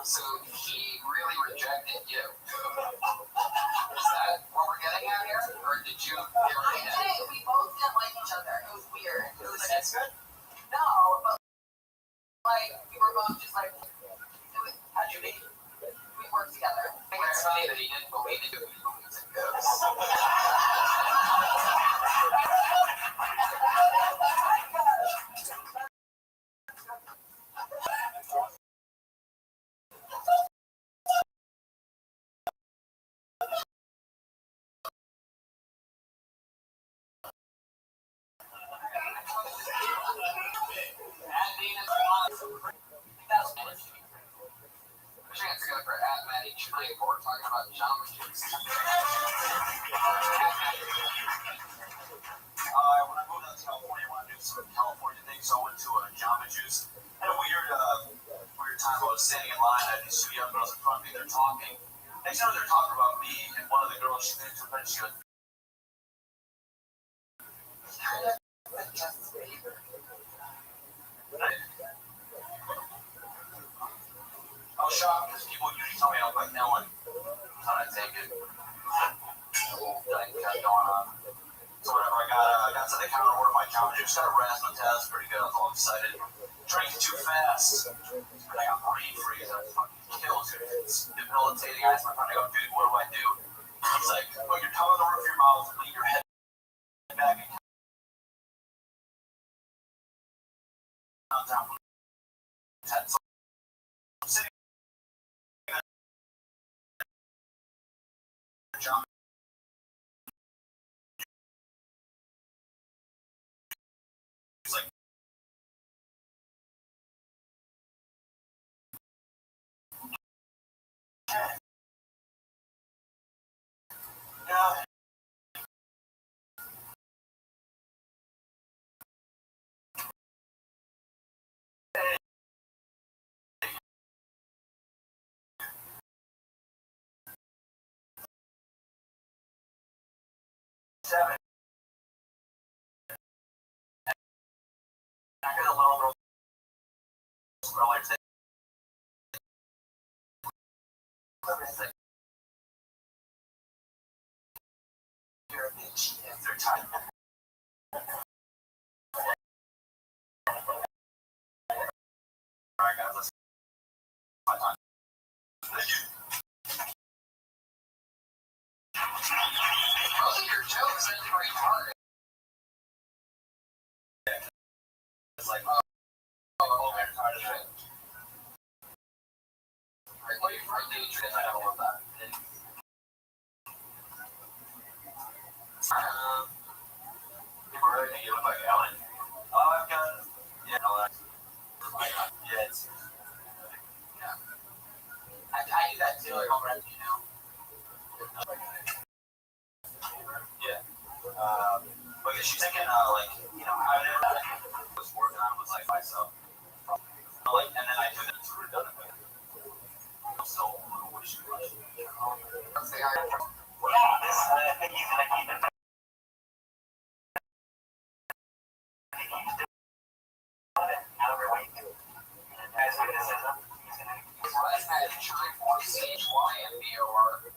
So he really rejected you. Is that what we're getting at here? Or did you? We both didn't like each other. It was weird. It was like, good? No, but like we were both just like, how'd you meet? We worked together. I think it's funny that he didn't believe it. He believes in ghosts. Chance to go for at Maddie Tree, but we're talking about Jamba Juice. When I moved out to California, I wanted to do some California things, so I went to Jamba Juice. Had a weird time. I was standing in line, I had these two young girls in front of me, they're talking. Next thing they're talking about me, and one of the girls, she's into it, she goes, I was shocked because people usually tell me I look like no one. So I take it. Thing kept going on. So whatever, I got to the counter, ordered my Jamba Juice, got a razzmatazz, pretty good. I was all excited. Drank too fast. And I got brain freeze. I was fucking killed, dude. It's debilitating. I asked my friend, I go, dude, what do I do? He's like, put your tongue on the roof of your mouth, lean your head back, and count down from 10. So I'm sitting there, Jamba. He's like, yeah. 7. I got a little girl earlier today. You're a bitch. If they're tired. Alright, guys, let's my time. Thank you. Most of your jokes are retarded. It's like, oh, man, tired of it. Like, what are your first date trips? I don't want that. People really think you look like Ellen. Oh, I've got, yeah, no, that's, yeah, it's, yeah. I do that too, like, I'll rent you now. Yeah. But she's thinking, like, you know, how I was working on was like myself. Like, and then I do that to redundant with it. So, what is she like? Let's say I think he's gonna keep it. Every week. As criticism, he's gonna CHYMBOR.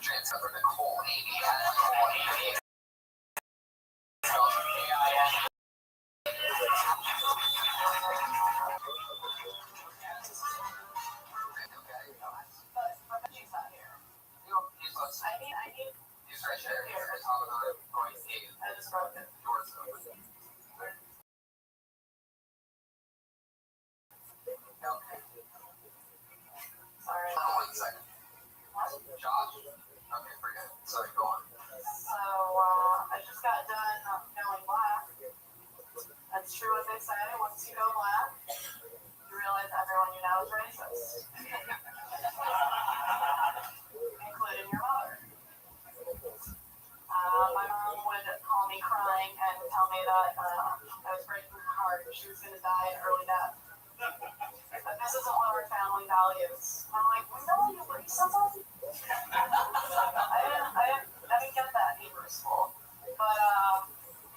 Transfer Nicole Amy at Nicole Amy. He's right there. He's at the top of the going seat. I just wrote the doors open. Okay. Sorry. Hold on 1 second. Josh? Okay, forget it. Sorry, go on. So, I just got done going black. That's true what they say. Once you go black, you realize everyone you know is racist. Including your mother. My mom would call me crying and tell me that I was breaking her heart. She was going to die an early death. But this isn't one of our family values. I'm like, we know you hurt someone? I didn't get that in Hebrew school. But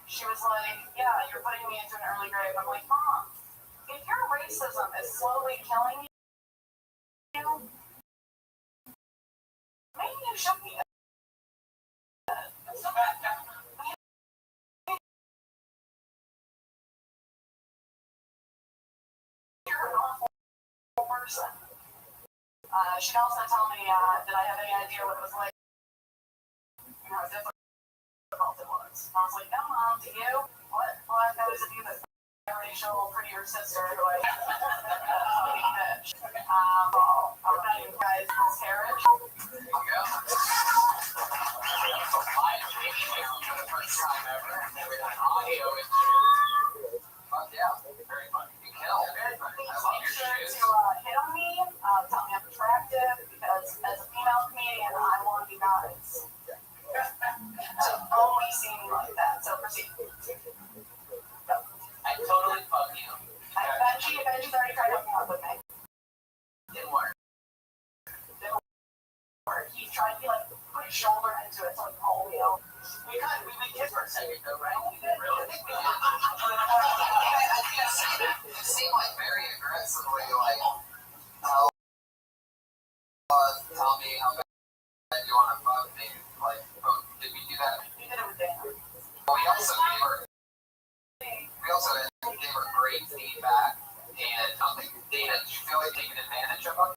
she was like, yeah, you're putting me into an early grave. I'm like, Mom, if your racism is slowly slowly killing you, maybe you should be dead. You're an awful person. She'd also tell me did I have any idea what it was like, how difficult it was. And I was like, no, Mom, to you? What? Well, I thought it was you, that racial prettier sister who I fucking bitch. I'll bet you guys miscarriage. Yeah. For the first time ever, with an audio issue. Fuck yeah. Very funny. You kill. Very funny. I love your shit. To hit on me, tell me I'm attractive, because as a female comedian, I want you guys to only see me like that. So proceed. I totally fuck you. Benji's already tried hooking up with me. Didn't work. He tried to put his shoulder into it, so polio. We been kids for a second though, right? We did. Really? I think we did. It seemed like very aggressively tell me how bad you want to fuck me. Did we do that? We did it with Dana. Well, we also gave her great feedback, and I don't think Dana, did you feel like taking advantage of her?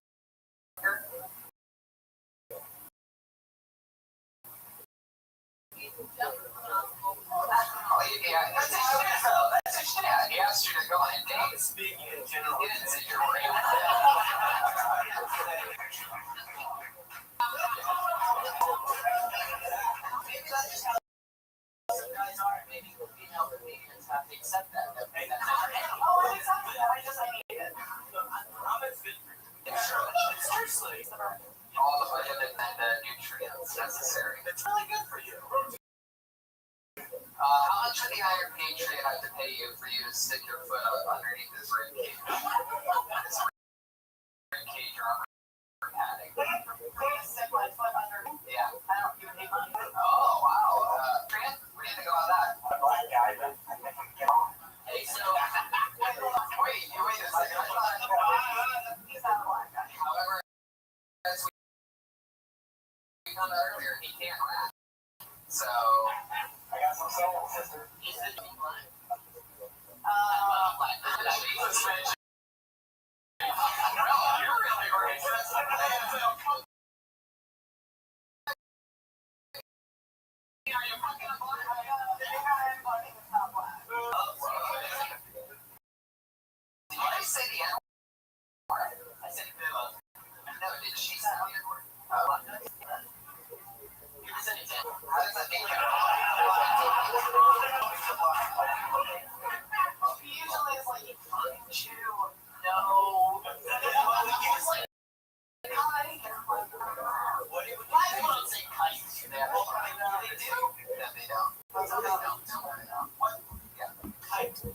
Yeah, he asked you to go on a date. Speaking in general, he didn't say you're great. Maybe that's just how some guys are. Maybe female comedians have to accept that. Oh, I accept it. I need it. Seriously. All the vitamin and nutrients necessary. It's really good for you. How much of the Iron Patriot have to pay you for you to stick your foot up underneath his rib cage? His rib cage or upper padding. Please stick my foot underneath. Yeah. I don't give any money. Oh, wow. Trent, what do you think about that? A black guy, but I think I can get on. Hey, so... wait a second. I thought... he's not a black guy. However, as we found out earlier, he can't rap. So... I got some soul, sister. He said he's black. Jesus, man. No, you're really racist. Are you fucking a black? I'm fucking not black. Did I say the N-word? I said Bill. No, did she say the N-word? You said it did. How does that make you? Usually it's like, fucking you, no. It's like, hi. Why do you say kite? They do? No, they don't. What? Yeah. Kite. They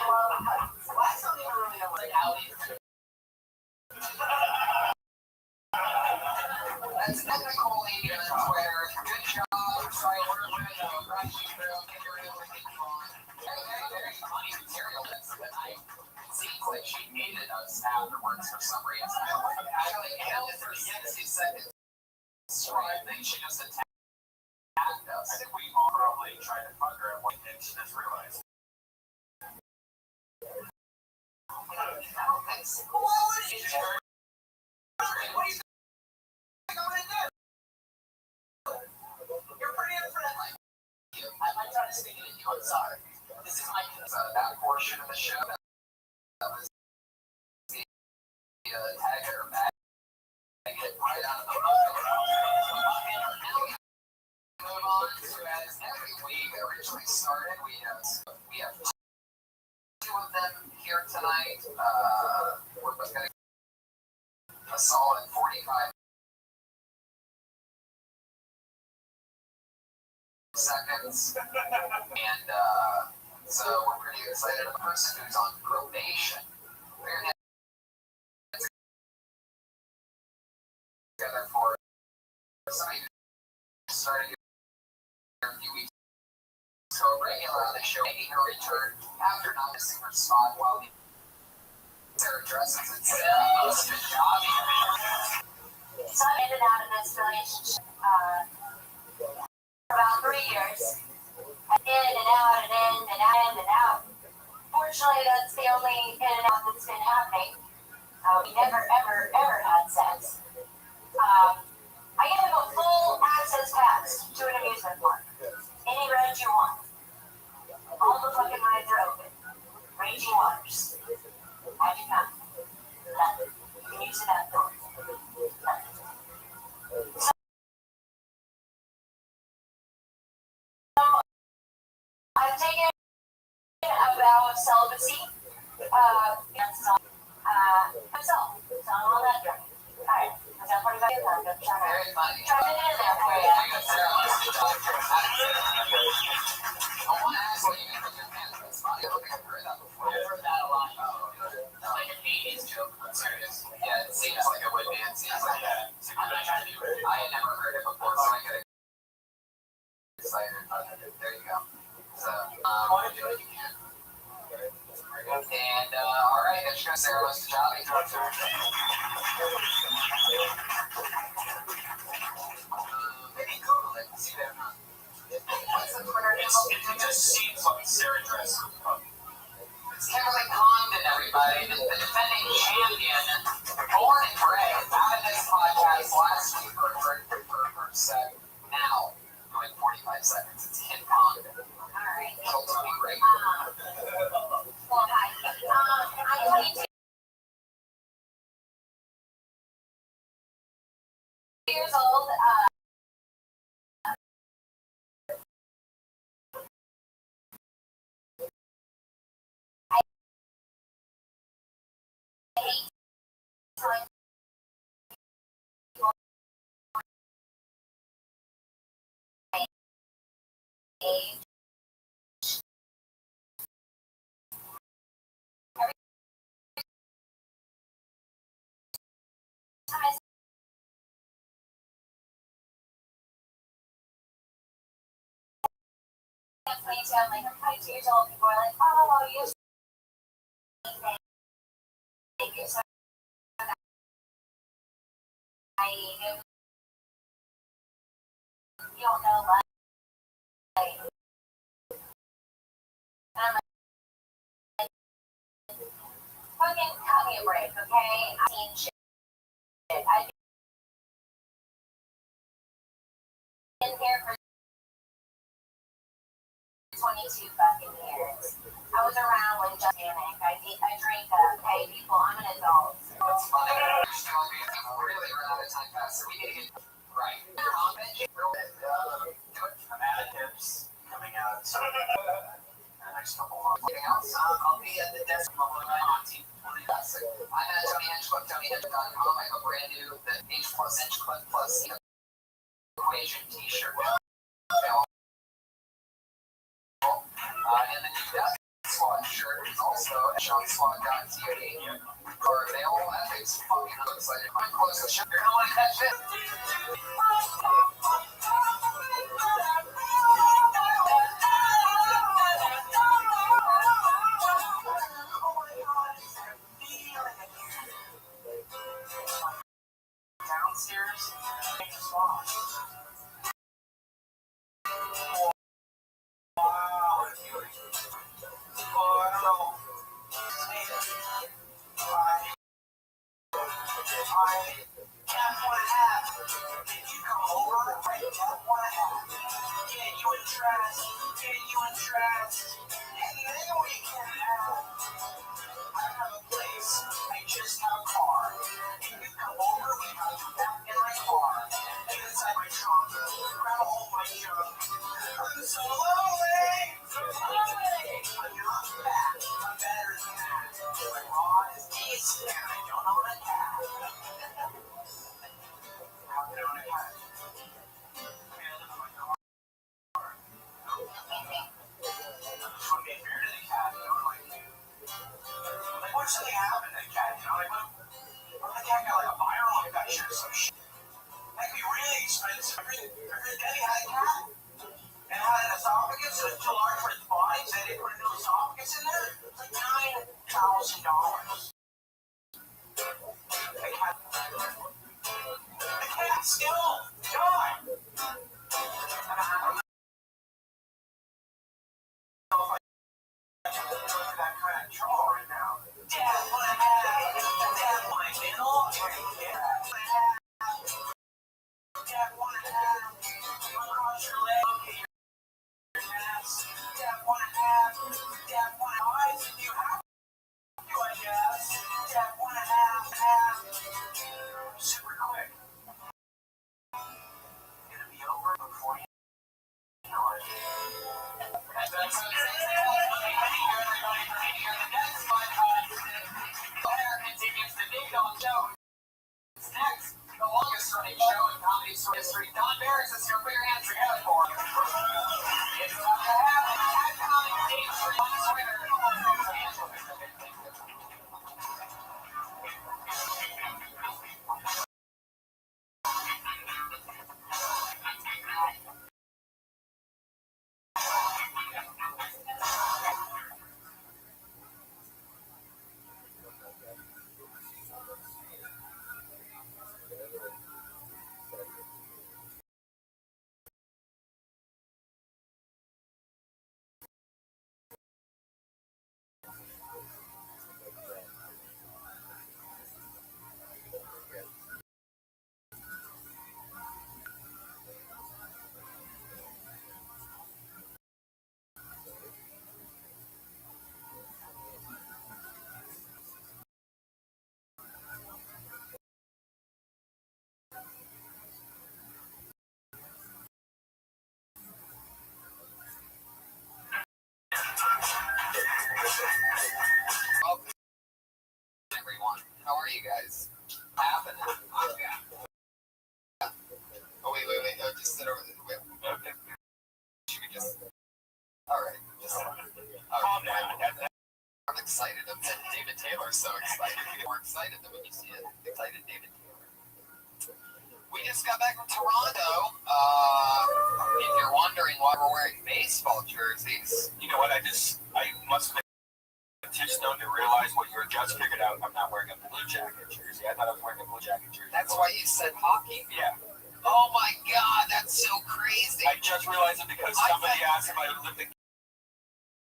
love kites. Well, I still don't really know what Audi is. That's technically Twitter. Good job. Try to work with Rabbbi. Very funny material. It seems like she hated us afterwards for some reason. Actually, for 60 seconds. I think she just attacked us. I think we all probably tried to fuck her at one point. She just realized. I don't think so. What do you think I'm going to do? You're pretty unfriendly. I might try to stick it in you. I'm sorry. This is my that portion of the show that was the tagger or bag. Get right out of the move on to as every week originally started. We have two of them here tonight. We're going to a solid 45 seconds, and so we're pretty excited. A person who's on probation. We're going to get together for somebody who started here a few weeks ago, regular on the show, making her return after not missing her spot while Sarah dresses and most of the job. So I ended out in this relationship for about 3 years. In and out and in and out and out. Fortunately, that's the only in and out that's been happening. We never, ever, ever had sex. I gave him a full access pass to an amusement park. Any ride you want. All the fucking rides are open. Raging waters. How'd you come? Nothing. You can use it outdoors. Nothing. So I've taken a vow of celibacy. Myself. So I'm all that drunk. Alright. Was that 45 years ago? Very funny. Trying to get in there for you. I want to ask what you think of your pants. It's funny. I think I've heard that before. I've heard that a lot. Like an 80s joke. I'm serious. Yeah, it seems like it would be. It seems like that. I'm not trying to be rude. I had never heard it before, so I get excited. There you go. So, want to do what you can. And, alright, I'm just going to say our list of jobs. Maybe Google it and see that. It just seems like Sarah dresses. It's Kimberly Condon, everybody, the defending champion, born and bred, out of this podcast last week for set. Now, doing 45 seconds. It's Kim Condon. Alright. It'll be great. Well, hi. I'm 22 years old. I hate telling people my age. Every time I say I'm 22, I'm like, I'm 22 years old. People are like, oh, you're so you're so naive. You don't know life. And I'm like, fucking cut me a break, okay? I've seen shit. I've been here for 22 fucking years. I was around when just panic. I drink up. Hey, people, I'm an adult. It's funny. We're still being really run out of time fast, so we need to get right. Comment, do it. Additives coming out. So, next couple months. Anything else? I'll be at the desk of my auntie. I'm at Tony Hinchcliffe, TonyHinchcliffe.com. I have a brand new H plus Hinchcliffe plus equation t-shirt. And the new desk squad shirt is also at shopsquad.tv. For available, that thing's fucking excited. I'm close to the shirt. You're gonna want to catch it. Downstairs, wow. Oh, I don't know. I can't want to have. Did you come over? I can't want to have. Get you interest. Get you interest. And then we can have. I have a place. I just have a car. Can you come over? We have you back in my car. Get inside my trunk. Grab all my junk. I'm so lonely. So lonely. I'm not fat. I'm better than that. My rod is decent and I don't own a cat. How can I own a cat? I mean, I live in my car. I'm from being married to the cat, you know, like what if something happened to the cat, you know, like what if the cat got like a viral infection or some shit? That could be really expensive. I heard Debbie had a cat and had an esophagus that was too large for its body, so they put a new esophagus in there. It's like $9,000. Skill, die. That kind of trouble right now. Dad, wanna have? Dad, wanna handle? Dad, wanna have? Cross your leg. Okay, your ass. Dad, wanna have? Dad, wanna eyes? You have to, I guess. Dad, wanna have? Super quick. Gonna be over before you know it. That's continues the Big Dog Show. Next, the longest running show in comedy history. Don Barris is here. Put your hands together for him. It's tough to have at Comedy Stage 3 on Twitter. Welcome, everyone. How are you guys? Happening? Oh, wait. Oh, just sit over there. Okay. You can just. All right. Just. Calm down. I'm excited. David Taylor's so excited. You get more excited than when you see it. Excited David Taylor. We just got back from Toronto. If you're wondering why we're wearing baseball jerseys, you know what? I must have been Touchstone to realize what you were just figured out. I'm not wearing a Blue Jacket jersey. I thought I was wearing a Blue Jacket jersey. That's why you said hockey? Yeah. Oh my God, that's so crazy. I just realized it because somebody asked if I lived in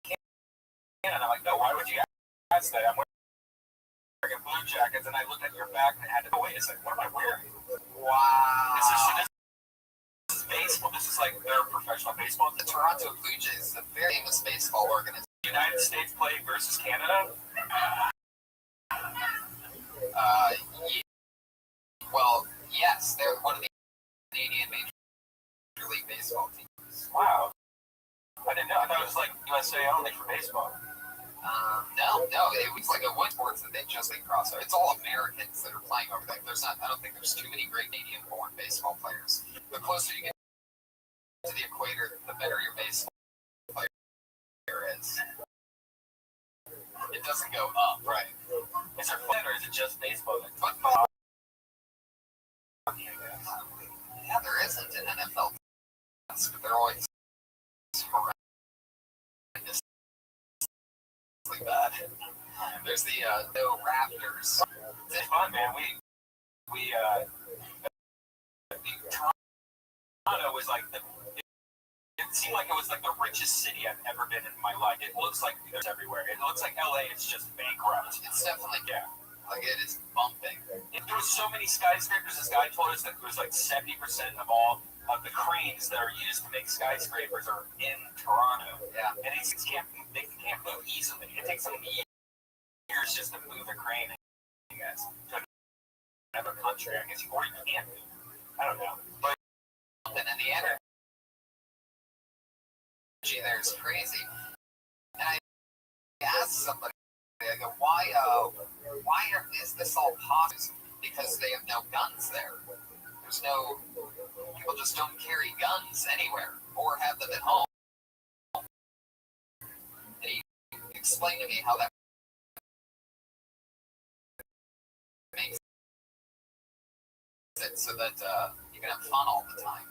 Canada. And I'm like, no, why would you ask that? I'm wearing Blue Jackets, and I looked at your back and I had to wait a second. What am I wearing? Wow. This is baseball. This is like their professional baseball. The Toronto Blue Jays is a very famous baseball organization. United States playing versus Canada? Well, yes, they're one of the Canadian Major League Baseball teams. Wow. I didn't know. I thought it was like USA only for baseball. No, it was like a wood sports that they just crossed. It's all Americans that are playing over there. I don't think there's too many great Canadian-born baseball players. The closer you get to the equator, the better your baseball player is. It doesn't go up, right? Is there football or is it just baseball? Football? Yeah, there isn't an NFL, but they're always horrendously bad. There's the Raptors. It's fun, man. Toronto was like it seemed like it was like the richest city I've ever been in my life. It looks like there's everywhere. It looks like LA is just bankrupt. It's definitely, yeah. Like it is bumping. There was so many skyscrapers. This guy told us that it was like 70% of all of the cranes that are used to make skyscrapers are in Toronto. Yeah. And they can't move easily. It takes them years just to move a crane, I guess. To another country, I guess, or you can't move. I don't know. But and then the energy there is crazy. And I asked somebody, I go, why is this all possible? Because they have no guns there. There's no, people just don't carry guns anywhere or have them at home. And he explained to me how that makes it so that you can have fun all the time.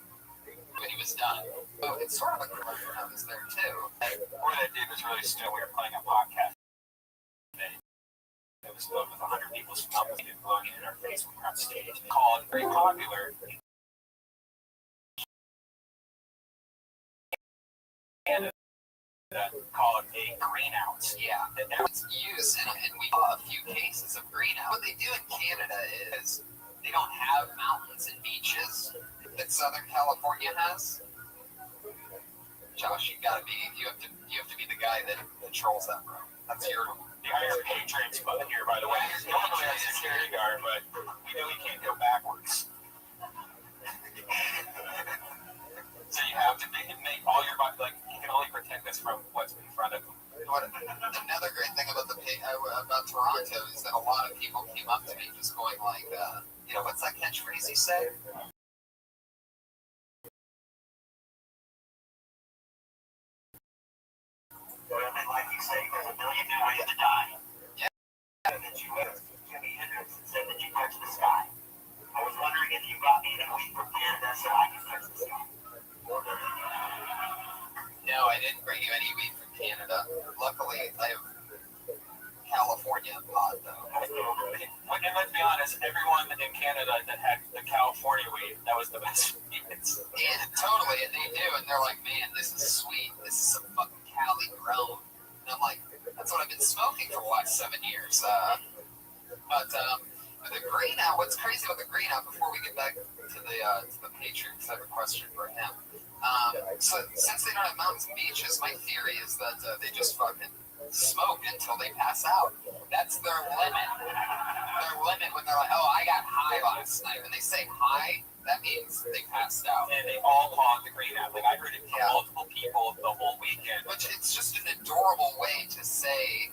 When he was done. So it's sort of a when I was there too. What I did was really stupid. We were playing a podcast. It was filled with 100 people from company and blowing it in our face when we were on stage. Called very popular. call it a greenout. Yeah, and it's used, and we saw a few cases of greenout. What they do in Canada is they don't have mountains and beaches that Southern California has. Josh, you have to be the guy that controls that room. That's your. The Iron Patriots button here, by the way. Normally a security guard, but we know we can't go backwards. So you have to make all your body, like, you can only protect us from what's in front of you. Another great thing about Toronto is that a lot of people came up to me just going like, what's that catchphrase you say? Like you say, there's a million new ways to die. Yeah. And that you Jimi Hendrix said that you touch the sky. I was wondering if you got me any weed from Canada so I can touch the sky. No, I didn't bring you any weed from Canada. Luckily, I have California pot, though. And let's be honest, everyone in Canada that had the California weed, that was the best weed. Yeah, totally, and they do, and they're like, man, this is sweet. This is some fucking Cali grown. And I'm like, that's what I've been smoking for the last 7 years. But the greenout, what's crazy about the greenout, before we get back to the Patriots, I have a question for him. So since they don't have mountains and beaches, my theory is that they just fucking smoke until they pass out. That's their limit. Their limit when they're like, oh, I got high last night. When they say high, that means they passed out. And they all hog the greenout. Like, I heard it from multiple people the whole weekend. Which it's just an adorable way to say,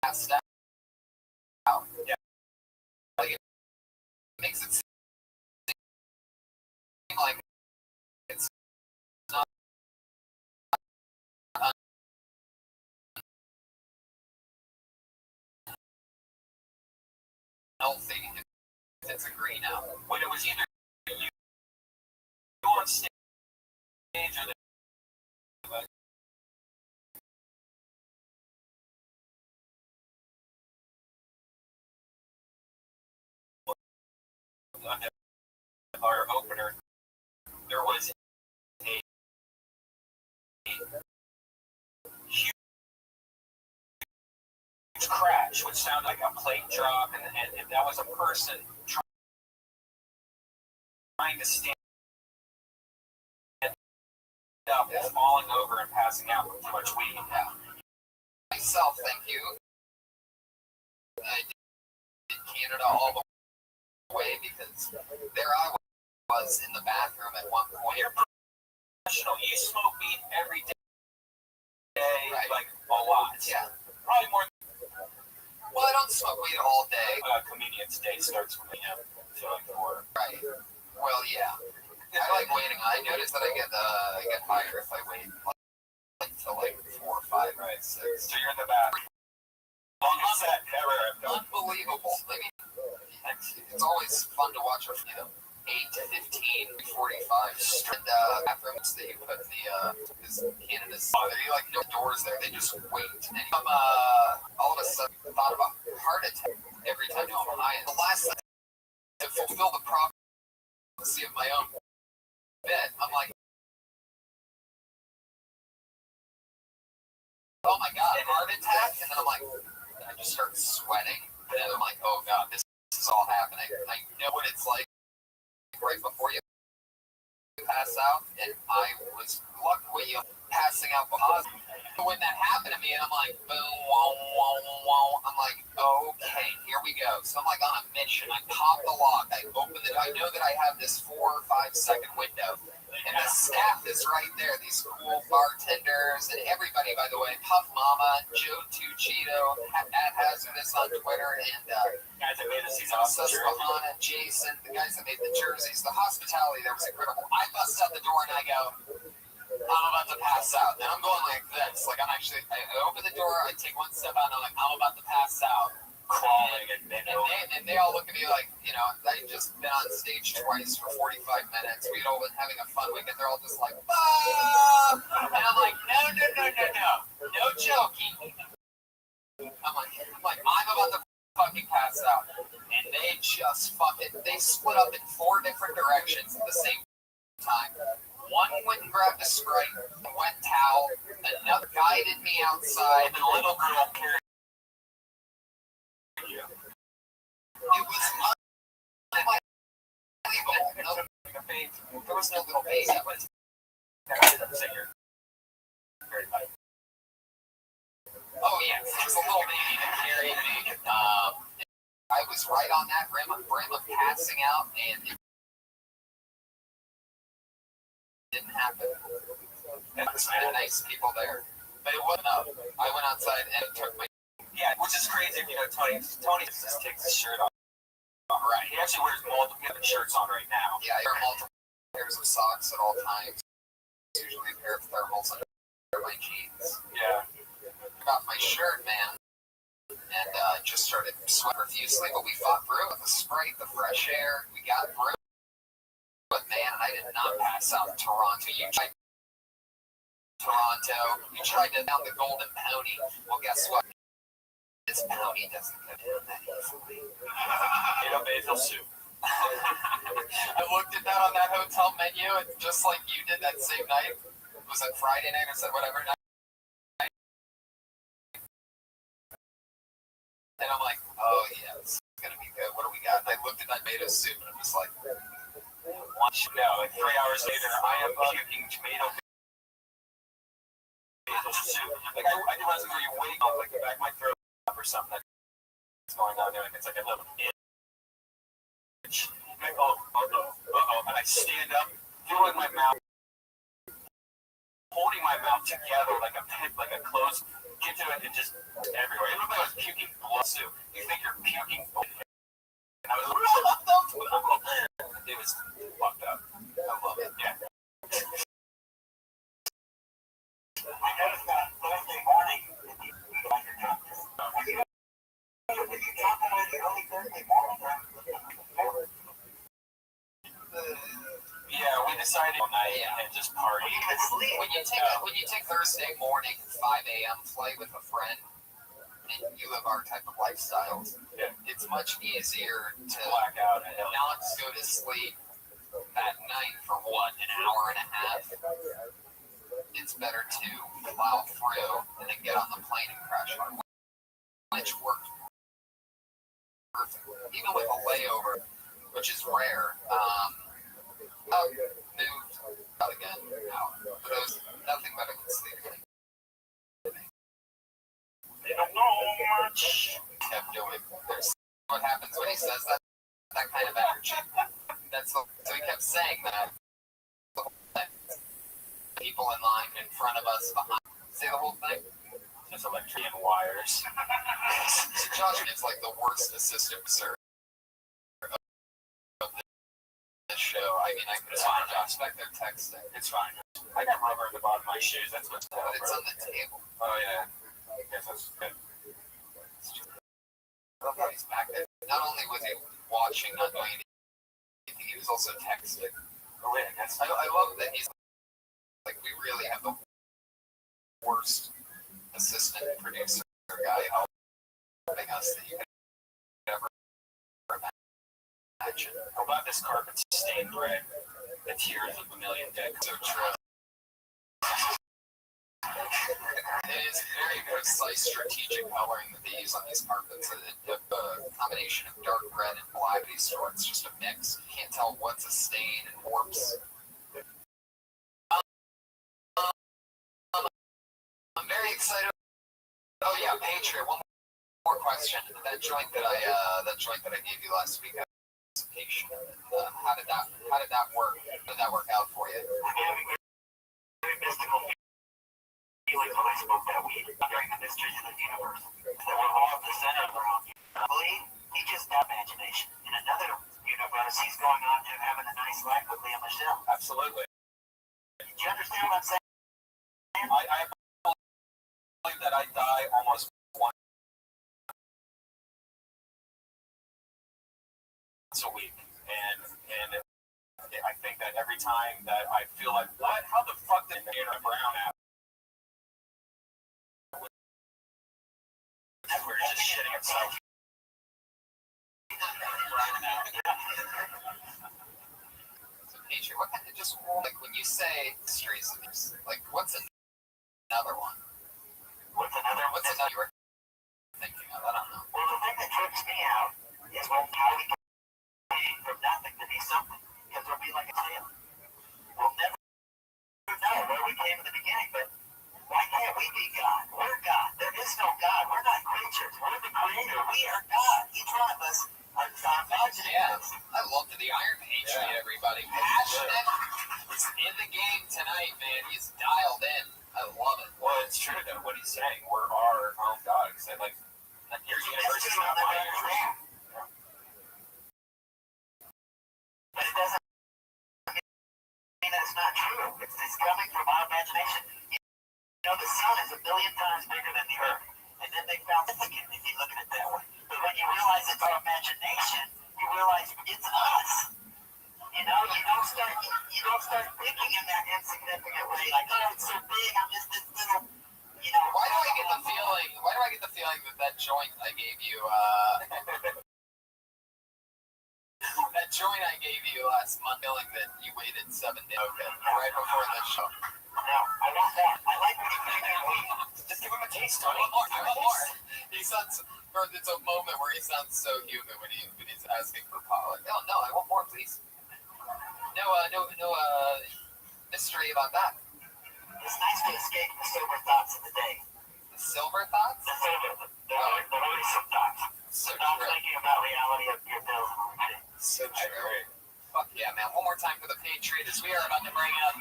passed out. Yeah. Like, it makes it seem like it's not unhealthy if it's a greenout. When it was either you on stage or the our opener, there was a huge crash, which sounded like a plate drop, and that was a person trying to stand up and falling over and passing out with too much weed. Yeah. Myself, thank you. I did Canada all the way because there I was in the bathroom at one point. You're professional. You smoke weed every day, Right. like a lot. Yeah. Probably more. Well, I don't smoke weed all day. Comedian's day starts when they have to like 4. Right. Well, yeah. I like waiting. I notice that I get higher if I wait until like 4 or 5 or 6. So you're in the back. Longest set ever. Unbelievable. I mean, it's always fun to watch. 8 to 15, 45 and bathrooms that you put in the Canada's. They like no doors there. They just wait. And all of a sudden, thought about heart attack every time I'm high. And the last thing to fulfill the prophecy of my own bed, I'm like, oh my god, heart attack, and then I'm like, I just start sweating, and then I'm like, oh god, this is all happening. I know what it's like right before you pass out, and I was luckily passing out positive. When that happened to me, and I'm like, boom, whoa, whoa, whoa, I'm like, okay, here we go. So I'm like on a mission. I pop the lock, I open it, I know that I have this 4 or 5 second window, and the staff is right there, these cool bartenders, and everybody, by the way, Puff Mama, Joe Tucito, at Hazardous on Twitter, and Guys that made us Susquehanna, Jason, the guys that made the jerseys, the hospitality there was incredible. I bust out the door and I go, I'm about to pass out. And I'm going like this. Like I open the door, I take 1 step out, and I'm like, I'm about to pass out. Crawling and they all look at me like, I'd just been on stage twice for 45 minutes. We'd all been having a fun weekend. They're all just like, ah! And I'm like, no joking. I'm like, I'm about to fucking pass out. And they just they split up in 4 different directions at the same One went and grabbed a Sprite, a wet towel, another guided me outside, And the little girl carried you. it was unbelievable. There was no little baby. It was Singer. Very light. Oh yeah, there was a little baby that carried me. I was right on that brim of passing out, and it didn't happen. And there's nice people there, but it wasn't up. I went outside and took my Which is crazy. Tony just takes his shirt off. right. He actually wears multiple shirts on right now. Yeah, I wear multiple pairs of socks at all times. Usually a pair of thermals under my jeans. Yeah. Took off my shirt, man, and just started sweating profusely. But we fought through it with the Sprite, the fresh air. We got through. But man, I did not pass out in Toronto. You tried down the Golden Pony. Well, guess what? This pony doesn't go down that easily. Basil soup. I looked at that on that hotel menu, and just like you did that same night, it was on Friday night or so, whatever night. And I'm like, oh yeah, this is gonna be good. What do we got? And I looked at that tomato soup, and I'm just like, like 3 hours later, I am puking tomato basil soup. Like I do want to where you wake up like the back of my throat or something that's going on there. It's like a little itch. And I go, uh-oh, and I stand up, filling my mouth, holding my mouth together like a pit, like a closed. Get to it and just everywhere. It looked like I was puking blood soup. You think you're puking blood? And I was like, it was fucked up. I love it. Yeah. I noticed that Thursday morning when you got your doctor. Did you talk about it early Thursday morning? Yeah, we decided all night and just party. When you take Thursday morning 5 a.m. flight with a friend, and you live our type of lifestyles, it's much easier to black out and not go to sleep that night for an hour and a half. It's better to plow through and then get on the plane and crash on, which worked perfectly. Even with a layover, which is rare. Moved out again. Out. But it was nothing better than sleeping. They don't know much. Kept doing. There's what happens when he says that kind of energy. So he kept saying that. People in line in front of us, behind. Say the whole thing. Just electric and wires. Josh is like the worst assistant sir of this show. I mean, I can expect their texting. It's fine. I got rubber in the bottom of my shoes. That's what's But it's on the table. Oh yeah. I guess that's good. He's back there. Not only was he watching, not doing anything, he was also texting. Oh wait, I love that he's like, we really have the worst assistant producer guy helping us that you could ever imagine. How about this carpet stained red? The tears of a million dicks. So true. It is very precise strategic coloring that they use on these carpets. A combination of dark red and black. It's just a mix. You can't tell what's a stain and warps. I'm very excited. Oh yeah, Patriot. One more question. That joint that I gave you last week. How did that work? How did that work out for you? Very mystical feeling when I spoke that week during the mysteries of the universe. That we're all at the center of our own. I believe he just had imagination. In another universe, he's going on to having a nice life with Leah Michelle. Absolutely. Do you understand what I'm saying? I believe that I die almost once a week, and I think that every time that I feel like, what? How the fuck did Tanner Brown happen? We're just shitting itself. So, Patriot, what kind of just like when you say out is how we can from nothing to be something. Because there'll be like a tail. We'll never know where we came in the beginning, but why can't we be God? We're God. There is no God. We're not creatures. We're the creator. We are God. Each one of us are imagining this. I love the Iron Patriot, everybody. Passionate. He's in the game tonight, man. He's dialed in. I love it. Well, it's true, though, what he's saying. We're our own God. Because, like, your universe is not my universe. But it doesn't mean that it's not true. It's coming from our imagination. You know, the sun is 1 billion times bigger than the earth. And then they found significant if you look at it that way. But when you realize it's our imagination, you realize it's us. You know, you don't start thinking in that insignificant way, like, oh, it's so big, I'm just this little, you know. Why do I get the feeling that joint I gave you, that joint I gave you last month, feeling that you waited 7 days right before the show? No, I want more. I like when you think that way. Just give him a taste, I Tony. want more. He sounds, it's a moment where he sounds so human when he's asking for pollen. No, I want more, please. No mystery about that. It's nice to escape the sober thoughts of the day. The silver thoughts? The worrisome thoughts. So Not true. thinking about reality of your bills and shit. So true. Fuck yeah, man. One more time for the Patriot as we are about to bring up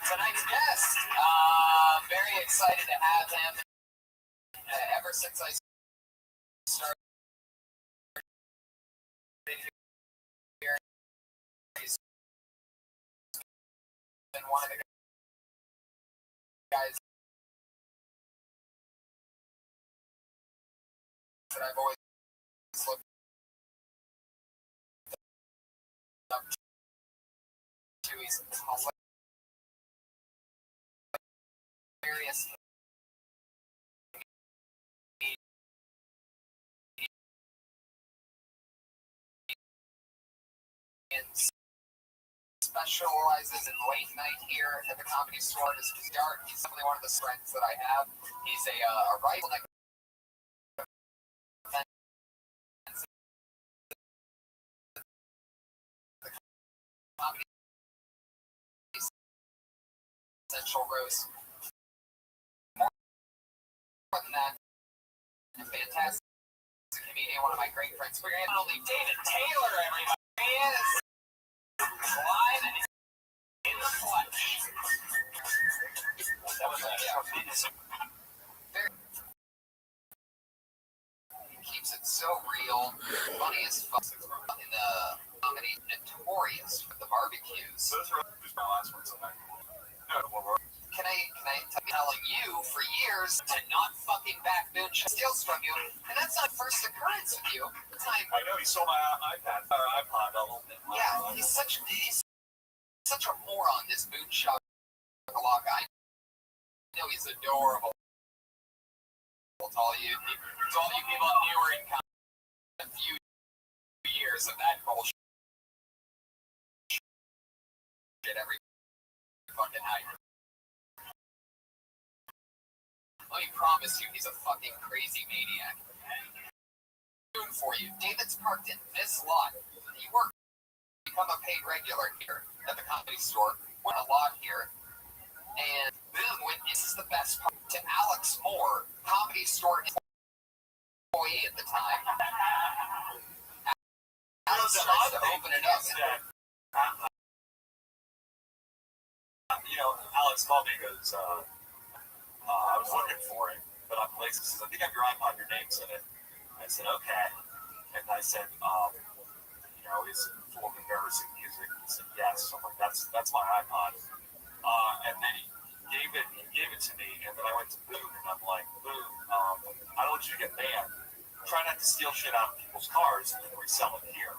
tonight's guest. Very excited to have him. Ever since I started here, he's been one of the guys that I've always looked up to. He's hilarious. And specializes in late night here at the Comedy Store. He's definitely one of the strengths that I have. He's a rifle neck comedy central roast. More than that, a fantastic comedian, one of my great friends. We're not only David Taylor, everybody. He is live and in the flesh. That was tremendous. He keeps it so real, funny as fuck. In the comedy, notorious for the barbecues. Those are my last ones tonight. Can I telling you for years to not fucking back moonshine steals from you, and that's not first occurrence with you. I know he stole my iPad or iPod a little bit. Yeah, he's such a moron, this moonshot guy. I know he's adorable. To all you people newer in a few years of that bullshit every fucking night. Let me promise you, he's a fucking crazy maniac. For you, David's parked in this lot. He worked, become a paid regular here at the Comedy Store. We're in a lot here, and boom, this is the best part. To Alex Moore, Comedy Store employee at the time. Alex tries to open it up. You know, Alex called me because I was looking for it, but on places. He says, I think I have your iPod, your name's in it. I said, okay. And I said, you know, is it full of embarrassing music? He said, yes. I'm like, that's my iPod. And then he gave it to me, and then I went to Boone, and I'm like, Boone, I don't want you to get banned. Try not to steal shit out of people's cars and then resell it here.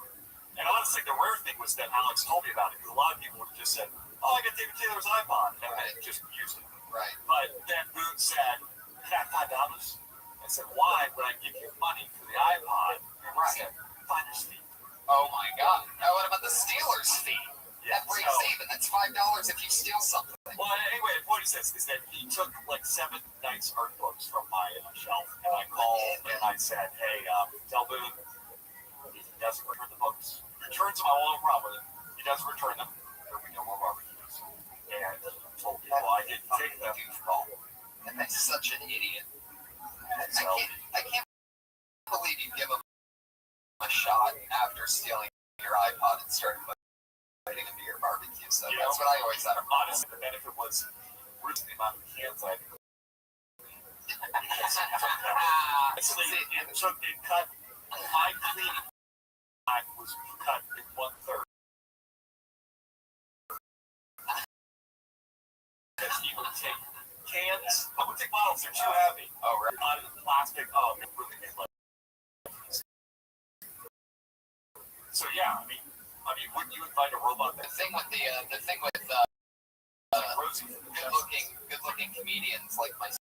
And honestly, the rare thing was that Alex told me about it, because a lot of people would have just said, oh, I got David Taylor's iPod, and I just used it. Right. But then Boone said, can I have $5? I said, why would I give you money for the iPod? And he said, finder's fee. Oh my god. Now what about the Steelers fee? Yeah, that breaks even. That's $5 if you steal something. Well, anyway, the point is this, is that he took like 7 nice art books from my shelf, and I called and I said, hey, tell Boone returns them. I won't have a problem with it. He doesn't return them. There'll be no more barbecues. And told people I didn't take them. And that's such an idiot. So, I can't believe you give him a shot after stealing your iPod and starting biting into your barbecue. So that's what I always had a problem. honestly, the benefit was reducing the amount of cans I it cut my cleaning time was cut in 1/3. Because he would take cans, I would take bottles, they're too heavy. Oh, right. Out of the plastic, it really made life. So yeah, I mean, wouldn't you invite a robot? The thing with good-looking comedians like myself,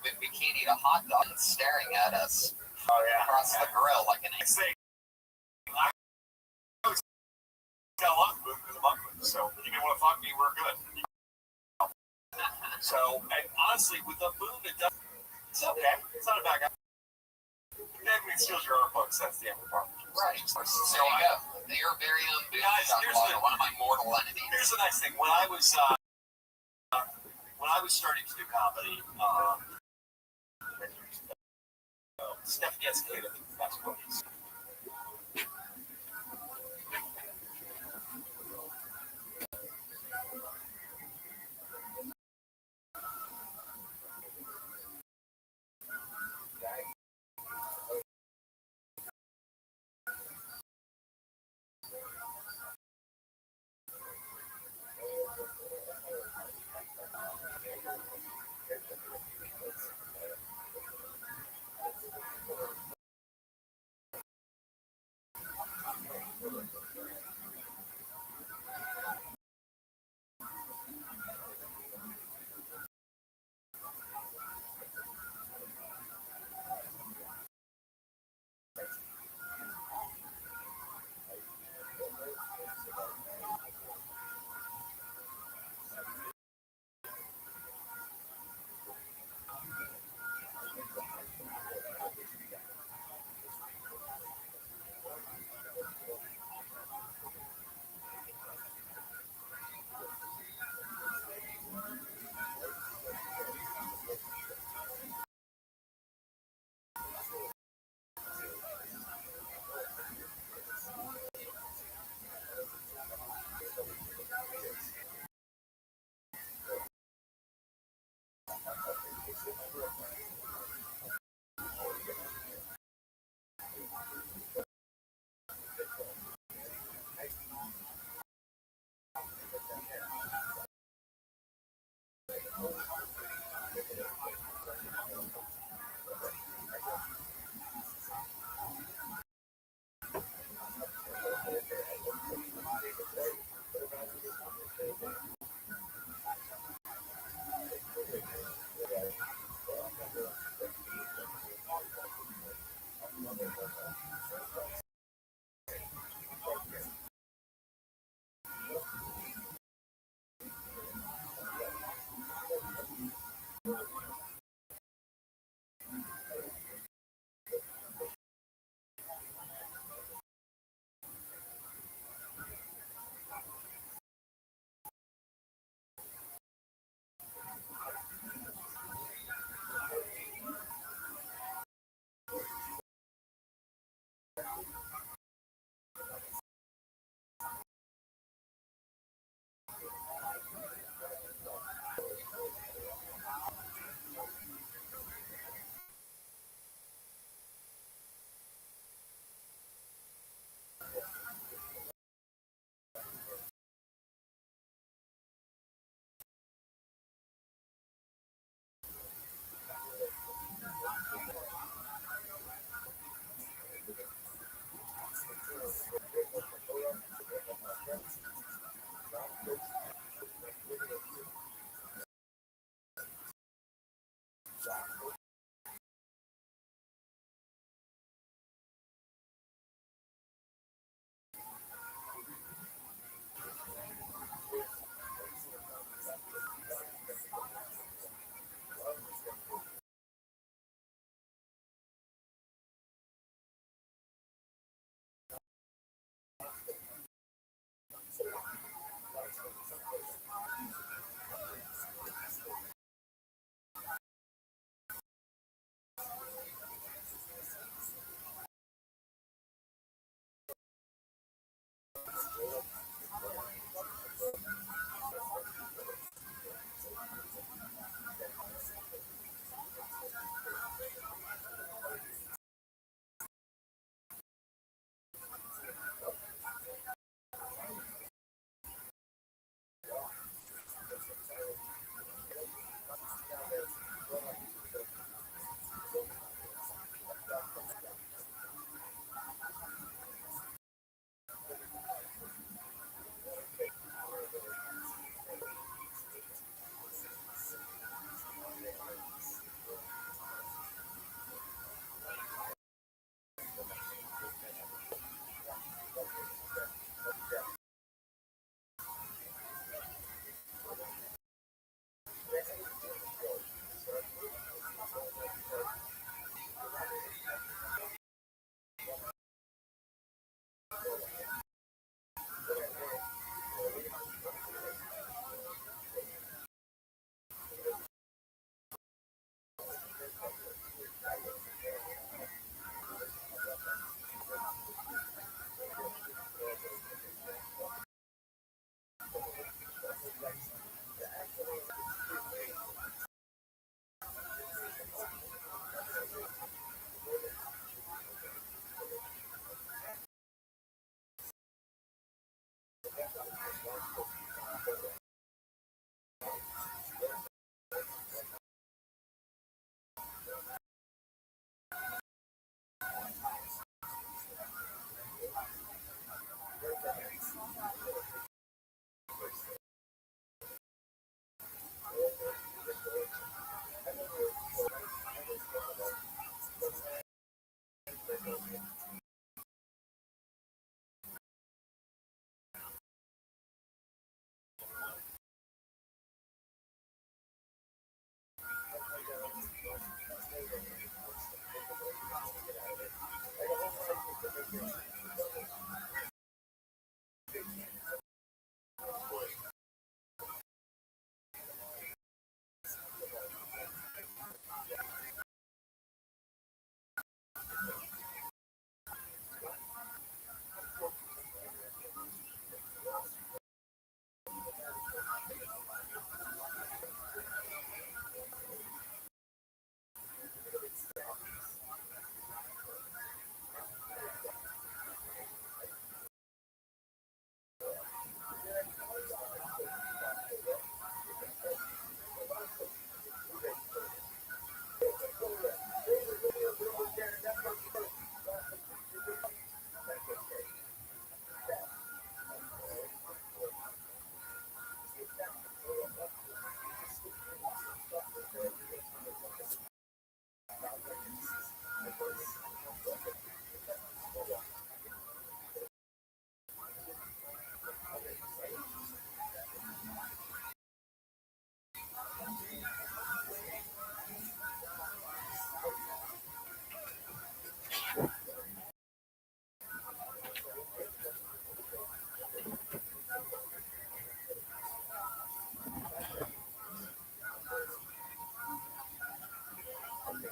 we can't eat a hot dog and staring at us across the grill like an next thing. I always tell love food because I'm ugly. So if you want to fuck me, we're good. So, and honestly, with the food, it's okay. It's not a bad guy. Then we steals your arm bugs. That's the end of the part. right. So there you go. You're very guys, one of my mortal enemies. Here's the nice thing. When I was starting to do comedy, Stephanie Escalade, I think that's what it is.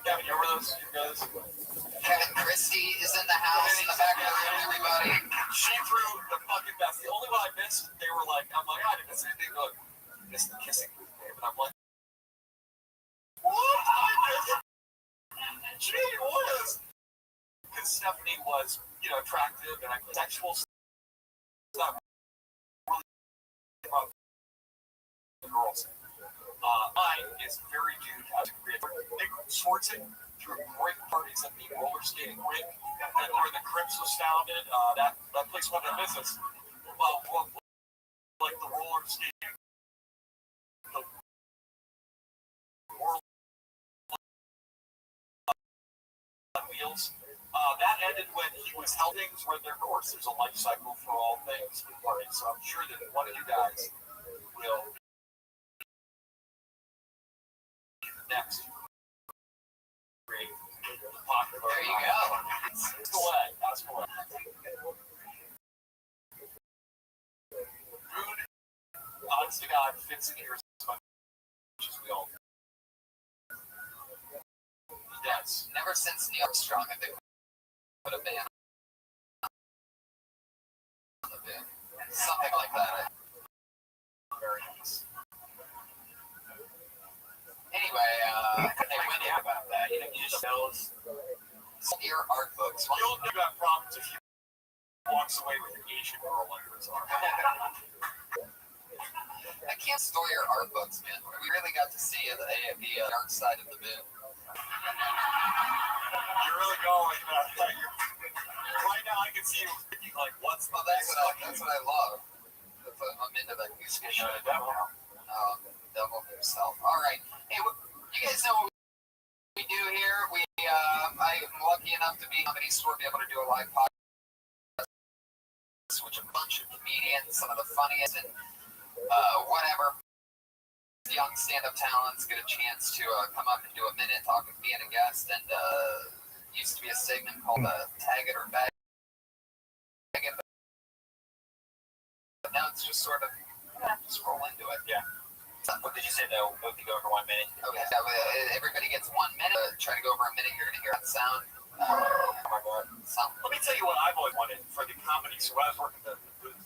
Gavin, you remember those? You guys? Kevin Christie is in the house in the back of the room, everybody. She threw the fucking best. The only one I missed, they were like, I'm like, I didn't miss anything. They're like, missed the kissing booth, babe. And I'm like, what? I missed. Gee whiz. Because Stephanie was, attractive and sexual stuff. Really about the girls. Mine is very dude as a creator. Nick Swartzen threw great parties at the roller skating rink where the Crips was founded. That place went out of business. Well, like the roller skating, the world on wheels. That ended when he was held things where there, of course, there's a life cycle for all things with parties. So I'm sure that one of you guys will be the next. There you go. That's the way. That's the way. Rude, honest to God, fits in here as much as we all do. Yes. Never since Neil Armstrong, I think, put a band on the band. Something like that. Very nice. Anyway, They went in about that. You just know your art books. you'll do that problems if you walks away with an Asian girl under his arm. I can't store your art books, man. We really got to see the dark side of the moon. You're really going. Right now, I can see you thinking, like, what's the That's what I love. I'm into that music shit. Devil himself. All right. Hey, you guys know what we do here? I'm lucky enough to be in Comedy Store, be able to do a live podcast, which a bunch of comedians, some of the funniest and whatever young stand-up talents get a chance to come up and do a minute, talk with me and a guest. And used to be a segment called Tag It or Bag It, but now it's just sort of just roll into it. Yeah. What did you say though? If you go over 1 minute? Okay, everybody gets 1 minute. Try to go over a minute. You're gonna hear that sound. Oh my God. Let me tell you what I've always wanted for the comedy. So when I was working the booth.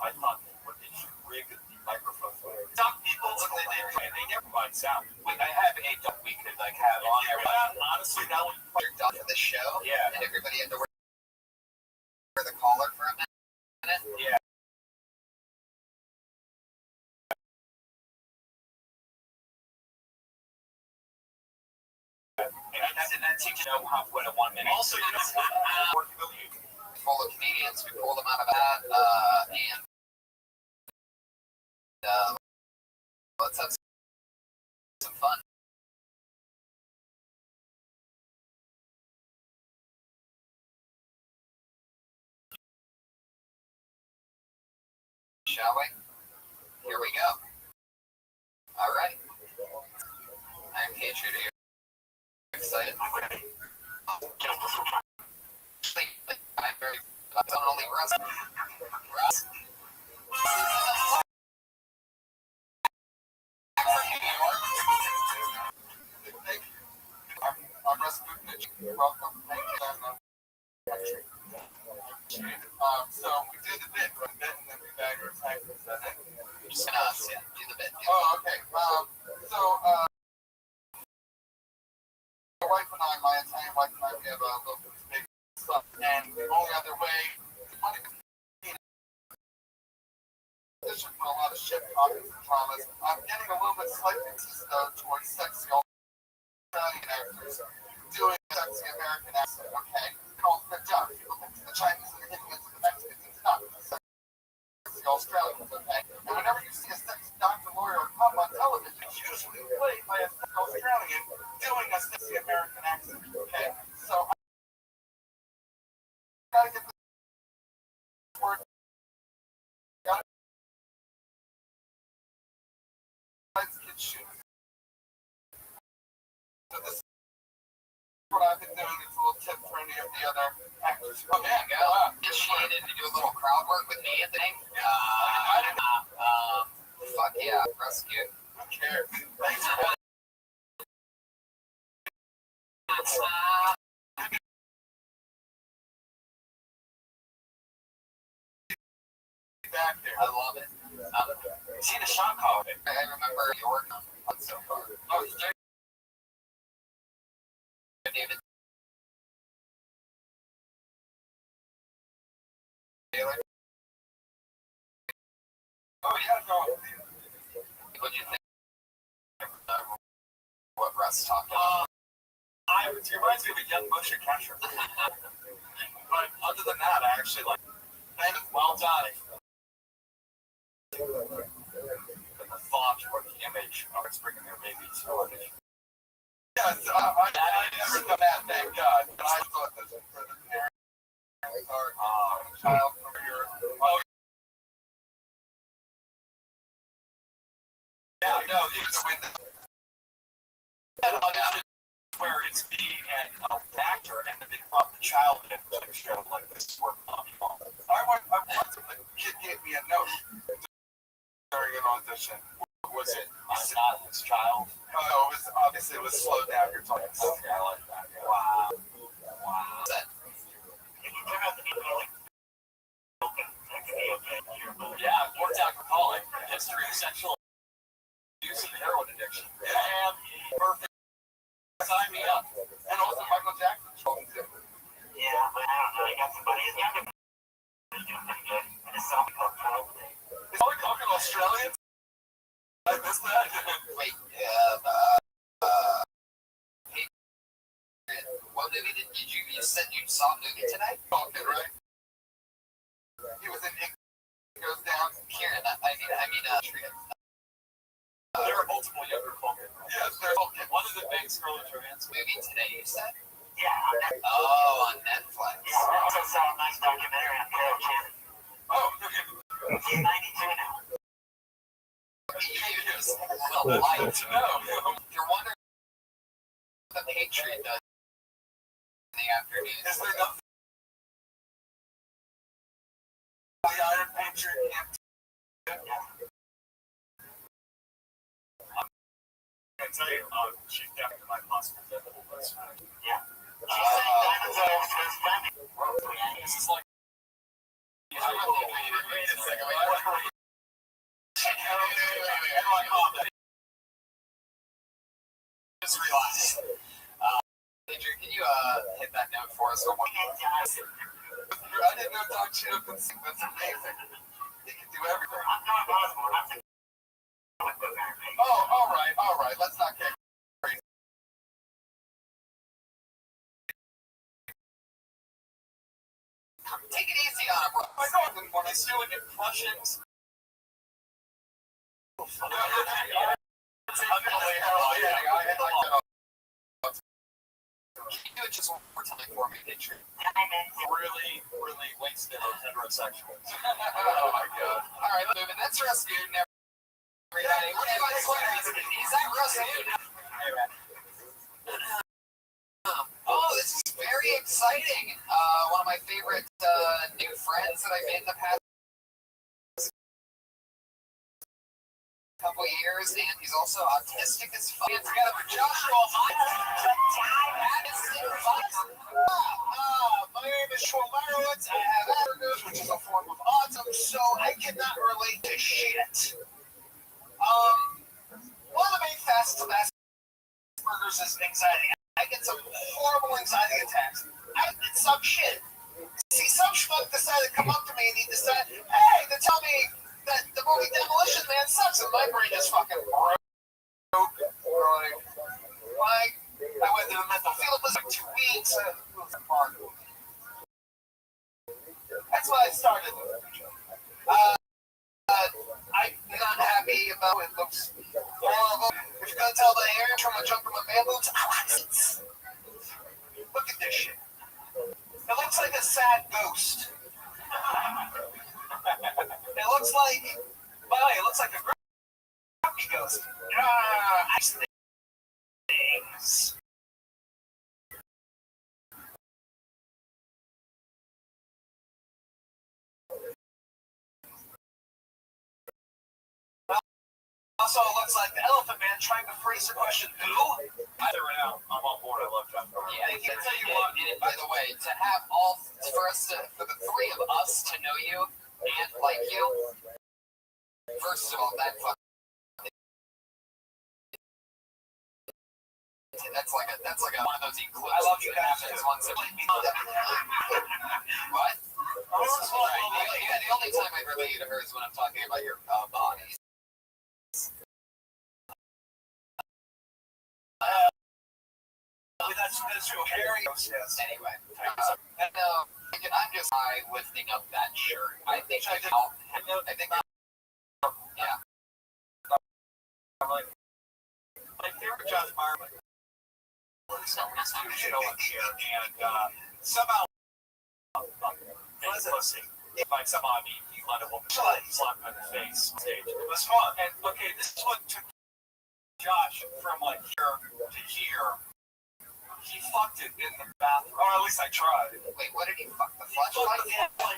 I thought what they should rig the microphone. Some people they never mind sound. Wait, I have a duck we could have on there. Honestly, that would You're done for the show. Yeah. And everybody had to wear the collar for a minute. Yeah. teach you halfway to 1 minute. Also, full of comedians. We pulled them out of that, and let's have some fun. Shall we? Here we go. All right. I'm Patriot. Are you excited? I'm ready. I'm very. Don't only Russ. Russ. From New York. Thank you. I'm Russ Buchnich. Welcome. Thank you. So we do the bit, and then we bag our taxes. Just yeah, do the bit. Oh, okay. My wife and I, my Italian wife and I, we have a little big stuff, and the only other way to money position for a lot of shit pockets and traumas. I'm getting a little bit slightly towards sexy Australian actors doing sexy American accent. Okay, called good job. People think the Chinese are hitting into the Mexicans. It's not. Sexy Australians. Okay, and whenever you see a sexy doctor, lawyer, or cop on television, it's usually played by a sexy Australian doing a sexy American accent. Okay, so I gotta get this word. Get shoes. So this is what I've been doing. It's a little tip for any of the other actors. Oh yeah, go. Initiated to do a little crowd work with me, Anthony. Fuck yeah, rescue. Who cares? Thanks for back there. I love it. See the shot call. I remember you working on so far. Oh, David Taylor. Oh yeah, no. What do you think? What Russ talked about? It reminds me of a young motion capture. But other than that, I actually like. Well done. The thought or the image of bringing their baby to television. Yes, I never done that, thank God. But I thought this for the parents or child from your. Oh, yeah, no, these are with the. Where it's me and an actor, and then they brought the child in the show like this work on I once a kid gave me a note during an audition. Was it not his child? No, it was obviously it was slow down. You're talking. Okay, I like that. Yeah. Wow. Yeah, worked alcoholic, history of sexual abuse and heroin addiction. Yeah, perfect. Sign me up. And also Michael Jackson told me too. Yeah, but I don't know. I got somebody in younger. It's only talking Australian. I missed that. Wait, what movie did you said you saw a movie tonight? Okay, right. He was in It Goes Down. Kieran, there are multiple younger Vulcan. Yes, there's Vulcan. One of the big Scarlett Johansson movie today, you said? Yeah, on Netflix. Oh, on Netflix. Yeah, I also saw a nice documentary on Carol Channing. Oh, he's 92 now. Years. Well, light to know. You're wondering what the Patriot does in the afternoon. Is there nothing? The Iron Patriot can't. I tell you, she's definitely my possible devil list. Yeah. She's saying dinosaurs for his family. This is like. Wait a second. Just relax. Adrian, can you hit that note for us? I didn't know Doc Cheeto could sing. That's amazing. He can do everything. Oh, all right. Let's not get I know them when he's doing impressions. Can you do it just one more time for me, did you? Really, really wasted on heterosexuals. Oh my god. Alright, let's move it. That's Rasputin, everybody. What do you guys want? Is that Rasputin? Oh, this is very exciting. One of my favorite new friends that I made in the past couple years, and he's also autistic as fuck. Together for Joshua. My name is Schwarmerowitz. I have Asperger's, which is a form of autism, so I cannot relate to shit. One of the main facets of Asperger's is anxiety. I get some horrible anxiety attacks. I did some shit. See, some schmuck decided to come up to me and he decided, hey, to tell me that the movie Demolition Man sucks, and my brain is fucking broke. Like, I went to the mental field for like 2 weeks. That's why I started. I'm not happy about it. It looks horrible. If you're gonna tell the hair from a jump from a man boobs, look at this shit. It looks like a sad ghost. It looks like, by the way, it looks like a grumpy ghost. I see things. Also, it looks like the Elephant Man trying to phrase the question, who? I threw it out. I'm on board. I love John. Yeah, I can tell you what, and by the way, to have for the three of us to know you and like you, first of all, that's like one of those eclipses. I love you guys. Ones that what? Yeah, the only time I relate to her is when I'm talking about your bodies. That's true. Harry. Yes. Anyway, I'm just lifting up that shirt. I think yeah. My favorite Josh Marley was on the show up here, and somehow, pussy. Like somehow, he let a woman slap him in the face on stage. It was fun. And okay, this is what took Josh from like here to here. He fucked it in the bathroom. Or at least I tried. Wait, what did he fuck the flashlight?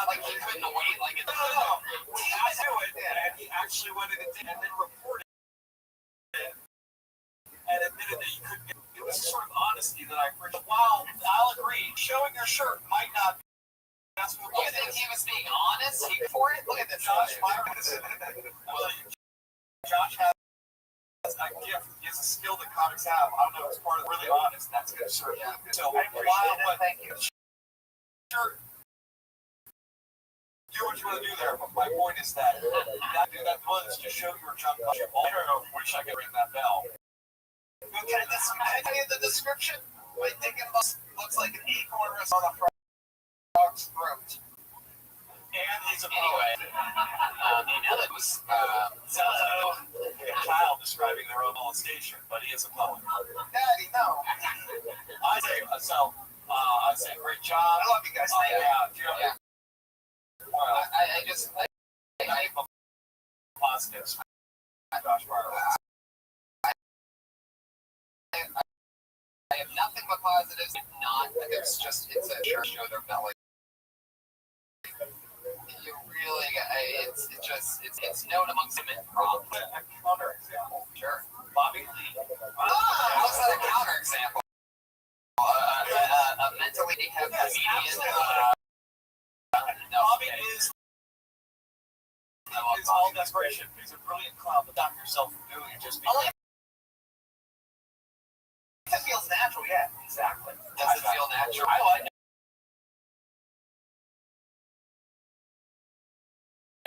Like he couldn't wait, like it's no. He had to do it, and he actually went in and then reported it and admitted that he couldn't get it. It was sort of honesty that I appreciate. While I'll agree, showing your shirt might not be that's what you think he was being honest for it? Look at this. Josh well, Josh has a gift. He has a skill that comics have. I don't know if it's part of really honest. That's good, sir. Yeah. So Thank you. Sure. Do what you want to do there, but my point is that you gotta do that once to show your jump. I don't know. Wish I could ring that bell. Okay, can I tell you the description? My dick looks like an acorn on a frog's throat. And he's a anyway, that was sounds like a child describing their own molestation, but he is a poet. Daddy, no. I say, great job. I love you guys. Yeah. I positives. Josh Barlow. I have nothing but positives. Not that it's a church show their belly. You really, it's known amongst women. Probably a counter example. Sure. Bobby Lee. How's that a counter example? A mentally handicapped comedian. Bobby is all desperation. He's a brilliant clown, but stop yourself from doing it just because. It feels natural, yeah. Exactly. Does it feel natural? I like it.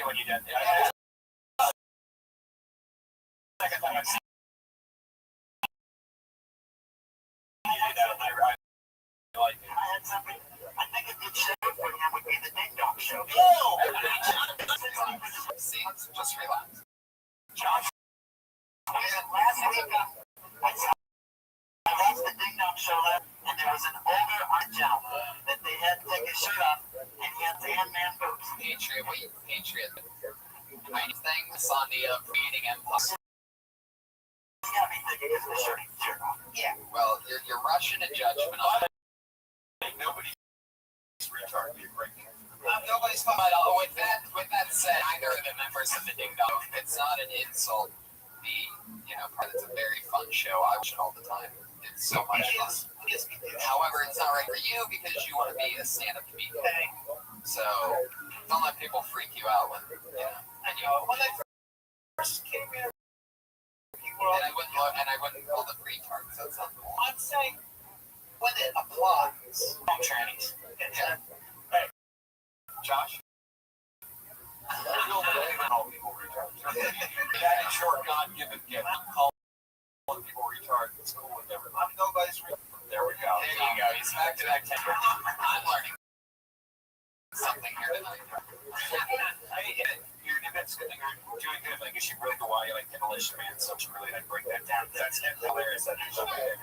When you did. Second time I've seen I like it. I had something. I think it did shape when that would be the Ding Dong Show. See, just relax. Josh, last week, I watched the Ding Dong Show, and there was an older art gentleman that they had to take his shirt off, and he had man boobs. Patriot, wait, Patriot. Tiny things on the creating empire. He's got to be thinking of the shirt off. Yeah, well, you're rushing to judgment on it. Nobody's retarded. Be a great name. Nobody's talking about all. With that said, either of the members of the Ding Dong, it's not an insult. It's a very fun show. I watch it all the time. It's so much fun. However, it's not right for you because you want to be a stand-up comedian. So don't let people freak you out when when I first came here, and I wouldn't call them retards. That's not cool. I'm saying when it applies. Trannies. Yeah. Hey, Josh. Call people retards. That is your God-given gift. Calling people retards in school and everything. Nobody's retarded. There we go. There you go. He's back to that. I'm learning something here tonight. You're doing good. Like, you should really go out. You like Demolition Man, so you really like break that down. That's hilarious. That is okay.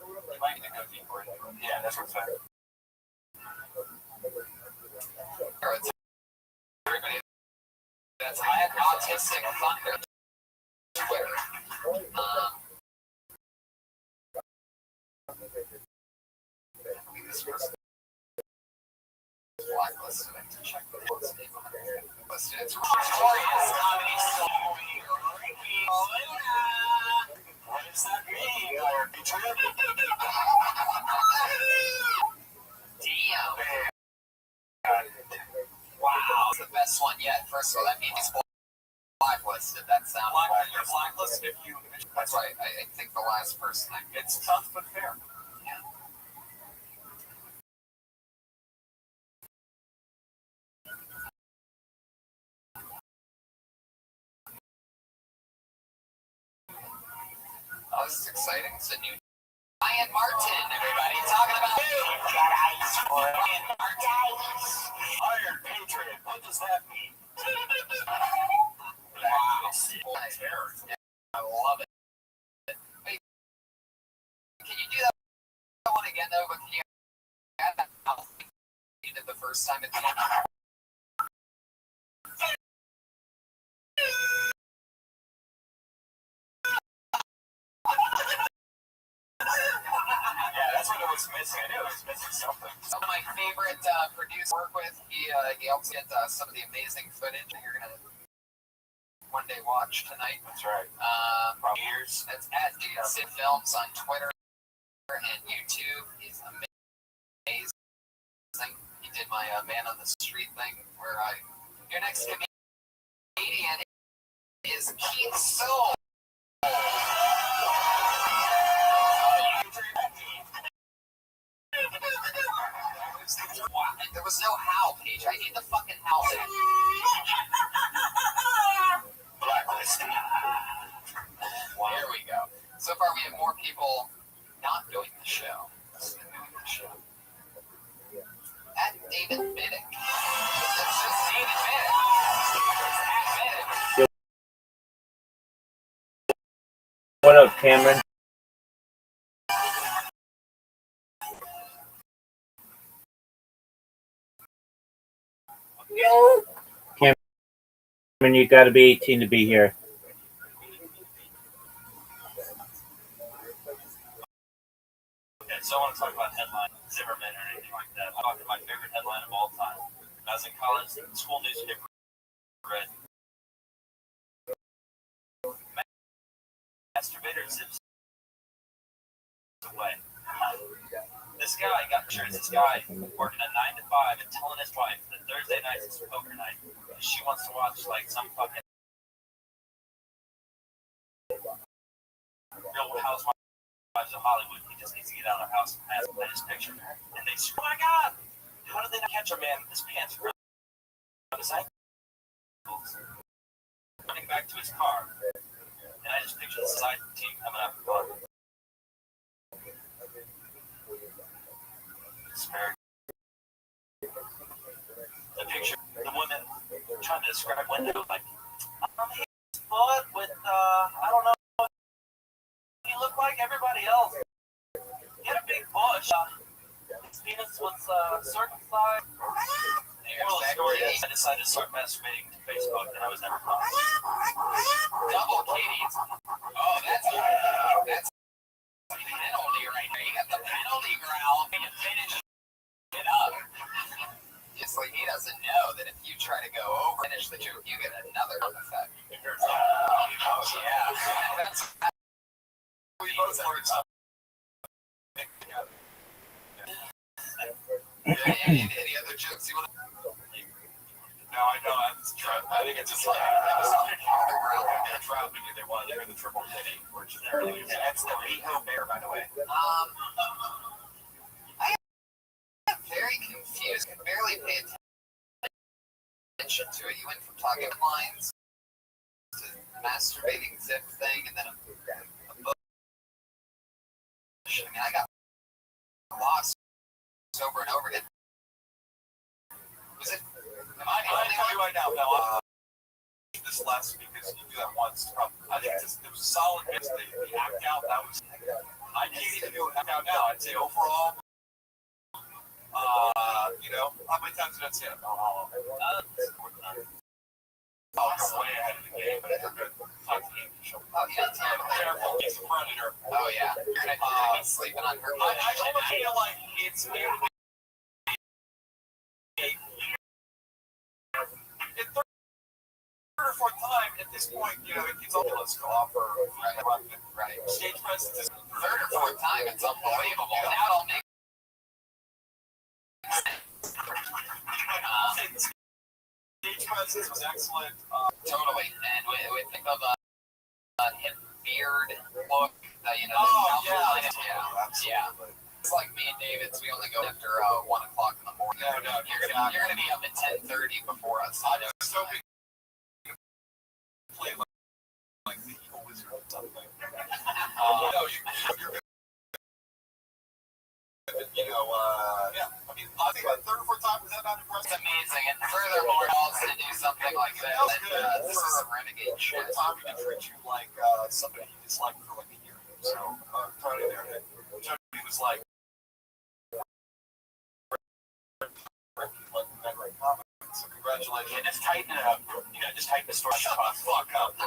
You might need to go deeper into it. Yeah, that's what's better. Everybody, that's autistic thunder. Twitter. This was blacklisted. I have to check the name on it. Listed. It's Victoria's Comedy Store. What does that mean? Damn. Wow. It's the best one yet. First of all, that means it's blacklisted. That sounds You're blacklisted if you. That's right. I think the last person. It's tough but fair. Yeah. Oh, this is exciting. It's a new Ryan Martin, everybody. Talking about Ryan Martin. Iron Patriot. What does that mean? Wow. I love it. Wait, can you do that one again, though? But can you add that mouth you did the first time at the end? Yeah, that's what it was missing. I knew it was missing something. Some of my favorite producers I work with, he helps get some of the amazing footage that you're going to one day watch tonight. That's right. Years. That's at Sid Films on Twitter and YouTube. He's amazing. He did my Man on the Street thing where your next comedian is Keith Soul. There was no howl, Paige. I need the fucking howl. Blacklisted. Wow. There we go. So far, we have more people not doing the show than doing the show. At David Middick. That's just David Middick. It's at Middick. What up, Cameron? Cameron, you gotta be 18 to be here. Okay, so I want to talk about headline Zimmerman or anything like that. I talked about my favorite headline of all time. When I was in college, the school newspaper read masturbator zips away. This guy got insurance. This guy working a 9 to 5 and telling his wife that Thursday night is poker night. She wants to watch like some fucking Real Housewives of Hollywood. He just needs to get out of their house and pass his picture. And they say, "Oh my God, how did they not catch a man with his pants around his ankles?" Running back to his car, and I just picture the side team coming up. It's very trying to describe window like his foot with I don't know. He looked like everybody else. He had a big bush. His penis was circumcised. Moral story is I decided to start masturbating to Facebook, and I was never caught. Double kitties. Oh, that's penalty right there. You got the penalty growl. You finish it up. It's like he doesn't know that if you try to go over finish the joke, you get another effect. Oh yeah. That's we both learned something. Any other jokes you want to? No, I don't. I think it's just like they're trapping you. They want to hear the triple kitty, which is That's the Rico bear, by the way. I am very confused. I barely paid attention to it. You went from talking lines to masturbating zip thing, and then a bush. I mean, I got lost over and over again. Was it? I tell you right now, Bella, this last week because you do that once. I think it was solid. It's the act out. That was. I can't even do act out now. I'd say overall, how many times did I say it? I'm way ahead of the game, but it's a good time to game show. Oh yeah, Careful, he's a predator. oh yeah. You're gonna be sleeping on her. I almost feel like it's third or fourth time at this point, it's almost to offer Right. stage presence is Third or fourth time, it's unbelievable. Now it'll make sense. stage presence was excellent. Totally. And we think of a hip beard look, yeah. It's like me and David's. We only go after 1 o'clock in the morning. No, You're gonna be up at 10:30 before us. I just hope we play like the evil wizard or something. No, you're good. Yeah. I mean, I think about third or fourth time was that not impressive? It's amazing. And furthermore, also to do something like this, this is a renegade shit. For Tommy to treat you like somebody you disliked for like a year. So Tony there, Tony was like, so congratulations. Yeah, just tighten it up. Just tighten the story. Shut the fuck up. I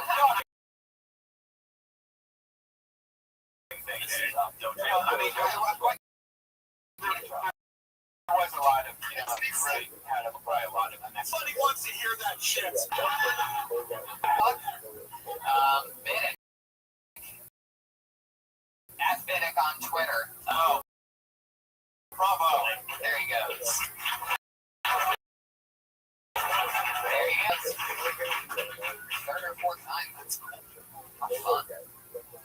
mean, there was a lot of, really kind of probably a lot of unnecessary. Somebody wants to hear that shit. Biddick. @Biddick on Twitter. Oh. Bravo. There he goes. There he is. Third or fourth time. That's fun.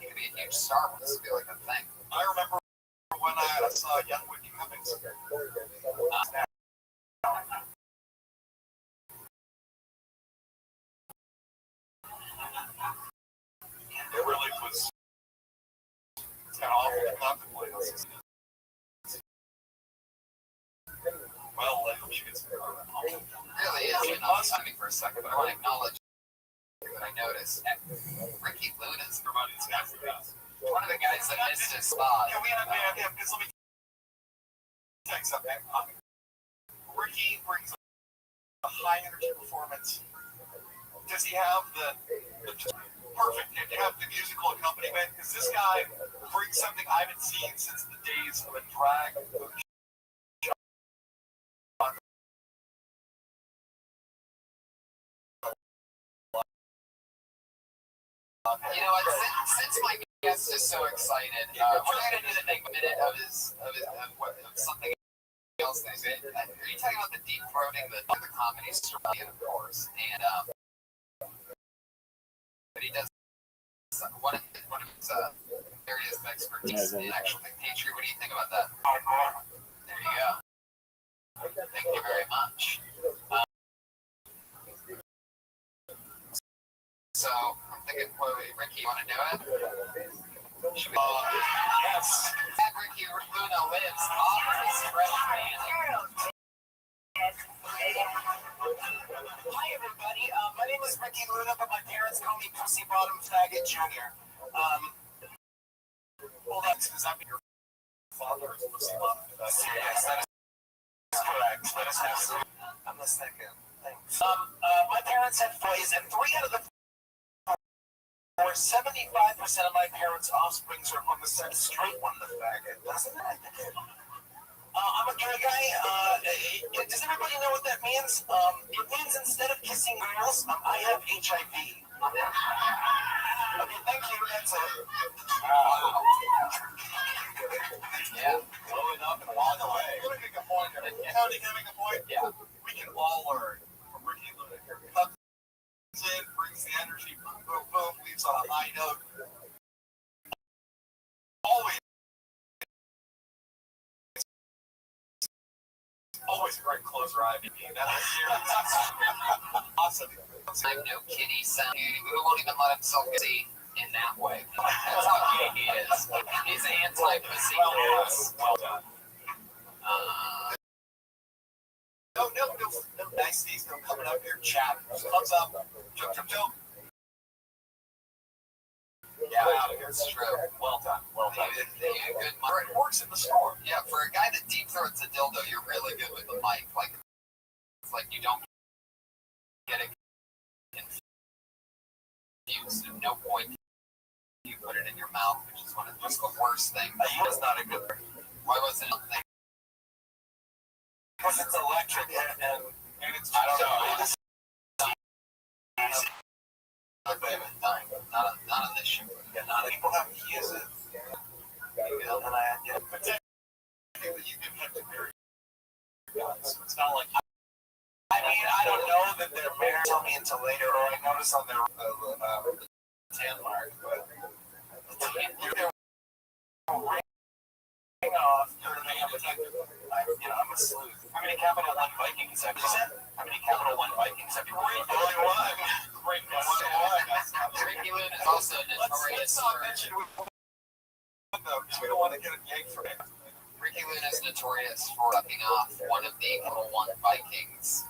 He could be a huge star. This would be like a thing. I remember when I saw Young Whitney Cummings. It really was kind of awful to contemplate. Well, I hope she gets there. It really is. It lost me for a second, but I want to acknowledge that I noticed Ricky Luna's one of the guys that missed his spot. Yeah, we had a man, because let me tell you something. Ricky brings a high energy performance. Does he have the perfect? Did he have the musical accompaniment? Because this guy brings something I haven't seen since the days of a drag. You know what? Since my guest is so excited, we're going to do the thing minute of something else. Are you talking about the deep throating the comedy story, of course? And but he does one of his areas of expertise in actual dictation. What do you think about that? There you go. Thank you very much. So I'm thinking, Ricky, you want to do it? Should we? Yes. That Ricky Luna lives off of his fresh man. Hi, everybody. Ricky Luna, but my parents call me Pussy Bottom Faggot Jr. Well, does that mean your father is Pussy Bottom Faggot? Yes, that is correct. That is absolutely. I'm the second. Thanks. My parents had boys, and 3 out of the 4, 75% of my parents' offsprings are on the set straight one, the faggot. Doesn't it? I'm a gay guy. Does everybody know what that means? It means instead of kissing girls, I have HIV. Okay, thank you. That's it. Wow. Yeah. Blowing up and walking away. Can I make a point? Tony, can I make a point? Yeah. We can all learn from Ricky Luna here. Comes in, brings the energy, boom, boom, boom, leaves on a high note. Always a great closer, I mean. Awesome. I'm no kitty sound. We won't even let himself see in that way. That's how gay he is. He's anti-pussy. Well done. No niceties, no coming up here, chat. Thumbs up. Joke. Yeah, It's true. well done. Well done. Good It works in the store. Yeah, for a guy that deep throats a dildo, you're really good with the mic. Like, it's like you don't get it confused. At no point you put it in your mouth, which is one of just the worst things. That's not a good thing. Why wasn't it? Because it's electric and it's. I don't know. Not on this show. Yeah, not people have to use it. But technically, you do have to marry guys. It's not like. I mean, I don't know that they're married. Tell me until later, or I notice on their tan mark, but they're ring off. I'm a sleuth. How many Capital One Vikings have you seen? How many Capital One Vikings have you seen? Only one. Great one. Ricky Luna is also notorious for. We don't want to get a yank from it. Ricky Luna is notorious for sucking off one of the Capital One Vikings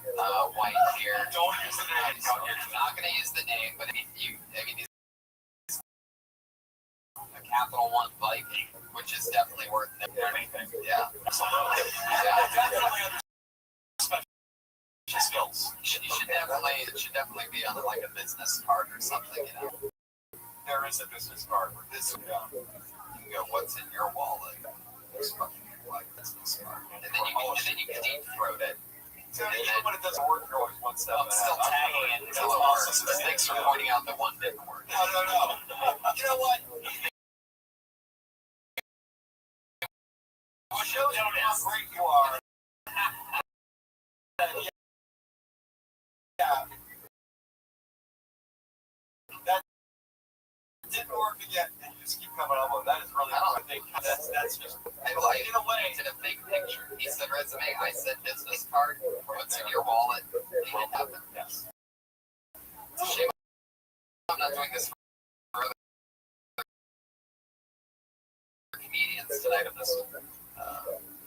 white hair. Don't use the name. I'm not going to use the name, but he's a Capital One Viking, which is definitely worth Anything. Yeah. Absolutely. Yeah. Definitely under special skills. It should definitely be on like a business card or something, you know. There is a business card where this You can go, what's in your wallet? There's fucking like business card. And then you can deep throat it. So even when it doesn't work, you're always one step I'm still tagging it until it works. Thanks for pointing out that one didn't work. No. You know what? It shows you how great you are. Yeah. That didn't work again, and you just keep coming up with it. That is really I think that's just In a way, it's in a big picture. He said resume, I said business card. What's in your wallet? It didn't happen. yes. It's a shame I'm not doing this for other comedians tonight of this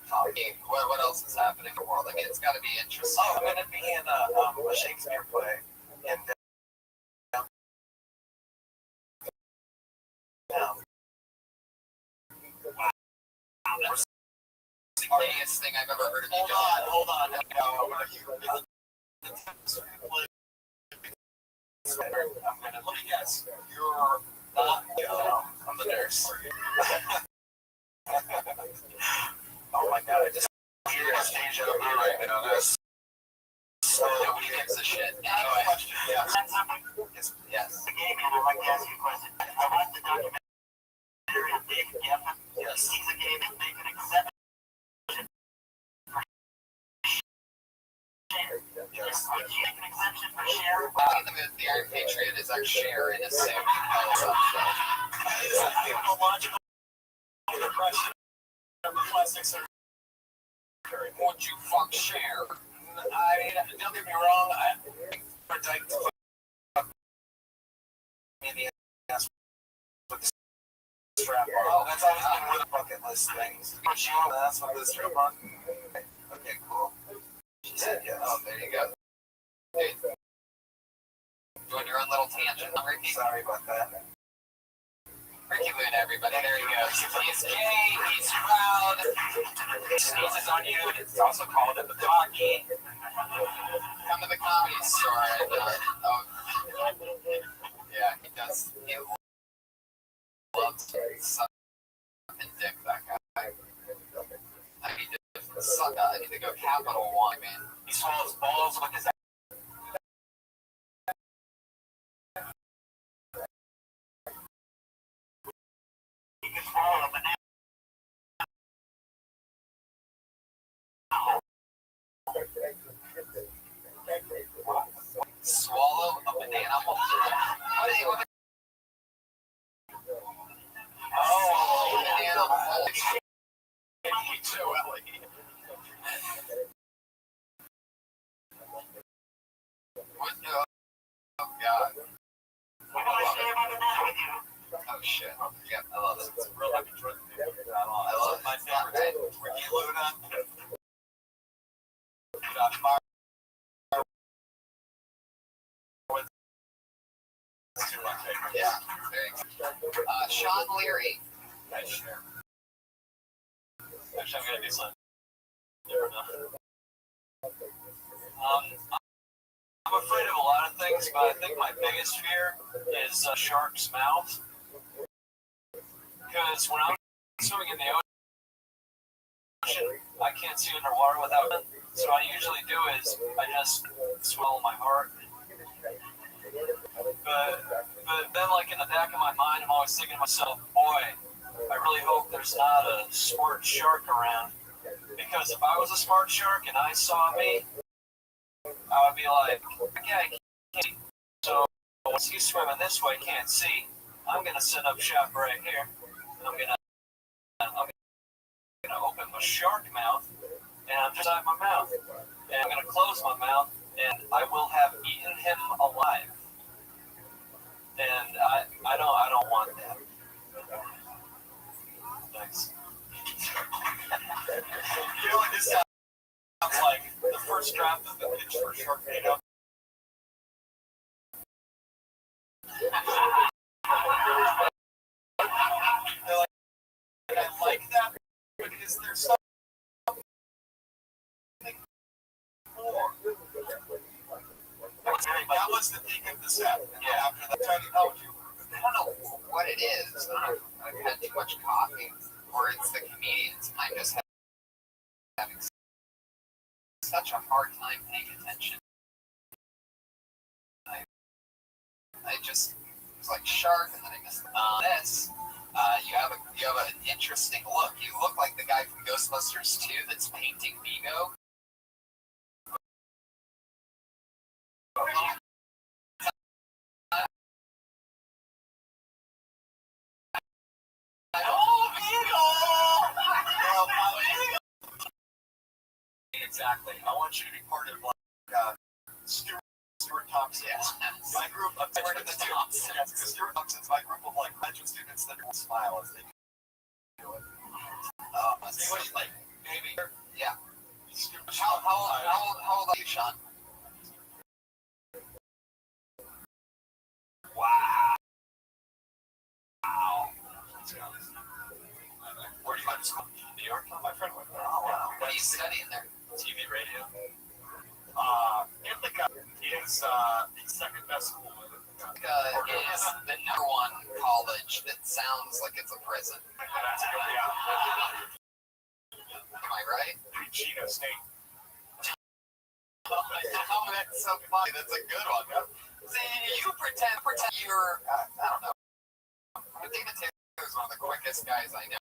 talking. What else is happening in the world? I mean, it's got to be interesting. I'm going to be in a Shakespeare play, and That's the gayest thing I've ever heard of you do. hold on. I'm gonna let me guess. You're not. I'm the nurse. Oh my god! I just hear a stage over right now. That's so. Nobody gives a shit. Anyway. Question. Yes. Yes. Again, I'd like to ask you a question. I watched the documentary of David Geffen. Yes. He's a gay man making an exception. Yes. Would you make an exception for Cher? The Iron Patriot is our share in a suit. Is that theological depression of the plastic surgery? Would you fuck share? Don't get me wrong. I'd like to fuck me in the ass with the strap on. That's always been one of the bucket list things. Put you on the ass with the strap on. Okay, cool. She said yes. Oh, there you go. Hey, do you want Ricky. Sorry about that. Ricky Loon, everybody. There he goes. He's gay. He's proud. He sneezes on you. It's also called a bukkake. Come to the comedy store and yeah, he does. He loves sucking dick. That guy. I need to go Capital One, man. He swallows balls with his. He can swallow a banana. Swallow a banana whole. What is it? Oh, banana whole. What the? Oh, God. Oh, shit. Yeah, I love it. It's a real heavy drug. I love My favorite. Ricky Luna. Yeah, very good. Sean Leary. Nice share. Actually, I'm gonna do something different now. I'm afraid of a lot of things, but I think my biggest fear is a shark's mouth. Because when I'm swimming in the ocean, I can't see underwater without it. So what I usually do is I just swallow my heart. But then, like in the back of my mind, I'm always thinking to myself, boy, I really hope there's not a smart shark around. Because if I was a smart shark and I saw me, I would be like, okay, I can't see. So once he's swimming this way, can't see, I'm gonna set up shop right here. I'm gonna open my shark mouth, and I'm just inside my mouth, and I'm gonna close my mouth, and I will have eaten him alive. And I don't want that. Thanks. You know, this sounds like the first draft of the pitch for Sharknado. I like that because there's something more. That was the thing of the set. Yeah, after that time, how would you? I don't know what it is. I don't know if I've had too much coffee or it's the comedians. I'm just having such a hard time paying attention. I just it was like shark, and then I missed this. You have an interesting look. You look like the guy from Ghostbusters 2 that's painting Vigo. Exactly. I want you to be part of Stuart Thompson. Yes. My group of Part of the Thompson. Yes, because Stuart Thompson's my group of like graduate students that will smile as they do it. See what you like, maybe. Yeah. How old are you, Sean? Wow. Where do you go to school? New York? My friend went there. Oh, wow. What are you studying there? TV, radio. Ithaca is the second best school in Ithaca is the number one college that sounds like it's a prison. That's good, yeah. Am I right? Chino State. Oh, that's so funny. That's a good one. See, you pretend you're, I don't know. I think Taylor is one of the quickest guys I know.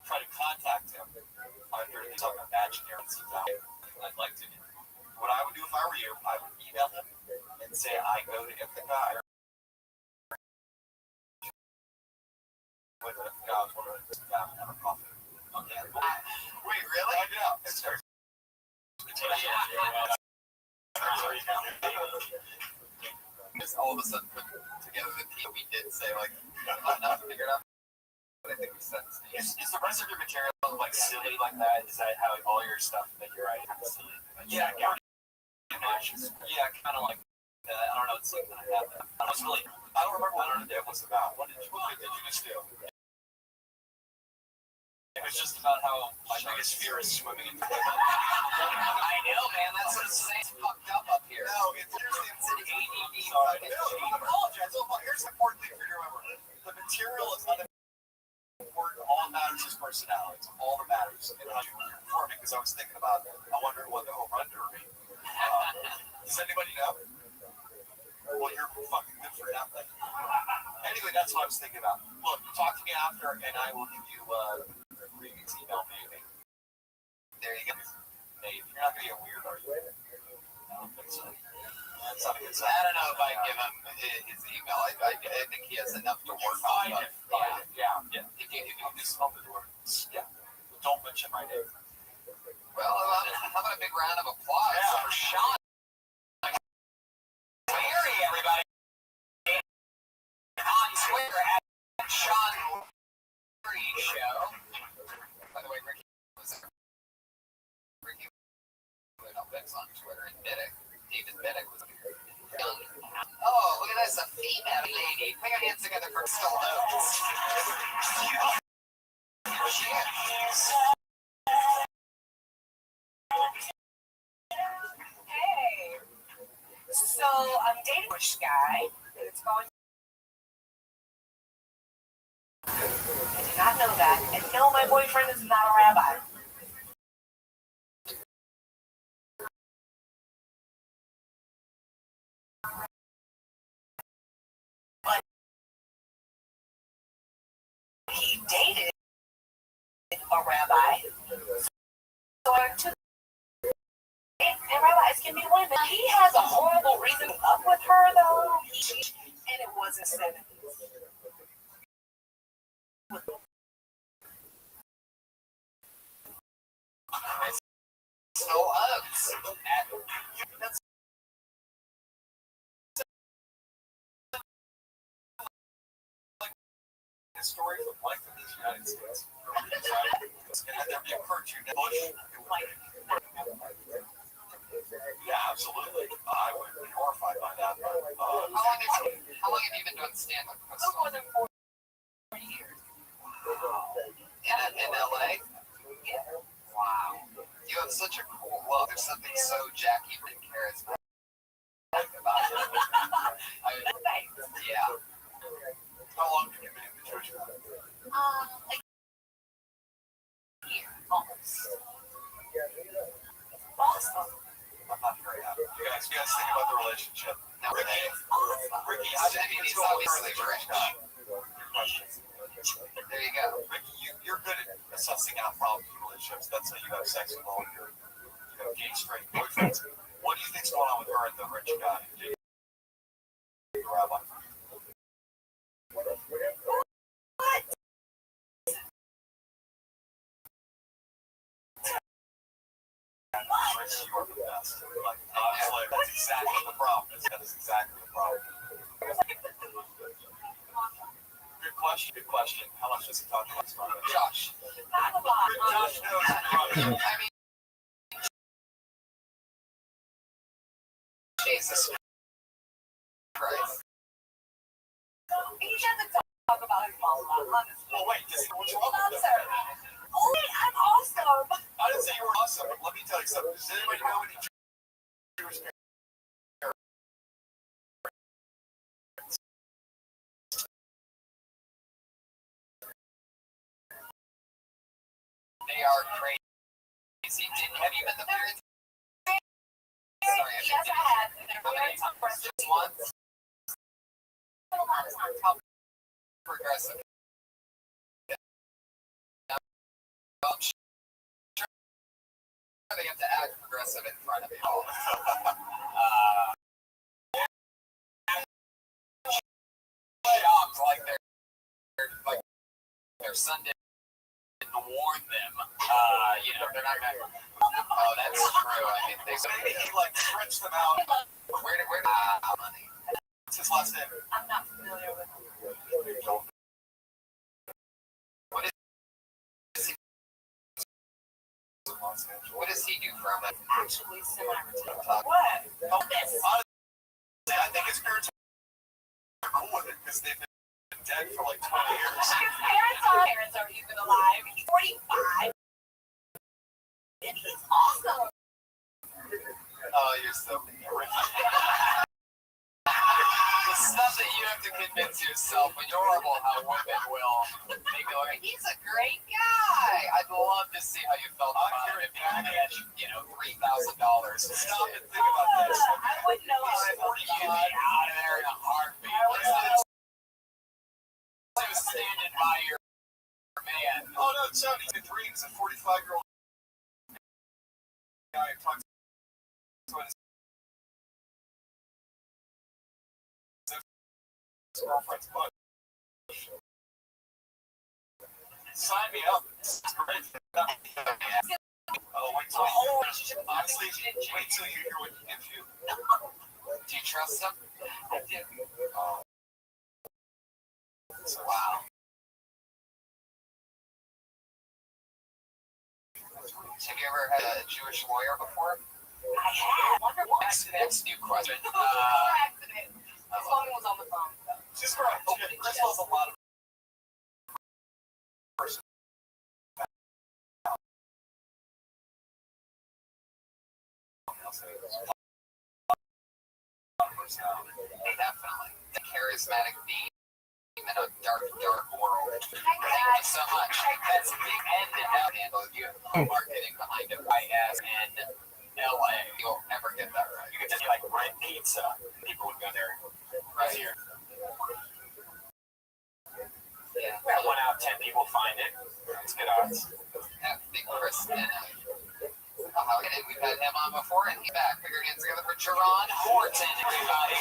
try to contact him under the imaginary society. I'd like to. What I would do if I were you, I would email him and say I go to Ithaca. With a have a coffee. Okay. Wait, really? I know. It's very. Just all of a sudden put together the deal we did say, like, not figured out. But I think we said Is the rest of your material like silly like that? Is that how all your stuff that you're writing is silly? Like, yeah, yeah, kind of like that. I don't know. It's something I have. I don't remember what it was about. What did you just do? It was just about how my biggest fear is swimming in the river. I know, man. That's what it's saying. It's fucked up here. No, it's an ADD. sorry. No, I apologize. Here's the important thing for you to remember. The material is not important. All that matters is personality. It's all that matters. And how you're performing, because I was thinking about it. I wonder what the over-under will be. Does anybody know? Well, you're fucking good for nothing. Anyway, that's what I was thinking about. Look, talk to me after, and I will give you Regan's email, maybe. There you go. Maybe. You're not going to get weird, are you? I don't think so. That's not a good sign. I don't know if I give him his email. I think he has enough to work on. Yeah. If you just open the door. Yeah. Don't mention my name. Well, how about a big round of applause for Sean? Mary, everybody. On Twitter at Sean Mary Show. By the way, Ricky was on Twitter, and David Biddick was young. Oh, look at this, a female lady. Put your hands together for Stallone. Hey, so I'm dating a guy, and it's going. I did not know that, and no, my boyfriend is not a rabbi. But he dated a rabbi, so I took. And rabbis can be women. He has a horrible reason up with her, though, and it wasn't 70s. No hugs. That's The story of life in the United States. And had there been a cartoon Bush, yeah, absolutely. I would be horrified by that. how long have you been doing stand-up? No more than 40 years. In LA? Yeah. Wow. You have such a cool look. There's something so Jackie and charismatic about you. Thanks. Yeah. How long have you been in the church? A year, almost. Awesome. I'm not very happy. You guys think about the relationship. Now, Ricky, I mean, he's obviously rich. Your question. There you go. Ricky, you're good at assessing out problems in relationships. That's how you have sex with all your, gay straight boyfriends. What do you think's going on with her and the rich guy? The rabbi. What? Rich, you are the best. Like, honestly, that's exactly the problem. That is exactly the problem. Good question. How much does he talk about this problem? Josh. Not a lot. Josh knows. I mean, Jesus Christ. He doesn't talk about his mom a lot, honestly. Well, wait, does he know what you He want loves with her. him? Oh, wait, I'm awesome. I didn't say you were awesome, but let me tell you something. Does anybody know any Jewish parents? They are crazy. Have you been the parents? Sorry, Yes, I have. They're How very many times? progressive. Just once? A lot of times. Progressive. I'm sure they have to act progressive in front of people. Shocked like their son didn't warn them. They're not gonna. Oh, that's true. I mean, he like stretched them out. Where money? What's his last name? I'm not familiar with him. What does he do for him? Actually, semi-retired. What? Oh, honestly, I think his parents are cool with it because they've been dead for like 20 years. His parents are even alive. He's 45. And he's awesome. Oh, you're so the stuff that you have to convince yourself when you're horrible how women will make you like, he's a great guy. I'd love to see how you felt about it if you had, $3,000. Stop and think about this. I wouldn't know how I felt. You'd be out of there in a heartbeat. He was standing by your man. Oh no, Tony, the dreams a 45-year-old guy who talks to his girlfriend's butt. Sign me up. This is great. Oh, wait till honestly, wait till you hear what he gives you. Do you trust him? I do. So, wow. Have you ever had a Jewish lawyer before? I had. Wonder what accident. Next new question. Accident. This woman was on the phone. She's correct. Chris has a lot of personality. Definitely. The charismatic being in a dark world. Thank you so much. That's the end and out handle. You have marketing behind it. ISN LA. You'll never get that right. You could just be like Red Pizza. People would go there right here. Yeah. 1 out of 10 people find it. It's good odds. Have Big Chris in it. We've had him on before, and he's back. Put your hands together for Jerron Horton, everybody.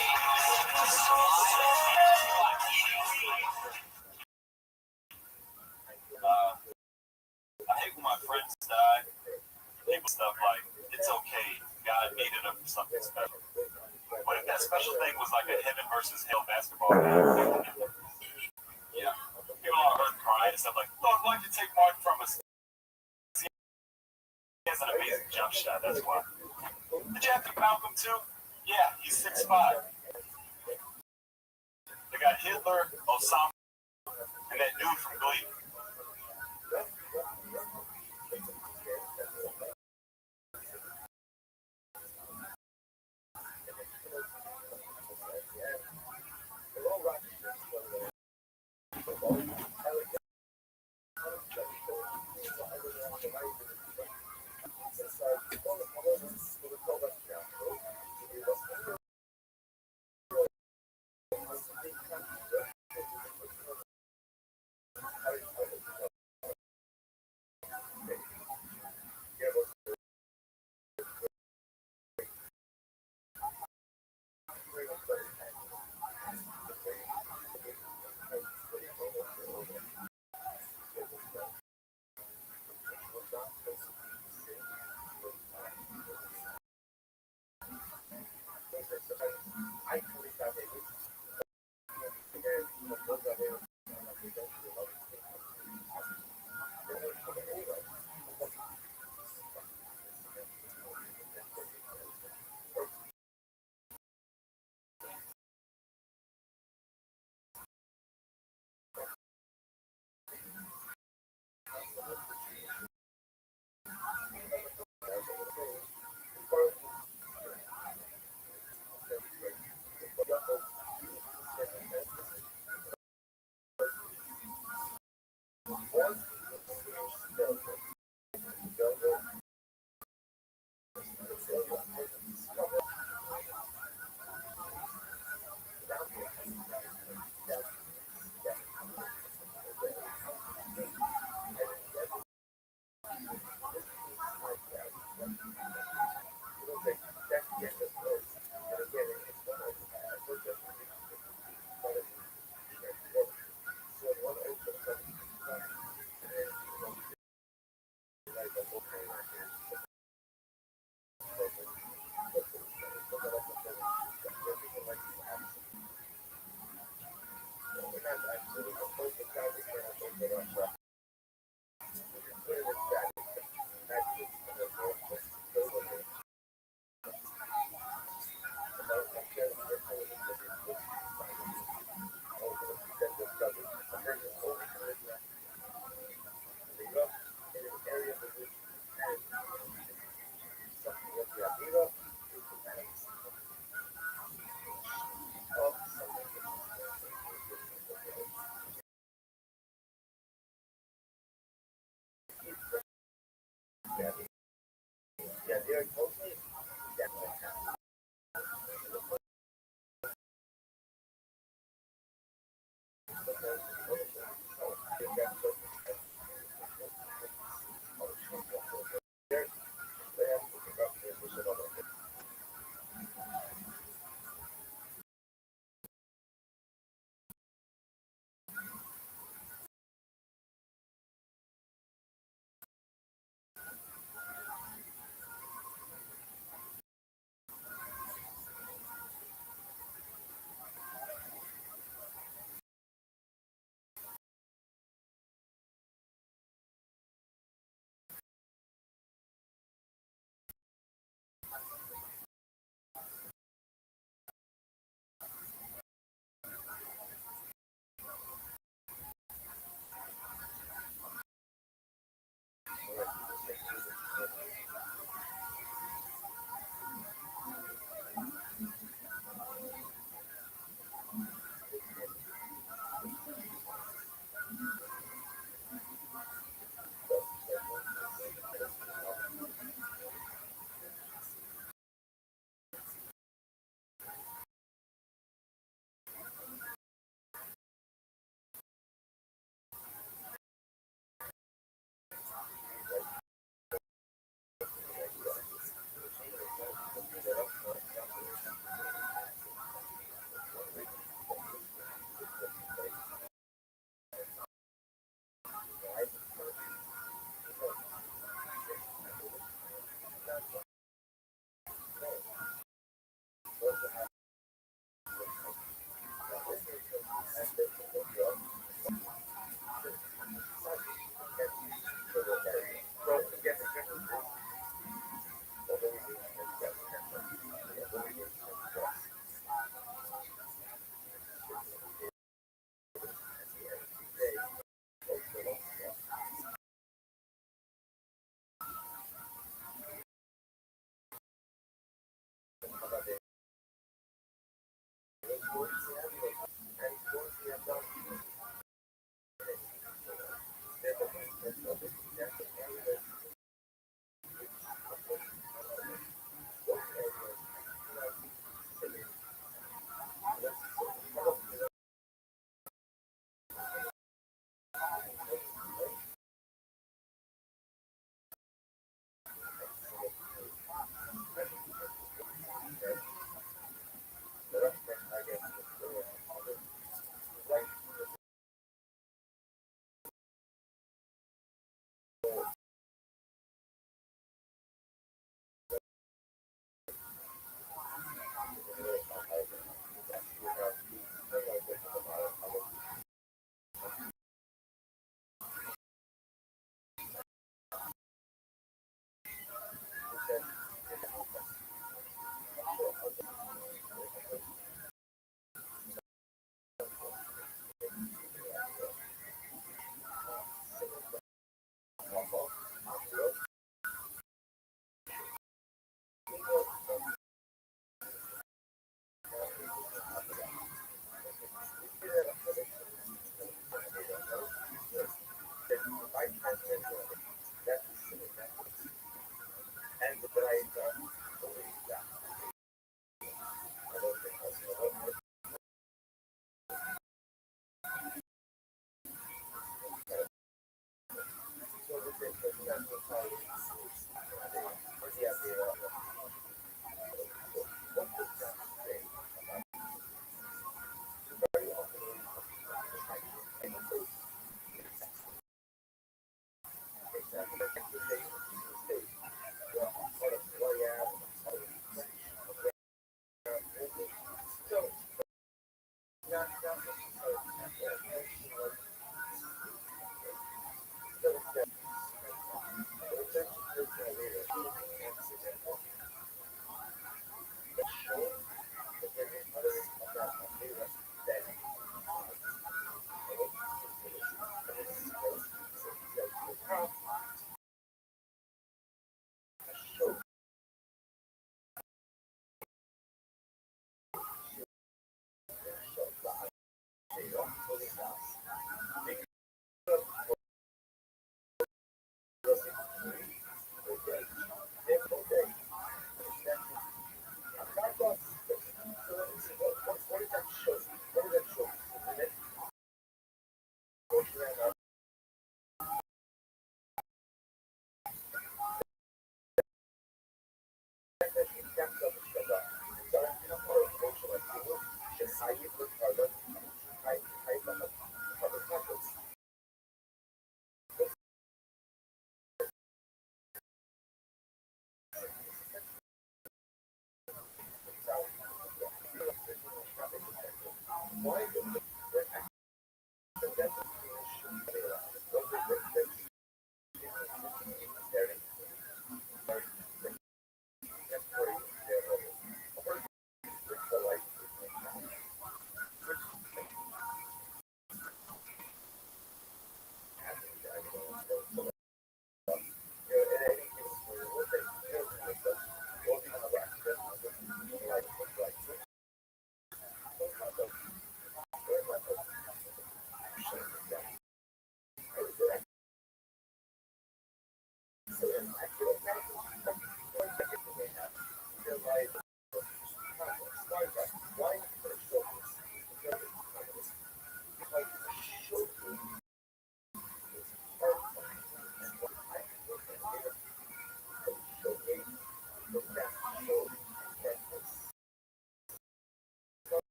I hate when my friends die. People stuff like, it's okay, God needed them for something special. But if that special thing was like a heaven versus hell basketball game, yeah, people are hurt, crying and stuff like, Lord, why'd you take Mark from us? He has an amazing jump shot, that's why. Did you have to Malcolm too? Yeah, he's 6'5". They got Hitler, Osama, and that dude from Glee.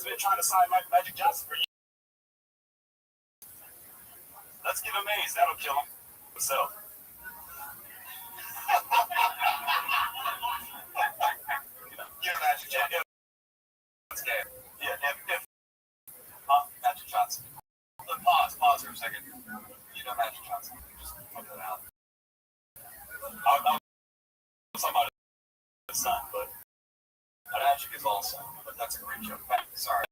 been trying to sign Magic Johnson for years. Let's give him A's. That'll kill him. So. Give Magic Johnson. Yeah, Magic Johnson. Pause for a second. You know Magic Johnson. Just put that out. I was talking about his son, but Magic is also. But that's a great joke. Sorry.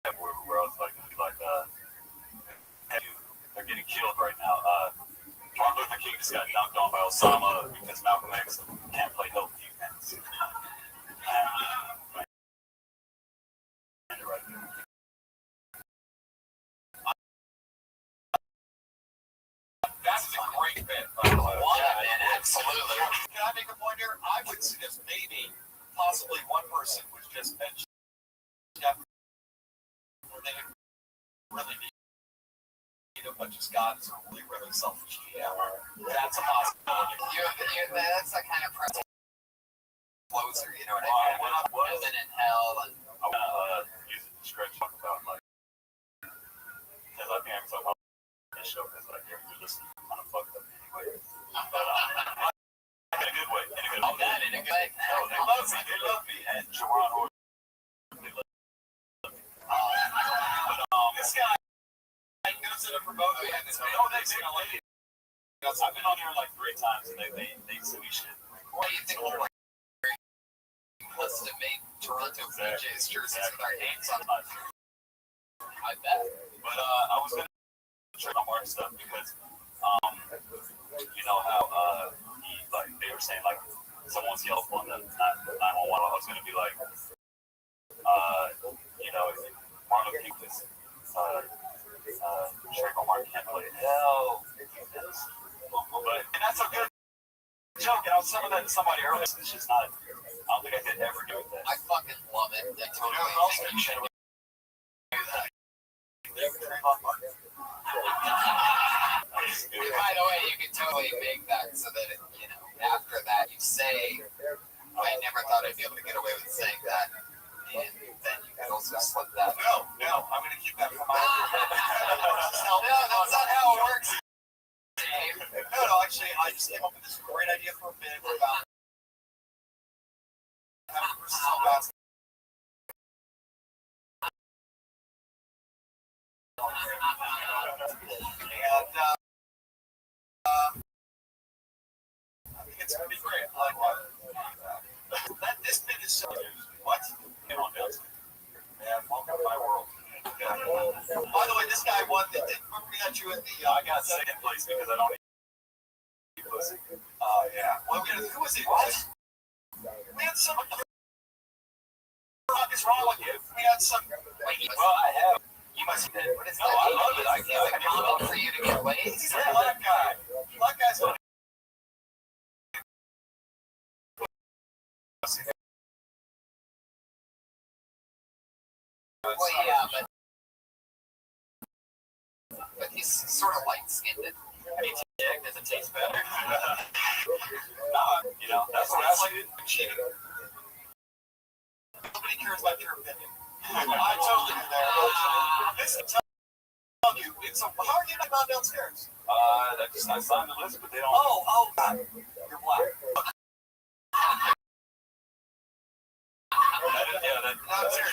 Where I was like, they're getting killed right now. Martin Luther King just got dunked on by Osama because Malcolm X can't play health defense. That's a great bit. Absolutely. Can I make a point here? I would suggest maybe, possibly one person was just mentioned. They really need a bunch of Scots who are really selfish. Yeah, that's a possibility. That's the kind of person closer, you know what I mean? Living in hell. And I want to use it to stretch talk about, like, because I think I'm so hard on this show because, like, you're listening kind of fucked up anyway. But, in a good way. In a good way. In a good way. No, they love me. They love me. And Jerron Horton. This guy goes to the promote. I've been on here like 3 times, and they said we should. What do you think? Let's make Toronto Blue Jays jerseys with our names on them. I bet. But I was gonna try to mark stuff because you know how they were saying like someone's yelp on the 911. I was gonna be like you know, Marlon King was Trickle Mark can't play hell. And that's a good joke. And I was saying that to somebody earlier. It's just not. I don't think I could ever do that. I fucking love it. I totally think you should do that. By the way, you can totally make that so that you know after that you say, I never thought I'd be able to get away with saying that. And then you can also slip that. No, I'm going to keep that for my No, that's not how it works. No, actually, I just came up with this great idea for a bit about versus how fast. And I think it's going to be great. I like that. This bit is so what? Get on down. Man, welcome to my world. By the way, this guy won. Remember we got you at the. I got second place because I don't eat pussy. Yeah. Well, who was he? What? We had some. What is wrong with you? We had some. Well, I have. You must have. What is that? I love it. I can't. It's common for you to get laid. He's a black guy. Black guys don't. Well, yeah, but he's sort of light-skinned. I mean, does it taste better? You know, that's what I like. Cheating. Nobody cares about your opinion. I totally do that. Listen, tell you, how are you not gone downstairs? I signed the list, but they don't. Oh, God. You're black.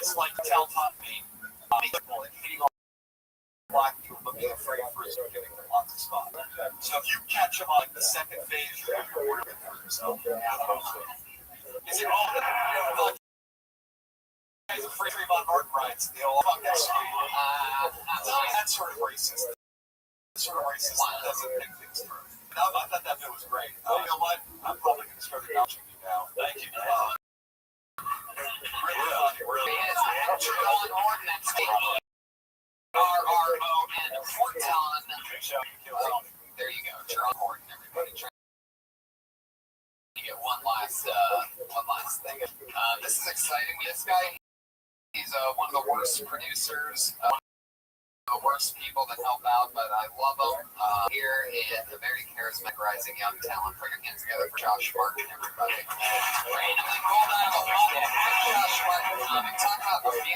It's like tell taught me hating all black people but being afraid for his getting lots of spots. So if you catch him on like the second phase, you're ordering for yourself. Is it all that guys afraid of art rights? They all fucking that's sort of racist. Sort of racist that doesn't make things through. I thought that bit was great. You know what? I'm probably going to start acknowledging you now. Thank you. Really Jerron Horton and R-R-O-N Horton. There you go, Jerron Horton, everybody. You get one last thing. This is exciting. This guy, he's one of the worst producers, one of the worst people that help out, but I love him. Here is a very charismatic rising young talent. Put your hands together for Josh Martin, everybody. Randomly pulled out of a bottle. Josh Martin.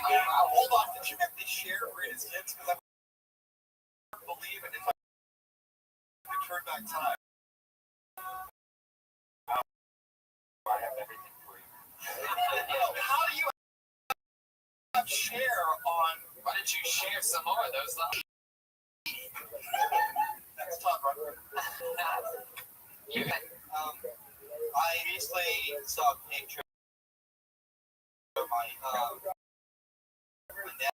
Hold on, did you get the share greatest hits? Because I believe it. If I could turn back time, I have everything for you. How do you have share on? Why did you share some more of those? That's tough, right? I recently saw a picture of my dad.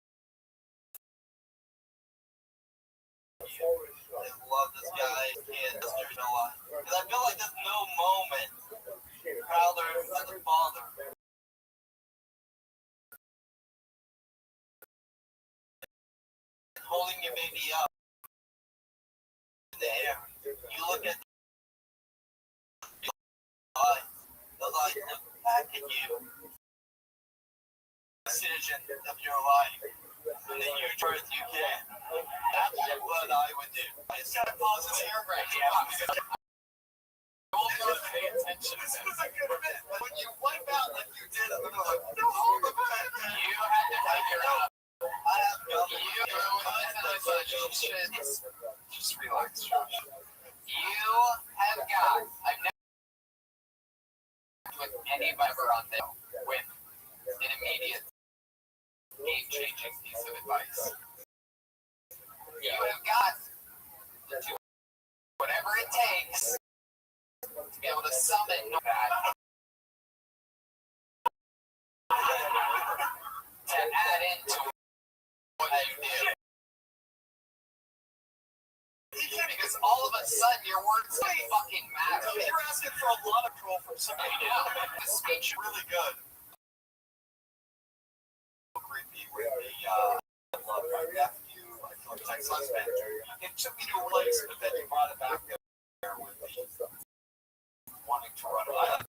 I love this guy. And there's no lie. Because I feel like there's no moment prouder than the father. Holding your baby up. There. You look at the light back at you. Decision of your life. And then you turn you can. That's what I would do. I just gotta pause this here right now. I won't go pay attention. This was a good bit. But when you wipe out like you did, I'm like, no, hold the back. You had to figure out. I have nothing. Just relax, Josh. You have got. I've never with anybody ever on this with an immediate game-changing piece of advice. You have got to do whatever it takes to be able to summon that to add into what you do. Because all of a sudden your words fucking matter. You're asking for a lot of control from somebody. The speech It's really good. Creepy with the love my nephew, my ex-husband. It took me to a place, but then you brought it back there with the wanting to run away.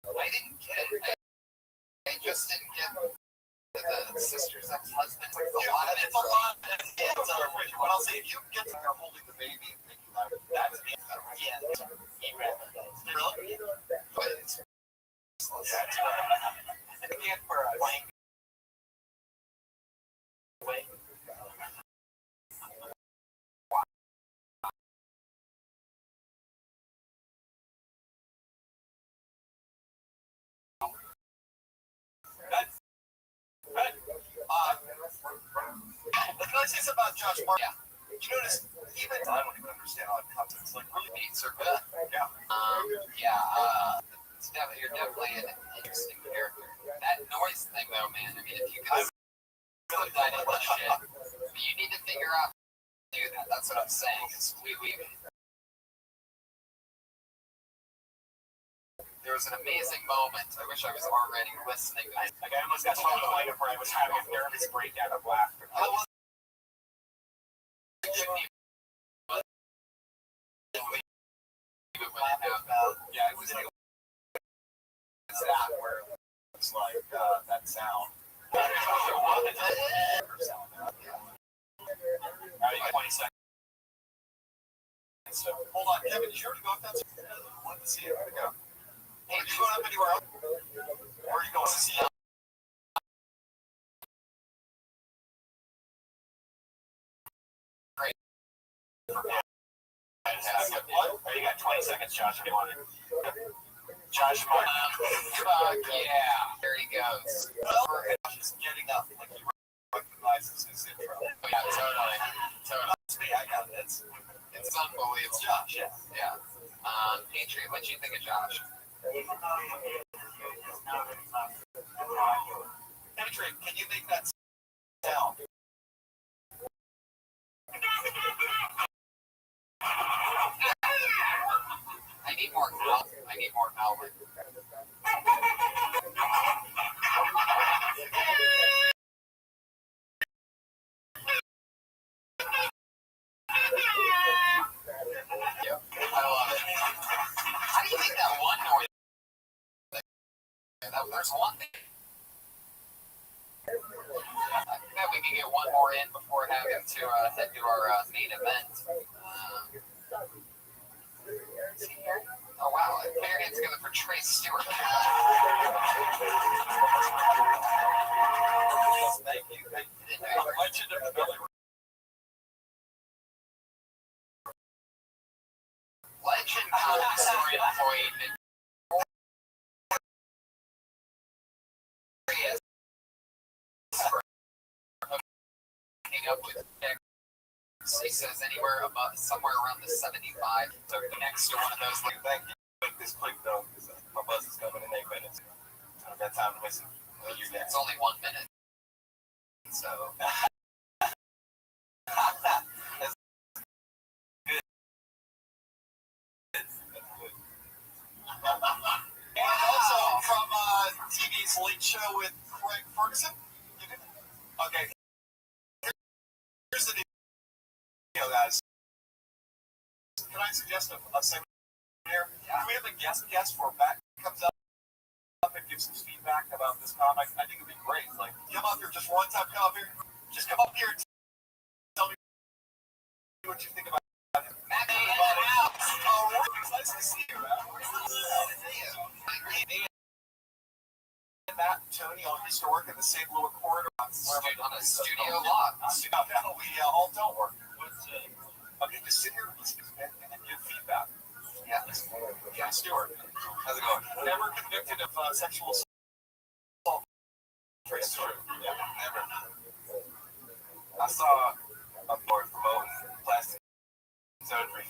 I didn't get it. I just didn't get the sister's ex-husband. It's a lot of it. It's a lot. But I'll say, if you get to there holding the baby and thinking about it, that's me. Yeah, he ran with those. Really? But it's That's right. And again, for a blank. Can I say something about Josh Martin? Yeah. You notice, even I don't even understand how it comes. It's like really beats are good. Yeah. You're definitely an interesting character. That noise thing, though, man. I mean, if you guys put that into shit, you need to figure out how to do that. That's what I'm saying. Is there was an amazing moment. I wish I was already listening. I almost got to the point where I was having a nervous breakdown of laughter. Yeah, it was like that where it's like that sound. Now you got 20 seconds. So, hold on, Kevin, did you already go if that's I wanted to see it. Where'd it go? Hey, are you going up anywhere else? Where are you going to see it? You got 20 seconds, Josh, if you want it. Josh Martin. Fuck yeah. There he goes. Josh is getting up like he recognizes his intro. Yeah, totally. That's me, I got it. It's unbelievable. Josh, yeah. Yeah. Patriot, what'd you think of Josh? Patrick, can you make that sound? I need more help. I need more help. Yep, I love it. How do you make that one noise? There's one thing. I bet we can get one more in before having to head to our main event. Oh wow, Marian's gonna portray Stewart. coming up with he says anywhere above somewhere around the 75. So next to one of those. Thank you. Make this quick though, because my bus is coming in 8 minutes. I've got time to listen. It's only 1 minute. So. And also from TV's Late Show with Craig Ferguson. Okay. Here's the deal, guys. Can I suggest a segment here? Can we have a guest for Matt comes up and gives some feedback about this comic? I think it'd be great. Like, come up here just one time, come up here. Just come up here and tell me what you think about it. Matt, it's nice to see you, man. Matt and Tony all used to work in the St. Louis corridor on a studio lot. No, we all don't work. Okay, just sit here and give feedback. Yeah, Ken Stewart. How's it going? Never convicted of sexual assault. Trace Stewart. Yeah, never. I saw a board promoting plastic surgery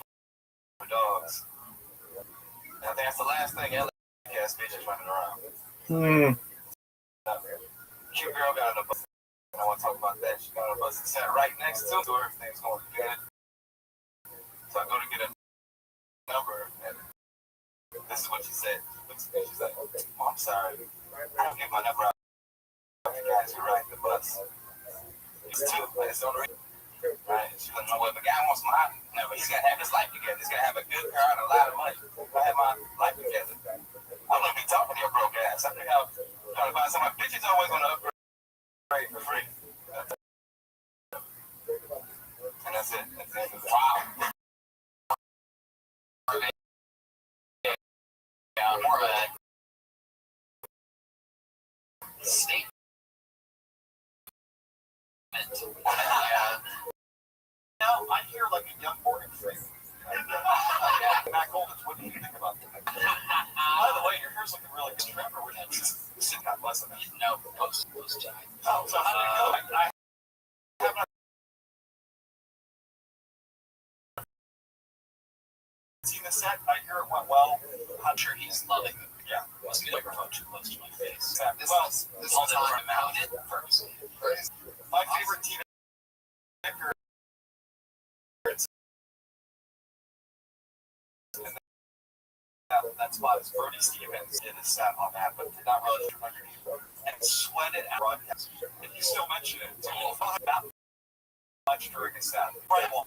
for dogs. And I think that's the last thing LA-cast bitches running around. Cute girl got on the bus. And I want to talk about that. She got on the bus and sat right next to her. Everything's going good. So I go to get a number, and this is what she said. She's like, "Oh, I'm sorry. I don't get my number out. You guys, you're riding the bus. It's two, but it's on the right?" She's like, "No, well, if a guy wants my number, he's got to have his life together. He's got to have a good car and a lot of money. If I have my life together, I'm going to be talking to your broke ass. I think I'll try to buy some. My bitch is always going to upgrade for free." And that's it. Wow. More of a statement. Now I hear like a young Morgan Freeman. Matt Goldens, what do you think about that? By the way, your hair's looking really good. Remember when sitting God bless him. No, post time. Oh, so how did it go? I haven't seen the set. I hear it went well. I'm sure he's loving it. Yeah. Wasn't the microphone too close to my face? Exactly. This whole time about it. Ferguson. My favorite team actor. That spot is Bernie Stevens did a set on that, but did not really and sweated at broadcast. And you still mention it. So we'll talk about much during his set. Incredible.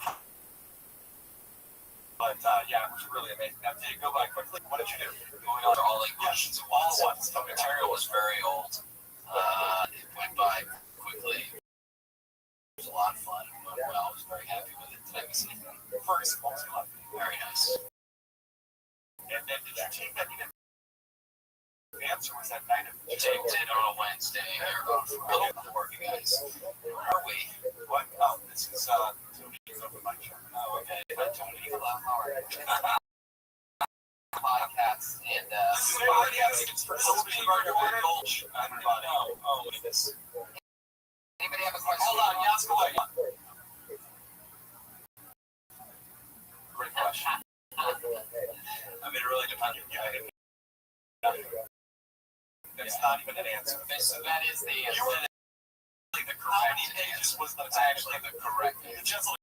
But yeah, it was really amazing. Now, did it go by quickly? What did you do? Going on all like questions at once. The material was very old. It went by quickly. It was a lot of fun. It went well. I was very happy with it. Did I miss anything? Ferguson, what was it like? Very nice. And then did you take that even answer? Was that night of We taped it on a Wednesday. Or Friday. The working guys. Where are we? What? Oh, this is Tony over my show. Oh, okay. Tony Howard. Podcasts and anybody have a question? Hold on, Jan, go ahead. Great question. I mean, it really depends. That's not even an answer. So that is the You were the correct. How many pages was the actually the correct answer? Just so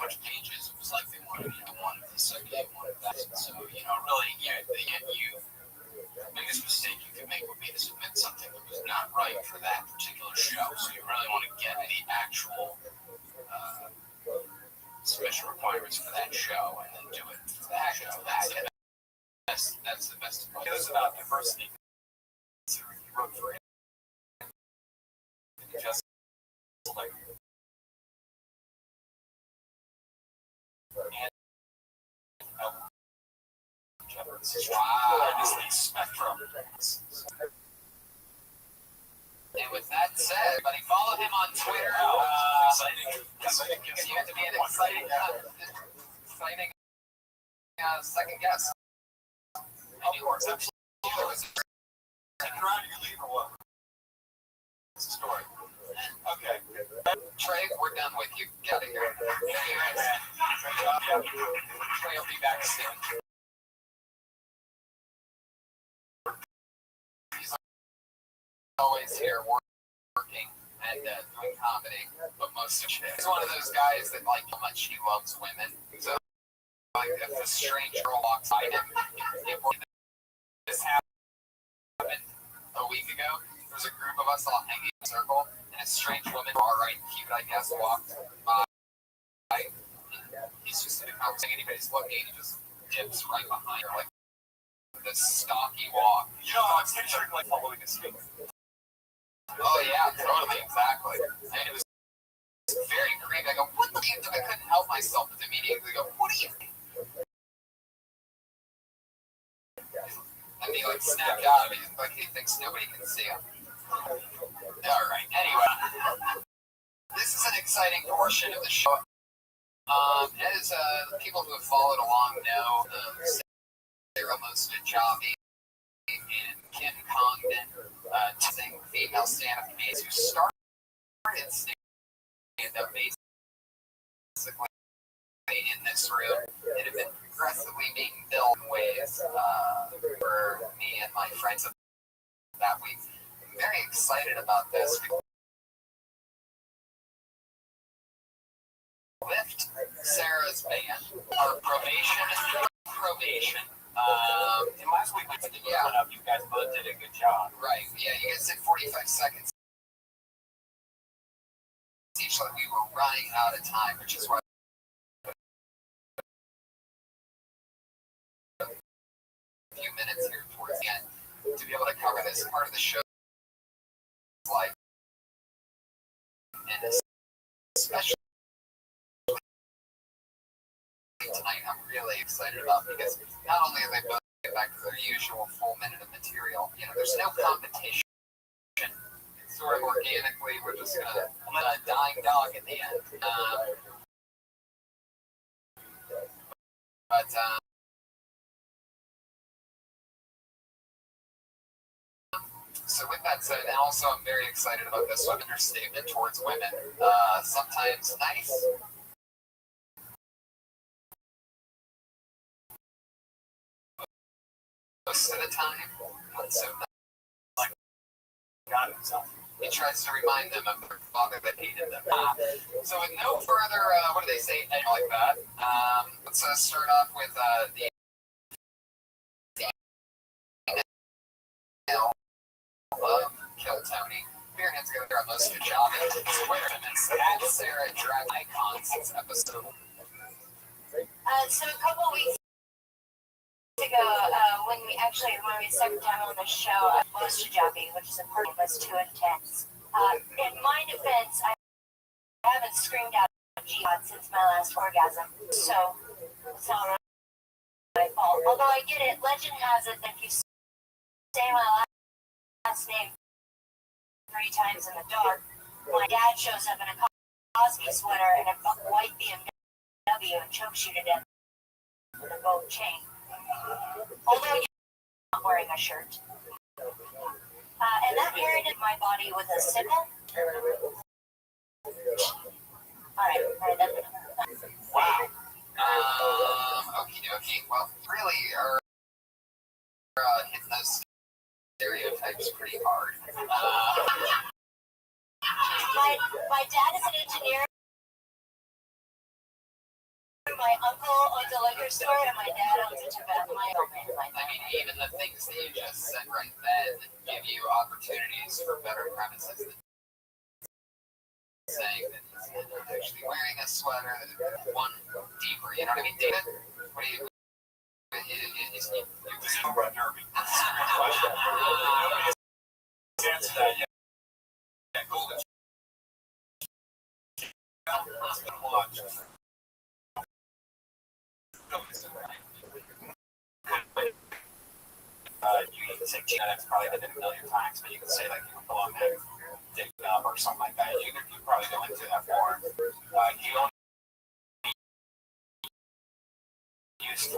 much pages. It was like they wanted one of this, okay, one of that. So really, the biggest mistake you could make would be to submit something that was not right for that particular show. So you really want to get the actual submission requirements for that show and then do it for that show. That's the best advice. It was about diversity. You wrote for it. Just like wow. This thing spectrum. And with that said, everybody follow him on Twitter. Exciting. Seems to be an exciting second guest. Of course, absolutely. Take her out of your leave or what? story. Okay. Trey, we're done with you. Get out of here. Trey will be back soon. He's always here working and doing comedy, but most of it. He's one of those guys that like how much he loves women. So, like, if a strange girl walks by him, this happened a week ago. There was a group of us all hanging in a circle, and a strange woman, all right, cute, I guess, walked by. He's just in a conversation, anybody's looking, he just dips right behind her, like this stocky walk. You know, I'm picturing like following a skate. Oh yeah, totally, exactly. And it was very creepy. I go, what do you do? I couldn't help myself, but immediately go, what do you think? And he like snapped out of it, like he thinks nobody can see him. All right. Anyway, this is an exciting portion of the show. As people who have followed along know, Sarah Javi and Kim Congdon, two female stand-up comedians who started stand-up basically in this room and have been progressively being built in ways for me and my friends that week. I'm very excited about this. Lift Sarah's band, or Probation. And last week we did the up. You guys both did a good job. Right, yeah, you guys did 45 seconds. Each like we were running out of time, which is why a few minutes here towards the end to be able to cover this part of the show. Like, and especially tonight, I'm really excited about because not only are they both get back to their usual full minute of material, you know, there's no competition. It's sort of organically, we're just gonna let a dying dog at the end. So with that said, and also I'm very excited about this understatement towards women. Sometimes nice. Most of the time, not so nice. Like God himself. He tries to remind them of their father that hated them. So with no further, what do they say, like that? Let's start off with the Kill Tony. Spearhead's going to do most of the job. Twitter at Sarah Drag Icons this episode. So a couple weeks ago, when we second time on the show, I lost Javi, which is a part was too intense. In my defense, I haven't screamed out jihad since my last orgasm, so it's not my fault. Although I get it, legend has it that if you say my last name 3 times in the dark, my dad shows up in a Cosby sweater and a white BMW and chokes you to death with a gold chain. Although you're not wearing a shirt. And that irritated my body with a sickle. Alright, that's enough. Wow. Okie dokie. Well, really are hitting those stereotypes pretty hard. My dad is an engineer. My uncle owns a liquor store, and my dad owns a tobacco. I mean, even the things that you just said right then give you opportunities for better premises than saying that he's not actually wearing a sweater, one deeper, you know what I mean, David? What do you... This is over at Derby. Nobody's answered that yet. Yeah, golden. Watch. You can say that's probably been a million times, but you can say like you belong there, dig up or something like that. You probably go into that more. You only use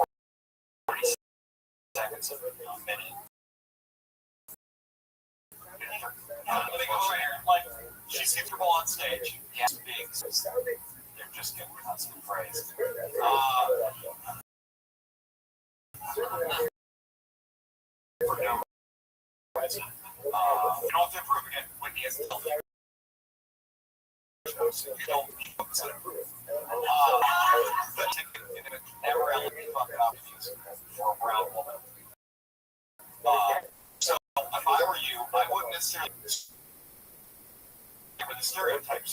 40 seconds of a minute. They go here. she's comfortable on stage. Yes, being they're just getting constant praise. For no reason. You don't have to improve again. Whitney has to tell you. You don't focus on improving. But never ever fuck it up for a brown woman. So if I were you, I wouldn't necessarily give her the stereotypes.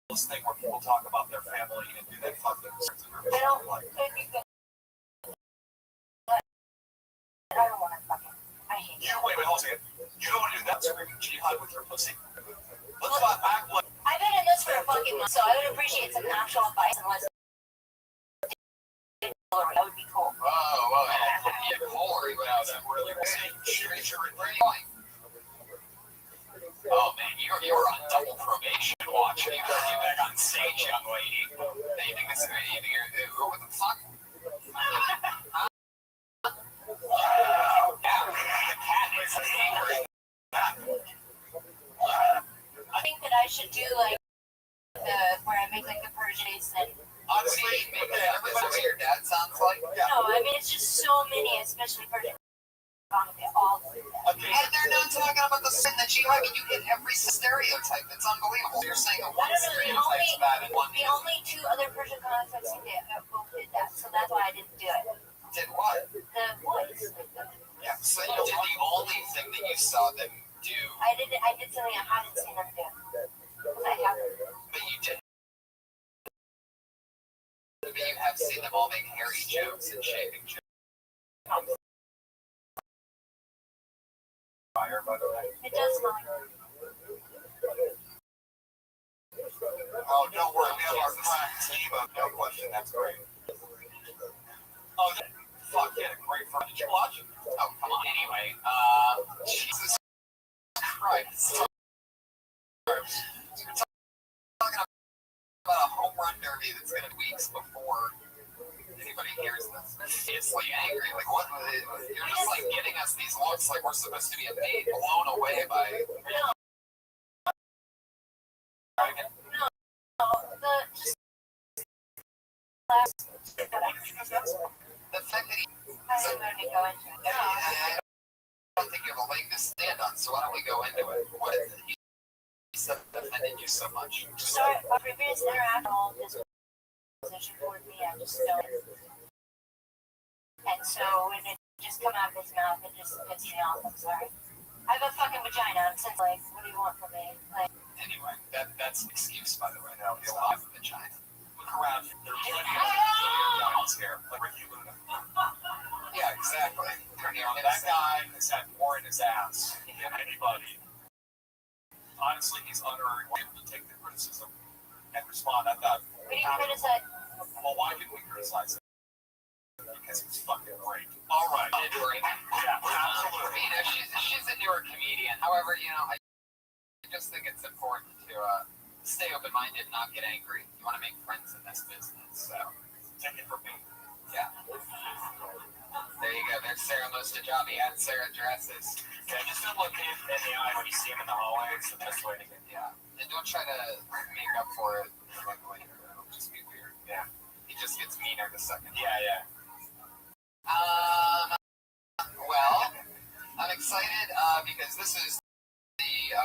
This thing where people talk about their family and do that fucking I don't like it. I don't want to fucking. I hate it. Wait, hold on a second. You don't want to do that screaming jihad with your pussy? Let's not act like. I've been in this for a fucking month, so I would appreciate some actual advice and less. That would be cool. Whoa, yeah, Corey, wow, that really was Oh man, you were on double probation watching. You got you back on stage, young lady. You think this is what the fuck? I think that I should do like where I make like the Persians and. Honestly, maybe that's what your dad sounds like. No, I mean it's just so many, especially Persian. They all do that. Okay. And they're not talking about the sin that you have. You get every stereotype. It's unbelievable. You're saying one stereotype's bad and one the only two other Persian comics I've seen that both did that, so that's why I didn't do it. Did what? The voice. Yeah. So you did the only thing that you saw them do. I did something I hadn't seen them do. Because I haven't. But you did. But you have seen them all make hairy jokes and shaving jokes. Fire, by the way. It does not. Oh, don't worry, we have our crack team of no question. That's great. Oh, fuck yeah, great fun. Did you watch? Oh, come on. Anyway, Jesus Christ. We're talking about a home run derby that's going to be weeks before anybody hears this. It's like angry. Like, what? You're just like giving us these looks like we're supposed to be blown away by. The fact that he. I don't think you have a leg to stand on, so why don't we go into it? What is it? He said offended you so much. So our previous interaction, his position toward me, I just don't. And so when it just come out of his mouth, it just pissed me off. I'm sorry. I have a fucking vagina. I'm just like, what do you want from me? Like. Anyway, that's an excuse, by the way. Now you have a vagina. Look around. There's plenty of guys here. Like Ricky Luna. Yeah, exactly. That guy has had more in his ass than anybody. Honestly, he's able to take the criticism and respond. I thought. What do you criticize? Well, why did we criticize him? Because he's fucking great. All right. Yeah, absolutely. She's a newer comedian. However, I just think it's important to stay open-minded and not get angry. You want to make friends in this business, so take it from me. Yeah. There you go. There's Sarah Mostajabi at Sarah Dresses. Yeah, just don't look him in the eye when you see him in the hallway. It's the best way to get. Yeah. And don't try to make up for it like later. It'll just be weird. Yeah. He just gets meaner the second. Yeah. Well, I'm excited because this is the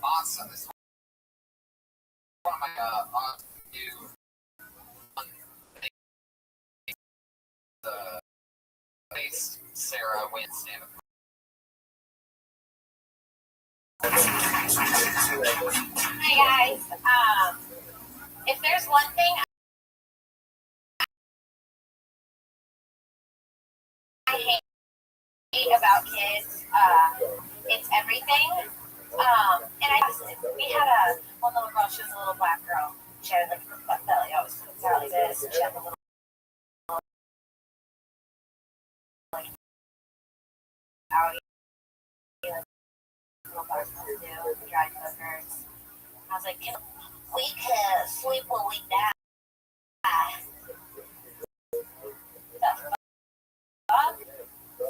awesome. This is one of my awesome new the based Sarah wins stand-up. Hi guys. If there's one thing I hate about kids, it's everything. And we had one little girl. She was a little black girl. She had like a butt belly. I was like this, and she had a little. Out, like, little bars too, dry cookers. I was like, we can sleep when we die. The fuck?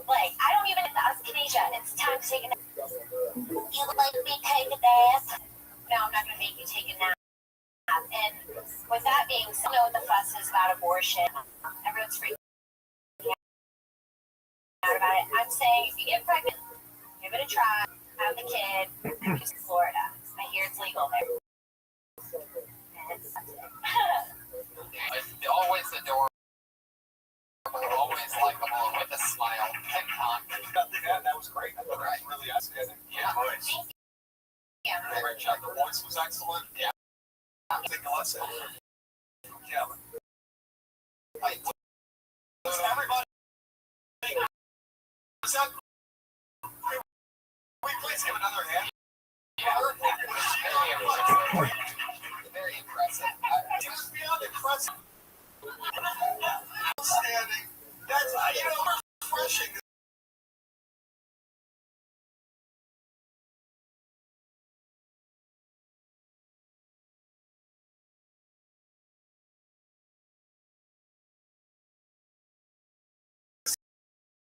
Like, I don't even have the euthanasia. It's time to take a nap. You would like me take a nap? make you take a nap. And with that being said, I know the fuss is about abortion. Everyone's freaking out about it. I'm saying if you get pregnant, give it a try, have the kid, just Florida. I hear it's legal there. Always adorable, always likable, with a smile. Kim Kong. That was great. I thought that was really outstanding. Yeah. Yeah. Great job. The voice was excellent. Yeah. Take a lesson. Yeah. Everybody. We please give another hand. Very impressive. Just beyond impressive. Outstanding. That's refreshing.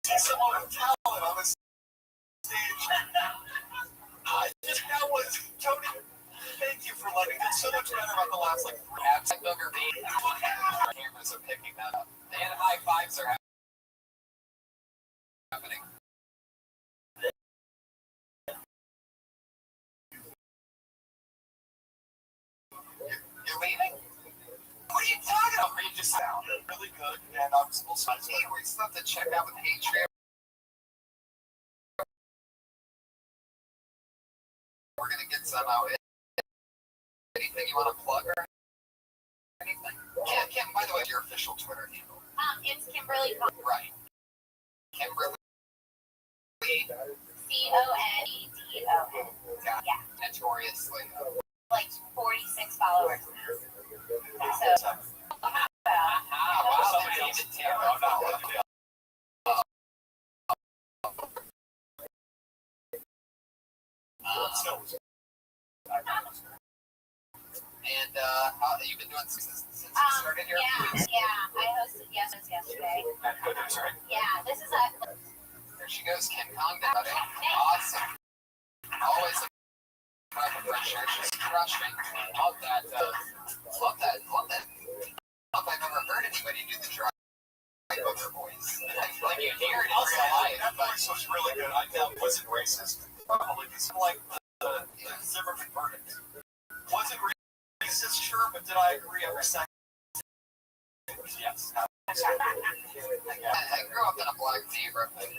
See someone with talent on the stage. That was Tony. Thank you for letting it so much better about the last Absent booger beat. Cameras are picking that up. And high fives are happening. You're leaving? What are you talking about? You just sounded really good, and I'm still satisfied. Hey, we still have to check out with Patreon. We're gonna get some out. Anything you want to plug or anything? Kim, by the way, your official Twitter handle. It's Kimberly. Right. Kimberly. CONEDON. Yeah. Notoriously. Like 46 followers now. So, Wow, somebody else. And how you've been doing since you started here? Yeah, I hosted yesterday. Yeah, this is There she goes, Kim Congdon. Awesome. Always a breath of fresh air. She's crushing. Love that. Love that. Love that. I've never heard anybody do the dry booger voice. Like you hear it in real life. That voice was really good. I thought it wasn't racist. Probably it's like the Zimmerman verdict. Wasn't racist, sure, but did I agree every second? Yes. I grew up in a black neighborhood.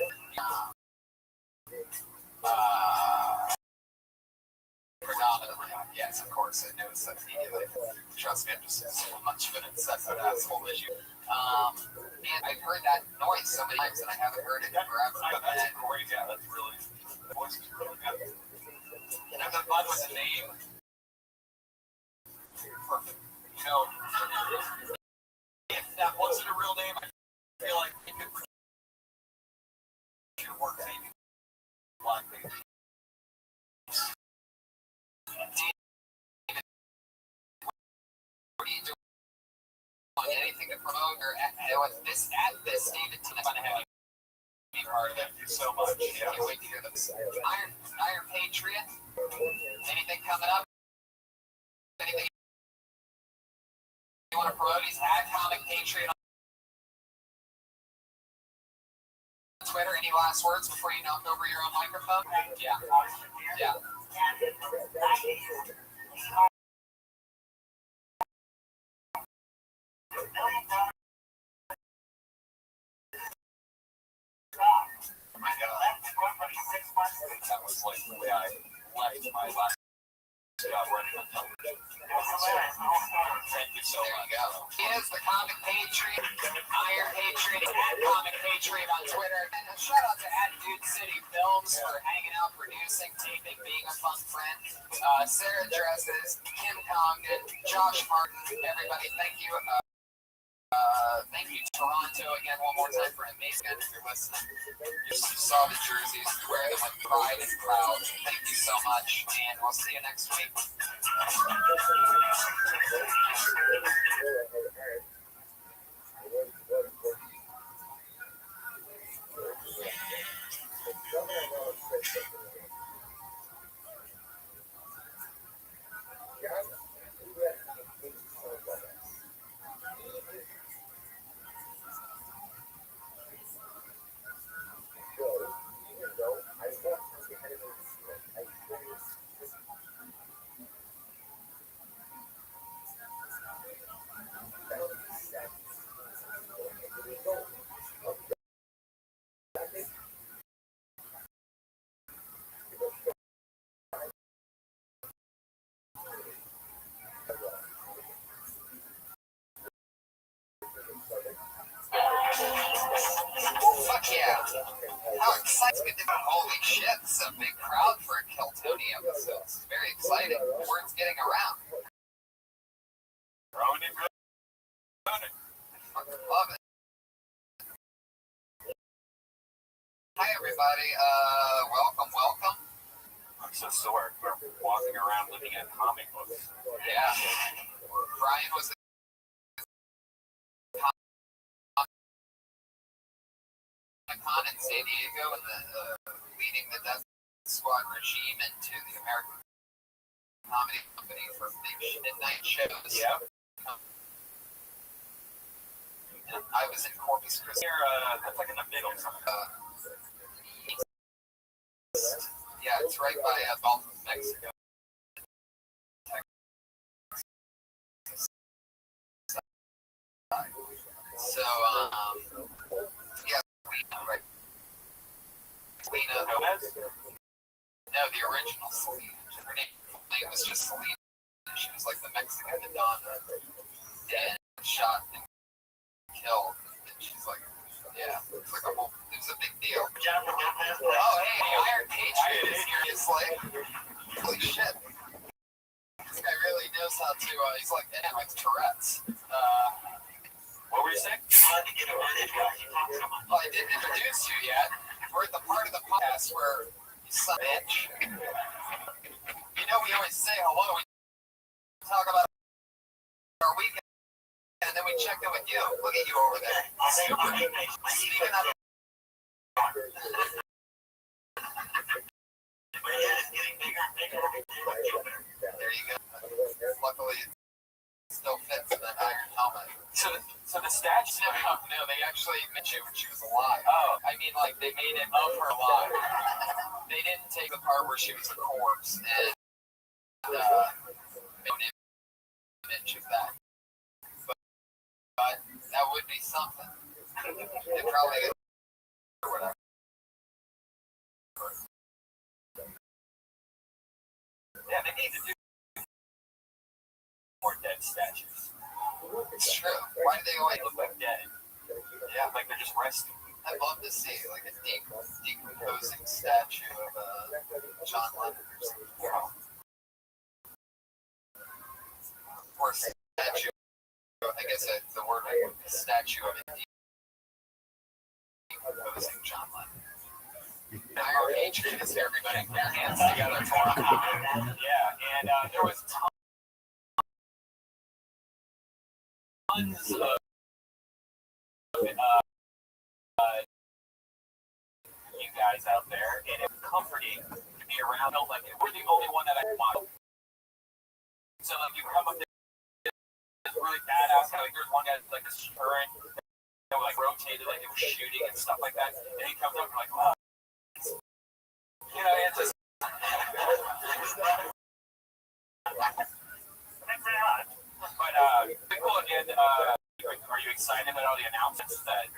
Predominantly, yes, of course. I noticed that immediately. Trust me, I'm just so much of an incessant asshole as you. And I've heard that noise so many times, and I haven't heard it forever. That's great. Yeah, that's really. The voice is really good. And then, by the way, the name. Perfect. If that wasn't a real name, I feel like it could your work maybe. Black baby. What are you doing? Anything to promote or at this David T. Fun to have you be part of it. Thank you so much. Can't wait to hear them. Iron Patriot. Anything coming up? Anything you want to promote? He's at Comic Patriot on Twitter. Any last words before you knock over your own microphone? Yeah. Yeah. Oh my God. That was like the way I left my last job running on television. Thank you so much. There you go. He is the Comic Patriot, Iron Patriot, at Comic Patriot on Twitter. And a shout out to Dude City Films for hanging out, producing, taping, being a fun friend. Sarah Dresses, Kim Congdon, Josh Martin, everybody, thank you. Thank you, Toronto, again, one more time for an amazing end if you're listening. You saw the jerseys, wear them with pride and proud. Thank you so much, and we'll see you next week. Holy shit, this is a big crowd for a Kill Tony episode. This is very exciting. Word's getting around. Growing and growing. I fucking love it. Hi everybody, welcome. I'm so sore. We're walking around looking at comic books. Yeah. Brian was at Con in San Diego and leading the Death Squad regime into the American Comedy Company for big midnight shows. Yeah. And I was in Corpus Christi. That's like in the middle. Yeah, it's right by Gulf of Mexico. So, yeah, right. Selena. No, the original Selena. Her name was just Selena. She was like the Mexican Madonna. And shot and killed. And she's like, yeah, it's like it was a big deal. Oh, hey, the Iron Patriot is here. It's like, holy shit. This guy really knows how to, he's like, damn, it's Tourette's. What were you saying? Well, I didn't introduce you yet. We're at the part of the podcast where you son of a bitch. You know, we always say hello. We talk about our weekend, and then we check in with you. Look at you over there. Speaking of... There you go. Luckily, it still fits in that iron helmet. So the statue. No, they actually met you when she was alive. Oh. I mean, like, they made it of her alive. They didn't take the part where she was a corpse and made an image of that. But that would be something. They probably get or whatever. Yeah, they need to do more dead statues. It's true. Why do they always They look like dead. Yeah, like they're just resting. I'd love to see like a decomposing statue of John Lennon or something. Or a statue. I guess the word would be statue of a decomposing John Lennon. Iron Patriot is here. Everybody put your hands together for him. Yeah, and there was tons of you guys out there, and it's comforting to be around. Like, we're the only one that I want. So like, you come up there, it's really badass. Like, there's one guy like this current that like rotated, like it was shooting and stuff like that. And he comes up and like, oh, you know, it's just. Thanks very much. But cool again. Are you excited about all the announcements that you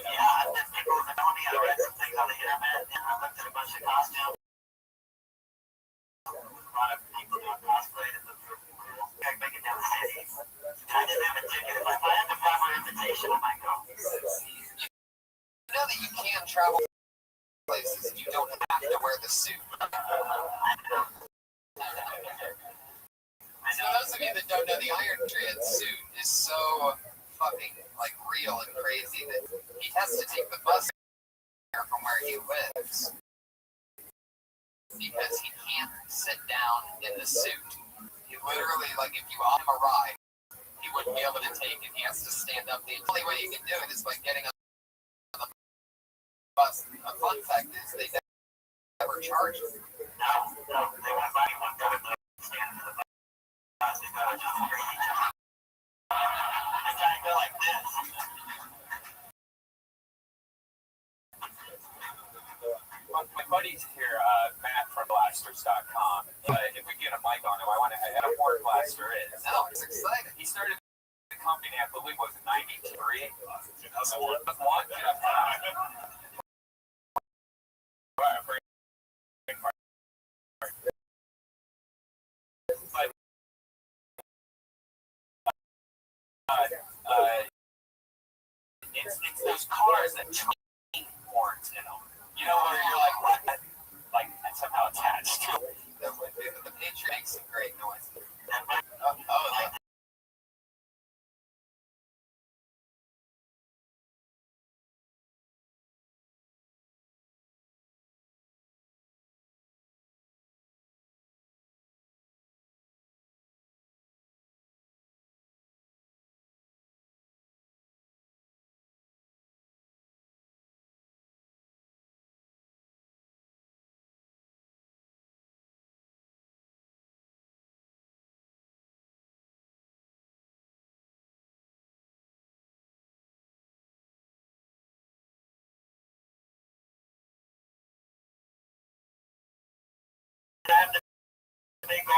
know? Yeah, I've been people have known me. I read some things on the internet and I looked at a bunch of costumes. A lot of people doing cosplay that look really cool. Like making down the city. I didn't have a ticket. If I had the proper invitation, I might go. You know that you can travel places and you don't have to wear the suit. So those of you that don't know, the Iron Patriot suit is so fucking like real and crazy that he has to take the bus from where he lives because he can't sit down in the suit. He literally, like, if you offer him a ride, he wouldn't be able to take it. He has to stand up. The only way you can do it is by getting on the bus. A fun fact is they never charge him. No, they won't buy one. Stand for the bus. They gotta just greet each other. They try to go like this. My buddy's here, Matt from Blasters.com. If we get a mic on him, I know where Blaster is. No, it's exciting. He started the company, I believe, was in '93. It's those cars that train horns in them. You know, where you're like, what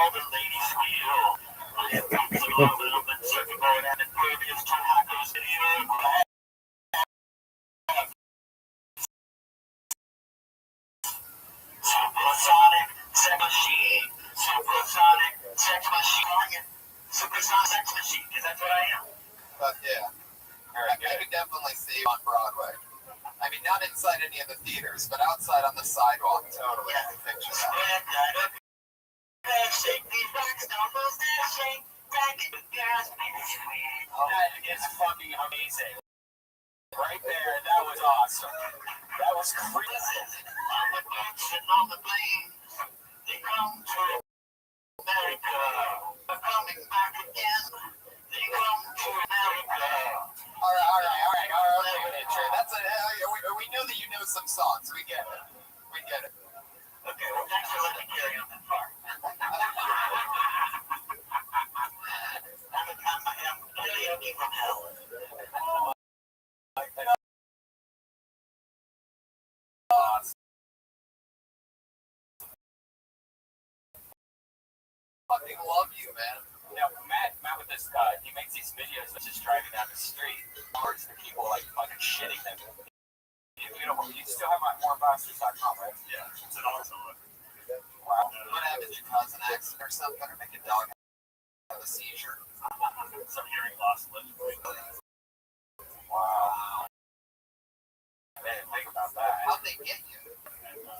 all the ladies squeal. I have come to love them and surfboard and impervious to hackers in here. Supersonic sex machine. Supersonic sex machine. Supersonic sex machine, because that's what I am. But yeah, I could definitely see you on Broadway. I mean, not inside any of the theaters, but outside on the sidewalk. Totally, I can picture that. Shake these rocks, don't lose their shake. Diamond girls, That is fucking amazing. Right there, that was awesome. That was crazy. on the beach and on the plains. They come to America. They're coming back again. They come to America. All right. Okay, Trey. That's we know that you know some songs. We get it. Okay, well, thanks for letting me carry on that far. I'm karaoke from hell. Fucking love you, man. Now, Matt with this he makes these videos of just driving down the street towards the people like fucking shitting them. You still have my morebastards.com, right? Yeah, it's an awesome one. Wow. What happened? Did you cause an accident or something, or make a dog have a seizure? Some hearing loss, allegedly. Wow. I didn't think about that. How'd they get you? And,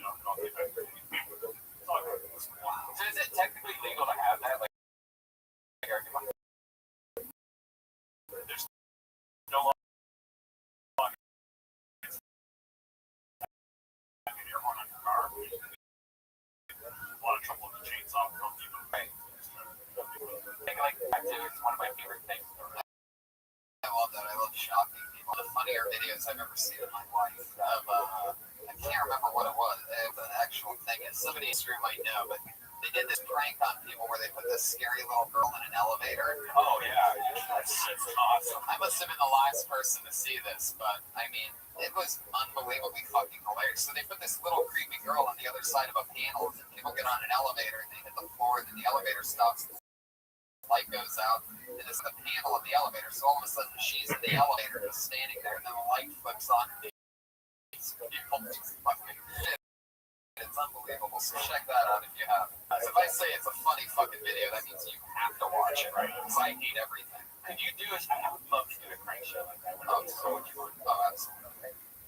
I'll get back to you. Wow. So is it technically legal to have that? Like There's no law. If you're on your car, a lot of trouble with the chainsaw from people. Right. I think like it's one of my favorite things. I love that. I love shocking people. The funnier videos I've ever seen in my life of, I can't remember what it was. The actual thing is, somebody in this room might know, but they did this prank on people where they put this scary little girl in an elevator. Oh yeah, that's awesome. I must have been the last person to see this, but I mean, it was unbelievably fucking hilarious. So they put this little creepy girl on the other side of a panel, and people get on an elevator and they hit the floor, and then the elevator stops. The light goes out, and it's the panel of the elevator. So all of a sudden, she's in the elevator, just standing there, and then the light flips on. People just fucking shit. It's unbelievable. So check that out if you have. So if I say it's a funny fucking video, that means you have to watch it, right? Because I hate everything. Could you do it? I would love to do a prank show like that. Oh, absolutely.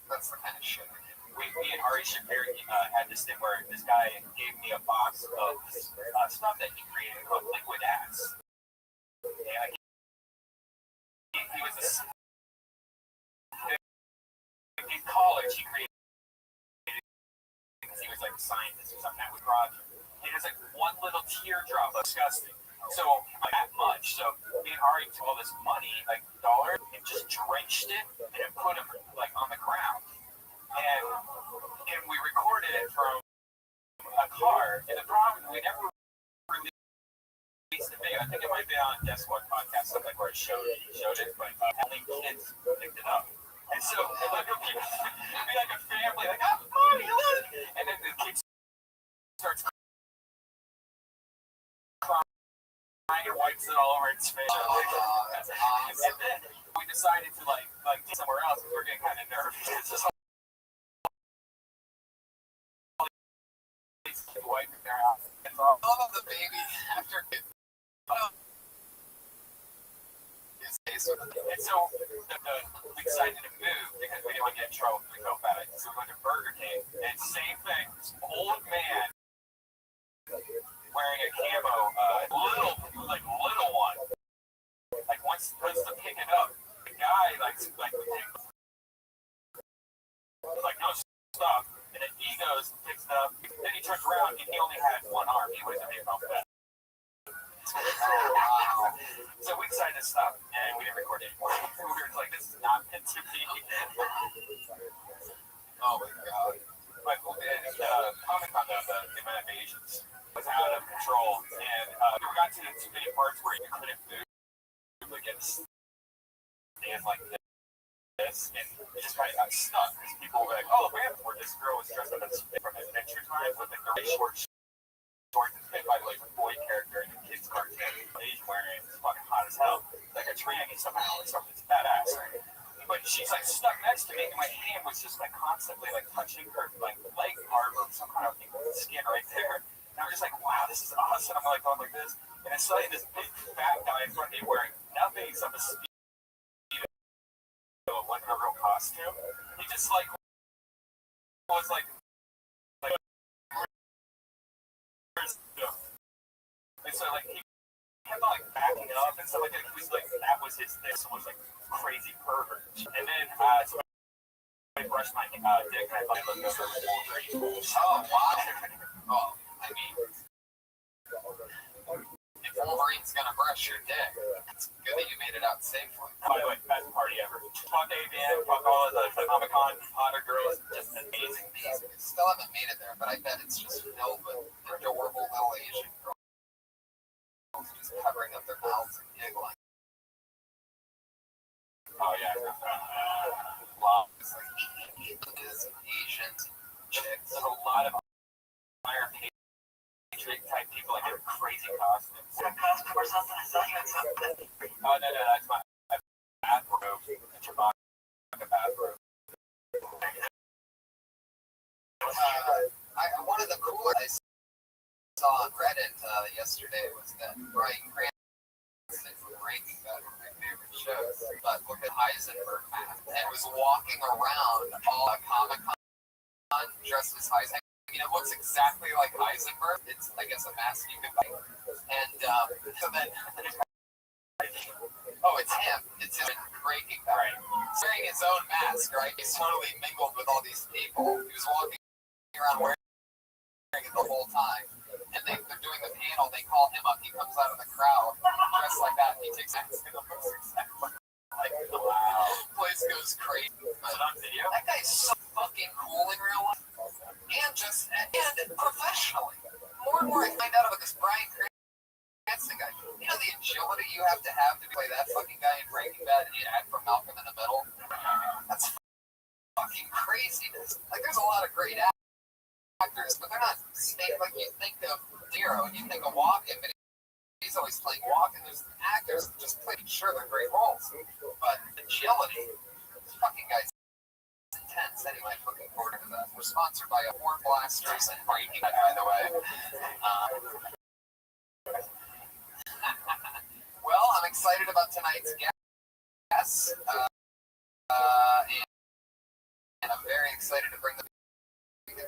That's the kind of shit I do. Me and Ari Shapiro had this thing where this guy gave me a box of stuff that he created called liquid ass. Yeah, he was in college. He created because he was like a scientist or something. That was Roger. It was like one little teardrop, disgusting. So like that much. So me and Ari took all this money, like dollars, and just drenched it and then put them like on the ground. And we recorded it from a car. And the problem, we never released the video. I think it might be on Death Squad podcast, something like where it showed it, but only kids picked it up. And so like it'd be like a family, like, oh, mommy, look. And then the kid starts crying and wipes it all over its face. That's awesome. And then we decided to like get somewhere else because we're getting kind of nervous. It's just wiping their house. All of the baby after and so we decided to move because we didn't want to get in trouble if we felt bad. So we went to Burger King and same thing, this old man wearing a camo, little one. Like once goes to pick it up, the guy like no, stop. And then he goes, picks it up, then he turns around and he only had one arm. He wasn't able to that. So we decided to stop and we didn't record it anymore. We were like, this is not meant to be. oh my god. But Comic-Con, the amount of Asians was out of control. And we got to too many parts where you couldn't move against stand like this. And it just kind of got stuck because people were like, oh, man, where this girl was dressed up from Adventure Time with like the short shorts and fit, by the way, as hell, like a tranny somehow or something. It's badass. But she's like stuck next to me, and my hand was just like constantly like touching her like leg part or some kind of skin right there. And I'm just like, wow, this is awesome. I'm like going like this, and it's suddenly this big fat guy in front of me wearing nothing except a speedo, like a real costume. He just like was like and so like he kept on like backing up and stuff like that. He was like that was his thing. So was like crazy pervert. And then so I brushed my dick and I thought it looked over Wolverine. Oh wow. Oh, I mean, if Wolverine's gonna brush your dick, it's good that you made it out safely. By the way, best party ever. Fuck AVN, fuck all of the Comic-Con hotter girls, just amazing. Still haven't made it there, but I bet it's just filled with adorable little Asian girls just covering up their mouths and giggling. Oh yeah. Wow. It's like Asians, chicks. There's a lot of Iron Patriot type people like in crazy costumes. Is that a costume or something? I saw you in something. Oh no, that's my bathrobe. It's your bathrobe. One of the cooler I saw on Reddit yesterday was that Bryan Cranston from Breaking Bad, one of my favorite shows, but look at Heisenberg and was walking around all Comic-Con dressed as Heisenberg. I mean, it looks exactly like Heisenberg. It's, I guess, a mask you could buy. And so then, oh, it's him. It's him in Breaking Bad. Right. He's wearing his own mask, right? He's totally mingled with all these people. He was walking around wearing it the whole time. And they're doing the panel. They call him up. He comes out of the crowd dressed like that. And he takes action. It looks exactly like, wow. Place goes crazy. That guy's so fucking cool in real life. And professionally. More and more I find out about this Bryan Cranston guy. You know the agility you have to play that fucking guy in Breaking Bad and the ad for Malcolm in the Middle? That's fucking craziness. Like, there's a lot of great actors, but they're not like you think of Nero and you think of Walken, but he's always playing Walken. There's actors that just play, sure, they're great roles, but agility, this fucking guy's intense. Anyway, looking forward to that. We're sponsored by Horn Blasters and Breaking Bad, by the way. Well, I'm excited about tonight's guests, and I'm very excited to bring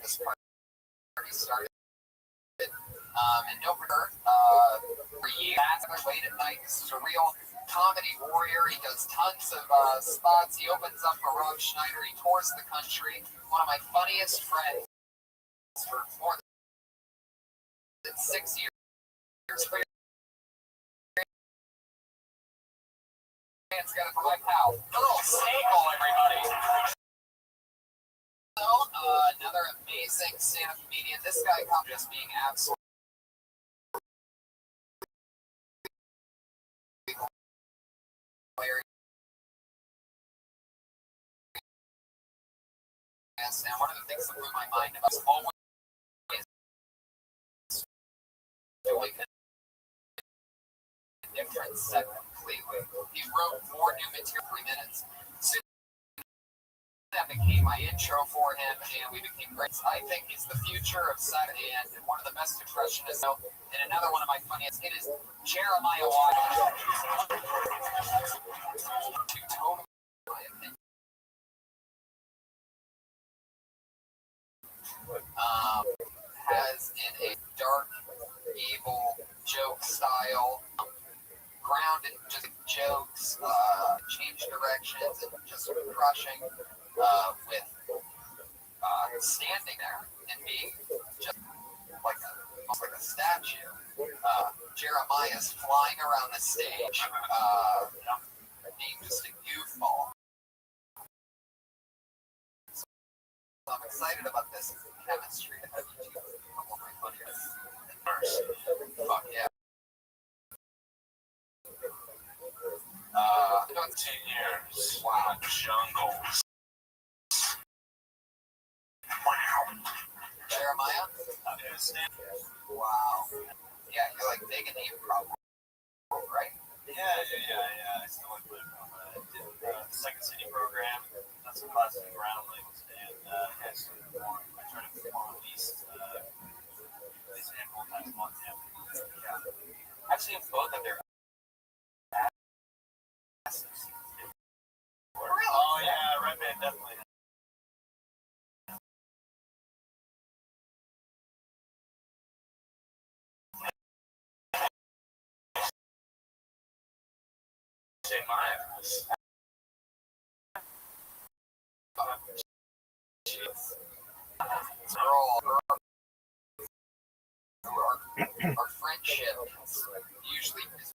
this party started. And don't forget, for years, late at night, this is a real comedy warrior. He does tons of spots. He opens up for Rob Schneider. He tours the country. One of my funniest friends for more than 6 years. It's got it from my pal. Earl Snakehole, everybody. So, another amazing stand-up comedian. This guy comes just being absolutely hilarious. And one of the things that blew my mind about is always doing a different set completely. He wrote more new material in 3 minutes. So that became my intro for him, and we became great. I think he's the future of Saturday, and one of the best impressionists. And another one of my funniest, it is Jeremiah Watt. Totally, in my opinion. Has in a dark, evil joke style, grounded just jokes, change directions, and just crushing with standing there and being just almost like a statue. Jeremiah's flying around the stage, being just a goofball. So I'm excited about this chemistry to have you two. A couple of my funniest. Fuck yeah. 10 years. Wow. Jungles. Jeremiah? Wow. Yeah, you're like big in the improv, right? Yeah, groundlings and has I try to perform at least a handful of times a month. Yeah. I've seen both of their asses. Oh yeah, Red Man definitely. Say mine. Our friendship usually is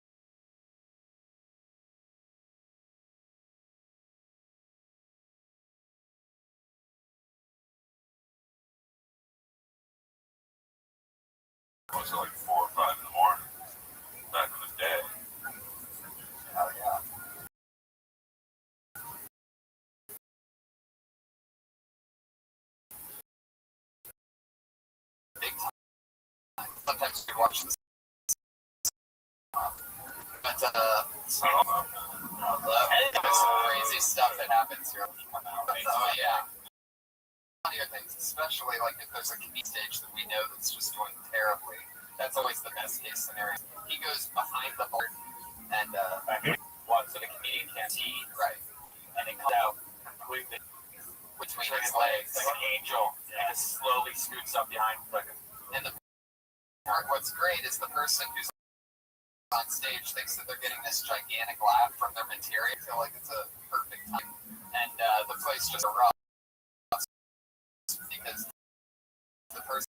Was like 4 or 5 in the morning back in the day. oh yeah. Big time. Sometimes we watch this. But some crazy stuff that happens here. Oh yeah. Funnier things, especially like if there's a comedy stage that we know that's just going terribly. That's always the best case scenario. He goes behind the board and So the comedian can't see, right and it comes out completely between his legs. like an angel, and it slowly scoots up behind. And the part what's great is the person who's on stage thinks that they're getting this gigantic laugh from their material. I feel like it's a perfect time, and the place just erupts because the person.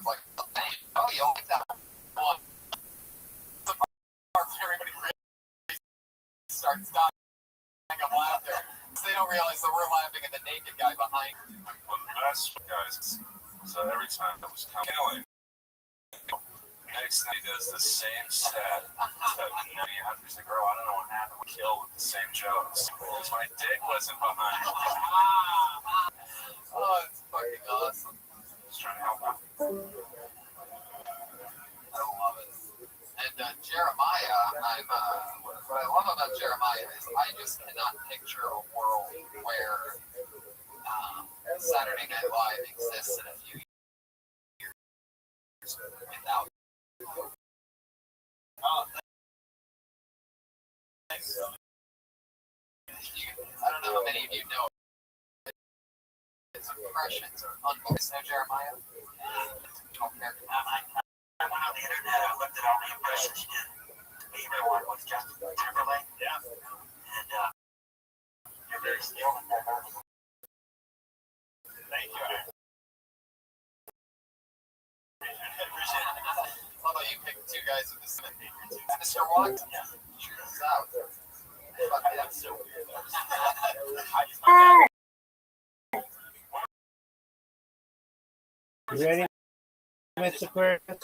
Like, oh, you like that one? The part where everybody really starts dying of laughter. They don't realize that we're laughing at the naked guy behind. Well, the best guys. So every time it was killing. Next thing he does the same set. He's like, girl, I don't know what happened. We killed with the same jokes. Because my dick wasn't behind. Oh, it's fucking awesome. Just trying to help him. I love it. And Jeremiah, what I love about Jeremiah is I just cannot picture a world where Saturday Night Live exists in a few years without. Oh, thanks. I don't know how many of you know his impressions are unbelievable. No, Jeremiah? I went on the internet, I looked at all the impressions you did. My favorite one was Justin Timberlake. Yeah. And you're very skilled at that. Thank you. Although you picked two guys with the same Mr. Watson? Yeah. Check this out. Fuck, that's so weird. You ready, Mr. Aquarius? I've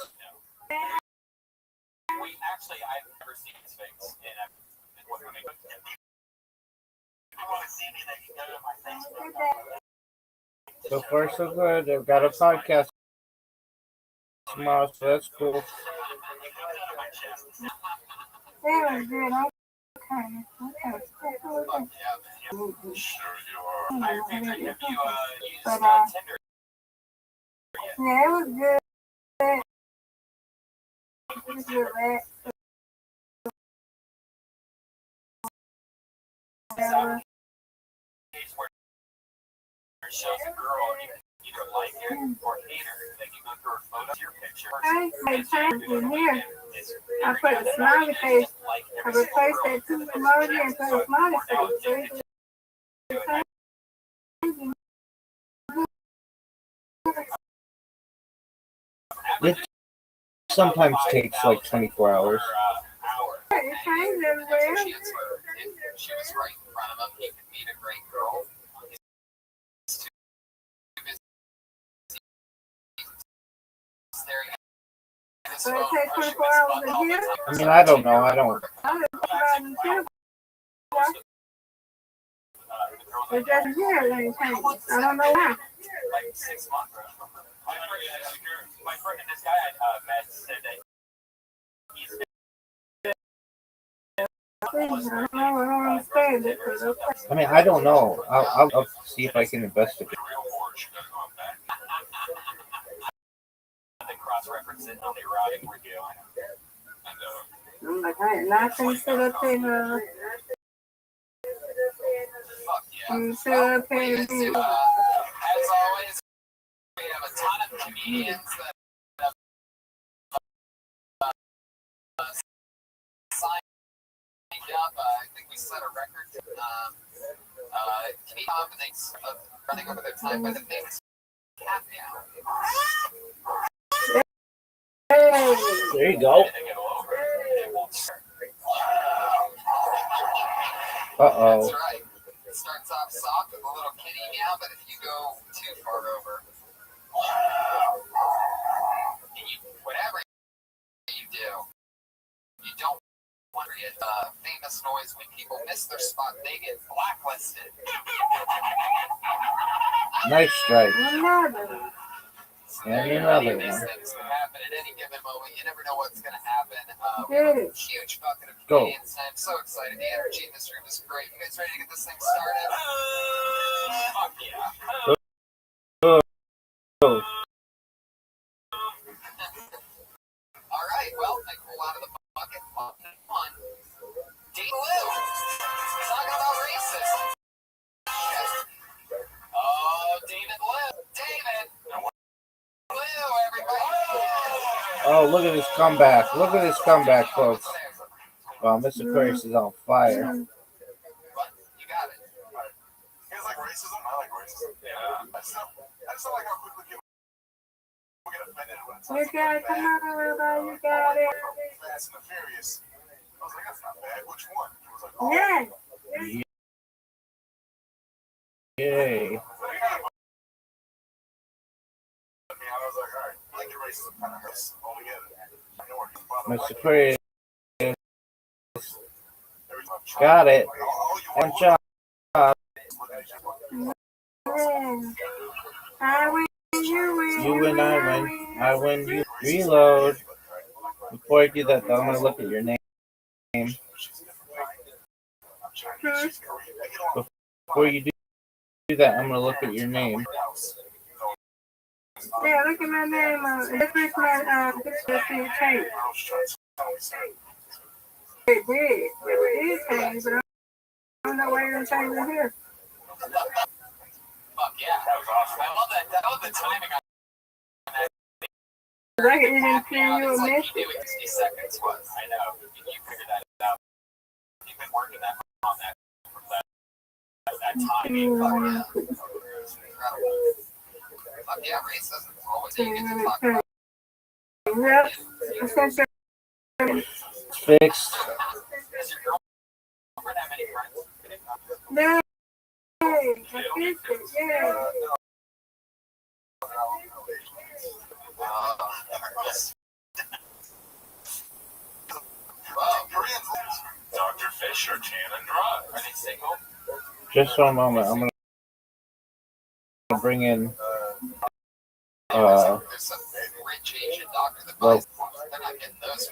never seen his face. And If you want to see me, then you go to my Facebook. So far, so good. I've got a podcast tomorrow, so that's cool. You go to my chest. That was good. Fuck yeah, man. sure you are. Have you used But, Tinder? yeah, it was good. It was good, right? It shows a girl and you either like her or hate her. Then you go through her photo, your picture. I made changes in here. I put a smiley face. I replaced that two emoji and put a smiley face. So It sometimes takes like 24 hours. it changed everywhere. If she was right in front of him, he could meet a great girl. He's too busy staring at his So it phone, takes pushing 24 his hours button to all the hear. time. I mean, I don't know. I don't. I was riding too. But just here, it ain't changed. I don't know why. Like 6 months. My friend, this guy I met said that he's don't understand it, but okay. I mean, I don't know. I'll see if I can investigate. The real board should have gone back. They cross-reference it on the erotic review. And, I'm like, I am not gonna sit up there and fuck yeah. sit up here and be. As always, we have a ton of comedians that have signed up. I think we set a record. Comedian openings running over their time by the things cat meow. Hey, There you go. Uh-oh. That's right. It starts off soft with a little kitty meow, but if you go too far over, and whatever you do, you don't want to get famous noise when people miss their spot, they get blacklisted. Nice strike. another. And These another one. things can happen at any given moment. You never know what's going to happen. Get it. Huge bucket of Go. comedians. I'm so excited. The energy in this room is great. You guys ready to get this thing started? Fuck yeah. Go. All right. Well, I pull out of the bucket. One. Dean Lou. Talking about racism. Oh, David Lou. David. Lou, everybody. Oh, look at this comeback. Look at this comeback, folks. Wow, Mr. Curtis is on fire. You got it. You guys like racism? I like racism. Yeah. I just don't like how quickly people get offended when it's You got it. Come on, everybody. You got it. Fast and the Furious. I was like, that's not bad. Which one? He was like, oh. Yeah. Yay. I was like, all right, I like your racism kind of hurts altogether. Mr. Curtis got it. And shot. Yeah. I win, you win. You win, I win. I win, you reload. Before I do that, though, I'm going to look at your name. Before you do that, I'm going to look at your name. Yeah, look at my name. This is my this change. It did. It did change, but I don't know why you're changing it here. Fuck yeah. That was awesome. I love that. I love the timing on that. I didn't see you It's a like miss. you knew it 60 seconds was. I know. You figured that out. You've been working that on that timing. Fuck yeah, racism is always you get to talk about. Yep. Essentially. Fixed. Does your girlfriend have any friends? No. I fixed it. Yeah. Dr. Fisher, Tan and Dry. Are they single? Just for a moment, I'm going to bring in There's some rich Asian doctor that buys. They're not getting those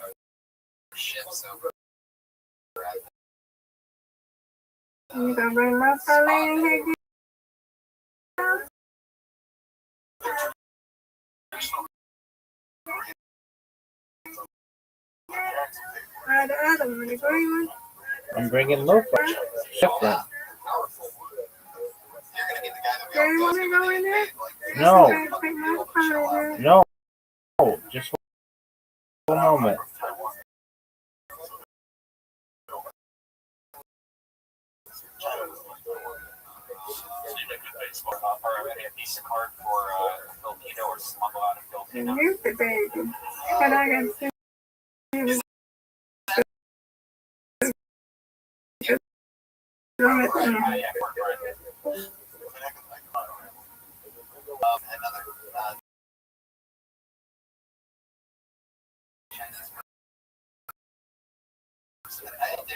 ships over. You gonna bring my Charlene in here? The other one, the green one. I'm bringing Lofa. Different. Do you want to go in there? No. No. Just one moment. Or a decent card for Filipino or smuggle out of Filipino. You the baby. And I got to see you.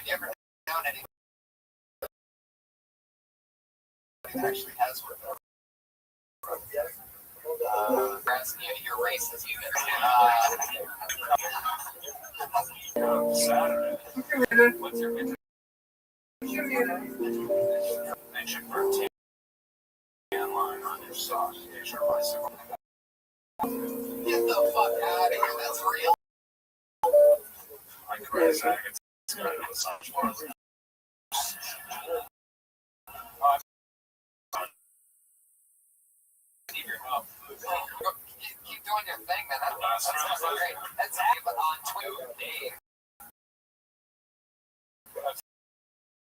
Have you ever known anyone who actually has one? Asking you your race is you. Saturday. What's your They should put a tan line on your sock in case your bicycle. Get the fuck out of here. That's real. I crazy. It's got a massage bar. Keep doing your thing, man. That's great. That's Dave on Twitter. Dave.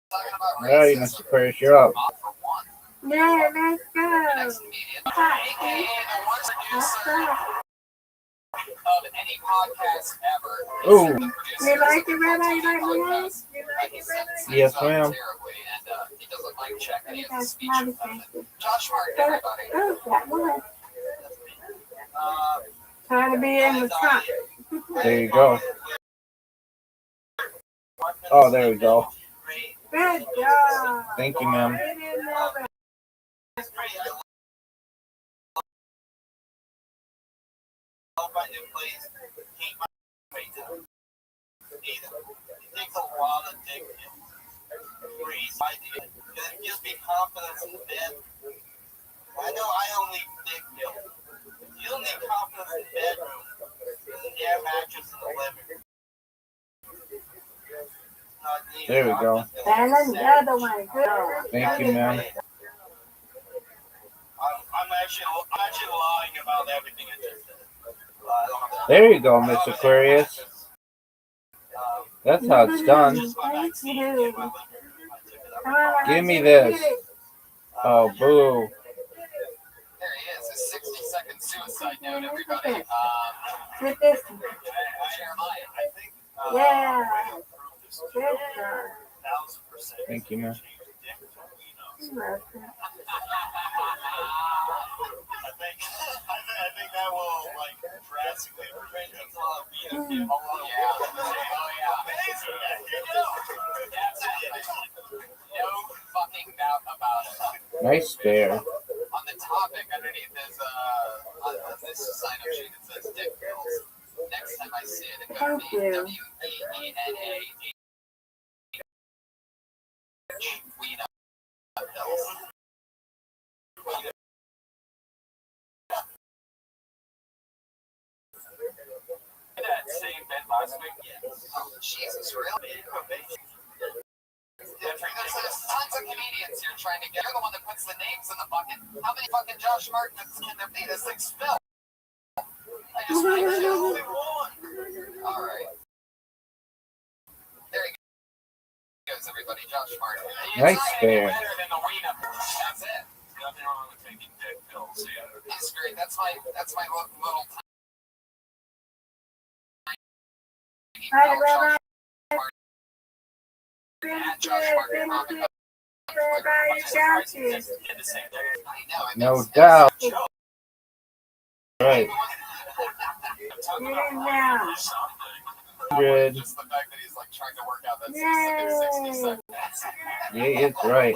Talking about All right, racism. Mr. Aquarius, you're up. For one. Yeah, let's go. Next comedian, aka the worst producer of any podcast ever. Ooh. You like it, Rabbi? You like the one? Yes, ma'am. Terribly, and he doesn't like check any of the That's speech. not the same. Josh Martin, everybody. Oh, that one. Trying to be in the top. There you go. Oh, there we go. Good job. Thank you, ma'am. Get in there, It takes a lot of digging. Just be confident in bed. I know I don't need big deal. You don't need confidence in the bedroom. There's an air mattress in the living room. There we go. and then the other one. Good. Thank you, ma'am. I'm actually lying about everything I just said. There you go, Mr. Aquarius. That's how it's done. Thank you. Give me this. Oh, boo. There he is, his 60-second suicide note, everybody. With this one. Jeremiah. I think Yeah. Good job. 1,000%. Thank you, ma'am. You're welcome. I think that will like drastically prevent a lot of being Oh, yeah. No fucking doubt about it. Nice spare. On the topic underneath is on this sign up sheet it says dick pills. Next time I see it, it's gonna Thank be you. WEENA. Weena pills. That same bed last week. Oh, Jesus, really? There's tons of comedians here trying to get. You're the one that puts the names in the bucket. How many fucking Josh Martins can there be? This thing's filled. I just picked the only one. All right. There he goes, everybody. Josh Martin. Nice It's not spare. any better than the Weena. That's it. Nothing wrong with taking dick pills. Yeah. He's great. That's my little tiny. Hi, Rabbi. At Josh Martin. Rabbi, you got this. Did the same thing. I know. It No makes doubt. sense. Right. Get in now. 100. Just the fact that he's like trying to work out that Yay. 60 seconds. Yeah, it's right.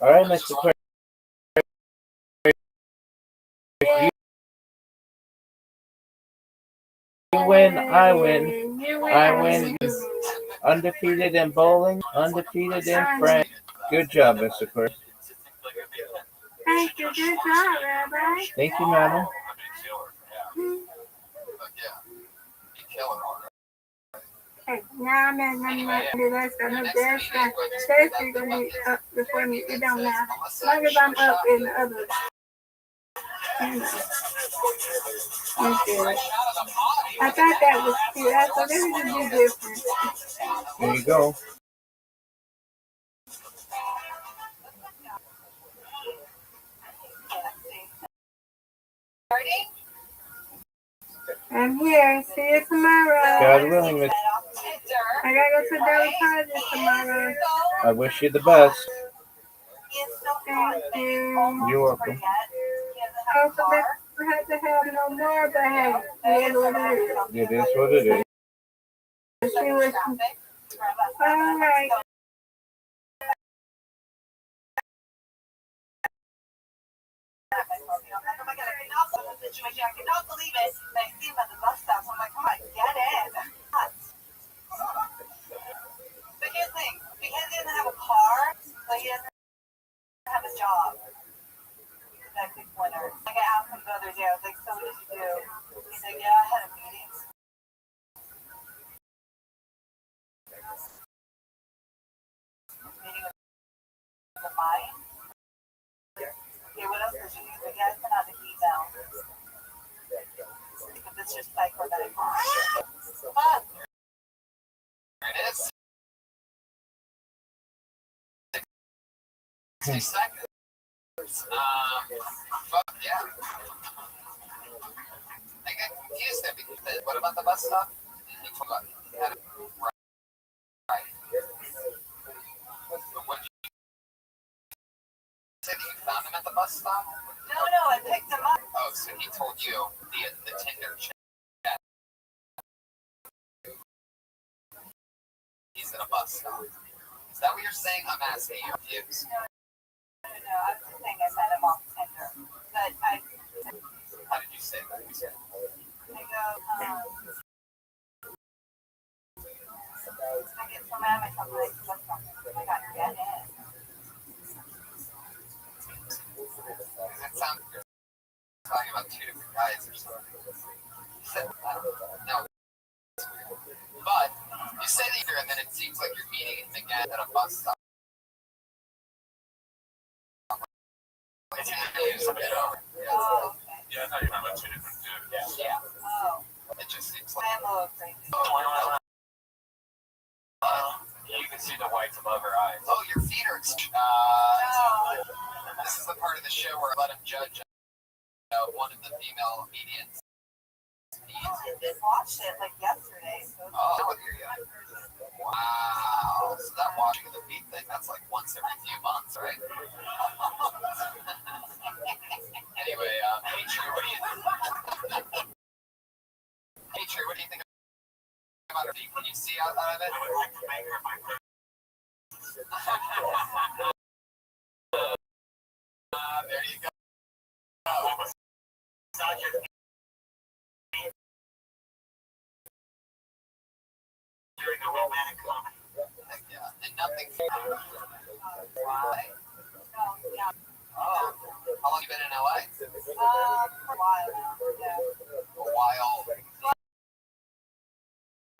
All right, Mr. Aquarius. You win, I win. You I win. Undefeated in bowling, undefeated in French. Good job, Mr. Aquarius. Thank you. Good job, Rabbi. Thank you, madam. But yeah, you kill it already. Okay, now I'm not do that. So no dash line. Thursday gonna be up before me. It don't matter. As long as I'm up in the other. Okay. I thought that was cute. I thought this would be different. There you go. I'm here. See you tomorrow. God willing, Miss. I gotta go to dermatologist tomorrow. I wish you the best. Thank you. You're welcome. I also have to have no more, but hey, it is what it is. It is what it is. See what all right. I cannot believe it. They see him at the bus stop. I'm like, come on, get in. But here's the thing, because he doesn't have a But he doesn't have a job. That big winner. Like I asked him the other day, I was like, so what did you do? He's like, yeah, I had a meeting. Meeting with the mind. Yeah, what else did you do? He's like, yeah, I sent out an email. But it's just like we're gonna but There it is. 60 seconds. Fuck yeah. I get confused there because what about the bus stop? He forgot. He had it right. What did you say that you found him at the bus stop? no, I picked him up. Oh, so he told you the Tinder chat. He's at a bus stop. Is that what you're saying? I'm asking you. Views. No, I was just saying I met him off Tinder. But How did you say that? You said, I go, I get so mad at myself, like, what's wrong? I got to get in. does it sound like you're talking about two different guys or something? You said, no. But you said either, and then it seems like you're meeting him again at a bus stop. It's confused a bit over. Oh, okay. Yeah, I thought you were talking about two different dudes. Yeah. Oh, It just seems I like. am a little crazy. You can see the whites above her eyes. Oh, your feet are. No. This is the part of the show where I let him judge one of the female comedians. I just watched it like yesterday. So Oh, look at you. Wow. So that watching of the feet thing, that's like once every few months, right? Anyway, hey Trey, what do you think? Hey Trey, what do you think about her feet? Can you see out of it? There you go. During a romantic comedy. Heck yeah. And nothing. why? No, yeah. Oh, how long you been in LA? For a while now. Yeah. A while.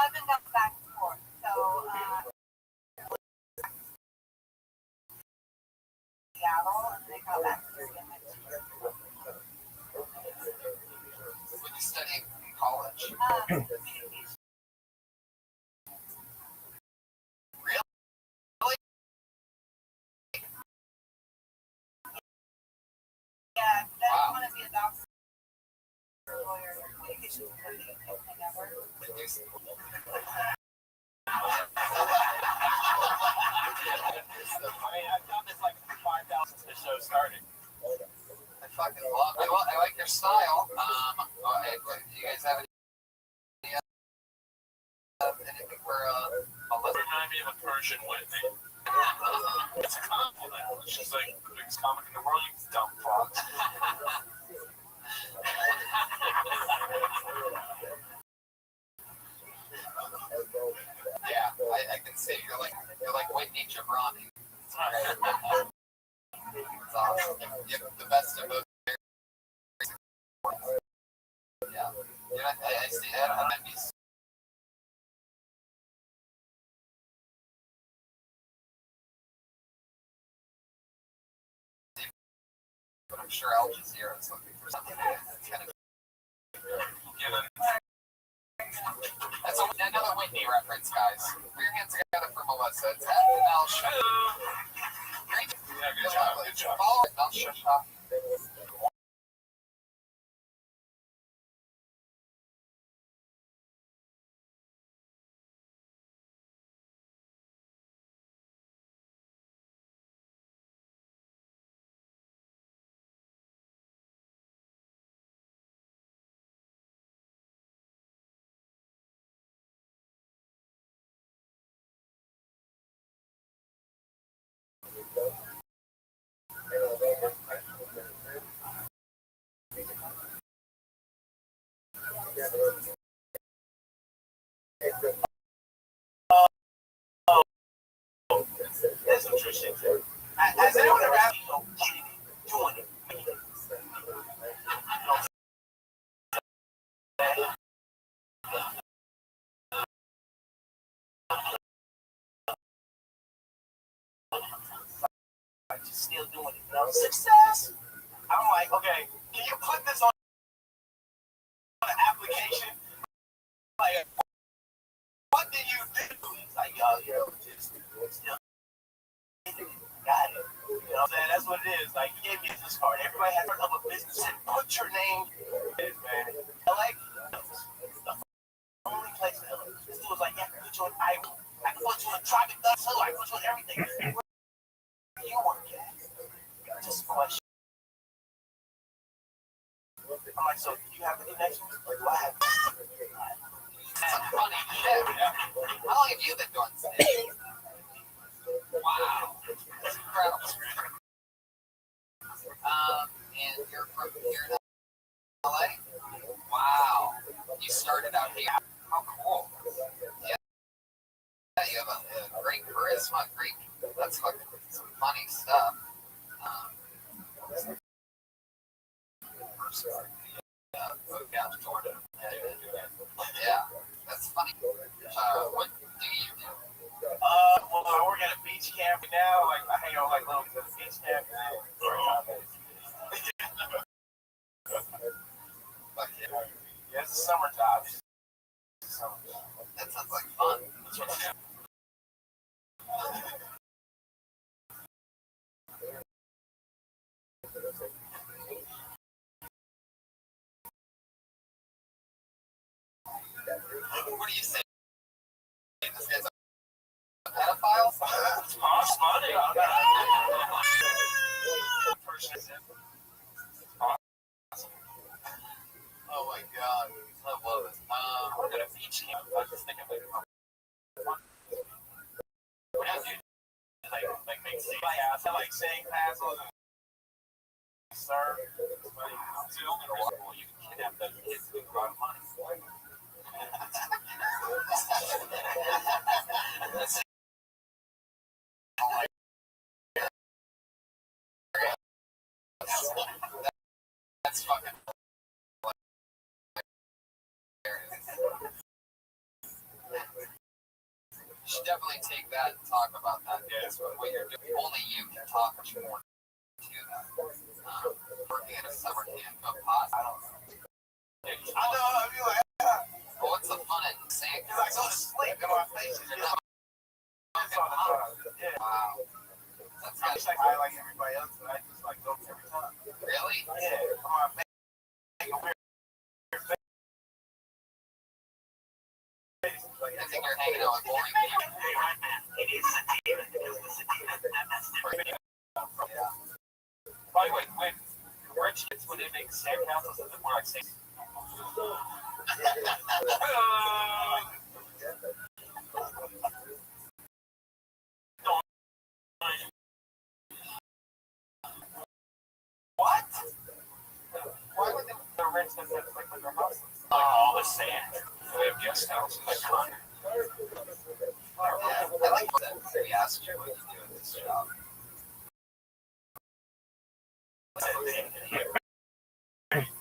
I've been going back and forth. So, Seattle, and then got back here again next year. What you studying in college? Communication. Really? Yeah, I Wow. want to be a doctor or a lawyer. Communication is the biggest thing ever. I found this like 5,000 since the show started. I fucking love it. I like your style. Hey, do you guys have anything for Remind me of a Persian Whitney. It's a compliment. She's like the biggest comic in the world, you dumb fuck. Yeah, I can see you're like Whitney Gibrani. It's awesome. You have the best of both. Yeah, I see that. I'd be but I'm sure Al Jazeera is looking for something that's kind of given. That's another Whitney reference, guys. Put your hands together for Melissa. It's at the Mel Show. Great. Yeah, good job. Good job. Follow it, Mel Show. That's interesting. Has anyone ever asked you, doing it? Still doing it. Success. I'm like, okay, can you put this on an application? Like, what did you do? He's like, just still got it. You know what I'm saying? That's what it is. Like, he gave me this card. Everybody has heard of a business. Said, put your name. Man. LA, the only place in LA. This dude was like, yeah, I can put you on Iowa. I can put you on Tropic Thugs too. I can put you on everything. Where you work at? Just a question. I'm like, so you have any connections? Like, do I have? Some funny shit. How long have you been doing this? Wow. That's incredible. And you're from here in LA? Wow. You started out here. How cool. Yeah. You have a great charisma. Great. That's fucking some funny stuff. Moved down to Florida. Yeah. That's funny. What do you do? Well, I work at a beach camp now. Like, I hang out like little beach camp. Yeah, it's a summer job. That sounds like fun. What do you say? This guy's a pedophile? It's money. Oh my god. I love it. We're at a beach camp. I was just thinking, like, yeah, dude. Like make I like saying passes and serve. It's the only reason you can kidnap those kids with a lot of money. That's fucking you should definitely take that and talk about that. Yeah. What you're doing. Only you can talk more to that. Working at a summer camp of pot. I don't know. I know, like, But what's the fun in saying? because I go to sleep in my face. You're not It's all the time. Yeah. wow. That's I just like I like everybody else, but I just like go every time. really? Yeah. Come on, make a weird face. Like, I think you're hanging out with boring people. it is sativa. It is the sativa. That's different. Yeah. By the way, when rich kids, when they make sandcastles, is it more like sand? What? Why would they the rich kids have like their houses? Like all the sand. They have guest houses. Like, I like that we asked you what you do in this job.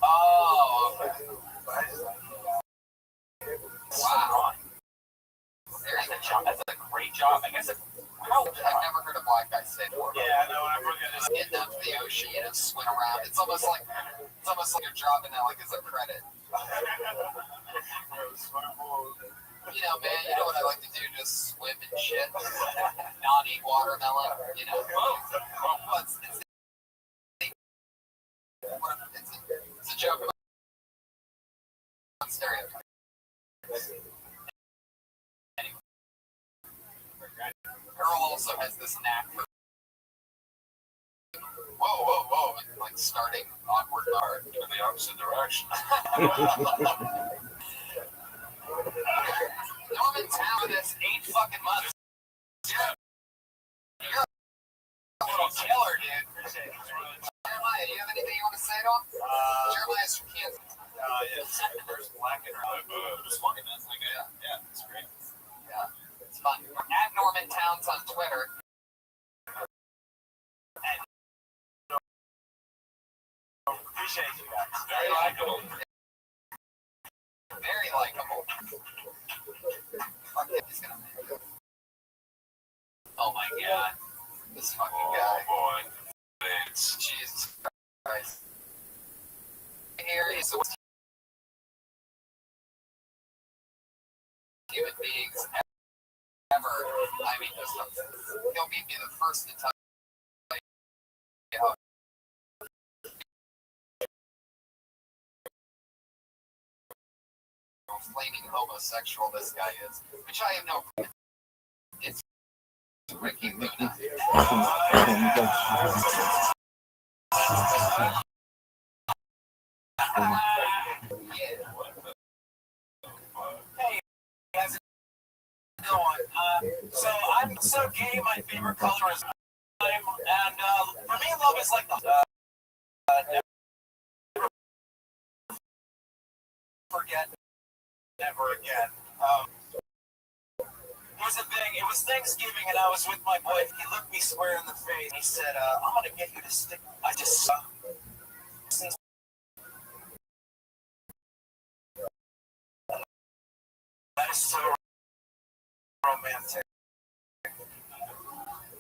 Oh, okay. Wow. That's a job. That's a great job. I guess. I've never heard a black guy say more. Yeah, I know. I'm looking at Just getting out to the ocean and swim around. It's almost like you're dropping that like as a credit. You know, man, you know what I like to do? Just swim and shit. Not eat watermelon, you know. But it's a joke about stereotypes. Anyway. Earl also has this knack for whoa, and like starting awkward art in the opposite direction. Norman Town is 8 fucking months. You're a little killer, dude. Jeremiah, do you have anything you want to say to him? Jeremiah's from Kansas. Yes, there's black and just funny, man. Like, yeah, it's great. Yeah, it's fun. At Norman Towns on Twitter. appreciate you guys. Very likable. Very likable. Fuck it, he's gonna make it. Oh my god. This fucking guy. Boy. It's Jesus Christ. Here is the worst human beings ever. I mean, just he'll be the first to tell you how flaming homosexual this guy is, which I have no. It's Ricky Luna. Hey, how's it going? So I'm so gay. My favorite color is lime, and for me, love is like the never forget, never again. It was Thanksgiving, and I was with my wife. He looked me square in the face, and he said, "I'm gonna get you to stick." I just that is so romantic.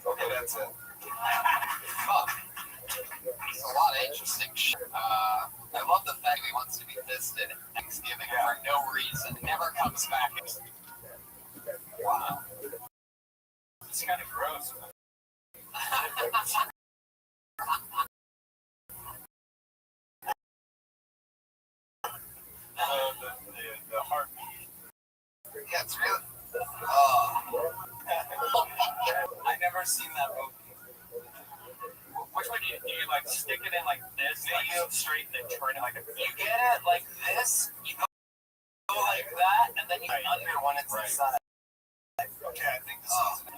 Okay, that's it. Fuck. There's a lot of interesting shit. I love the fact he wants to be visited at Thanksgiving for no reason. Never comes back. Wow. It's kind of gross. The heartbeat. Yeah, it's really. I never seen that movie. Which one do you like stick it in like this, like straight and then turn it like a. You get it like this, you go like that, and then you under when it's inside. Okay, I think this is it.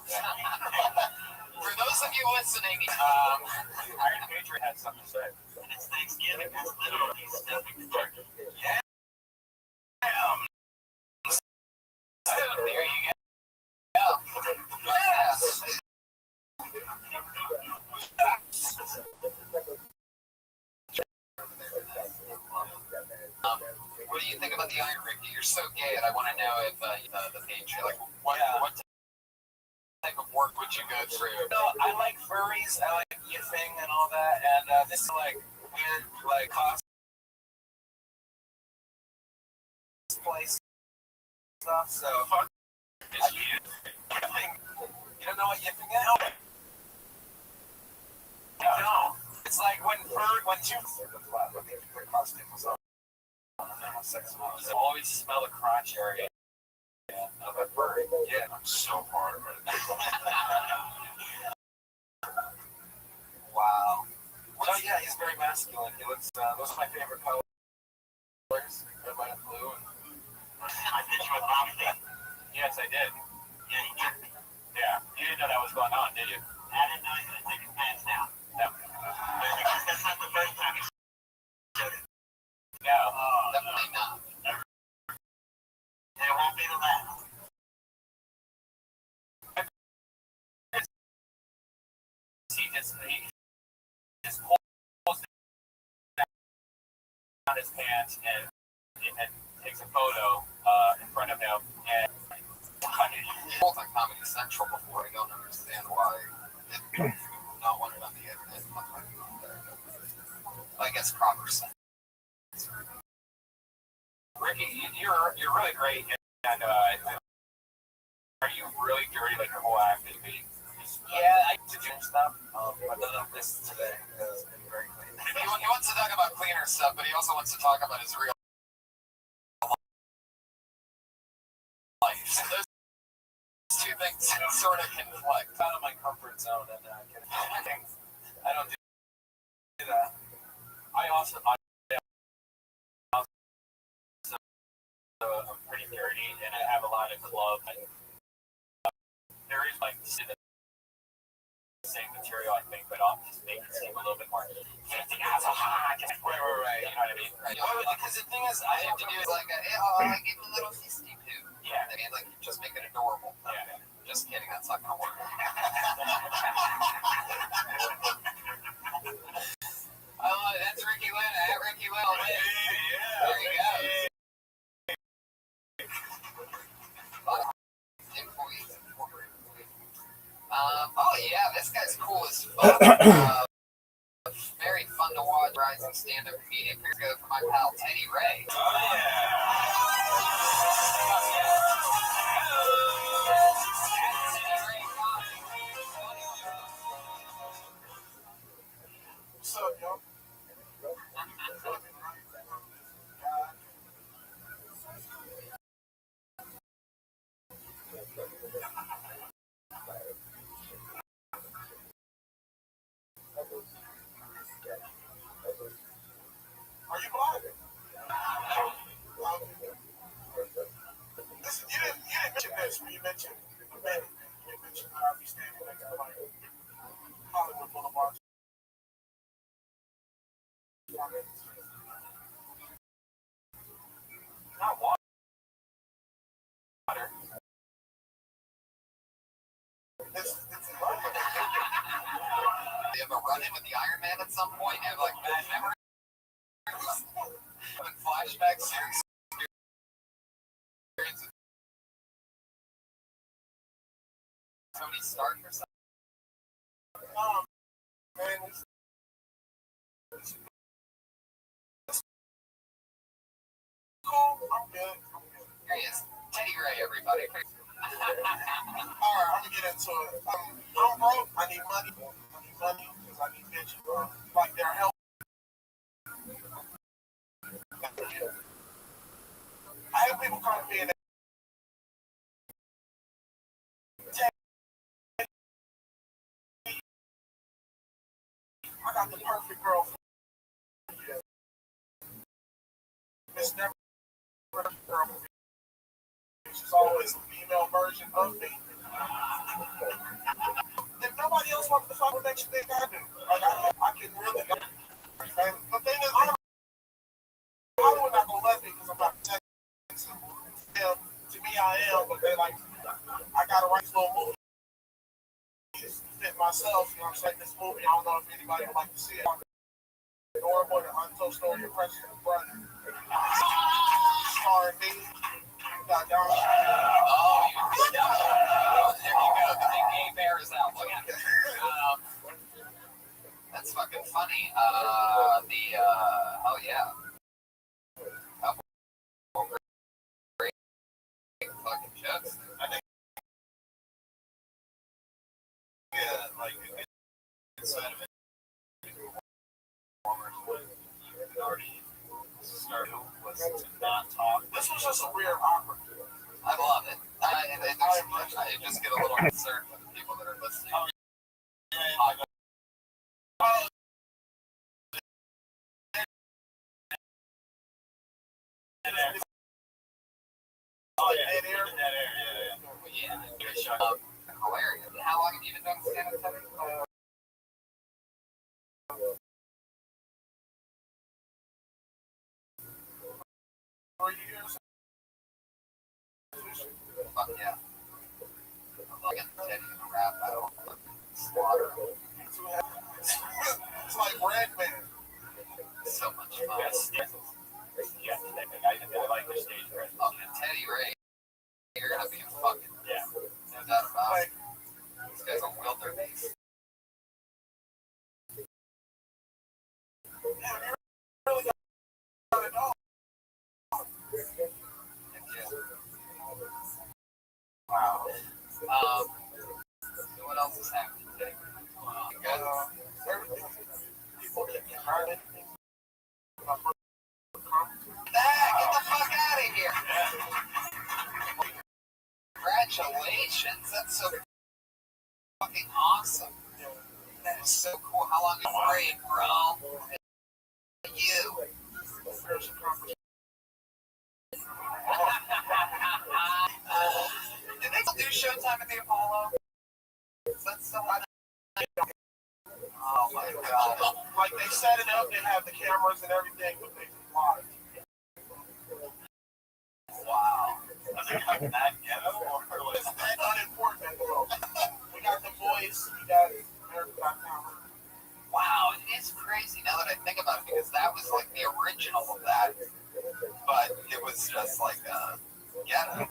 For those of you listening, Iron Patriot had something to say. And it's Thanksgiving, it's literally stuffing the turkey. Yeah. there you go. Yes. What do you think about the Iron Ricky? You're so gay, and I want to know if the page, like, what type of work would you go through? No, I like furries, I like yiffing and all that, and this is like weird, like cosplay stuff. So fuck. You don't know what yiffing is? No. It's like when two costume was on. You always smell the crotch area of a furry. Yeah, I'm so hard right now. Wow. So yeah, he's very masculine. He looks. Those are my favorite colors. Red, white, and blue. I did you with Rothschild. Yes, I did. Yeah, you did. Yeah, you didn't know that was going on, did you? I didn't know he was taking his pants down. No. Because that's not the first time he showed it. No, Definitely not. it won't be the last. He just pulls down his pants and takes a photo in front of him. And Both on Comedy Central before. I don't understand why it not want it on the internet. I guess proper sense. Ricky, you're really great, and are you really dirty like your whole act is being? Yeah, I did your stuff. But none of this today has been very clean. He wants to talk about cleaner stuff, but he also wants to talk about his real life. So those two things sort of conflict. Out of my comfort zone, and I don't do that. I'm pretty dirty, and I have a lot of clubs. There is like the same material, I think, but I'll just make it seem a little bit more. Right. You know what I mean? Right. Because the thing is, I have to do is like, I give him a little fisty poo. Yeah. I mean, like, just make it adorable. Yeah. Just kidding, that's not gonna work. I Very fun to watch rising stand-up comedian. Here's go for my pal Teddy Ray. What's up, yo? Are you blind? Listen, you didn't mention this when you mentioned the minute. You didn't mention Rabbbi standing next to like Hollywood Boulevard. Not water. This is London. You ever run in with the Iron Man at some point? You have like bad memories? Having flashbacks, serious experiences. Tony Stark or something. Man, it's cool. I'm good. Here he is. Teddy Ray, everybody. Alright, I'm gonna get into it. I'm broke. I need money. Because I need bitches. Like their help. I have people come to me and I got the perfect girl for you. It's never a perfect girl for me. She's always a female version of me. If nobody else wants to fuck, what makes you think I do? Like, I can really go. And the thing is, I'm probably not gonna let me because I'm not protecting them. To me, I am, but they like, I gotta write this little movie. Fit myself, you know what I'm saying? This movie, I don't know if anybody would like to see it. Adorable, the untold story of President Brother. Starring me. Got Don. Oh, there you go. The big gay bear is out. Look at it. That's fucking funny. Oh yeah. Great fucking jokes. I think, yeah, like, inside of it, performers would already start was to not talk. This was just a weird opera. I love it. I just get a little concerned with the people that are listening. Oh, yeah, in here. Yeah. Hilarious. How long have you been doing stand-up, Teddy? 3 years. Fuck yeah. I'm looking at Teddy in a rap battle. Slaughter. It's like Red Man. So much fun. Yeah, I like the stage presence. Oh, and Teddy Ray, you're gonna be a fucking, Yeah. no doubt about it. These guys will wield their beast. Really got it all. Wow. So what else is happening today? Everything. People keep me hurting. Get the fuck out of here. Congratulations. That's so fucking awesome. That is so cool. How long is it break, bro? You. Did they still do Showtime at the Apollo? Is that still on? Oh my god. Like they set it up, they have the cameras and everything, but they live. Wow. Was it like that ghetto or was It's that unimportant. We got The Voice, we got America.com. Wow, it is crazy now that I think about it because that was like the original of that, but it was just like ghetto.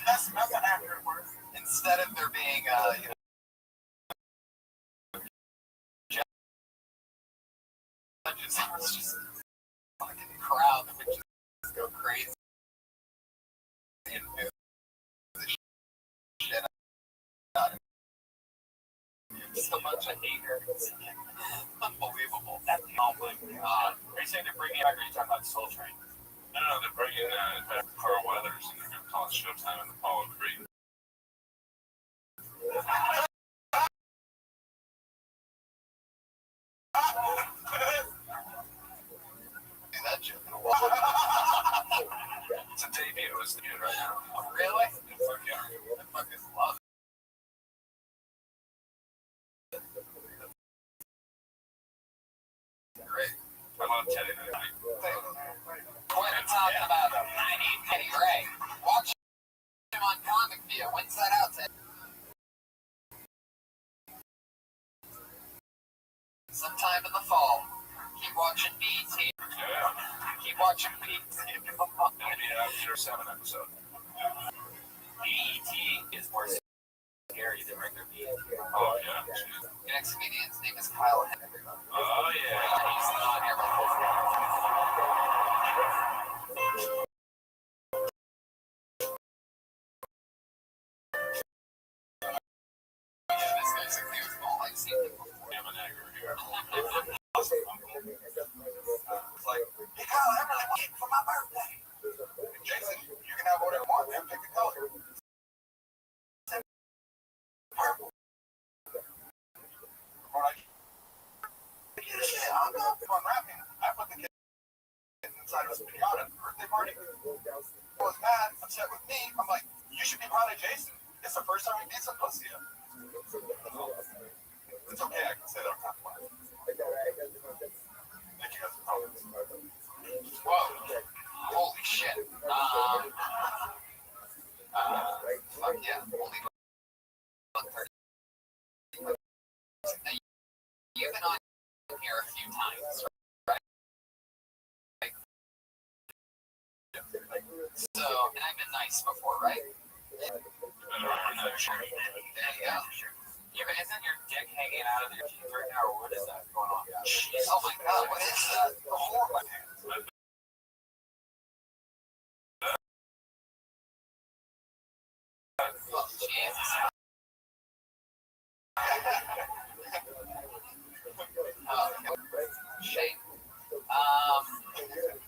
That's an accurate word. Instead of there being So it's just a fucking crowd that would just go crazy and do the shit out of it. So much I hate her. Unbelievable. Oh my god. Are you saying they're bringing back, or are you talking about Soul Train? No, they're bringing back Carl Weathers, and they're going to call it Showtime and Apollo Creed. That joke in a while. It's a debut, it's the right now. Oh, really? Fuck yeah. I fucking love it. Great. I love Teddy tonight. We're talking about 90 Teddy Ray. Watch him on Comic View. When's that out, Ted? Sometime in the fall. Keep watching BT. Yeah. Keep watching BT. It'll be after 7 episode. BET is more scary than regular BET. Oh, yeah. The next comedian's name is Kyle Henry. Oh, yeah. He's not here before. This guy's a goofball. I've seen him before. I'm an actor here. It's like, hey, Kyle, I really want it for my birthday. Jason, you can have whatever you want, man. Pick a color. Purple. I'm not unwrapping. I put the kid inside of his pinata birthday party. He was mad, upset with me. I'm like, you should be proud of Jason. It's the first time he beats a pussy up. It's okay, I can say that I'm not fine. Thank you guys for calling. Whoa. Holy shit. Fuck yeah. Only 130. Now, you've been on here a few times, right? So, and I've been nice before, right? There you go. Yeah, but isn't your dick hanging out of your teeth right now, or what is that going on? Jeez, oh my god, what is that? The whore my hands. Oh, Jesus. Oh, shame.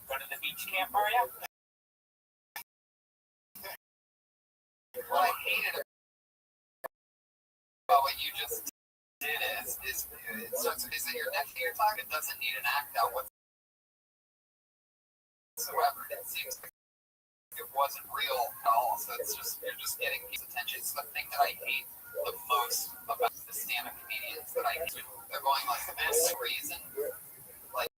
Go to the beach camp, are you? What I hated about what you just did is it your nephew you're talking? It doesn't need an act out whatsoever. It seems like it wasn't real at all. So it's just you're just getting his attention. It's the thing that I hate the most about the stand-up comedians that I hate. They're going like this reason. Like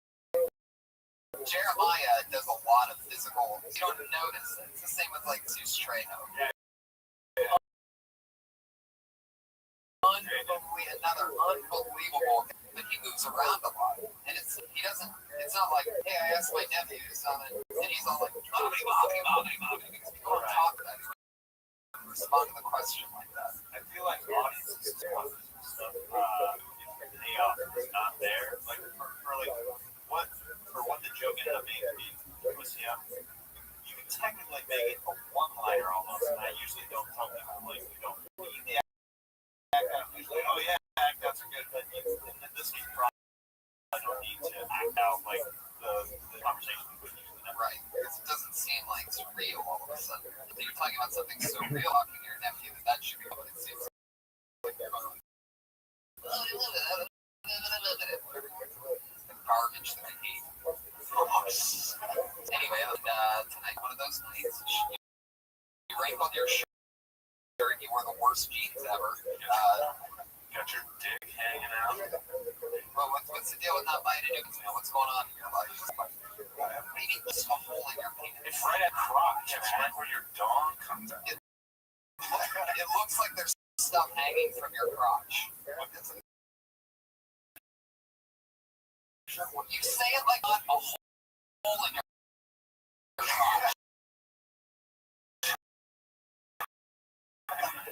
Jeremiah does a lot of physical. You don't notice it. It's the same with like Zeus Trejo. Another unbelievable, but he moves around a lot, and it's not like, hey, I asked my nephew to summon, and he's all like, because people don't talk about it, respond to the question like that. I feel like audiences want stuff if the payoff is not there. Like for what the joke ended up being was you can technically make it a one-liner almost, and I usually don't tell people like you don't need the act out. Usually, oh yeah, act outs are good, but in this case, I don't need to act out like the conversation we would use. Right, because it doesn't seem like it's real all of a sudden. You're talking about something so real, talking to your nephew, that should be what it seems like you're going. The garbage that I hate. Anyway, tonight, one of those nights, you rank on your shirt, you wore the worst jeans ever. Got your dick hanging out. Well, what's the deal with not buying a new? What's going on in your life? Maybe there's a hole in your penis. It's right at crotch. It's right where your dong comes out. It looks like there's stuff hanging from your crotch. What is it? You say it like a hole in your crotch.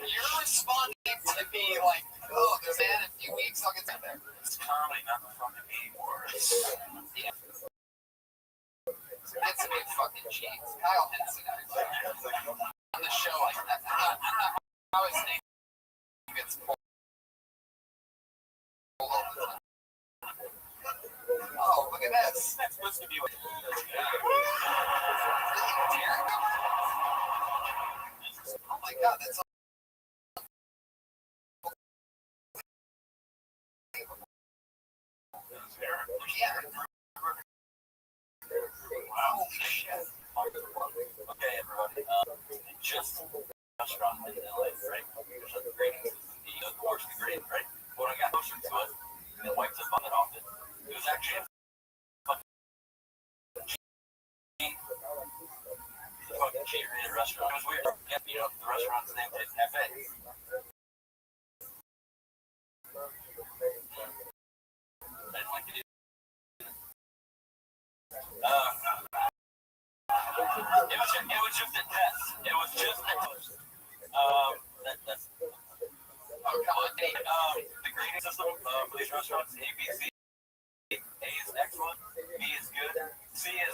You're responding to to be like, oh, there's in a few weeks, I'll get there. It's comedy, not the fucking anymore. Yeah. It's a big fucking cheese. Kyle Henson on the show like that. I don't know how his name gets pulled all the time. Oh, look at this. That's supposed to be like. Oh my god, that's yeah. Wow. Holy shit. Okay, everybody. Just restaurant in LA, right? There's a grading system. You go towards the grade, right? When I got closer to it, and it wipes up on it often. It was actually a fucking cheater restaurant. It was weird. You know, the restaurant's named Cafe. I didn't like it either. It was just a test. It was just a test. That's Oh, come on, Dave. the grading system for these restaurants, A, B, C. A is excellent, B is good, C is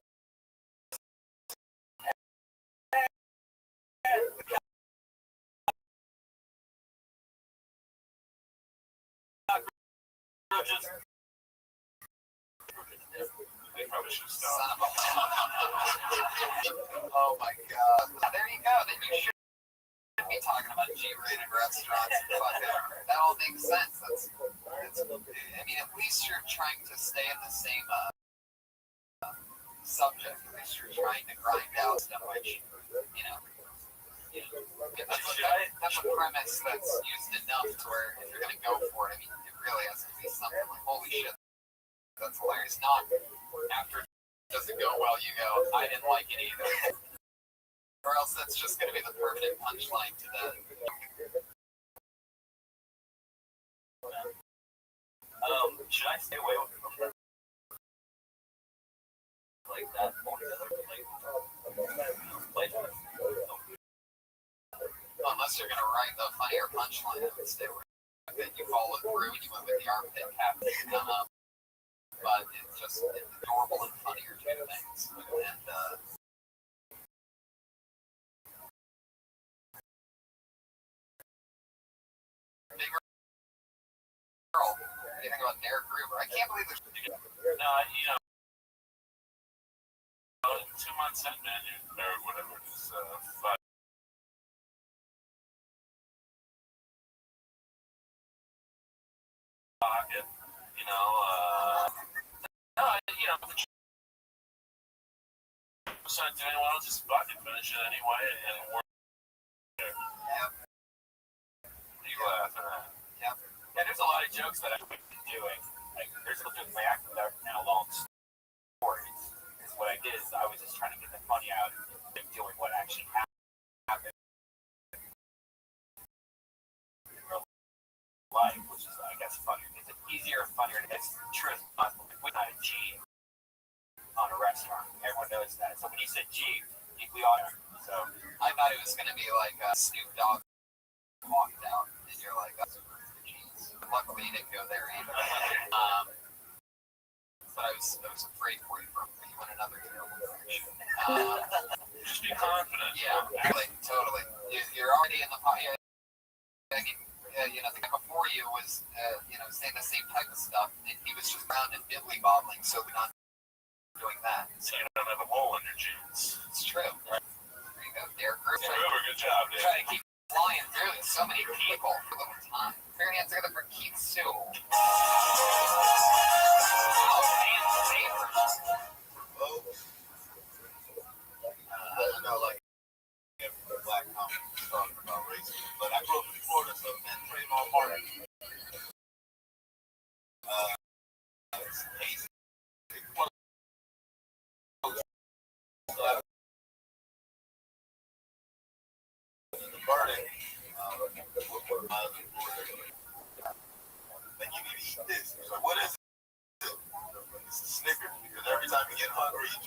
just They probably should Son stop. of a oh my god. There you go. Then you should be talking about G-rated restaurants. That all makes sense. I mean, at least you're trying to stay in the same subject. At least you're trying to grind out stuff, which, you know, that's a premise that's used enough to where if you're going to go for it, I mean, it really has to be something like, holy shit, that's hilarious. Not after it doesn't go well, you go, I didn't like it either. Or else that's just going to be the permanent punchline to the. should I stay away with like that altogether? Like, Unless you're going to write the funnier punchline, I would stay away. Then you followed through and you went with the armpit cap. But it's just adorable and funnier two things. And big girl. What do you think about Derek Gruber? I can't believe there's. no, you know, 2 months in, man, or whatever it is, 5. Pocket, you know, no, you know, besides doing well, I'll just fucking finish it anyway and work. Yep. You laughing at? Yep. Yeah, there's a lot of jokes that I've been doing. Like, there's a jokes I acted out now long stories. Because what I did is I was just trying to get the funny out of doing what actually happened in real life, which is, I guess, funnier. It's easier and funnier to get true as possible. We not a G on a restaurant. Everyone knows that. So when you said G, we all know. So I thought it was going to be like Snoop Dogg walked out, and you're like, that's jeez. Luckily, you didn't go there either. But I was afraid for you. You went another terrible direction. just be confident. Yeah, totally. You're already in the pocket. I mean, you know, the guy before you was, you know, saying the same type of stuff, and he was just around and diddly bobbling, so we're not doing that. So you don't have a hole in your jeans. It's true. Right? There you go, Derek Gruber. Good job, dude. Try to keep flying through so many people for a little time. Fair hands together for Keith Sewell. Oh, man, favors. Oh. I don't know, like, if the black comic talking about racism, but I grew up in Florida, so man, Trayvon Martin. It's amazing. The verdict, then you need to eat this. So what is it? It's a Snickers, because every time you get hungry, you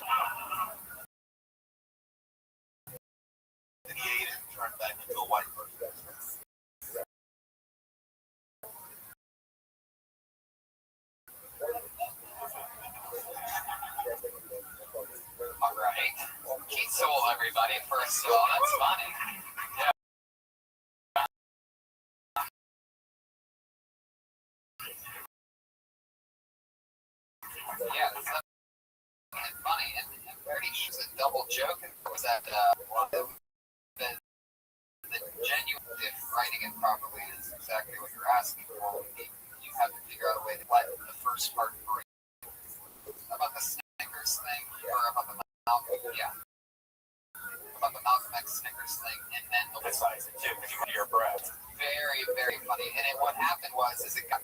and he ate it and turned back into a white person. Bristol. That's funny. Yeah. Yeah, it's funny. And I'm pretty sure it's a double joke. And was that the genuine if writing it properly is exactly what you're asking for. You have to figure out a way to let the first part break. About the Snickers thing, or about the Malcolm, yeah. About the Malcolm X Snickers thing, and then the Emphasize it too, because you want to hear your breath. very, very funny. And what happened was, is it got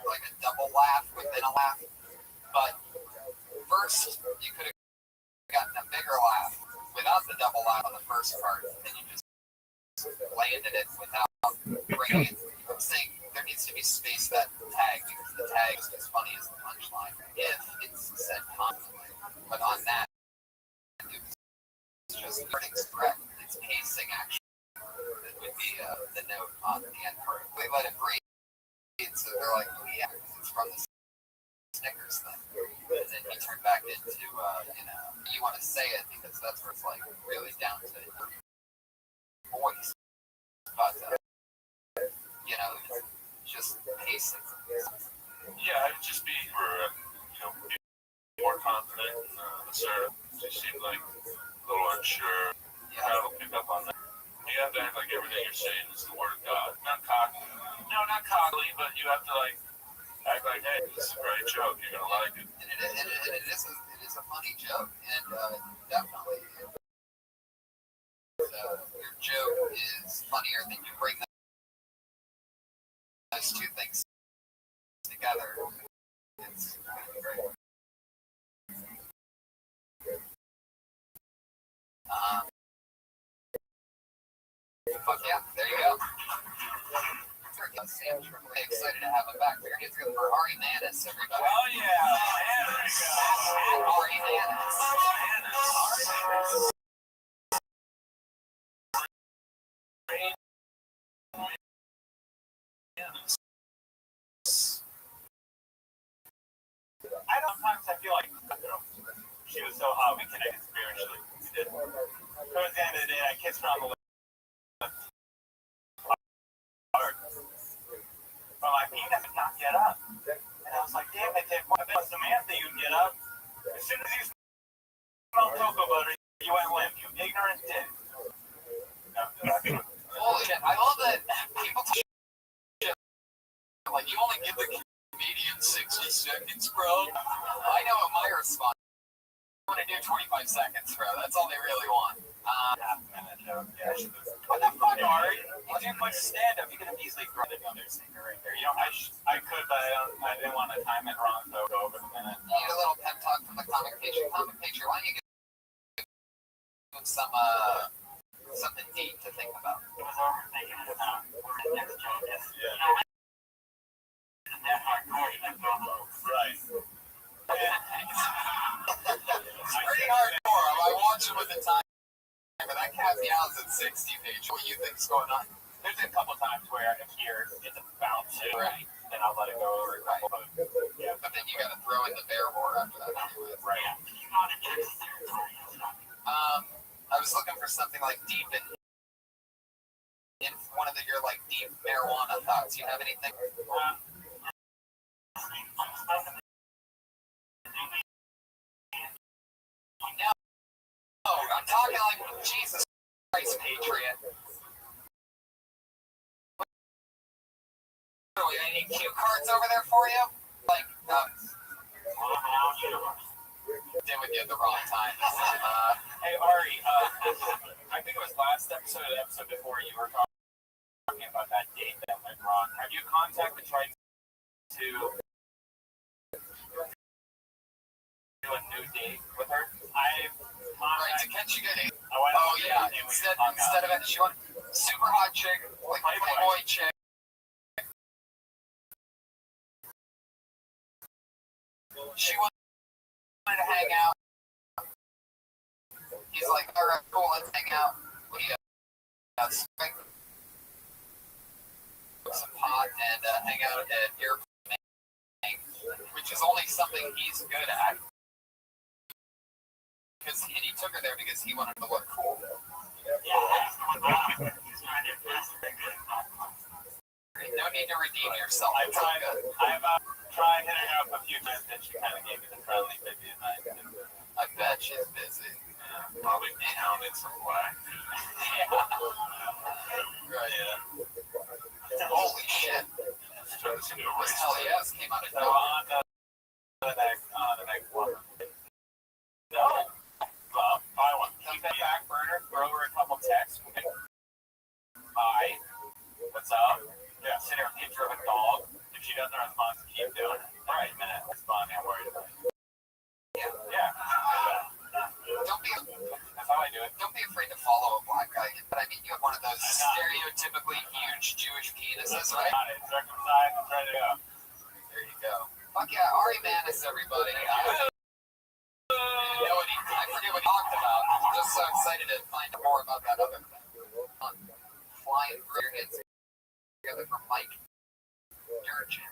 like a double laugh within a laugh. But first, you could have gotten a bigger laugh without the double laugh on the first part, and you just landed it without bringing it. I'm saying there needs to be space that tag, because the tag is as funny as the punchline if it's said constantly. But on that, it's just everything's correct. It's pacing actually. It would be the note on the end part. They let it breathe, so they're like, oh yeah, it's from the Snickers thing. And then he turned back into, you want to say it because that's where it's like really down to voice. But, it's just pacing. Yeah, I'd just be more confident, assertive. She seemed like a little unsure. Yeah. I don't pick up on that. You have to act like everything you're saying is the word of God. Not cocky. No, not cocky, but you have to act like, hey, this is a great joke. You're gonna like it. And it is a funny joke, and definitely your joke is funnier than you bring those two things together. It's great. Fuck yeah, there you go. Sam's really excited to have him back. We're going to get for Ari Manis, everybody. Oh yeah, Manis. Ari Manis. Sometimes I feel like she was so hot we connected spiritually. We did. Towards the end of the day, I kissed her on the lips. But my penis did not get up. And I was like, damn it, Samantha, you'd get up. As soon as you smelled cocoa butter, you went limp. You ignorant dick. Holy shit, I love that people talk shit. Like, you only give the comedian 60 seconds, bro. I know what my response is. I want to do 25 seconds, bro. That's all they really want. Half-minute joke. Yeah, what the fuck, Ari? You do much stand-up. You could have easily thrown another singer right there. I could, but I didn't want to time it wrong, so go over the minute. You need a little pep talk from the comic picture. Comic picture, why don't you give some, something deep to think about? It was overthinking it now. Next joke is, that hardcore, right. It's pretty hardcore. I watch it with the time, but I cap the hours at 60 page. What do you think's going on? There's a couple times where I hear it's about to, Right. then I'll let it go over. Right. But then you gotta throw in the bear roar after that. Anyway. Right. I was looking for something like deep in one of your like deep marijuana thoughts. You have anything? No, I'm talking like Jesus Christ, Patriot. Any cue cards over there for you? Like, did with you at the wrong time. Hey, Ari, I think it was last episode or the episode before you were talking about that date that went wrong. Have you tried to do a new date with her? Right, to catch you good. Oh, yeah. Instead of it, she went super hot chick, like Playboy chick. She wanted to hang out. He's like, all right, cool, let's hang out. What do you got? Some pot and hang out at airplane, which is only something he's good at. Because he took her there because he wanted to look cool. No need to redeem yourself. I've tried hitting her up a few times, and she kind of gave me the friendly maybe at night. I bet she's busy. Probably counted some whack. Right. Yeah. Holy shit. Turn this into a This race. hell yes came out of So nowhere. on the next one. No. I want to keep that back burner, throw her a couple texts. Hi. What's up? Yeah. Sit here and picture of a dog. If she doesn't respond, keep doing it. All right, minute. Respond. I'm worried about it. Yeah. Don't be That's how I do it. Don't be afraid to follow a black guy. But I mean, you have one of those stereotypically huge Jewish penises, right? Got it. Circumcised and ready to go. There you go. Fuck yeah, Ari Manis, everybody. I forget what he talked about. I'm just so excited to find out more about that other thing. Flying through your heads together from Mike. Jurgen.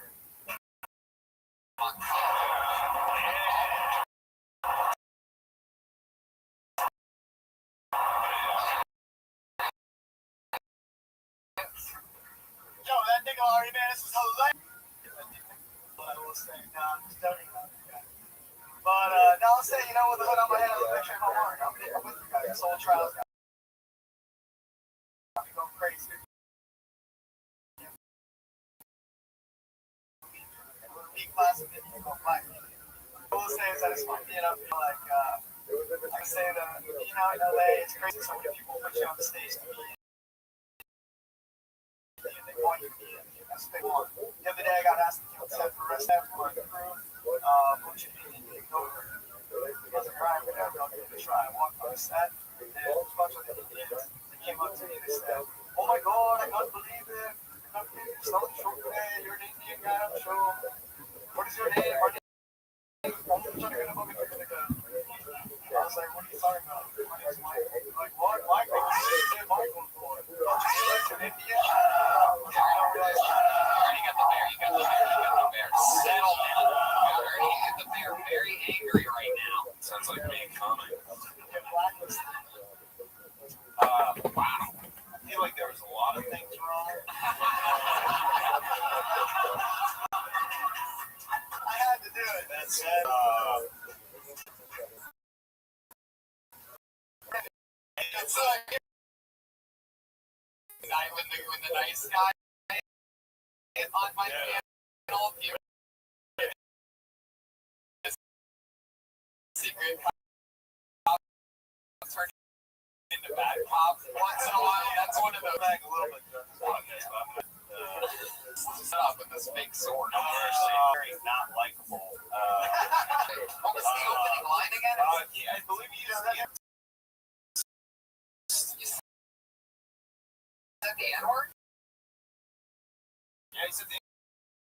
Yo, that nigga Ari Manis is hilarious. I will say, no, I'm just joking about it, guys. But, no, I'll say, you know, with the hood on my head, I was picturing my work. I'm with you guys. This whole trial's got me going crazy. B class and then you go black. I will say is that it's fun, you know, like I say that, you know, in LA, it's crazy. So many people put you on the stage to be in. They want you to be in. That's what they want. The other day, I got asked if you said for rest of my crew, what you need to go over. He wasn't crying, but I'll give it a try. I walked on the set, and a bunch of Indians, they came up to me and they said, oh my God, I can't believe it. I can't believe it's not the show today. You're an Indian guy on the show. What is your name? My name is I was like, what are you talking about? My name is Michael. Like, what? Michael? Michael for? Don't you live in India? You got the bear. You got the bear. You got the bear. Settle down. You got the bear very angry right now. Sounds like me coming. Wow. I feel like there was a lot of things wrong. I had to do it. That said, It's like when the nice guy is on my panel, you secret cops turn into bad cops once in a while. That's one of those. back a little bit on this, but I'm gonna Set up with this big sword. very not likable. What was the opening line again? I believe he just said You said the N-word? yeah, he said the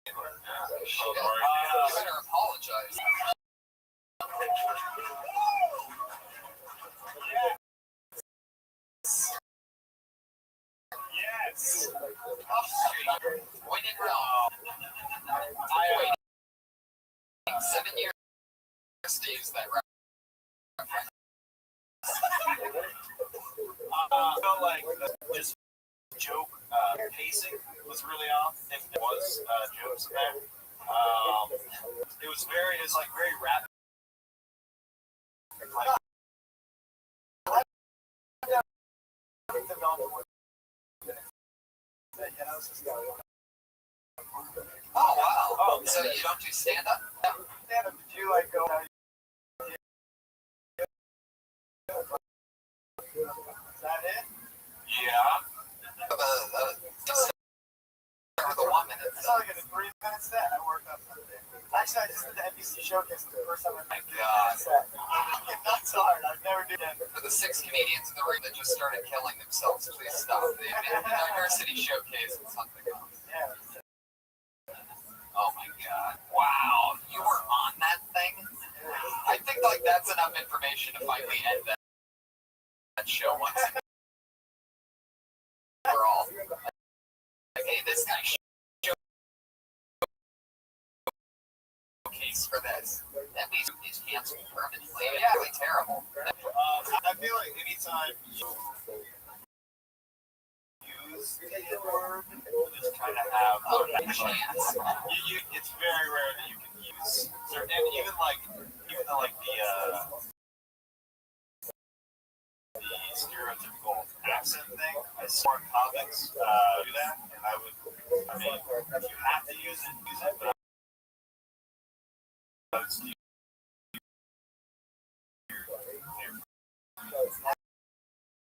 N-word. Shit. You better apologize. Yes. When in Rome, I waited 7 years to use that reference. I felt like this joke pacing was really off. If there was jokes in there, it was very rapid. Oh, wow. Oh, so you don't do stand-up? Stand up, did you like go? Is that it? Yeah. The 1 minute. I saw like a 3 minute set. I worked up something. Actually, I just did the NBC showcase the first time I made a set. That's hard. I've never done that. For the 6 comedians in the room that just started killing themselves, please stop. The diversity showcase is something else. Yeah. Oh my god. Wow. You were on that thing? I think like that's enough information to finally end that show once and for all. Like, hey, this guy showcase for this. At least he's canceled permanently. Yeah, really terrible. I feel like anytime you use the N-word, you just kind of have a chance. it's very rare that you can use certain, and even though the stereotypical accent thing, I saw comics do that, and I mean, if you have to use it, but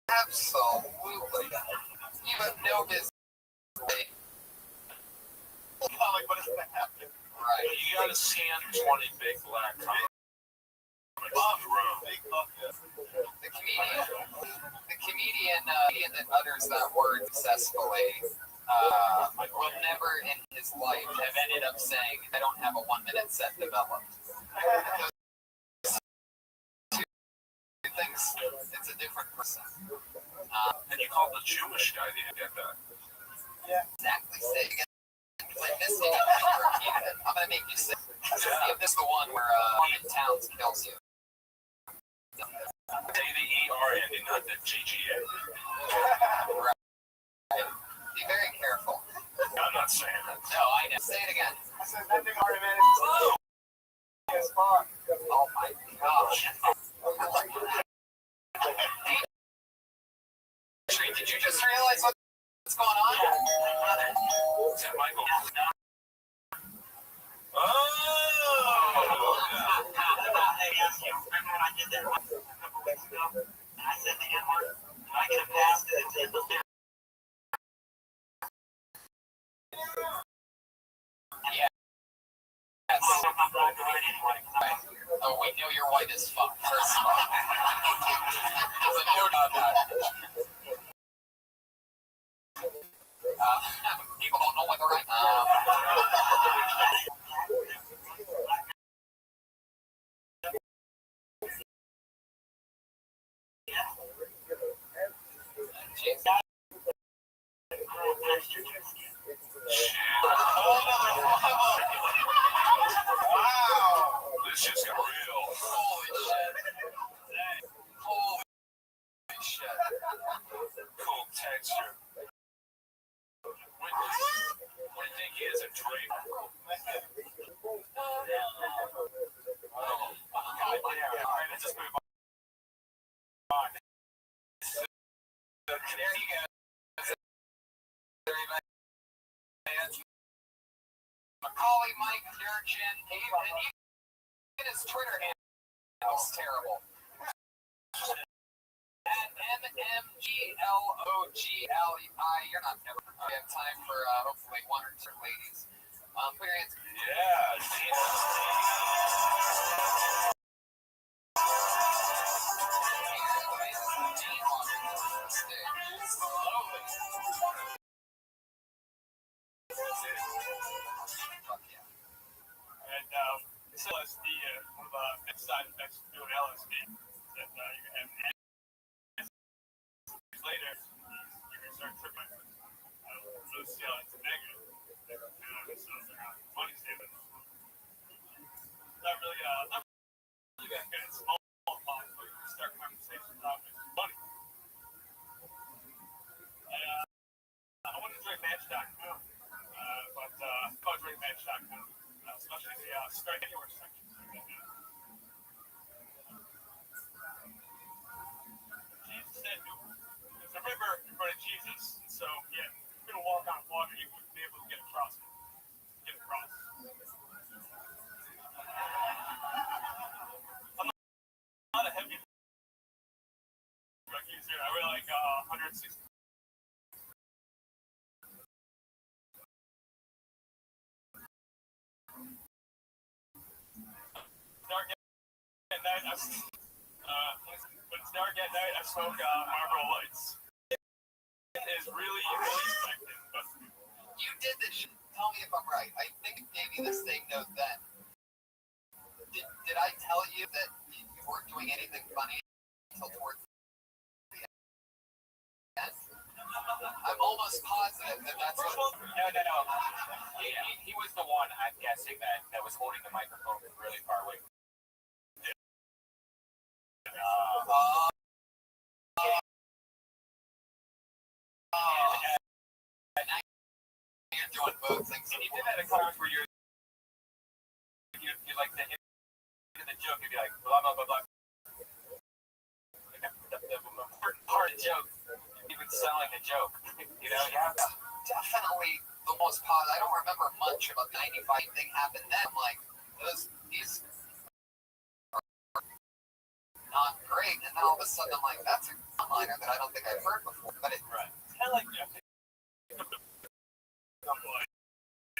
Absolutely. You have no business. like, what is that happening? Right. You gotta scan 20 big black comics in the room. The comedian that utters that word successfully will never in his life have ended up saying, I don't have a 1 minute set developed. Thinks it's a different person. And you called the Jewish guy, didn't get that? Yeah. Exactly. Say it again. Because I missed it. I'm going to make you say if this is the one where in Towns kills you. Say the ER ending, not the GGA. Right. Be very careful. I'm not saying that. No, I know. Say it again. I said that thing already managed. It's fun. Oh my gosh. Did you just realize what's going on? Is that Michael? Oh! Remember when I did that a couple weeks ago? And I said the N-word? I could have passed it in the Yeah. Yes. I'm black and white anyway. Oh, we know you're white as fuck, first of all. There's a note on that. People don't know what they're right. Wow. This just got real. Holy shit. Holy shit. Cool texture. What do you think he is, a drape? Alright, let's just move on. There you go. Macaulay, Mike, Durchin, even his Twitter handle is terrible. At MMGLOGLEI, you're not ever. We have time for hopefully one or two ladies. Put your hands. Yeah, And so it's the one of the side effects of doing LSD that you have later you can start tripping. So still it's negative. So money saving. Not really that good. It's small amounts, but you can start conversations about money. I want to drink Match.com, but I can't drink Match.com, especially the strike anywhere section. Jesus said, there's a river in front of Jesus, so yeah, if you're going to walk on water, you wouldn't be able to get across it. I'm not a heavy drug user. I really like 160. Dark at night, when it's dark at night, I smoke Marlboro Lights. It is really, really effective. But You did this. Tell me if I'm right. I think maybe this thing knows that. Did I tell you that you weren't doing anything funny until towards the end? I'm almost positive that that's what. No. He was the one, I'm guessing, that was holding the microphone really far away doing both things. And you did that at times where you like the end of the joke, you'd be like, blah, blah, blah, blah. The important part of the joke, even selling the joke. You know, you have to. Definitely the most positive. I don't remember much about the 95 thing happened then. I'm like, these are not great. And then all of a sudden I'm like, that's a one-liner that I don't think I've heard before. But it's Right. Kind of like,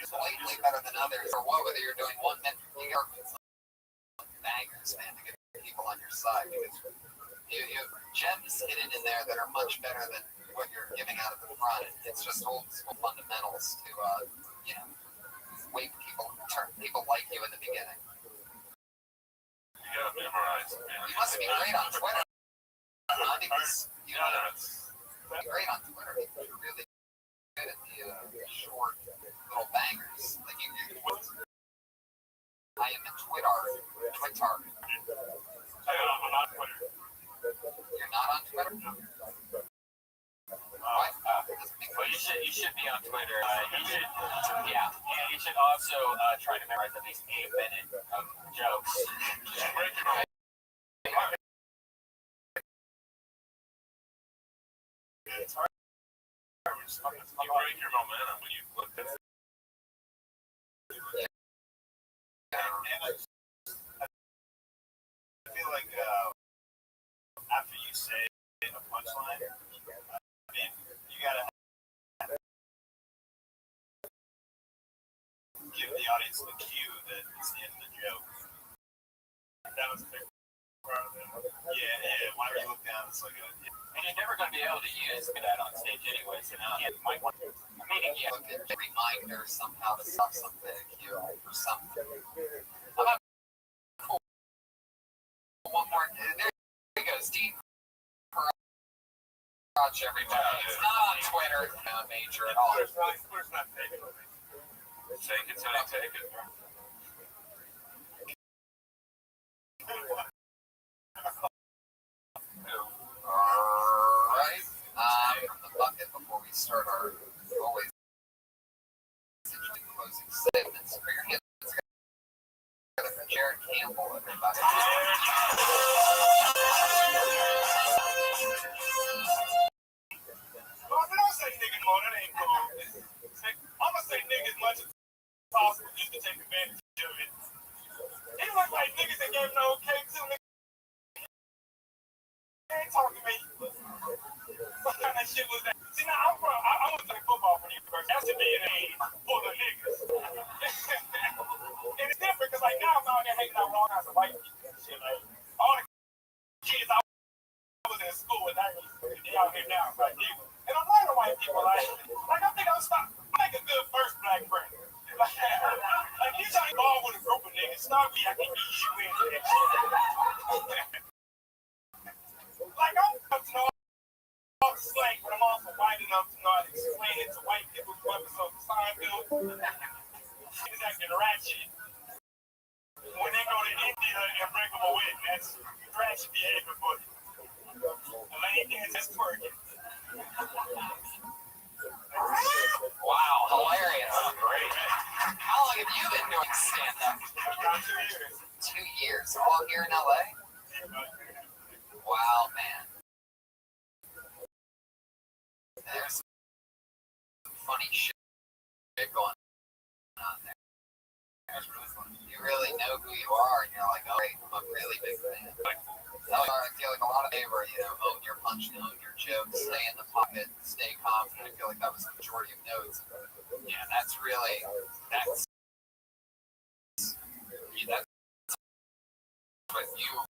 slightly better than others. Or what, whether you're doing 1 minute, you got bangers, man, to get people on your side. Because you have gems hidden in there that are much better than what you're giving out at the front. It's just old school fundamentals to, make people like you in the beginning. You gotta memorize it, man. You must be great on Twitter. Because you know that's great on Twitter. You're really good at the short little bangers. Like I am a Twitter. I'm not Twitter. You're not on Twitter? Why? Well, you should be on Twitter. You should also try to memorize at least 8 minutes of jokes. It's hard. You break your momentum when you look at it. I feel like after you say a punchline, you gotta give the audience the cue that it's in the joke. That was a big part of it. Yeah. Whenever you look down, it's like and you're never gonna be able to use that on stage anyway. So now you might want to. Meaning, look at the reminder somehow to stop something cue or something. How about one more? There you go, Steve. Crotch, everybody. It's not on Twitter, major at all. Twitter's not taking it. Take it till you take it. Alright. From the bucket before we start our always essentially closing statements. For your hits, for Jared Campbell, everybody. I don't say nigga more, that ain't cool. I'm gonna say nigga as much as possible just to take advantage of it. It look like niggas that gave no cake to me. They ain't talking to me. What kind of shit was that? See, now I was playing football for the university. That's a DNA full of niggas. And it's different because like now I'm out there hanging out with all kinds of white people and shit. Like all the kids I was in school with, they out here now, like niggas. And I'm learning white people like I think I'll stop. I make a good first black friend. Like you trying to ball with a group of niggas, stop me, I can ease you into that shit. Like I'm up to know all the slang, but I'm also white enough to know how to explain it to white people who episode of Seinfeld. It's acting ratchet. When they go to India and break them away, that's ratchet behavior for you. The lady dance is twerking. Wow, hilarious. Oh, great, man. How long have you been doing stand-up? About 2 years. 2 years. All here in LA? Wow, man. There's some funny shit going on there. That's really funny. You really know who you are, and you're like, oh, great, I'm a really big fan. I feel like a lot of they were, own your punch, own your jokes, stay in the pocket, stay confident. I feel like that was the majority of notes. Yeah, that's what you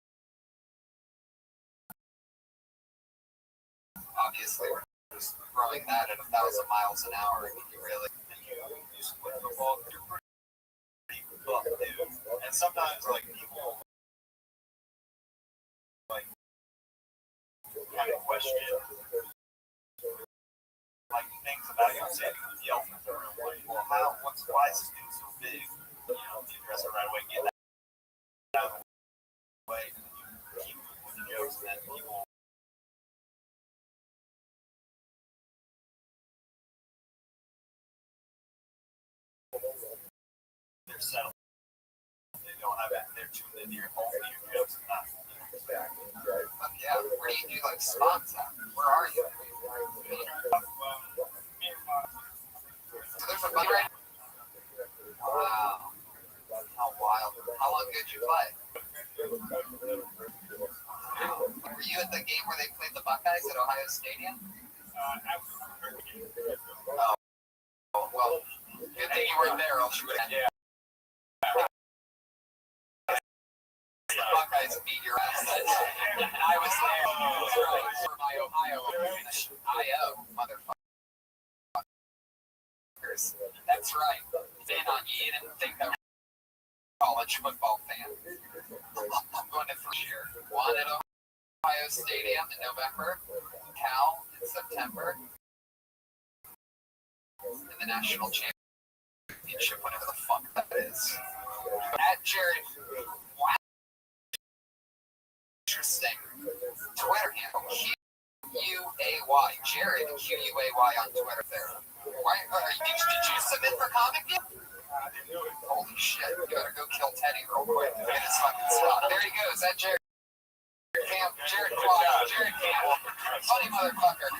obviously were just throwing that at 1,000 miles an hour. I mean, you really, You split football, you're pretty buff, dude. And sometimes, like, people, like, kind of question, like, things about you. Say, you yell from the room, like, well, why is this dude so big? You address it right away, get that out of the way, and you keep with the jokes, and then people they're settled. They don't have it. They're too linear. Hopefully you jokes not. Yeah, where do you do like spots at? Where are you? So there's a bunch right. Wow. How wild. How long did you play? Were you at the game where they played the Buckeyes at Ohio Stadium? Oh, well, good thing you weren't there, else you would have. Yeah. The Buckeyes beat your ass. I was there. That's right. For my Ohio IO, motherfuckers. That's right. Fan on you. You didn't think I was a college football fan. I'm going to first year. One at Ohio Stadium in November. Cal in September. And the national championship, whatever the fuck that is. At Jared. Wow. Interesting. Twitter handle. QUAY. Jared QUAY on Twitter there. Why, did you submit for Comic View? Holy shit. You better go kill Teddy real quick. Look at his fucking spot. There he goes. That Jared Camp. Jared Camp. Funny motherfucker.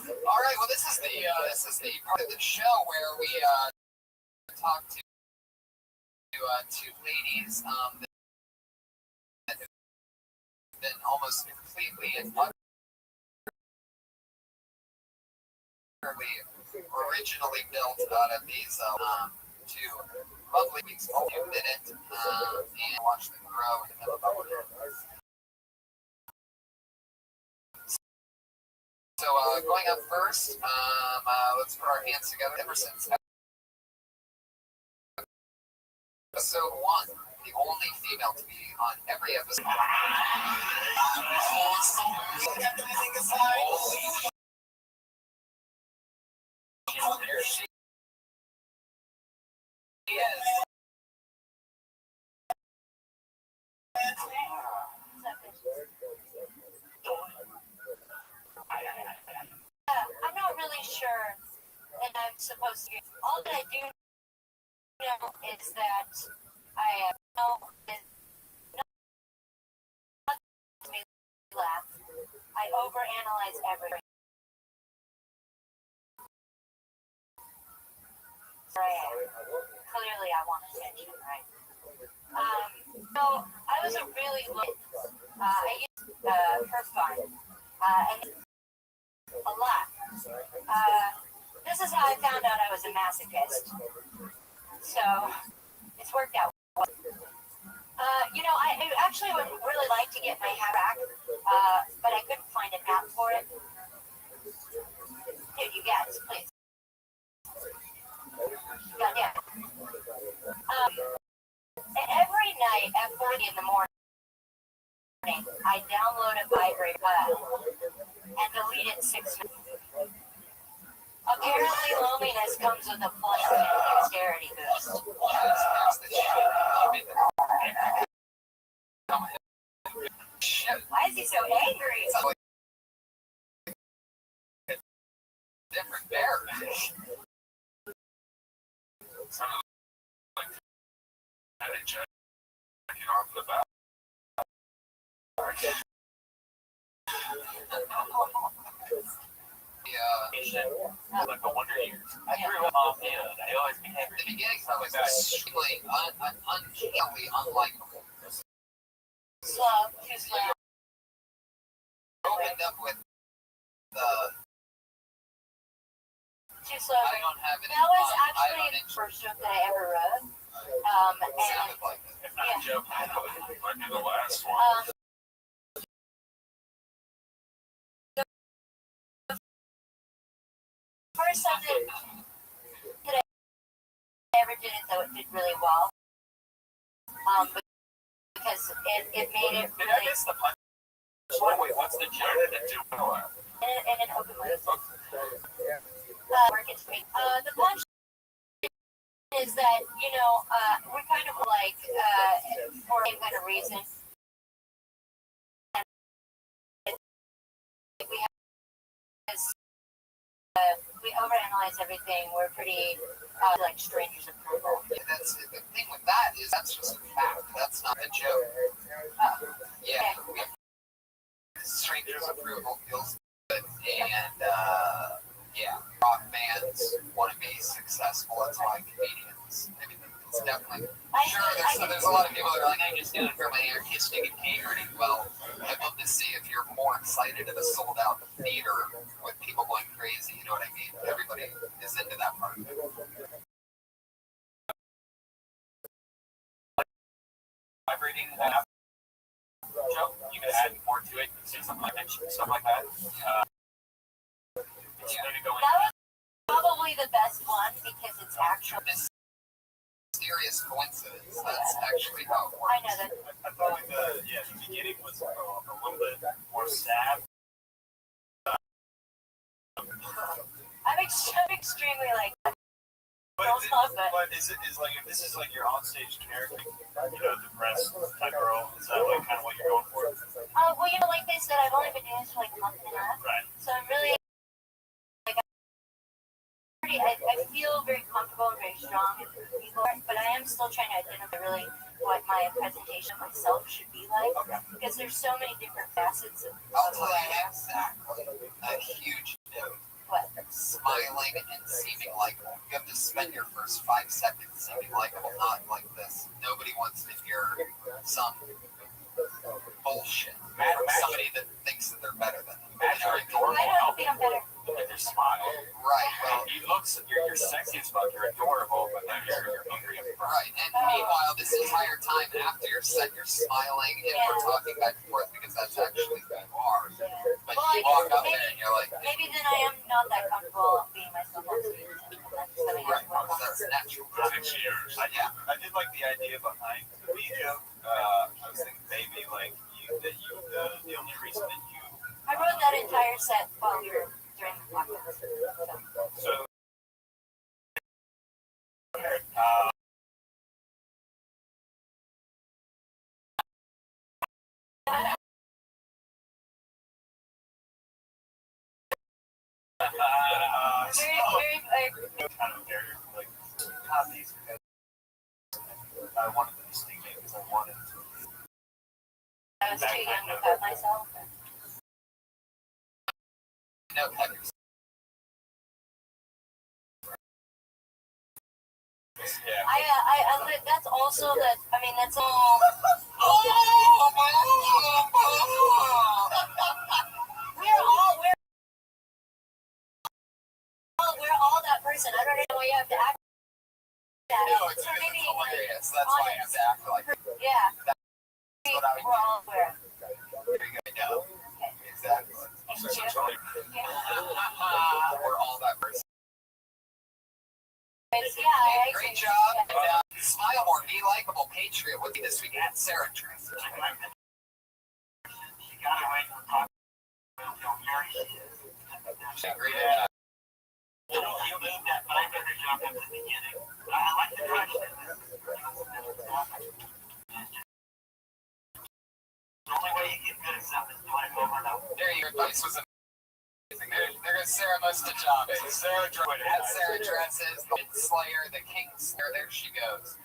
Alright, well this is the part of the show where we talk to two ladies that have been almost completely and utterly originally built out of these two lovely weeks. You did it and watch them grow and develop. So going up first, let's put our hands together. Ever since episode 1, the only female to be on every episode. There she is. I'm not really sure that I'm supposed to. All that I do know is that I know is not to me laugh. I overanalyze everything. Right. Clearly, I want attention, right? So I was a really low. I used for fun, and a lot. This is how I found out I was a masochist. So it's worked out. I actually would really like to get my hair back, but I couldn't find an app for it. Dude, you guys, please. Goddamn. Every night at 40 in the morning, I download a vibrator and delete it 6 minutes. Apparently, loneliness comes with a flushing dexterity boost. Why is he so angry? Different bear. Off the bat. Like the Wonder Years. I grew up, they always became The beginning I was extremely uncannily unlikable. Slow, too slow. Opened up with the Too slow. I don't have any That was fun. actually the first joke that I ever wrote. And Sounded like it. If not a joke, might be the last one. First something that I ever did it, though it did really well. Because it made it Did I really miss the punch? Wait, what's the joke? in an open way. The punch is that, we're kind of like, for the same kind of reason. We have this, we overanalyze everything. We're pretty like strangers' approval. Yeah, that's the thing with that is that's just a fact. That's not a joke. Yeah, strangers' approval feels good, and yeah, rock bands want to be successful. That's why comedians. I mean, it's definitely sure. There's a lot of people that are like, I just do it for my artistic integrity. Well, I'd love to see if you're more excited at a sold out theater with people going crazy. You know what I mean? Everybody is into that part. Vibrating app. Joe, you can add more to it. Say something like that. Stuff like that. Maybe go That was probably the best one because it's actually Mysterious coincidence. That's actually how it I works. know that. I felt like the beginning was a little bit more sad. I'm extremely like. But is like if this is like your onstage character, depressed type girl, is that like kind of what you're going for? Well, like they said, I've only been doing this for like a month and a half, Right. so I'm really like I feel very comfortable and very strong with people, but I am still trying to identify really what my presentation of myself should be like because there's so many different facets of I'll who tell I you am. exactly. A huge note. What? Smiling and seeming likable. You have to spend your first 5 seconds seeming likable, not like this. Nobody wants to hear some bullshit. Somebody that thinks that they're better than them. I don't think I'm better. Look at their smile. Right. Well, You're sexy as fuck. You're adorable, but then you're hungry as fuck. right. And meanwhile, this entire time after your set, you're smiling and we're talking back and forth because that's actually who you are. But you walk up there and you're like, Maybe then I am not that comfortable being myself on stage. And that's something I right, have to work on. that's natural. 6 years. I did like the idea behind the B joke. I was thinking maybe like the only reason that you. I wrote that entire set while we were during the podcast. So. Kind of barrier, like these. I wanted to be stinking because I wanted to. I was too young to cut myself. No, cut yourself. Yeah. That's also that. I mean, that's all. We're all that person. I don't know why you have to act that. No, it's So maybe hilarious. That's why I have to act like yeah. that's what I would We're all aware. do. No, exactly. Thank you. Yeah. We're all that person. Yeah, Great job. And, smile more, be likable, patriot. What be this week at Sarah Dress? She got away from talking about how very she is. Great job. You moved that vibe at the job at the beginning. I like the question. The only way you get good at something is doing it over and over. There, your advice was amazing. There goes Sarah Mustajabe. Sarah Dresses. At Sarah Dresses, the Slayer, the King Slayer. There she goes.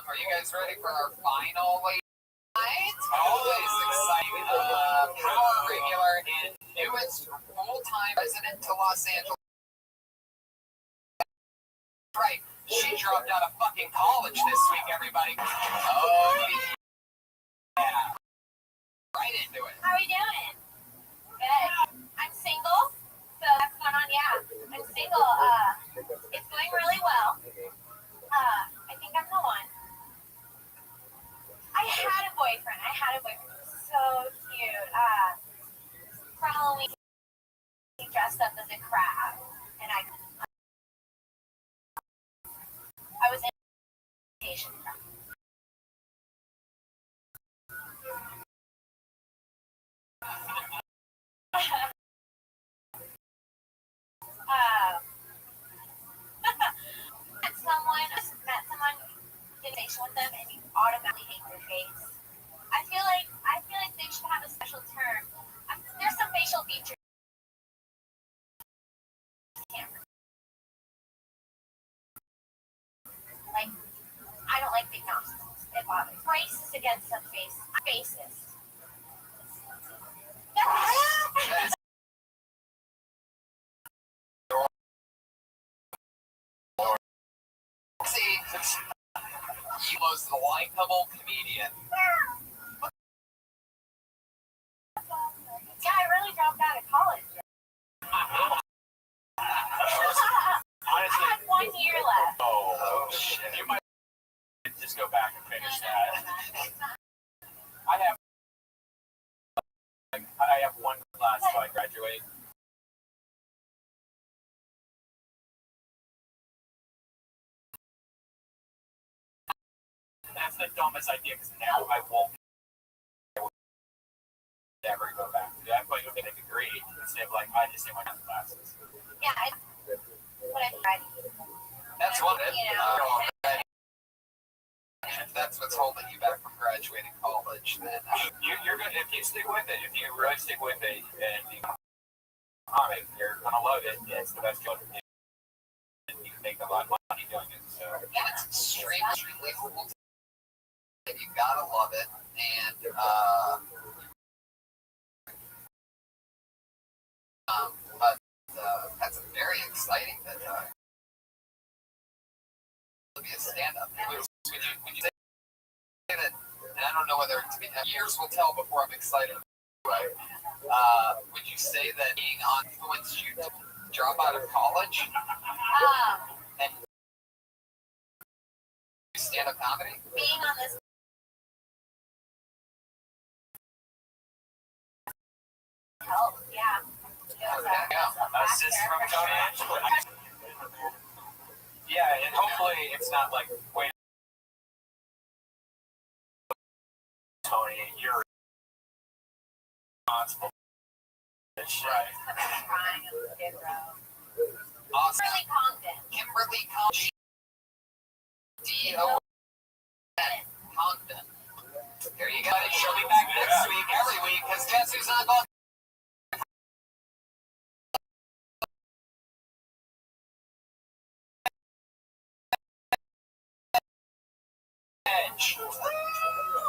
Are you guys ready for our final late night? Always exciting. Power regular and newest full-time resident to Los Angeles. Right. She dropped out of fucking college this week, everybody. Oh, yeah. Right into it. How are you doing? Good. I'm single, so that's going on. Yeah, I'm single. It's going really well. I think I'm the one. I had a boyfriend. So cute. For Halloween, he dressed up as a crab, and I was in invitation from. Met someone, did a facial with them, and you automatically hate their face. I feel like they should have a special term. There's some facial features racist against some faces. See, he was the likable comedian. Yeah, I really dropped out of college. I had 1 year left. Oh shit! You might just go back and finish that. I have one class till I graduate. That's the dumbest idea because now I won't never go back. I'm going to get a degree instead of like I just take my classes. Yeah, when I tried. That's what it. You know. If that's what's holding you back from graduating college, then You're gonna if you stick with it, if you really stick with it, and you're gonna love it. It's the best job. And you can make a lot of money doing it. So yeah, it's extremely cool. You gotta love it, and but that's very exciting. That to be a stand-up. When you say that, and I don't know whether it's years will tell before I'm excited. Right? Would you say that being on influenced you to drop out of college and do stand-up comedy? Being on this help, yeah. assist from Tony. Yeah, and hopefully it's not like wait, Tony, you're responsible. Right. Crying on the skid row. Awesome. Kimberly Congdon. Kimberly Congdon. Congdon. Here you go. She'll be back next week, every week, because guess who's not going?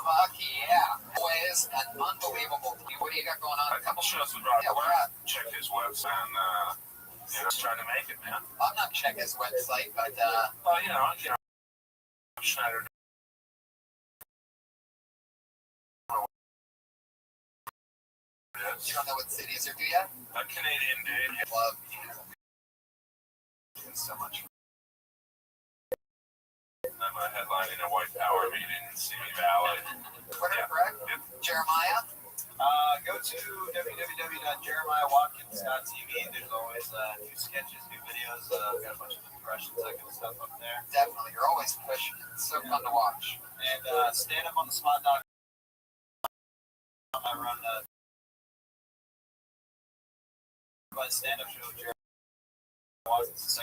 Fuck yeah. Always an unbelievable. What do you got going on? A couple shows with Rothschild. Yeah, where at? Check his website and just trying to make it, man. I'm not checking his website, but Well, Schneider. you don't know what cities are, do you? A Canadian dude. Love you. So much. I'm headlining a white power meeting in Simi Valley. Twitter, correct? Yep. Jeremiah? Go to www.jeremiahwatkins.tv. There's always new sketches, new videos. Got a bunch of impressions, that kind of stuff up there. Definitely. You're always pushing. It's so fun to watch. And stand up on the spot.com. I run my stand-up show with Jeremiah Watkins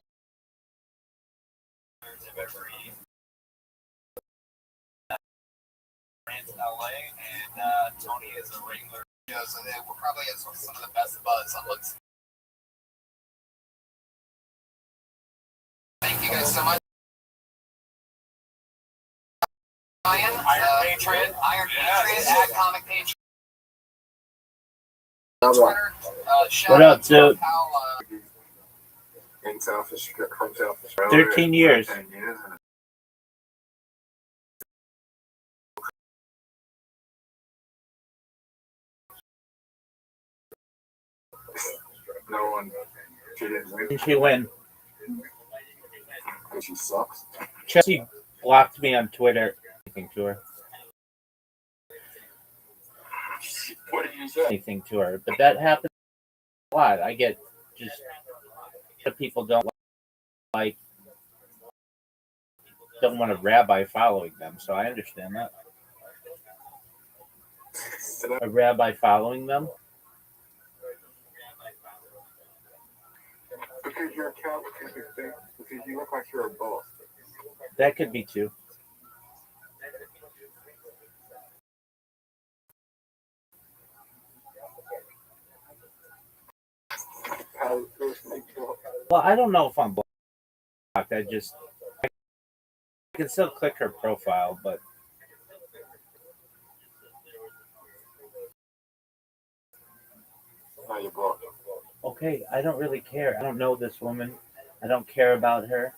of every LA, and Tony is a regular. So they will probably get some of the best buzz on what's. Thank you guys so much. Iron Patriot, at Comic Patriot. Twitter, What up, dude? In South Australia. 13 years. 10 years. No one. She didn't win. Did she win? Because she sucks. Chelsea blocked me on Twitter. Anything to her. What did you say? Anything to her. But that happens a lot. I get just people don't want a rabbi following them, so I understand that. A rabbi following them? Because you're a cow, because you look like you're a boss. That could be too. Well, I don't know if I'm blocked. I can still click her profile, but Now you blocked. Okay, I don't really care. I don't know this woman. I don't care about her.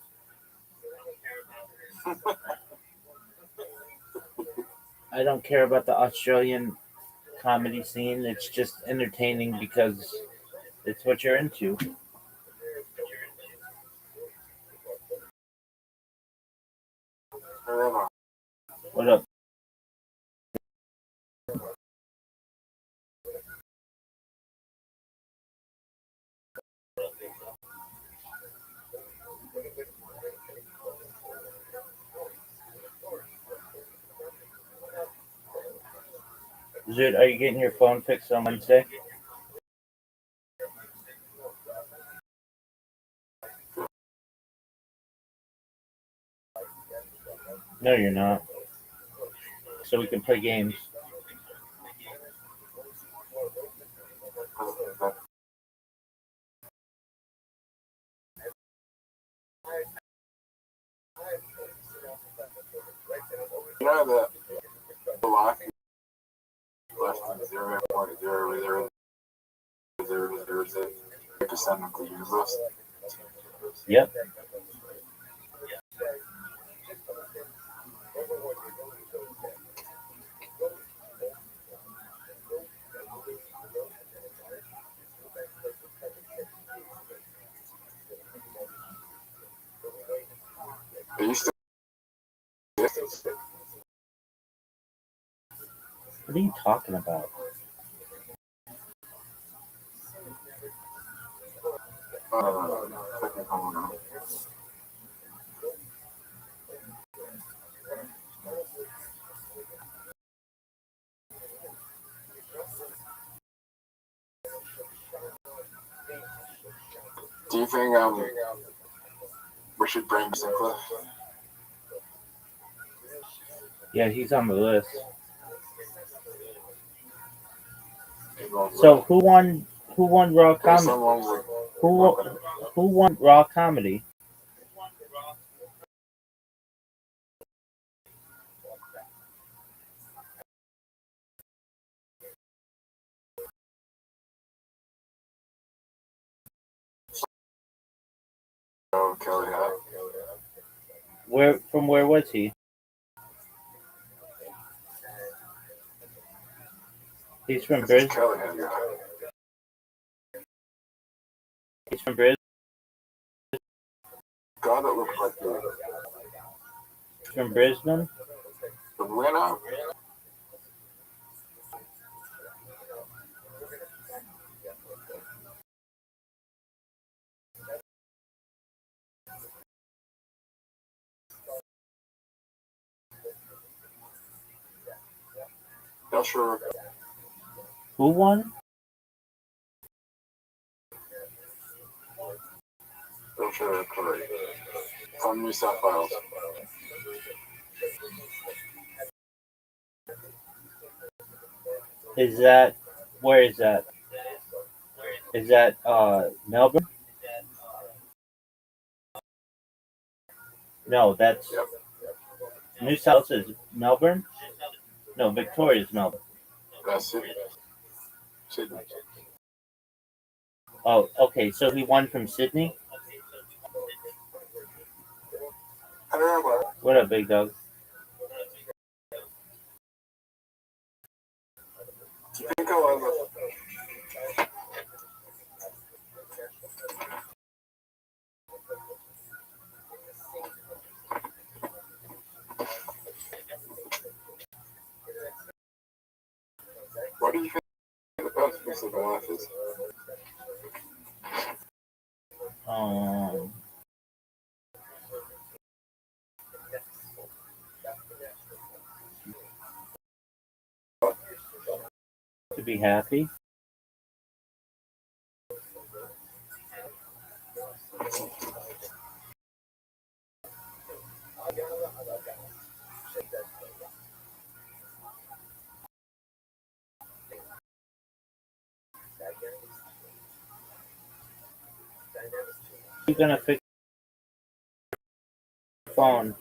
I don't care about the Australian comedy scene. It's just entertaining because it's what you're into. Remember, What up? Dude, are you getting your phone fixed on Wednesday? No, you're not. So we can play games. you know that the lock left 0.00000% of the universe. Yep. Are you still? What are you talking about? Technical now. Do you think we should bring Sinclair? Yeah, he's on the list. So who won? Who won Raw Comedy? Who won Raw Comedy? Kelly had. Where was he? He's from Brisbane. Kelly had you. He's from Brisbane. God, it looked like the From Brisbane. winner. Not sure. Who won? Not sure. Correct. From New South Wales. Is that where is that? Is that Melbourne? No, that's Yep. New South is Melbourne. No, Victoria's Melbourne. That's Sydney. Sydney. Oh, okay. So he won from Sydney. I don't know what. What up, big dog? Do you think I'll ever? What do you think the best piece of the life is? Um, to be happy. You're gonna fix your phone.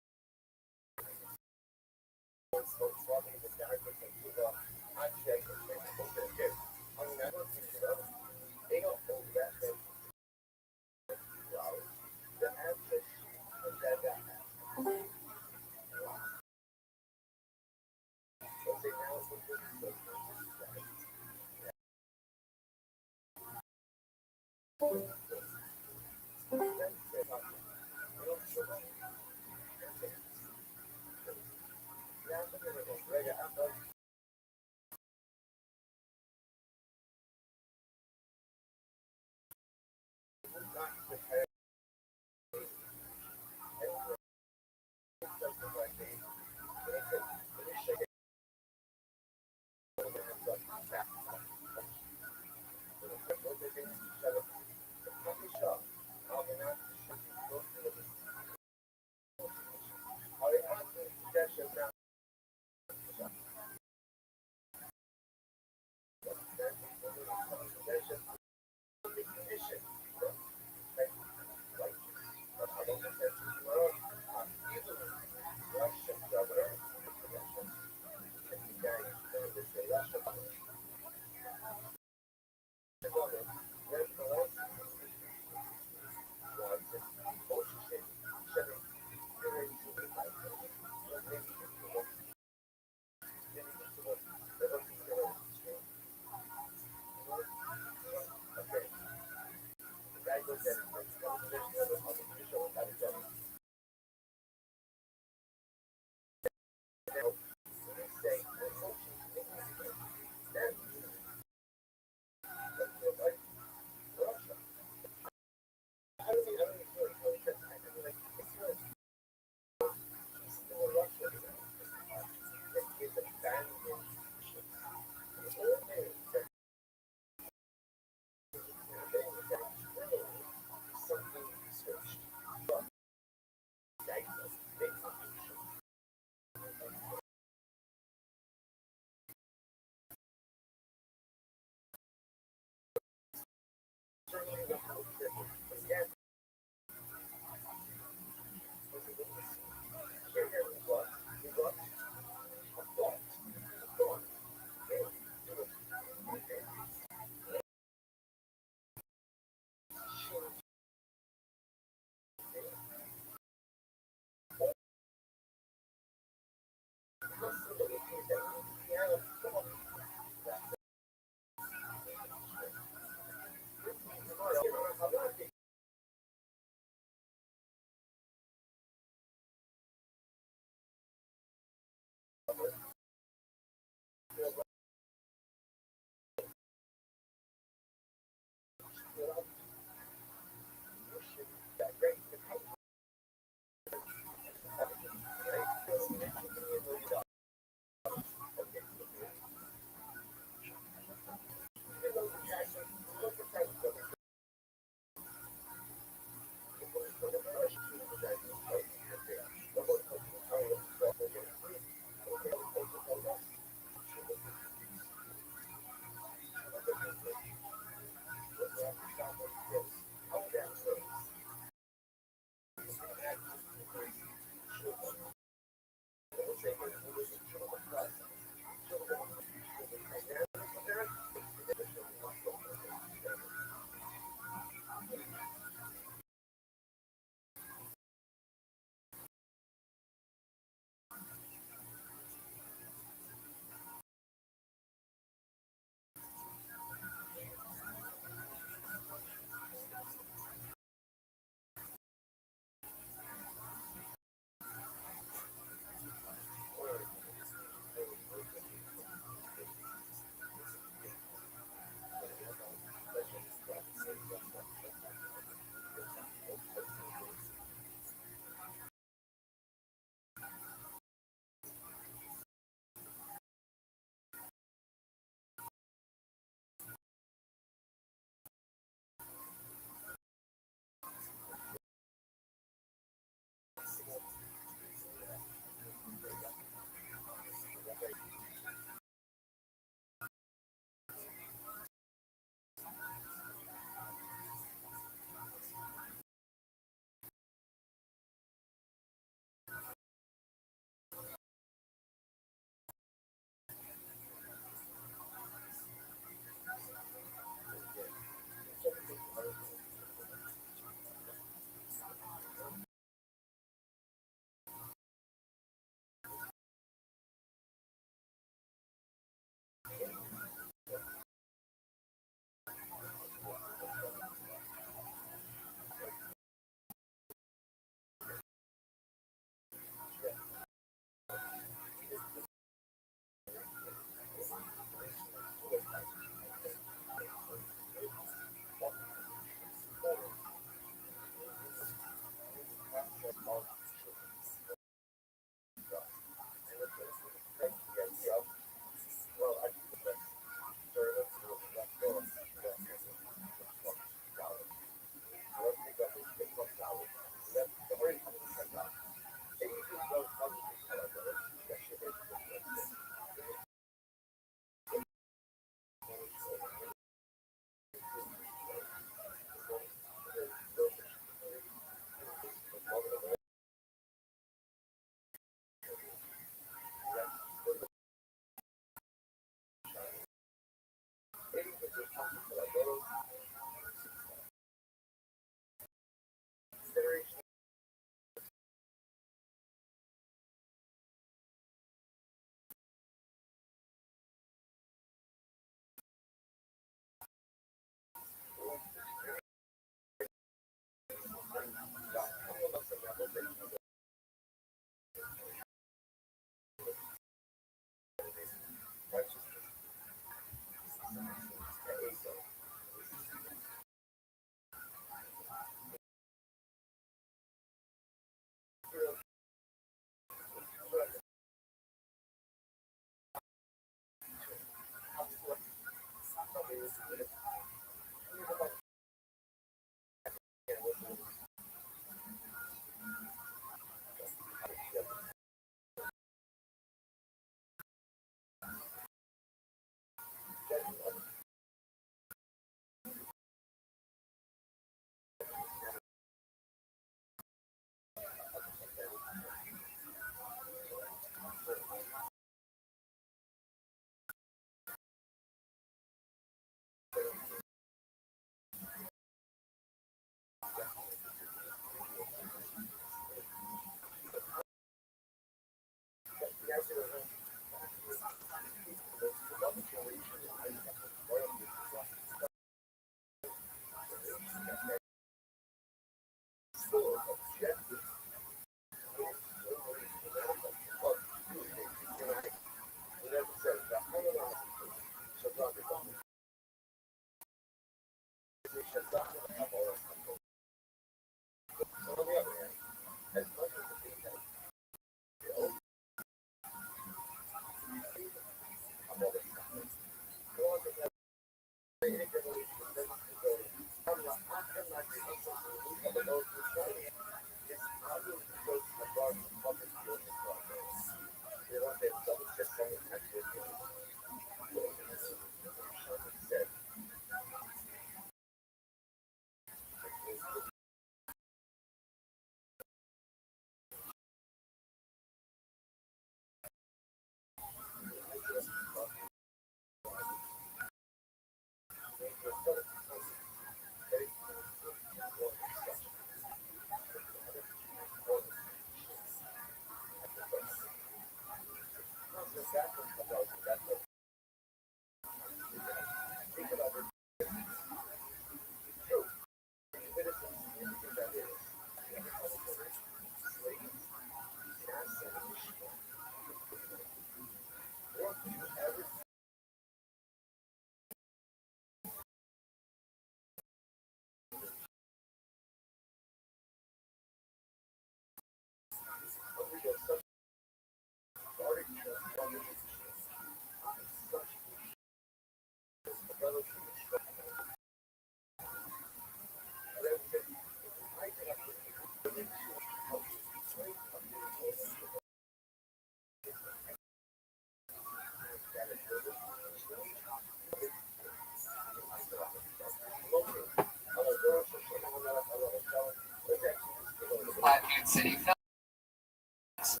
Second City Films.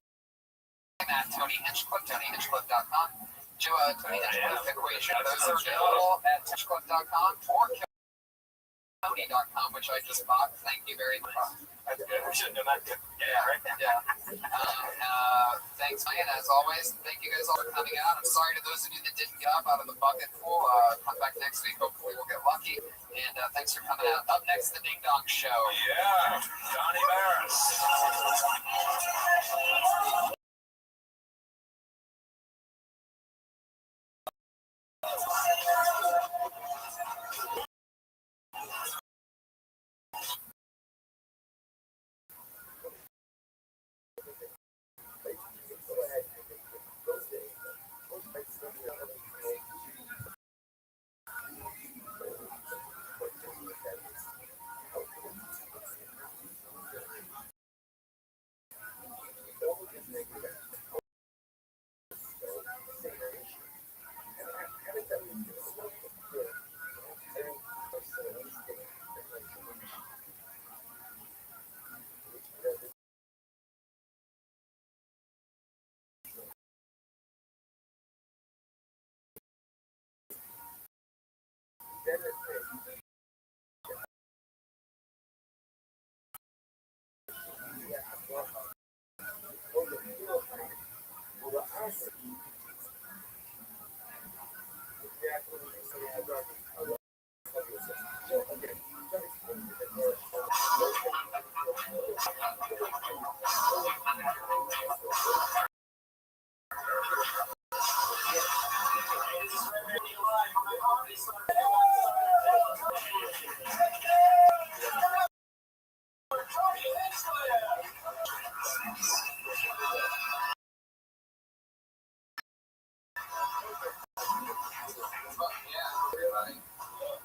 At Tony Hinchcliffe, TonyHinchcliffe.com. Tony Hinchcliffe equation. Those are available at Hinchcliffe.com or Tony.com, which I just bought. Thank you very much. That's good. We should have done that too. Yeah, right there. Yeah. Thanks, Ryan, as always. Thank you guys all for coming out. I'm sorry to those of you that didn't get up out of the bucket pool. Come back next week. Hopefully we'll get lucky. And thanks for coming out. Up next, the Ding Dong Show. Yeah, Johnny Maris.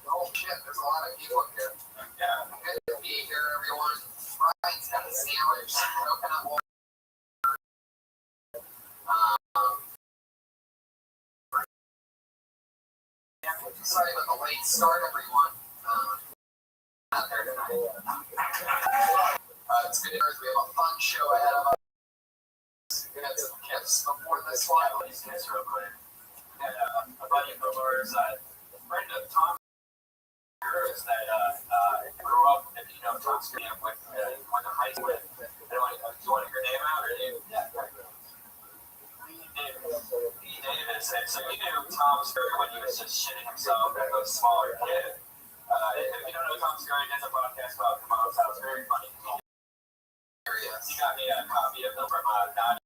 Oh shit, there's a lot of people up here. Yeah. Good to be here, everyone. Brian's got a sandwich, coconut water. Sorry about the late start, everyone. Out there tonight. It's good to hear. We have a fun show ahead of us. We had some gifts before this one. These guys real quick. And a buddy of ours, a friend of Tom that grew up, and you know, Tom Screen went to high school with. Do you want to hear your name out, or you? Yeah. Lee Davis. And so you knew Tom Screen when he was just shitting himself as a smaller kid. If you don't know Tom Screen, it's a podcast about your mom's house. Very funny. He got me a copy of them from Naughty,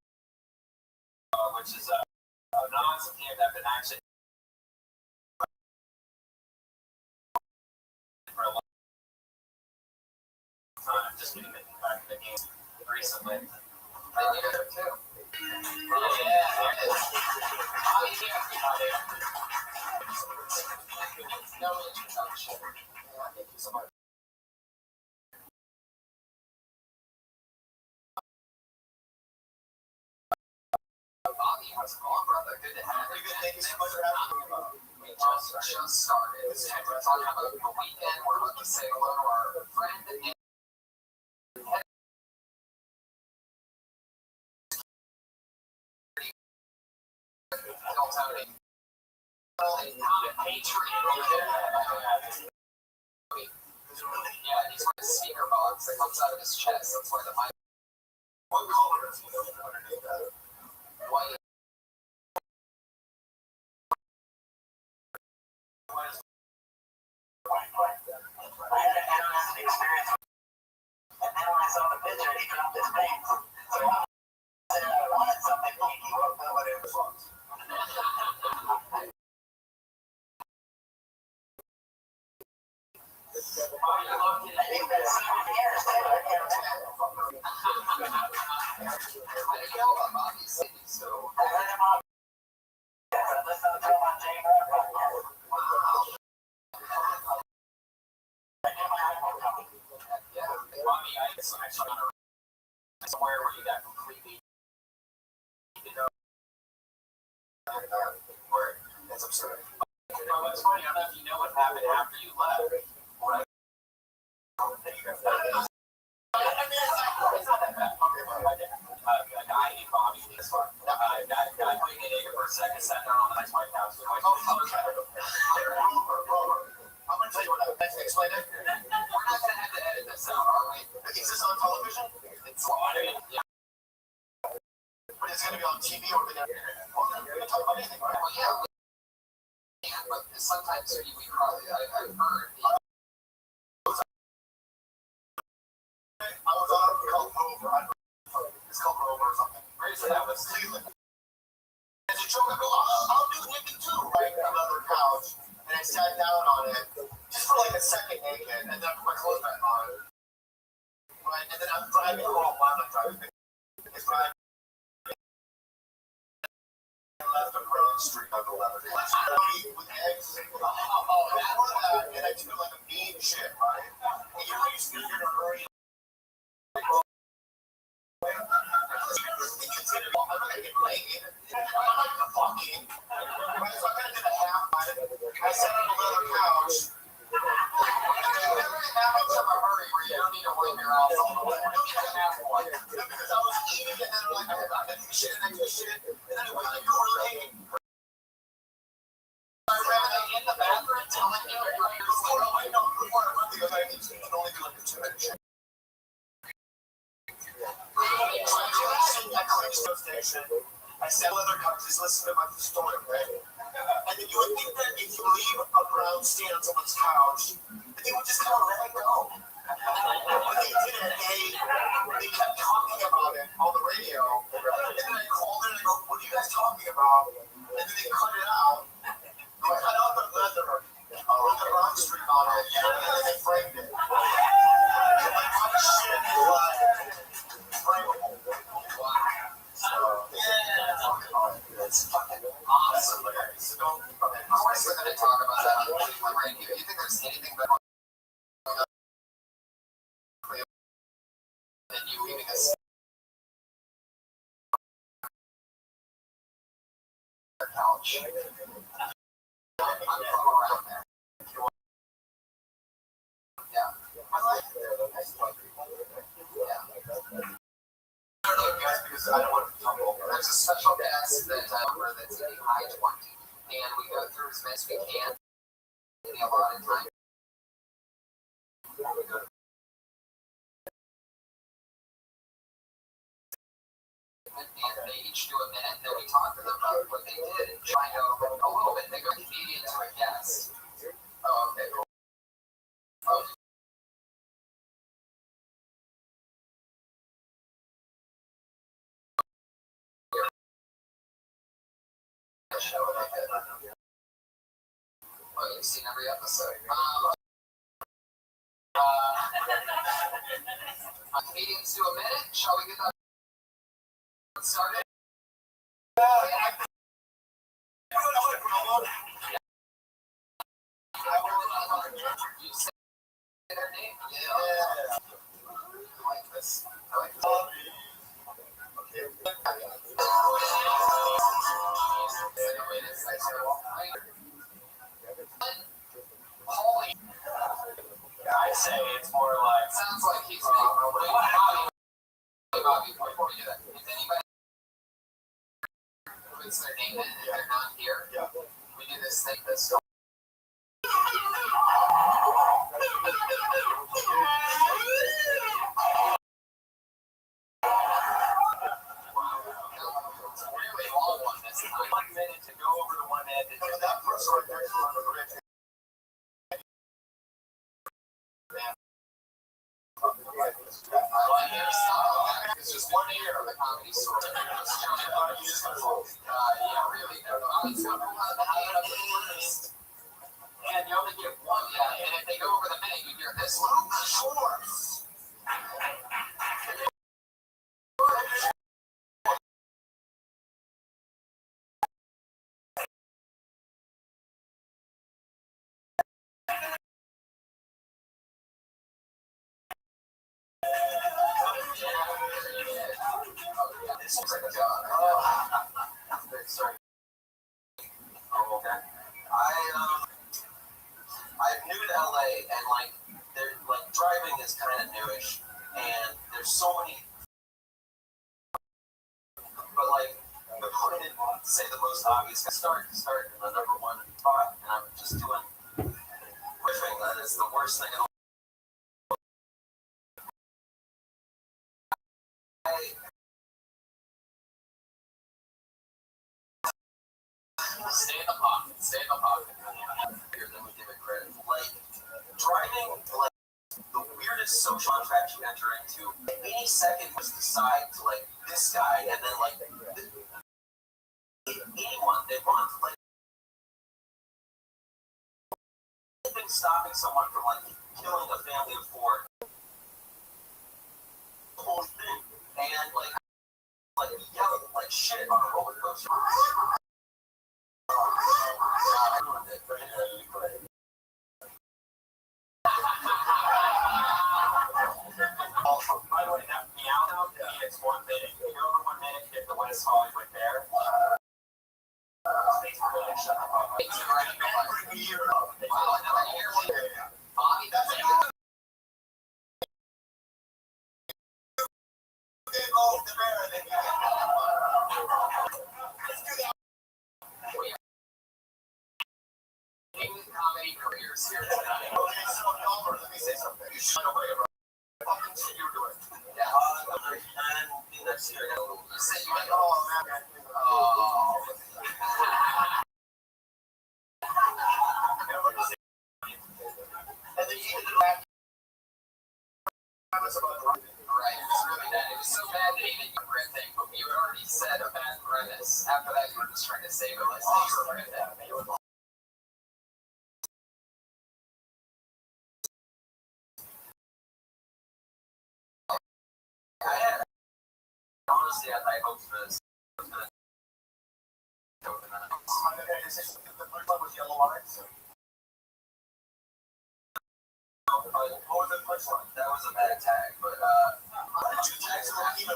which is a nonsense game that been actually for a long time. Just getting back in the game recently. And you guys are too. No introduction. Thank you so much. Bobby, how's it going, brother? Good to have you. Thank you so much for having me. We just started. We're talking about the weekend. We're about to say hello to our friend and Tony. Patriot over there. Yeah, he's wearing a speaker box that comes out of his chest. That's why the mic. What color is he underneath that? White. I had an interesting experience, and then when I saw the picture, he dropped his pants. So I said I wanted something kinky, whatever it was. I think that's something else that I can't tell. So, I let him on. I listened to him on Jay Moore. wow. I did my homework on him. Yeah, Bobby, I saw somewhere where you got completely, you know, where it's absurd. Well, it's funny. I don't know if you know what happened after you left. What? A guy named Bobby Lee's fun. Guy playing an acre for a second, sat down on the nice White House. Rover. I'm gonna tell you what I explain it. We're not gonna have to edit this out, are we? Is this on television? It's on. Yeah. But it's gonna be on TV or the internet. Well, then we're gonna talk about anything, right? Well, yeah. But sometimes we probably I've heard. I was on called Rover. It's called Rover or something. Greatest that was Cleveland. As a joke, I go, I'll do Wicked too, right? On another couch. And I sat down on it just for like a second naked, and then I put my clothes back on. Right? And then I'm driving home while I'm driving. It's driving. Left on Crown Street on the left. With eggs. And I do like a mean shit, right? And you know how you're in a hurry. I'm not gonna get laid. I'm not gonna fucking. Right? So I'm gonna do the half. I sat on a leather couch. Every half of a hurry where you don't need to wipe your ass all the way. You don't need a half one. Because I was eating and then like I'm gonna do shit and I do shit. And then I went like, you're really in the bathroom telling you before I know before I went because I can only do like a 2-minute shit. I clicked the station. I said leather couches, listen to my story, right? And then you would think that if you leave a brown stand on someone's couch, they would just kind of let it go. But they didn't. They kept talking about it on the radio. And then I called in and I go, what are you guys talking about? And then they cut it out. They cut out the leather with the brown streak on it, and then they framed it. And my cut shit is like frameable. It's fucking awesome. So don't. How are we going to talk about that on the radio? Do you think there's anything better than you leaving us? Couch. I'm from around there. Yeah. I like it there. Yeah. I don't know, guys, because I don't want to tumble. There's a special guest that's in the high 20, and we go through as much as we can in a lot of time. And they each do a minute, and then we talk to them about what they did and find out a little bit. They go comedian to a guest. Oh, okay, cool. Oh, well, you've seen every episode. Comedians do a minute. Shall we get that started? You say their name? Yeah. I like this. Holy. I say it's more like. Sounds like he's Bobby, before we do that, is anybody puts their name in and they're not here? Yeah. We do this thing this. It's a really long one this time. 1 minute to go over to one end. And that person right there is one of the rich. It's just 1 year of the comedy store. Yeah, really. And you only get one, yeah. And if they go over the minute, you hear this one. Sure. This looks like a job. Sorry. Oh, okay. I'm new to LA, and like, they're like driving is kind of newish, and there's so many come in and say the most obvious. Start the number one thought, and I'm just doing riffing. That is the worst thing in the world. Stay in the pocket. Stay in the pocket. Here, then we give it credit. Like driving, like the weirdest social contract you enter into. Any second was decide to like this guy, and then like anyone they want. Like anything stopping someone from like killing a family of four. The whole thing, and like yelling like shit on a roller coaster. By the way, that meow is one minute. If you're over 1 minute, hit the West Hollywood there. Thanks for really shut up. Every year. Wow, another year later. Bobby, that's it. Let's do that. Comedy careers here tonight. Okay, so Albert, let me say something. You shut away, bro. I'll continue to do it. Yeah. And next year, you said you like, oh, man. Oh. And then you did it back. Right. It's really bad. It was so bad that even you read thing, but you already said a bad premise. After that, you were just trying to save it. Like, you read that. Honestly, I hoped for this. The first one was Yellow Lines. What was the first one? That was a bad tag, but here's what you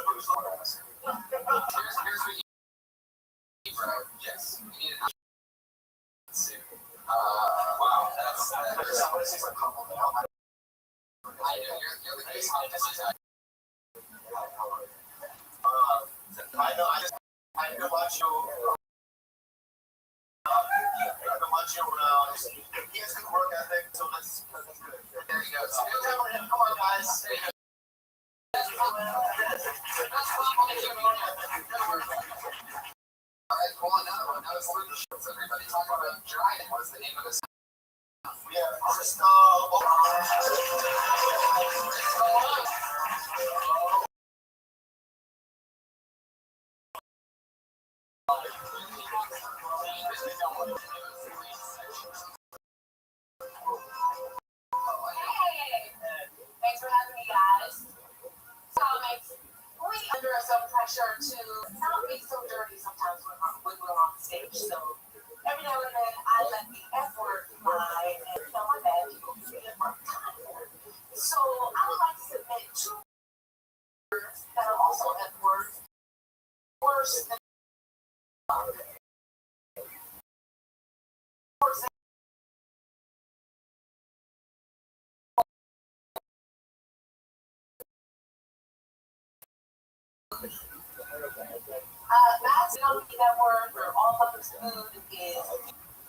yes, you needed to wow, that's I want to say some compliment. I know you're the case on this. I can watch you. I can watch you around. He has good work ethic, so let's do it. There you go. So good job on him. Come on, guys. All right, pull another one. That was the shows. Everybody talking about Giant. What's the name of this? We have Crystal. Thanks for having me, guys. Comics, we under some pressure to not be so dirty sometimes when we're on stage. So every now and then I let the F word fly, and my bad people use the F word. So I would like to submit 2 words that are also F words, worse than that's that word where all others food is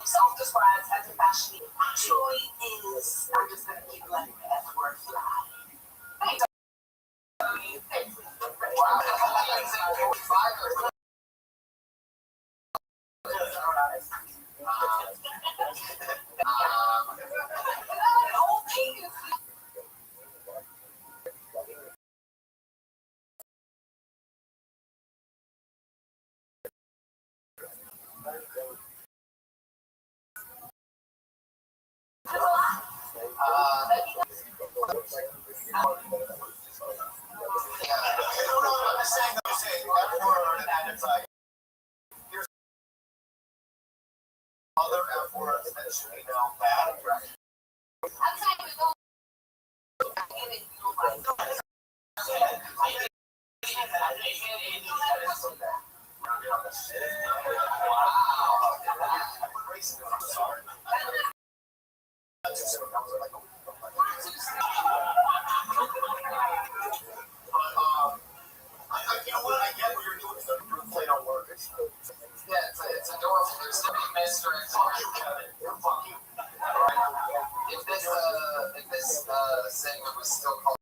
self-describes as a fashion actually is, I'm just going to keep letting the F word fly. Thanks. Other F words that should be known bad. You know what? I get what you're doing. You're doing play on work. there's gonna be misdirected. Fuck you, Kevin. Fuck you. If this segment was still called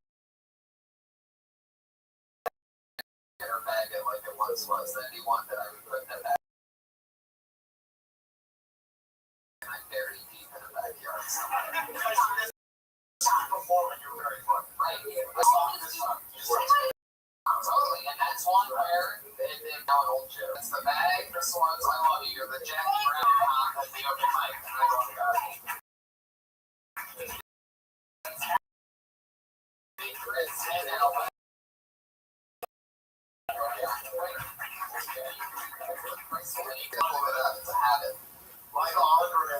bag it like it once was, that'd be one that I would put in the bag. And I'm buried deep in the backyard somewhere. Performing, you're very fun. Right. Totally, and that's one where they've got old joke. It's the bag, this one's I love you, you're the Jackie Brown cop at the open mic, and I love God. It's and now. It's a habit. Like Andre.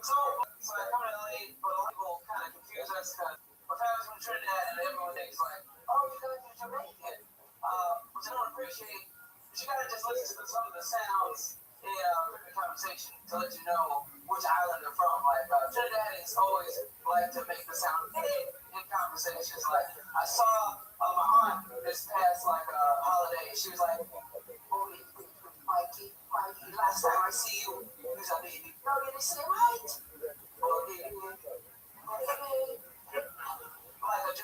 So I come to LA, but a lot of people kind of confuse us because if I was from Trinidad and everyone thinks like, oh, you guys are Jamaican, which I don't appreciate. But you gotta just listen to some of the sounds in the conversation to let you know which island they're from. Like Trinidadians always like to make the sound in conversations. Like I saw my aunt this past holiday. She was like, oh, Mikey, last time I see you, who's a baby? No, you didn't say right. Oh, baby. Like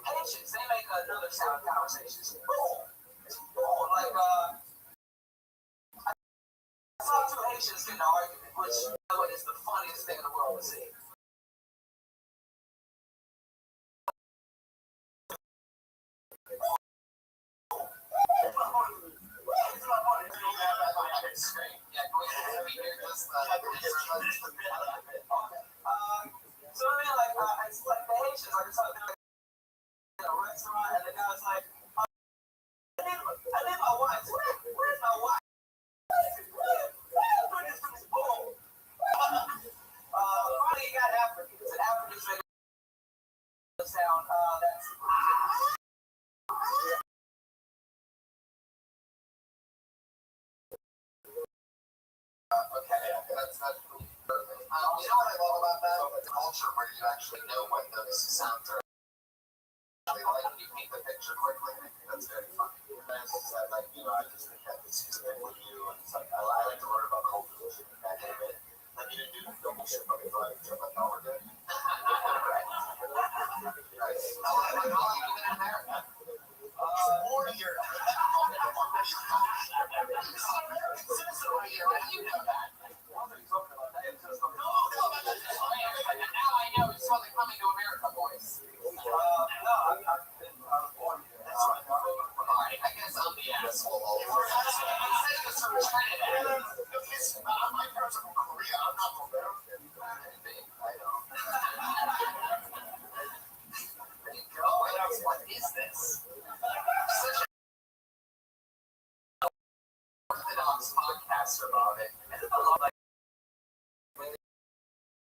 Haitians, they make another sound conversations. Like I saw two Haitians get in an argument, which by the way is the funniest thing in the world to see. So I mean, it's like the Haitians, like I saw them in a restaurant, and the guy was like, I need my wife. Where's my wife? Finally, he got Africans, and Africans make a sound that's. Okay, that's perfect. You know what I love about that? The culture where you actually know what those sounds are. Like you paint the picture quickly. I think that's very funny. I just think that this is with you, and it's like I like to learn about culture and that kind of it. Like you didn't do the bullshit, but we thought it was like no, we're good. Right. How long have you been in America? 4 years. You know that. Now I know it's called the Coming to America boys. No, I was born here. That's right. Alright, I guess I'm the asshole. My parents are from Korea. I'm not from America. I know. There you go. What is this? Such an orthodox podcaster about it. And I love like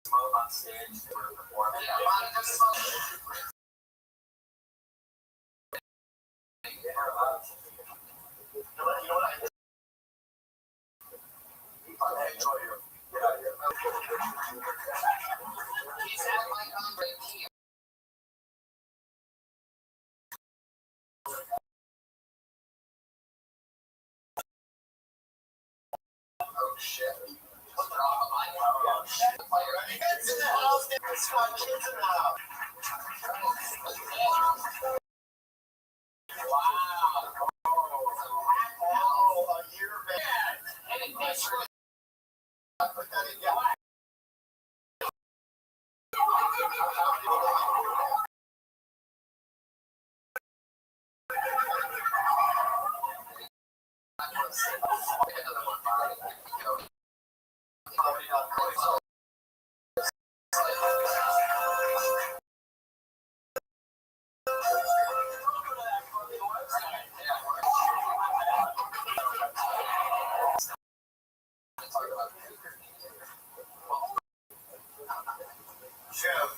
on stage they were performing. Yeah, you know what I enjoy you. Get out of here. He's at my Andre Key. Oh shit. What's the drama line? Oh shit. Kids in the house. It's got kids in the house. Wow. Oh, a year back. And it makes sure put that in. Yeah. Jim.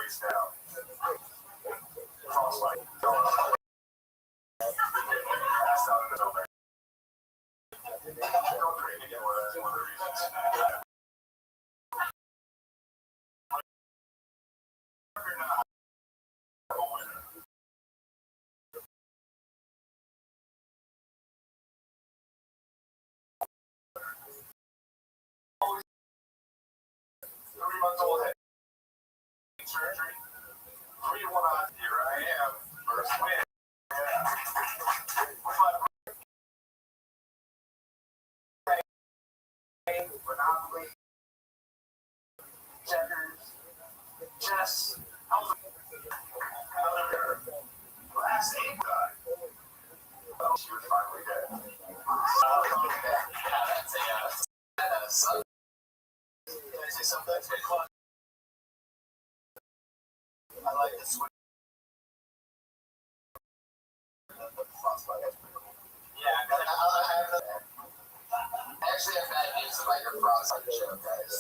face down. Frostbite. Passed out in his own bed. Don't drink again, one of the reasons. Months-old head surgery. 3-1 on. Here I am. First win. Monopoly, checkers, chess. Last name guy. Oh, she was finally dead. Yeah, that's a son. Can I say something? I like the swing. Yeah, I actually have bad news about your frostbite joke, guys.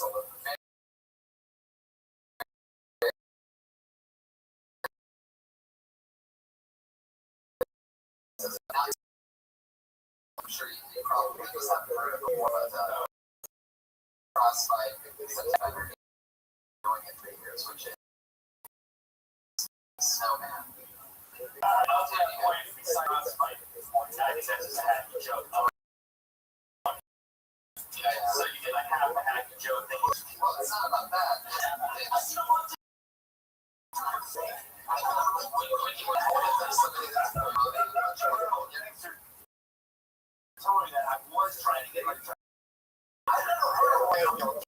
I'm sure you probably just haven't heard it before, but frostbite September going in 3 years, which is snowman. I'll tell you what, frostbite is a hacky joke. Yeah, so you get like half a hacky joke. Well, it's not about that. Told me that I was trying to get like I don't know.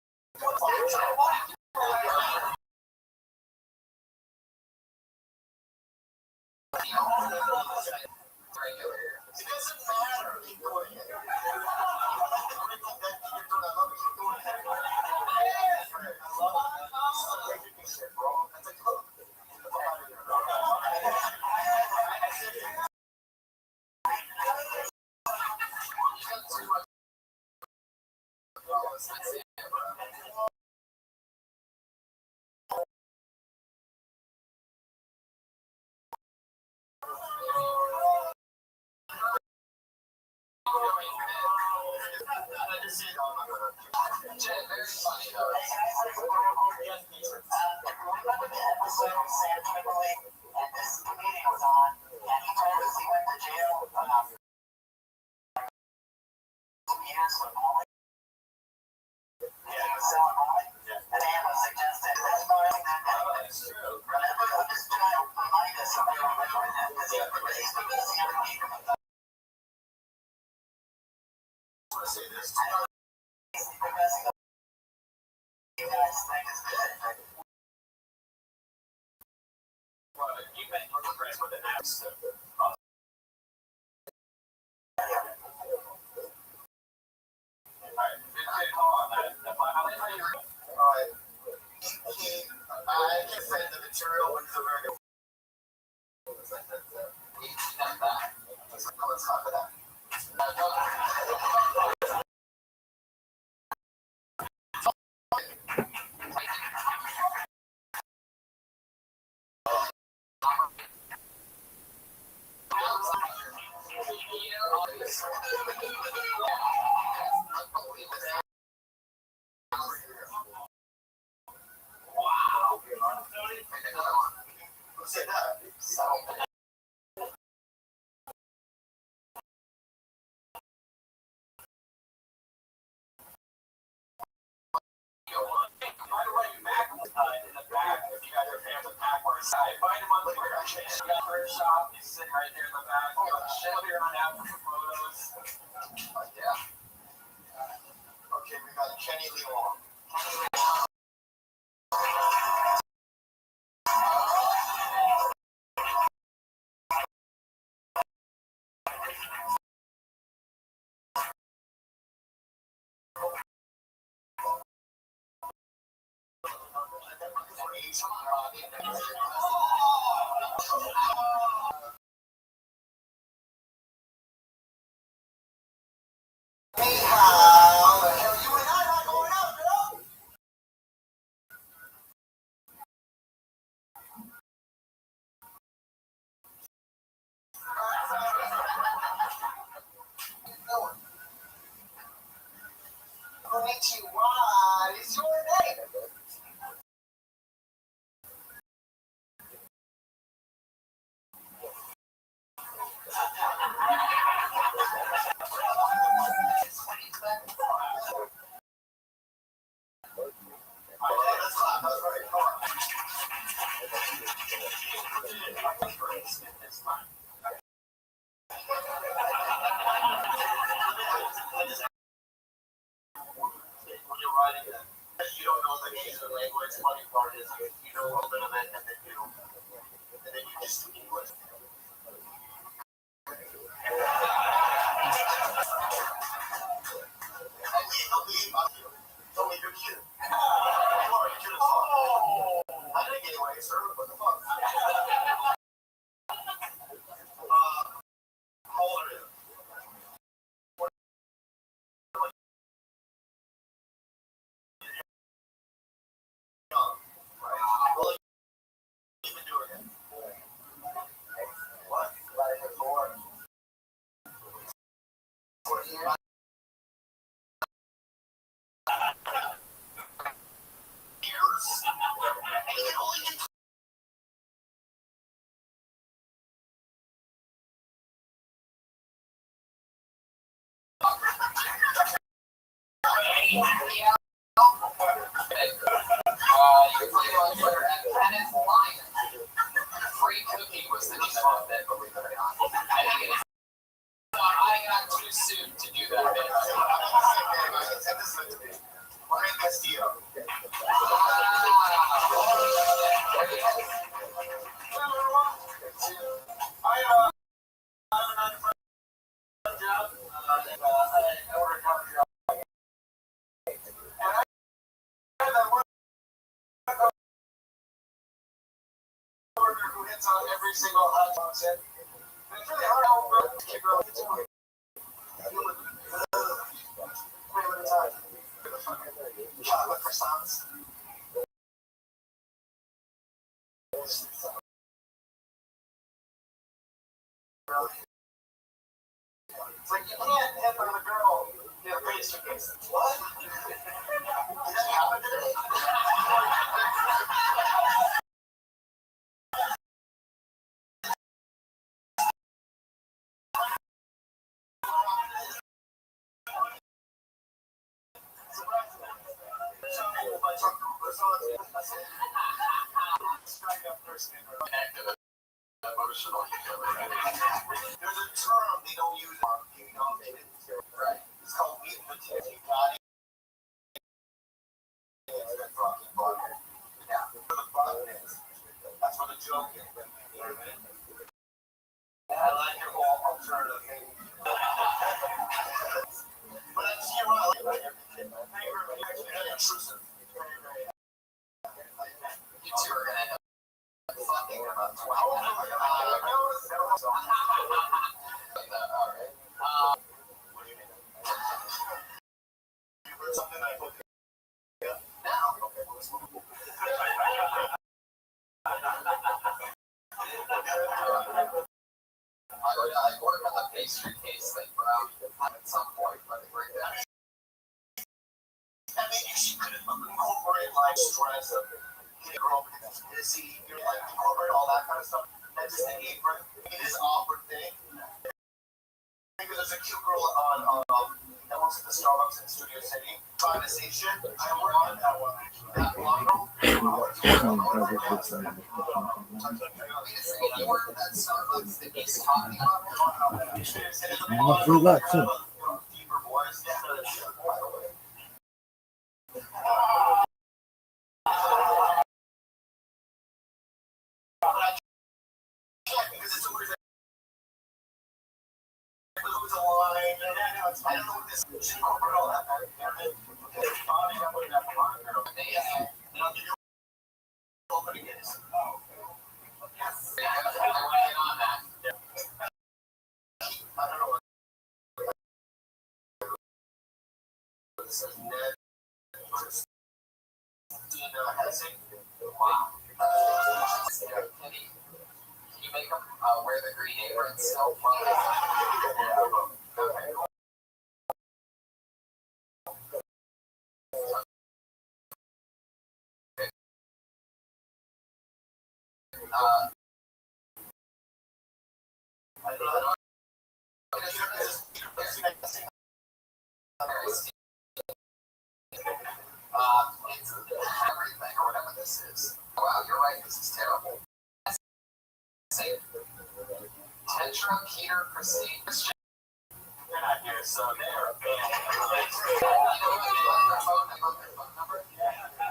It doesn't matter. Keep doing it. I can say the material was very good. Let's talk about that. Wow. Who said that? In the back, if you guys are fans of backwards side, find him on the first shop. He's sitting right there in the back. He'll be around after the photos. Yeah. Okay, we got Kenny Leon. When you're writing that, you don't know the names of the language. Funny part is you know a little bit of it, and then you just speak English. Totally good kid. You are a kid as fuck. I didn't get away, sir. What the fuck? How old are you? Young. Right. Well, you've been doing it. What? 4 years. You're playing on Twitter at Kenneth Lion. Free cookie was the name of it, believe it or not. I got too soon to do that. Who hits on every single hot box in. It's really hard to keep her into it. Wait a time. Chocolate croissants. It's like you can't hit on a girl in a pastry case. What? Did that happen today? Emotional. There's a term they don't use on young kids. Right. It's called meat and potatoes. You got it. It's that fucking butter. Yeah. Where the button is. That's what the joke is. You know what I mean? I like your whole alternative thing. But I see you right. Very intrusive. You two are gonna end up fucking about 20 minutes. Something I put I work on the pastry case thing, but at some point, let me bring that. I mean, she could incorporate like stress of getting her open and busy, like incorporate all that kind of stuff. That's just an apron. It is an awkward thing. Because there's a cute girl on that works at the Starbucks in Studio City. Privatization. I work on that one actually. That blonde girl. You work at Starbucks that he's talking about. Free luck too. Deeper voice. By the way. Because it's always a line. I don't know what this should incorporate all that. I'll give you opening is. Yes. I want to get on that. I don't know what this is. Ned Christina Hessing. Wow. Can you make them wear the green apron still? Okay, cool. I don't know. It's everything or whatever Christine. They're not here, so they're banned.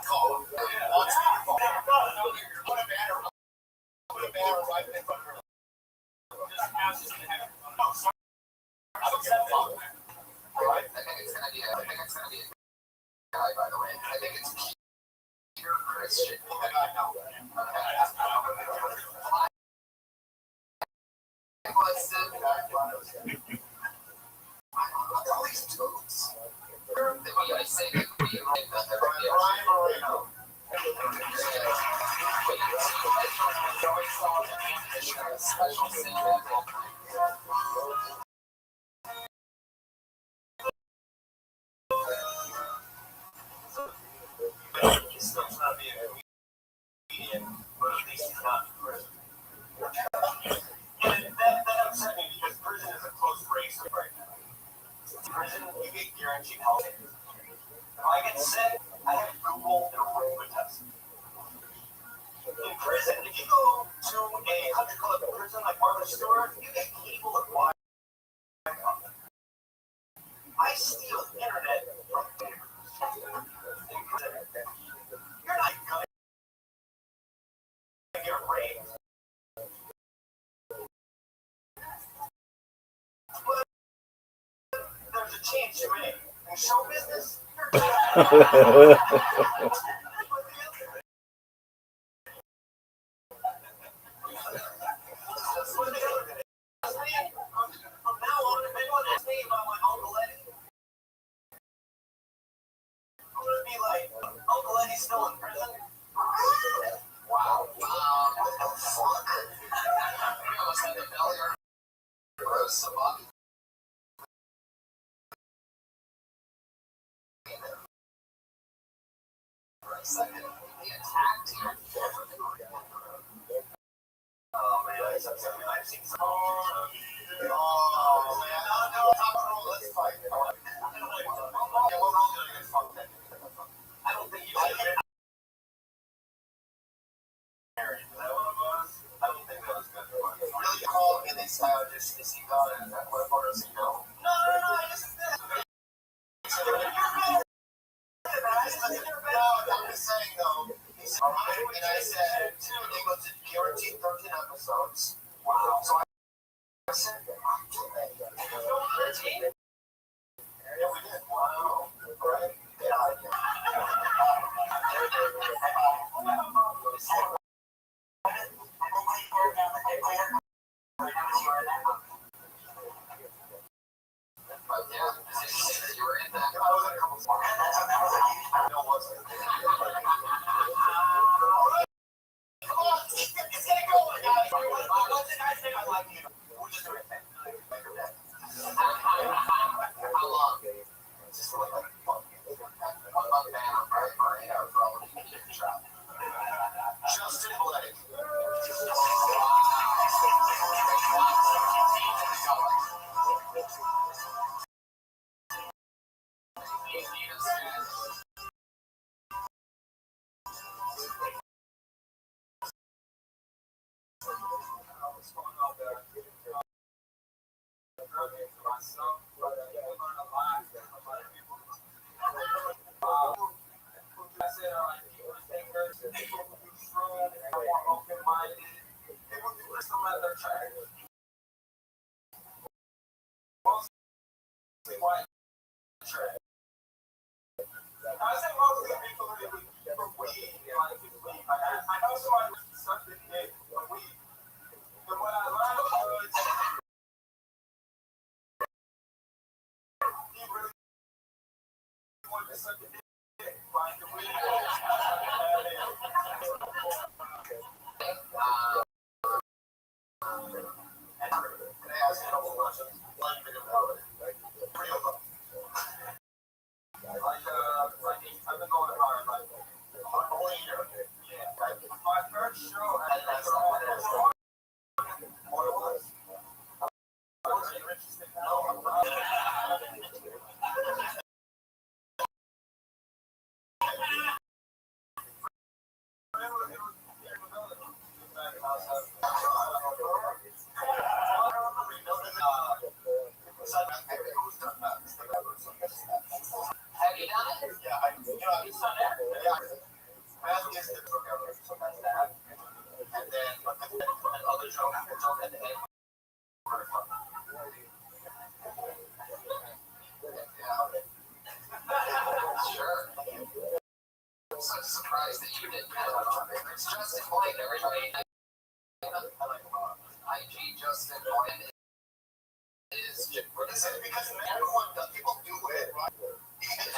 Call. I'll take your phone. Put a banner right in front of her. I think it's gonna be a guy, by the way. I think it's Peter Christian. All these toads. I say that Ryan Moreno. Special scene. He's still trying to be a comedian, but at least he's not in prison. And that upset me because prison is a close race right now. Prison, you get guaranteed health. If I get sick, I have Google and a room test. In prison, if you go to a country club prison like Martha Stewart, you get cable and Wi-Fi. I steal internet from neighbors. In prison, you're not gonna get raped. But there's a chance you may. In show business, you're from now on, if anyone asks me about my Uncle Eddie, I'm gonna be like, Uncle Eddie's still in prison? Wow. What the fuck? We almost had a failure. Gross sabaki. For a second, he attacked you. Oh man, I've seen some. Oh man, no, let's fight. Yeah, what role did I get fucked in? I don't think you should have been married. Is that one of us? I don't think that was good. Really called me this time just to see God and what photos you know. No, I just No, I'm just saying though. And I said, they go to guaranteed 13 episodes. Wow. So I said, yeah, we did. Wow. Right? but yeah, you were in that. I was in a couple of no, wasn't. Come on, it's gonna go, guys. What's the guy's name? I like you. We'll just do it. How long? Just like a month. 1 month ban on Brian Moreno for all of you chicken shop. Justin Blake. what's going on there. For myself, but I learned a lot from other people. I said, like, people thinkers, people who do true, and are more open-minded, people who listen to their track. Mostly white track. I say mostly people who from weed, like, weed. I know somebody who sucked the dick from weed. But what I learned was he really wanted to suck the dick, like the weed. Can I ask you a couple questions? One minute about it. Three of them. I've been going hard, like, A whole year. yeah. My first show, I That's not what it is. What it was. wasn't interested in No, I'm not. Have you done it? Yeah, I've done that. Yeah. Matthew is the book ever, so that's that. And then another joke at the end. Sure. I'm so surprised that you didn't have it. It's Justin Boyd, everybody. IG Justin Boyd is because everyone does, people do it, right? It's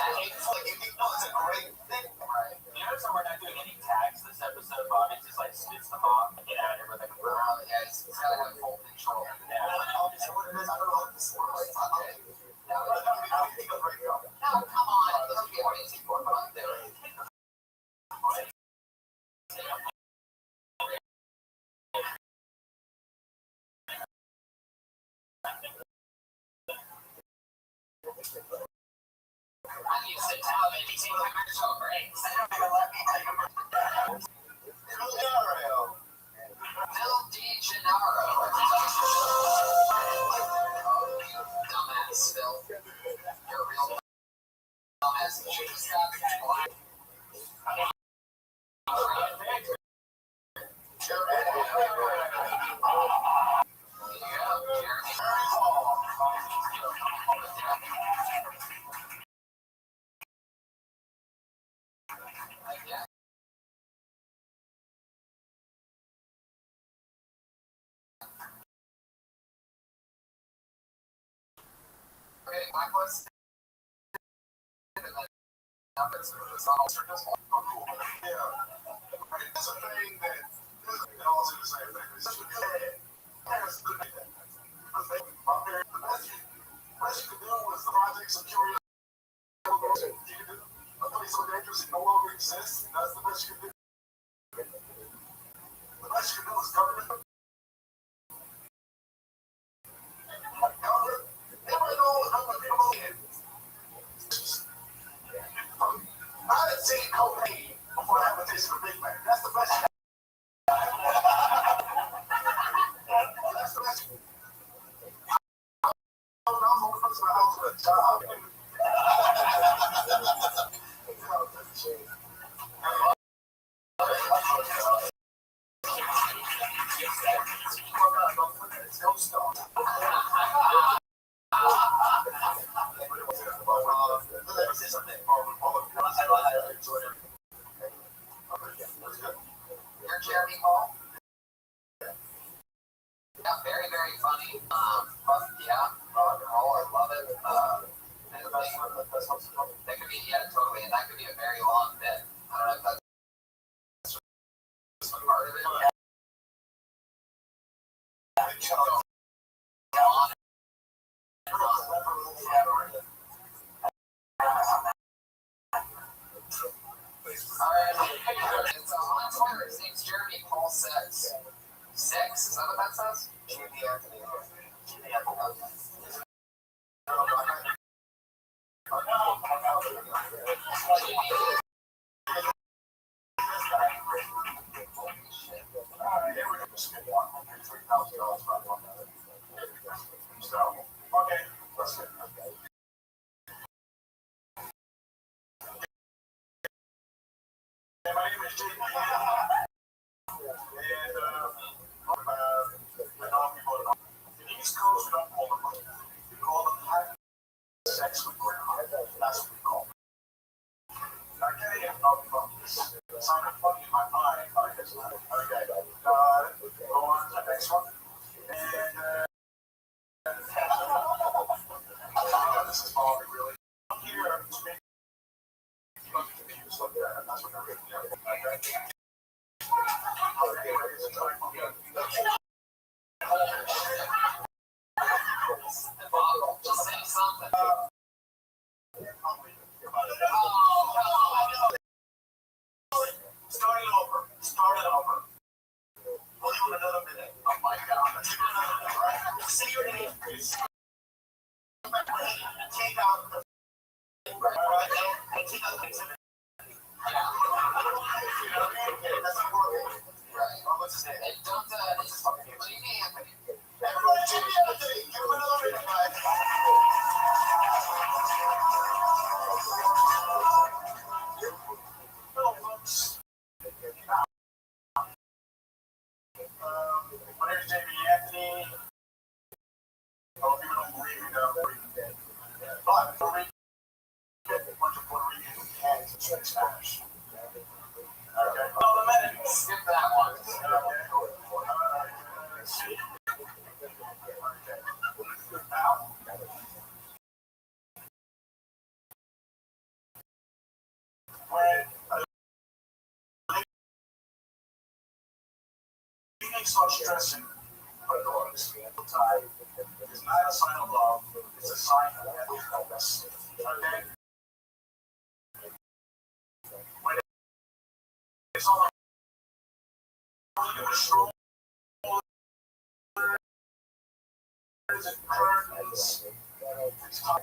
like if you know it's a great thing, right? You notice how we're not doing any tags this episode, Bob? It's just like spits them off and get out of everything. Yeah, he's got to have full control. I'll just say what it is. I don't know what this works. Okay. No, come on. Let's get busy for a month there. I'm used to television taking commercial breaks. They don't even let me take a break. Phil DeGennaro. Oh, you dumbass, Phil. You're a real dumbass. You just got black. Okay, my question. It's all circles. Yeah. It's a thing that it all do the same thing. It's just a good. That's a good thing. The best you can do is the projects of curiosity. You can do a place so dangerous it no longer exists. That's the best you can do. The best you can do is government. Everybody knows how much people can. I didn't see cocaine before I have a taste of a Big Mac. That's the best. That's the best. I'm the only person in the house with a job. You're Jeremy Hall. Yeah, very, very funny. But yeah, rock and roll, I love it. That could be, yeah, totally, and that could be a very long bit. I don't know if that's just a part of it. Alright, it's on Twitter. His name's Jeremy Paul Six. Six? Is that what that says? Okay, let's get it. My name is Jake and I know people in the East Coast, we don't call them money. We call them having sex with women. That's what we call them. I can't even talk about this. It sounded funny in my mind. Okay, go on to the next one. And this is Bobby, really. I'm here to make you confused like that. That's what I'm really doing. Just say something. Start it over. We'll do it another minute. Oh my God. Let's do another minute, right? Say your name, please. Take out the. Alright, and take out the things in it. That's important. Right. What's his name? Hey, don't, what do you mean, Anthony? Everybody, Jimmy Anthony. Give him another minute, guys. really start stressing her daughters. Time is not a sign of love, it's a sign of helplessness. Okay? When it's all control and curtains, it's time.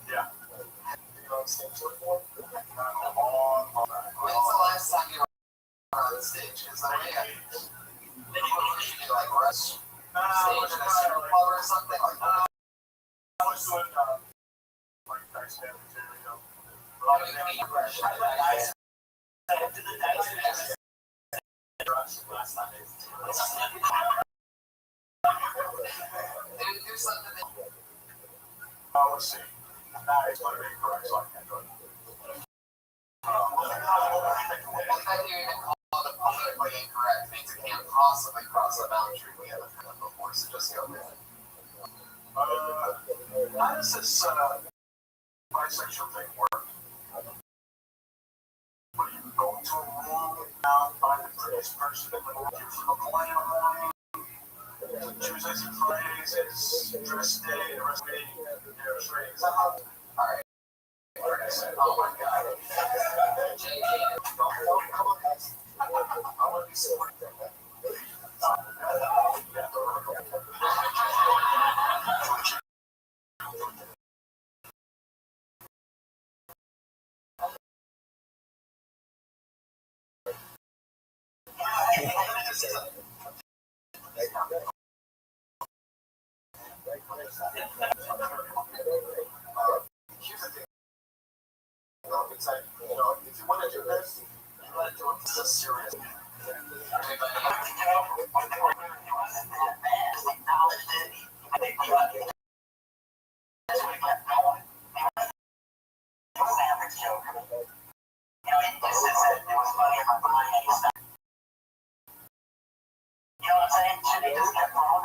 Yeah. When's the last time you were on the stage? Because I mean, you like rest stage in a strip club or something like that. I was doing like nice family material. Last time. There's something that Let's see. Nah, it's going to be correct, so I can't do it. I hear you call it politically incorrect means it can't possibly cross a boundary we haven't heard of before, so just go with it. How does this bisexual thing work? When you go into a room now, find the prettiest person that would you for the plan in the morning, choose as your phrase, it's dress day, the rest of the day, is that how? Alright. Oh my god. JK. I want to be supported. Here's the thing. It's like, if you want to do this, you want to do it so serious.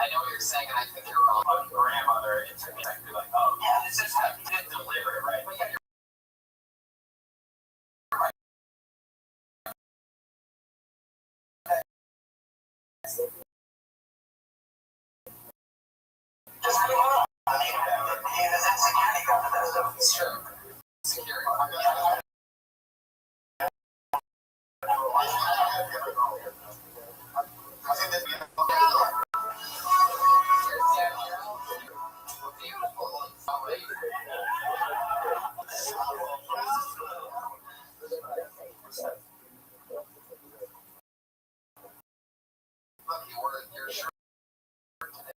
I know what you're saying, and I think you're wrong. My grandmother, it took me like, oh, Yeah, it's just that you didn't deliver it right. But yeah, it's true. Security. I think that Look, you were your shirt today.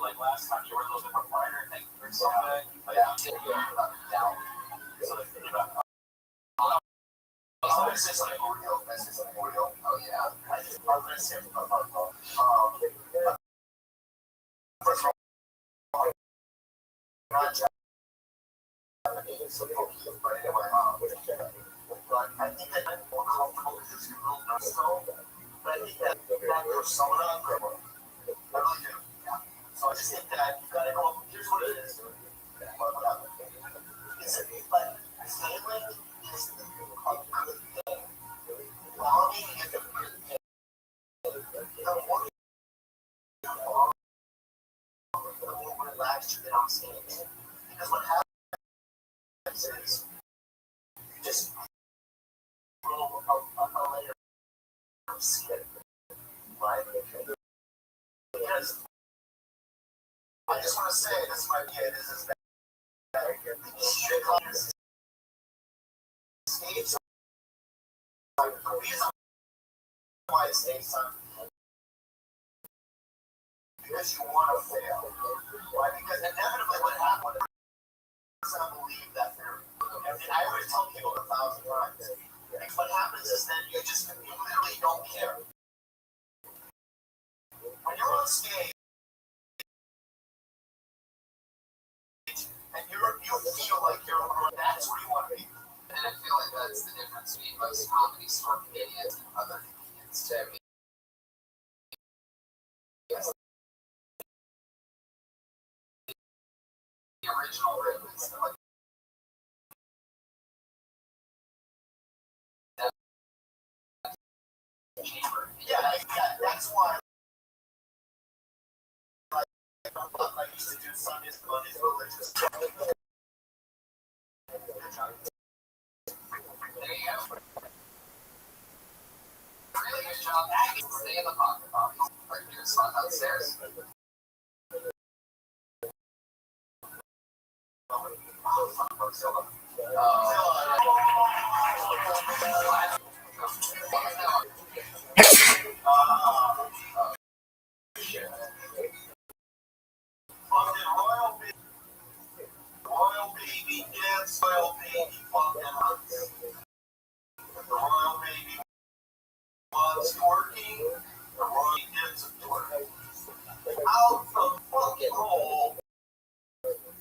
like last time you were a little bit more brighter, I think, or something. Oh, this is like Oreo. This is like Oreo. Oh, yeah. I'm going to say first of all, not Japanese, but anyway, but I think that more cultures is a little nuts though, but I think that persona, really do. Yeah. So I just think that you've got to go. Here's what it is. It's like failing is a good thing. Longing is a good thing. The more relaxed you get on stage, because what happens is you just roll a layer of skin, right? Because I just want to say, this might be it, is that the key to clear stage, the reason why it stays on, because you want to fail, right? Because inevitably what happens, I believe that theory. And I always tell people 1,000 times, what happens is then you literally don't care. When you're on stage, and you feel like that's where you want to be. And I feel like that's the difference between most comedy store comedians and other comedians too. Yes. The original rhythms, like that chamber. Yeah, that's why I used to do Sundays, Mondays, religious. There you go. Really good job. Stay in the pocket, Bobby. Right here, slide downstairs. Royal baby dance, royal baby fucking hunts. The royal baby was twerking, the royal did some twerking. Out the fucking hole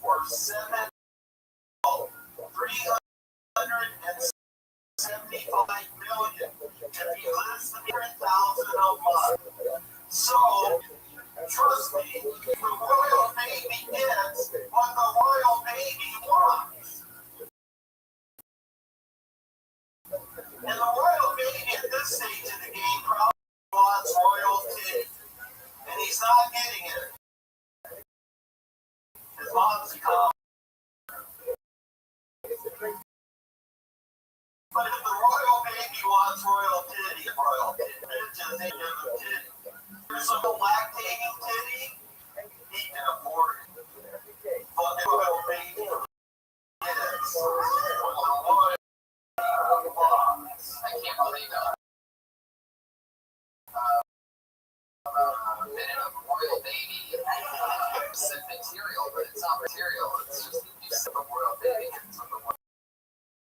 for 375 million to be less than 100,000 a month. So, trust me, the royal baby gets what the royal baby wants. And the royal baby at this stage of the game probably wants royalty. And he's not getting it. His mom's gone. But if the royal baby wants royal titty, it just ain't give him titty. There's a lactating titty, he can afford it. But the royal baby is I can't believe that. Minute of royal baby said material, but it's not material. It's just you said the royal baby. It's not the royal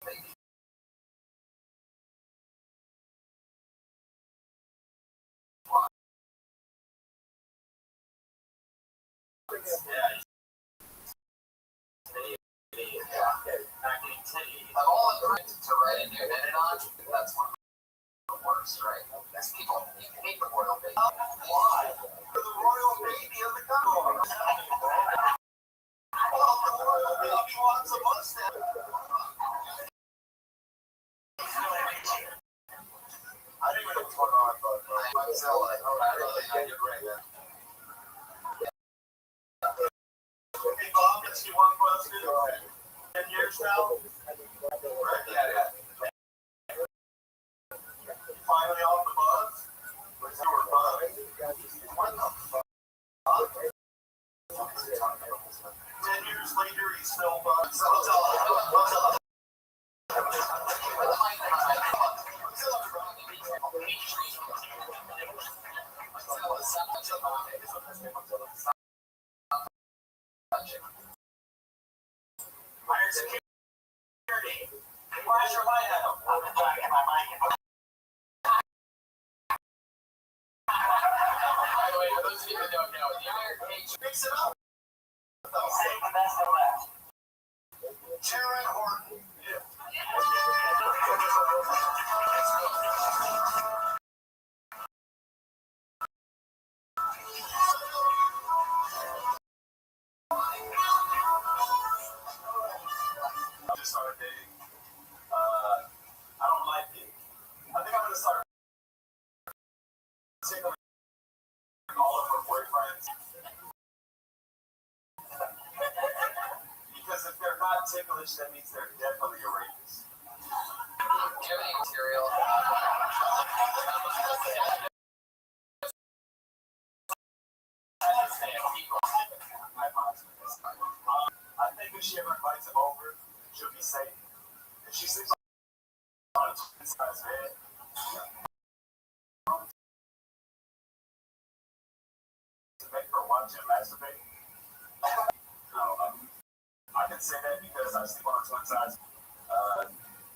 baby. Of all the things to write in your minute on, that's one of the worst, right? Because people hate the royal baby. Why? For the royal baby of the country. Well, the royal baby wants a mustache. I didn't even know what's going on, but I'm still like, I get right now. Hey, Bob, let's do one question. 10 years now? Right, yeah. Finally off the bus? What's your bus? What the fuck? 10 years later, he's still buzzed. Higher security. Where's your light at? I've been trying to get my mic in. By the way, for those of you who don't know, the Iron Cage picks it up. Save the best for last. Jared Horton. tickling all of her boyfriends. Because if they're not ticklish, that means they're definitely a rapist. Giving material. I think if she ever invites him over, she'll be safe. If she sleeps on a twin size bed, to make her watch him masturbate. No, I can say that because I sleep on a twin size.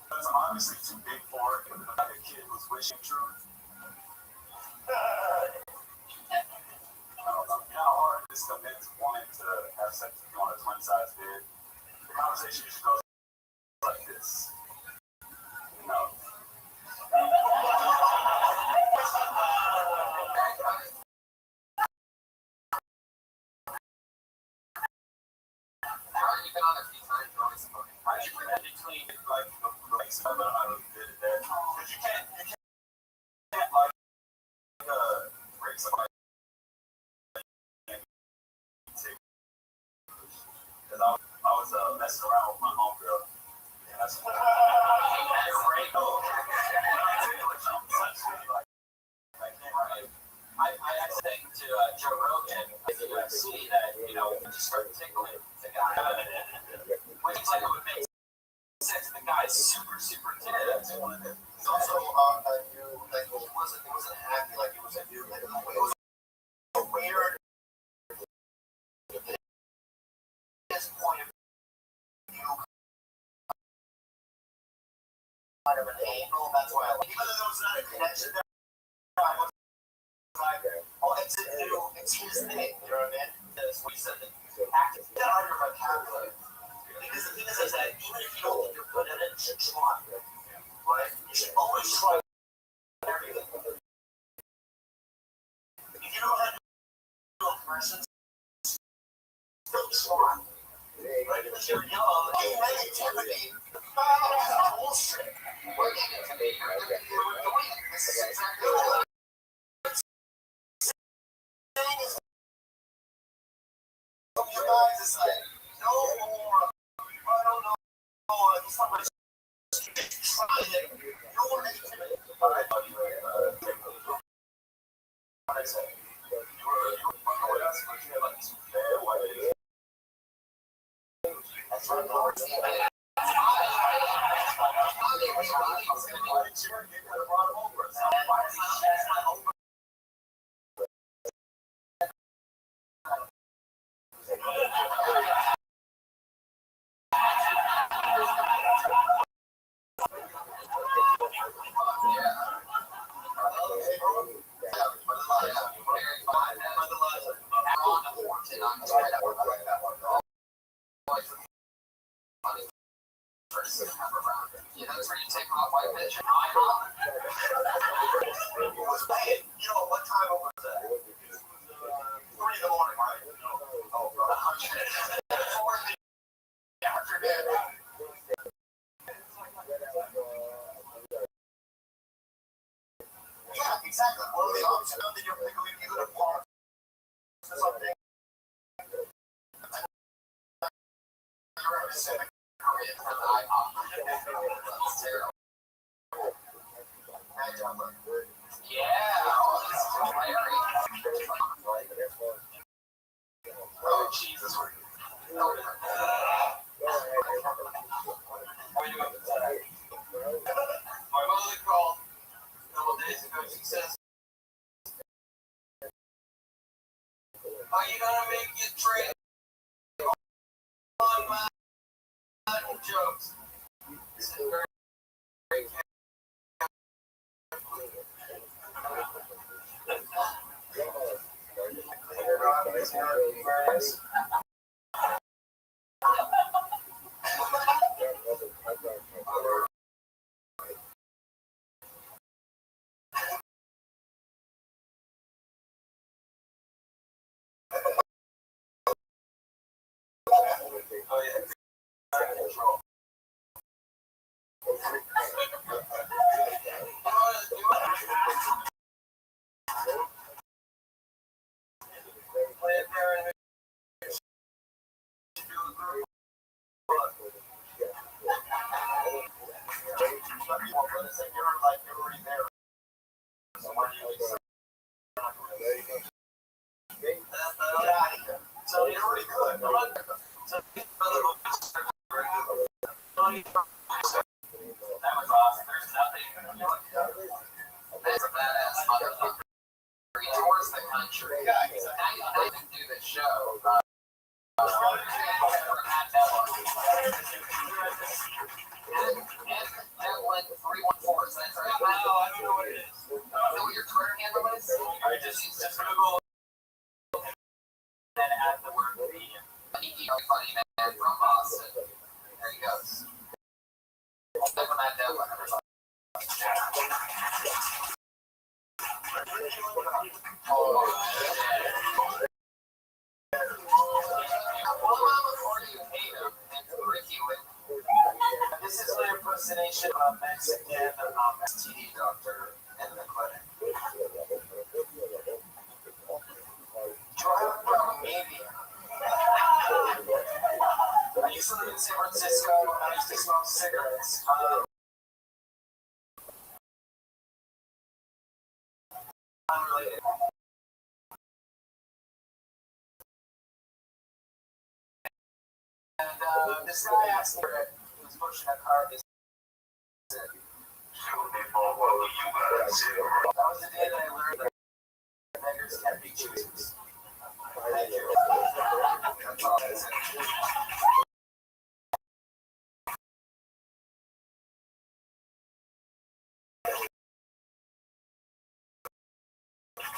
Because I'm obviously too big for it. Like a kid who's wishing truth. You know how hard it is to commit to wanting to have sex with you on a twin size bed? The conversation usually goes like this. No. You've been on a few times drawing somebody. I should put that between like the race of it. I really did that. Because you can't like race somebody. Because I was messing around with my homegirl. And I said, I said to Joe Rogan at the UFC that, you know, just start tickling the guy. When you tickle, it makes sense. The guy's super timid. It's also a new, like, it wasn't happy, like, it was a new, like, it was a weird. His point of view, kind of an angle. That's why I like. Even though there was not a connection there, I was like, oh, it's his thing. You know what I mean? That's what he said. That acting get out of your vocabulary. Because the thing is that even if you don't think you're good at it, you should try. Right? You should always try everything. If you don't have no impressions, still try. Right? Because you're young, and negativity, bullshit. We're negativity. You're doing it. This is exactly what I'm saying. You guys is like, no more. I don't know. It's not my try it. No more negativity. All right, buddy. I said, you were asking what you had like this bad white. That's right, Lord. Yeah, that's where you take off white bitch. It was bad. You know, what time was that? 3 in the morning, right? Oh, bro. Yeah, exactly. One of the options that you're pickling you at a park. Something. You're representing Korea for the IHOP. That's terrible. Yeah, this is hilarious. Oh, Jesus. How are you doing today? My mother called a couple days ago. She says, are you going to make your trade on my jokes? This is very careful. Oh, yeah. Control. So you're already good. So that was awesome. There's nothing. That's a badass motherfucker. He tours the country. Yeah, he's a now you can do the show. Edwin 314. Is that correct? No, I don't know what it is. You know what your Twitter handle is? I just Google and add the word medium. Funny man from Boston. There he goes. Click on that Devlin. This is an impersonation of a Mexican STD doctor in the clinic. Maybe. I used to live in San Francisco and I used to smoke cigarettes. Unrelated. And this guy asked me, he was pushing a car, he said, that was the day that I learned that beggars can't be choosers. Thank you. That's all I said.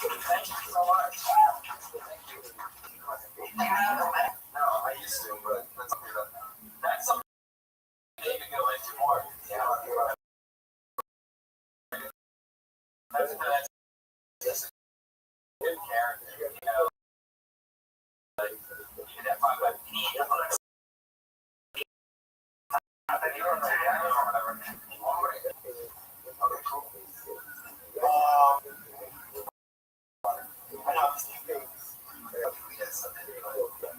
Thank you so much. Thank you. No, I used to, but that's something you can go into more. Yeah. That's a good character, you know. Like, you can have fun with me. Okay, cool.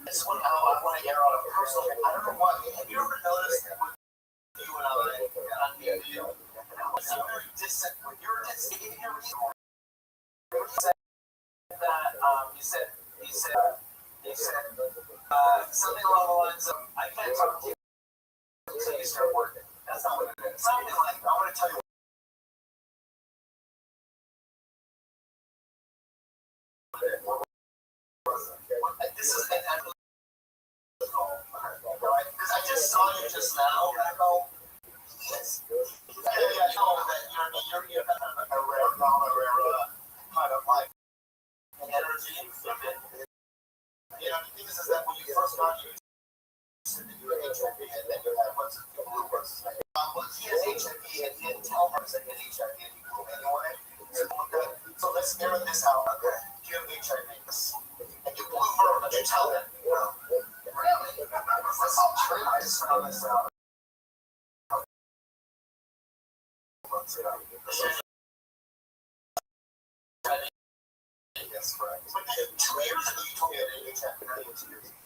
This one, I want to air on a personal. I don't know why. Have you ever noticed with you and I on video? It's very distant. When you're distant, you said that you said something along the lines of, "I can't talk to you until you start working." That's not what it is. Something like, I want to tell you. This is an because I just saw you just now, and I go, yes. Yeah, I know that you're kind of a rare kind of like energy. You know, the thing is that when you first got you said that you were HIV, and then you had what's the blue versus well, he has HIV, and he didn't tell her that he had HIV, and he blew anyway. So let's air this out. Okay, you have HIV, and you blew her, but you tell him. Really? That's all true. I just found this out. Yes, correct. But 2 years ago, you told me that you had HIV. 2 years ago.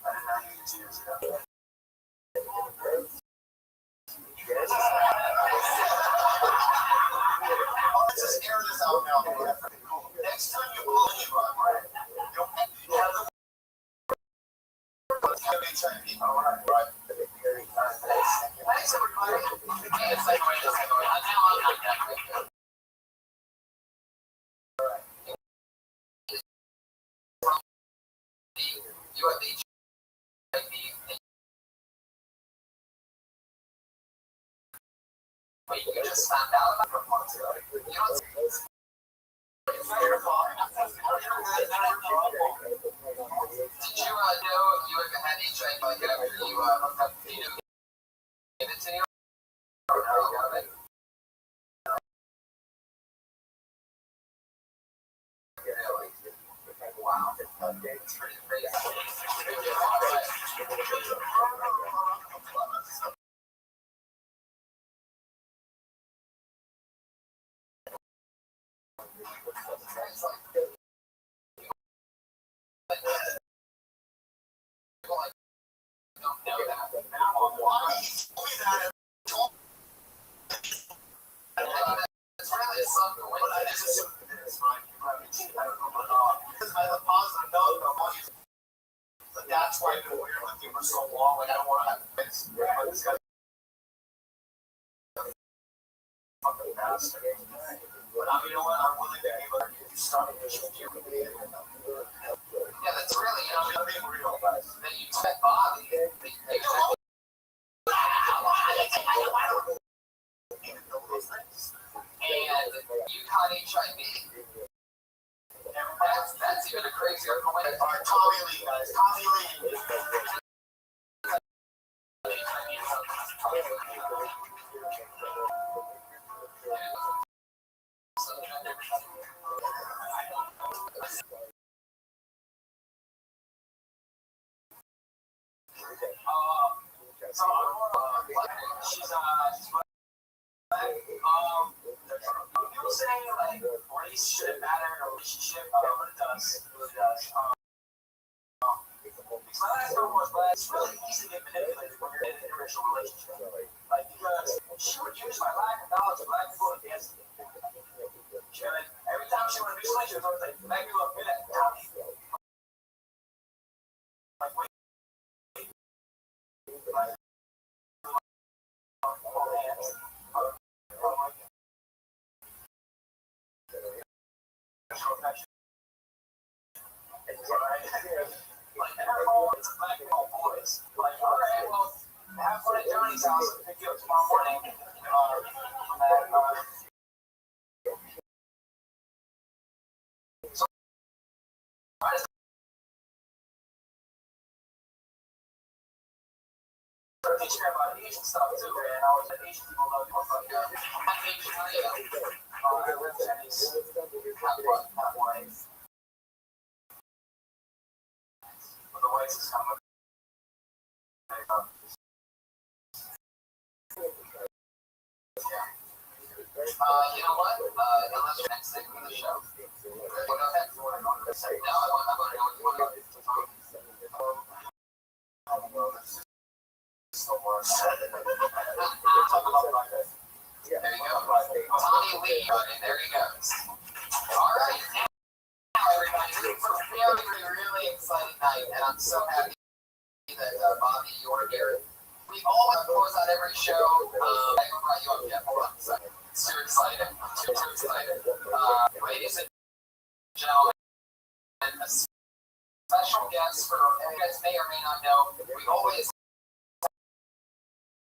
I didn't know you 2 years ago. Let's just air this out now. Next time you blow anyone, you'll have the HIV. All right, right. Thanks, everybody. Yes, I you have the HIV, but you just found out about it months ago. You know, it's your fault. Did you know you ever had HIV like after you hooked up? You know, give it to you? Or no? Wow. It's pretty crazy. crazy. Tommy Lee, guys. Tommy Lee. People say like race shouldn't matter in a relationship, but it does. It really does. Because my last girl was black. It's really easy to get manipulated when you're in an interracial relationship. Like because she would use my lack of knowledge of black people against me. Every time she would do something, she was always like, "Make me look good at Tommy." Like wait. Like everyone is black people boys. Like, all right, well, have fun at Johnny's house and pick you up tomorrow morning. So, they share about Asian stuff too, man. I was like, Asian people love you. I'm Asian, I live Chinese. Have wife. But the wife is kind of you know what? Unless your next thing for the show. Go ahead. No, I want to know what you want to There you go. Tommy Lee, there he goes. All right, now everybody, for a really exciting night, and I'm so happy that Bobby, you're here. We always close out every show. I haven't brought you up yet. Hold on a second. It's too excited. Too excited. Ladies and gentlemen, a special guest for you guys may or may not know. We always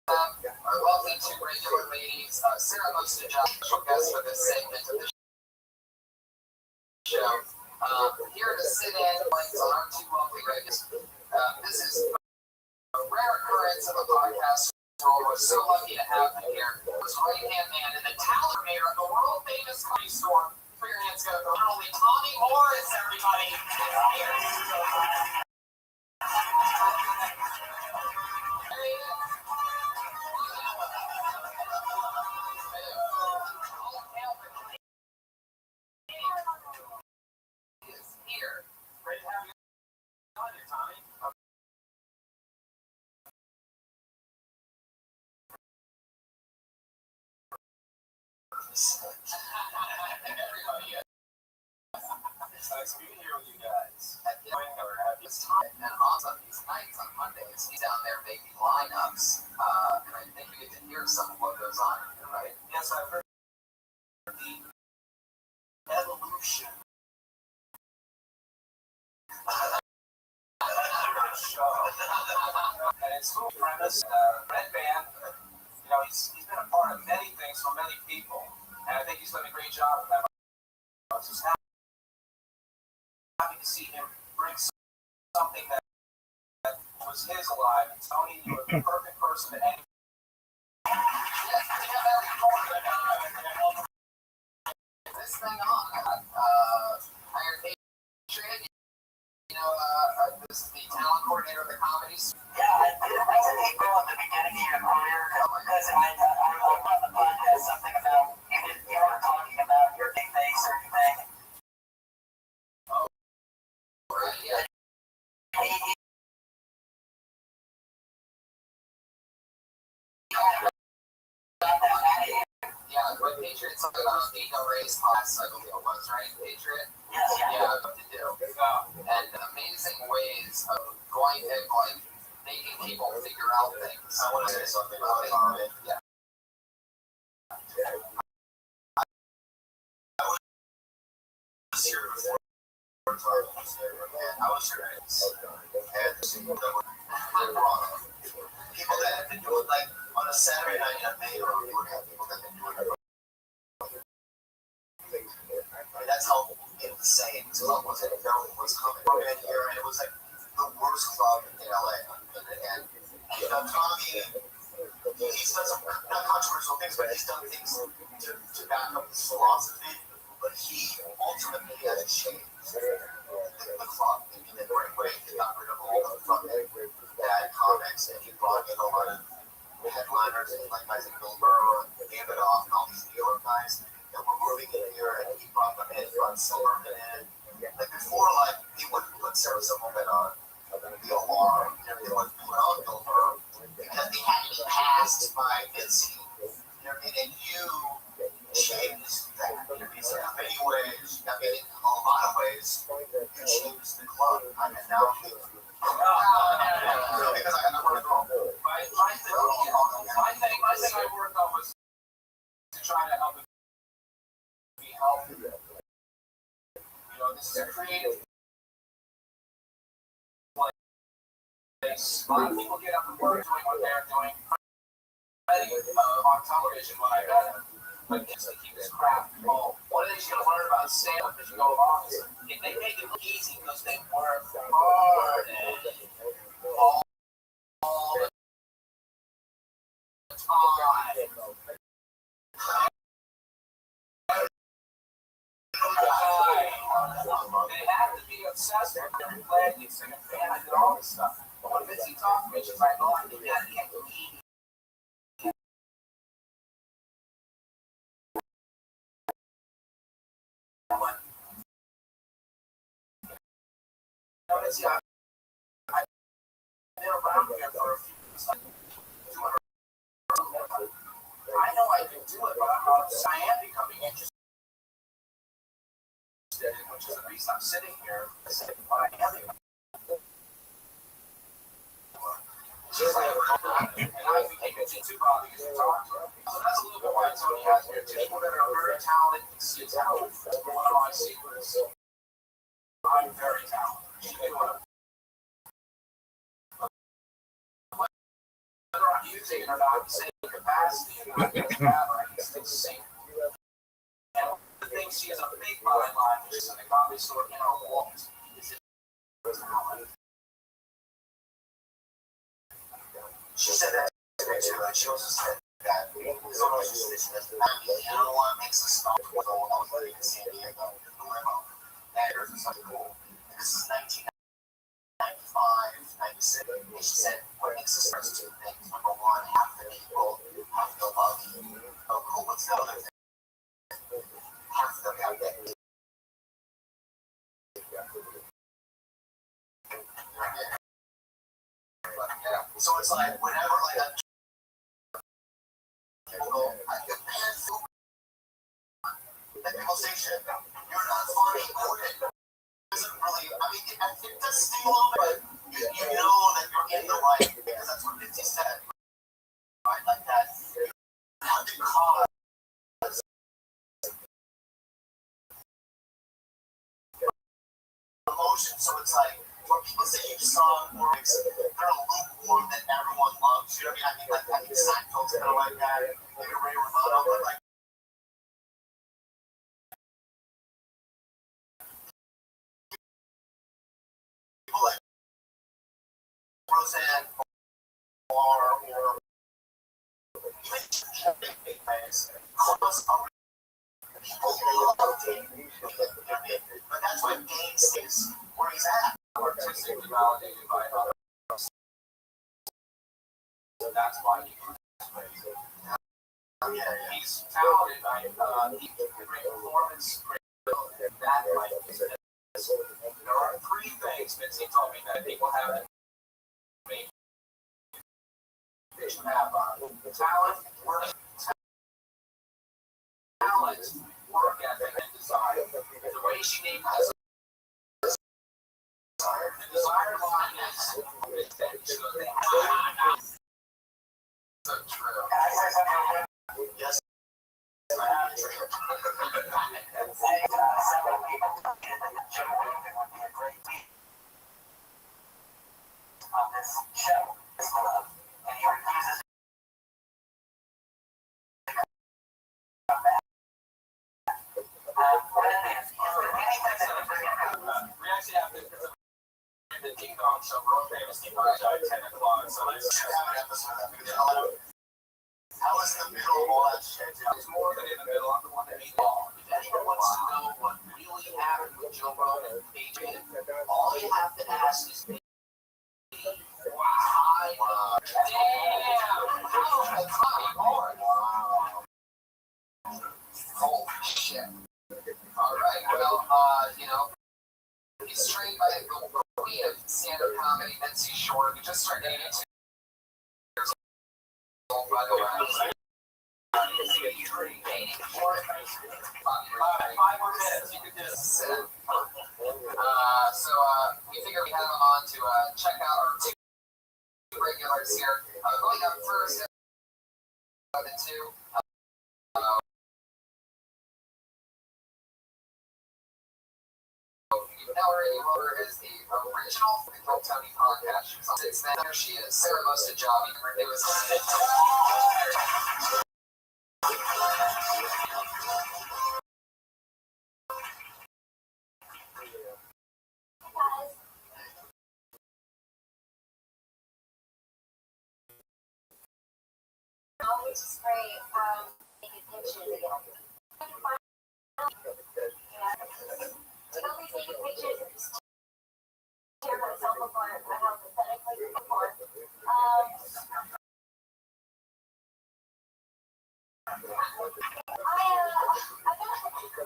have our lovely two regular ladies, Sarah Most and John, special guest for this segment of the show. Here to sit in on our two lovely regulars. This is a rare occurrence of a podcast. We're so lucky to have him here. His right-hand man and the talent mayor of the world-famous coffee store. Put your hands together. Not only Tommy Morris, everybody, is here. It's nice being here with you guys. And on these nights on Mondays, he's down there making lineups, and I think you get to hear some of what goes on here, right? Yes, I've heard the evolution. And it's cool premise. Red Band, you know, he's been a part of many things for many people, and I think he's done a great job of that. I was just happy to see him bring something that was his alive. Tony, you were the perfect person to end. This thing on. Hired Patriot. You know, this is the talent coordinator of the comedies. Yeah, I did April at the beginning of your career because I wrote on the podcast something about you were talking about your big face or anything. Oh, right, yeah. Yeah, but Patriot's Dino Ray's class, I believe it was, right? Patriot? Yeah, what to do. And amazing ways of going and like making people figure out things. I want to say something about it. Yeah. I was here before. I was here and people that have been doing like on a Saturday night at May or people that have been doing it. That's helpful. insane. His club wasn't knowing what's coming. We're in here, and it was like the worst club in LA. And Tommy, he's done some not controversial things, but he's done things to back up his philosophy. But he ultimately had to change the club in a great way. He got rid of all the fucking bad comics, and he brought in a lot of headliners and like guys like Bill Burr and Davidoff and all these New York guys that were moving in here, and he brought them in, brought Silverman in. Like before, like he wouldn't put Sarah Silverman on the alarm, and they wouldn't put on Bill Burr because they had to be passed by Vinci. You know what I mean? And you changed that. You know what I mean? So in many ways, I mean, in a lot of ways, you changed the club, and now you. Because I want to go. My thing I worked on was to try to help it be healthy. You know, this is a creative place. A lot of people get up and work doing what they're doing. On television when I got it. But just to keep this craft involved. One of the things you gotta learn about stand-up as you go along is if they make it look easy because they work hard and all the time. They have to be obsessed with their play, and sing a fan, I did all this stuff. But when Vinci talked to me, she's like, oh, I think that can't believe. I've been around here for a few years. I know I can do it, but I am becoming interested, which is the reason I'm sitting here. But I am. She's like, and I became a too probably because we talked to her. So that's a little bit why Tony has here. Two people that are very talented can see talent. One of my secrets. I'm very talented. Whether I'm using it or not, the same capacity, and I can still sing. And the thing she has a big bottom line, which is in the comedy store in our walls, is it talent. She said that to me too, and she also said that it's almost just this you know what makes us stop with all I was living in San Diego in the limo. That is something cool. This is 1995, 96. And she said, what makes us first two things? Number one, half the people have no love you. Oh, cool. What's the other thing? Half of them have that. So it's like, whenever like a people, I get mad. Like people say shit, you're not funny, isn't really, I mean, I think that's still a little bit, you know that you're in the right, because that's what Vinci said, right, like that, you have to cause emotion, so it's like, when people say you song lyrics, they're lukewarm that everyone loves, you know what I mean, Seinfeld's kind of like that, maybe Ray Romano, but like, people like Roseanne or even big fans, close people love Dane, but that's why Dane stays where he's at. Artistically validated by others. So that's why he's talented. He can great performance, great that like there are three things Vinci told me that people haven't made. They should have talent, work ethic, and desire. The way she named has desire. The desire line is that she goes, they have so true. Yes. I have true. On this show, and he refuses to come back. Anything King Kong show, world famous King Kong show at 10 o'clock. So let's have an episode of it. How is the middle of all that shit? It's more than in the middle. I'm the one that made it all. If anyone wants to know what really happened with Joe Rogan and Adrian, all you have to ask is me. Wow. Damn. Holy shit. Alright, well, he's trained by the queen of stand-up comedy, Nancy Shore, who just turned 82 years old, by the way. 5 more minutes. You can do this. So, we figured we'd have him on to check out our two regulars here. Going up first, the two. You know her anymore as the original Uncle Tony podcast. Since then, there she is. Sarah Mosta Javi. It was. Which is great. Taking pictures again. To go be taking pictures and just tear myself apart. I have pathetically before. I've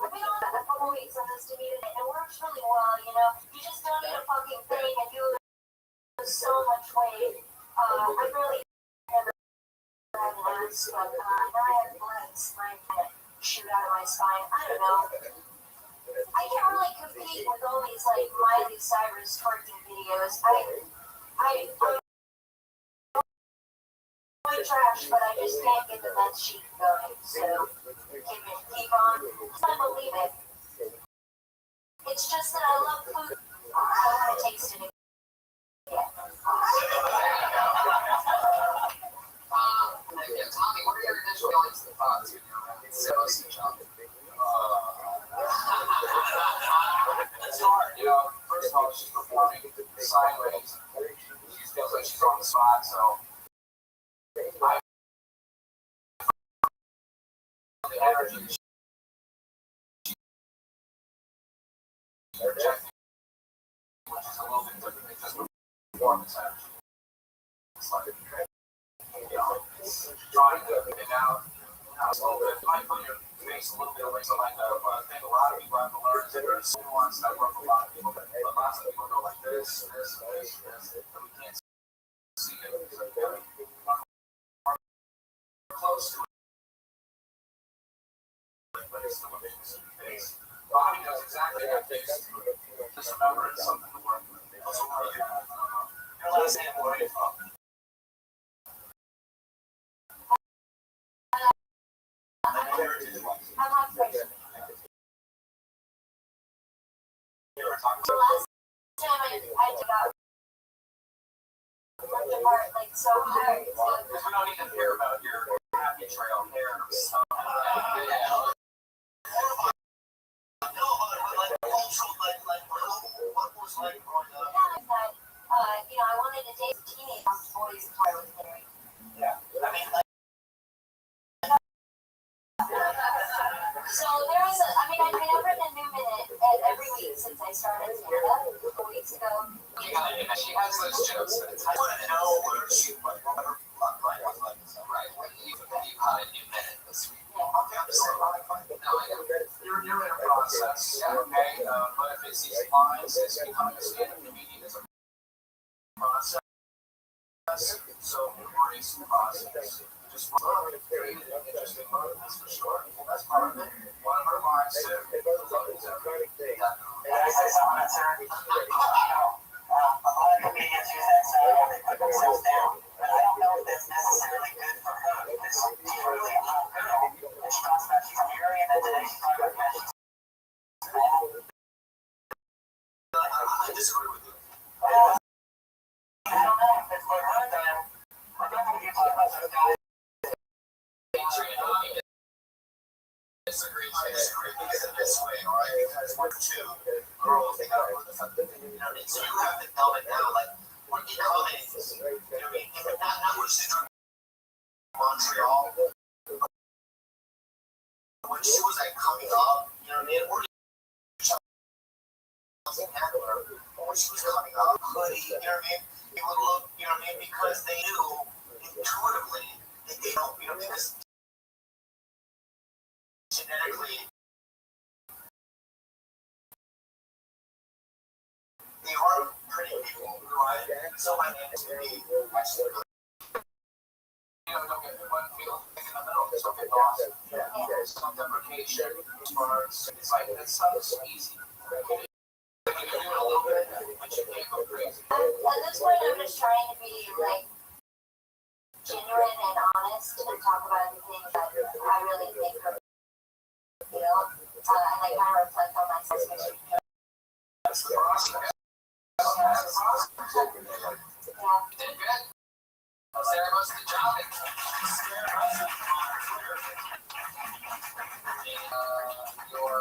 been on a couple weeks on this meeting and it works really well. You just don't need a fucking thing and you lose so much weight. I really never had an ass, but now I have blood and slime that shoot out of my spine. I don't know. I can't really compete with all these like Miley Cyrus twerking videos. I'm trash, but I just can't get the men's sheet going. So keep on. I believe it. It's just that I love food. I want to taste it again. Tommy, what are your initial feelings and thoughts when you're Sarah Mosta Javi? It's hard, First of all, she's performing sideways. She feels like she's on the spot, so the energy that she's projecting, which is a little bit different than just performance energy. It's like, it's trying to get out. A little bit. You might put your face a little bit away, so like that. But I think a lot of people have to learn that there's nuance that work for a lot of people. But lots of people go like this, and we can't see it. Close to it. But it's still a big face. Bobby knows exactly that face. Just remember it's something to work with. Your last name, where are you from? I'm not crazy. The last time I took out the part like so hard. Because we don't even hear about your happy trail hair or stuff. I wanted to date teenage boys until I was married. Yeah, I mean, so there was I've written a new minute every week since I started stand-up a couple weeks ago. She has those jokes, but I want to know where she went. Right. You caught a new minute this week. Yeah. Okay, I'm just saying, you're in a process. Okay, but if it's these lines, it's becoming a stand-up comedian is a process. So embrace the process. Just create an interesting moment, that's for sure. That's part of it. One of her lines too. And I say something that's a lot of comedians use that saying when they put themselves down. But I don't know if that's necessarily good for her because she's really a hot girl. And she talks about she's married, and then today she's talking about how she's I disagree with you. well, I don't know if it's for her then. I don't think you talk about those guys. Disagree because in this way, all right? Because we're two. girls, they gotta put the fucking thing, you know what I mean? So you have to tell it now, like, when you come in, you know what I mean? Not what she's doing in Montreal. When she was like coming up, you know what I mean? Or handler, or when she was coming up, hoodie, you know what I mean? It would look, you know what I mean? Because they knew intuitively that they don't, you know, because genetically they are pretty people, right? So I mean, to me, actually, you know, don't get one feel in the middle, it's okay, awesome. Yeah. Some deprecation, smarts, it's like, that stuff is easy. You can do it a little bit, but you can't go crazy. At this point, I'm just trying to be like genuine and honest and talk about the things that I really think are real. And I kind of reflect on myself. That's the process. Yeah. You did good. Sarah goes to the job. Your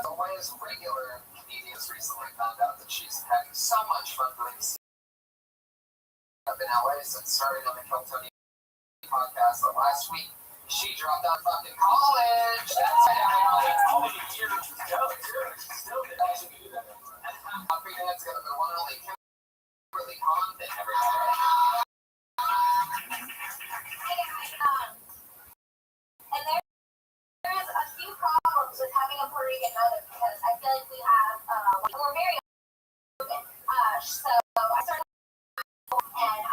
always regular comedians recently found out that she's having so much fun doing up in LA since starting on the Keltoni podcast last week. She dropped out of fucking college. That's how many years ago, dude. Still did. I should do that. I'm putting that together. The one and only Kimberly Condon, everybody. And there's a few problems with having a Puerto Rican mother because I feel like we have, we're very open. So I started, and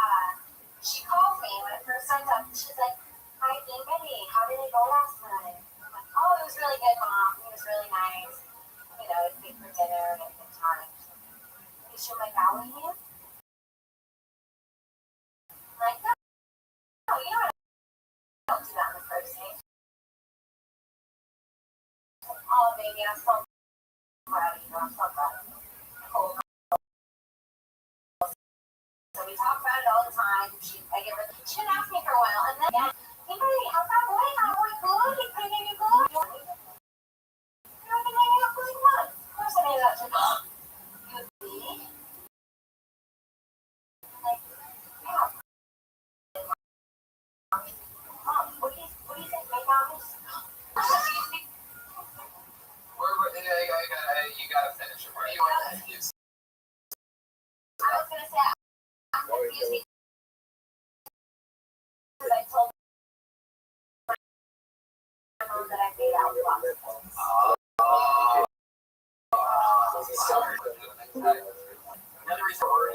she called me when it first started up. She's like, "Hi, Kimberly, how did it go last night?" I'm like, "Oh, it was really good, Mom. It was really nice. You know, we paid for dinner and a good time." And she's like, "How are you?" I'm like, "No, you know what? I don't do that on the first date." "Oh, baby, I'm so proud of you. I'm so proud of you." Cool. So we talk about it all the time. She didn't ask me for a while, and then Kimberly, how's that boy? That boy good? He's pretty good. You know, I've been hanging out for like months. Of course, I made that to you. Could be. Like, yeah. Mom, what do you think? My mom is. You gotta finish it. Where do you want to finish? I was gonna say, I'm confused because I told my mom that I made out with lots of things. Sorry. Another reason we're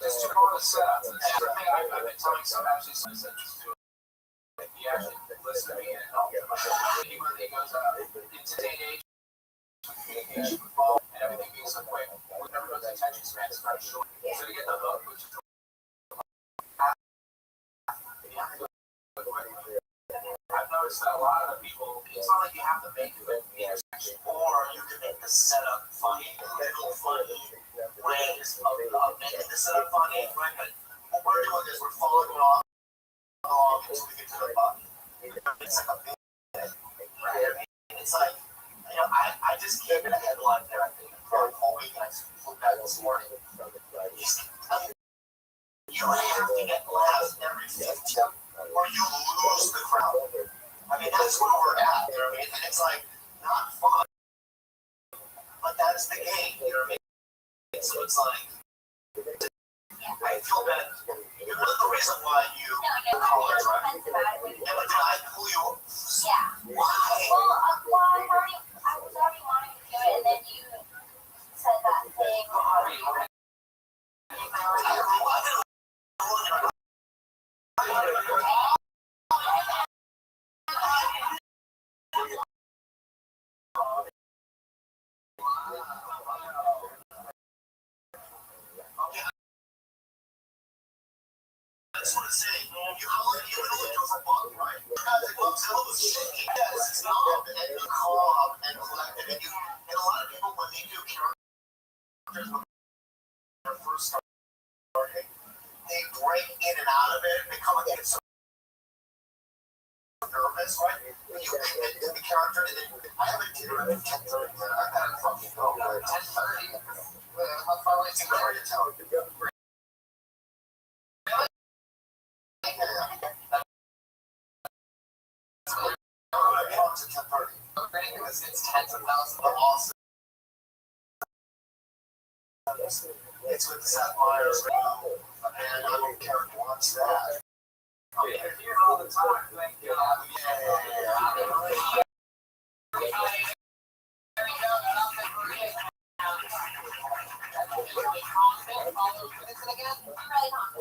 just to go to setup. Everything I've been telling some actually said just do it. He actually listen to me and help him. He really goes into teenage communication involved and everything being so quick. Everyone's attention span is very short. So to get the hook, which is I've noticed that a lot of people, it's not like you have to make the intersection, or you can make the setup funny, middle funny, range of making the setup funny, right? But what we're doing is we're following along until we get to the button. It's like a big thing, right? It's like, you know, I just came in a headline there, I think, for a whole week, and I flew back this morning. You have to get laughs every 15 or you lose the crowd. I mean, that's where we're at, you know what I mean? And it's like, not fun, but that's the game, you know what I mean? So it's like, I feel bad. You're the reason why you college, right? Yeah, but did I pull you? Yeah. Why? Well, I was already wanting to do it, and then you said that thing. That's what I'm saying. You call it, you know, it was a bug, right? Because it looks a little shaky. Yes, it's not. And you calm and collected. And a lot of people, when they do characters, when they're first starting, they break in and out of it. They come and get so nervous, right? When you commit to the character, and then I have a dinner at 10:30. I got a fucking 10:30. How far away is it? Because it's tens of thousands of lawsuits. It's with Seth Meyers, and I don't care who wants that. Okay, here all the time. Thank you.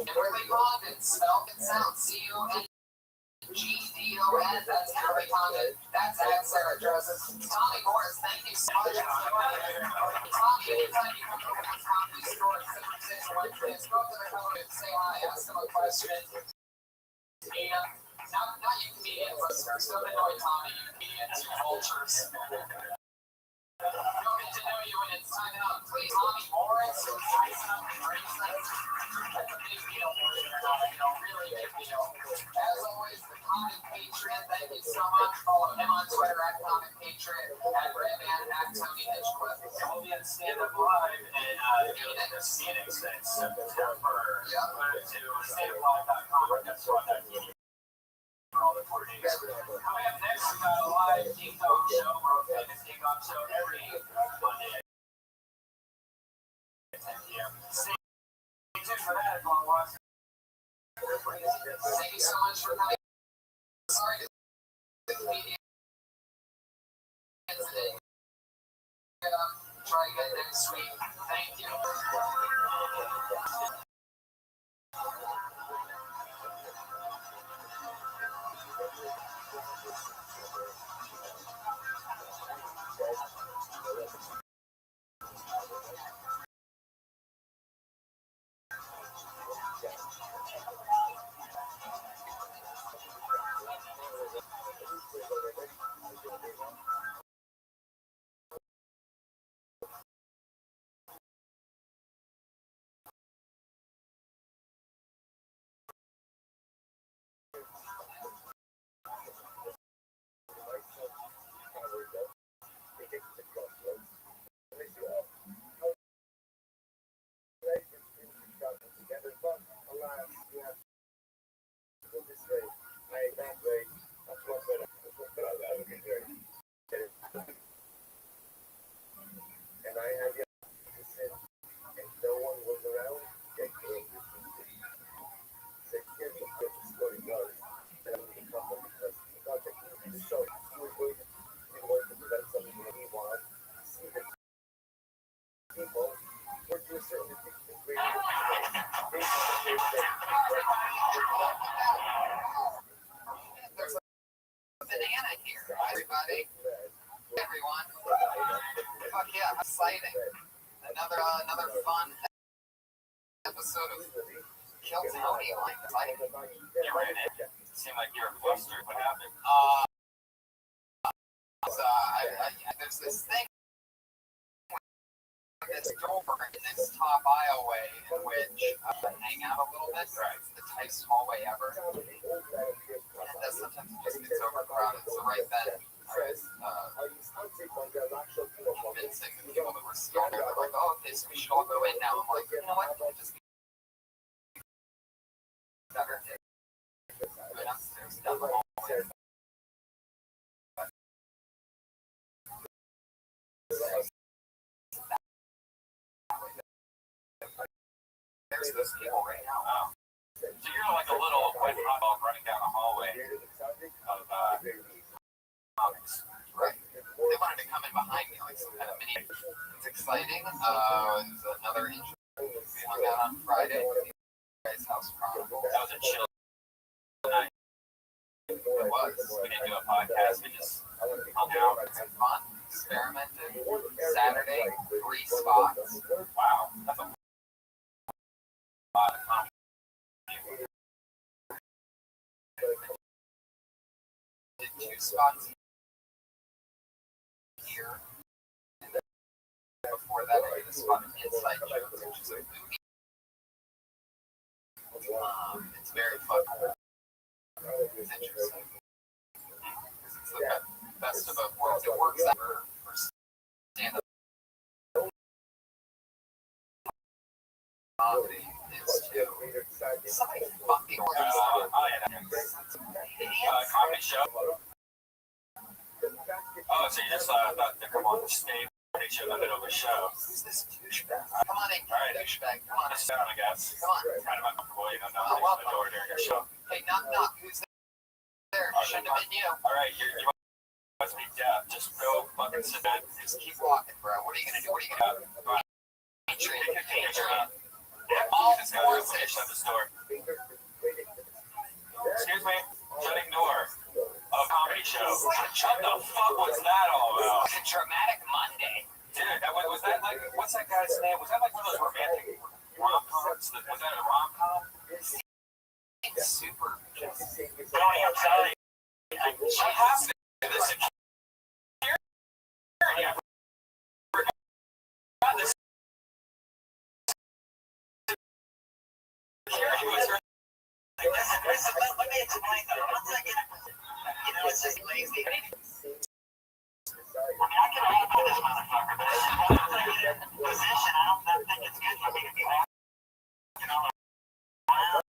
Really Condon, spelled and sound. C-U-N-G-D-O-N. That's Harry Condon. That's Ed Sarah Joseph. Tommy Morris, thank you so much. Tommy, anytime you come to the comedy store at 661 go to the cover and say hi, ask them a question. Yeah. Not you comedians, listeners. Don't annoy Tommy, you comedians, you vultures. Don't get to know you when it's time out. Please, Tommy Morris, who's nice enough to bring things. That's a big deal, really big deal. As always, the Comic Patriot, thank you so much. Follow him on Twitter at Comic Patriot, at Redman, at Tony Hitchcliff. We'll be at Stand Up Live in Phoenix in September. To standuplive.com. That's what I did. All the coordinators. Coming up next, we got a live Ding-Dong show, world famous Ding-Dong show every Monday at 10 p.m. Stay tuned for that if you want to watch. Thank you so much for coming. Sorry to the comedians today. Try again next week. Thank you. There's a banana here, everybody. Everyone. Fuck yeah, exciting. Another fun episode of Kill Tony like type. You ran it. It seemed like you were flustered. What happened? There's this thing this door in this top aisleway in which I hang out a little bit. It's the tightest hallway ever. And sometimes it just gets overcrowded. So right then, I was convincing the people that were still there. They're like, oh, okay, so we should all go in now. I'm like, you know what? Just better. Go downstairs, down the hallway. There's those people right now. Oh. So you're like a little wet hot dog running down a hallway of comics. Right. They wanted to come in behind me like some kind of mini. It's exciting. There's another intro. We hung out on Friday at the guy's house. That was a chill night. It was. We didn't do a podcast. We just hung out. It's fun. Experimented. Saturday, 3 spots. Wow. That's a lot of comedy. Did 2 spots here. And then before that, I did a spot in Inside Jokes, which is a movie. It's very fun. It's interesting. It's the best of both worlds. It works out for stand-up comedy is to somebody fucking comedy show. Oh, so you just thought to come on the stage and show them over show. Who's this douchebag? Come on in, douchebag. Come on in. Just down, I guess. Come on. Kind of uncomfortable, knocking on the door during your show. Hey, knock, knock. Who's there? Shouldn't have been you. All right, you must be deaf. Just go fucking sit down. Just keep walking, bro. What are you gonna do? What are you gonna do? All four shut this door. Excuse me. Shutting door. A comedy show. What the fuck was that all about? It's a dramatic Monday. Dude, was that like, what's that guy's name? Was that like one of those romantic rom-coms? Was that a rom-com? It's super. Tony, I'm sorry. What happened to the security? The security was Listen, let me explain though. Once I get, it's just lazy. I mean, I can hold for this motherfucker, but once I get in position, I don't think it's good for me to be walking all around.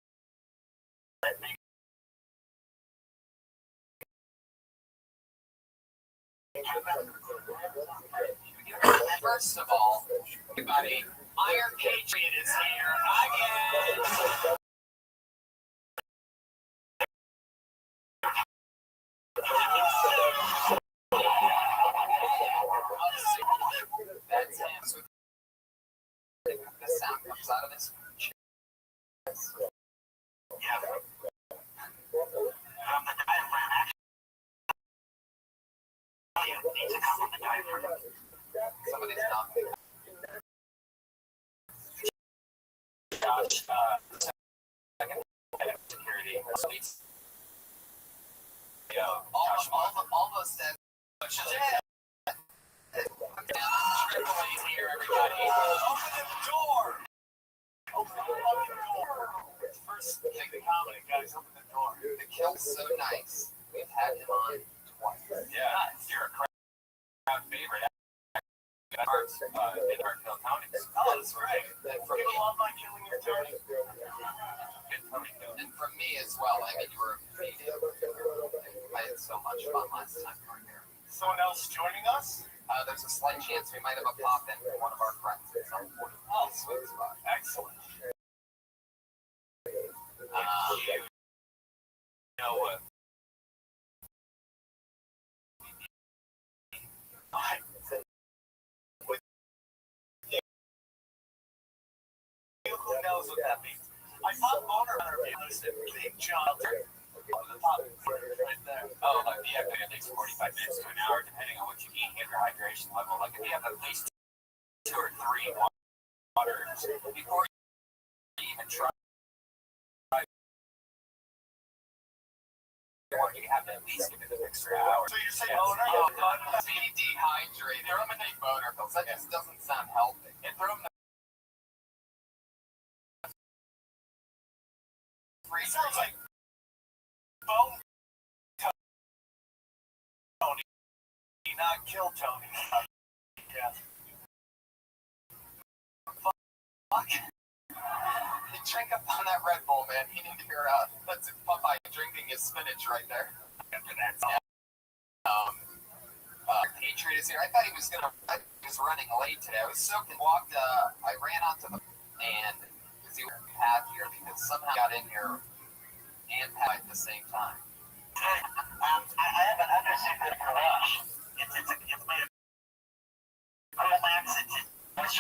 First of all, everybody, Iron Patriot is here again. That's him. The sound comes out of his chest. Yeah. From the diaphragm, actually, it needs to come from the diaphragm. Somebody's knocking. Josh, security. Almost said, Triple A's here, everybody. Open the door! Open the fucking door! First thing the comedy, guys, open the door. The kill's so nice. We've had him on twice. Yeah, you're a crowd favorite. In Hartfield County. Oh, that's right. And from People me, love my killing your Tony. and from me as well. I mean, you were amazing. I had so much fun last time you were here. Someone else joining us? There's a slight chance we might have a pop-in for one of our friends at some point. Oh, sweet spot. Excellent. You know what? Who knows what that means? I thought Boner listed Big John. The top right there. Oh, like yeah, it takes 45 minutes to an hour, depending on what you eat and your hydration level. Like if you have at least 2 or 3 waters before you even try. You have to at least give it an extra hour. So you're saying Boner? Oh, God. Be dehydrated. Eliminate boner pills. That just doesn't sound healthy. And throw them Free sounds like Bone Tony, not Kill Tony. Yeah. Fuck. Hey, check up on that Red Bull, man. He need to hear that's Popeye drinking his spinach right there. After that, Patriot is here. I thought he was running late today. I was so walked. I ran out to the and because he was path here because somehow got in here and path at the same time. I have an undersecret garage. It's made of Comax. It's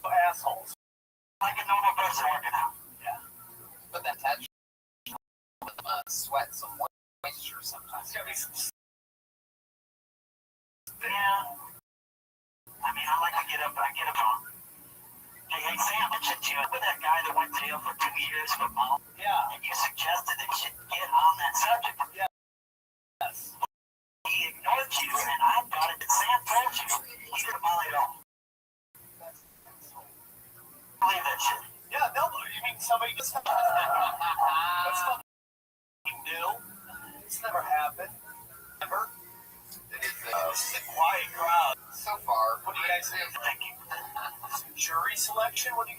assholes. like a normal person working out. Yeah. But that touch sweat some moisture sometimes. Yeah. I mean, I like to get up on. Hey, Sam, I mentioned to you with that guy that went to jail for 2 years for mom. Yeah. And you suggested that you should get on that subject. Yeah. Yes. He ignored you, and I thought it. Sam told you he didn't molly at all. Believe that shit. Yeah, no, you mean somebody just that's not new. It's never happened. Never. It is This is a quiet crowd. so far. What do you guys think? Thank you. Pre-selection, what do you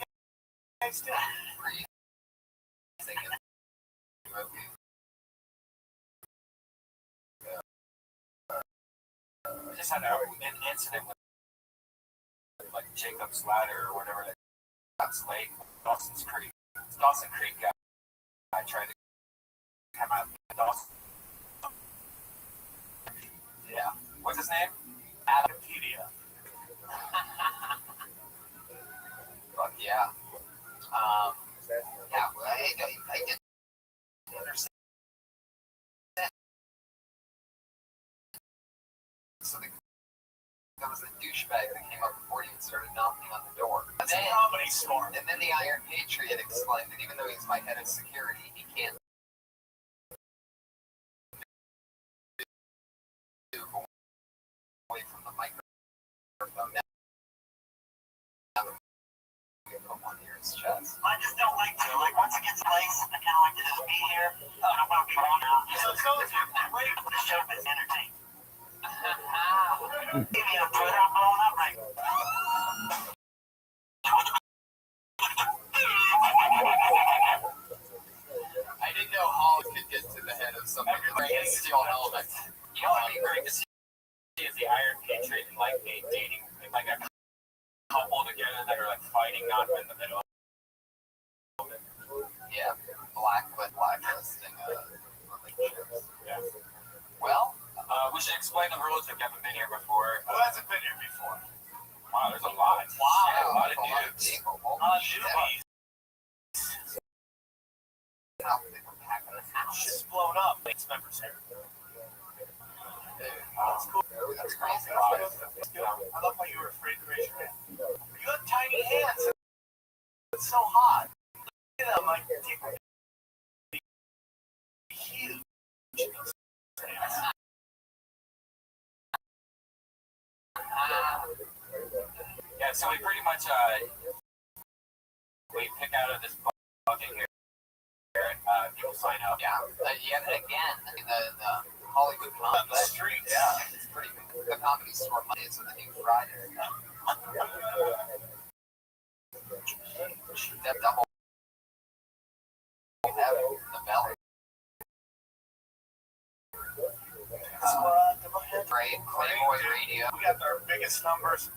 guys do? Thinking movie. I just had an incident with like Jacob's Ladder or whatever. That's Lake, Dawson's Creek. It's Dawson Creek guy. I tried to come out of Dawson. Yeah. What's his name? Adampedia. Fuck yeah. Yeah, well, I didn't understand. So there was a douchebag that came up before you and started knocking on the door. That's a comedy store. And then the Iron Patriot explained that even though he's my head of security, he can't move away from the microphone. Now put one near his chest. I just don't like to. Like, once it gets place, I kind of like to just be here. I don't want to be wrong. Wait, The show is entertaining. Maybe on Twitter, I'm blowing up right. I didn't know Holly could get to the head of something and steal helmets. You know what would be great to see is the Iron Patriot and like a dating, like a couple together that are like fighting not in the middle. Yeah, blacklisting relationships. Yeah. Well, We should explain the rules if you haven't been here before. who hasn't been here before? Wow, there's a lot. yeah, A lot of a lot of dudes. people. Holy shit. Newbies. How they were packing the house. Shit's blown up. It's members here. That's cool. That's crazy. I love how you were afraid to raise your hand. You have tiny hands. It's so hot. Look at them, like, huge. Yeah, so we pretty much we pick out of this bucket here. People sign up. Yeah, yet again, the Hollywood comedy the streets. Yeah, it's pretty cool. The Comedy Store Mondays are the new Friday. That double the belly. Playboy Radio. We got our biggest numbers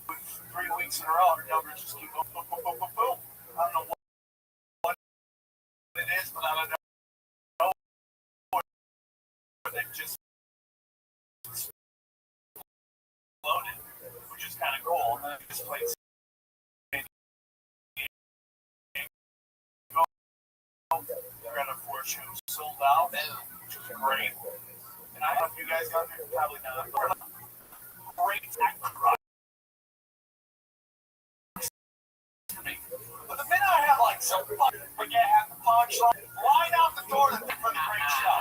3 weeks in a row. Our numbers just keep going. Boom, boom, boom, boom, boom. I don't know what it is, but I don't know. They just loaded, which is kind of cool. And then this place. Got a 4 shows sold out, which is great. And I don't know if you guys got there, probably not. Great act. But the minute I have like some fucking forget half the punchline, line out the door for the great show.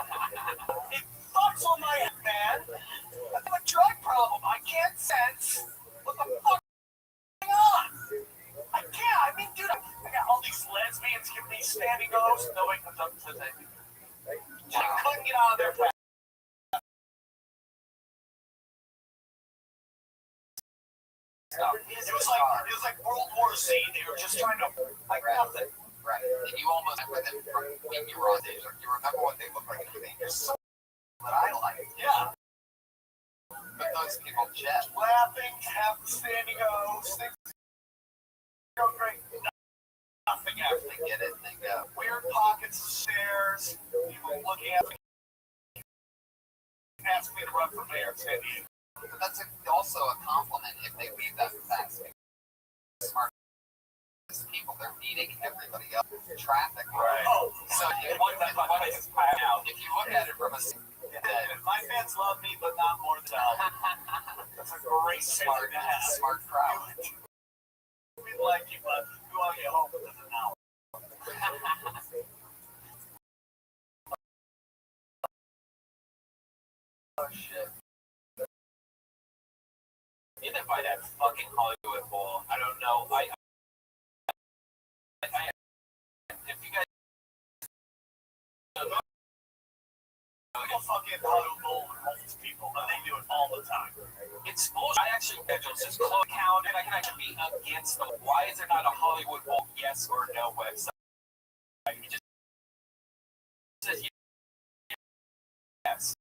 It fucks on my head, man. I have a drug problem. I can't sense what the fuck is going on. I can't. I mean, dude, I got all these lesbians giving me standing ovations. Nobody comes up and says anything. I couldn't get out of there fast. It was like World War Z. They were just trying to like nothing. Right. And you almost with it from when you were on stage. You remember what they look like in the You're so that I like. Yeah. But those people jet. Laughing, have standing O's, things go great. Nothing after They get it and they go. weird pockets of stairs, people looking at me, ask me to run for mayor of San Diego. But that's also a compliment if they leave that fast. Smart people, they're beating everybody up in traffic. Right. Oh, So If you look at it from a my fans love me, but not more than that's a great smart, feeling to have. smart crowd. We like you, but we want to get home within an hour. Oh shit. Either by that fucking Hollywood Bowl, I don't know. If you guys People fucking Hollywood Bowl and homeless people, and they do it all the time. it's bullshit. I actually schedules just close calendar. I can actually be against them. Why is there not a Hollywood Bowl yes or no website? It just says yes.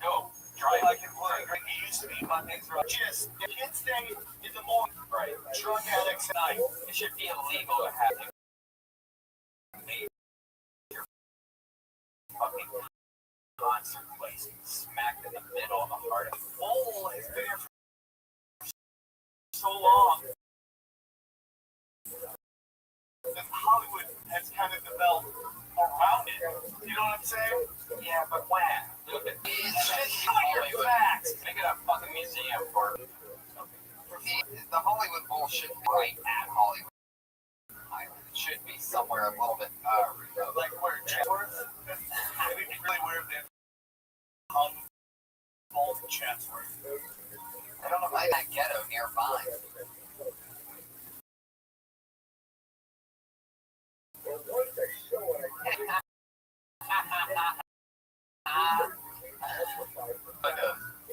Go. Try like it was. It used to be Monday through just the kids' day in the morning. Right. Drug addicts at night. It should be illegal to have major fucking concert place smack in the middle of the heart of the bowl has been here for so long. And Hollywood has kind of developed around it. You know what I'm saying? Yeah, but when? Look at these. Your facts. Make it a fucking museum for The Hollywood Bowl shouldn't be right at Hollywood Island. It should be somewhere a little bit remote. like where Chatsworth. I think it's really weird that Hollywood Bowl in Chatsworth. I don't know if I that ghetto nearby.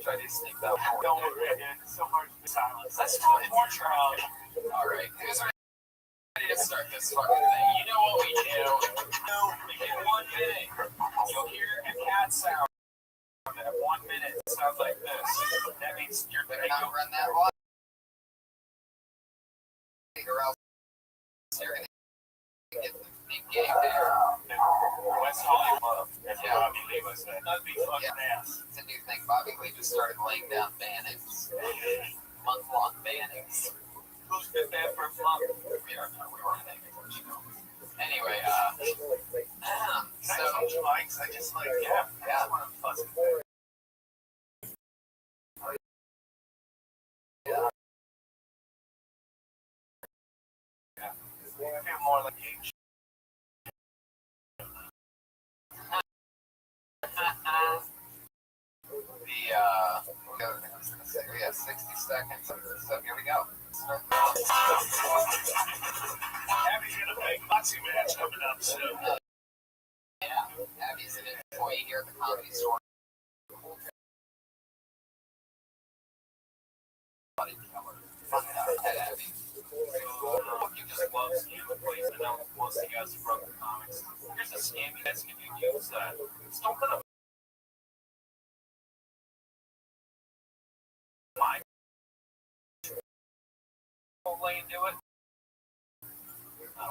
Try to sneak that one. Don't worry, it's so hard to be silent. Let's talk more, Charles. Alright, who's ready to start this fucking thing? You know what we do. We get 1 minute. You'll hear a cat sound. At 1 minute, it sounds like this. That means you're Better not run that long. Or else you're gonna get the big game there. West Hollywood. That's what Robbie Lee was saying. That'd be fucking ass. It's a new thing. Bobby Lee just started laying down bannings. Month-long bannings. Who's been banned for a month? We weren't thinking what you know. Anyway, so so likes, I just like, yeah, I want to fuss it. yeah. I feel more like H. We have 60 seconds, so here we go. Abby's gonna make a boxing match coming up soon. Yeah, Abby's an employee here at the Comedy Store. Fuck Abby. You just love scamming places and now once you guys have broken comics. Here's a scam you guys can use that. Just don't put a mind lay and do it.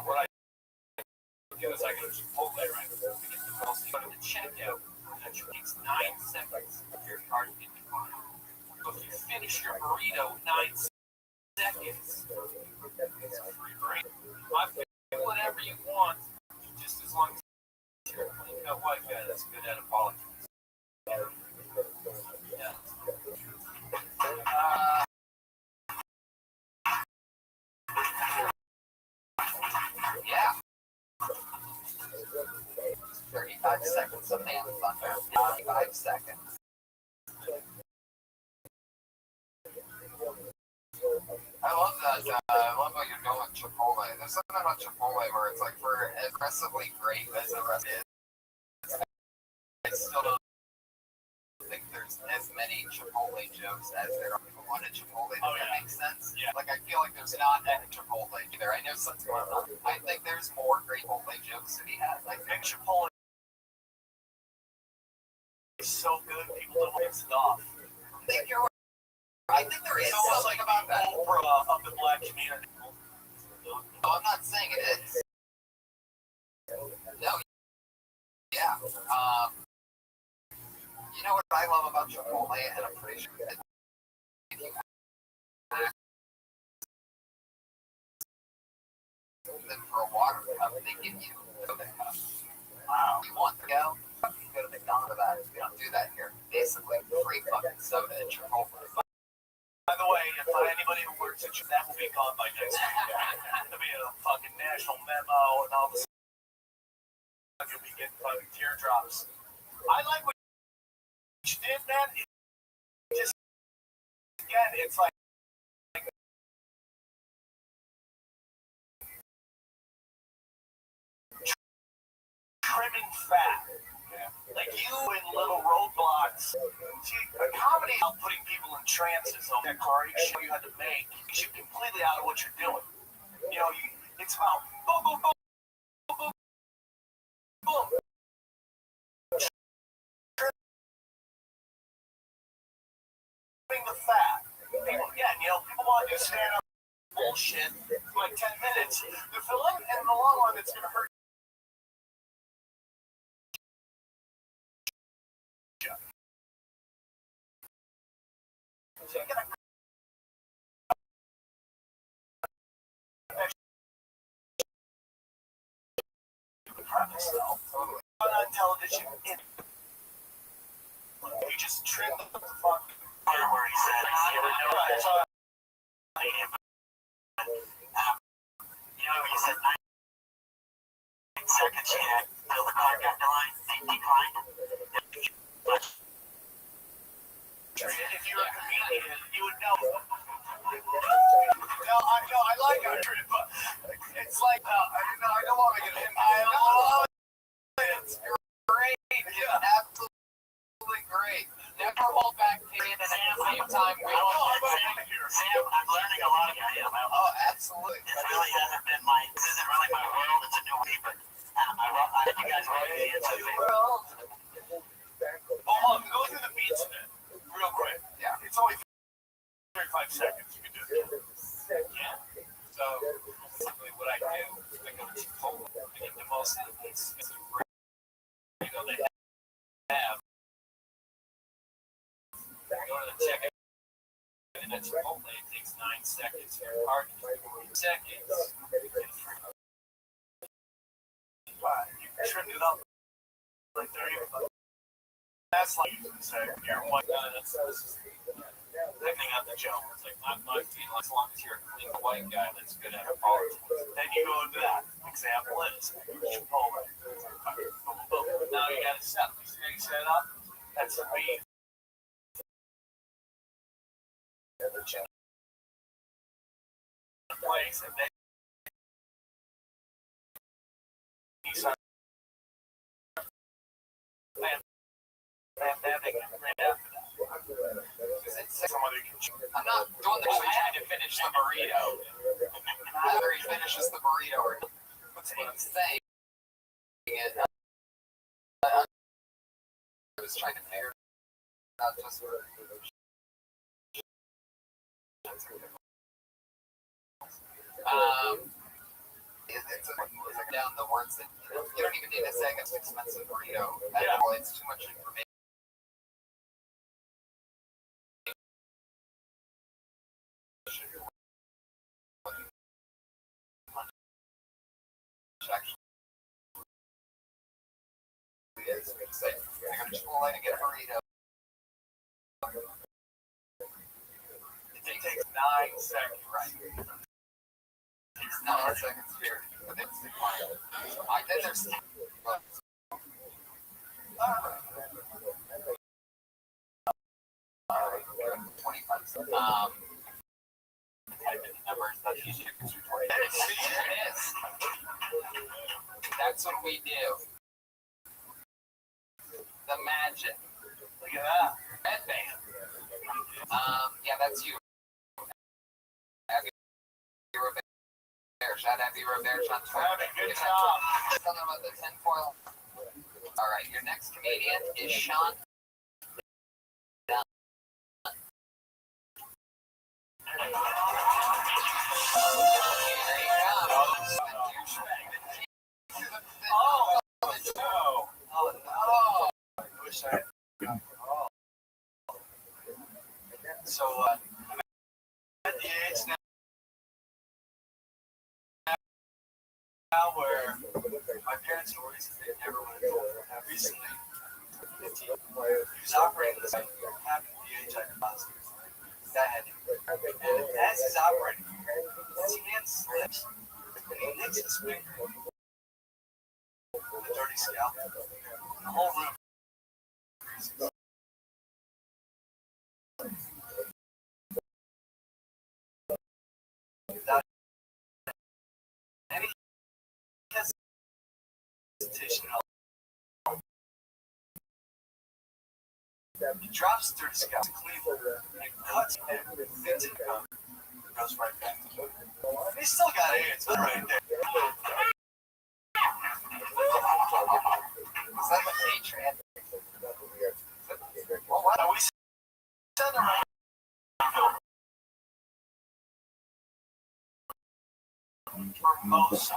What I do is I go to Chipotle right before we get the calls. You go to the checkout, that takes 9 seconds of your card to get declined. So if you finish your burrito 9 seconds, it's a free break. I do whatever you want, just as long as you're a clean cut white guy that's good at apologies. Yeah. Yeah. 35 seconds of man thunder. 35 seconds. I love that. I love what you're doing with Chipotle. There's something about Chipotle where it's like for as aggressively great as the rest is, I still don't think there's as many Chipotle jokes as there are people on a Chipotle. Does that make sense? Yeah. Like I feel like there's not a Chipotle either. I know something's going on. I think there's more great Chipotle jokes to be had. Like Big Chipotle is so good, people don't mix it off. I think there is It's almost something like about that. Oprah of the black community. No, I'm not saying it is. No. Yeah. You know what I love about Chipotle, and I'm pretty sure that if you ask them for a water cup, they give you a soda cup. Wow. You want to go? You go to McDonald's about it. We don't do that here. Basically, free fucking soda at Chipotle. By the way, if anybody who works at that will be gone by next week. There'll be a fucking national memo and all this. You'll be getting fucking teardrops. I like what you did, man. It just, again, it's like trimming fat. Yeah. like you in little roadblocks. See, a comedy about putting people in trances on that karate show you had to make takes you completely out of what you're doing. You know, it's about boom, boom, boom, boom, boom, boom. Trimming the fat. People, again, you know, people want to do stand-up bullshit for like 10 minutes. The film, and in the long run, it's going to hurt. So you gotta the premise though. On television, you just trim the fuck. Where he said, you know, he said 9 seconds you had till the car got declined. If you're a comedian, you would know. No, I like Andrea, but it's like, I don't want to get him. I love it. It's great. Yeah, absolutely great. Never hold back pain and at the same time we Sam, I'm learning a lot of you. Oh, absolutely. It really hasn't been this isn't really my world. It's a new way, but I think you guys are ready to answer me. Oh, go through the beats a bit, real quick. Yeah. It's only 35 seconds. You can do it. Yeah. So, basically what I do, I go to Chipotle. I get the most expensive they have. I go to the chicken, and at Chipotle, it takes 9 seconds for your card. 40 seconds. You trim it up like 30. That's like you're one guy that's picking up the joke. It's like not my feeling as long as you're a clean white guy that's good at politics. Then you go into that. Example is Chipotle. Now you got to set. You see how you set it up? That's the beat. Place and then you start I'm not doing actually trying to finish the burrito. Whether he finishes the burrito or what's what I'm saying is I was trying to figure out just where it's down the words that you don't even need to say it's expensive burrito at all. It's too much information. Is we say, I go to Chipotle to get a burrito. It takes 9 seconds, right? It's 9 seconds here, but it's declined. I think there's 25 seconds. Type in the numbers, that's usually a conservatory. It is. That's what we do. The magic. Look at that. Red band. Yeah, that's you. Abby Rivera. Shout out Abby Rivera on Twitter. Good job. Something about the tinfoil. All right, your next comedian is Sean. So, I'm at the age now where my parents are raising, they never went to recently. 15 he's operating this like half the age I was. That had him. And as he's operating, his hand slips and he licks his finger. The dirty scalp. The whole room. Without any hesitation, He drives through the sky to Cleveland and cuts him and fits it up. Goes right back to him. He still got AIDS right there. Is that the Patriot? Well, why don't we send him right for most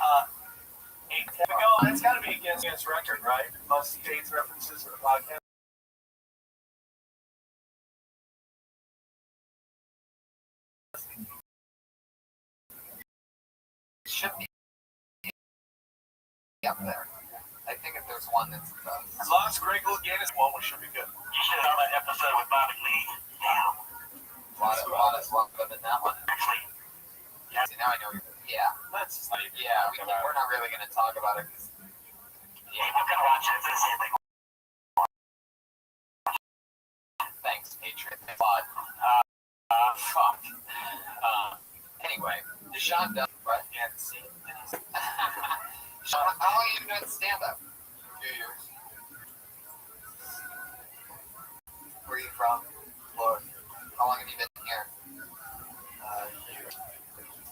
that's got to be against record, right? Most AIDS references in the podcast. Should be up there. I think if there's one that's As long as Greg Louganis one, we should be good. You should have done that episode with Bobby Lee. Damn. a lot of them in that one. Actually, See, now I know. Yeah, That's not even. yeah. We're not really going to talk about it. yeah, I'm gonna watch it for the same thing. Thanks, Patriot. But fuck. Anyway, Deshaun does. Right? Yeah, see. Sean, how long have you been doing stand-up? 2 years. Where are you from? Florida. How long have you been here? Year.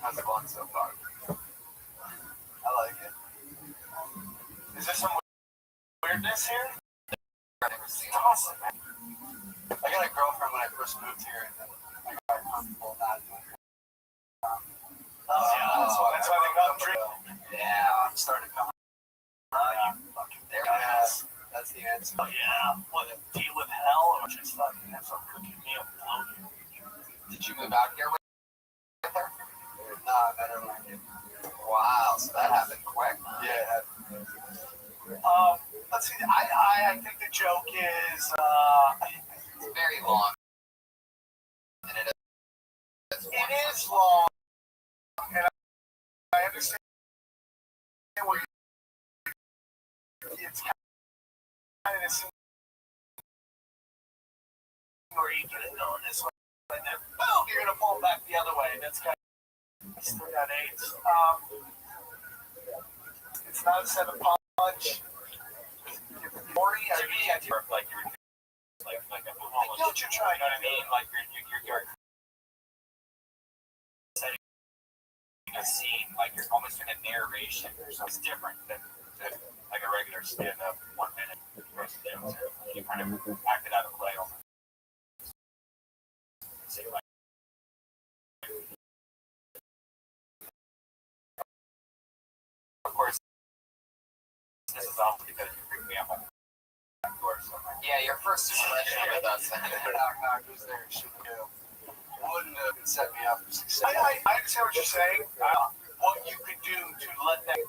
How's it going so far? I like it. Is there some weirdness here? I've never seen It's awesome, man. I got a girlfriend when I first moved here, and then I got comfortable not doing it. That's why they got drink. Yeah, I'm starting to come. there it is. That's the answer. Oh, yeah. What, deal with hell or just fucking have some cooking meal blow you? Did you move out here with her? Nah, I don't like it. Wow, so that happened quick. Yeah. Let's see. I think the joke is, It's very long. And it is long, and I understand where it's kind of this where you get it going this way, and then boom, you're gonna pull back the other way. That's kind of still got AIDS. It's not a seven punch. Forty, I mean, like you're like a homeless. What you're trying, you know what I mean? Like you're setting a scene, like you're almost in a narration. So it's different than like a regular stand-up 1 minute. You kind of act it out of play almost. Say like. Of course, this is also because you bring me up on the door. So yeah, your first impression with us. knock, who's there? Shoot you. Wouldn't have set me up for success. I understand what you're saying. What you could do to let that.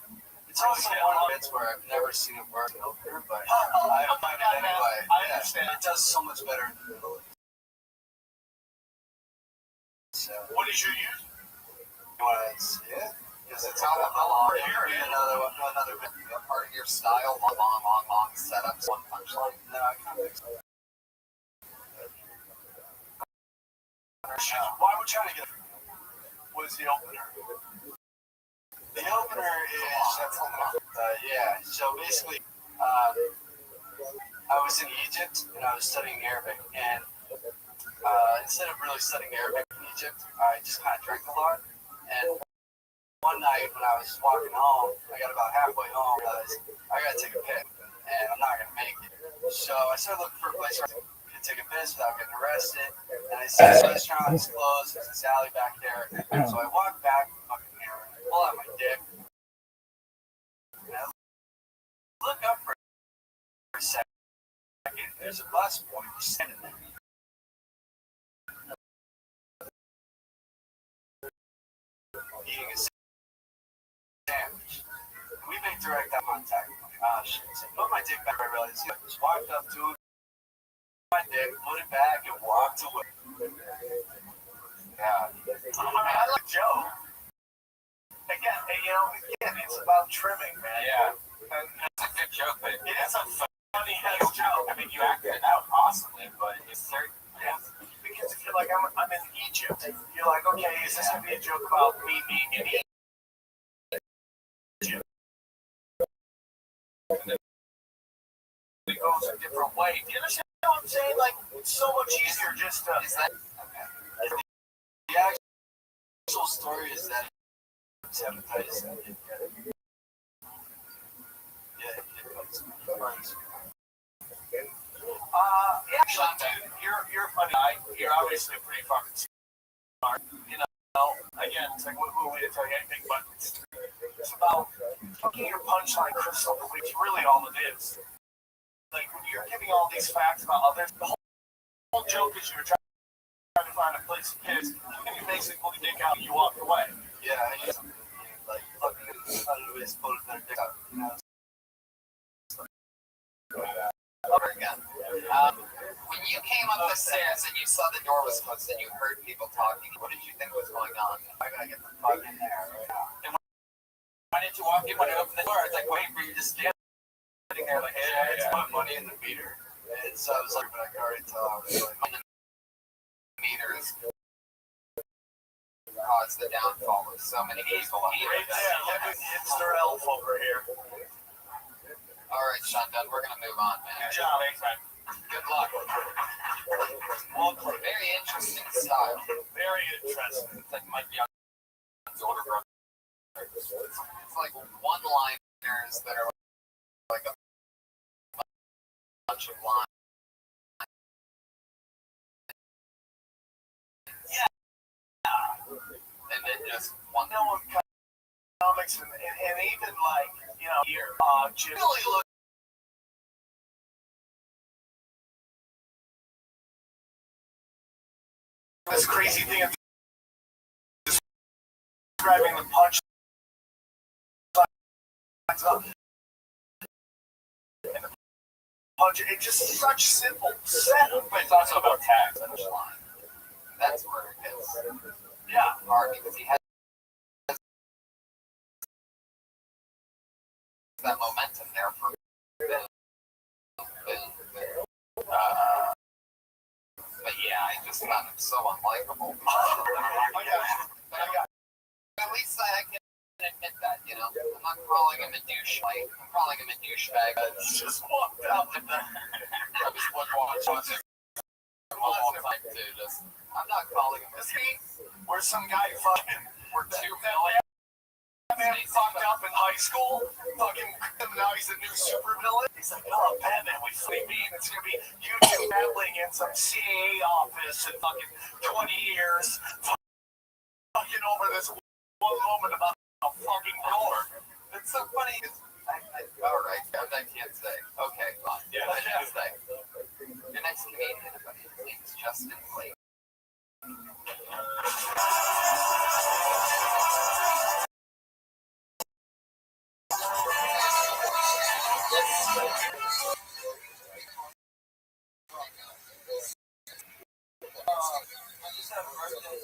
It's also one of bits where I've never seen it work over, but I find it anyway. I understand. It does so much better in the middle. So, what is your use? You want to see it? Because it's how long you're in another part of your style, long setups, one punchline. No, I can't think so. Why we're trying to get was the opener. The opener is yeah. So basically, I was in Egypt and I was studying Arabic, and instead of really studying Arabic in Egypt, I just kind of drank a lot. And one night when I was walking home, I got about halfway home, realized I gotta take a piss, and I'm not gonna make it. So I started looking for a place where I could take a piss without getting arrested. And I see this restaurant is closed. There's this alley back there. So I walk back, fucking hammer, pull out my dick. And I look up for a second. There's a bus boy standing there. Eating a sandwich. And we make direct eye contact. So put my dick back. I realized I just walked up to him. My dick, put it back, and walked away. Yeah. I like Joe. Again, it's about trimming, man. Yeah. And It's a good joke, but it is a funny ass joke. I mean, you acted it out awesomely, but it's certain. Yeah. Because if you're like, I'm in Egypt, you're like, okay, is this going to be a joke about me being in Egypt? And then it goes a different way. Do you understand what I'm saying? Like, It's so much easier just to. Is that okay? The actual story is that it's hepatitis. Yeah, Sean, dude, you're a funny guy. You're obviously pretty fucking smart. You know, again, it's like, who way to tell you anything, but it's about fucking your punchline crystal clear. It's really all it is. Like, when you're giving all these facts about others, the whole joke is you were trying to find a place to piss, and you basically dig out and you walked away. Yeah, I just like fucking always pulled their dick out, you know. Over again. When you came up the stairs and you saw the door was closed and you heard people talking, what did you think was going on? I gotta get the fuck in there right now. And why didn't you walk in when you opened the door? It's like, wait, were you just standing there like, hey, It's put money in the meter. And so I was like, but I can already tell I was like, the meter is caused the downfall of so many people. right there, look at hipster elf over here. Alright, Sean Dunn, we're gonna move on, man. Good job, anytime. Good luck. Well, Very interesting style. very interesting. It's like Mike Young's older brother. It's like one-liners that are like a bunch of lines. Yeah. And then just one. You know, comics and even like, you know, here, just Really look. this crazy thing of describing the punch up. And the punch, it's just such simple setup. But it's also about tags and line. That's where it gets hard because he has that momentum there for but yeah, I just found him so unlikable. At least I can admit that, you know. I'm not calling him a douche. Like, I'm calling him a douchebag. Just walked out with the. I was watching one more time too. Just, I'm not calling him a douche. Where some guy fucking, we're 2 million. Man fucked up in high school, fucking, now he's a new supervillain. He's like, oh, Batman, we mean it's gonna be you two battling in some CAA office in fucking 20 years, fucking over this one moment about a fucking door. It's so funny. All right, I can't say. Okay, fine. Yeah, I can't say. Your next comedian, his name is Justin Blake. I just had a birthday.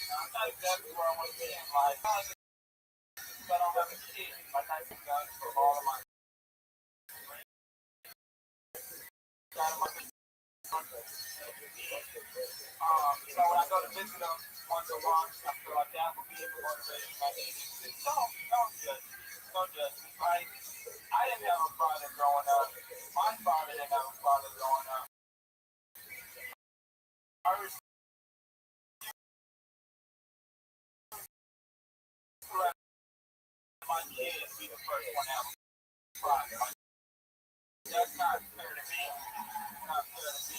I'm not exactly where I want to be in life. But I don't have a kid. My nice guns for all of my. So when I go to visit them once a month, I feel like that would be the motivation I need. Don't judge. Don't judge. I didn't have a father growing up. My father didn't have a father growing up. I was let my kids be the first one out. That's not fair to me. Not fair to me.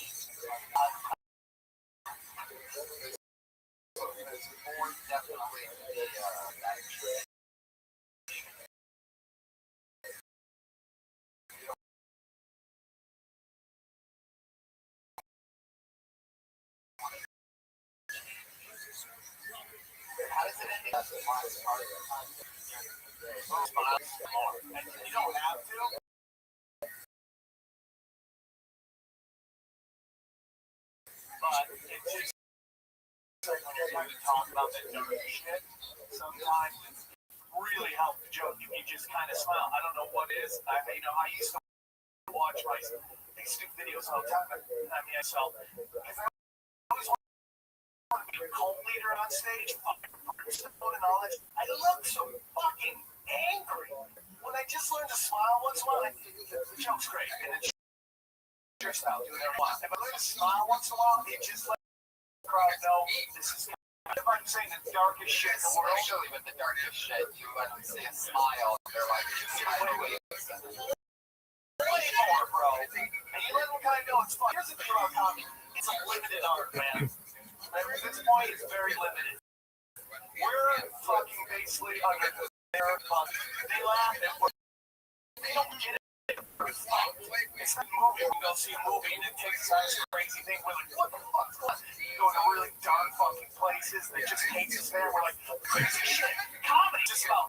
It's more definitely that trip. How does it end? That's the last part of it. You don't have to. But it's just like when you're trying to talk about that dark shit, sometimes it's really helps the joke. You just kind of smile. I don't know what it is. I used to watch these stupid videos all the time. I mean, myself. Because I always wanted to be a cult leader on stage. And all that. I look so fucking angry. When I just learn to smile once in a while, the joke's great. And it's your style. Do whatever you want. If I let it smile once in a while, it just lets the crowd know this is. If I'm saying the darkest shit in the world, Especially with the darkest shit, you let them see a smile. They're like, way more, bro. And you let them kind of know it's fun. Here's the thing about comedy: it's a limited art, man. At this point, it's very limited. We're fucking basically under their fun. They laugh and they don't get it. It's a movie. We go see a movie and it takes us to crazy thing. We're like, what the fuck's going on? You go to really dark fucking places that just takes us there. We're like, crazy shit. Comedy just about.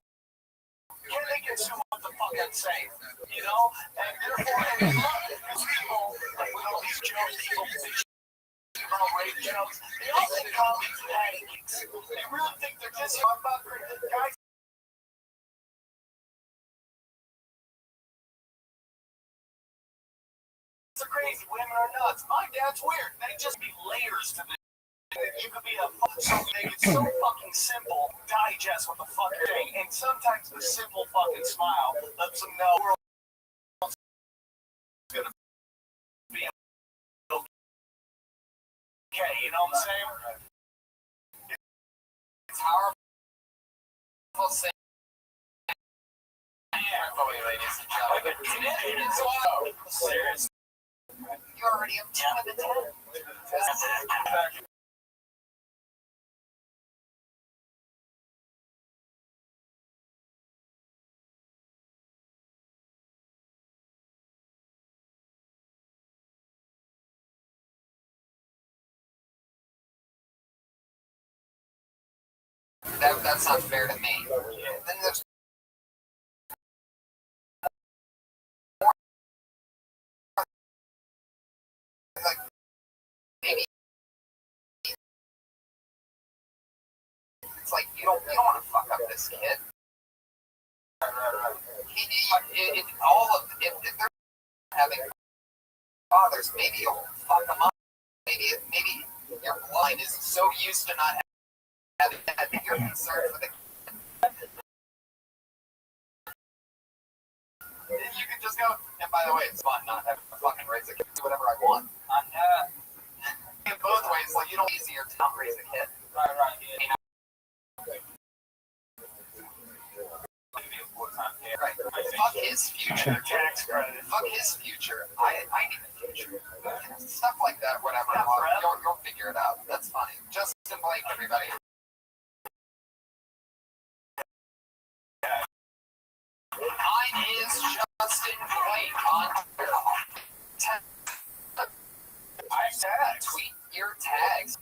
Can they consume what the fuck I'm saying? You know? And therefore, they love it. Because people, like with all these jokes, people about rape jokes, they all think comedy's patty cakes. They really think they're just about guys. Are crazy, women are nuts. My dad's weird. They just be layers to this. You could be a make it so fucking simple, digest what the fuck you're saying, and sometimes the simple fucking smile lets them know we're gonna be okay. You know what I'm saying? it's powerful saying. Ladies and gentlemen, it is wild. Seriously. You already have 10 of the 10. That's not fair to me. Then there's like maybe it's like you don't want to fuck up this kid. If they're having fathers, maybe you'll fuck them up. Maybe your line is so used to not having that you're concerned for the kid. You can just go, and by the way, it's fun not having to fucking raise a kid. Do whatever I want. In both ways, like you don't easier to not raise a kid. Right. You know? Right. Fuck his future. Tax credit. Fuck his future. I need a future. Stuff like that, whatever. You'll figure it out. That's funny. Justin Blake, everybody. Mine is Justin Blake on I said, tweet your tags.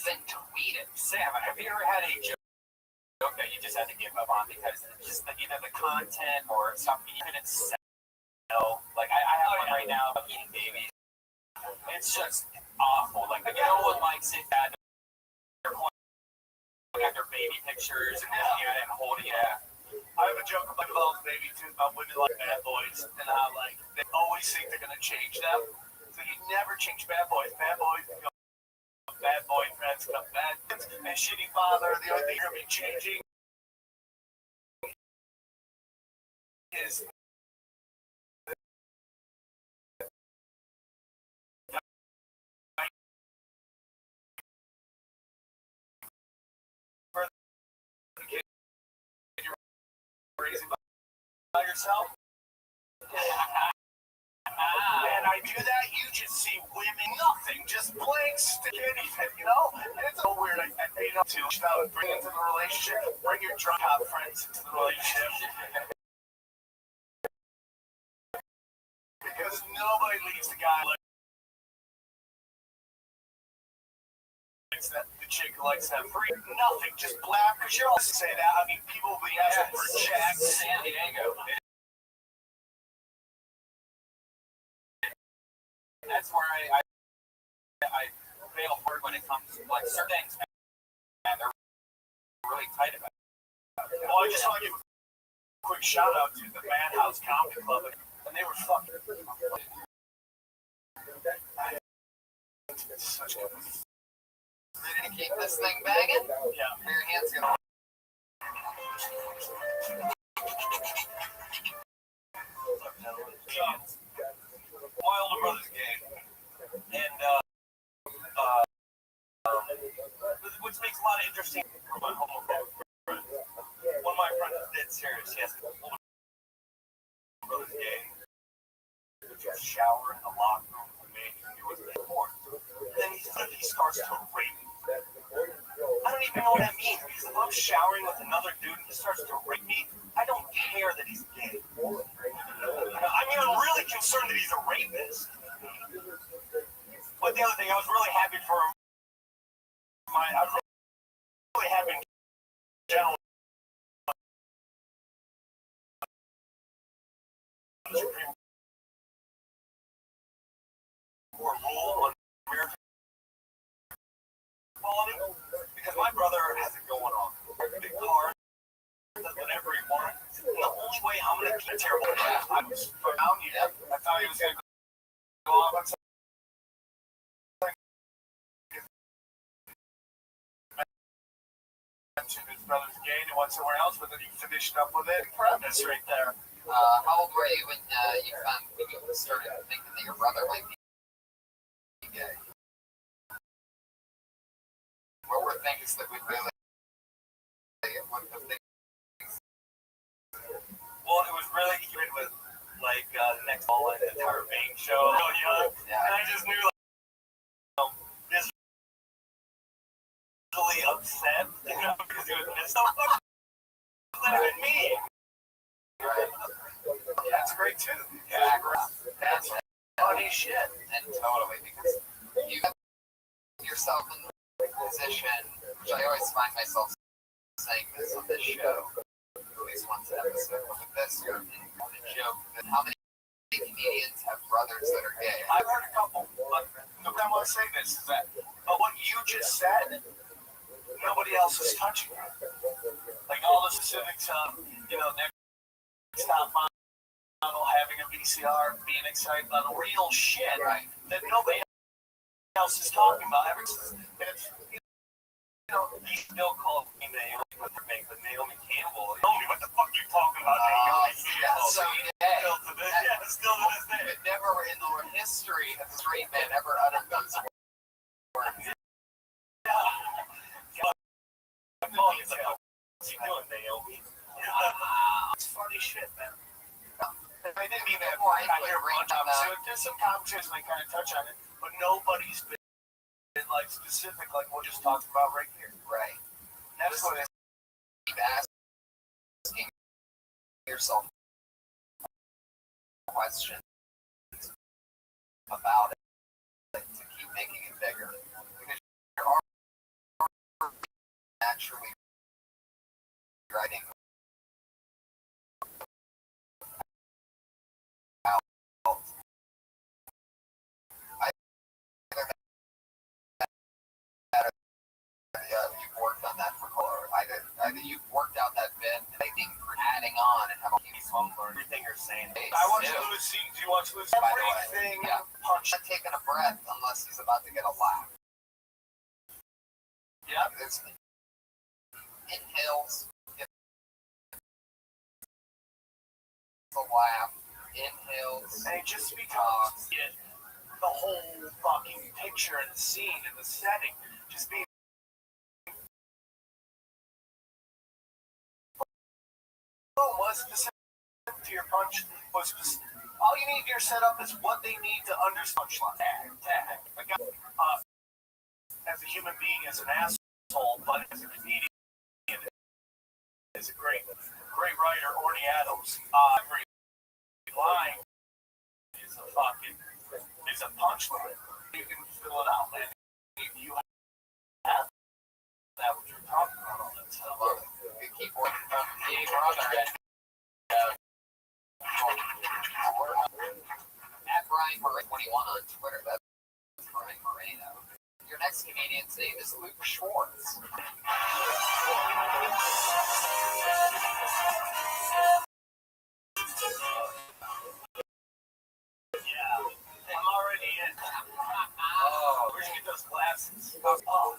Then tweet it. Sam, have you ever had a joke that you just had to give up on because it's just either the content or something you couldn't sell? Like I have one right now about eating babies. It's just awful. Like no one likes it. They're pointing at their baby pictures and and holding it. I have a joke about those baby too about women like bad boys and how like they always think they're gonna change them. So you never change bad boys. Bad boys become bad boyfriends, become bad friends, and shitty father. The only thing you're gonna be changing is raising by yourself. And I do that, you just see women, nothing, just blank stick anything, you know? And it's so weird, I you know, to bring into the relationship, bring your drunk out friends into the relationship. Because nobody leaves the guy like that the chick likes that free. Nothing, just black, because you're all say that. I mean, people will be asking for Jack San Diego. That's where I fail hard when it comes to like certain things, and they're really tight about it. Well, I just want to give a quick shout out to the Madhouse Comedy Club, and they were fucking. Such good. Ready to keep this thing banging? Yeah. Your hands gonna. Wild brother's gay, and which makes a lot of interesting for my homo friends. One of my friends is dead serious. He has a brother's gay. Just shower in the locker room with me. He was before. And then he starts to rape me. I don't even know what that means. Because if I'm showering with another dude and he starts to rape me, I don't care that he's gay. I mean, I'm really concerned that he's a rapist. But the other thing, I was really happy for him. I was really happy in general. Or rule on American quality, because my brother has it going on. Big car, does whatever he wants. The only way I'm gonna be terrible at that, I was around you. I thought he was gonna go off on something. His brother's gay and he went somewhere else, but then he finished up with it. Premise right there. How old were you when you started thinking that your brother might be gay? What were things that would really? What the things? Well, it was really even with like the next all in the entire Bang show. Real young, and I just knew like this really upset, because he was pissed off. Living me. Right. Yeah, that's great too. Yeah, that's funny shit. And Totally, because you got yourself in the position, which I always find myself saying this on this show, at least once an episode, but with this, you're in the joke that how many comedians have brothers that are gay? I've heard a couple, but the reason I want to say this is that, but what you just said, nobody else is touching it. Like all the specifics of, next stop model, having a VCR, being excited about real shit, right, that nobody else is talking about. It's, he still calls me Naomi, but they're making Naomi Campbell. Naomi, what the fuck are you talking about, Naomi Campbell? So Still to this day. But never in the history of the straight man ever uttered those words. What's he doing, Naomi? It's funny shit, man. I didn't mean that. I hear there's some conversations they kind of touch on it, but nobody's been like specific, like we're just talking about right here. Right. That's what it's. Keep asking yourself questions about it to keep making it bigger, because you're naturally writing out. You've worked on that for color. Either you've worked out that bit, I think, for adding on and having Everything you're saying. I watch Louis scenes. You watch Louis. Everything. Yeah. Punch. Not taking a breath unless he's about to get a laugh. Yeah. It's inhales. The laugh. Inhales. And it just becomes the whole fucking picture and the scene and the setting just being. Was specific to your punch. Was just, all you need to your setup is what they need to understand. Tag. As a human being, as an asshole, but as a comedian, as a great writer, Orny Adams. Every line is a punchline. You can fill it out, man. You have that what you're talking about all that stuff. You keep working on the brother at Brian Murray 21 on Twitter. That's Brian Moreno. Your next comedian's name is Luke Schwartz. I'm already in. Oh, where'd you get those glasses? Oh,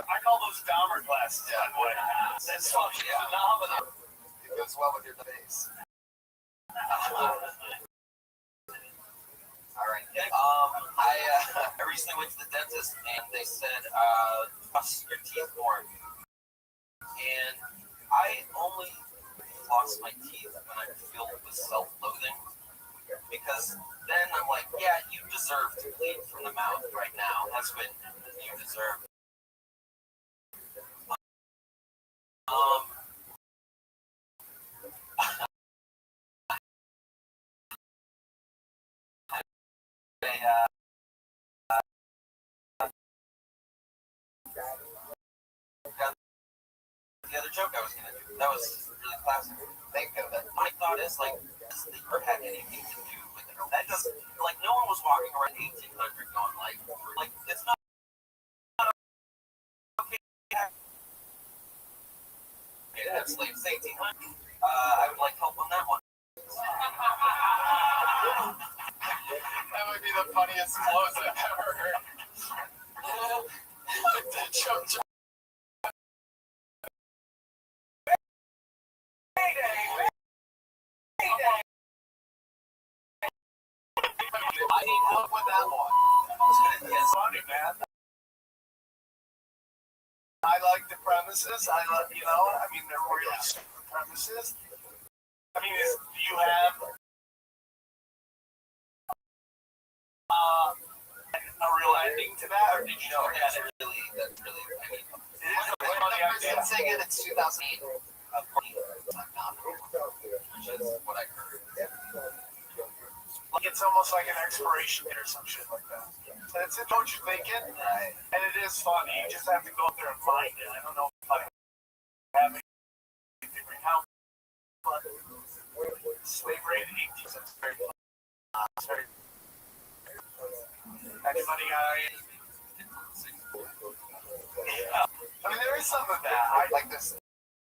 I call those Dahmer glasses, by the way. That's fucking phenomenal. It goes well with your face. I recently went to the dentist and they said, floss your teeth more. And I only floss my teeth when I'm filled with self-loathing. Because then I'm like, yeah, you deserve to bleed from the mouth right now. That's what you deserve. The other joke I was gonna do. That was really classic. Think of it. My thought is like, does the earth have anything to do with it? That doesn't like no one was walking around 1800 going like it's not okay to have slaves 1800. I would like help on that one. That would be the funniest close I've ever heard. I need help with that one. Yes, funny, man. I like the premises. I love, I mean, they're really stupid premises. I mean, do you have a real ending to that, or did you know that really, I mean, it is a funny idea. Saying it, it's 2008. Which is what I heard. Like it's almost like an expiration date or some shit like that. So it's what you're thinking, and it is funny. You just have to go up there and find it. I don't know if I have anything right now, but slavery in the 18th century. Anybody got I mean, there is some of that. I like this.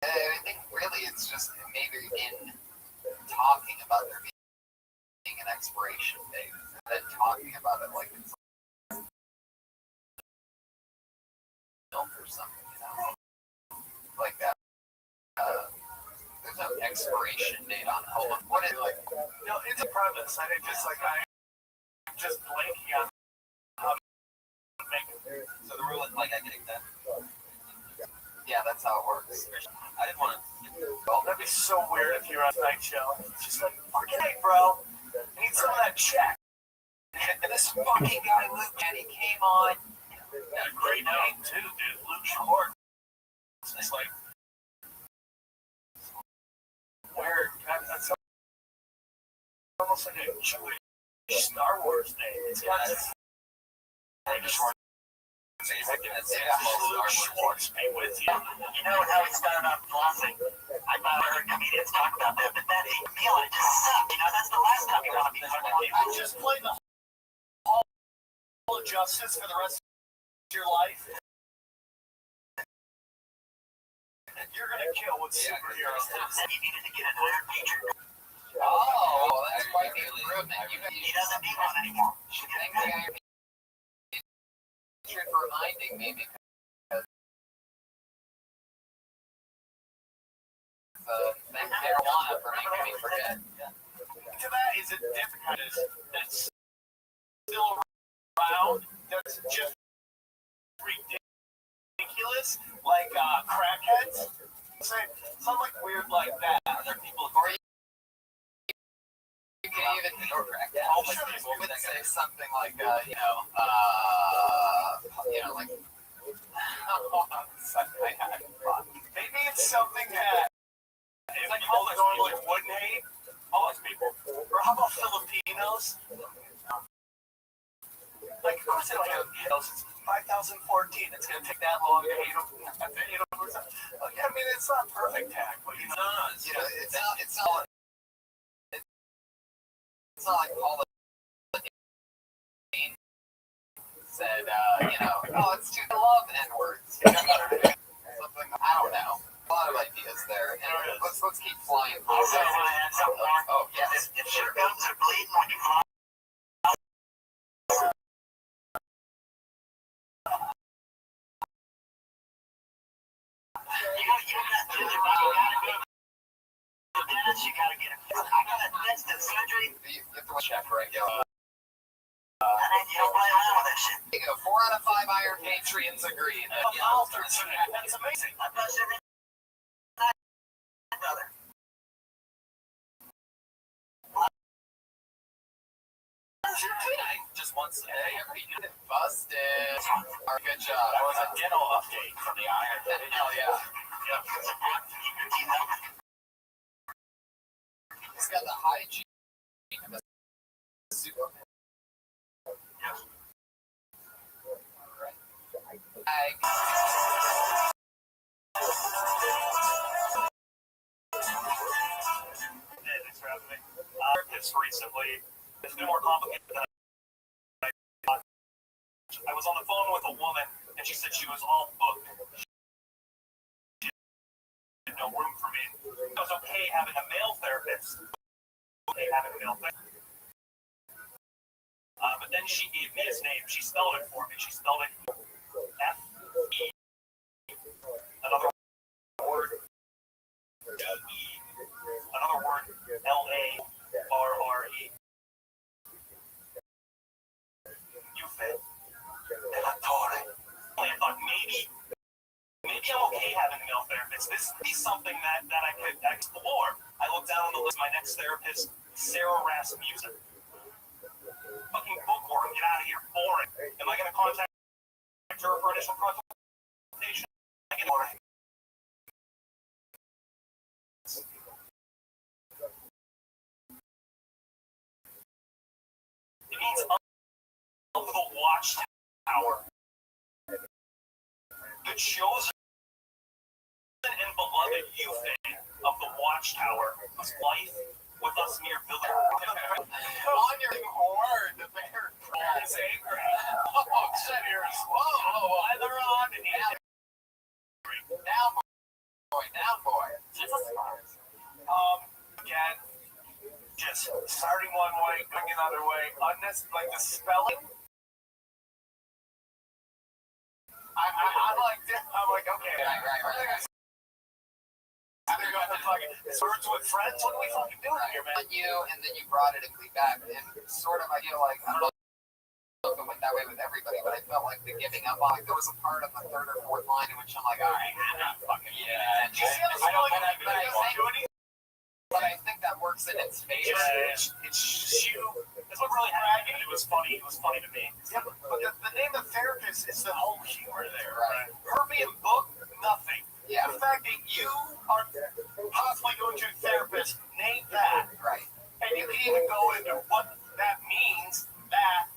I think really it's just maybe in talking about there being an expiration date, and talking about it like it's milk or something, like that. There's no expiration date on hope. What is like? No, it's a premise. I think just like I'm just blanking on how to make it. So the rule is like I get that. Yeah, that's how it works. I didn't want to. Oh, that'd be so weird if you're on a night show. It's just like, fucking hey, bro. I need some of that check. And this fucking guy, Luke, and he came on. Got a great name, too, dude. Luke Short. It's like, weird. That's almost like a Jewish Star Wars name. It's got this. Luke Schwartz be with you. You know how he started off flossing? I heard comedians talk about that, but that ain't meal, it just sucked. That's the last time you want to be part of it. Just play the Hall of Justice for the rest of your life. And you're gonna kill with superheroes. And you needed to get an Iron Patriot. Oh, that's quite the improvement. He doesn't need one anymore. You're reminding me because thank marijuana for making me forget. To that is a different kind of that's still around. That's just ridiculous, like crackheads. Something like weird like that. Are there people who you can even crackheads? People would say something like like. Maybe it's something that it's like people that normally wouldn't hate homeless people. Or how about Filipinos? Like, of course, they don't have it's 5014. It's going to take that long to hate them. I mean, it's not perfect tag, but it's not like all the said, oh, it's too love N-words. Something, I don't know. A lot of ideas there. Anyway, let's keep flying. Also, I want to add something more. Oh, yes. If your gums are bleeding when you fly, you gotta get it. I got a dentist surgery. You have to check, right? An You don't play around with that shit. There you go. 4 out of 5 Iron Patriots agree. That's amazing. I brush every night, brother. Just once a day. Busted. Good job. That was a dental update from the Iron. Hell yeah. Yep. He's got the hygiene and the super. Yes. Thanks for having me. This recently, it's been more complicated than I thought. I was on the phone with a woman, and she said she was all booked. She had no room for me. It was okay having a male therapist. Okay having a male therapist. But then she gave me his name. She spelled it for me. She spelled it F-E. Another word, E. Another word, L-A-R-R-E. You fit. And I thought maybe I'm okay having a male therapist. This would be something that I could explore. I looked down on the list. My next therapist, Sarah Rasmussen. Fucking bookworm, get out of here. Boring. Am I going to contact her for initial consultation? Boring. It means of the watchtower. The chosen and beloved youth of the watchtower whose life with us near village. On your word, the bear is angry. Oh, shit, here's whoa, either on now, boy. Again, just starting one way, going another way, like the spelling. I'm like, okay, Right. they're going to fucking words with friends. What are we fucking doing here, man? And then you brought it back, and sort of, I feel like, I don't know if it went that way with everybody, but I felt like the giving up on, like, there was a part of the 3rd or 4th line in which I'm like, all right, I'm not fucking but I think that works in its favor. It's what really happened. It was funny. It was funny to me. Yeah, but the name of therapist is the whole humor there. Right. Her being booked, nothing. Yeah. The fact that you are possibly going to a therapist, name that. Right. And you can even go into what that means,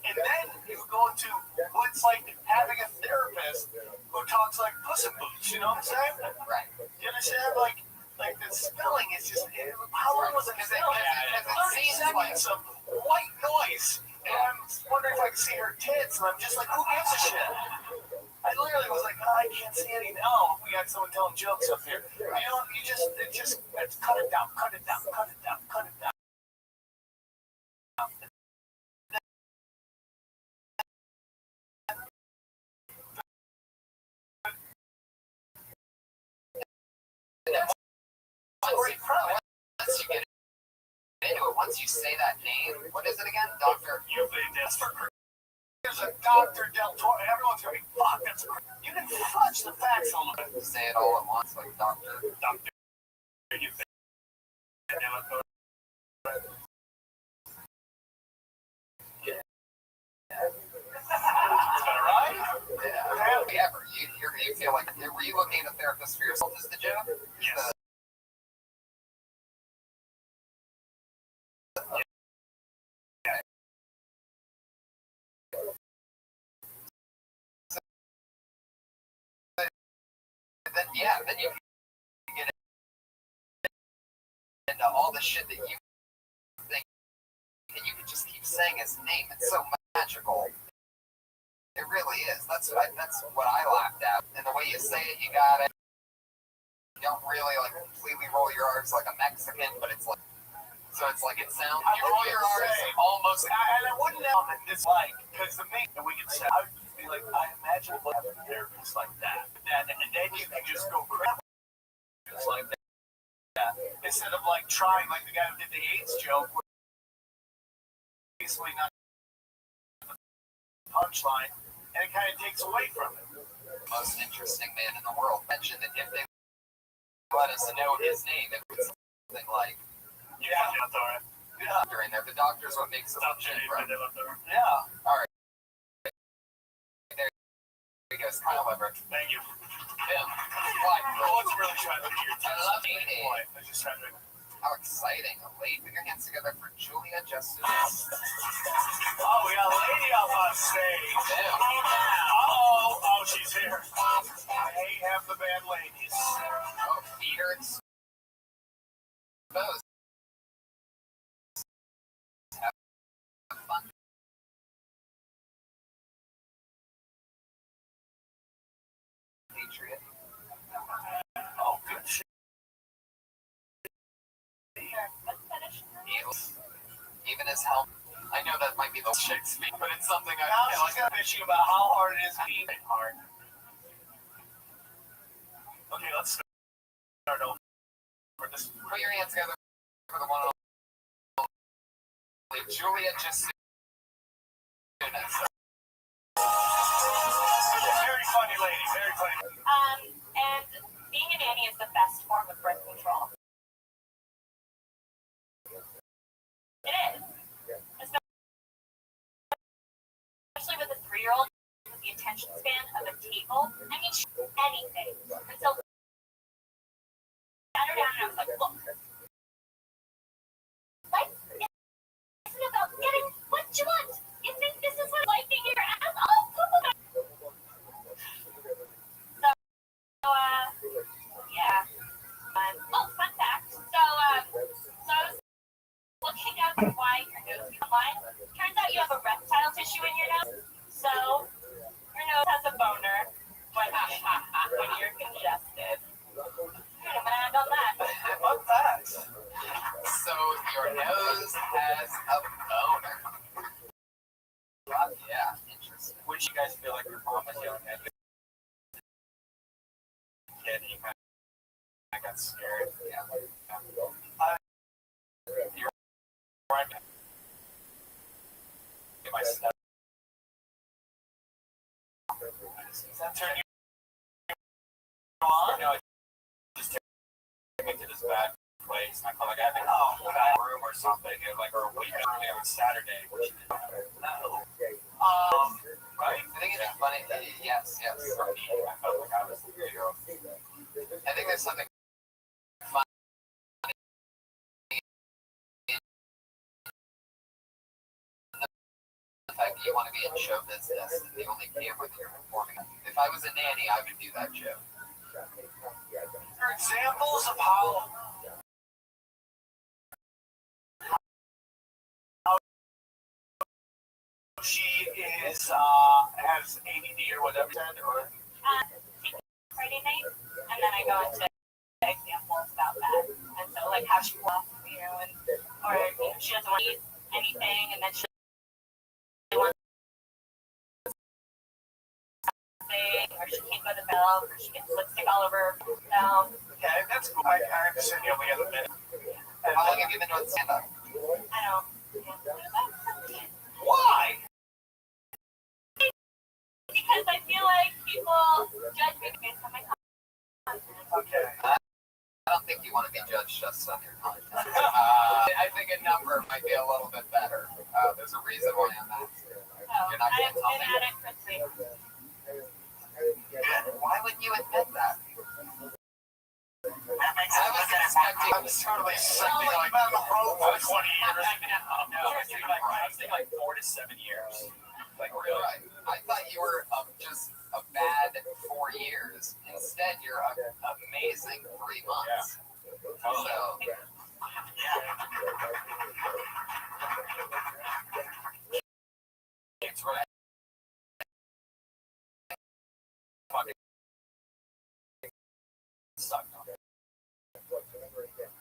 and then you go into what it's like having a therapist who talks like Puss in Boots, you know what I'm saying? Right. You understand? Like the spelling is just, how long was it? Because it seems like some white noise. And I'm wondering if I can see her tits, and I'm just like, who gives a shit? I literally was like, I can't see anything. Oh, we got someone telling jokes up here. You know, it's cut it down. Once you get into it, once you say that name, what is it again? Dr. There's a Dr. Del Toro. Everyone's going to be, fuck, that's crazy. You can fudge the facts a little bit. Say it all at once, like Dr. Right? Yeah. You feel like, were you looking at a therapist for yourself as the joke? Yes. Then you get into all the shit that you think, and you can just keep saying his name. It's so magical. It really is. That's what I laughed at. And the way you say it, you got it. You don't really like completely roll your R's like a Mexican, but it's like, so it's like it sounds. You roll your R's almost. And I wouldn't know that this because the main that we can say, I would be like, I imagine having a therapist like that. And then you can just go crazy. Just like that. Yeah. Instead of like trying, like the guy who did the AIDS joke, basically not punchline, and it kind of takes away from it. Most interesting man in the world mentioned that if they let us know his name, it was something like, Yeah. good doctor in there. The doctor's what makes us shit, bro. Yeah. All right. There he goes, Kyle Weber. Thank you. Boom. Why? I wasn't really trying to look at your I love it. I was just trying to. How exciting. A lady. Put your hands together for Julia Justice. Oh, we got a lady up on stage. Boom. Oh, she's here. I hate having the bad ladies. Oh, Peter exposed. Have fun. Patriot. Oh, good shit. Even his help. I know that might be the chick speak, but it's something I Now feel she's got bitching about how hard it is being hard. Okay, let's start over. This Put your hands together for the one and only Julia Justice. very funny lady, very funny. And being a nanny is the best form of birth control. It is. Especially with a 3-year-old with the attention span of a table. I mean, anything. Until I sat her down and I was like, look. Life isn't about getting what you want. You think this is what wiping your ass? Oh, cool. Yeah. Fun fact. So I was looking up why your nose is online. Turns out you have a reptile tissue in your nose. So your nose has a boner when you're congested. I'm gonna add on that. What's that? So your nose has a boner. Yeah, interesting. Would you guys feel like your mom was yelling at you? Kid, you kind of got scared. Yeah. You're right. My step. Does that turn you on? No, just take me to this bad place. And I call like I think, bad room or something, and like or a weekend on Saturday, which no. Right? I think it's funny. Yes. For me, I felt like I was the hero. I think there's something funny. The fact that you want to be in show business, and the only camera that you're performing. If I was a nanny, I would do that joke. For examples of how she is has ADD or whatever, or Friday night, and then I go into examples about that. And so, like, how she walks, and or she doesn't want to eat anything, and then she wants something, or she can't go to milk, or she gets lipstick all over her mouth. okay, that's cool. I understand you only have a minute. And How long have you been doing stand-up? I don't. why? Because I feel like people judge me based on my content. Okay. I don't think you want to be judged just on your content. I think a number might be a little bit better. There's a reason why I'm asking. You're not I've going to tell been me. at it for 3 months. Why wouldn't you admit that? That makes sense. I was totally something like that. I was 20 years. No, I was thinking like 4 to 7 years. Like really. Right. I thought you were just a bad 4 years. Instead, you're an amazing 3 months. Yeah. So, It's right. Fucking suck.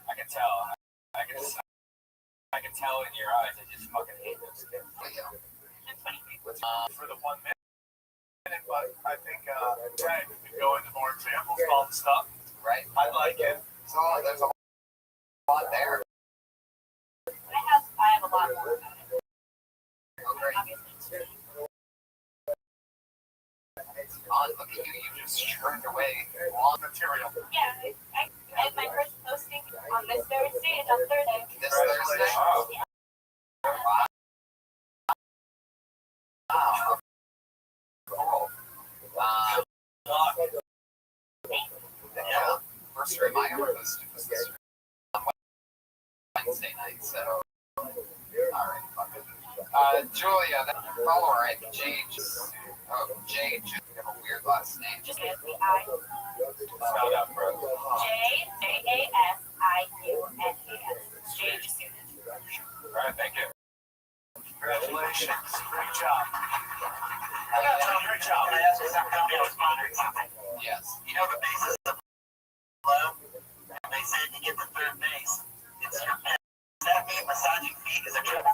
I can tell. I can tell in your eyes. I just fucking hate those kids. yeah. For the 1 minute, but I think Ted could go into more examples of all the stuff. Right? I like it. So there's a lot there. I have a lot more. Oh, great. Obviously. fun. Look at you, you just turned away all material. Yeah, I had my first posting on this very stage on Thursday. This Thursday? Wow. Wow. Cool. Yeah, first stream I ever hosted was this on Wednesday night, so. Alright, fuck it. Julia, that follower at Jade. Oh, Jade. You have a weird last name. Just as the I. Spelled out for us. JASIUNAS. Jade student. Alright, thank you. Congratulations. Great job. Great job. Can I ask you something? I was wondering something. Yes. You know the basis of love? They said to get the third base. It's your best. Does that mean massaging feet is a trip?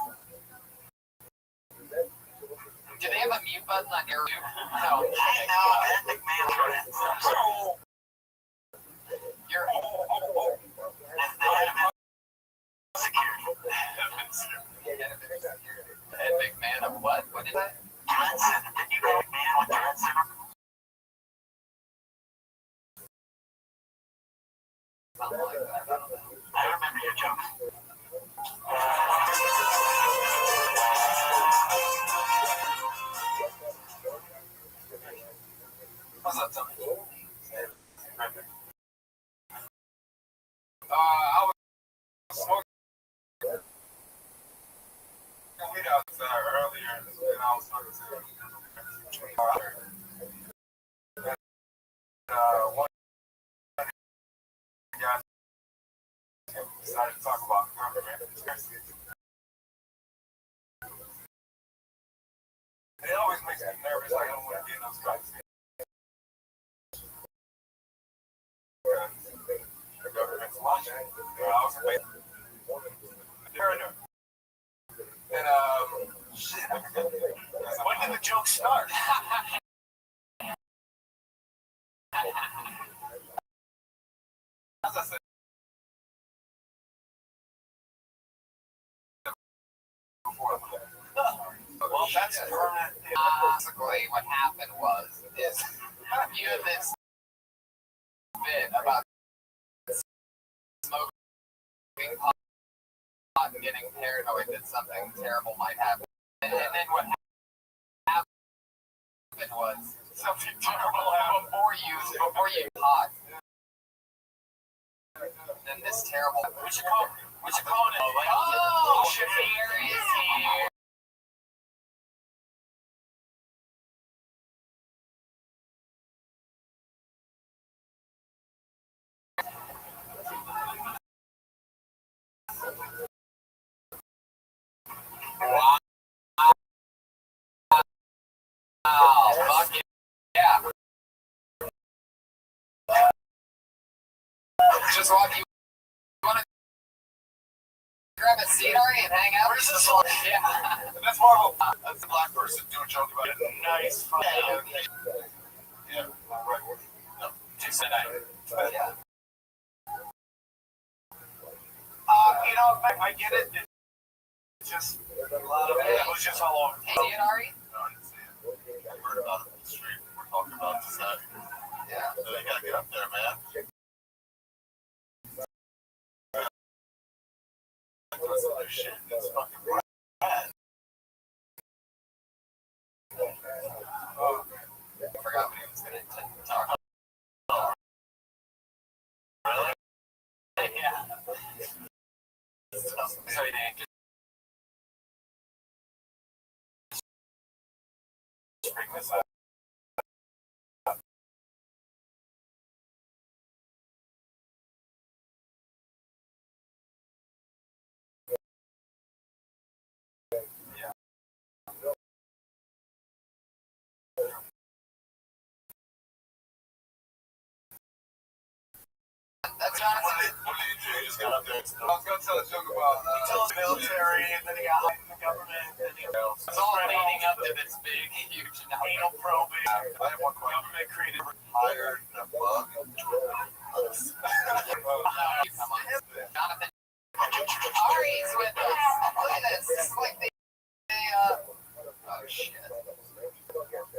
Do they have a mute button on your I No. know, Ed McMahon friends. You're. They have security. Ed McMahon of what? What is that? Red Center. Did you go McMahon with the Red Center? Something like that. I don't know. I remember your joke. What's up, Tony? I was smoking weed outside earlier, and I was talking to one guy decided to talk about government conspiracy. It always makes me nervous. I don't want to get in those conversations. The government's watching. I was waiting. Paranoid. And shit. When did the joke start? As I said before, well, that's permanent. Basically, what happened is you had this bit about smoking pot and getting paranoid that something terrible might happen. And then what happened was something terrible happened before you pot. And then this terrible. We should call it. Oh, Shafir is here. Wow. Fuck yeah. Just walk you want to grab a seat, Ari, and hang out? Where's this one? Yeah. That's Marvel. That's the black person doing a joke about it. Nice. Yeah, right. No, Tuesday night. Yeah. You know, I get it. It's just a lot of it was just all over. See it, Ari? No, I didn't see it. I heard about it in the street. We're talking about this night. Yeah. So you gotta get up there, man. This shit is fucking bad. Oh, I forgot what he was going to talk about. Really? Yeah. So you didn't just bring this up. That's Jonathan. What did you do? You just got up there and I was going to tell a joke about he tells the military and then he got hired in the government and then he It's all leading up to this big, huge anal probing. I have one question. Government created hired a bug. Come on. Jonathan. Ari's with us. Look at this. This is like the oh shit.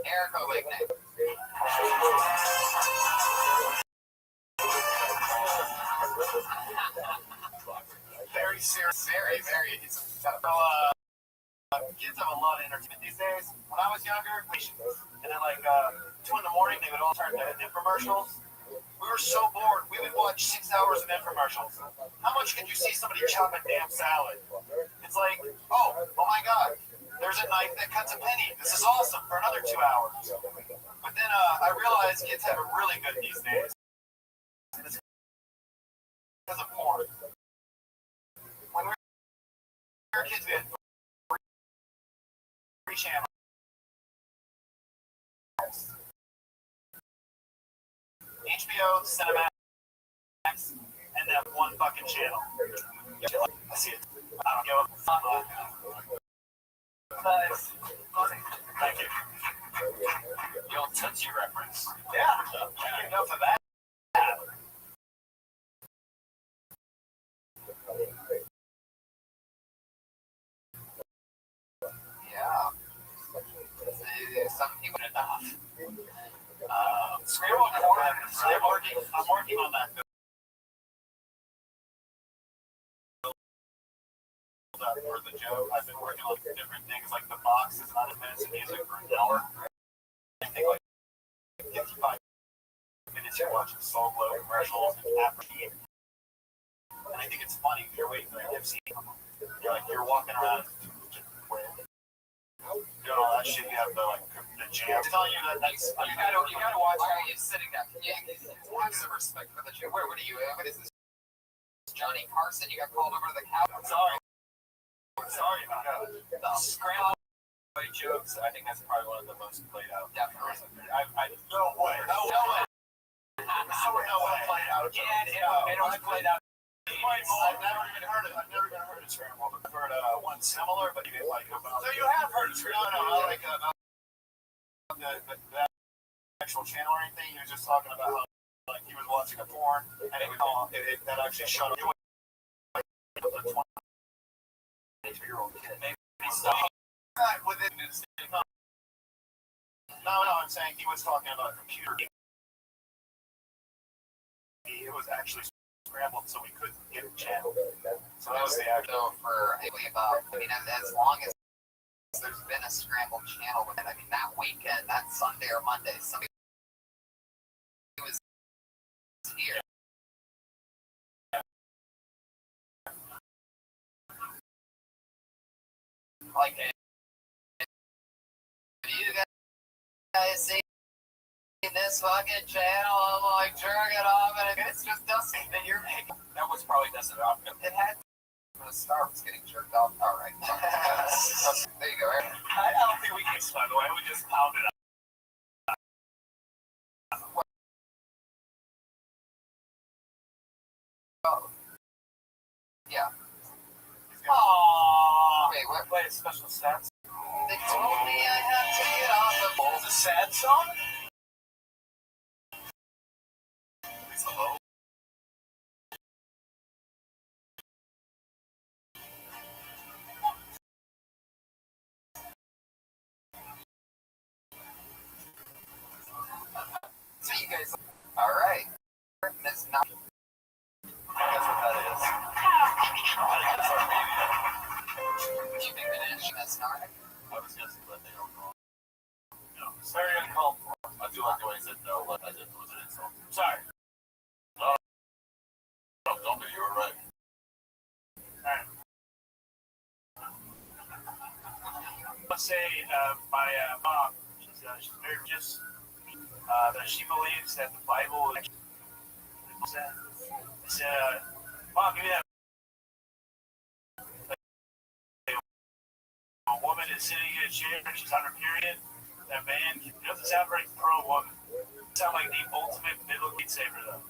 Eric O'Ligney. younger, and then like 2 in the morning, they would all turn to infomercials. We were so bored. We would watch 6 hours of infomercials. How much could you see somebody chop a damn salad? It's like, oh my God, there's a knife that cuts a penny. This is awesome for another 2 hours. But then I realized kids have it really good these days. And it's because of porn. When we were kids, we had free channels. HBO, Cinemax, and then one fucking channel. I see it. I don't give a fuck. Nice. Thank you. The old Tootsie reference. Yeah, enough of that. Yeah. Some people Enough. I'm working on that. For the joke, I've been working on different things like the box is not a minutes of music for an hour. I think like 55 minutes you're watching solo commercials and African. And I think it's funny. You're waiting for your MC. You're walking around doing all that shit. You have the jam. I'm telling you that that's you gotta watch how he's sitting down. Yeah, have some respect for the show. What are you? What is this? Johnny Carson? You got called over to the couch. Sorry about that. The scramble jokes. I think that's probably one of the most played out. Definitely. No way. No way. No way. Played out. Yeah, it was played out. I've never even heard of scramble. I've heard one similar, but you didn't like it. So you have heard of scramble? No, like the actual channel or anything. He was just talking about how like he was watching a porn and that actually shut up. The 22-year-old kid. Maybe stop. Within his No, I'm saying he was talking about a computer game. It was actually scrambled so we couldn't get a channel. So that was the actual for about. I mean, as long as there's been a scrambled channel with it. I mean, that weekend, that Sunday or Monday, somebody was here. Like, you guys see this fucking channel? I'm like, jerk it off, and it's just dusty. Then you're making. That was probably dusted off. It had the star was getting jerked off. All right. There you go. I don't think we can, by the way. We just pounded up. Oh. Yeah. Aww. Wait, what? Play a special stats. They told me I had to get off the phone. It's a sad song? It's a low. So you guys, all right. That's not. That's what that is. Do you think that is? That's not. I was guessing, but they don't know. No, it's very uncalled for. I do like the way he said no, but I didn't was an insult. Sorry. No, don't be. You were right. Alright. Let's say my mom, she's very religious. That she believes that the Bible is. I said, Mom, give me that. A woman is sitting in a chair and she's on her period. That man doesn't sound very pro-woman. Sound like the ultimate biblical saver, though.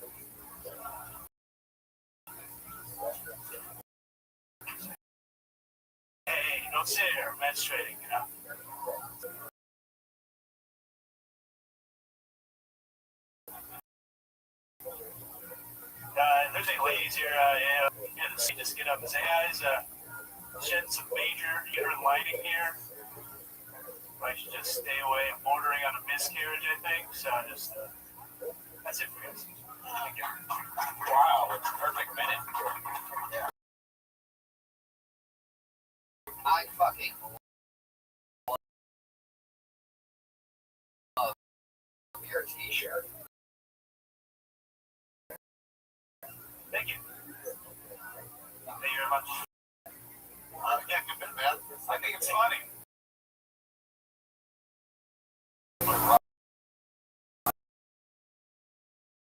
Hey, don't sit here menstruating, you know. There's any ladies here, just get up and say, guys, shedding some major uterine lining here. I should just stay away. I'm bordering on a miscarriage, I think. So that's it for you. Thank you. Wow, it's a perfect minute. Yeah. I fucking your t-shirt. Thank you. Thank you very much. Yeah, good bit, man. I think it's funny.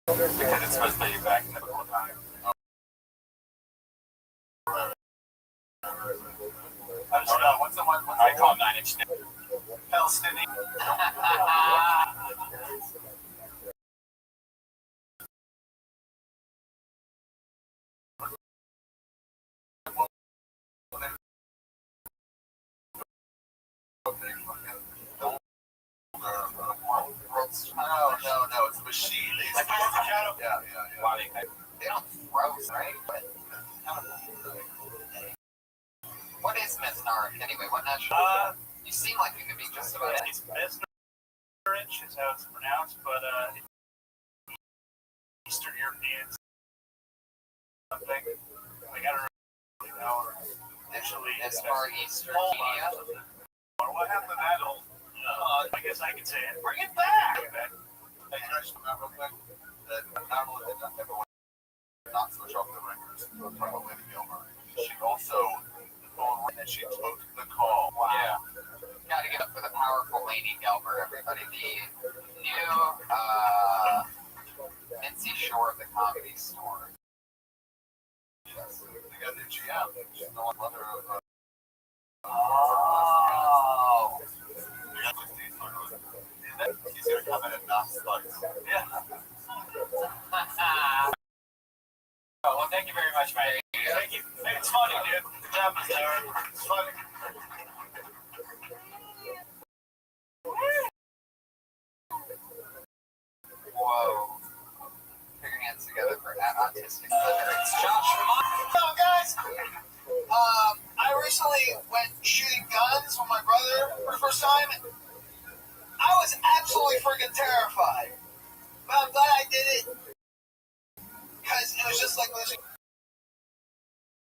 Because it's supposed to be back in the middle of time. What's the one? I call him 9 Inch Nails. Palestinian. No, it's a machine. Like the cattle. Yeah. They don't froze, right? But what is Mesnark anyway? What national? You seem like you could be just about it. It's Mesnarich is how it's pronounced, but Eastern Europeans something. Like I don't really know. Initially, As far Eastern media. What happened to that old? I guess I could say it. Bring it back. Hey, you guys remember real quick that not only did everyone not switch off the records, but probably Lady Gilmer, she also and she took the call. Wow. Yeah. Gotta get up for the powerful Lady Gelber, everybody. The new Mincy Shore of the Comedy Store. Yes. They got a new GM. She's the one mother of Oh. He's gonna come in and knock slugs. Yeah. Oh, well, thank you very much, man. Thank you. Hey, it's funny, dude. Good job, Mr. It's funny. Whoa. Put your hands together for autistic lyrics. Josh, Hello, guys. I recently went shooting guns with my brother for the first time. I was absolutely freaking terrified. But I'm glad I did it. Because it was just like losing.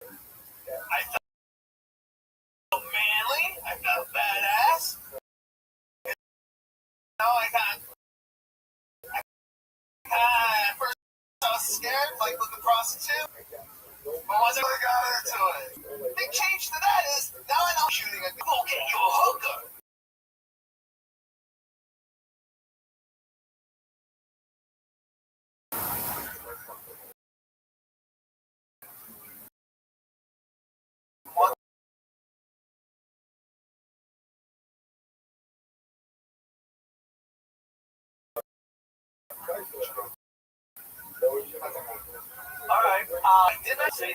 I felt manly. I felt badass. At first I was scared, like looking prostitute. But once I really got into it, big change to that is now I know shooting a gun will get you a hooker. Alright, didn't I say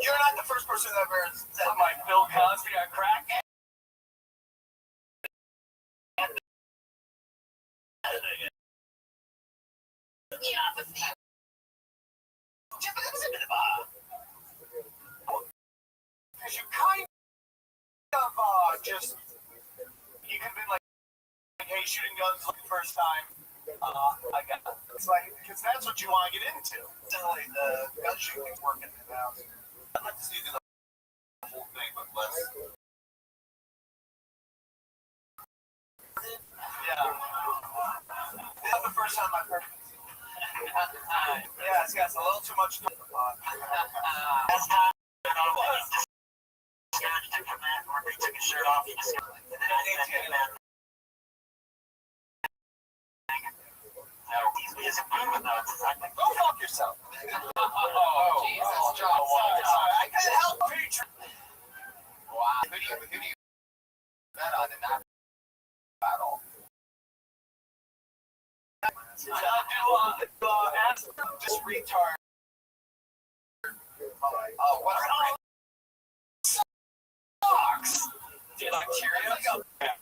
you're not the first person that ever said my Bill Cosby got crack? Because you kind of just, you could be like, hey, shooting guns for the first time. I got it. It's like, because that's what you want to get into. Definitely, the gun shooting is working now. I'd like to see the whole thing, but less. Yeah. This is the first time I've heard it. Yeah, it's got a little too much. That's how it was. Discouraged from that, or he took his shirt off. He just he's improving though. It's like, go fuck yourself. oh, Jesus, John. I couldn't help Peter. Wow. Who do you bet on in that battle? Ask just retard. Oh, what are socks? Do you like Cheerios? Yeah.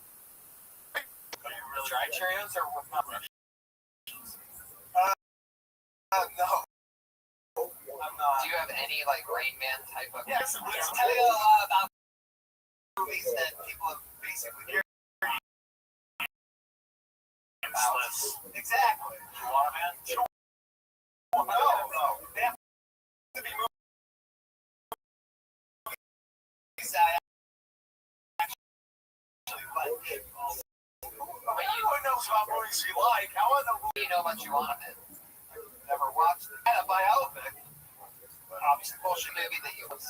Dry Cheerios or with milk? No. I'm not. Do you have any like Rain Man type of? Yes, let's tell you a lot about movies that people have basically heard. Exactly. You want man? Sure. No. They have to be movies that I actually like. But you would know about movies you like. How I know You know what you want of it. never watched it. Yeah, biopic. But obviously, Bullshit movie that you was.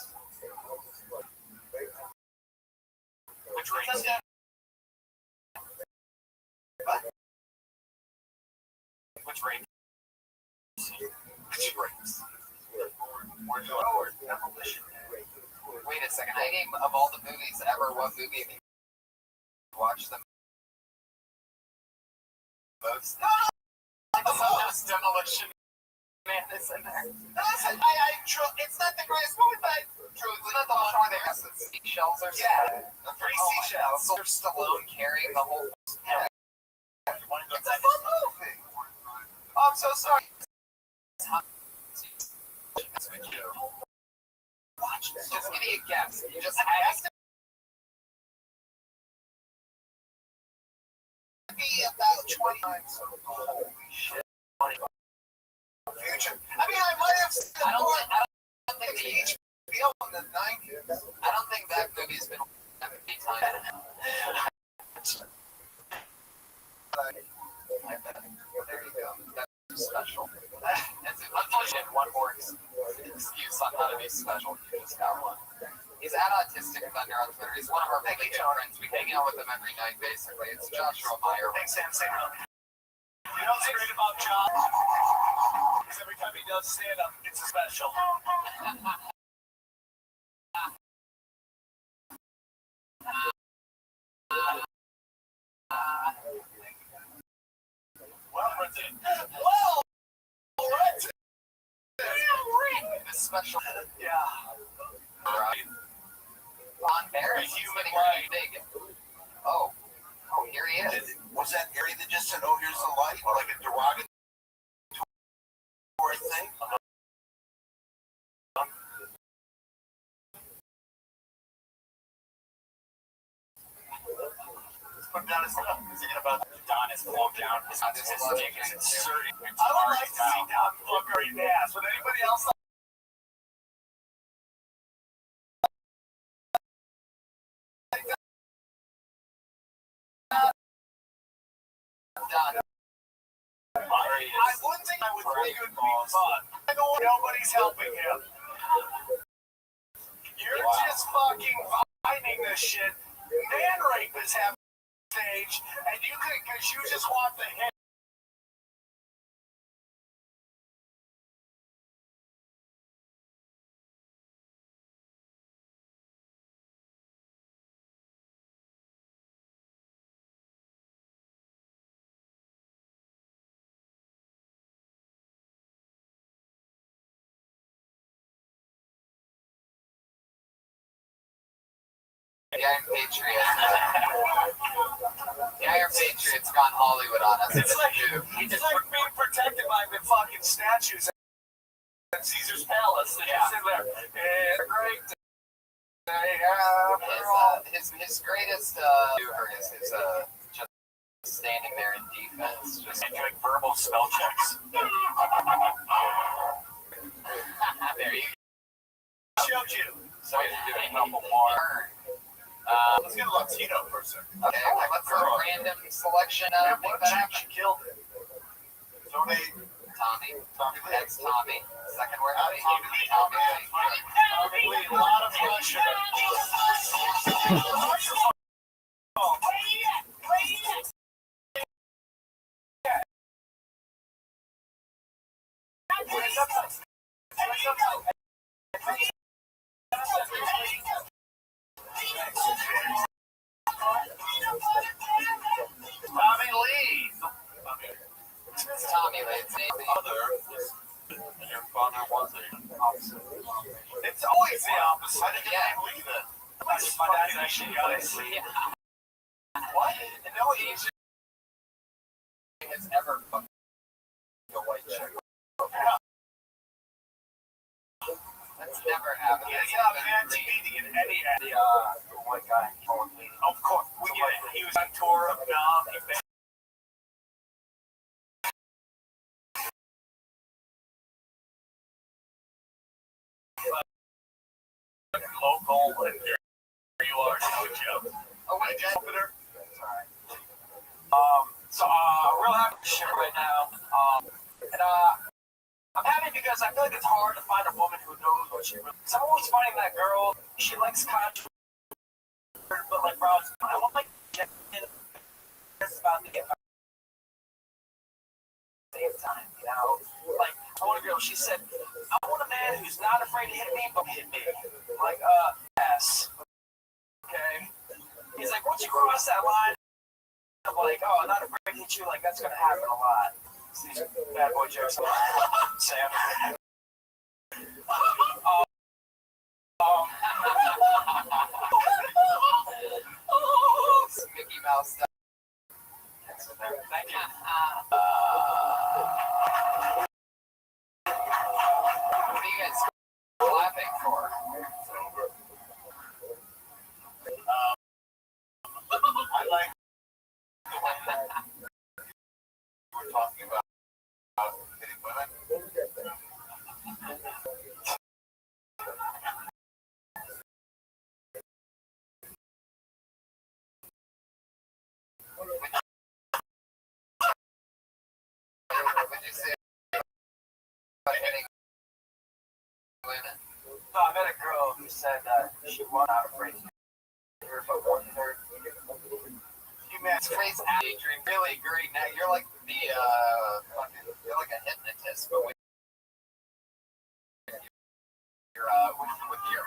Which race? Which race? Which race? We're doing our demolition. Wait a second. I name of all the movies ever, what movie have you watched the most? Sometimes Demolition Man is in there. Listen, it's not the greatest movie, but It's not the whole time they have seashells or something. the three seashells. Sylvester Stallone carrying the whole. Yeah. It's a fun movie. Oh, I'm so sorry. Watch this. Just give me a guess. You just asked it To be about 20 times. Holy shit. Future. I mean, I might have seen I it more. don't think The the HBO in the 90s. I don't think that movie's been that many times. There you go. That's special. That's it. Unfortunately, one more excuse on how to be special. You just got one. He's at Autistic Thunder on Twitter. He's one of our really good friends. We hang out with him every night, basically. It's Joshua Meyer. Thanks, Sam. Say no. You know what's great about John? Is every time he does stand up, it's a special. Well, Brenton. Well, Brenton. This special. Yeah. Right. On Barry, Human human light. big. Oh, here he is. Was that Gary that just said, "Oh, here's the light," or like a derogatory thing? Let's put down his stuff. Is he about to Don is blown down? His dick is inserting. I would like to see Don fuck her in the ass. Would anybody else like? Done. One thing I would think would be fun. I know nobody's helping him. You're just fucking finding this shit. Man rape is happening on stage, and you could, because you just want the hit. The Iron Patriots. The Iron Patriots gone Hollywood on us. It's like we're being protected by the fucking statues at Caesar's Palace. They just sit there. It's great. His greatest is just standing there in defense, just doing verbal spell checks. there you Showed you. so he's doing a couple more. Let's get a Latino person. Okay, let's do a random selection of What Big chick Back. she killed? Donate. Tommy. Tommy Lee. That's Tommy. Second word. Tommy Lee. Tommy. Tommy Lee. A lot of pressure. Tommy Lee. It's Tommy Lee. It's name. Your father was a officer. It's always the opposite. I didn't Yeah. believe it. My dad's actually honestly. Yeah. What? And no Asian has ever fucked a white chick. That's never happened. Yeah, That's yeah, been man, great. TV in any The white guy. Of course, we get it. He was on tour of Nam. He been local, and here you are, no joke. Oh wait, that, Opener. So shit right now. And I'm happy because I feel like it's hard to find a woman who knows what she really. So I'm always finding that girl. She likes country, but like, bro, I want like just about to get my same time, you know. Like, I want a girl. She said, I want a man who's not afraid to hit me, but hit me. Like, yes. Okay. He's like, once you cross that line, I'm like, oh, I'm not afraid to hit you. Like, that's gonna happen a lot. These bad boy jokes. Sam. Mickey Mouse stuff. Thank you. What are you guys clapping for? I like we're talking about hitting women. Would you say about hitting women? No, I met a girl who said that she was not afraid to her, but wanted her. You man, space daydream. Really agree. Now you're like the you're like a hypnotist, but with your with your.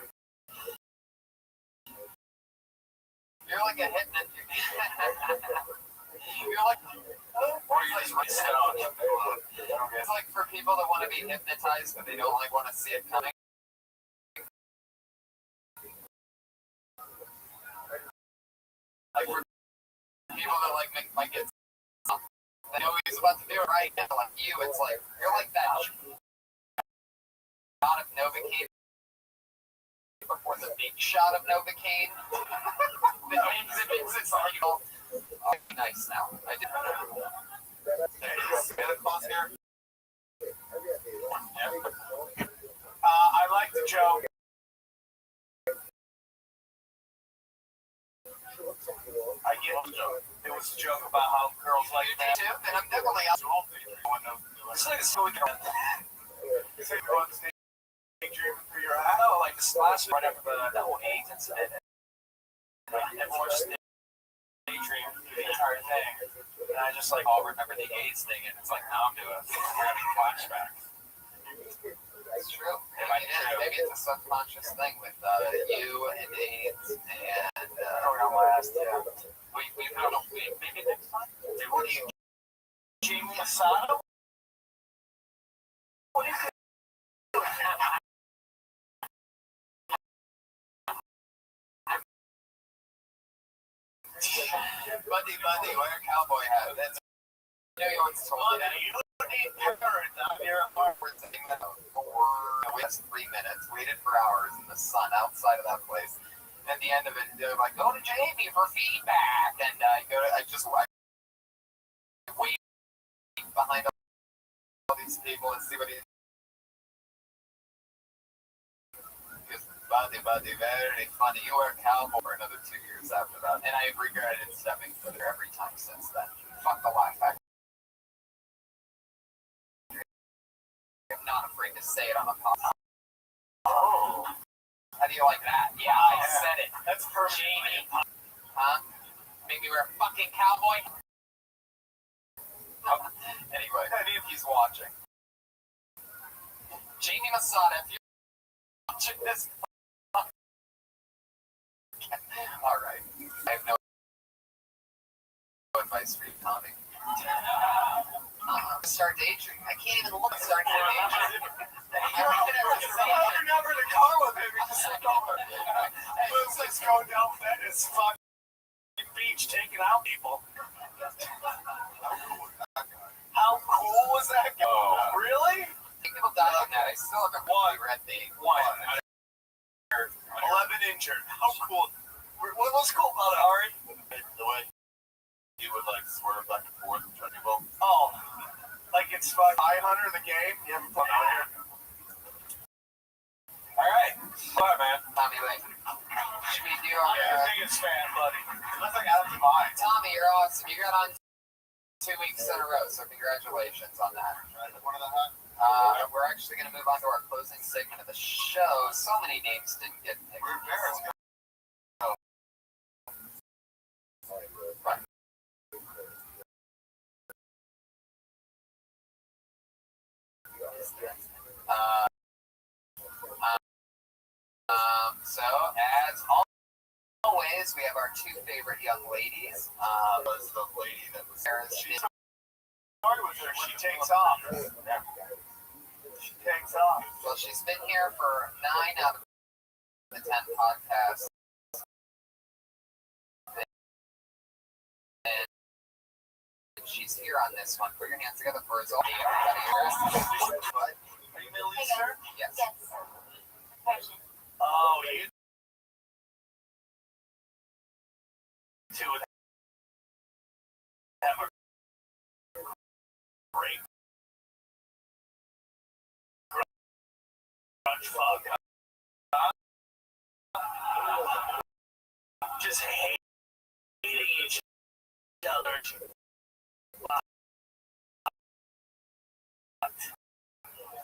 You're like a hypnotist. You're like. It's like for people that want to be hypnotized, but they don't like want to see it coming. Like for people that like might get, they know he's about to do it right now. Like you, it's like you're like that shot of Novocaine before the big shot of Novocaine. It makes it so you know. Oh, nice now. I did. Hey, Santa Claus here. I like the joke. I get the joke. It was a joke about how girls like that. Too, and I'm definitely out. It's like a silly girl. It's like going to daydreaming through your eye. Oh, like this last right after that whole AIDS incident. Everyone just daydreamed through the entire thing. And I just like all remember the AIDS thing, and it's like now I'm doing we're having flashbacks. That's true. Maybe it's a subconscious thing with you and AIDS and Going on my ass, yeah. we don't know. Maybe next time. What do you? Jamie Asado? What is it? Bundy, wear a cowboy hat. That's you know you once told me that. You need parents out here. We're sitting there we had 3 minutes, waited for hours in the sun outside of that place. At the end of it, they're like, go to Jamie for feedback, and I wait behind all these people and see what he. Bundy, very funny. You were a cowboy for another 2 years after that, and I've regretted stepping foot there every time since then. Fuck the Laugh Factory. I'm not afraid to say it on the podcast. Oh. How do you like that? Yeah, I said it. That's for Jamie. Huh? Make me wear a fucking cowboy? Anyway, if he's watching. Jamie Masada, if you're watching this. Alright. I have no advice for you, Tommy. Start daydreaming. I can't even look at start daydreaming. You're never in the car with him. He's just like, it's like going down Venice, fucking beach, taking out people. How cool was that guy? Oh. Really? People die on that. I still haven't read the One. 11 injured. How cool. What was cool about it, Ari? The way he would like swerve back and forth and try to go. Oh, like it's fucking Hunter the game? You haven't put out here. Alright. Bye, man. Tommy, wait. Should we do I'm our... your biggest fan, buddy. That's like out of the mind. Tommy, you're awesome. You got on 2 weeks in a row, so congratulations on that. One of the hot. We're actually going to move on to our closing segment of the show. So many names didn't get picked. So, as always, we have our two favorite young ladies. Was the lady that was Sarah's she started with her. She takes off. She takes off. Well, she's been here for 9 out of the 10 podcasts. And she's here on this one. Put your hands together for us all. Everybody. Are you Middle Eastern? Yes. Yes. Persian. Oh, you two would have a great grunge fuck. Just hating each other.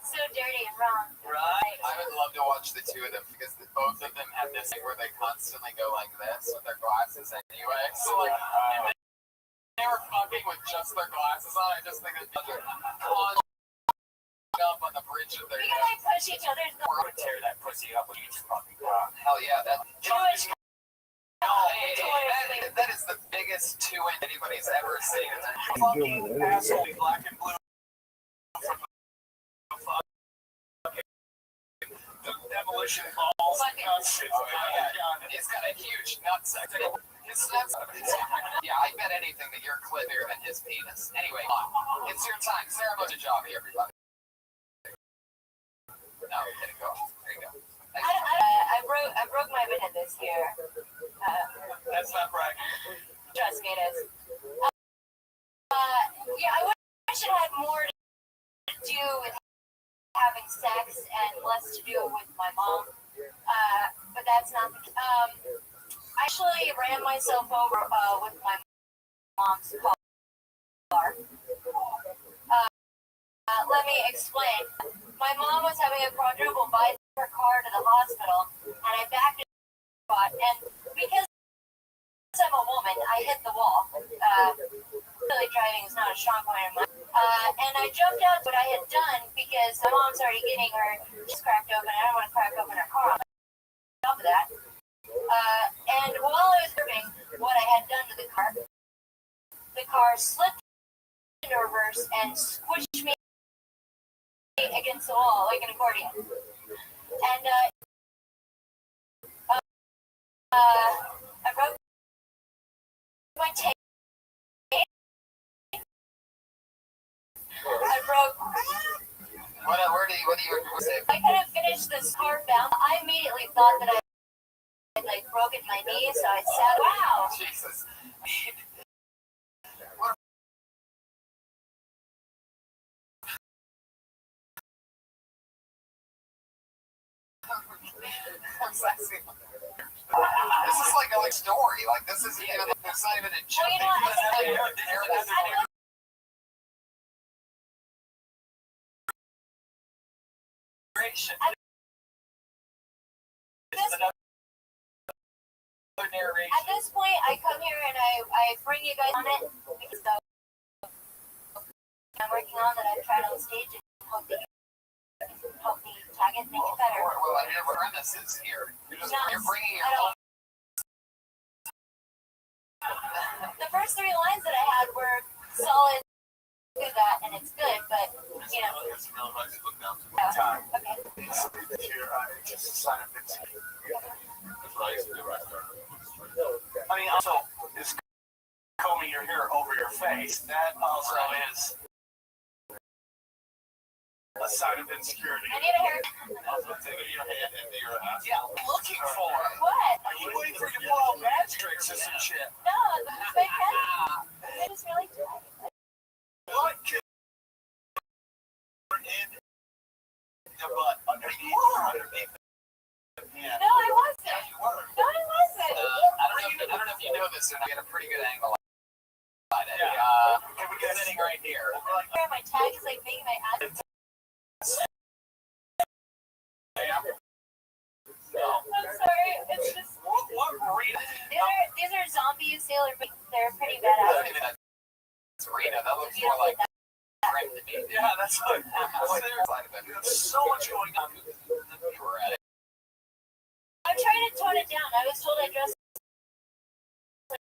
So dirty and wrong. Right? I would love to watch the two of them because both of them have this thing where they constantly go like this with their glasses anyway. So like, if they were fucking with just their glasses on, I just think it'd be like climbing up on the bridge of their We can like push each other's We're gonna tear that pussy up with each fucking car. Hell yeah, that. Jewish. That is the biggest two-in anybody's ever seen. Fucking asshole, black and blue. From the fucking demolition balls. He's got a huge nutsack. His nuts. Yeah, I bet anything that you're cleaner than his penis. Anyway, it's your time. Sarah, what's your job here, everybody? No, there you go. There you go. I broke my banana this year. That's not right. Trust me, it is. Yeah, I wish it had more to do with having sex and less to do with my mom. But that's not the I actually ran myself over with my mom's car. Let me explain. My mom was having a quadruple bite her car to the hospital, and I backed it spot, and because I'm a woman, I hit the wall. Really driving is not a strong point of mine. And I jumped out what I had done because my mom's already getting her just cracked open. I don't want to crack open her car on top of that. And while I was driving what I had done to the car slipped into reverse and squished me against the wall like an accordion. And I broke my tape. I broke. What do you say? I couldn't finish this car bound. I immediately thought that I had like broken my knee, so I said, "Wow." Jesus. This is like a story. Like this isn't even. There's not even a joke. Well, you know, at this point, I come here and I bring you guys on it because I'm working on that. I'm trying on stage and hope that you can help me tag it, make it better. Well, your premise is here. You're bringing your own. The first 3 lines that I had were solid. Do that and it's good, but you know. Time. Okay. Here, just a sign of it. I mean, also, is combing your hair over your face. That also is a sign of insecurity. I need a haircut. Also, taking your hand into your ass. Yeah, looking for it. What? Are you waiting for you to pull out magic tricks or some shit? No, this is my pen. I just really tried. What? In your butt underneath. Yeah. No, I wasn't. Yeah, you were. No, I wasn't. I don't know if you know this or not. We had a pretty good angle on it. Yeah. Can we get right here. My tag is like making my ass. I'm sorry. It's just. What Rita? These are zombies. They're pretty badass. It's Rita. That looks more like Grim to me. Yeah, that's what. There's so much going on. You were at it. I'm trying to tone it down. I was told I dressed like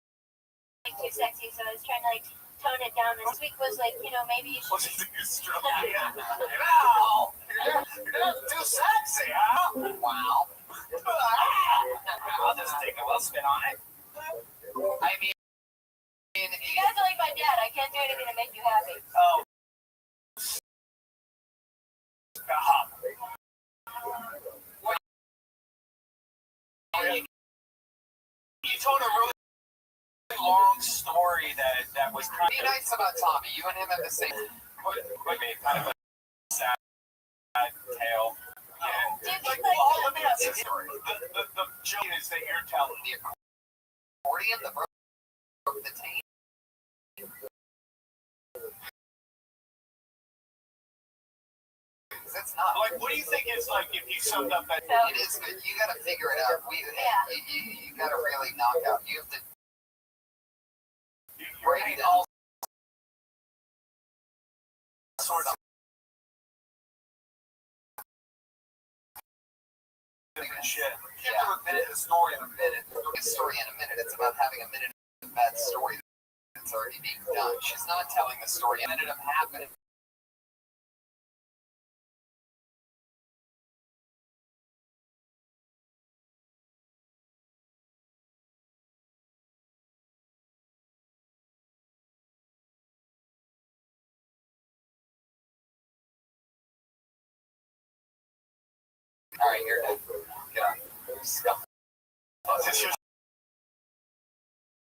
too sexy, so I was trying to like tone it down. This week was like, maybe you should. What's the Australian? Wow! You're too sexy, huh? Wow. I'll just take a little spin on it. I mean, You guys are like my dad. I can't do anything to make you happy. Oh. Stop. You told a really long story that was kind be nice about Tommy. You and him have the same. of kind of a sad tale. Yeah. Dude, Let me ask you a story. The joke is that you're telling The accordion that broke the tape. It's not. Like, what do you think is like if you summed up that? It is good. You got to figure it out. You got to really knock out. You have to break it all sort of. Shit. Yeah, a minute of story in a minute. A story in a minute. It's about having a minute of bad story that's already being done. She's not telling the story. It ended up happening. All right, you're done. Get on. Scuff. Is this your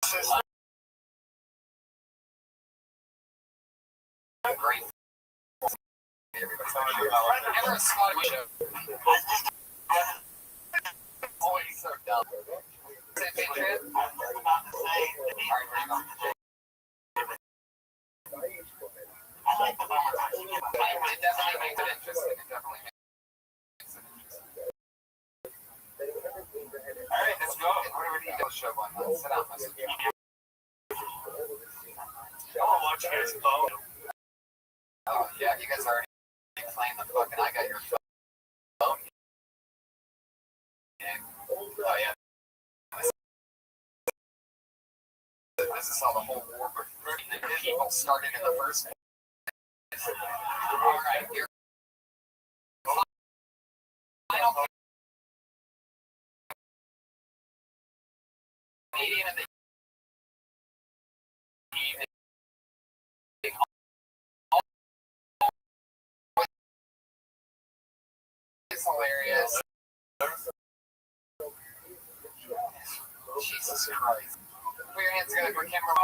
sister? Great. Never a Scottish show. Always so dumb. Say Patriot? It definitely makes it interesting. It definitely makes it interesting. All right, let's go. Whatever you do, show one. Let's sit down. I want to watch you guys vote. Oh, yeah, you guys already playing the fucking I got your phone. Yeah. Oh, yeah. This is how the whole war between the people started in the first place. All right, here. Final Canadian in the evening. It's hilarious. Jesus Christ. Put your hands together for camera. What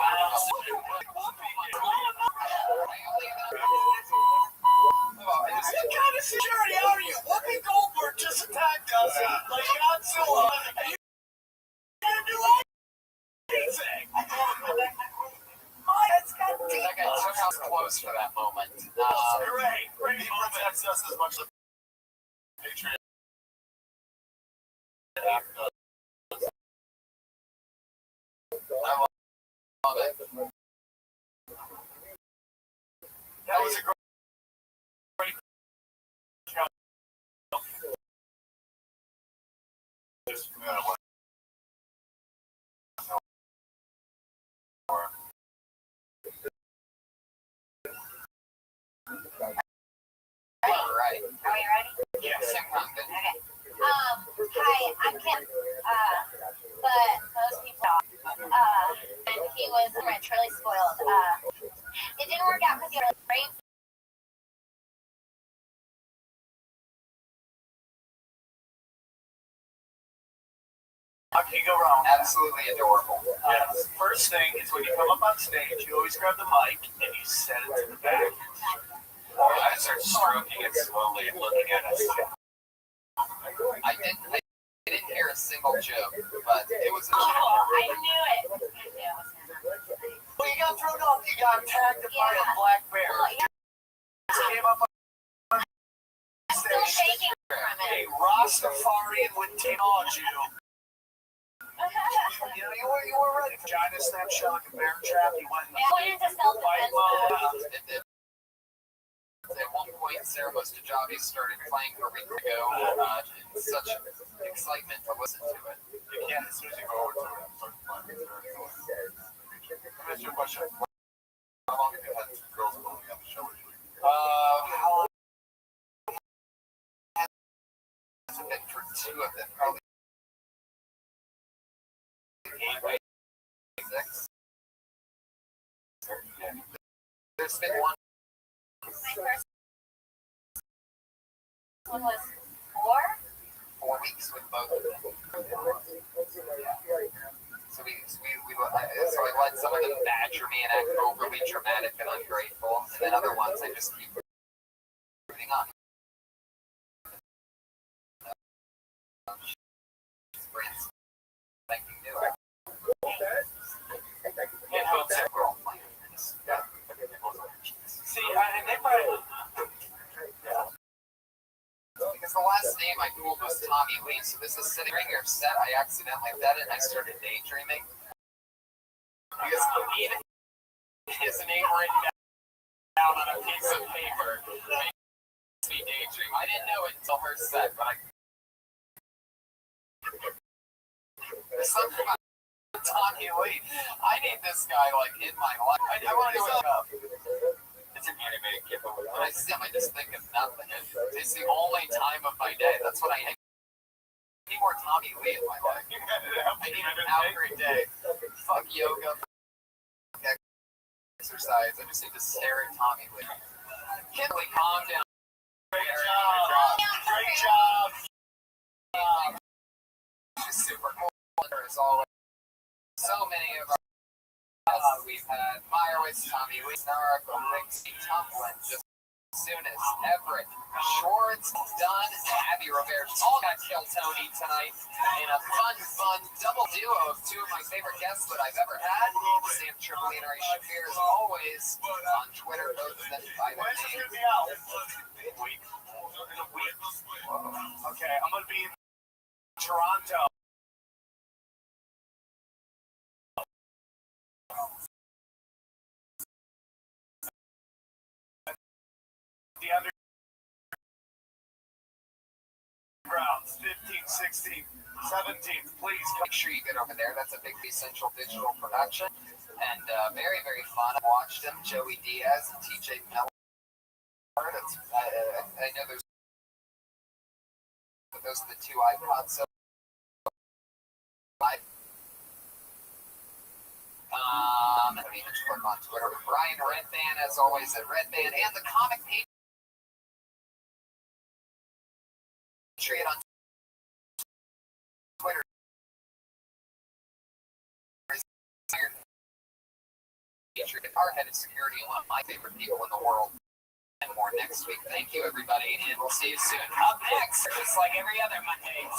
kind of security are you? Whoopi Goldberg just attacked us like Godzilla. And you can't do anything. That guy took us close for that moment. Great. He protects us as much as the Patriot. I love it. That was a great show. All right. Are we ready? Yes. Same time, good. Okay. Hi, I'm Kim. But most people, and he was rich, really spoiled. It didn't work out because he was raped. How can you go wrong? Absolutely adorable. Yes. First thing is when you come up on stage, you always grab the mic and you set it to the back. I start stroking it slowly and looking at us. I didn't hear a single joke, but it was a Oh, I knew it. Well, you got thrown off. You got attacked by a black bear. Came up on Still stage. shaking from A it. Rastafarian would dodge you. You know, you were ready. Vagina snapshot like a bear trap. You went in the Went into fight self-defense. mode. At one point, Sarah Mustajabi started playing for me ago in such excitement to listen to it. You can't, as soon as you go over to it, start playing. Let me ask you a question. How long have you had girls blowing up the show with you? How long has it been for two of them? Probably 6. There's been one. My first one was 4. 4 weeks with both of them. So so I let some of them badger me and act overly dramatic and ungrateful, and then other ones I just keep moving on. Thinking new. And hopes that we're all playing. See, and they probably. Because the last name I googled was Tommy Lee, so this is sitting right here set. I accidentally said it and I started daydreaming. Because even his name written down on a piece of paper makes me daydream. I didn't know it until her set, but there's something about Tommy Lee. I need this guy like in my life. I want to wake up. It's an animated kid. When I see him, I just think of nothing. It's the only time of my day. That's what I need more Tommy Lee in my life. I need an out-great day. Fuck yoga. Fuck exercise. I just need to stare at Tommy Lee. Kinley, calm down. Great job. Great job. She's super cool. There's all so many of our we've had Meyerowitz, Tommy Lee, Snark, Alexi, Tumblin, just Soonest, Everett, Schwartz, Dunn, and Abby Rivera all got killed Tony tonight in a fun double duo of two of my favorite guests that I've ever had. Sam Tripoli and Ari Shafir, as always, on Twitter, both of them by their When's it name. gonna be out? Week. In a week. Okay, I'm gonna be in Toronto. The undergrounds, 15th, 16th, 17th. Please come. Make sure you get over there. That's a big Central Digital production. And very, very fun. I watched them, Joey Diaz and TJ Miller. I know those are the two icons. So I mean, just click on Twitter with Brian Redband, as always, at Redband, and the comic Patriot on Twitter. Our head of security and one of my favorite people in the world. And more next week. Thank you, everybody, and we'll see you soon. Up next, just like every other Monday.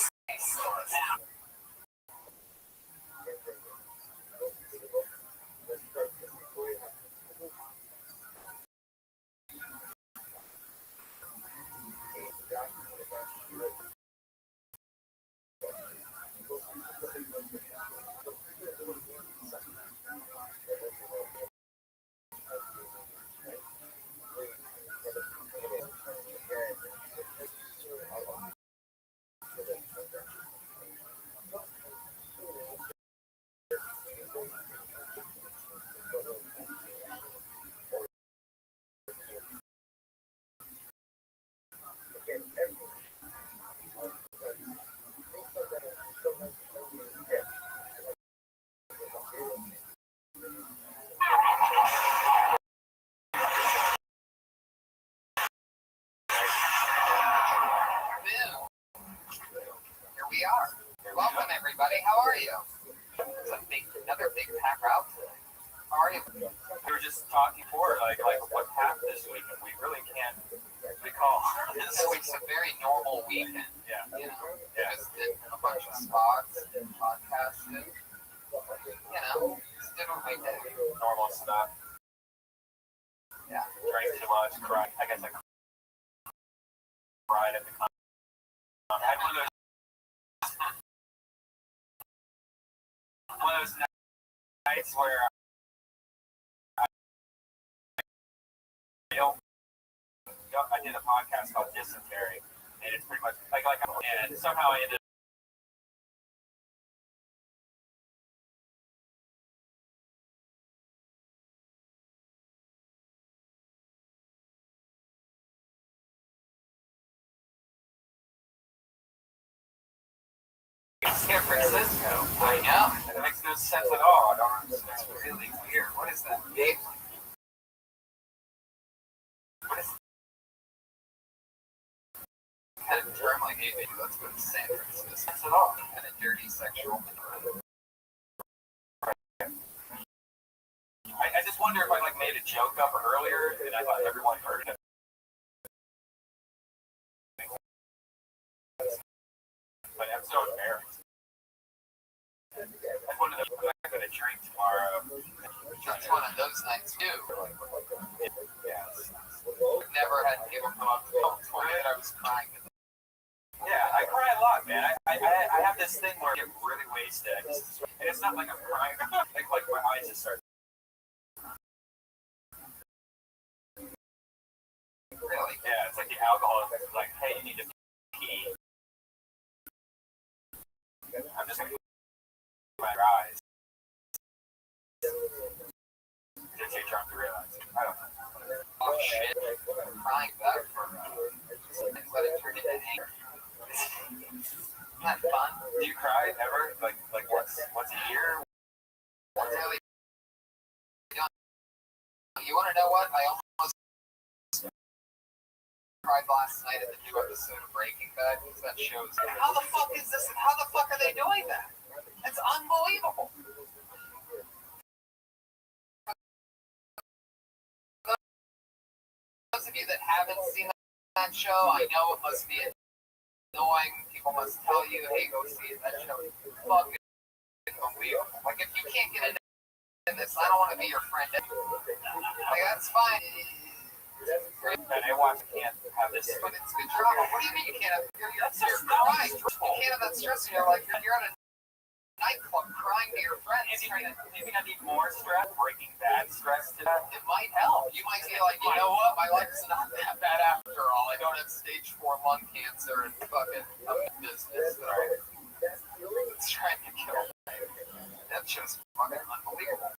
Here we are. Welcome, everybody. How are you? It's another big pack out today. How are you? We were just talking before, like what happened this week, and we really can't recall. This week's a very normal weekend. Yeah. You know, just did a bunch of spots and podcasts and, you know, did what we did. Normal stuff. Yeah. Drank too much, cried. I guess I cried at the concert. I had one of those nights where I did a podcast called Dysentery, and it's pretty much and somehow I ended San Francisco. I know. It makes no sense at all. I don't understand. It's really weird. What is that? Big? What is kind of term like, hey, baby, let's go to San Francisco? Sense at all. Kind of dirty sexual. I just wonder if I made a joke up earlier and I thought everyone heard it. But I'm so embarrassed. I wanted to go back to a drink tomorrow. It's one of those nights too. Yeah. I've never had people come up to me and tell me that I was crying. Yeah, I cry a lot, man. I have this thing where I get really wasted. And it's not like I'm crying. like my eyes just start. Really? Yeah, it's like the alcohol is like, hey, you need to pee. I'm just gonna my eyes. You're too drunk to realize. I don't know. Oh shit. I'm crying back for something, let it turn into anger. Isn't that fun? Do you cry ever? Like once a year? That's how we don't. You want to know what? I almost cried last night at the new episode of Breaking Bad because that shows. How the fuck is this? How the fuck are they doing that? It's unbelievable. Those of you that haven't seen that show, I know it must be annoying. People must tell you, hey, go see it. That show is fucking unbelievable. Like, if you can't get into this, I don't want to be your friend. Like, that's fine. And everyone can't have this. But it's good drama. What do you mean you can't have? That's your crying. You can't have that stress. You're like, you're at a nightclub crying to your friends. Maybe I need more stress. Breaking Bad stress to that. It might help. You might be like, you know what? My life is not that bad after all. I don't have stage 4 lung cancer and fucking business. It's trying to kill me. That show's fucking unbelievable.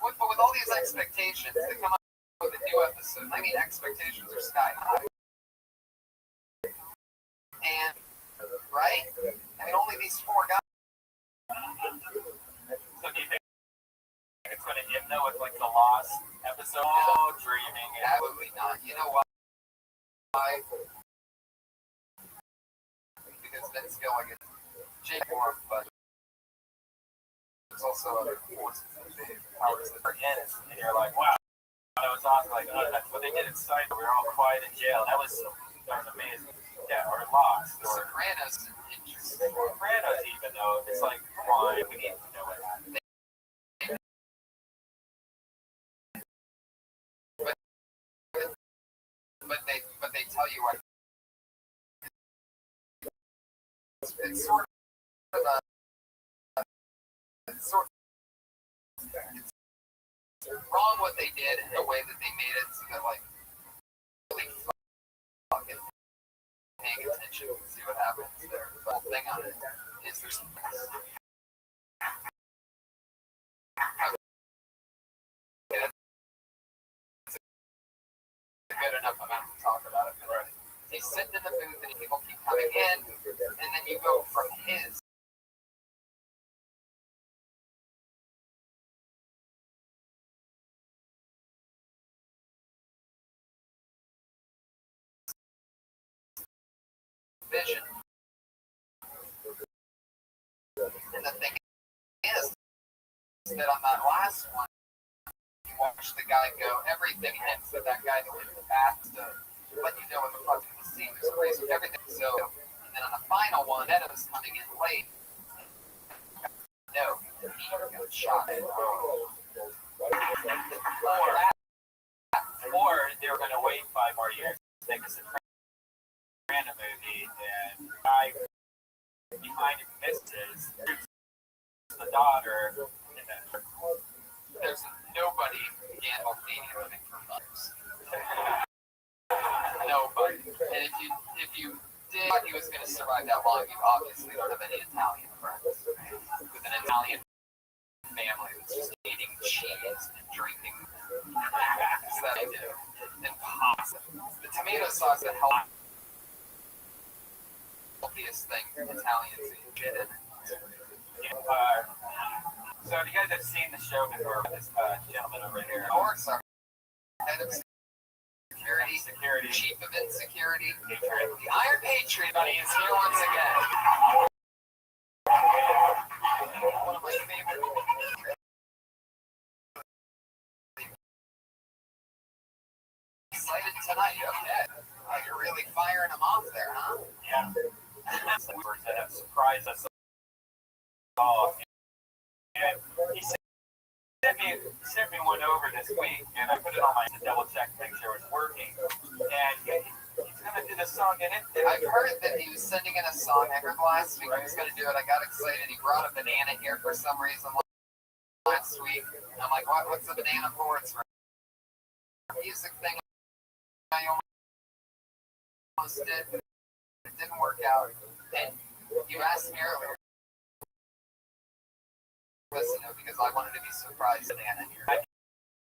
But with all these expectations, they come up with a new episode. I mean, expectations are sky high. And, right? I mean, only these 4 guys. So do you think it's going to end though with the Lost episode? No, dreaming. Absolutely not. You know why? Because Vince Gilligan, Jake Moore, but there's also other forces that powers that are in it, And you're like, wow, that was awesome. That's what they did in Psycho. We were all quiet in jail. That was amazing. Yeah, or Lost. The Sopranos is interesting. Sopranos, even though it's like, come on, we need to know what happened. But they tell you what. It's sort of it's wrong what they did in the way that they made it so that really fucking paying attention to see what happens there. The whole thing on it is there's good enough amount to talk about it. Right. He's sitting in the booth and people keep coming in, and then you go from his vision. And the thing is that on that last one, you watch the guy go, everything hints that guy went in the bath to let you know what the fuck the scene is crazy, everything. So, and then on the final one, Edo's coming in late. No, got shot. Or they were going to wait 5 more years to make a random movie, and the guy behind it misses the daughter. And then There's nobody gambled living for months. Nobody. And if you did, he was going to survive that long. You obviously don't have any Italian friends. With an Italian family that's just eating cheese and drinking. That's that I do. And pasta. The tomato sauce that helps. Healthiest thing Italians eat. So you guys have seen the show before, this gentleman over here. Orcs are head of security, chief of insecurity. Patriot. The Iron Patriot buddy is here once again. One of my favorite. Excited tonight, okay. Oh, you're really firing them off there, huh? Yeah. That have surprised us all. And he sent me one over this week, and I put it on my to double check, make sure it's working. And he's gonna do this song in it. I've heard that he was sending in a song. I heard last week he was going to do it. I got excited. He brought a banana here for some reason last week. And I'm like, what's the banana for? It's for a music thing. I almost did, but it didn't work out. And you asked me earlier. Listen, because I wanted to be surprised banana here. I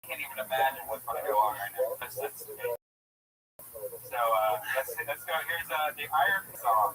can't even imagine what's going to go on right now. That's amazing. So let's go. Here's the Iron song.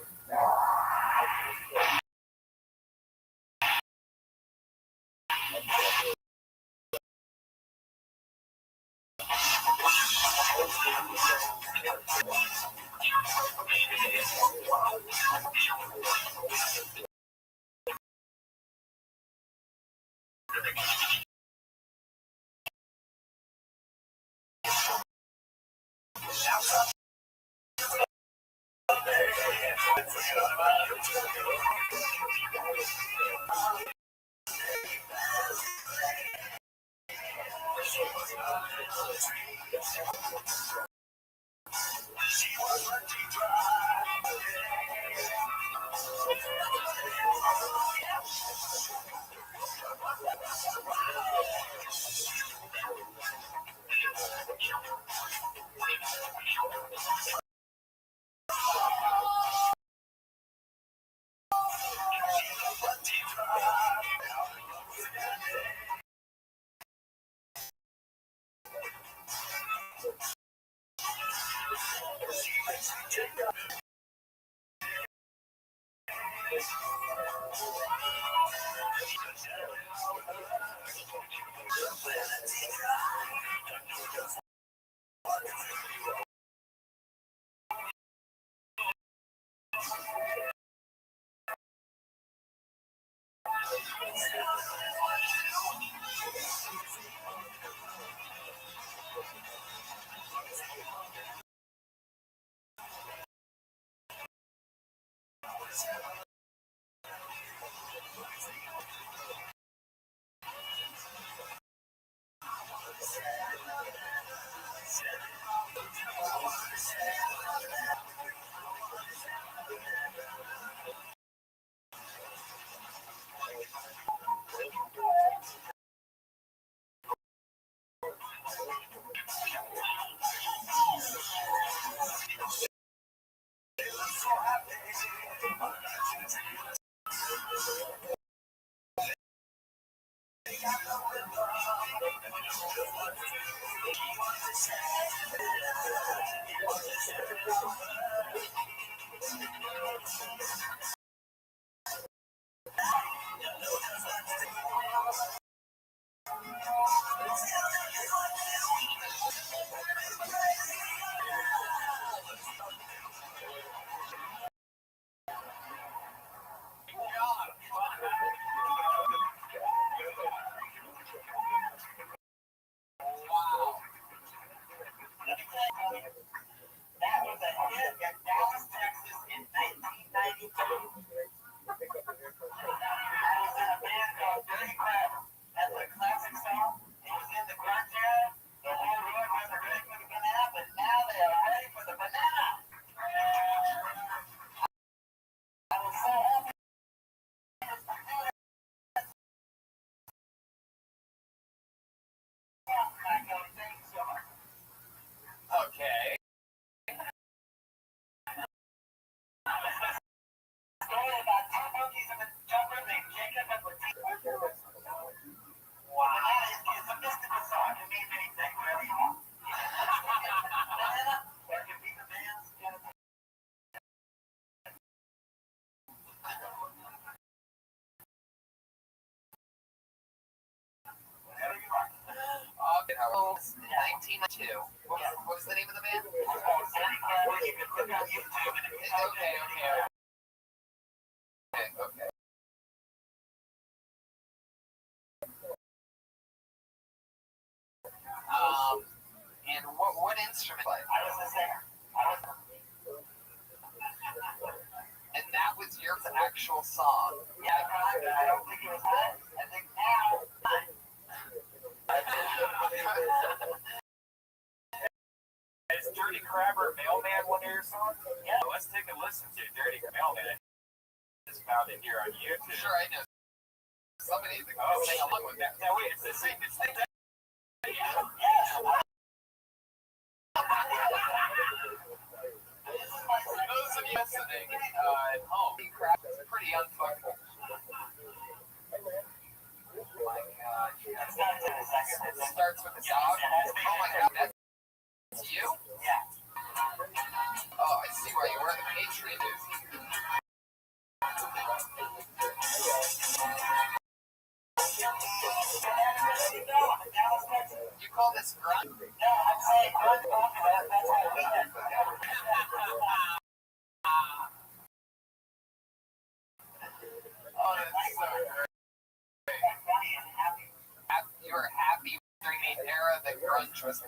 And what instrument? I was a singer. And that was your actual song. Yeah, I don't think it was that. I think now. Is Dirty Crabber Mailman one of your songs? Yeah. Let's take a listen to Dirty Mailman. It's found it here on YouTube. Sure, I know. Somebody can sing along with that. Now wait, it's the same. It's the For those of you listening at home, crap is pretty unfuckable. Oh my god. It starts with a dog. Oh my god, that's you? Yeah. Oh, I see why you wear the Patriot news. You call this grunge? No, I'm saying grunge rock, that's how we do it. Oh, that's so great. You were happy during the era that grunge was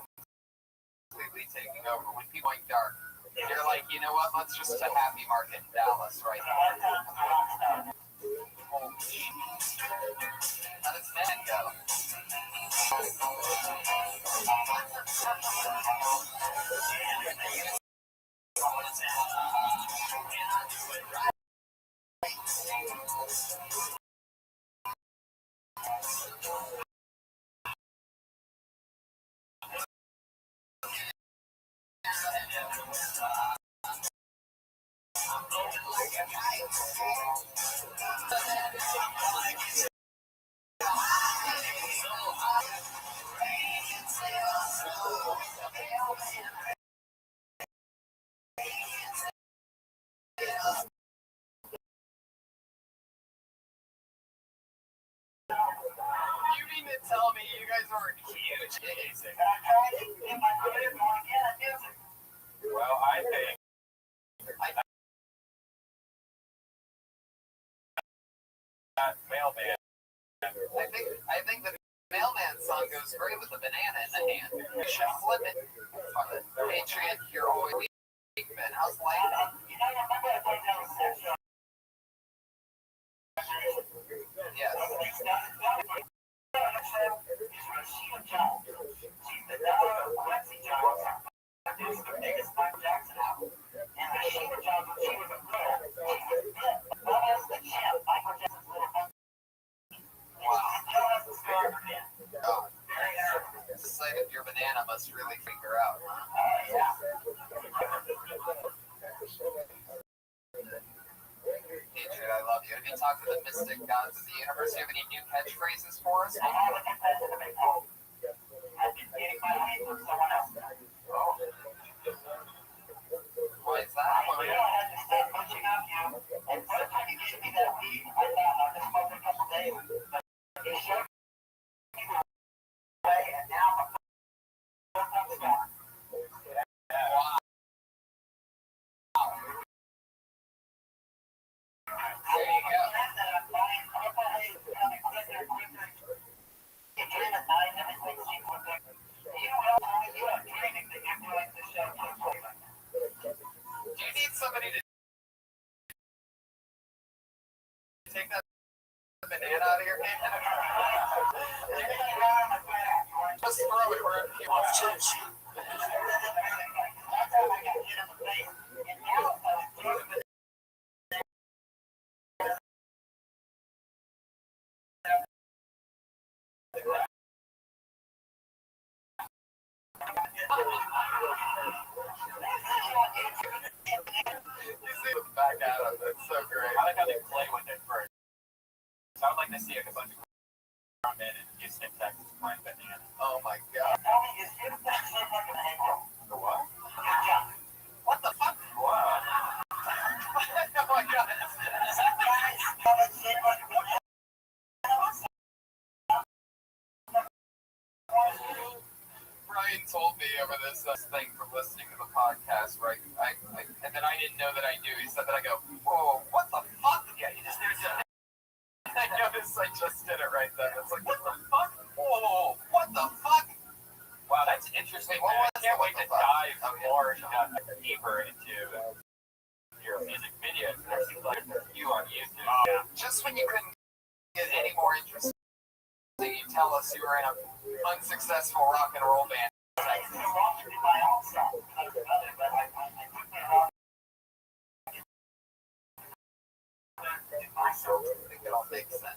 completely taking over when people went dark. You're like, you know what? Let's just put a happy market in Dallas right now. Holy shit. How does that go? You mean to tell me you guys aren't huge music? well, I think that Mailman. I think the Mailman song goes great with the banana in the hand. You should flip it. Patriot, you're always weak, man. How's life? Yes. God. The sight of your banana must really freak her out, huh? Patriot, I love you. Have you talked to the mystic gods of the universe? Do you have any new catchphrases for us? Why is that? There you go. Do you need somebody to take that banana out of your hand? Just throw it wherever you want to. You see them back at him. That's so great. I like how they play with it first. So I would like to see like a bunch of come in and Houston, Texas playing banana. Oh my god. For what? What the fuck? Wow. Oh my god. Brian told me over this thing from listening to the podcast, right? And then that I didn't know that I knew. He said that I go, whoa, what the fuck? Yeah, he just did it. I noticed I just did it right then. It's like, what the fuck? Whoa, what the fuck? Wow, that's interesting. I can't wait to dive more deeper into your music videos. It seems like you on YouTube. Just when you couldn't get any more interesting, you tell us you were in an unsuccessful rock and roll band. I think it all makes sense.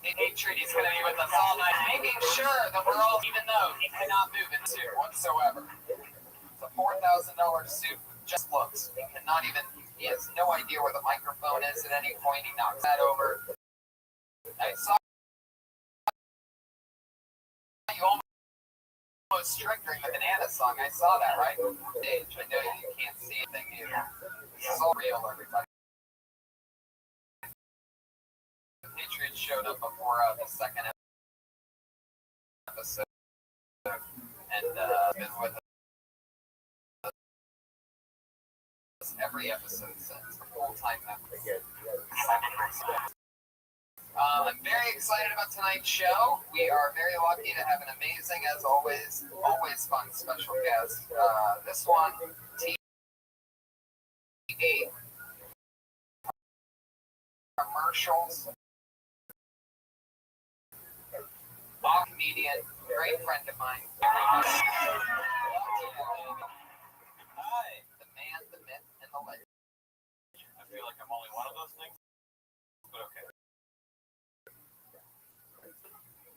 Hatred, he's going to be with us all night, making sure that we're all, even though he cannot move in suit whatsoever. It's a $4,000 suit with just looks. He cannot even, he has no idea where the microphone is at any point. He knocks that over. I saw you almost strict during the Banana song. I saw that, right? Stage. I know you can't see anything either. This is all real, everybody. Patriots showed up before the second episode, and been with us every episode since. Full-time member. I'm very excited about tonight's show. We are very lucky to have an amazing, as always fun special guest. This one, TV commercials. Comedian, great friend of mine. Hi, the man, the myth, and the legend. I feel like I'm only one of those things, but okay.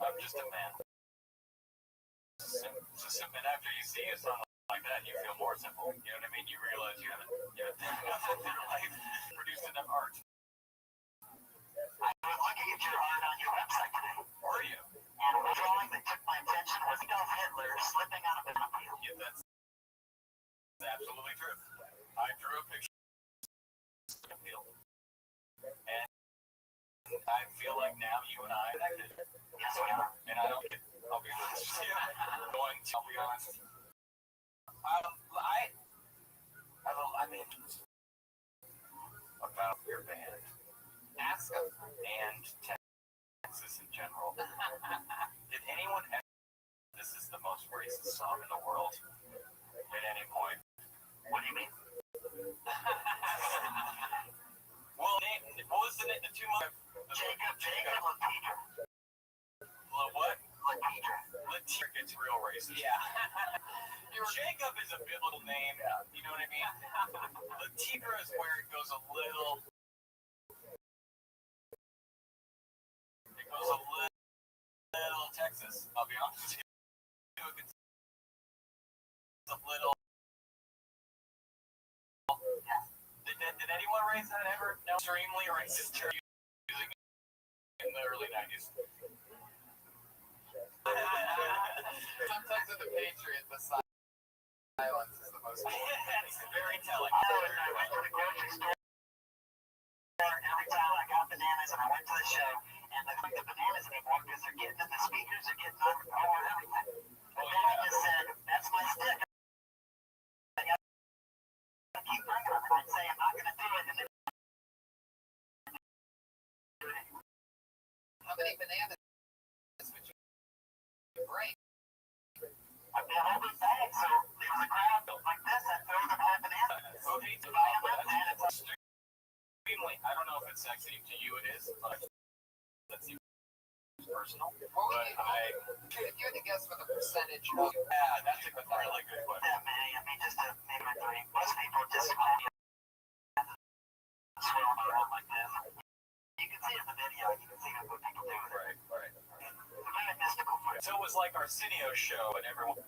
I'm just a man. And after you see a song like that, you feel more simple. You know what I mean? You realize you haven't produced enough art. I was looking at your art on your website today. Are you? And the drawing that took my attention was Adolf Hitler slipping out of a wheel. Yeah, that's absolutely true. I drew a picture of Hill. And I feel like now you and I are connected. Yes, we are. And I'll be honest with you. I'll be honest. I mean, about your band. Ask him. And Texas in general. Did anyone ever say this is the most racist song in the world at any point? What do you mean? Well, what was the name? The 2 months? Jacob Lepidra. What? Lepidra. Lepidra gets real racist. Yeah. Jacob is a biblical name. You know what I mean? Lepidra is where it goes a little. It goes a little Texas. I'll be honest with you. It's a little. Did anyone raise that ever? No. Extremely racist term using in the early 90s. Sometimes with the Patriots, the silence is the most. It's very telling. I went to the grocery store every time I got bananas, and I went to the show, and the bananas anymore because they're getting in the speakers, they're getting over everything. And then I just said, "That's my stick. I got to keep bringing them." And I'd say, "I'm not going to do it." And then How many bananas would you bring? I put all these bags, so there was a crowd like this. I throw them my bananas. Who hates it? Buy them up, man. It's Extremely. I don't know if it's sexy to you. It is, but that seems personal. Well, But if you had to guess what the percentage of yeah, that's a really good question. that many. I mean, just to maybe three. Most people just call me swirl around like this. You can see it in the video. You can see what people do with it. Right. It's a very mystical fruit. So it was like Arsenio show, and everyone.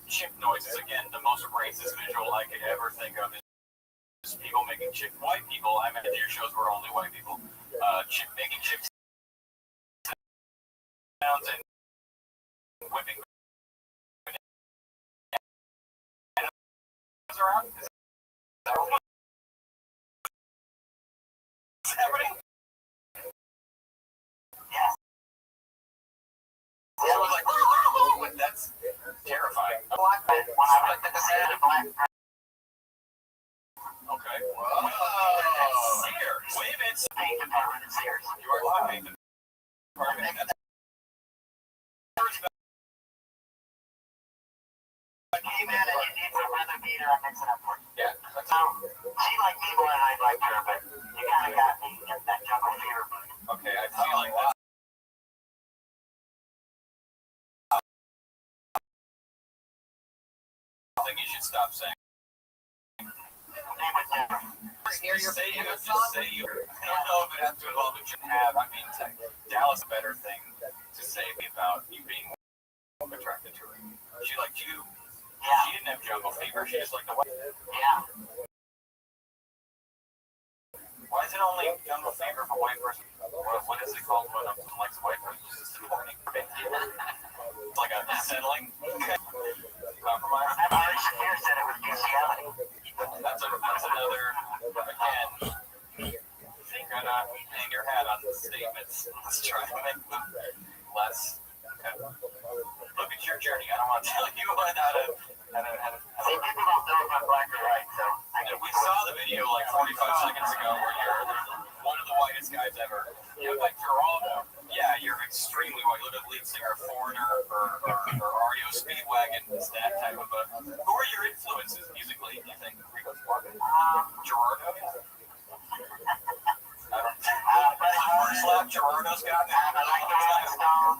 chip noises. Again, the most racist visual I could ever think of is people making chip. White people. I mean, your shows were only white people. Making chip sounds and whipping around. Is that what's happening? Yes. So I was like, oh, that's terrifying. When I looked at the set of black. Okay. Whoa. Sears. Wait a minute. Paint department at Sears. You are live. I came in and you need some weather beater, I mix it up for you. Yeah. So, she liked me more than I liked her, but you kind of got me in that jungle fever mood. Okay, I feel like that's something you should stop saying. Just say you. I don't know if it has to involve what you have. I mean, Dallas a better thing to say about you being attracted to her. She liked you. Yeah. She didn't have jungle fever. She just liked the white. Yeah. Why is it only jungle fever for white person? What is it called when a person likes a white person? It's just horny. It's like a settling compromise. Ari Shafir said it was bestiality. That's another, again, you're gonna hang your hat on the statements. Let's try to make them less. Okay. Look at your journey. I don't want to tell you how to. See, people don't know if I'm black or white, so. We saw the video like 45 seconds ago where you're one of the whitest guys ever. You look like Geraldo. Yeah, you're extremely white. You look at the lead singer of Foreigner or REO Speedwagon. It's that type of a. Who are your influences musically, do you think? Gerardo? I don't know. Slap Gerardo's got it. I like the Rolling Stones.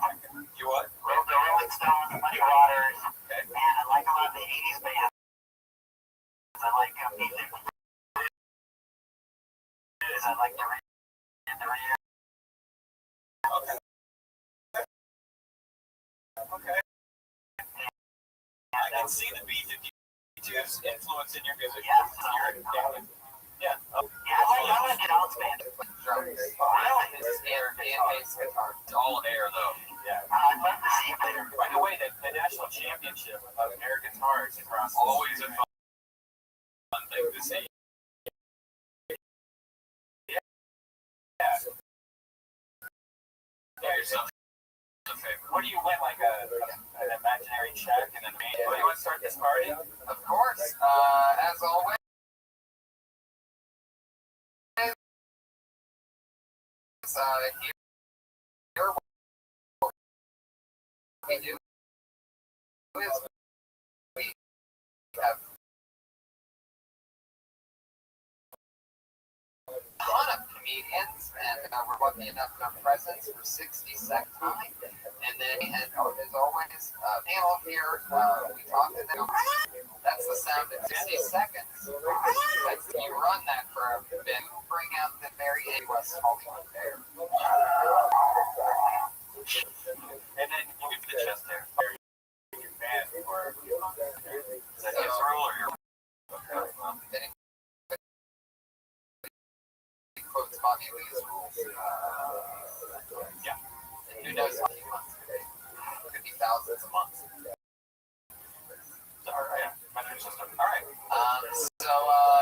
You what? The Rolling Stones, Muddy Waters, Okay. and I like a lot of the 80s bands. I like music. I like the Okay. Okay. I can see the B-52's influence in your music. Yes. Yeah. Oh. Yeah, I like the dance band. Really? This is air bass guitar. It's all air, though. Yeah. I'd love to see it later. By the way, the national championship of air guitars is always a fun thing to see. Yeah. Yeah, yourself. What do you win? Like an imaginary check and then you want to start this party? Of course. As always. Here what we do is we have a ton of comedians, and we're lucky enough to have presence for 60 seconds time. And then, as always, panel here, we talk to them. That's the sound in 60 seconds. You run that for a bit, bring out the very West Hollywood there. And then you give the chest there. Your band, or is that his rule or your? Then it quotes Bobby Lee's rules. Yeah. And who knows how many months today? Could be thousands of months. All right. All right.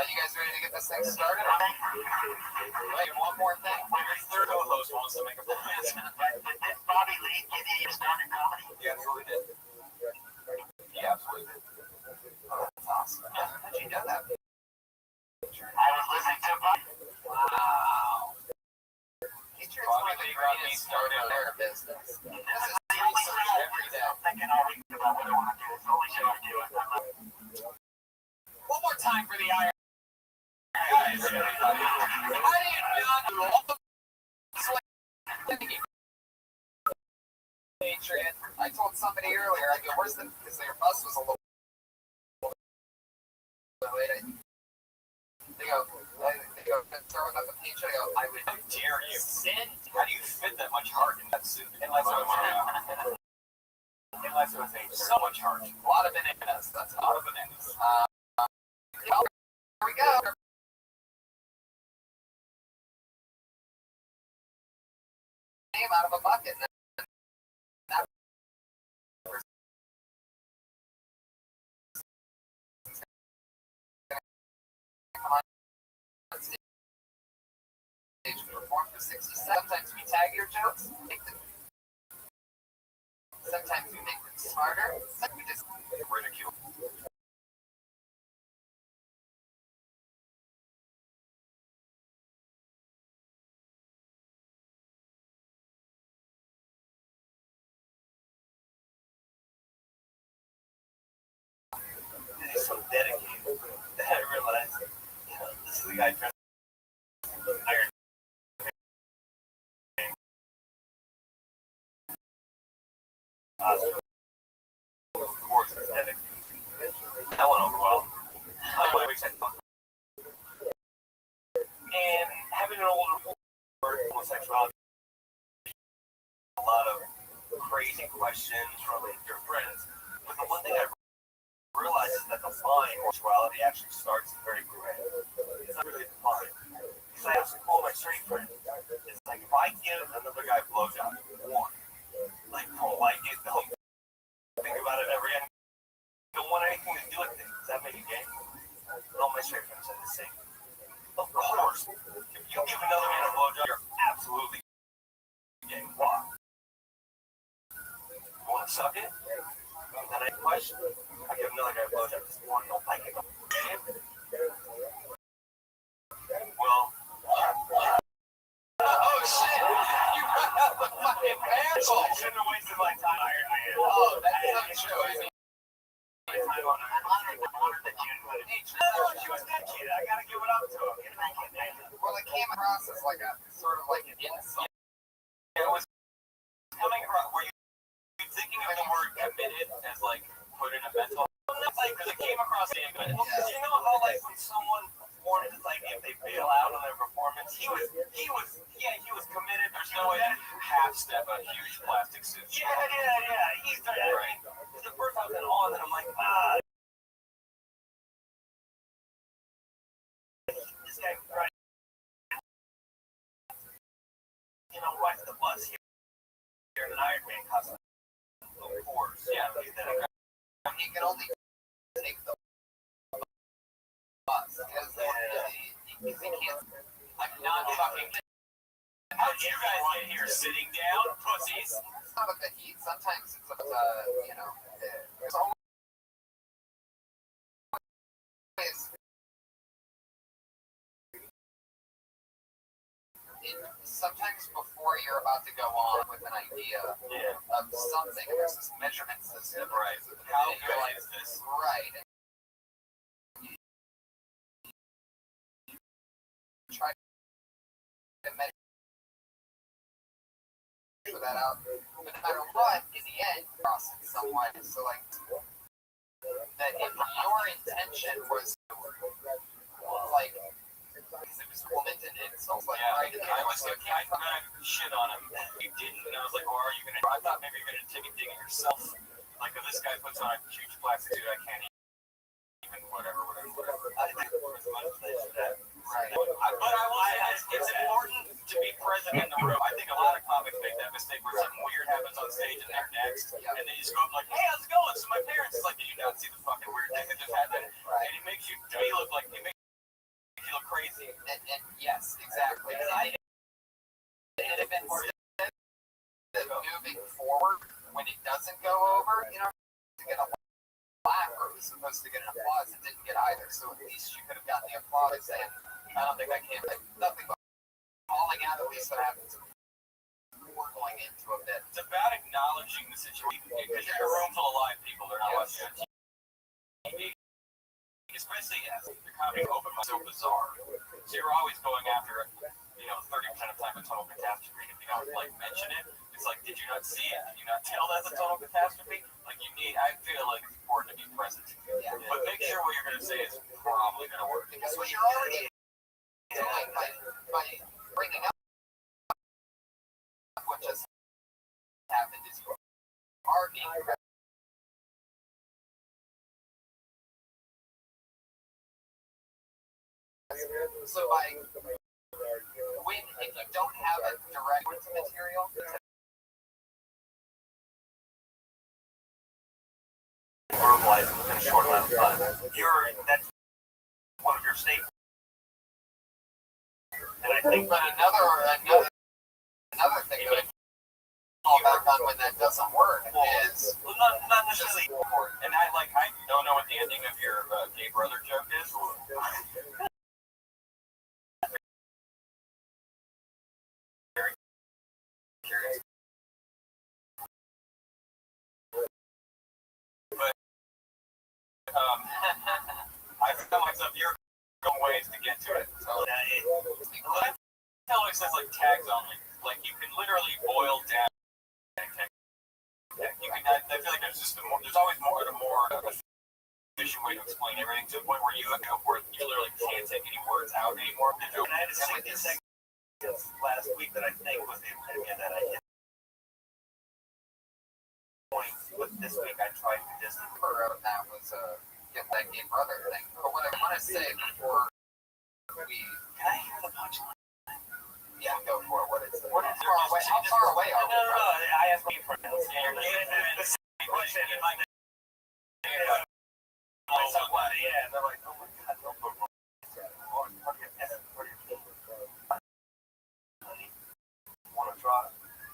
You guys ready to get this thing started? Wait, one more thing. Your third co-host wants to make a point. Did Bobby Lee give you your start in comedy? He absolutely did. He absolutely did. Oh, that's awesome. How'd you know that? I was listening to Bobby. Wow. Teachers Bobby one of the Lee got me greatest started in their business. This is The only research thing every day. I'm thinking all week about what I want to do. It's the only show I do. One more time for the IR. Guys, how do you not do all the Patriot? I told somebody earlier, I go, where's because their bus was a little late. They go, throwing up a Patriot. I go, I would How dare you? send. How do you fit that much heart in that suit? Unless it was realized it was so much harder. A lot of bananas. That's a lot of bananas. Here we go. Name out of a bucket. That come on stage to perform for 60 seconds. Sometimes we tag your jokes. Sometimes we make them smarter. Sometimes we just ridicule. He's so dedicated that I realized, this is the guy dressed in iron. Of course, it's dedicated. That went over well. And having an older homosexuality, a lot of crazy questions from your friends. But the one thing I realized is that the line homosexuality actually starts very gray. It's not really defined. Because I asked all my straight friends, it's like if I give another guy a blowjob, one, like don't like it, don't think about it ever again, don't want anything to do with it. Does that make you gay? All my straight friends said the same. Of course, if you give another man a blowjob, you're absolutely gay. Why? You want to suck it? Then I question. I give another guy a blowjob because one, don't like it. Well, Oh shit! You got out the fucking pants. I shouldn't have wasted my time Iron Man. Oh, that's not true. I mean, I'm honored that you would. No, she was that kid. I gotta give it up to him. well, it came across as like a sort of like an insult. It was coming across. Were you thinking of the word committed as like put in a mental? Like, because it came across being good. You know how like when someone performs, like if they bail out on their performance, he was committed. There's no way that Half step a huge plastic suit. Yeah. He's done it. Right. The first I was in awe, and then I'm like, this guy, right? Why is the bus here in an Iron Man costume? Of course. Yeah. He can only take the bus because he can't. I'm not fucking. How'd you guys get here? Sitting down, pussies. It's not about the heat. Sometimes it's about there's always. Sometimes before you're about to go on with an idea of something, there's this measurement system. Right. How good is this? Right. And you try to measure that out, but no matter what, in the end, cross it somewhat. So like that, if your intention was like. It was woman and insults like right in the I kind of shit on him. He didn't, and I was like, well, are you gonna? I thought maybe you're gonna take a dig at yourself. Like if this guy puts on a huge plastic suit, I can't even whatever. I think there was manipulation of that. right. It's important to be present in the room. I think a lot of comics make that mistake where something weird happens on stage and they're next, and they just go up like, hey, how's it going? So my parents is like, did you not see the fucking weird thing that just happened? Right. And it makes you look like you feel crazy. And yes, exactly. It had been said that moving forward, when it doesn't go over, to get a laugh or it was supposed to get an applause, it didn't get either. So at least you could have gotten the applause. And I don't think I can. Like, nothing but falling out. At least that happens. We're going into a bit. It's about acknowledging the situation because you're in a room full of live people. They're not watching on TV. Especially as the comedy open mic so bizarre. So you're always going after, 30% of the time a total catastrophe. If you don't mention it, it's like, did you not see it? Did you not tell that's a total catastrophe? I feel like it's important to be present. Yeah. But make sure what you're gonna say is probably gonna work. Because what you're already doing by bringing up what just happened is you are being So by when if you don't have a direct material, verbalize it within a short amount of time. That's one of your staples. And I think but another thing that I fall back on when that doesn't work is not necessarily. And I don't know what the ending of your gay brother joke is. Very curious. But I found myself here going ways to get to it. So it always says like tags only. Like you can literally boil down. You can. I feel like there's always more efficient way to explain everything to the point where you literally can't take any words out anymore. And I had to sing this last week that I think was the epitome of that idea. But this week I tried to just that was get that gay brother thing. But what I want to say before can I hear the punchline? Yeah, go for it. What is it? How far away are we? No. I asked you for it. The same question in my yeah, they're like, oh my god, don't put wrong. Want to try?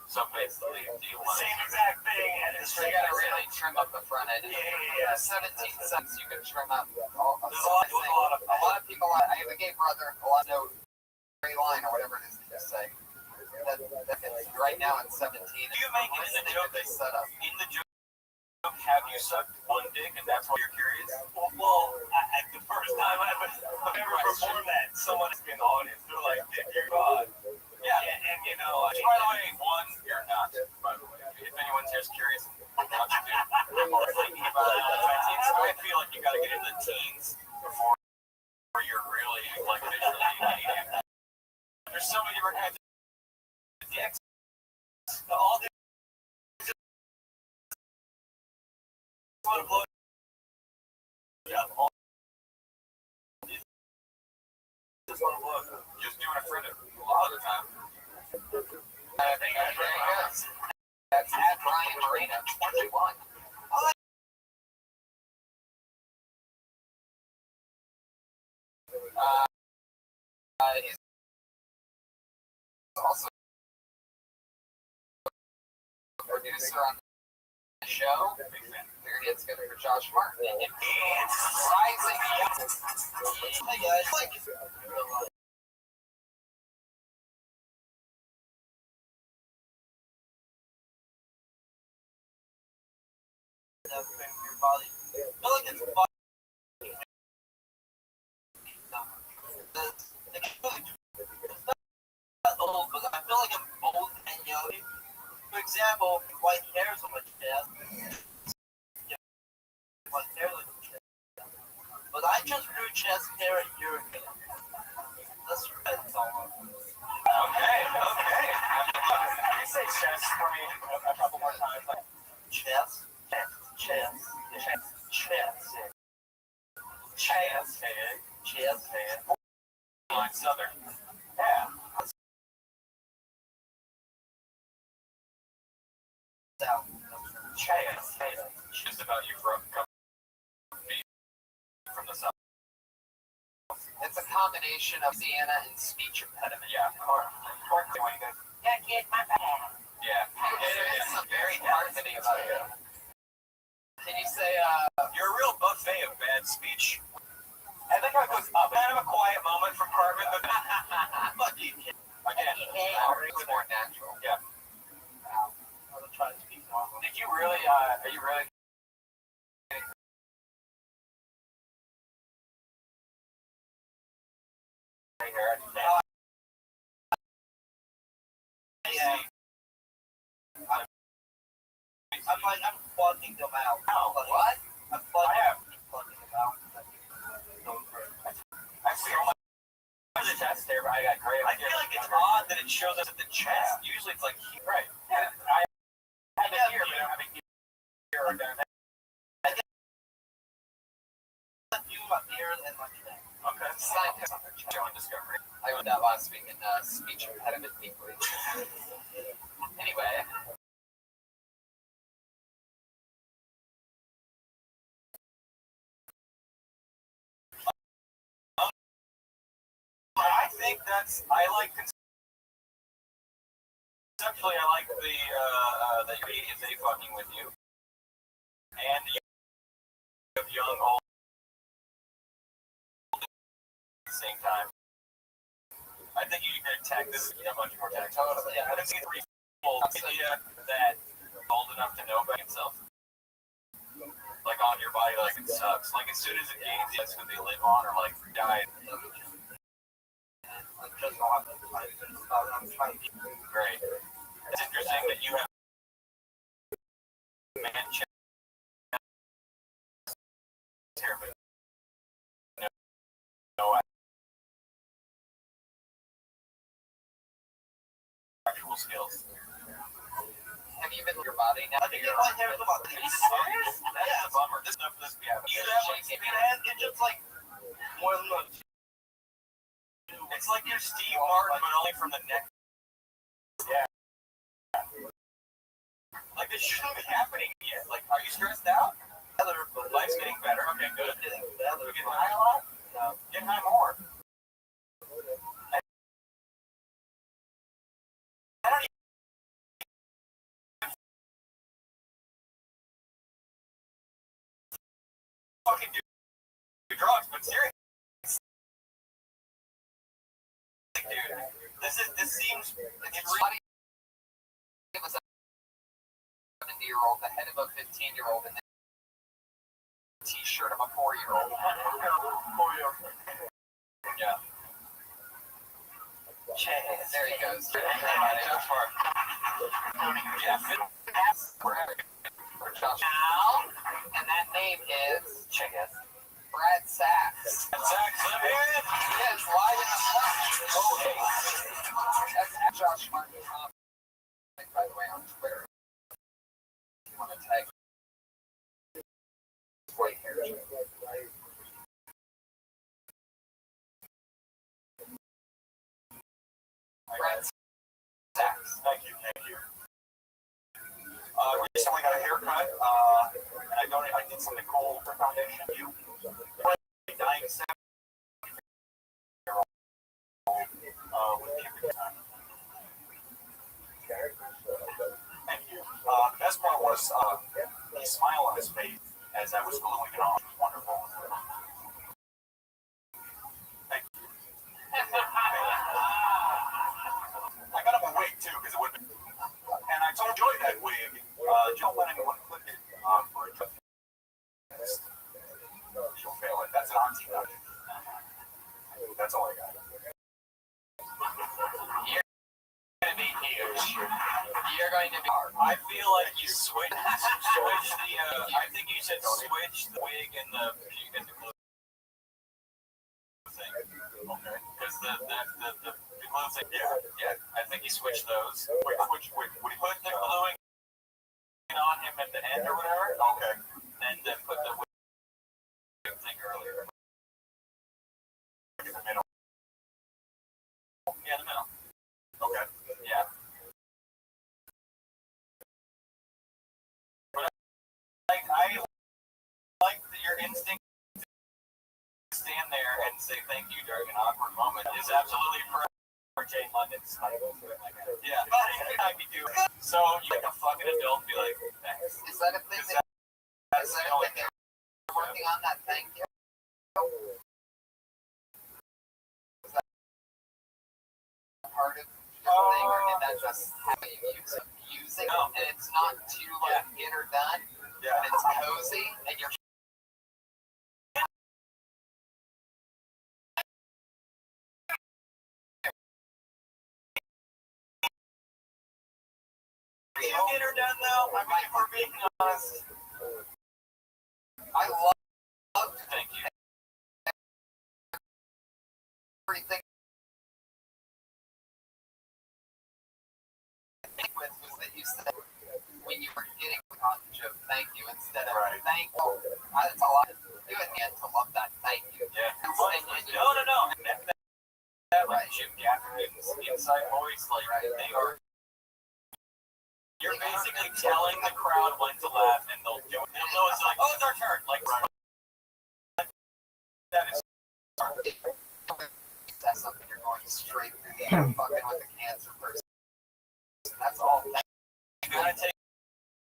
So basically, same exact thing. So you gotta really trim up the front end. Yeah. 17 cents you can trim up. There's a lot of people. I have a gay brother. A lot of gray line or whatever it is that you say. Right now it's 17. Do you make it in the joke they set up? In the joke, have you sucked one dick and that's why you're curious? Well, the first time I've ever performed that, someone in the audience, they're like, dear God. Yeah, and you know, by the way, one, you're not, by the way. If anyone's just curious what you do, or thinking about it, I feel like you gotta get into the teens before you're really, like, visually. There's so many different kinds of dicks. All the just doing a friend a lot of the time. I think that's at Brian Marina 21. He's also a producer on the show. Weird hits good for Josh Martin. It's rising. Hey guys. Your body. I feel like it's old, but I feel like I'm old and young. For example, white hairs on my chest. White hair on my chest. But I just grew chest hair a year ago. That's right. Okay. Can you say chest for me a couple more times? Like Chest. Like Southern. Yeah. Just about you from the South. It's a combination of Sienna and speech impediment. Yeah, Can't get my bag. Yeah. It's a very hard thing about it. Can you say, You're a real buffet of bad speech. I think I was kind of a quiet moment from Carmen, but lucky. Again, it's more natural. Yeah. I'm gonna try to speak normal. Did you really, are you really? Yeah. I'm plugging them out. What? I'm plugging them out. I feel like there's a chest there, but I got gray. I feel like it's odd that it shows us at the chest. Usually it's like here. Right. Yeah. I have it here, but I have it here or down there. I get my ears and my chest. Okay. Join Discovery. I went that last week in speech impediment weekly. Anyway. I think I like conceptually, I like the media they fucking with you. And you have young, old at the same time. I think you can attack this much more tactile. Totally. I don't see the idea that old enough to know about himself. Like on your body, like it sucks. Like as soon as it gains, that's who they live on or like die. Great. It's interesting that you have man chest here, but no actual skills. Have you been with your body now? I think it might have about 3 serious. That's a bummer. This stuff we have. You have like it's just like one look. It's like you're Steve Martin, but only from the neck. Yeah. Like this shouldn't be happening yet. Like, are you stressed out? Life's getting better. Okay, good. You getting high a lot? No. Getting high more. I don't even fucking do drugs, but seriously. Dude, this seems it's body of a 70-year-old, the head of a 15-year-old, and the t-shirt of a 4-year-old. Yeah. There he goes. Yeah. For Josh. And that name is Brad Sachs. Sachs, live here. Yes, live in the flesh. Oh, hey. That's at Josh Martin. By the way, on Twitter. If you want to tag white hair. Brad Sachs. Thank you. Recently got a haircut. And I did something cool for foundation. You dying 7-year-old with puberty time. Thank you. The best part was the smile on his face as I was gluing it on. It was wonderful. Thank you. I got him a wig too because it would. And I told Joy that wig. Don't let anyone click it for a joke. She'll fail it. That's an auntie nugget. That's all I got. You're going to be huge. You're going to be hard. I feel like you switch the. I think you should switch the wig and the glue thing. Okay. Because the glue thing. Yeah. I think you switch those. Would you put the gluing on him at the end or whatever? Okay. And then put the wig thing earlier. In the middle. Yeah, in the middle. Okay. Yeah. But I like your instinct to stand there and say thank you during an awkward moment is absolutely correct. Jane London's yeah. I could do it. So you like a fucking adult be like, thanks. Is that a thing that they're working on that thing? Is that part of your thing, or did that just how you use it? No. And it's not too like get her done, Yeah. but it's cozy, and you're You get her done though. I mean, if we're being honest, I love thank you. everything. With was that you said when you were getting the concept of thank you instead of thank you. That's a lot to do it, man, to love that thank you. Yeah. And when you inside voice, like they are. You're basically telling the crowd when to laugh, and they'll do it. They'll know it's like, oh, it's our turn. Like that is. That's something you're going straight through the air, fucking with a cancer person. That's all. You gotta take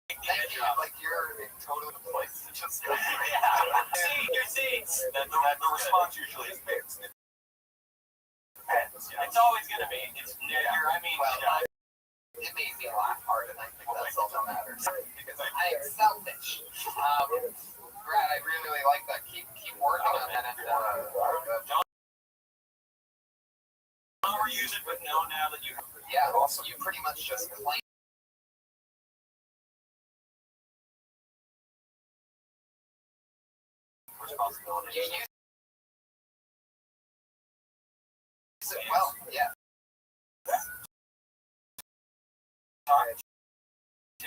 the edge off. Like you're in totally the place to just go. Your seats. The response usually is mixed. It's always gonna be. It made me laugh hard, and I think that's all that matters. Because I am selfish. Brad, I really like that. Keep working on that. And don't overuse it, but know now that you. Yeah, also you pretty much just claim. Responsibility. You use it well, yeah. Talk to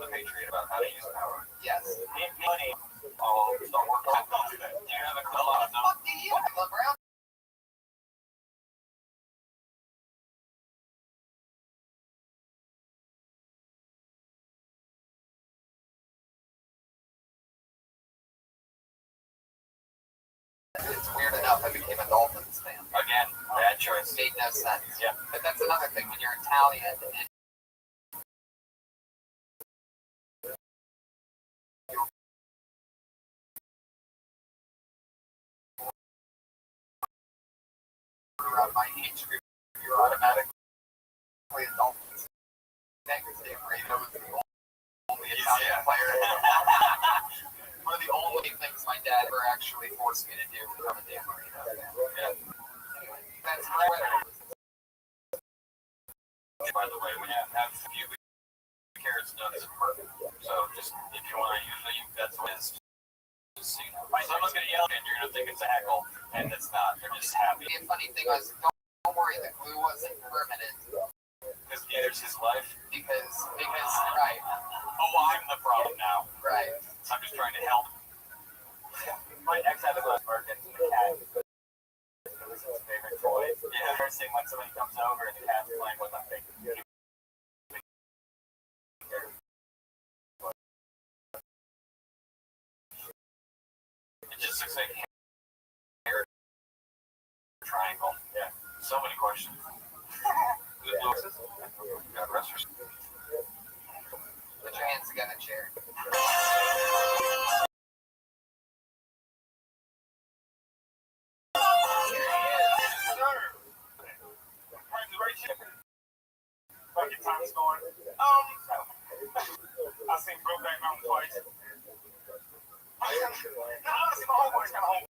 the Patriot about how to use power. Yes. Money. Oh, don't work. Don't do that. You have a lot of them. Fuck do you? Look around. It's weird enough I became a Dolphins fan. Again, bad choice. Made no sense. Yeah. But that's another thing when you're Italian and around my age group, you're automatically a Dolphins fan because Dave Marino was the only Italian player. One of the only things my dad ever actually forced me to do was become a Dave Marino fan. Yeah. Anyway, that's my By the way, when you have a few carrots, nuts, and perfect. So just if you want to use it, that's what it is. Just, you know, someone's gonna yell and you're gonna think it's a heckle, and it's not. They're just happy. The funny thing was, don't worry, the glue wasn't permanent. Because neither's his life. Because right. Oh, I'm the problem now. Right. I'm just trying to help. My ex had a glass market and the cat. It was his favorite toy. Yeah, first thing when somebody comes over and the cat's playing with them, it just looks like a triangle. Yeah, so many questions. God rest her soul. Put your hands together, chair. Fucking time's going. I seen Brokeback Mountain twice. Honestly, my homeboy's kind of home.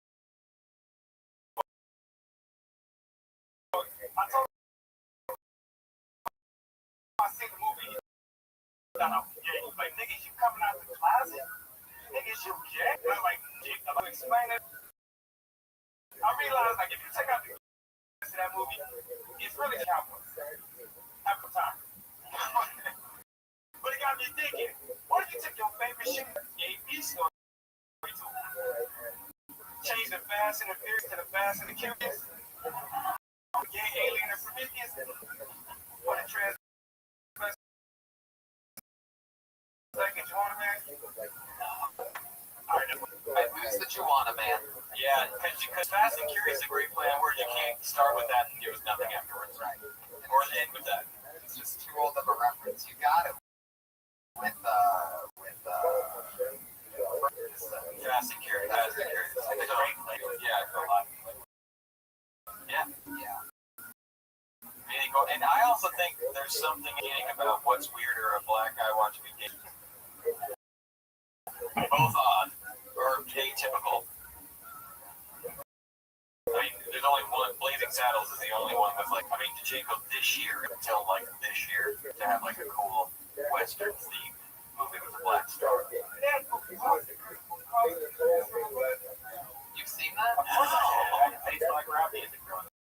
I told him I seen the movie. Yeah, he's like, niggas, you coming out the closet? Niggas, you gay? And I'm like, I'm gonna explain it. I realized, like, if you check out the that movie, it's really Cowboys. Half the time. But it got me thinking, what if you took your favorite shit, AB story, to change the Fast and the Furious to the Fast and the Curious? Gay, alien, and Prometheus? What a trans... Like a Juana Man? Alright, Who's the Juana Man? yeah, because Fast and Curious is a great plan where you can't start with that and there was nothing afterwards. Right. Or end with that. It's just too old of a reference. You got it. With Fast and Curious. Fast and Curious. It's a great plan. Yeah, I feel a lot. Yeah. yeah. Really cool. And I also think there's something about what's weirder, a black guy watching a gay. Both odd or atypical. I mean, there's only one. Blazing Saddles is the only one with like. I mean, Jacob this year until like this year to have like a cool Western theme movie with a black star. You've seen that? Of course I have. I used to like rap music growing up.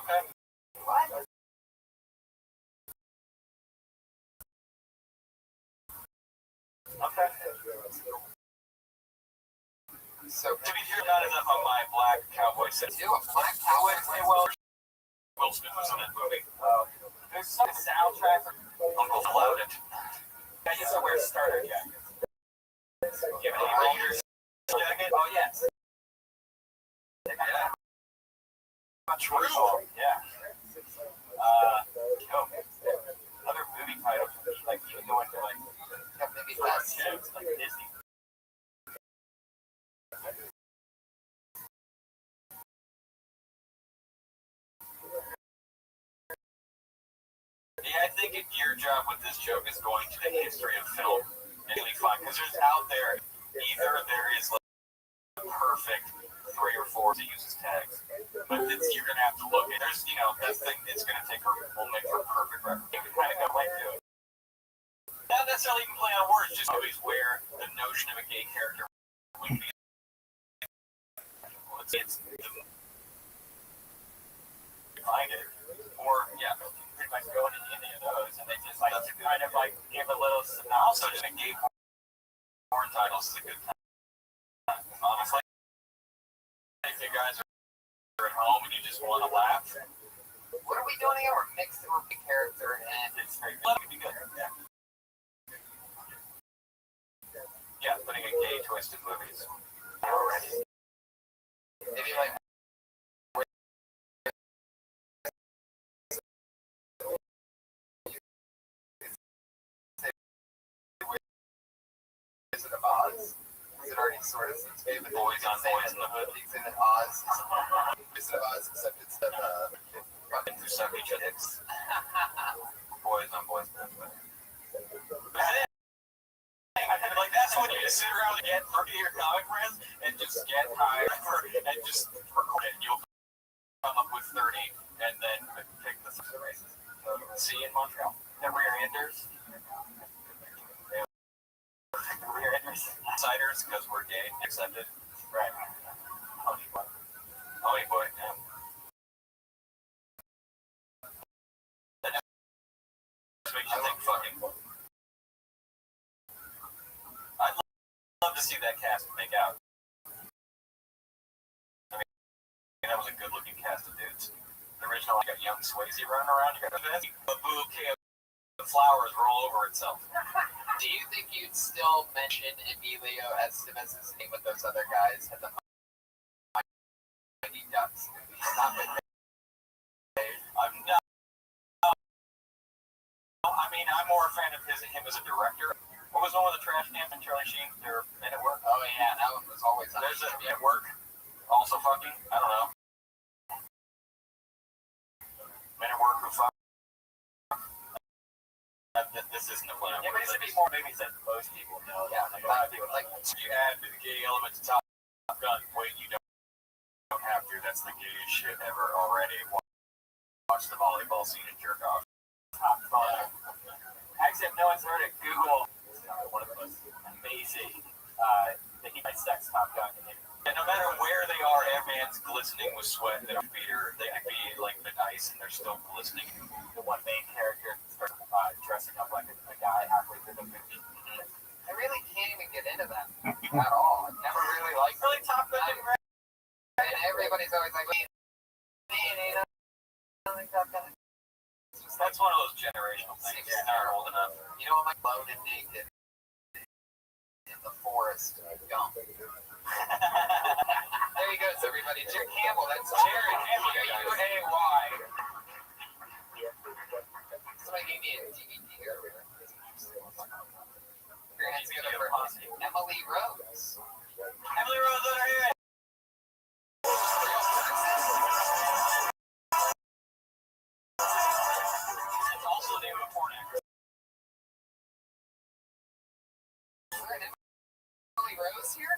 Okay. What? Okay. So To be fair, not enough on my black cowboy set. do a black cowboy. Well, Will Smith was in that movie. There's some soundtrack for Uncle Floated. I used to wear starter jacket. Give it a Raiders jacket. Oh, yes. Yeah. True. Yeah. Other movie titles, like you can go into like Maybe that's like Disney. Yeah, I think your job with this joke is going to the history of film and really fun because there's out there either there is like a perfect 3 or 4 that uses tags, but you're gonna have to look at there's this thing it's gonna take will make for a perfect record. You can kind of go right to it. Not necessarily even play on words, just always where the notion of a gay character would be. It's find it, or pretty much go into any of those, and they just like kind of like give a little. Also, just a gay porn titles is a good time. Honestly, if you guys are at home and you just want to laugh, what are we doing here? We're mixing with the character and it's very good. It'd be good. Yeah, putting a gay twist in movies already. maybe like Wizard of Oz. Is it already sort of seems to be Boys on Boys in the Hood. Exhibit Oz? Wizard of Oz, except it's the Fucking through some each other's boys on boys. Like that's when you just sit around and get your comic friends and just get high and just record it. You'll come up with 30 and then pick the races. So see you in Montreal. The rear enders. Rear enders. Outsiders because we're gay. Accepted. Right. Honey boy. Honey boy. Yeah. Makes you think fucking. I'd love to see that cast make out. I mean, that was a good-looking cast of dudes. The original, you got young Swayze running around. You got a bouquet of flowers roll over itself. Do you think you'd still mention Emilio Estevez's name with those other guys at the Mighty Ducks movies? Not with I'm not. I mean, I'm more a fan of him as a director. What was the one with the trash cans and Charlie Sheen? Their Men at Work? Oh yeah, that one was always on. There's a Men at Work. Also fucking. I don't know. Men at Work who fuck. This isn't a plan. It needs to be more movies that most people know. Yeah, like a lot of people like you add the gay element to Top Gun. Wait, you don't have to. That's the gayest shit ever already. Watch the volleyball scene and jerk off. Top Gun. Actually, if no one's heard it, Google one of the most amazing sex Top Gun. And no matter where they are, every man's glistening with sweat. They don't they could be like the ice and they're still glistening. The one main character starts dressing up like a guy halfway through the movie. I really can't even get into that at all. I've never really liked Really Top Gun. And everybody's always like, That's one of those generational things. You're not old enough. You know, I'm like alone and naked in the forest. Gump. There he goes, everybody. Jerry Campbell. That's Jerry Campbell. J-U-A-Y. Somebody gave me a DVD here. Your hands get over Emily Rose. Emily Rose on her head. It's also the name of a porn actress. Is there an Emily Rose here?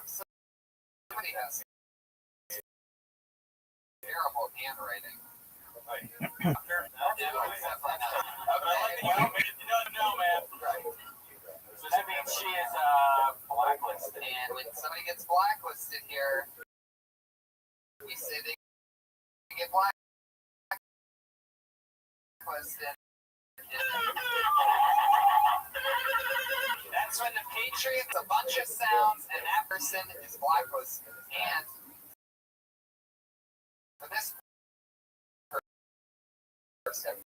Somebody has terrible handwriting. No, man. Right. So that means she is blacklisted. And when somebody gets blacklisted here, we say they get blacklisted. when the Patriots, a bunch of sounds, and that person is blacklisted. And for this person,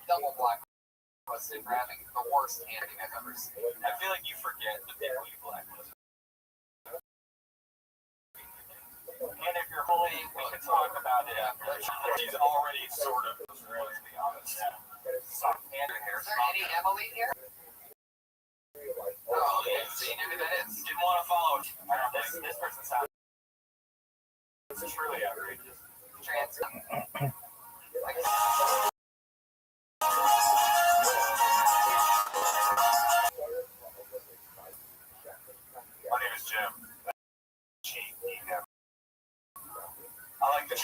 double blacklisted for having the worst handing I've ever seen. I feel like you forget the people you blacklist. And if you're holy, we can talk about it. He's already sort of, let's be honest. And hair. Is there any Emily here? Oh, yeah. See, maybe that is. Didn't want to follow it. This person's house. This is truly outrageous. Trans. My name is Jim. I like the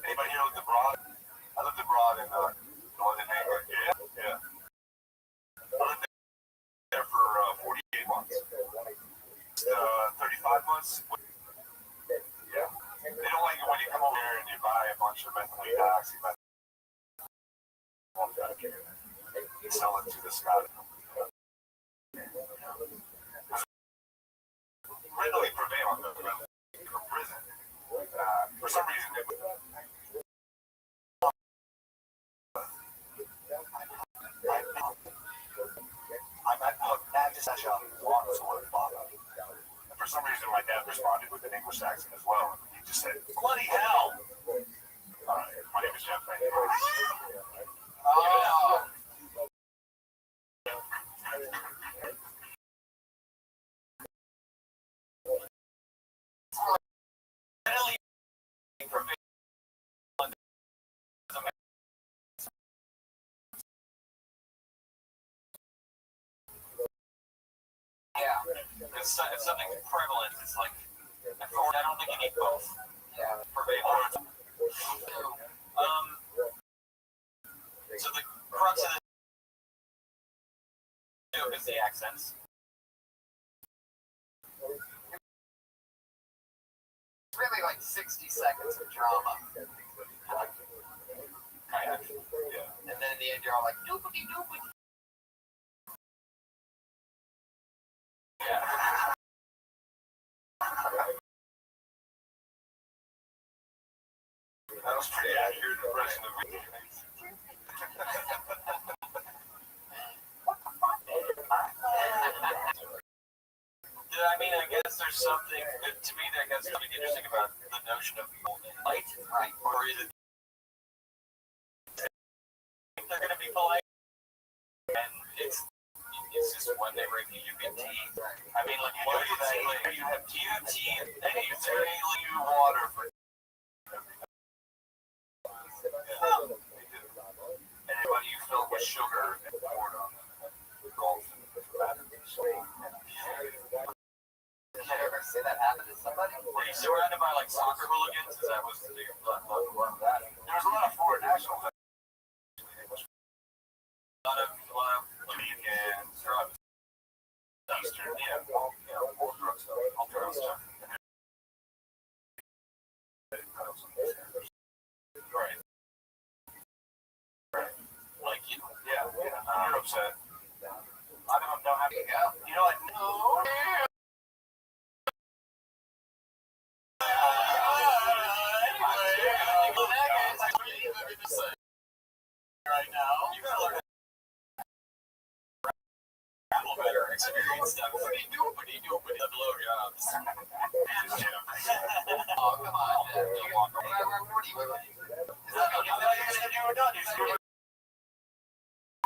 anybody here lived abroad? I lived abroad in northern England. Yeah. I lived there for 48 months. 35 months. Yeah. They don't like it when you come over here and you buy a bunch of mentally docs. You sell it to the Scottish. Readily prevail from prison. For some reason, it was. I'm at just actually on long sword bottom. And for some reason, my dad responded with an English accent as well. And he just said, "Bloody hell!" My name is Jeff. Thank you. Oh. Yeah. It's something prevalent. It's like, I don't think you need both. Yeah. Prevalent. So the crux of this joke is the accents. It's really like 60 seconds of drama. Kind of. Yeah. And then in the end, you're all like, doopity doopity. Yeah. That was pretty accurate impression of me. I mean, I guess there's something, to me, I guess something interesting about the notion of light, right? Or is it they're going to be polite? And it's just when they review you get tea. I mean, like, what exactly? You have tea, and you say water for. Anybody you fill with sugar and poured on the golf Did you ever see that happen to somebody? Were you surrounded by like soccer hooligans? Because that was the big that. There was a lot of foreign nationals. A lot of Dominicans, drugs, Eastern, all drug stuff, all drug stuff. Right. Like, you're upset. I don't know how to go. You know what? No. Right now, you gotta learn to better experience stuff. What do you do? The blowjobs. Oh, come on. What are you doing? Is that what you're gonna do or not?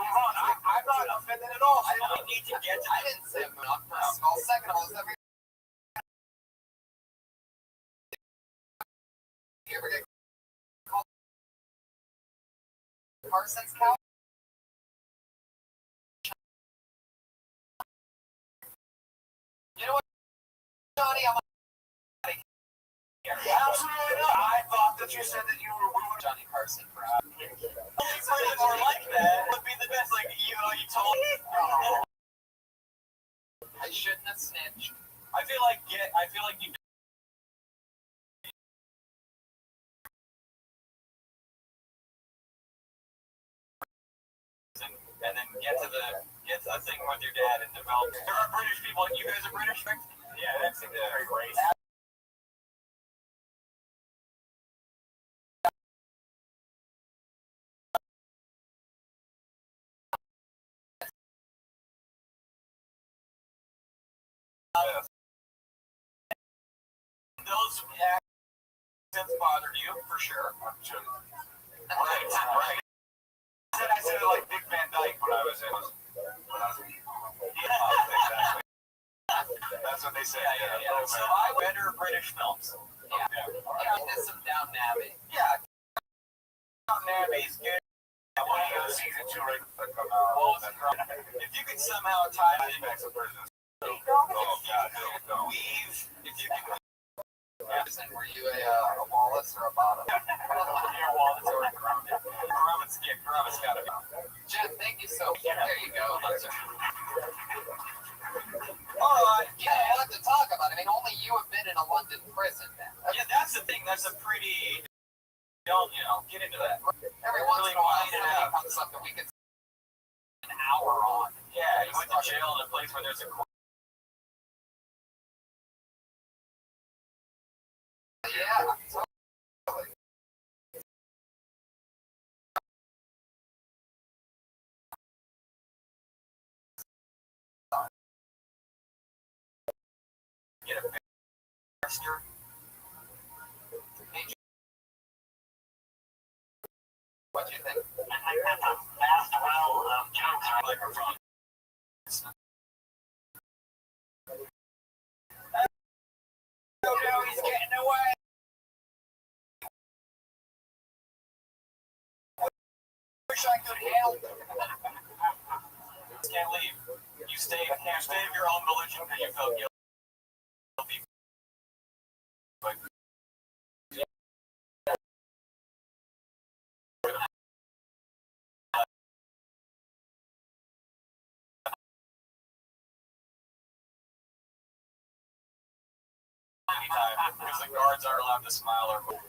I'm not offended at all. I don't need to get to I didn't say I'm not first of all. Second of all, is every you ever get called Carson's couch? You know what, Johnny? I'm absolutely not. I thought that you said that you were Johnny Carson for something more like that would be the best. Like, you told me. I shouldn't have snitched. I feel like you. And then get to gets a thing with your dad and develops. There are British people. You guys are British? Yeah, that's a great race. Those accents bothered you for sure. Right, right. I said it like Dick Van Dyke when I was in. Yeah, exactly. That's what they say. Yeah. So I better British films. Yeah. There's some Downton Abbey. Yeah. Downton Abbey is good. One of those season 2 right that come out. If you could somehow tie it back to prison. Oh God, weave. If you can. Were you a Wallace or a Bottom? You're a Wallace or a Grumman. Grumman's gotta be. Jen, thank you so much. There you go. Yeah, I want to talk about it. I mean, only you have been in a London prison then. Yeah, that's the thing. That's a pretty. Don't get into that. Every once in a while, somebody comes up that we can spend an hour on. Yeah, you went to jail in a place where there's a. Yeah, totally. Get a picture. What do you think? I think that's a fast well of jokes or microphone. Oh no, he's getting away. Wish I could help. Can't leave. You stay of your own volition because you felt guilty. But anytime, because the guards aren't allowed to smile or move.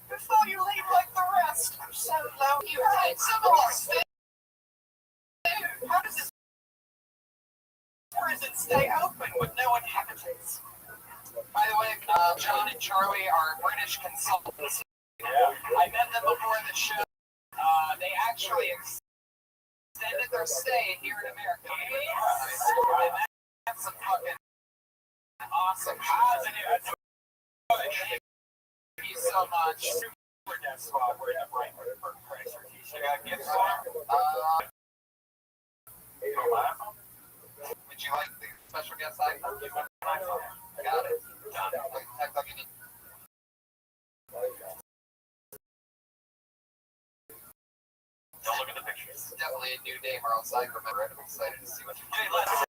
Before you leave like the rest, I'm so low. You hate some of these things. How does this prison stay open with no inhabitants? By the way, John and Charlie are British consultants. Yeah. I met them before the show. They actually extended their stay here in America. That's some fucking awesome. Positive. Thank you so much. We're that spot. We're in the right for Christ. You got gifts. Would you like the special guest icon? Got it. Done. Don't look at the pictures. It's definitely a new name or else I remember it. I'm excited to see what you Hey, let's.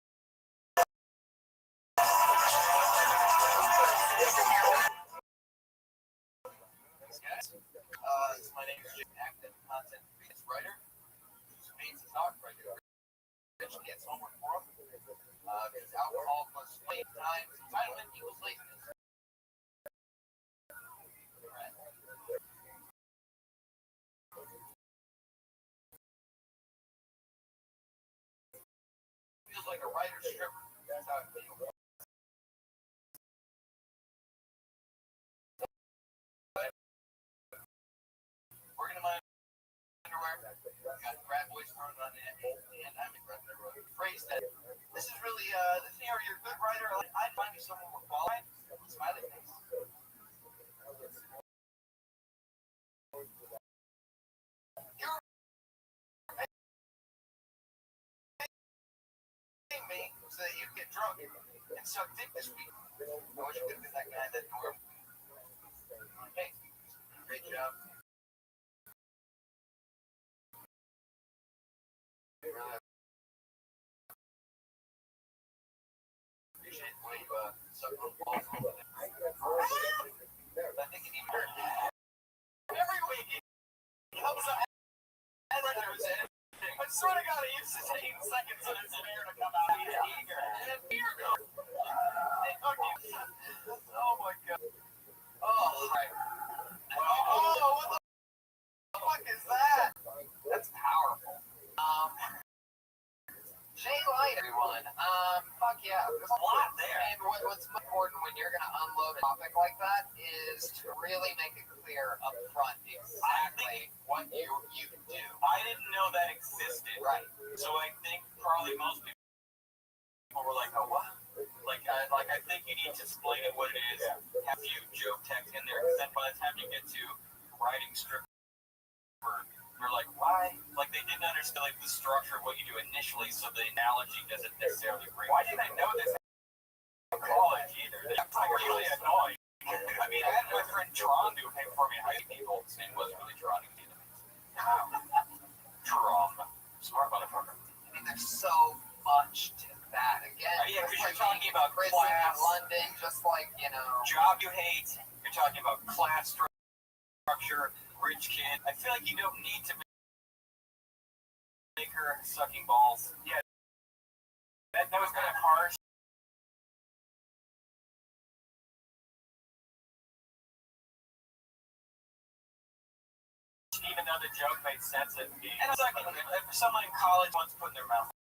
Thanks, guys. My name is Jim, active content writer. Whose means is not regular. Rich gets homework for him. Because alcohol plus sleep times entitlement equals laziness. Feels like a writer's strip. That's how it feels. Working in my underwear. Got grab boys thrown on it, and I'm a phrase that this is really this area. You're a good writer. I'd find you someone more qualified. Smiley face. You're paying me so that you get drunk and suck dick this week. I wish you could have been that guy that Norm. Hey, great job. Appreciate the way you suck on balls. I think it even hurt. Every week he comes up and renders it. I sort of got to use 16 seconds of his hair to come out. He's eager. And then here goes. Oh my god. Oh, right. Oh, loaded topic like that is to really make it clear up front exactly what you can do. I didn't know that existed. Right. So I think probably most people were like, oh, what? I think you need to explain it what it is. Have a few joke text in there, because then by the time you get to writing script, you're like, why? Like, they didn't understand the structure of what you do initially, so the analogy doesn't necessarily bring. Why didn't I know this in college either? That's really annoying. I mean, I had my friend Tron do a paper for me in high school. His name wasn't really Tron. Tron. Smart motherfucker. I mean, there's so much to that. Again, yeah, because you're talking about prison class, in London, just like, job you hate. You're talking about class structure, rich kid. I feel like you don't need to make her sucking balls. Yeah, that was kind of harsh. Even though the joke made sense, and it's like if someone in college wants to put their mouth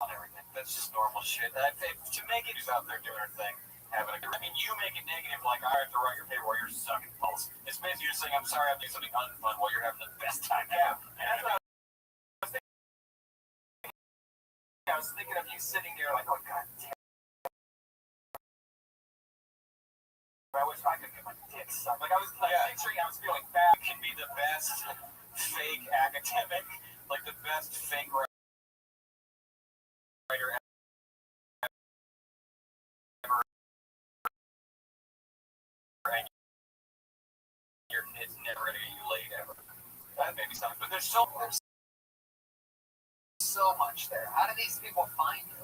on everything, that's just normal shit. To make it who's out there doing her thing, I mean, you make it negative, like I have to write your paper while you're sucking balls. It's basically just saying, I'm sorry, I'm doing something unfun while you're having the best time. Yeah, and that's what I was thinking. I was thinking of you sitting there like, oh god damn. I wish I could get my dick sucked. Like I was picturing, I was feeling bad. It can be the best fake academic, like the best fake writer ever. It's never gonna get you laid ever. That made me sound, but there's so much there. How do these people find you?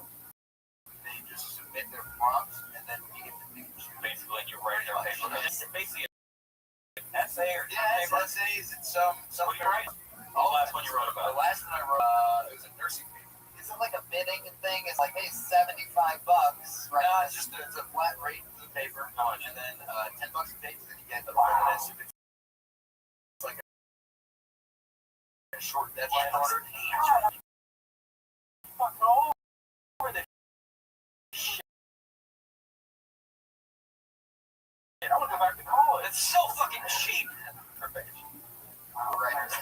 They just submit their prompts, and then you get the thing. Basically, you write their paper. It's basically an essay or it's paper. essays. It's some. What do you write? The last one you wrote about? The last one I wrote, it was a nursing paper. Is it like a bidding thing? It's like, hey, $75, right? No, it's just it's a flat rate for the paper. How much? And then $10 a page, and then you get the bonus if it's like a short deadline order. Fucking all over this shit. I want to go back to college. It's so fucking cheap. Perfect. Writers.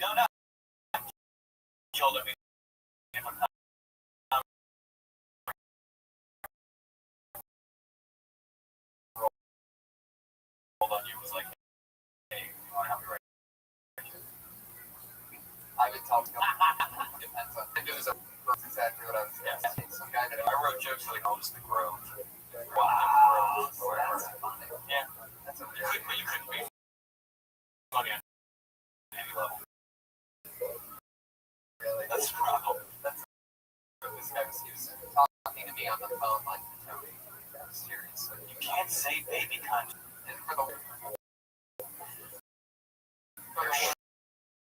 No. You'll let me. Hold on, you was like, hey, you want to help me write? I would tell them. Depends on. It was exactly what I was saying. Some guy that I wrote jokes like, oh, just the Grove. Wow. Whatever. That's funny. Yeah. That's a You couldn't be funny on any level. really. That's the problem. This guy was talking to me on the phone like Tony. Seriously. You can't say baby cunt. And for the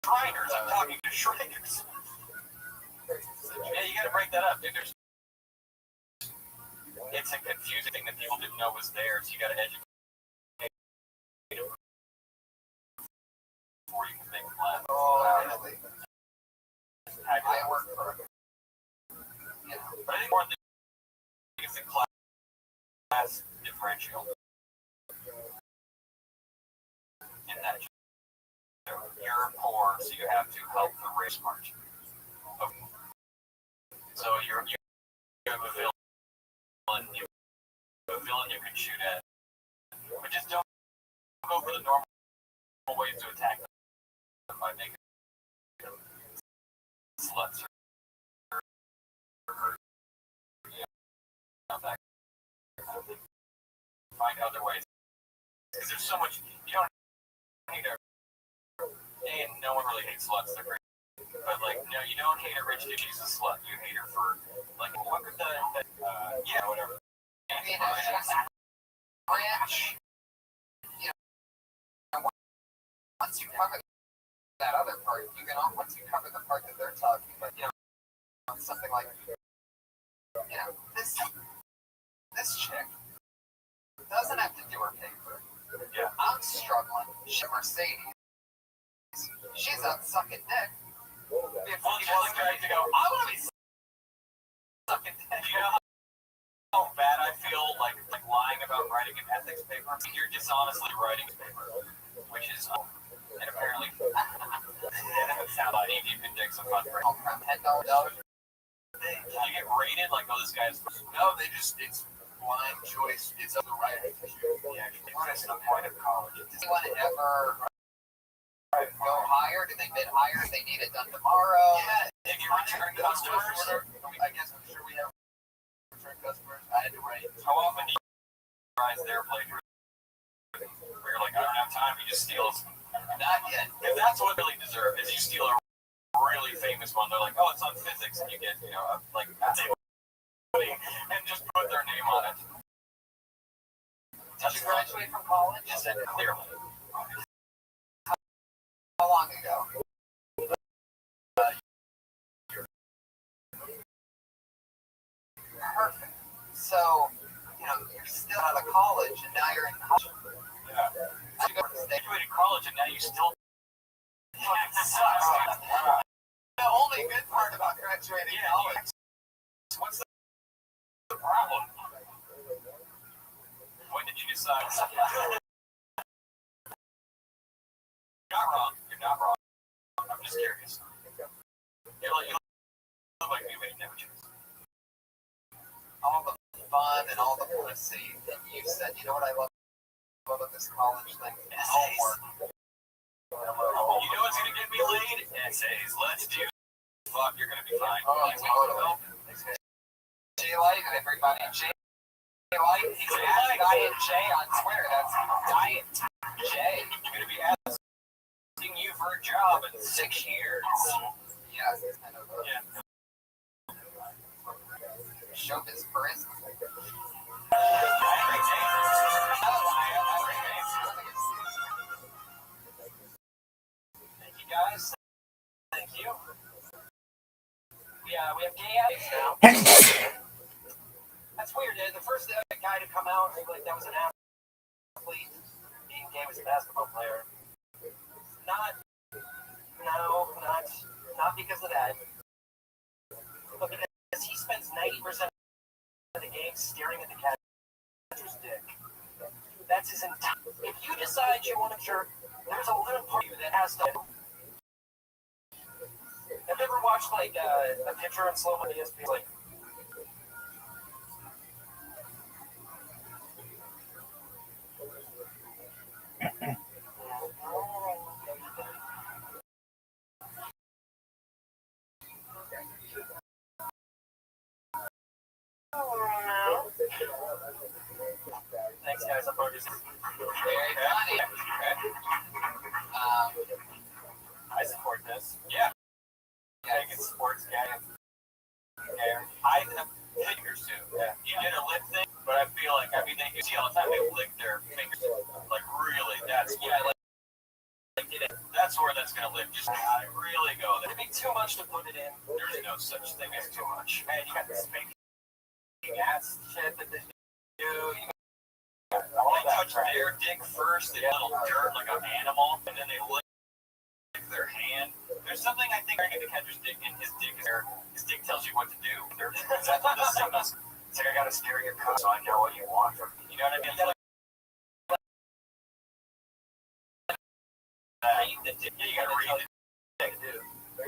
Shriners. I'm talking to Shriners. Yeah, you gotta break that up, dude. It's a confusing thing that people didn't know was there, so you gotta educate before you can make them laugh. really. I work for But I think more than is the class differential in that you're poor, so you have to help the race march. Okay. So you have a villain, you can shoot at, but just don't go for the normal ways to attack them by making them sluts or that kind of thing. Find other ways. Because there's so much, you don't hate her. And no one really hates sluts, they're great. But, like, no, you don't hate a rich dude, she's a slut. You hate her for, like, what could yeah, whatever. I mean, ranch. Once you cover that other part, you can once you cover the part that they're talking about, something like, this chick Doesn't have to do her paper. Yeah. I'm struggling. She's Mercedes. She's out sucking dick. If Well, he just wasn't like ready to go, I want to be sucking dick. You know how bad I feel like lying about writing an ethics paper? You're dishonestly writing a paper, which is and apparently sound like you can dig some fun for $10. Did you get rated? Like, oh, this guy's No, it's blind choice. It's up to writer. what is the point of college? Does anyone ever go higher? Do they bid higher if they need it done tomorrow? Yeah, if you return customers, I guess I'm sure we have return customers. I had to write. how often do you rise their plagiarism? Where you're like, I don't have time, you just steal it. Not yet. If that's what really deserve is you steal a really famous one. They're like, oh, it's on physics, and you get, like and just put their name on it. Did you graduate from college? Just said clearly. How long ago? Perfect. So, you're still out of college, and now you're in college. Yeah. You Graduated college, and now you still sucks. The only good part about graduating college. What's the problem? When did you decide? You're not wrong. I'm just curious. You look like you made never choose. All the fun and all the publicity that you said. You know what I love about this college thing? Homework. You know what's gonna get me laid? Essays. Let's do. Fuck, you're gonna be fine. Oh, totally. J-Light and everybody. J-Light. He's Diet J on Twitter. That's Diet J. You're gonna be asking you for a job in 6 years. Yes. I know that. Yeah. Showbiz prison. Thank you guys. Thank you. We have gay addicts now. That's weird. The first guy to come out like that was an athlete. Being gay was a basketball player. Not because of that. But because he spends 90% of the game staring at the catcher's dick. That's his entire. If you decide you want to jerk, there's a little part of you that has to. Have you ever watched like a picture in slow mo ESPN? Like. Thanks, guys. I'm very funny. I support this. Yeah. I think it's sports guy. I have fingers too. Yeah. You did a lip thing, but I feel like you see all the time they lick their fingers. Like really, that's that's where that's gonna live. Just really go there. It'd be too much to put it in. There's no such thing as too much. Man, you got this spanking ass shit that they do. They touch their dick first. They get a little dirt like an animal, and then they lick their hand. There's something I think right at the catcher's dick, and his dick is there. His dick tells you what to do. That's what the signals. It's like I gotta stare at your cup so I know what you want from me. You know what I mean? You gotta read the dick, dude.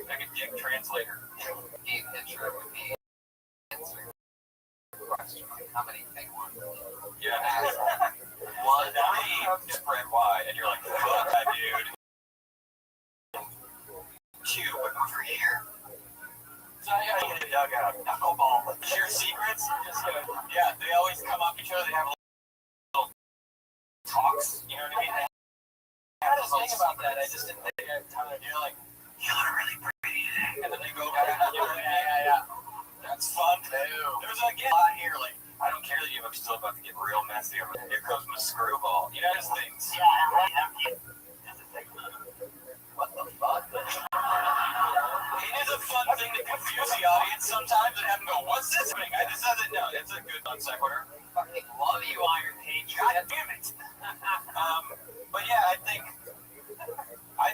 Like a dick translator. The picture would be answering the question. How many big ones? Yeah. One, three, spread wide, and you're like, fuck that dude. Two, but over here. So I gotta get a dugout, knuckleball. Share secrets? Yeah, they always come up each other, they have little talks, you know what I mean? I had this thing about that, I just didn't think I had time to do like, you look really pretty today. And then they go back and yeah. That's fun too. There's a lot here, like, I don't care that I'm still about to get real messy. Here comes my screwball. You know those things. Yeah, what the fuck? It is a fun thing to confuse the audience sometimes and have them go, what's this thing? I just doesn't know. It's a good non sequitur. Fucking love you on your page God damn it. But yeah, I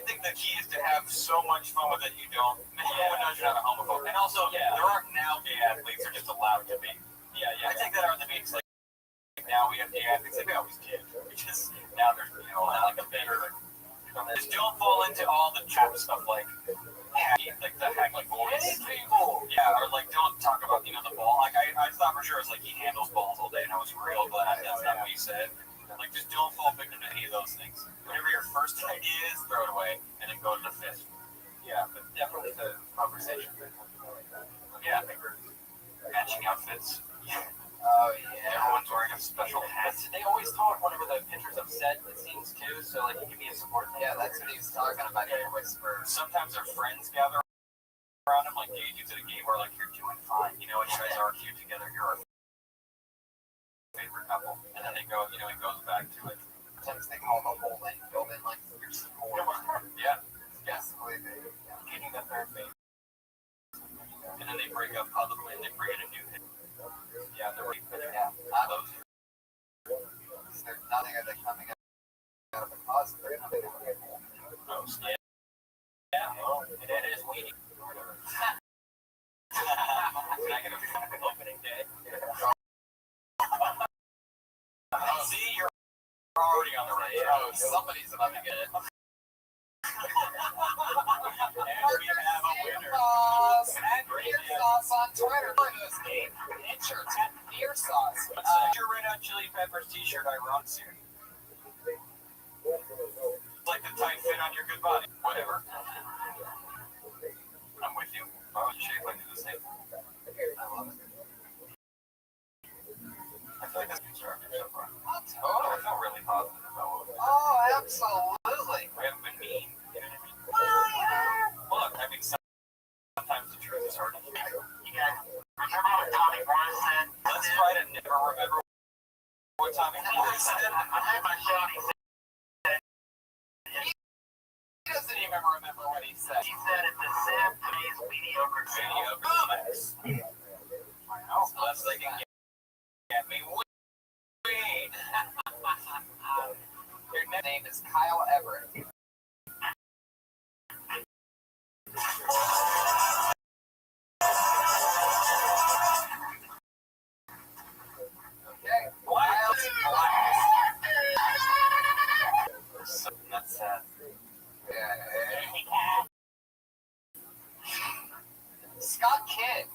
think the key is to have so much fun with it you don't. Everyone knows you're not a homophobe, and also there aren't now gay athletes are just allowed to be. I take that out of the mix. Like now we have gay athletes like we always did. Because now there's like a bigger. Just don't fall into all the trap stuff like the hacking voice people. Yeah, or like don't talk about the ball. Like I thought for sure it's like he handles balls all day, and I was real glad that's not what he said. Like just don't fall victim to any of those things. Whatever your first idea is, throw it away, and then go to the fifth. Yeah, but definitely the conversation. Yeah, I think we're matching outfits. Oh yeah. Everyone's wearing a special hat. They always talk whenever the pitcher's upset, it seems too, so like he can be a support. Yeah, that's what he was talking about. He whisper. Sometimes their friends gather around him, like, dude, you to the game where like you're doing fine. You know, and you guys are cute together. You're our favorite couple. And then they go, it goes back to it. Sometimes they call the whole thing, build in like your support. Yeah. Getting the third base. And then they break up publicly and they bring in a new hit. Yeah, they're right. Yeah, those. There's nothing of it coming out of the closet. They're coming out of the roast. Yeah, well, it is weedy. Negative opening day. See, you're already on the right. Oh, somebody's about to get it. And we have a winner. At Beer Sauce on Twitter. Insurance at Beer Sauce. Your Red Hot Chili Peppers t-shirt I wrote soon. Like the tight fit on your good body. Whatever. I'm with you. I was shaped like the same. I love it. I feel like that's constructive so far. Oh, I feel really positive about it. Oh, absolutely. We haven't been mean. You know what I mean? Look, I mean, sometimes the truth is hard to hear. You guys remember what Tommy Morris said? Let's try to never remember what Tommy Morris said. I heard my show and he said, he doesn't even remember what he said. He said it's a sin to me mediocre comics. Unless they can get me weed. Your name is Kyle Everett. Okay. Wow. That's sad. Yeah. Scott Kidd.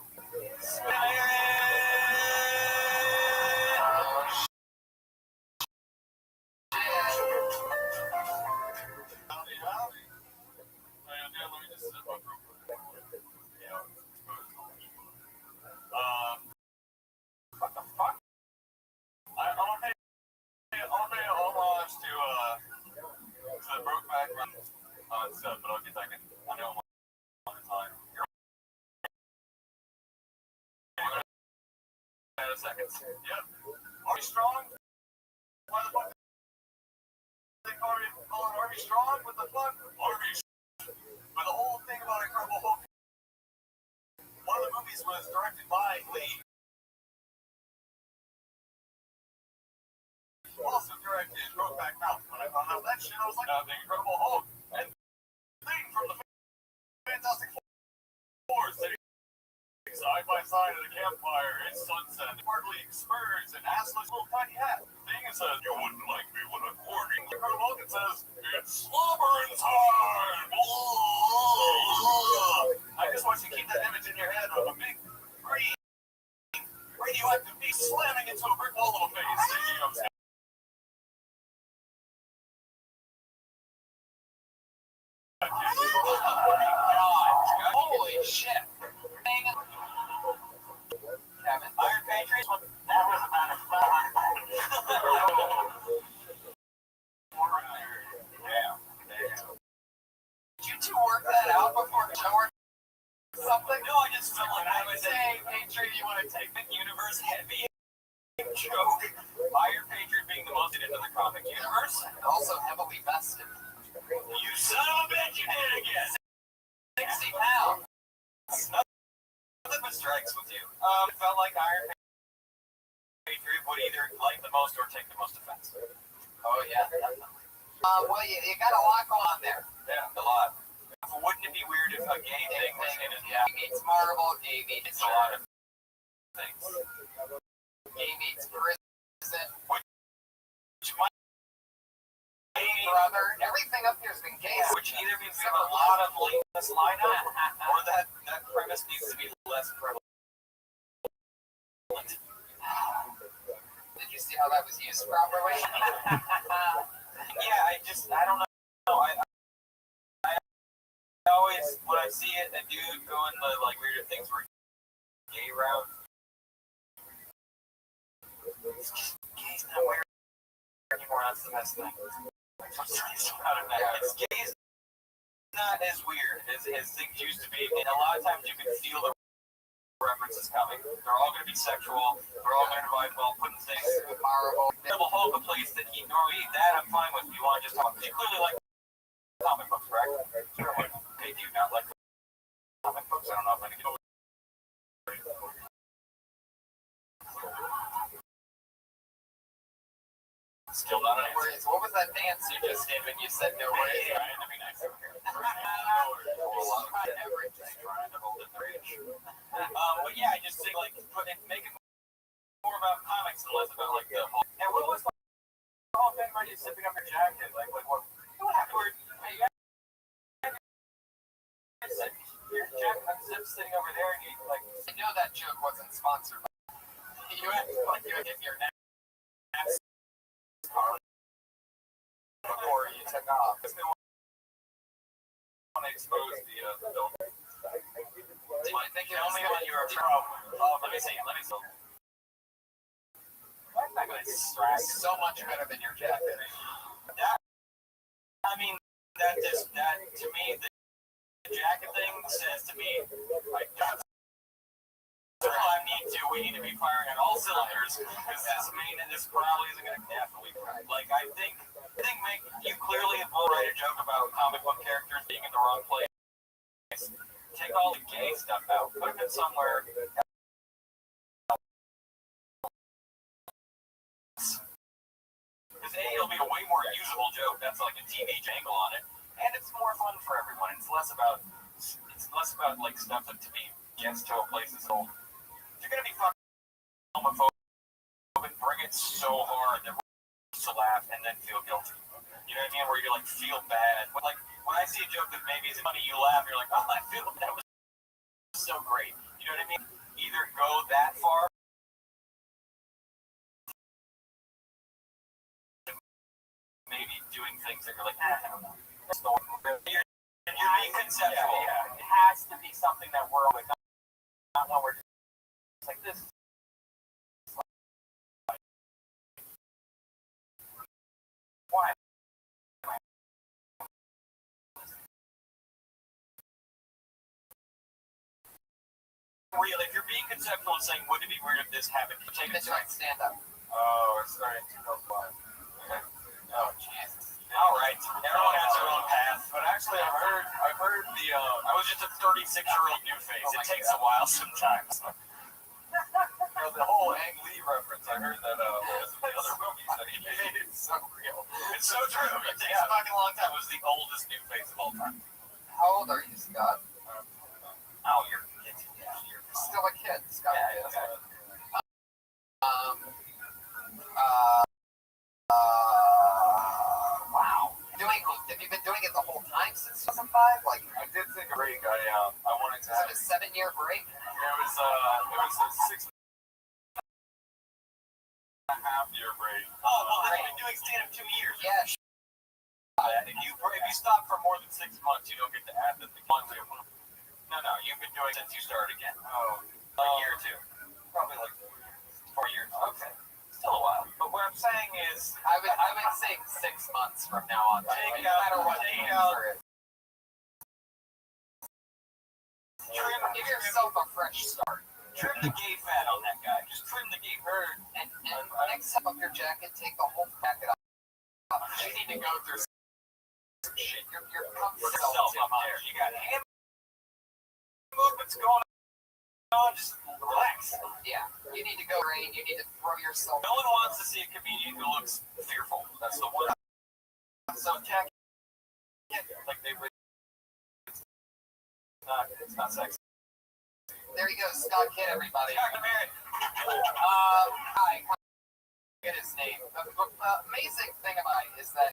What the fuck? I want to pay homage to the Brokeback Mountain stuff, but I'll get back in. I know I'm on time. A second. Yep. Are we strong? Why the fuck they call it Are we strong? What the fuck? But the whole thing about Incredible Hulk. One of the movies was directed by Lee. Also directed Brokeback Mountain. When I found out that shit, I was like, the Incredible Hulk. And thing from the Fantastic Four sitting side by side at a campfire in sunset, partly spurs and assless little tiny hat. Thing says, you wouldn't like me when I'm boarding. Incredible Hulk says, it's slobbering time. I just want you to keep that image in your head of a big green radioactive beast slamming into a brick wall of a face. Holy shit. Kevin. Iron Patriots. That was about a fun. Did you two work that out before the show or something? No, I just felt like I was saying, Patriot, you want to take the universe heavy joke. Iron Patriot being the most into the comic universe. And also heavily vested. You son of a bitch, you did it again. 60 pounds. Nothing but strikes with you. It felt like Iron Patriot would either like the most or take the most offense? Oh, yeah. Well, you got a lot going on there. Yeah, a lot. Wouldn't it be weird if a gay thing was in it? Yeah. Gay meets Marvel, gay meets It's a lot of things. gay meets prison, Which might brother. Everything up here's been gay. which either means we have a lot of lateness lineup, or that premise needs to be less prevalent. Did you see how that was used properly? Yeah, I don't know. I always, when I see it, a dude going the like weirder things where gay route. Gay's not weird anymore. That's the best thing. It's gay's not as weird as things used to be, and a lot of times you can feel the references coming. They're all going to be sexual. They're all going to divide well, putting things. Marvel. Double Hope, a place that he normally eat that. I'm fine with. You want to just talk? You clearly like comic books, right? Sure. Okay, do you not like comic books? I don't know if I can get over. Still not an answer. What was that dance you just did when you said no worries? Trying to be nice over here. Everything. Trying to hold it range. But yeah, I just think like make it more about comics and less about like the whole. And what was the whole thing about you zipping up your jacket? Like what afterward? Your jacket unzips sitting over there, and you like. I know that joke wasn't sponsored by you. You hit your neck before you took off. I want to expose the film. Tell me when you're a problem. Oh, let me see. I'm not going to stress. So much better than your jacket. That to me, the jacket thing says to me, like, we need to be firing on all cylinders because this probably isn't going to definitely. Like, I think you clearly will write a joke about comic book characters being in the wrong place. Take all the gay stuff out, put it somewhere. Because it'll be a way more usable joke. That's like a TV angle on it, and it's more fun for everyone. It's less about like stuff that to me gets to a place that's old. You're gonna be fucking homophobic, bring it so hard that we're to laugh and then feel guilty. You know what I mean? Where you like feel bad. When I see a joke that maybe isn't funny, you laugh. You're like, oh, I feel that was so great. You know what I mean? Either go that far. Maybe doing things that you're like, I don't know. You're being conceptual. Yeah. It has to be something that we're like, not when we're just like this. Why? Real, if you're being conceptual and saying, wouldn't it be weird if this happened? Take it to stand up. Oh, it's starting to go far. Oh, Jesus. All right. Everyone has their own path. But actually, I've heard the, I was just a 36-year-old new face. It takes a while sometimes. The whole Ang Lee reference, I heard that, was the other movies that he made. It's so real. It's so true. It takes a fucking long time. It was the oldest new face of all time. How old are you, Scott? Oh, you're Still a kid, Scott. Yeah, okay. Wow. Have you been doing it the whole time since 2005? Like, I did take a break. I wanted to was it a 7-year break? It was a 6.5-year break. Oh, well, then you've been doing stand-up 2 years. Yeah. If you stop for more than 6 months, you don't get to add the months. No, you've been doing it since you started again. Oh, a year or two. Probably like 4 years. Okay. Still a while. But what I'm saying is, I would say 6 months from now on. No matter what the answer is. Give yourself a fresh start. Trim the gay fat on that guy. Just trim the gay bird. And next time up your jacket, take the whole jacket off. You need to go through some shit. You're comfort yourself up there. You got hand movements going just relax. Yeah, you need to go rain. You need to throw yourself. No one wants to see a comedian who looks fearful. That's the one. So tacky. Like they really. It's not sexy. There you go, Scott Kidd, everybody. Scott, come here. Hi. Get his name. The amazing thing about it is that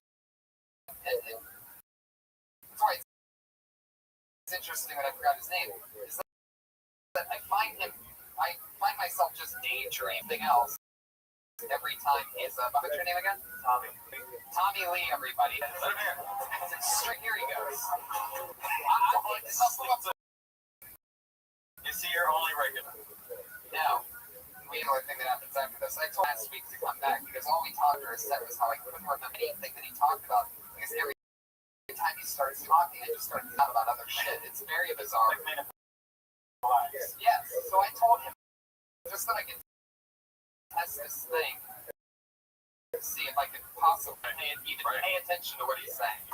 that's why it's interesting that I forgot his name. Is that I find myself just daydreaming else every time he's what's your name again? Tommy Lee, everybody. Straight here he goes. You see, you're only regular. No. We know the thing that happens after this. I told last week to come back because all we talked or said was how I couldn't remember anything that he talked about because every time he starts talking, I just start thinking about other shit. It's very bizarre. Yes. So I told him just that I could test this thing to see if I could possibly even pay attention to what he's saying.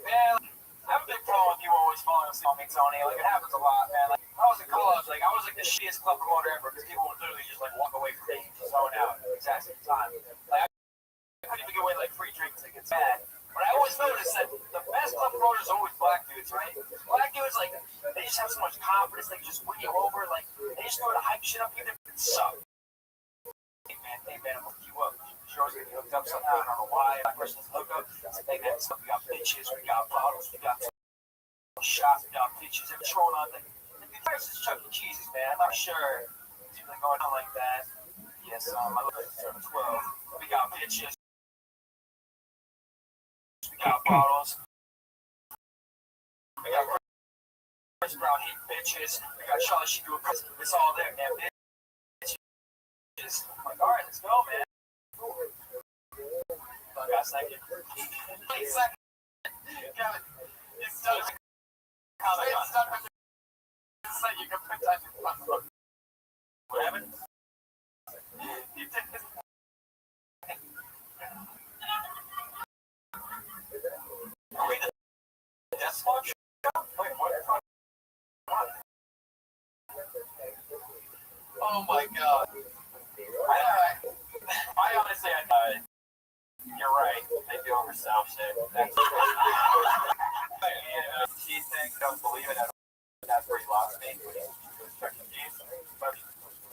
Man, I have a big problem with you always falling asleep on me, Tony. Like, it happens a lot, man. Like, when I was in college, I was like the shittiest club promoter ever because people would literally just like walk away from me, just zone out at the exact same time. Like, I couldn't even give away like free drinks. Like, it's bad. But I always noticed that the best club promoters are always black dudes, right? Black dudes, like, they just have so much confidence, they can just win you over. Like, they just know how to hype shit up, even if it sucks. Hey, man, I'm hooking you up. You're always gonna be hooked up somehow. I don't know why. That person's hooked up. It's like, hey, man, stuff. We got bitches, we got bottles, we got shots, we got bitches, every trolling on thing. The price is Chuck E. Cheese's, man. I'm not sure it's really going on like that. Yes, I look like 12. We got bitches. We got bottles. We got Chris Brown hitting bitches. We got Charlie Sheen doing Chris. It's all there, man. Bitches. I'm like, alright, let's go, man. Guys, thank you. Wait a second. Kevin, it's done. It's done. So you can put that in front of them. What happened? You did this. Are we the Death Squad? Wait, what? Oh my god. I honestly, you're right. They do oversell shit. That's she thinks, don't believe it. That's where he lost me. He was checking keys. But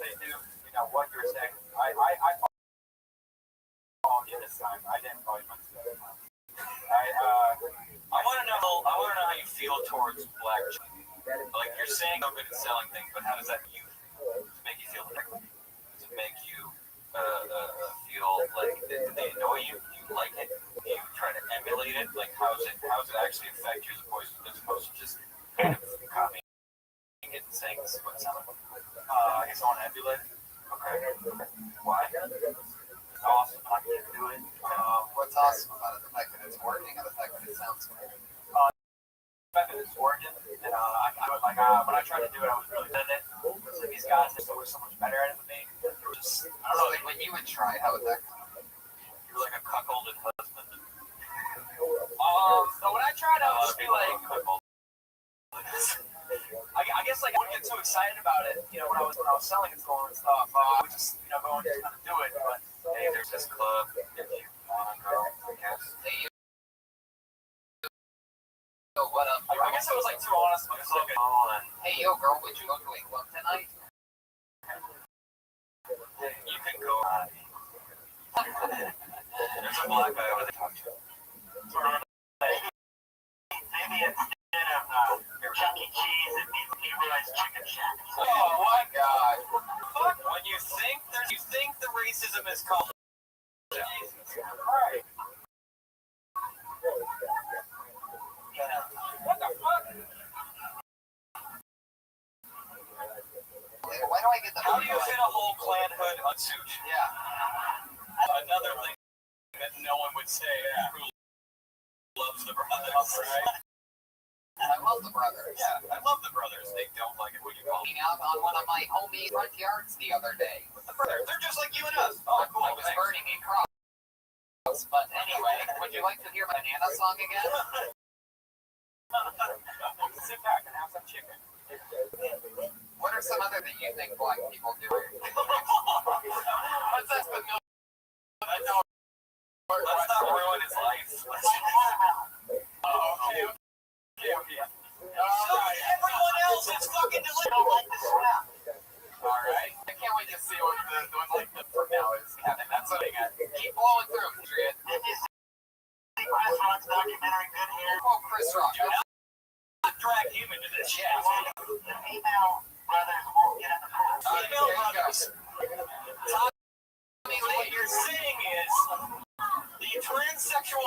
they do, you know, what you're saying. I called you this time. I didn't call you much this time. I want to know how you feel towards black children. Like, you're saying I'm good at selling things, but how does that make you feel? Does it make you feel like do they annoy you? Do you like it? Do you try to emulate it? Like, how does it actually affect you as opposed to just kind of copying it and saying this is what it sounds like? I guess I want to emulate it. Okay. Why? It's awesome. I can't do it. What's awesome about it? The fact that it's working or the fact that it sounds good? The fact that it's working, and when I tried to do it, I was really good at it. It's like these guys, they're so much better at it than me. I don't know, like when you would try, how would that come? You're like a cuckolded husband. So when I tried, I would just be like, I guess like I wouldn't get too excited about it. You know, when I was selling it to them and stuff, I would just go and just kind of do it. But hey, there's this club. If you want to go, I guess. Hey, yo, what up? I guess I was like too honest with myself. Hey, yo, girl, would you go to a club tonight? You can go. There's a black guy over there. Maybe instead of Chuck E. Cheese, it'd be Leroy's Chicken Shack. Oh my god. Fuck, when you think the racism is called. Jesus Christ. What the fuck? Why do I get the How do you fit a whole clan hood unsuit? Yeah. Another thing that no one would say who loves the brothers, right? I love the brothers. Yeah, I love the brothers. They don't like it when you call them. Out on one of my homies' front yards the other day. With the brothers. They're just like you and us. Oh, cool. I was burning a cross. But anyway, would you like to hear my Banana song again? Sit back and have some chicken. What are some other that you think black people do? What's that? Let's not ruin his life. Okay. Everyone else is fucking delicious. Like the slap. Alright. I can't wait to see what the from now is, Kevin. That's what I got. Keep blowing through, Adrian. Did you see Chris Rock's documentary, Good Hair? Oh, Chris Rock. Do not drag him into this shit. The female brothers won't get in the pool. Female there you go. brothers. Tommy, what you're saying is the transsexual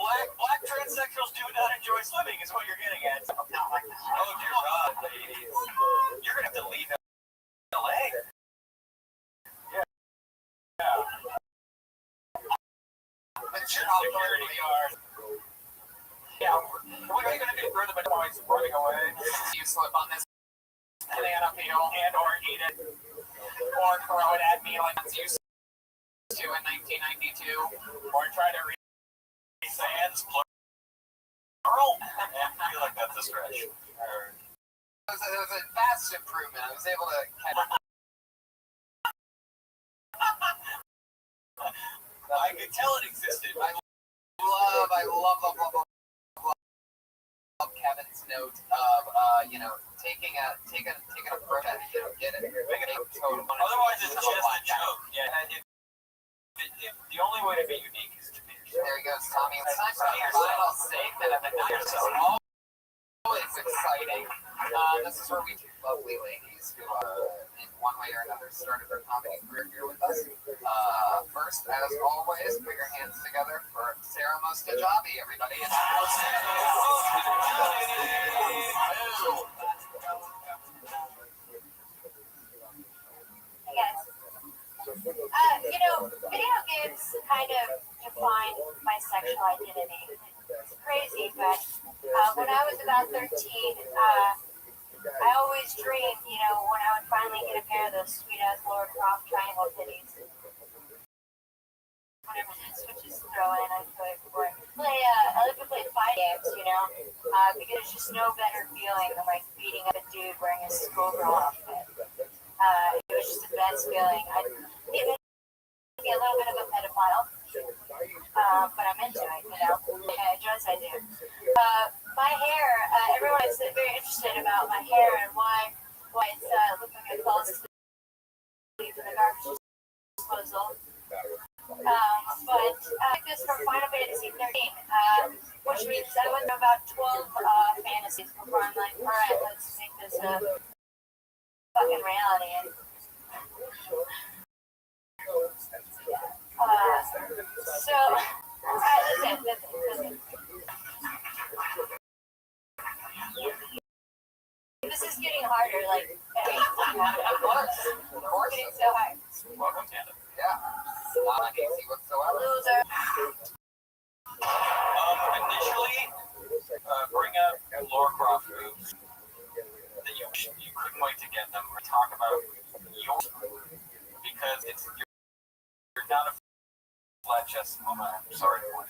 black transsexuals do not enjoy swimming is what you're getting at. Not like this. Oh dear God, ladies. You're gonna have to leave LA. Yeah. Security guard. Yeah. What are you gonna do? Throw the boys running away? You slip on this banana peel And or eat it. or throw it at me like it's used to in 1992. Or try to read sands plural. I feel like that's a stretch. It was a vast improvement. I was able to catch I could tell it existed. I love Kevin's note of taking a approach at it, get it. Otherwise, it's just a joke. Yeah, the only way to be unique is to be yourself. There he goes, Tommy. It's time for the final segment of the night. Always exciting. This is where we two lovely ladies who, in one way or another, started their comedy career here with us. First, as always, put your hands together for Sarah Mostajabi, everybody. Yes. Video games kind of define my sexual identity. It's crazy, but when I was about 13, I always dreamed, when I would finally get a pair of those sweet-ass Laura Croft triangle titties. Whenever the switches throw in, I play I like to play fight games, because there's just no better feeling than like beating up a dude wearing a schoolgirl outfit. It was just the best feeling. I'd even be a little bit of a pedophile, but I'm into it, I do. My hair, everyone is very interested about my hair and why it's looking like it falls asleep in the garbage disposal. But I took this from Final Fantasy 13, which means I went through about 12 fantasies before I'm like, alright, let's make this a fucking reality. And, listen. This is getting harder, of course. Getting so hard. Welcome, Canada. Yeah. Not easy whatsoever. Loser. Initially, bring up Laura Croft moves that you couldn't wait to get them. Or talk about yours because you're not a flat chest woman. I'm sorry. No,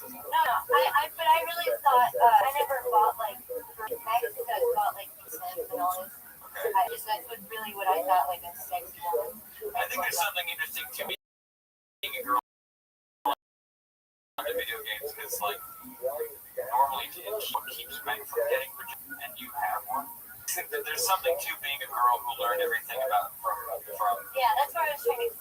but I really thought, I never bought, magazines that bought, Sims and all this. Okay. That's really what I thought, a sexy woman. I think there's something interesting to being a girl in video games because, normally it's what keeps men from getting rejected, and you have one. I think that there's something to being a girl who learned everything about from. Yeah, that's what I was trying to.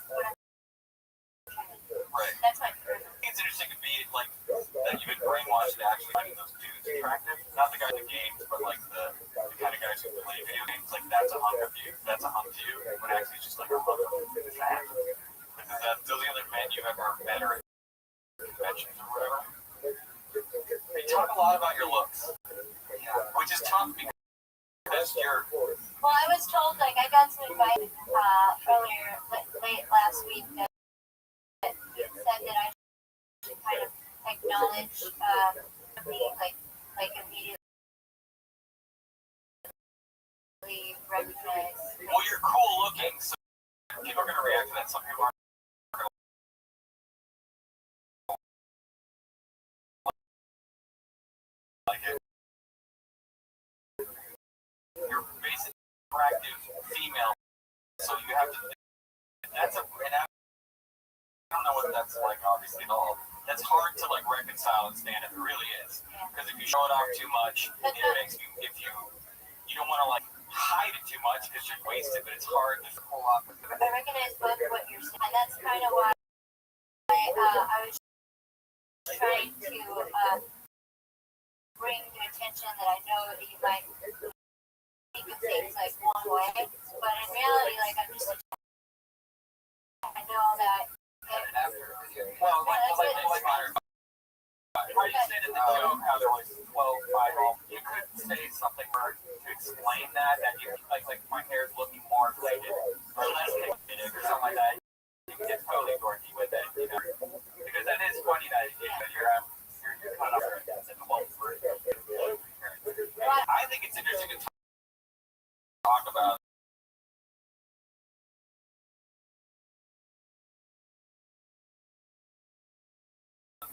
Right. That's my first. I think it's interesting to be that you've been brainwashed to actually finding those dudes attractive. Not the guys in games, but the kind of guys who play video games. That's a hunk of you. That's a hunk to you. When actually it's just a hunk of fat. Because those are the other men you've ever met or conventions or whatever. They talk a lot about your looks, which is tough because that's your. Well, I was told I got some advice earlier, late last week that said that I should kind of acknowledge being immediately recognize. Well, you're cool looking, so people are going to react to that. Some people aren't. like you're basically attractive female, so you have to. That's a. And I don't know what that's like, obviously, at all. That's hard to like reconcile and stand. It really is, because if you show it off too much, it makes you. If you don't want to like hide it too much because you're wasted, but it's hard to pull off. I recognize both what you're saying, and that's kind of why I was trying to bring to attention that I know that you might think of things like one way, but in reality, like I'm just, I know that. Well, how you said in the joke how there was 12 5 you could say something to explain that you like my hair's looking more faded or less pigmented or something like that. You can get totally dorky with it, you know, because that is funny that you're kind of in the whole fruit. I think it's interesting to talk about.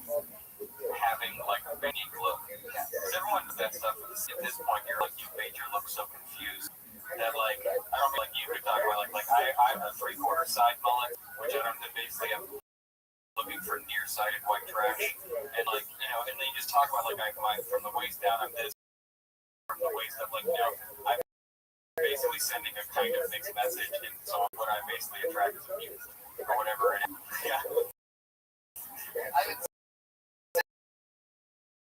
Having like a unique look. Because everyone does that stuff at this point. You've made your look so confused that like I don't mean like you could talk about like I have a 3/4 side mullet, which I don't basically I'm looking for nearsighted white trash, and like you know, and they just talk about like I'm from the waist down I'm this, from the waist up like you know I'm basically sending a kind of mixed message, and so what I basically attract is abuse or whatever. And yeah. I would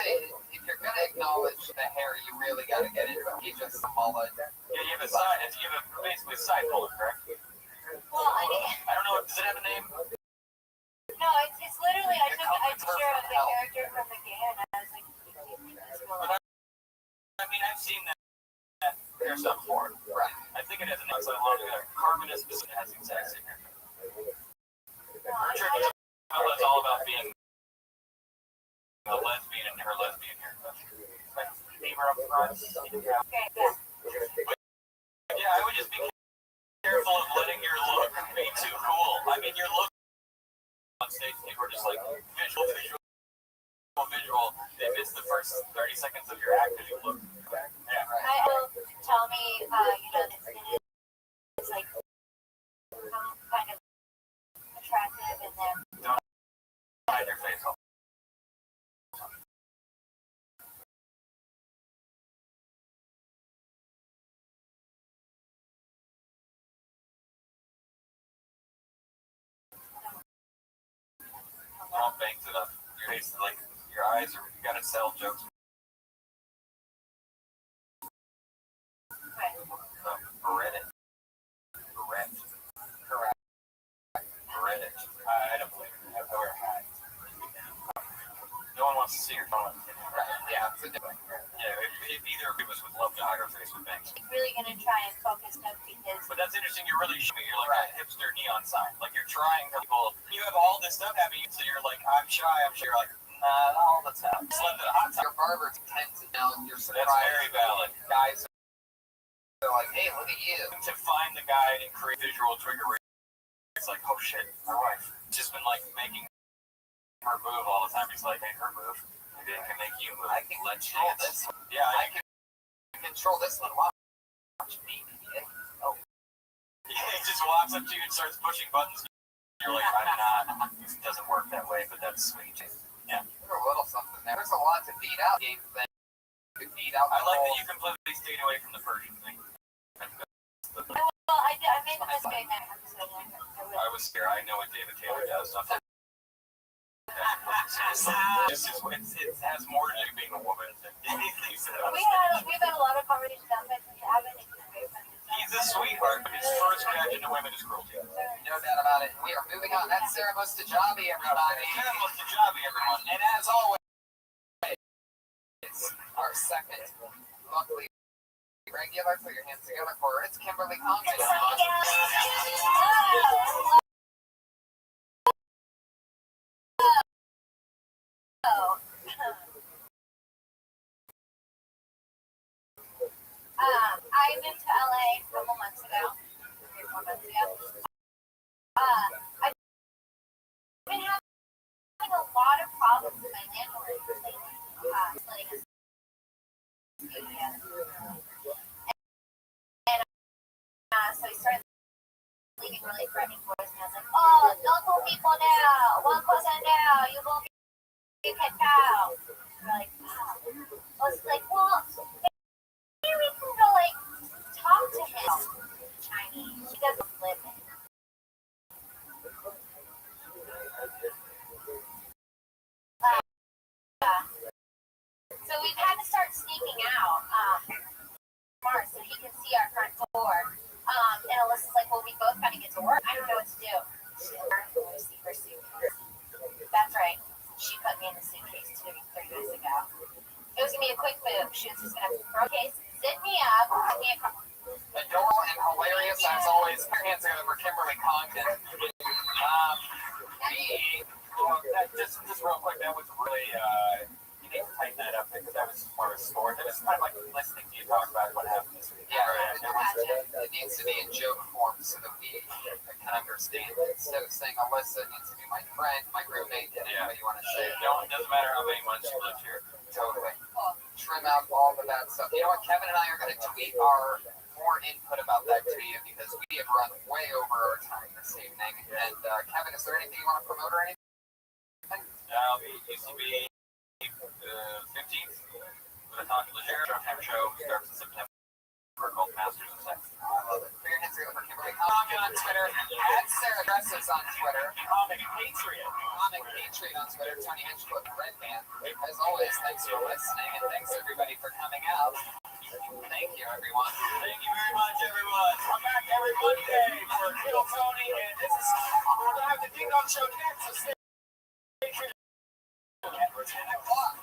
if you're going to acknowledge the hair, you really got to get into it. You just a mullet. Yeah, you have a side. You have basically a side mullet, correct? Well, I don't know. Does it have a name? No, it's literally I took a picture of the character from the game and I was like, I mean, I've seen that hairstyle before. Right. I think it has a name. So I love it. Carbonus has the exact same haircut. It's all about being a lesbian and her lesbian haircut. Like, leave her up front. okay, yeah. But yeah, I would just be careful of letting your look be too cool. I mean, your look on stage, people are just like, visual. They miss the first 30 seconds of your act because you look. Yeah. I will tell me, you know, it's like kind of attractive and then. Don't hide your face off. All bangs it up. Your face is like your eyes are. You gotta sell jokes. Reddit. Correct. Reddit. I don't believe it. I wear a hat. No one wants to see your phone. Yeah, it's a different. Yeah, if either of us would love to hide our face with bangs. I'm really gonna try and focus up because. But that's interesting. You're really showing. You're like a hipster neon sign. Like you're trying to people. You have all this stuff happening, so you're like, I'm shy. You're like, nah, all the time. Slept at a hot tub. Your barber tends to know you're surprised. That's very valid. Guys are like, hey, look at you. To find the guy and create visual trigger where it's like, oh shit, my wife just been like making her move all the time. He's like, hey, her move. Maybe I can make you move. I can control this. Yeah, I can control this one. Watch me. Oh. Yeah, he just walks up to you and starts pushing buttons. You're like, I'm not. It doesn't work that way, but that's sweet. Yeah. There's a little something there. There's a lot to beat out. Game thing. Beat out. I like that you completely stayed away from the Persian thing. Well, I made the mistake that episode. I was scared. I know what David Taylor does. It has more to do with being a woman than anything. We've had a lot of conversations outside since you haven't. He's a sweetheart, but his first reaction to women is cruelty. No doubt about it. We are moving on. That's Sarah Mustajabi, everybody. Sarah Mustajabi, everyone. And as always, our second monthly regular, put your hands together for it. It's Kimberly Compton. I moved to LA a couple months ago. 3-4 months ago. I've been having a lot of problems with my landlord lately. cow. We're like, wow. I was like, well, maybe we can go like talk to him. Chinese. He doesn't live in. So we've had to start sneaking out, smart, so he can see our front door. And Alyssa's like, well, we both got to get to work. I don't know what to do. See her suitcase. That's right. She put me in the suitcase 3 days ago. It was gonna be a quick move. She was just gonna throw a case, sit me up, give me a car. Adorable and hilarious as always. Put your hands together for Kimberly Congdon. Just real quick, that was really you need to tighten that up because that was more of a story. It was kind of like listening to you talk about what happened this week. Yeah, it needs to be in joke form so that we can understand it. Instead of saying Alyssa needs to be my friend, my roommate, and anybody you want to say. No, it doesn't matter how many months you lived here. Totally. Trim out all of that stuff. You know what? Kevin and I are going to tweet our more input about that to you because we have run way over our time this evening. And Kevin, is there anything you want to promote or anything? UCB 15th with a Talk to Legere Showtime show starts in September called Masters of Sex. I love it. Put your hands together for Kimberly Congdon on Twitter. At Sarah Dresses on Twitter. Comic Patriot. Comic Patriot on Twitter. Tony Hinchcliffe, Red Man. As always, thanks for listening and thanks everybody for coming out. Thank you, everyone. Thank you very much, everyone. Come back every Monday for Kill Tony, and this is we're gonna have the Ding Dong Show next. So stay tuned. And we're 10 o'clock.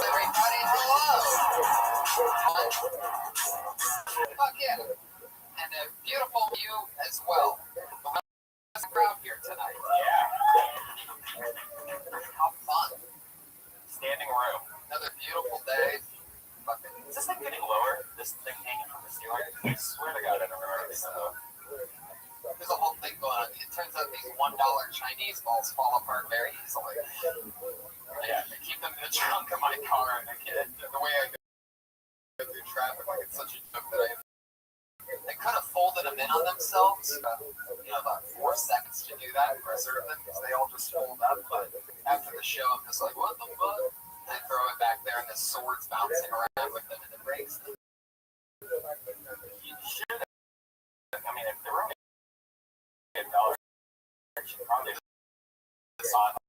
Everybody, hello. Fuck yeah. And a beautiful view as well. There's a crowd here tonight. Yeah. How fun. Standing room. Another beautiful day. Fucking Is this thing getting lower? This thing hanging from the ceiling? I swear to God, I don't remember this stuff. There's a whole thing going on. It turns out these $1 Chinese balls fall apart very easily. Yeah. I keep them in the trunk of my car, and the way I go through traffic, like it's such a joke that they could have folded them in on themselves, about 4 seconds to do that and preserve them because they all just fold up. But after the show, I'm just like, what the fuck? I throw it back there, and the sword's bouncing around with them, and it breaks them. You should. I mean, if the room is $1, you should probably decide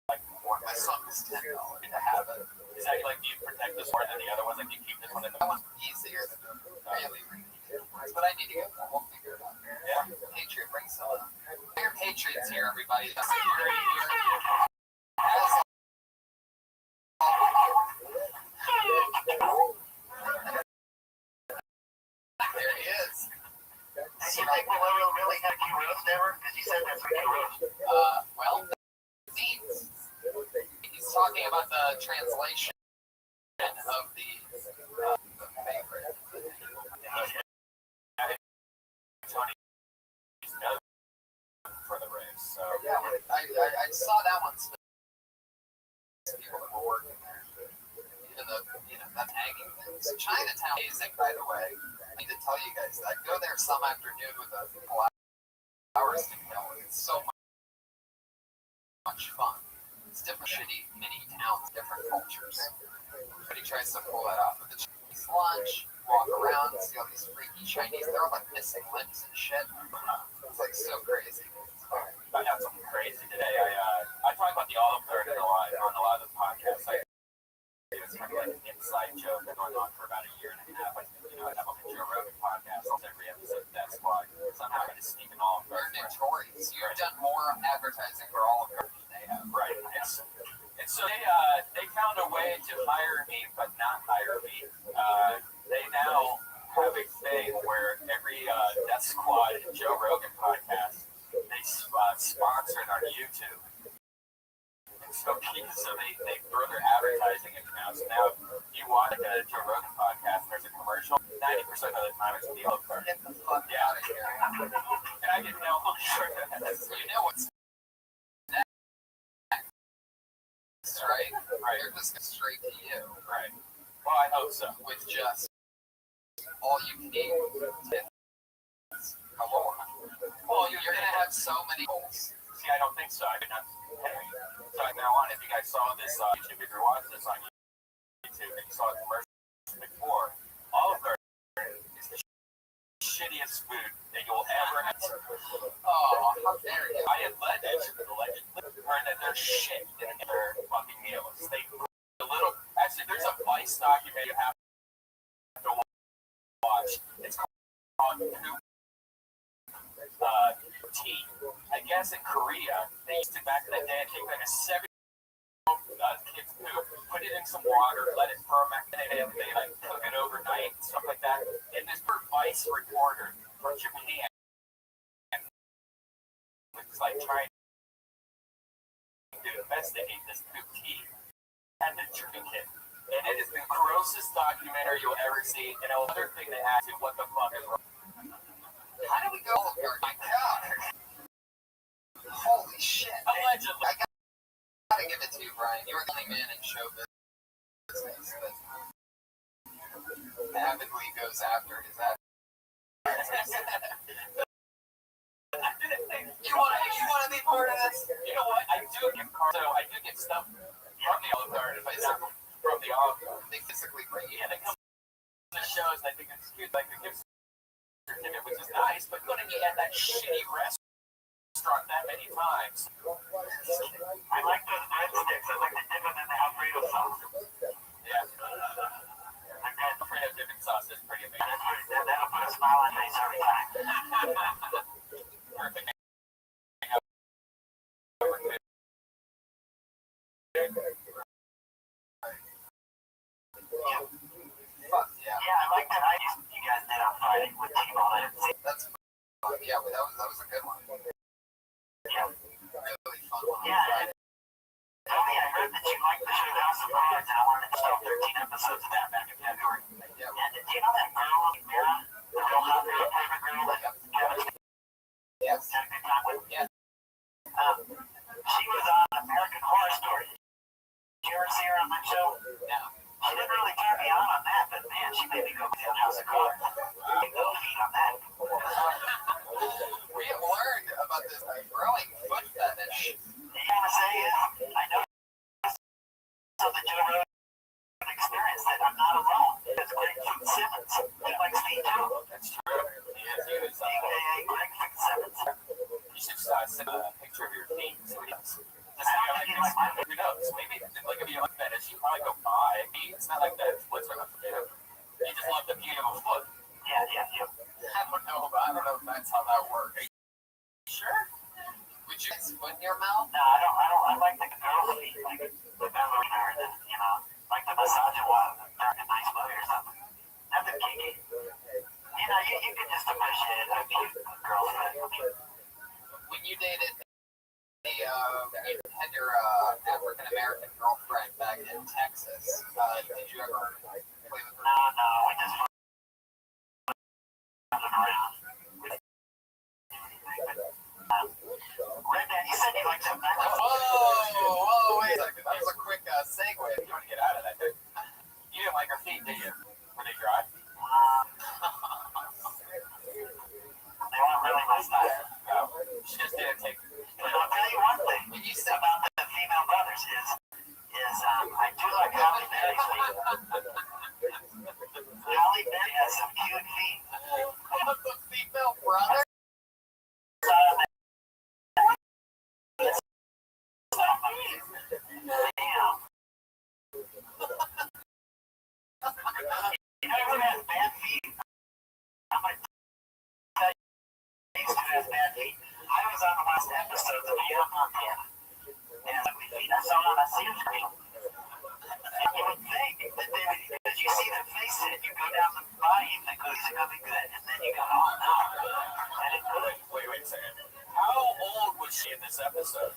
like more. My son was $10 to have it. Is that like, do you protect this more than the other ones? Like, do you keep this one in the That one's easier than the really ones, but I need to get one. We'll figure it out. Yeah. Patriot, bring some up. We're Patriots here, everybody. That's there he is. And you think Malone really had a key roast ever? Because you said that's a key roast. Well, scenes. He's talking about the translation of the favorite. Tony is known for the race, so Yeah, I saw that one. People that were working there. Even that hanging thing. So Chinatown is amazing, by the way. I need to tell you guys that. Go there some afternoon with a couple hours to kill. It's so much fun. It's different shitty mini towns, different cultures. But he tries to pull that off with the Chinese lunch, walk around, see all these freaky Chinese. They're all like missing limbs and shit. It's like so crazy. I got something crazy today. I talked about the olive stories. You've done more advertising for all of them than they have. Right. And so they found a way to hire me, but not hire me. They now have a thing where every Death Squad and Joe Rogan podcast, they sponsor it on YouTube. And so they throw their advertising accounts. Now, you watch a Joe Rogan podcast, there's a commercial. 90% of the time it's the other part. Get the fuck out of here. And I didn't know. You know what's next, right? Right. They're just going straight to you. Right. Well, I hope so. With just all you can eat. Come on. Well, you're going to have so many goals. See, I don't think so. I did not. So now on, if you guys saw this YouTube, if you're watching this on YouTube, and you saw a commercial before, all of their is the shittiest food that you'll ever have. Oh, how dare you. I had allegedly heard that they're shit in their fucking meals. Actually, there's a Vice documentary you have to watch. It's called tea. I guess in Korea, they used to back in the day take like a 7 kid's poop, put it in some water, let it ferment, and they like cook it overnight, stuff like that. And this Vice reporter from Japan was like trying to investigate this poop tea and to drink it. And it is the grossest documentary you'll ever see. And another thing they asked you, what the fuck is wrong? How do we go here? My God. Holy shit. Allegedly. I gotta give it to you, Brian. You're the only man in show business that avidly goes after his You want to be part of this? You know what? I do get stuff from the Olive Garden, from the Olive Garden. They physically bring you Yeah, they come to the shows, and I think it's cute, like the gift certificate, which is nice, but couldn't you at that shitty restaurant that many times? I like those breadsticks. I like to dip them in the Alfredo sauce. Yeah. That Alfredo dipping sauce is pretty amazing. That'll put a smile on my face every time. Perfect. Yeah, I like that idea you guys did on Friday with T-Ball. That's fun. Yeah, that was a good one. Yeah. Really fun one. Yeah. Tell me, I heard that you liked the show House of Cards, and I wanted to show 13 episodes of that back in February. Yeah. And do you know that girl, Mira? The real hot girl, favorite girl that Kevin Yes. had a good time with? Yeah. She was on American Horror Story. Did you ever see her on that show? Yeah. She didn't really turn me on that, but man, she made me go down House of Cards. You go feed on that. We have learned about this growing foot fetish. You gotta say, I know so the Joe Rogan experience that I'm not alone. It's Greg Simmons. He likes me too. That's true. He is AKA Greg Simmons. You should send a picture of your feet. So he does. Who knows? Maybe like if you like fetish, you probably go buy feet. It's not like that. What's going on for you? You just love the beauty of a foot. Yeah. I don't know if that's how that works. Are you sure? Would you put in your mouth? No, I don't. I like the girl's feet, like the ballerina or the, like the massage while during a nice movie or something. Nothing kinky. You can just appreciate a cute girl's foot. When you dated when you had your African American girlfriend back in Texas, did you ever play with her? No, we just around. Redman, you said you liked that Mexican. Whoa, wait a second. That was a quick segue. You want to get out of that, dude? You didn't like her feet, did you? Were they dry? They weren't really my style. No, she just didn't take. But I'll tell you one thing. When you said about the female brothers is I do like Holly Berry's feet. Butte, Montana. And I saw it on a scene screen. And you would think that they would, because you see their faces and you go down the body, you think, oh, these are going to be good. And then you go, oh, no. And it really, Wait a second. How old was she in this episode?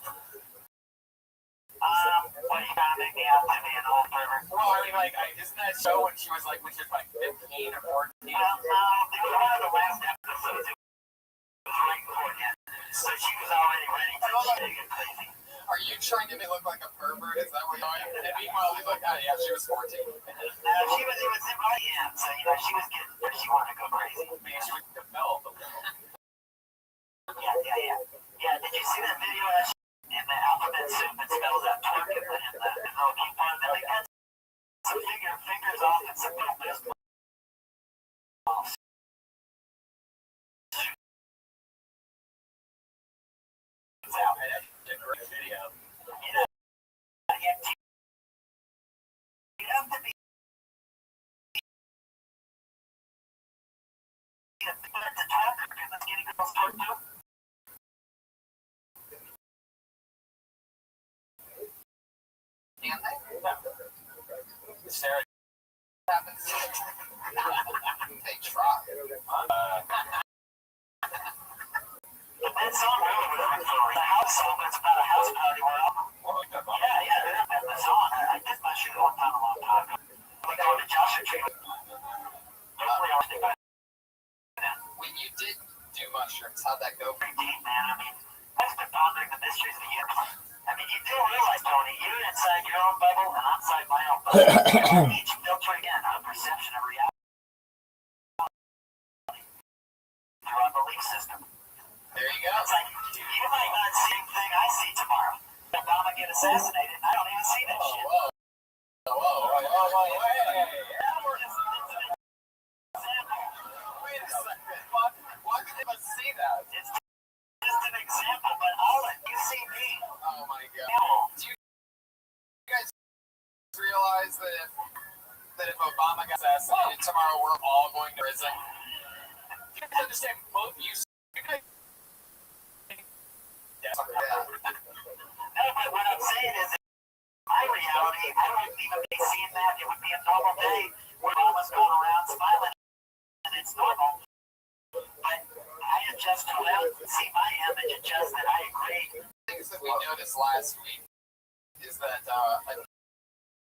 what are you trying to make me out to be an old pervert? Well, I mean, like, isn't that show when she was like 15 or 14? Well, no, they were one of the last episodes. It was right before that. So she was already ready to get crazy. Are you trying to make me look like a pervert? Is that what you're doing? And meanwhile, he's like, oh, yeah, she was 14. It was in my end, so, she was getting where she wanted to go crazy. I mean, she was developed. Yeah, did you see that video of in the alphabet soup that spells out twerk in the little coupon? Then they cut some fingers off and some little best balls. It's out. It's a great video. You have to be a talker because it's getting girls twerk too. Sarah happens. They try. That song really was the house song, but it's about a house party where the song. I did my shit one time a long time ago. We go to Joshua Tree. When you did do mushrooms, how'd that go? Pretty deep, man. I mean, I've been pondering the mysteries of the universe. I mean, you do realize, Tony, you're inside your own bubble and outside my own bubble. Each filtering in our perception of reality through our belief system. There you go. It's like, you might not see the thing I see tomorrow. Obama get assassinated, I don't even see that shit. Whoa. Wait a second. Why could they see that? It's just an example, but all of you see me. Oh my god. Do you guys realize that if Obama got assassinated tomorrow, we're all going to prison? You guys understand both you guys? No, but what I'm saying is, my reality, I wouldn't even be seeing that. It would be a normal day where Obama's going around smiling, and it's normal. But I adjust to it, see my image adjust, and I agree. Things that we noticed last week is that an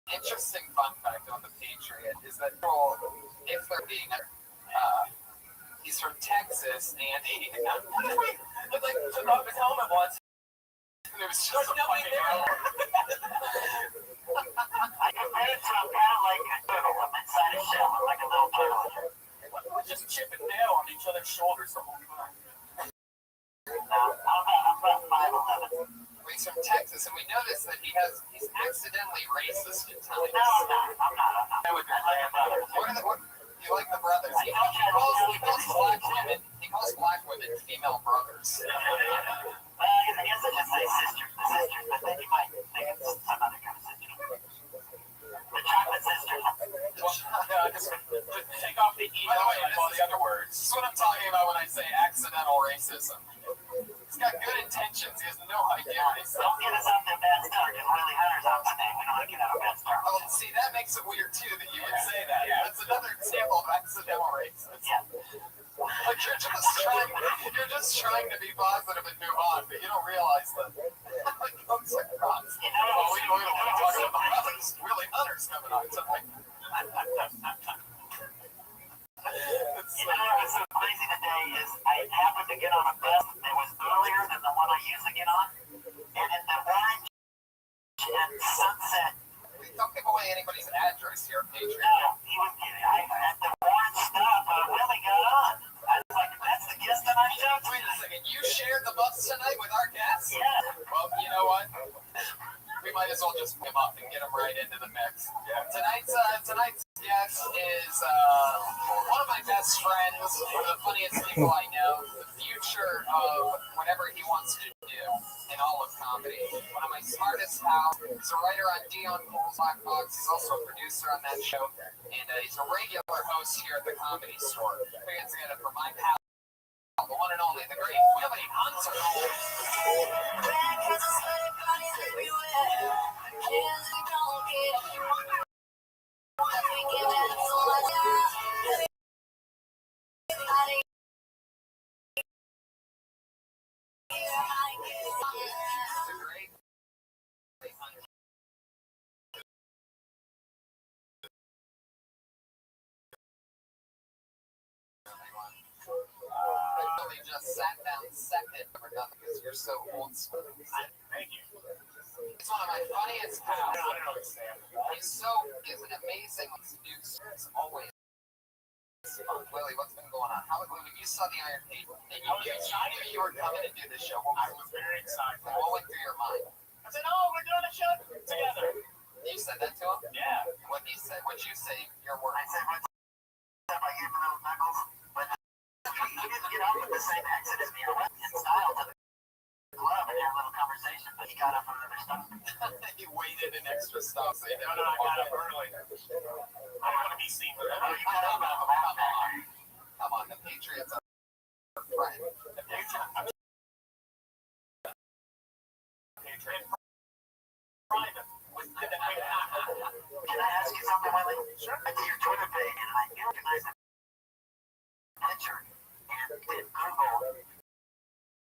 interesting fun fact on the Patriot is that if they're being he's from Texas and he took off his helmet once. and there was just nobody there. I compare it to a kind of like a turtle. I'm inside a shell. I'm like a little turtle. We're just Chip and Dale on each other's shoulders the whole time. No, I'm about 5'11". He's from Texas, and we noticed that he's accidentally racist at times. No, I'm not. I would you like the brothers? He calls black women female brothers. Well, I guess I just say sisters, but then you might think it's some other kind of sister. The chocolate sister. Just take off the E and all the other words. This is what I'm talking about when I say accidental racism. He's got good intentions. He has no idea what he's saying. Don't get us off that bad start, because Willie Hunter's on today. We don't want to get out of bad start. Oh, see, that makes it weird, too, that you would say that. Yeah. That's another example of accidental racism. Yeah. Like, you're just trying to be positive and move on, but you don't realize that it comes across. You know Oh, we don't want to talk about the brothers. Willie Hunter's coming on tonight. You know what was so crazy today is I happened to get on a bus that was earlier than the one I usually get on, and in the Orange and Sunset. Don't give away anybody's address here, Patriot. No, he was kidding. At the Orange stop, Willie got on. I was like, that's the guest on our show. Wait a second, you shared the bus tonight with our guests? Yeah. Well, you know what? We might as well just pick him up and get him right into the mix. Yeah. Tonight's guest is one of my best friends, one of the funniest people I know, the future of whatever he wants to do in all of comedy. One of my smartest pals. He's a writer on Dion Cole's Black Box. He's also a producer on that show, and he's a regular host here at the Comedy Store. Put your hands together for my pal, the one and only, the great Willie Hunter. literally just sat down second for nothing because you're so old school. Thank you. He's one of my funniest pals. I don't understand. He's an amazing dude. It's always fun. Willie, what's been going on? When you saw the Iron Table and you knew you were coming to do this show, I was very excited. what went through your mind? I said, "Oh, we're doing a show together." You said that to him? Yeah. What he said? What'd you say? Your words? I said, "What's up?" I gave him those knuckles, but he didn't get up with the same exit as me. I went in style to the club and had a little conversation, but he got up from other stuff. He waited an extra stop. So he No, I got up early. I don't want to be seen with Oh, that. you got up out of the loud factory. Come on, the Patriots are friends. Can I ask you something, Willie? Sure. I did your Twitter page and I recognized the picture and did Google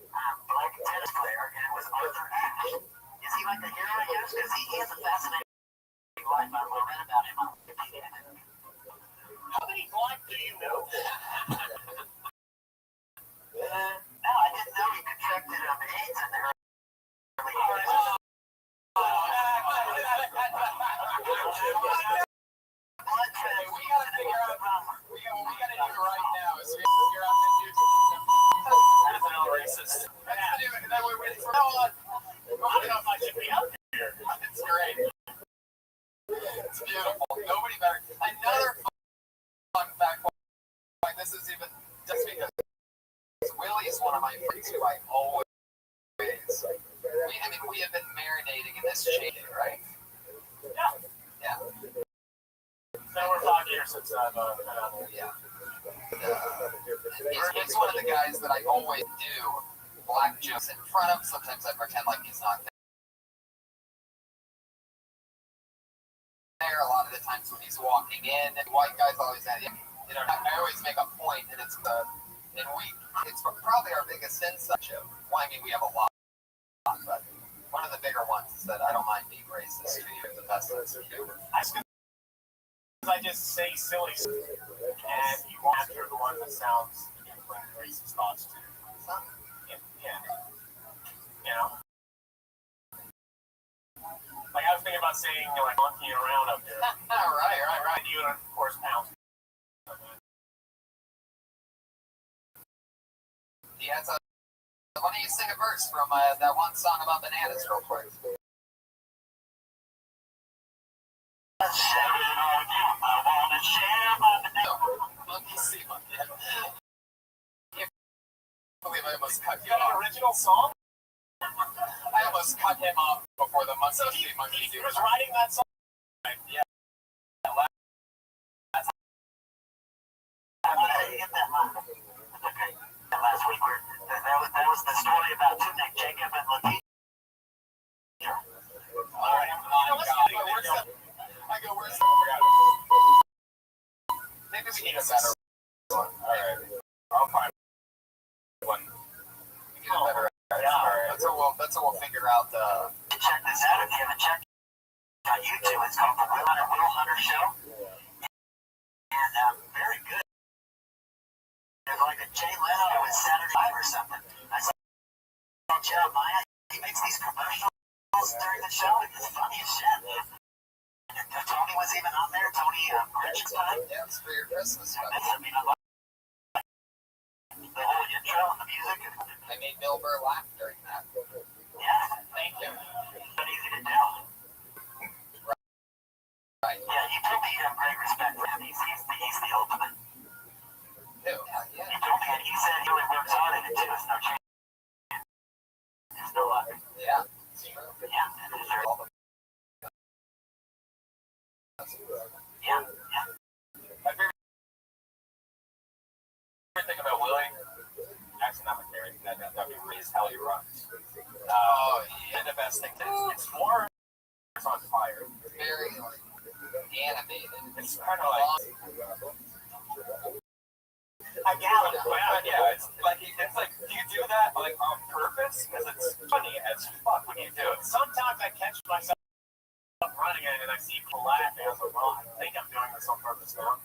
black tennis player and it was Arthur Ashe. Is he like the hero I guess? Because he has a fascinating life. I read about him on Wikipedia. How many black do you know? No, I didn't know he contracted AIDS in there. We gotta figure out what we gotta do right now is figure out this YouTube system. That's no racist. From now on, I don't know if I should be up here. it's great. It's beautiful. Nobody better. Another fun fact. Like this is even just because Willie's one of my friends who I always. We have been marinating in this shade, right? Yeah. It's been over 5 years since I've Yeah. He's one of the guys that I always do black jokes in front of. Sometimes I pretend like he's not there. A lot of the times when he's walking in, white guys always have, I always make a point, and it's probably our biggest inside joke. Well, I mean, we have a lot, but one of the bigger ones is that I don't mind being racist to you. The best sense of humor. I just say silly stuff, and you won't hear the one that sounds racist thoughts too. Yeah. You know? Like I was thinking about saying, like, monkeying around up there. right. You and, of course, pounds. He has a. Why don't you sing a verse from that one song about bananas real quick? Monkey see monkey. I can't believe I almost cut You you got an off. original song? I almost cut him off before the monkey see monkey He do. was writing that song. Yeah. How did you get that line? Okay. Last week, that was the story about Nick Jacob and Lakeith. All right. I go, where's the... Maybe we need a better one. All right. I'll find one. We need a better... That's what we'll figure out. Check this out if you haven't checked it on YouTube. It's called The Will Hunter Show. And very good. It's like a Jay Leno with Saturday Night or something. I saw Jeremiah. He makes these commercials during the show. It's funny as shit. And Tony was even on there. Tony Richardson. Yeah, it's for your Christmas. I mean, I love the whole intro and the music. I made Bill Burr laugh during that. Yeah, Thank you. not easy to do. Right. Yeah, you told me you have great respect for him. He's the ultimate. Yeah. He told me, and he said he really works hard at it too. It's no chance. There's no luck. Yeah. Yeah, yeah. My favorite thing about Willie, actually not my favorite, that'd be is how he runs. Oh, yeah. And the best thing is, it's more, it's on fire. It's very animated. It's kind of like a gallon. Yeah, it's like do you do that like on purpose? Because it's funny as fuck when you do it. Sometimes I catch myself running it and I see people laughing. I was like, well, I think I'm doing this on purpose now.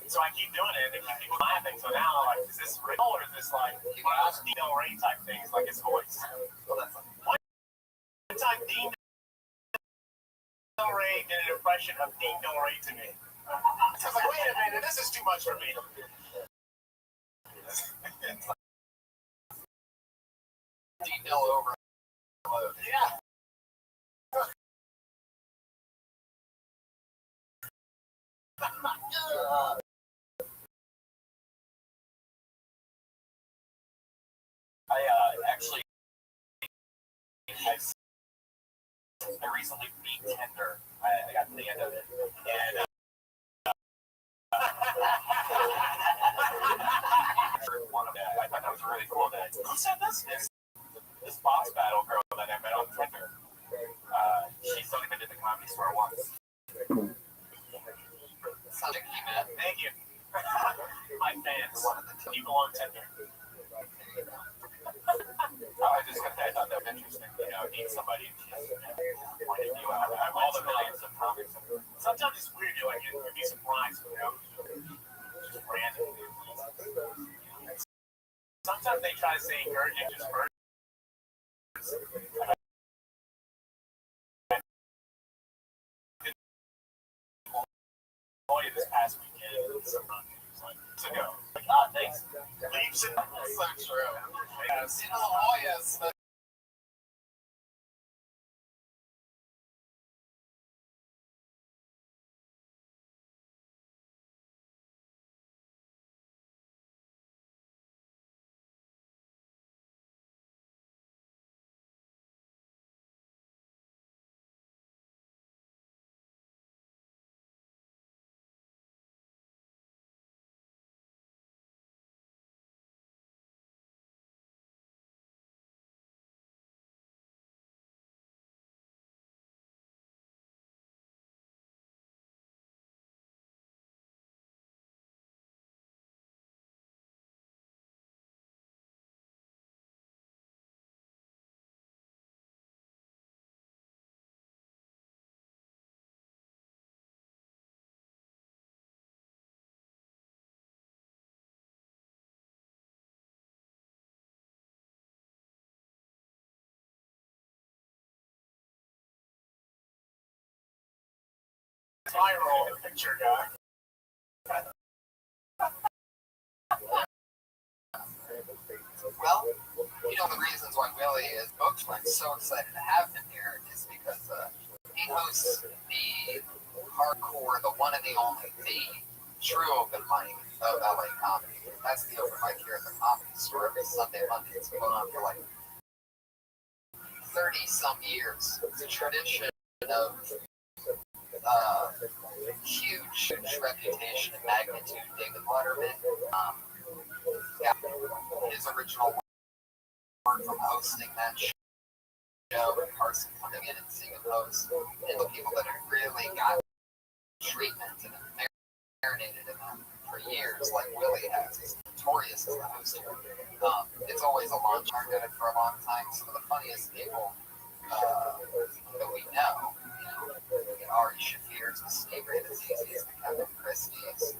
So I keep doing it, and people laughing. So now, like, is this real or is this like Dean Del Rey type things, like his voice? One time, Dean Del Rey did an impression of Dean Del Rey to me. So I was like, wait a minute, this is too much for me. Dean Del over. Yeah. Actually, I recently beat Tinder. I got to the end of it, and one of that. I thought that was really cool. That who said this? This boss battle girl that I met on Tinder. She's only been to the Comedy Store once. Thank you. My fans, people on Tinder. I just I thought that was interesting. You know, meet somebody and just pointing you out. I have all the millions of comics. Sometimes it's weird. Like you'd be surprised, you know, just random. Sometimes they try to say encouraging, just words. This past weekend, to go. Like, thanks. Leaves in so true. Yes. Oh, yes. Viral picture guy. Well, you know the reasons why Willie is Bookman so excited to have him here is because he hosts the hardcore, the one and the only, the true open mic of LA comedy. That's the open mic here at the Comedy Store every Sunday, Monday. It's been going on for like 30-some years. It's a tradition of huge reputation and magnitude. David Letterman, his original work from hosting that show, and Carson coming in and seeing him host, and the people that have really got treatment and have marinated in them for years, like Willie has. He's notorious as the host here. It's always a launch. I've done it for a long time. Some of the funniest people that we know, Ari Shafir's, the Steve Rannazzisi's, the Kevin Christie's. It's a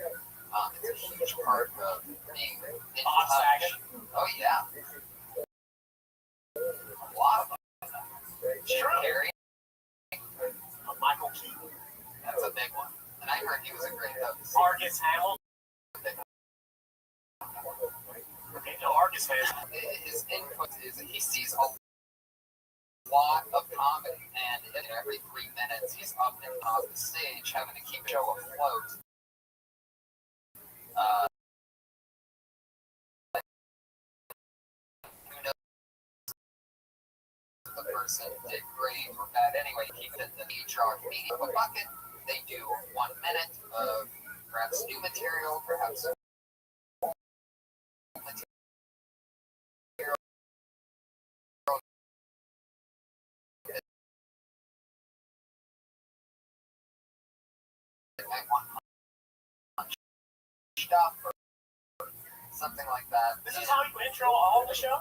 huge part of being in touch. Oh, yeah. A lot of them. Jim Carrey. Michael Keaton. That's a big one. And I heard he was a great host. Argus Hamilton. Okay, no Argus fans. His input is that he sees a lot of comedy, and every 3 minutes he's up and off the stage having to keep the show afloat. Who knows if the person did great or bad anyway? Keep it in the HR meeting of a bucket. They do 1 minute of perhaps new material, perhaps material. Stuff or something like that. This is how you intro all the show?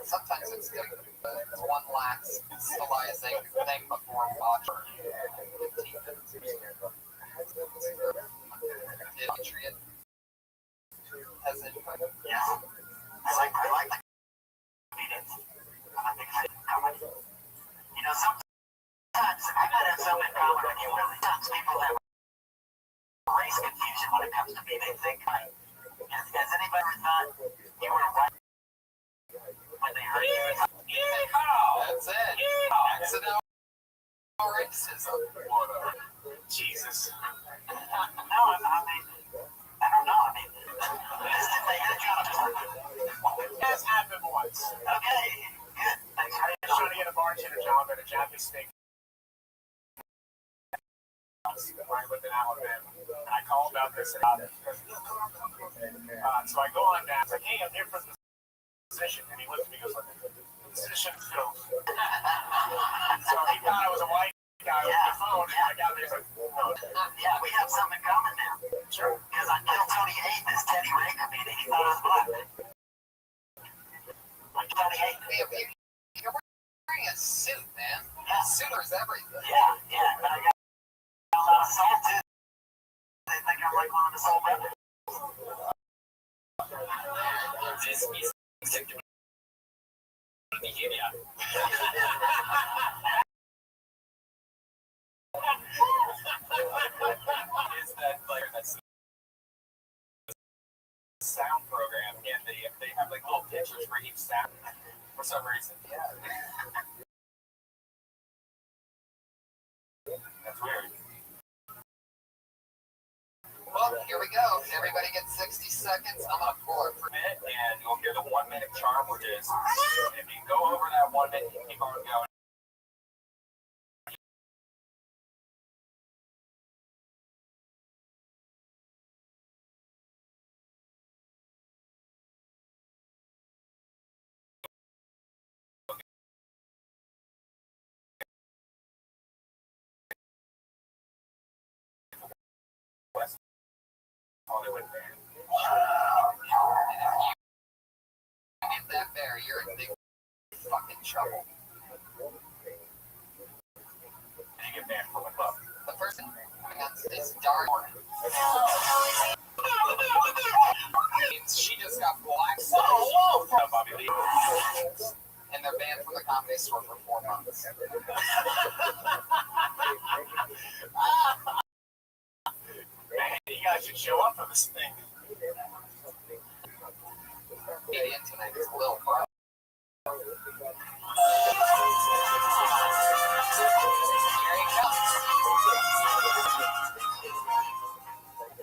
Sometimes it's good, but it's one last civilizing thing before watch for 15 minutes or so. sometimes I might have something in common with you, really. Sometimes people have race confusion when it comes to me. They think, has anybody ever thought you were white when they heard you? That's it. Accidental racism. Jesus. No, I mean, I don't know. I mean, if they had you on a board. It has happened once. Okay, good. Thanks for I was trying to get a bartender job at a Japanese steak. I lived in Alabama. And I called out this about it. So I go on down. It's like, hey, I'm here for the position. And he looks at me and goes, like, position filled. So he thought I was a white guy with the phone. And I got there. He's like, no. Yeah, we have something in common now. Sure. Because until Tony ate this Teddy Ray comedian, he thought I was black. Like Tony ate. Hey, you're wearing a suit, man. Yeah. Suiters everything. Yeah. But I got a little soul too. They think I'm like one of the soul brothers. This is is that like that's the sound program, and they have like little pictures for each sound for some reason. Yeah. That's weird. Well, here we go. Everybody gets 60 seconds. I'm gonna pull it for Minute, and you'll hear the 1 minute charm, which is if you go over that 1 minute, you keep on going. West Hollywood band. get that there. You're in big fucking trouble. And you get banned from the club. The person coming on is dark. She just got blacklisted. Bobby Lee. And they're banned from the Comedy Store for 4 months. Man, you guys should show up for this thing. Comedian tonight is Lil Bro. Here he comes.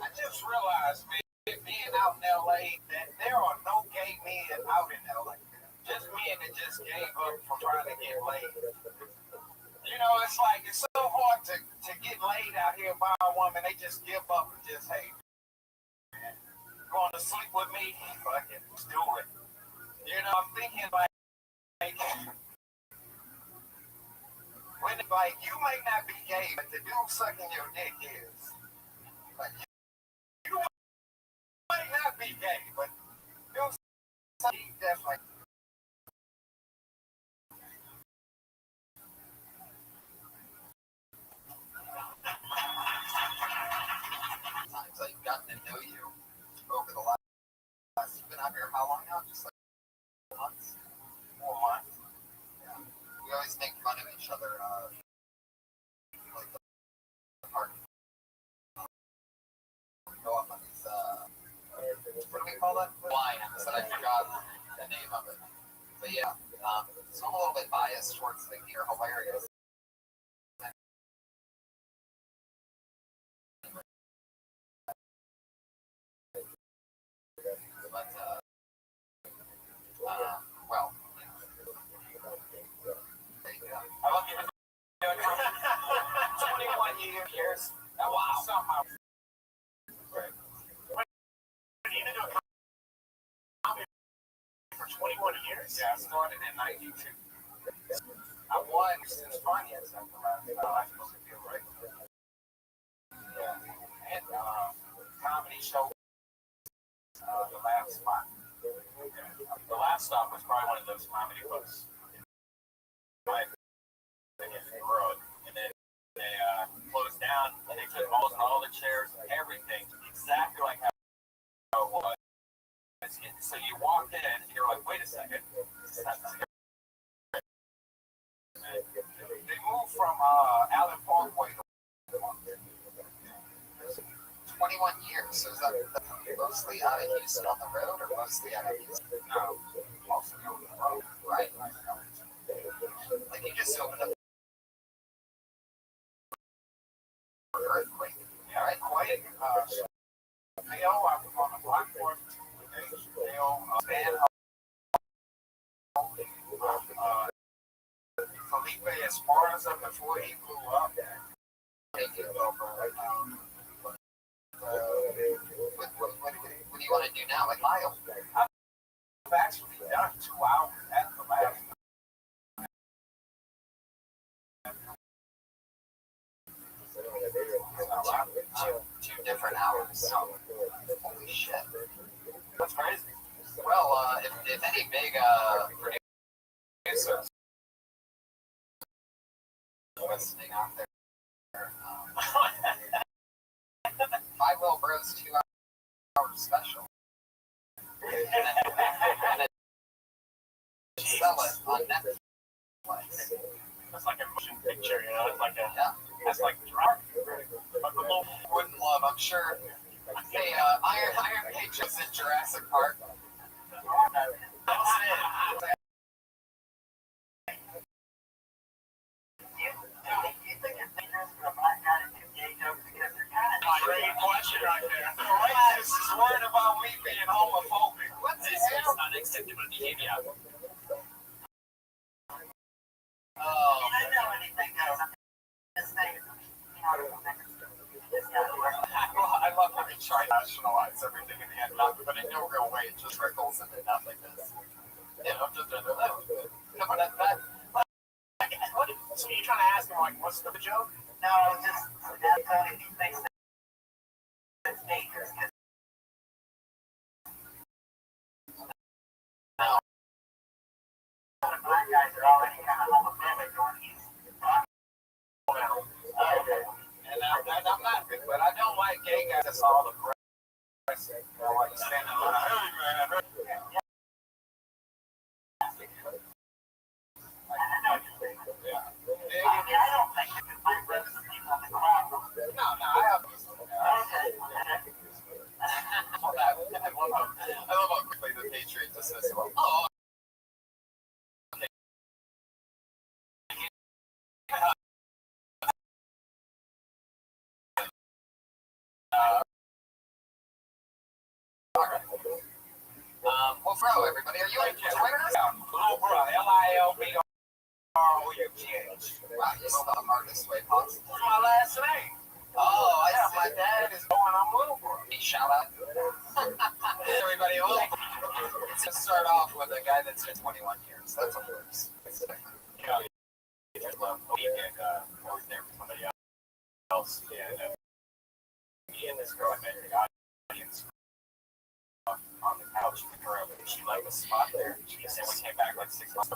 I just realized, being out in LA, that there are no gay men out in LA. Just men that just gave up from trying to get laid. You know, it's like, it's so hard to get laid out here by a woman. They just give up and just, hey, man, going to sleep with me? Fuck it, let's do it. You know, I'm thinking like when like you may not be gay, but the dude sucking your dick is. Like, you might not be gay, but dude sucking definitely. Times I've gotten to know you over the last. You've been out here how long now? Just like 4 months. 4 months. Yeah. We always make fun of each other. Like the party. Go up on these. What do we call that? Lions. And I forgot the name of it. But yeah. So I'm a little bit biased towards thinking you're hilarious. But well, there you go. How long have you been doing it? 21 years. Oh, wow. Somehow. Right. Wait, you've been doing comedy for 21 years? Yeah, I started in 92. I won since finance after last supposed to feel right. Yeah. And comedy show the last spot. The last stop was probably one of those comedy books. My opinion, road. And then they closed down, and they took all the chairs, everything, exactly like how it was. So you walked in, and you're like, wait a second. This is not the same. Allen Parkway. 21 years. So is that mostly out of Houston on the road or mostly out of Houston? No, mostly on the road. Right. Like you just opened up an earthquake. Yeah, earthquake. Mayo, I was on the platform with Mayo, Felipe Esparza before he blew up. Taking over. What do you want to do now? Like Lyle? I've actually done 2 hours at the last. Two different hours. Holy shit. That's crazy. Well, if any big producers listening out there, Five Will Bros 2 hour special. And sell it on Netflix. It's like a motion picture, you know. It's like it's like drama. Wouldn't love, I'm sure. Hey, Iron Patriots in Jurassic Park. That's it. Great question right there. The racist is worried about me being homophobic. What the hell? Unacceptable behavior. Oh. I know anything goes. I love how they try to nationalize everything in the end, but in no real way, it just trickles into nothingness. You know, just no, but so you're trying to ask me, like, what's the joke? No, just if he thinks that's dangerous. No. Black guys are already kind of homophobic on these. And I'm not, but I don't like gay guys. That's all the press. You know, like standing on a hey man. I don't think you can find some people in the crowd. No, I have. I love how quickly the Patriots just says, oh. Well, bro, everybody, are you on Twitter? Little bro, LILBROUGH. Wow, you spell the hardest way possible. It's my last name. Oh, I see. My dad is going on Little Bro. Shout out. Everybody, let's start off with a guy that's been 21 years. That's a worse. You know, you just love a weekend. I was there for somebody else. And me and this girl I met in the audience on the couch with the girl. She liked the spot there. She said we came back like 6 months.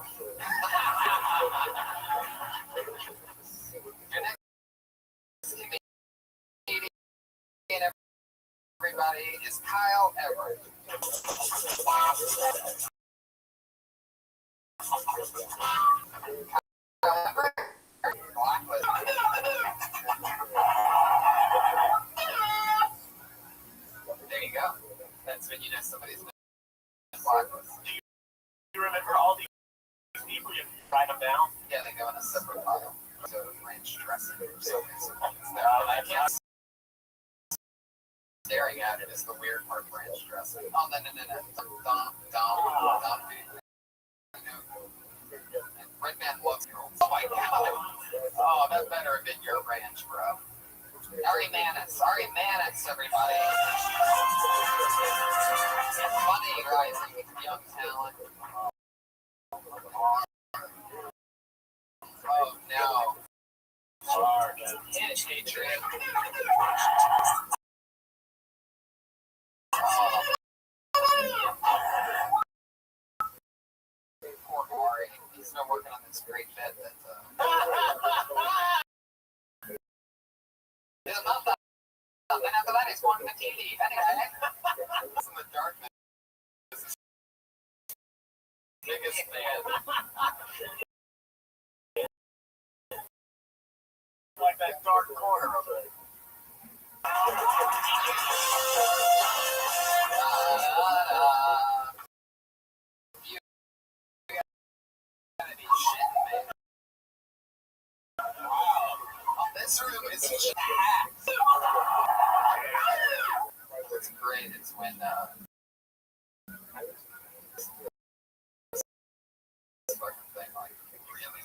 Your next comedian, everybody, is Kyle Everett. Kyle Everett? Blacklist. There you go. That's when you know somebody's been blacklist. Do you remember all these people? You write them down? Yeah, they go in a separate file. So ranch dressing or something. I can't. Staring at it is the weird part. Ranch dressing. Oh no. Dumb. Red Man loves girls. Oh my god. Oh, that better have been your ranch, bro. Ari Mannix, everybody. Funny rising with young talent. Oh no. Charge. Hatred. Poor Ari. He's been working on this great bit that it's about that. Then after that, he's going to the TV. Anyway, in the darkness, biggest fan. corner of it. You gotta be shitting me. Wow. Oh, this room is packed. What's great is when this fucking thing like really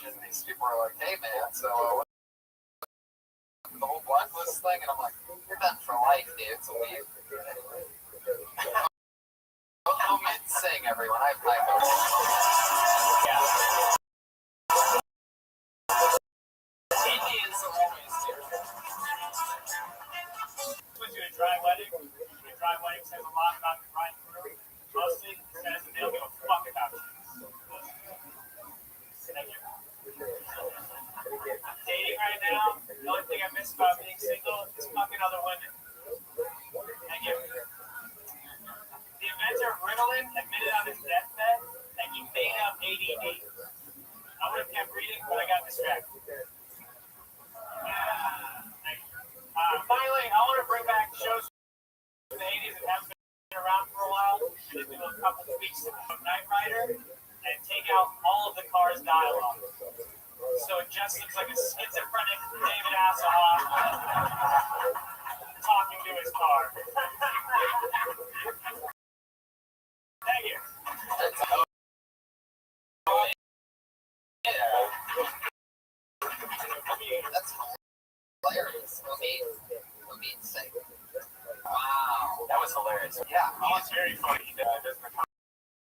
and these people are like, hey man, so the whole blacklist thing, and I'm like, you're done for life, dude. So we don't mean sing everyone. I yeah. Indians always do. Was you a dry wedding? A dry wedding says a lot about the bride and groom. Mostly says they don't give a fuck about you. I'm dating right now. The only thing I miss about being single is fucking other women. Thank you. The inventor of Ritalin admitted on his deathbed that he made up ADD. I would have kept reading, but I got distracted. Finally, I want to bring back shows from the 80s that haven't been around for a while. Just do a couple of tweaks to Knight Rider and take out all of the car's dialogue. So it just looks like a schizophrenic David Hasselhoff talking to his car. Thank you. That's hilarious. Let me say. Wow. That was hilarious. Yeah. He's very funny. He does the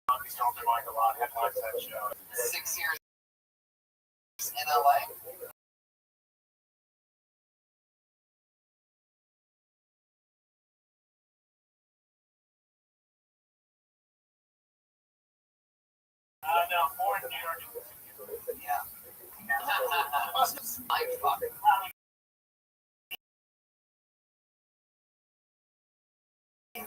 comedy store like a lot. Had watched that show. 6 years in LA. No, more in New York. Yeah. My fucking. Good.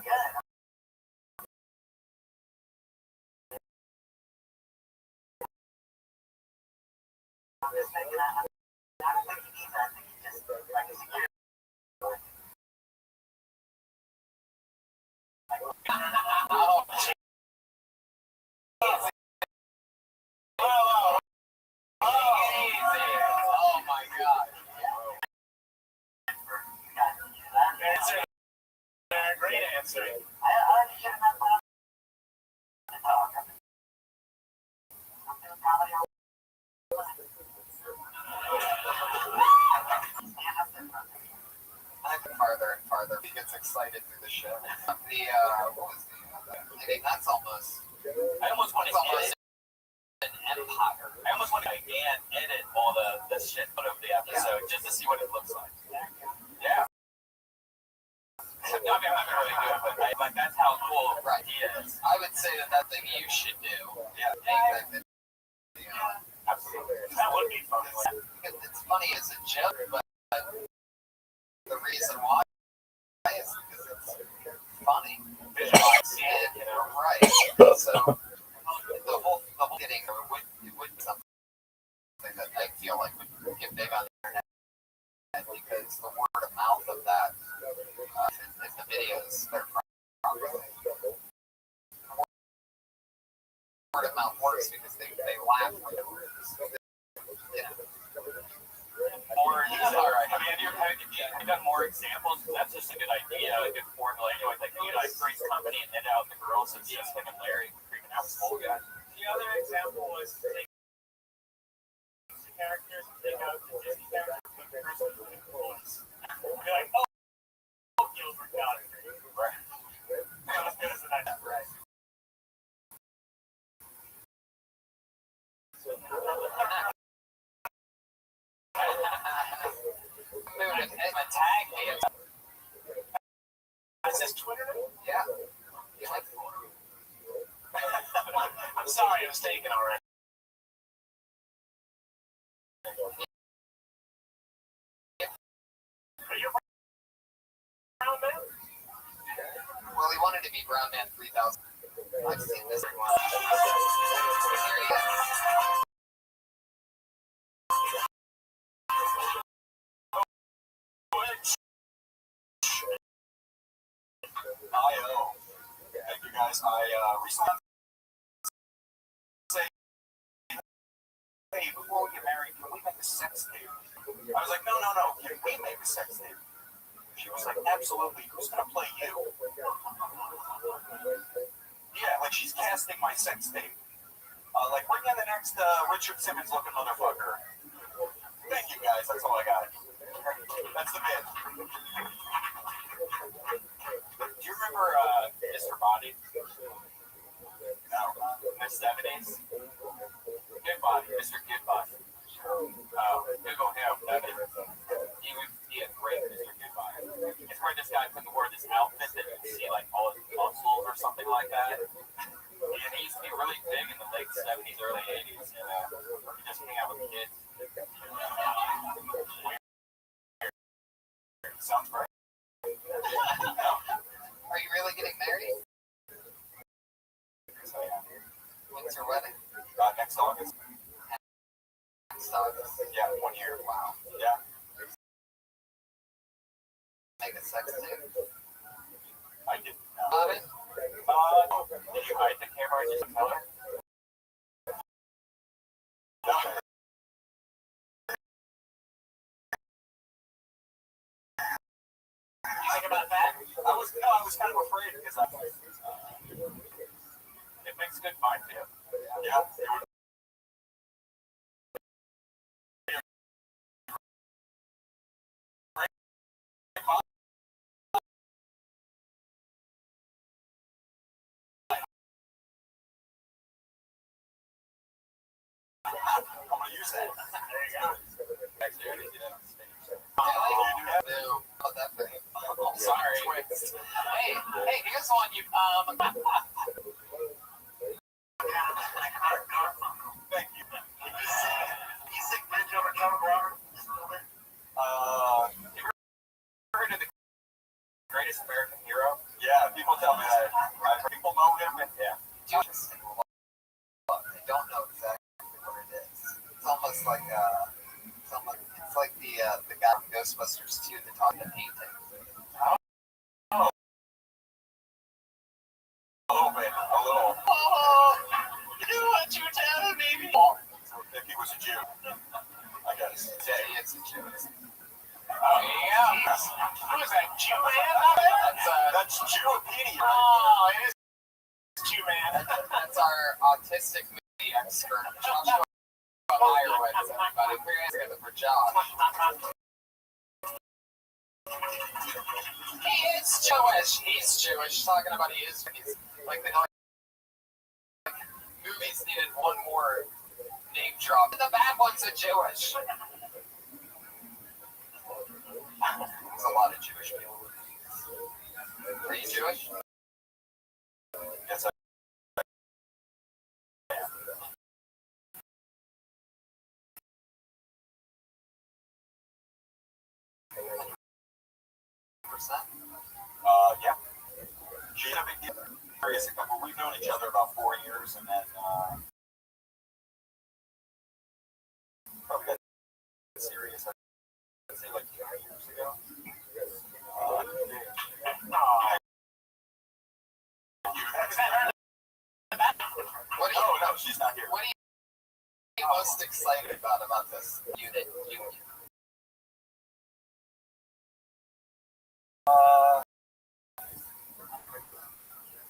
Oh my god. Answer. Great answer. Farther and farther. He gets excited through the show. What was I mean, that's almost. I almost want to edit an empire. I almost want to again edit all the shit out of the episode just to see what it looks like. Yeah. I mean, I'm not really good, but that's how cool Right. he is. I would say that thing you should do. Yeah. Make that video. Absolutely. That would be fun. It's funny as a joke, but the reason why is because it's funny. Visualize it, you know. Right. So the whole getting it would be something that I feel like would get big on the internet because the word of mouth of that, if the videos are properly, word of mouth works because they laugh when it works. Yeah. More, all right. I mean, have you done more examples? That's just a good idea, a good formula. Anyway, like you know, Grace Company and knit out the girls, and just him and Larry freaking out small guy. The other example was take characters and take out the Disney characters and put the person who influence. Be like, oh, Gilbert got it. Right. Not as good as an idea. Right. Tag me. Is this Twitter? Yeah. You like I'm sorry, it was taken already. Are you Brown Man? Well, he wanted to be Brown Man 3000. I've seen this one. Here he is. guys, I recently say, hey, before we get married, can we make a sex tape? I was like, no. Can we make a sex tape? She was like, absolutely. Who's gonna play you? Yeah, like she's casting my sex tape. Like, bring in the next Richard Simmons looking motherfucker. Thank you guys. That's all I got. That's the bit. Do you remember Mr. Body? No. In the 70s? Good Body. Mr. Good Body. Google him. He had great Mr. Good Body. It's where this guy couldn't wear this outfit that you see like all his muscles or something like that. And he used to be really big in the late 70s, early 80s. And he just hang out with kids. Sounds great. Are you really getting married? So, yeah. When's your wedding? Next August. Next August. Yeah, 1 year. Wow. Yeah. Make a sex tape. I didn't know. Got it? Did you hide the camera and just tell her? No. You think about that? I was kind of afraid because it makes good mind tip. Yeah. I'm gonna use that. There you go. Actually, I didn't do that on stage. No. Oh, that thing. Oh, sorry. Hey, here's one you, Thank you. You think Bridge over John Robert? You ever heard of the greatest American hero? Yeah, people tell me that. People know him, and yeah. interesting. I don't know exactly what it is. It's almost like it's like the guy from Ghostbusters 2 that taught the painting. A little bit. A little. Oh, you know what you were telling me? If he was a Jew, I guess. Yeah, he is a Jew. Oh, yeah. Who is that, Jew man? That's Jewipedia. Oh, it is Jew man. That's our autistic movie expert, Joshua Meyerowitz, everybody. We're asking for Josh. He is Jewish. He's Jewish. Talking about he is. He's like movies needed one more name drop. The bad ones are Jewish. There's a lot of Jewish people. Are you Jewish? Yes, I yeah. She's a big deal. We've known each other about 4 years, and then probably got serious. I'd say like 2 years ago. No, she's not here. What are you most excited about this unit?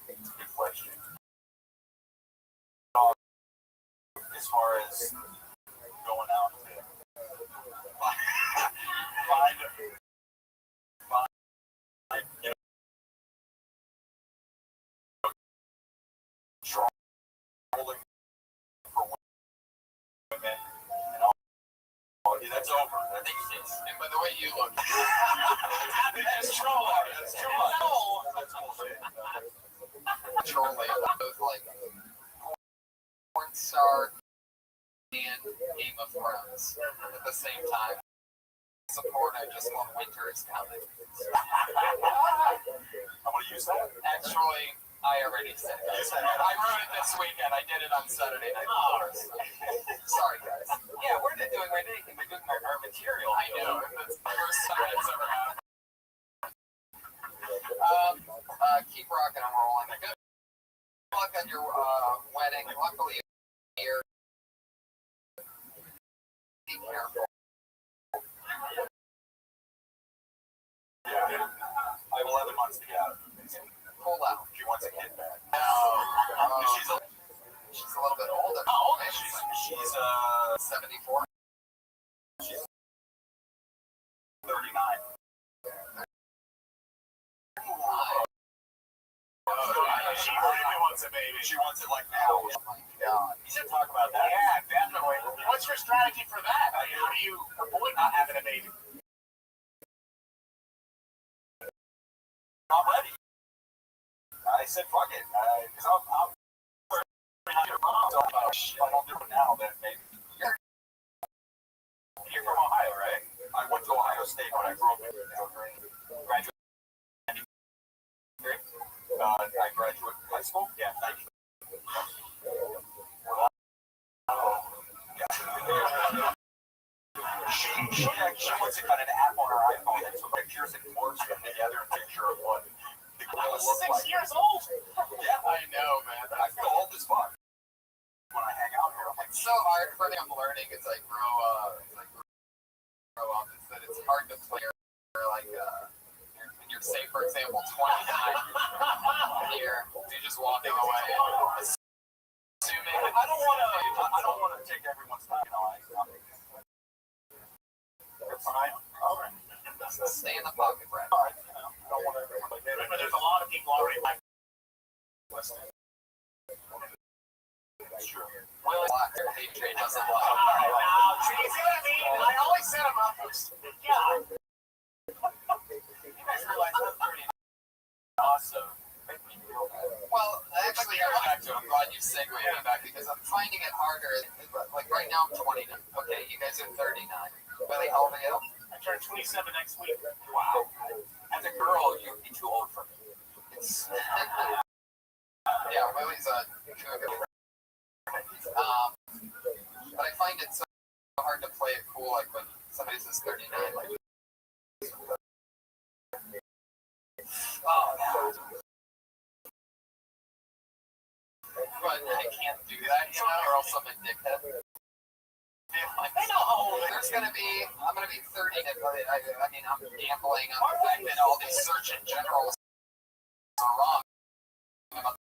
It's a good question. As far as going out to find you know, trolling for women and all. Yeah, that's over. I think it's. And by the way you look, That's troll. That's too much. That's bullshit. trolling both like porn star and Game of Thrones at the same time. Support I just want winter is coming. I'm gonna use that. Actually, I already said that. You said it. I wrote it this weekend. I did it on Saturday night. Sorry, guys. Yeah, we're not doing anything. We're doing our material. I know. That's the first time it's ever happened. Keep rocking and rolling. a little bit older. How old is she? She's 74. 39. She really wants a baby. She wants it like now. Oh my god. You should talk about that. Yeah, definitely. What's your strategy for that? How do you avoid not having a baby? I'm ready. I said, fuck it. Because I'm your mom. So if I don't do it now, then maybe. You're from Ohio, right? I went to Ohio State when I grew up in graduated. I graduated high school. Yeah, thank you. She wants to cut an app on her iPhone and took pictures and words them together and picture of what the girl looks like. 6 years old? Yeah, I know, man. I feel old as fuck when I hang out here. I'm like, It's so hard for me. I'm learning as I grow up. Is that it's hard to play like when you're say for example 29 here, you're just walking away. Assuming I don't want to take everyone's time. You're fine. All right. Stay in the pocket, Brad. All right. I don't want to. But there's a lot of people already like listening. That's true. Will Patriot doesn't lie. Now, see what I mean? I always set him up. Yeah. You guys realize that's pretty awesome. Well, actually, I'm glad you segued me back because I'm finding it harder. Like right now, I'm 29. Okay, you guys are 39. Willie, how old are you? I turn 27 next week. Wow. As a girl, you'd be too old for me. It's yeah, Willie's a cougar. But I find it so hard to play it cool, like when somebody says 39, like. Oh, no. But I can't do that, or else I'm a dickhead. I know how old there's gonna be. I'm gonna be 30. I mean, I'm gambling on the fact that all these search in generals are wrong about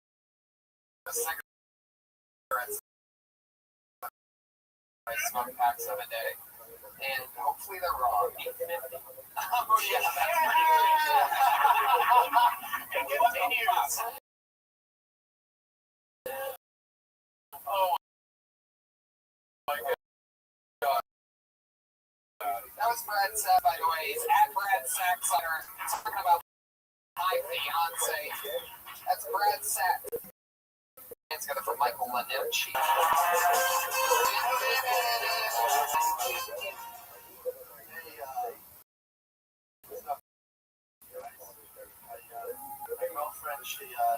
the cigarettes. I smoke packs of a day, and hopefully they're wrong. 850. Oh yeah, that's pretty good. It continues. Oh my god. That was Brad Sack, by the way. He's at Brad Sack Center. He's talking about my fiance. That's Brad Sack. It's got it from Michael Lanucci. My girlfriend, she right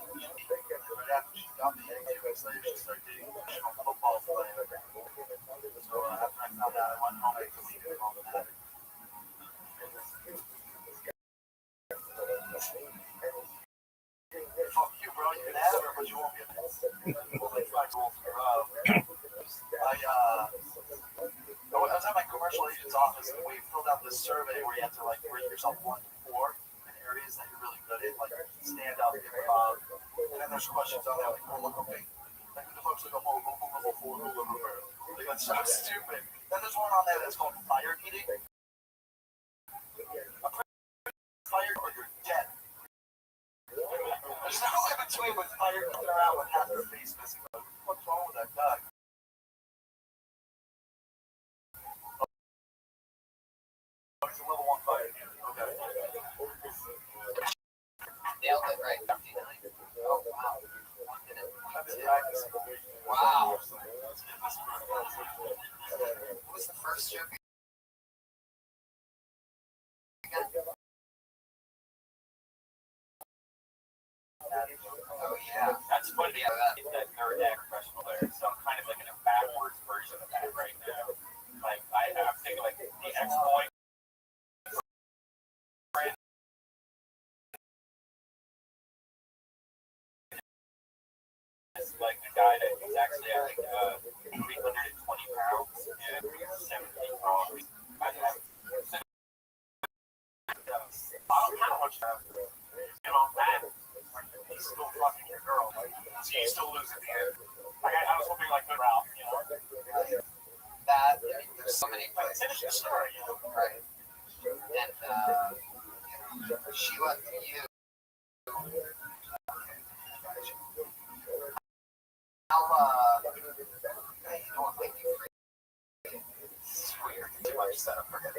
after she got me into it, she started dating a professional football player. So after I found out, I went home, I deleted all of that. Fuck you, bro. You can have her, but you won't get it. Well, they tried to roll her out. I was at my commercial agent's office, and we filled out this survey where you have to like rate yourself 1 to 4 in areas that you're really good at, like stand out, get involved. And then there's questions on there like, oh, look, okay. Like the folks like, oh, level 4, like that's so stupid. Then there's one on there that's called fire eating. Fire or you're dead. There's no in between with fire coming around with half their face missing. Like, what's wrong with that guy? Oh, he's a level 1 fire. Okay. Nailed it right. 59. Oh, wow. 1 minute. I've been practicing. Wow. What was the first joke? Oh, yeah. That's funny. That nerd professional there. So I'm kind of like in a backwards version of that right now. Like I'm thinking like the ex-boy. It's like the guy that is actually at like 320 pounds and 17 pounds. I don't care what you have. You know, he's still fucking your girl. So you still lose at the end. I was hoping so many places. Finish the story. Right. And she left you. How you don't think you it's weird. Too much setup for him.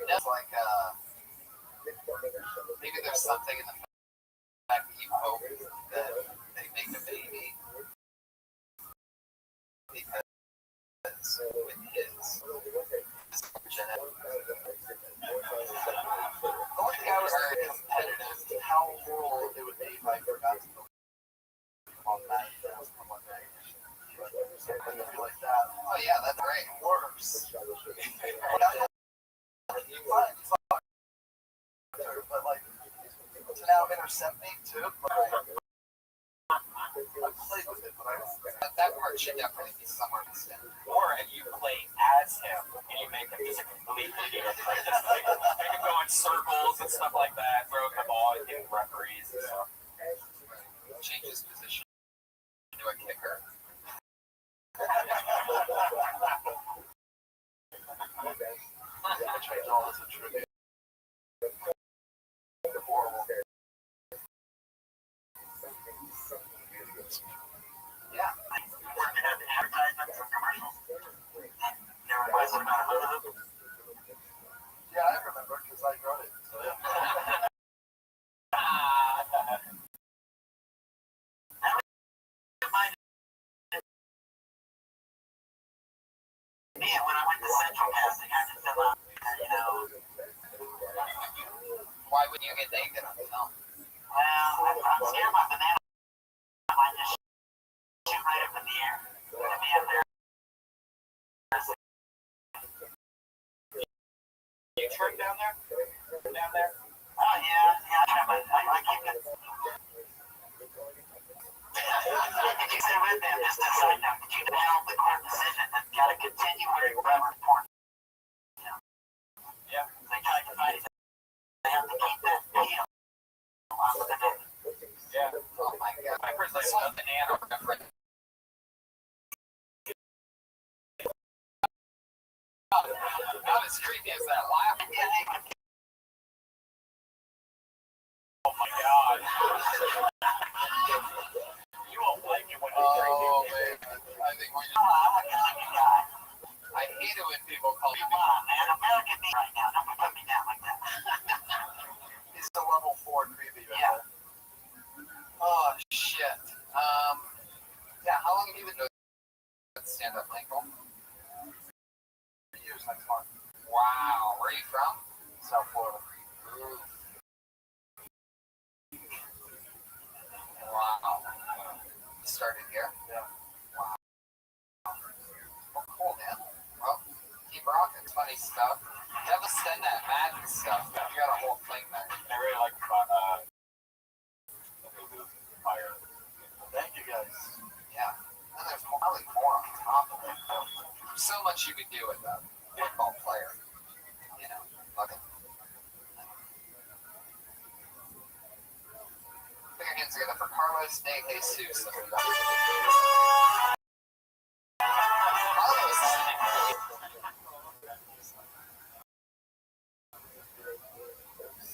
That's like maybe there's something in the fact that you hope that they make a baby because with his genetic. The only thing I was very competitive, how cool it would be if I forgot to go on that one day. Like that. Oh yeah, that's great. Worse. You find but like to now intercept me too. I played with it, but that part should definitely be somewhere missing. Or if you play as him and you make him just a complete idiot, like just like make him go in circles and stuff like that, throw the ball and get referees and stuff. Change his position to a kicker. Change all this trivia. Horrible. Yeah. Working at the advertisements and commercials. Never mind what about it. Yeah, I remember because I wrote it. So yeah. Me, when I went to Central Casting, I had to fill out, Why would you get naked on film? Well, I'm scared about the man. I might just shoot right up in the air. Let me up there. You trim down there? Down there? Oh, yeah, I keep it. If you say with them, just a side note, did you know the court decision that got to continue wearing rubber porn? Yeah. They tried to fight it. They have to keep that heel off of the dick. Yeah. Oh my god. My first like a banana reference. Not as creepy as that laugh. Oh my god. You won't like it when you drink it. Oh man. I think we just. I'm a good guy. I hate it when people call me. Come on, man. American me right now. Don't put me down like that. It's a level 4 creepy. Right? Yeah. Oh shit. Yeah. How long have you been doing stand-up, Michael? 3 years next month. Wow. Where are you from? South Florida. Ooh. Wow. You started here? Yeah. Wow. Well, cool, man. Well, keep rocking. Funny stuff. Have us send that Madden stuff. You got a whole thing there. I really like Fire. Thank you guys. Yeah. And there's probably more on top of it. There's so much you could do with a football player. You know, look at. Put your hands together for Carlos De Jesus. Carlos.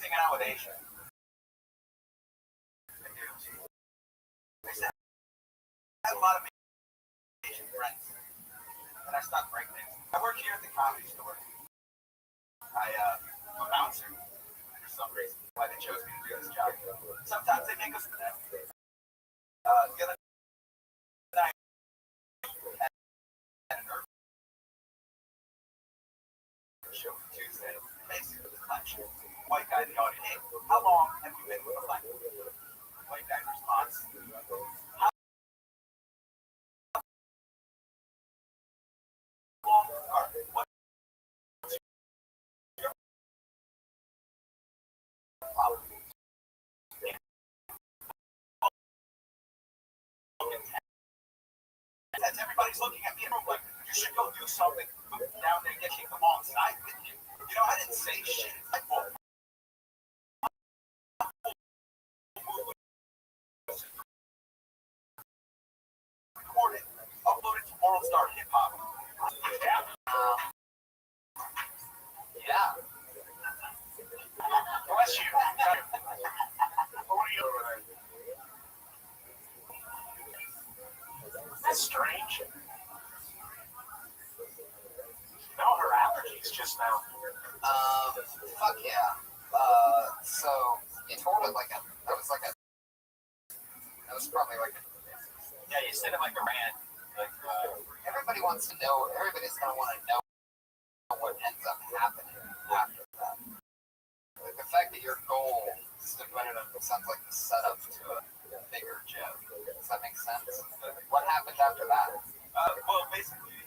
Hanging out with Asia. I have a lot of Asian friends, and I stopped breakdancing. I work here at the Comedy Store. I'm a bouncer. For some reason, why they chose me to do this job. Sometimes they make us for that. The other night, at an urban show for Tuesday, basically it was a black show. White guy in the audience, hey, how long have you been with a black woman? White guy responds, as everybody's looking at me and I'm like, you should go do something. Go down there and get kicked alongside with you. You know, I didn't say shit. It's like, well, record it, upload it to World Star Hip Hop. this just now. Fuck yeah. So you told it like that was probably like Yeah, you said it like a rant. Like, everybody wants to know, everybody's gonna want to know what ends up happening after that. Like the fact that your goal is to put it up sounds like the setup to a bigger joke. Does that make sense? What happened after that? well, basically,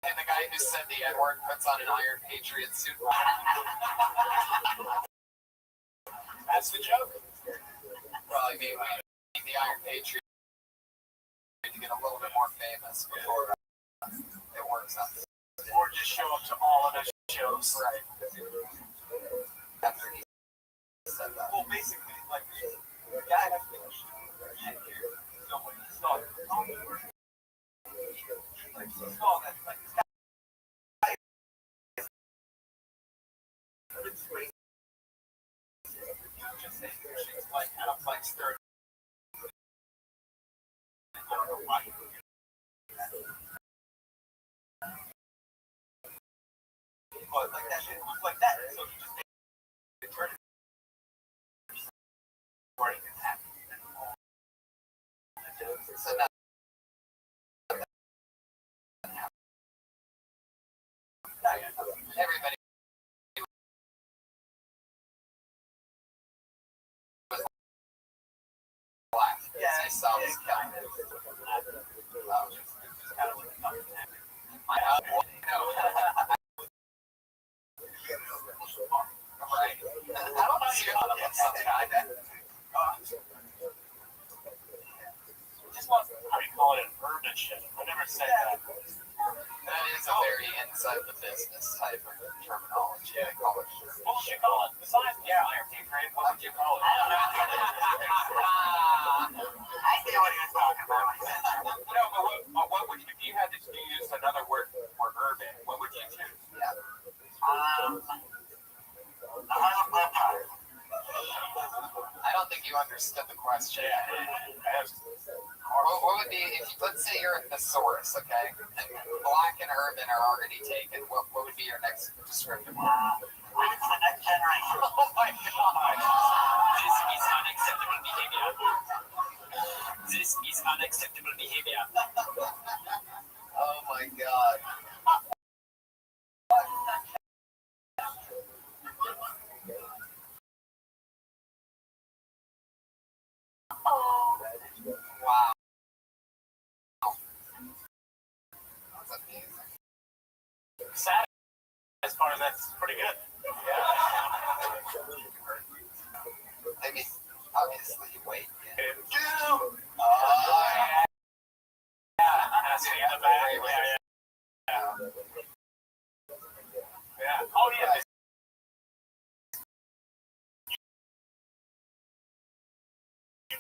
The guy who said the N-word puts on an Iron Patriot suit. that's the joke. Probably maybe the Iron Patriot to get a little bit more famous before it works out. Or just show up to all of the shows. Right. After he said that. Well, basically, like, the guy has been shit here. Nobody saw it. Like, he saw that. Like, this guy. It's crazy. Just saying, she's like, out of like, third. I don't know why. But like that shit was like that. So he just turned it. Or it happened. So now, everybody was black. Yeah, I saw this guy. Right. I don't know. You're not about some guy that. Just want, how do you call it, an urban shit? I never said that. That is a very inside the business type of terminology. I call it. What would you call it? Besides, yeah, Iron Patriot, what would you call it? I see what he was talking about. No, but what would you, if you had to use another word for urban, what would you choose? I don't think you understood the question. Yeah. What would be if you, let's say you're a thesaurus, okay? And black and urban are already taken. What would be your next descriptive word? It's the next generation. Oh my god! This is unacceptable behavior. This is unacceptable behavior. Oh my god! Wow. That's amazing. Sad as far as that's pretty good. I mean, obviously, wait. Yeah. Oh, That's me in the back. Yeah. Oh, yeah.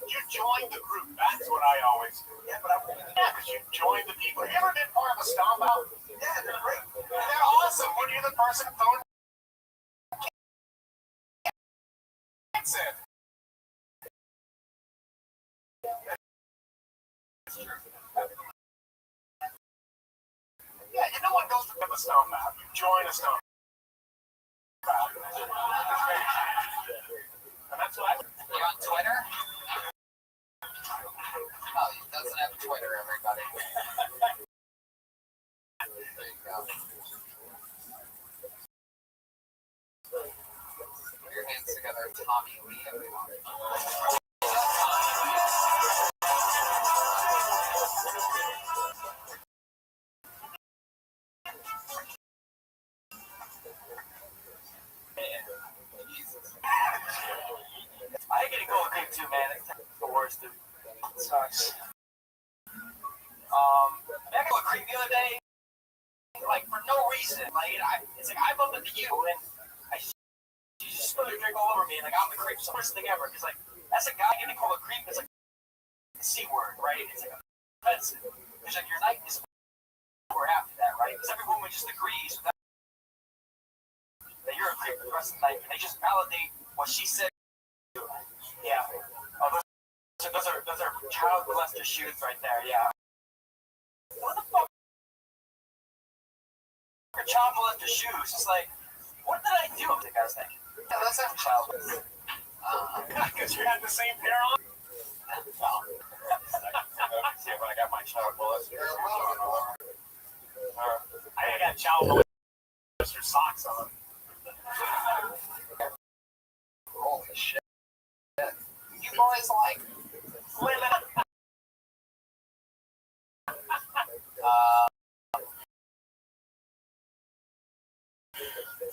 You joined the group. That's what I always do. Yeah, but because you joined the people. You ever been part of a stomp out? Yeah, they're great. They're awesome. When you're the person throwing in. Yeah, no one goes to a stomp out. You join a stomp out. And that's what I would. you're on Twitter? Oh, he doesn't have Twitter, everybody. There you go. Put your hands together, Tommy Lee, everyone. I ain't gonna go with it too, man. It's the worst, dude. It sucks. I got a creep the other day, like for no reason. Like it's like I bumped into you, and she just spilled her drink all over me, and like I'm the creep. It's the worst thing ever, because like as a guy getting called a creep is like a C word, right? It's like offensive. It's like your night is over after that, right? Because every woman just agrees that you're a creep for the rest of the night, and they just validate what she said. Yeah. Oh, those are child molester shoes right there. Yeah. What the fuck child molester shoes. It's like, what did I do? The guy's like, Yeah, that's not child. because you had the same pair on. Well, see when I got my child molester. I got child molester socks on. Holy shit. You boys like. Wait a minute.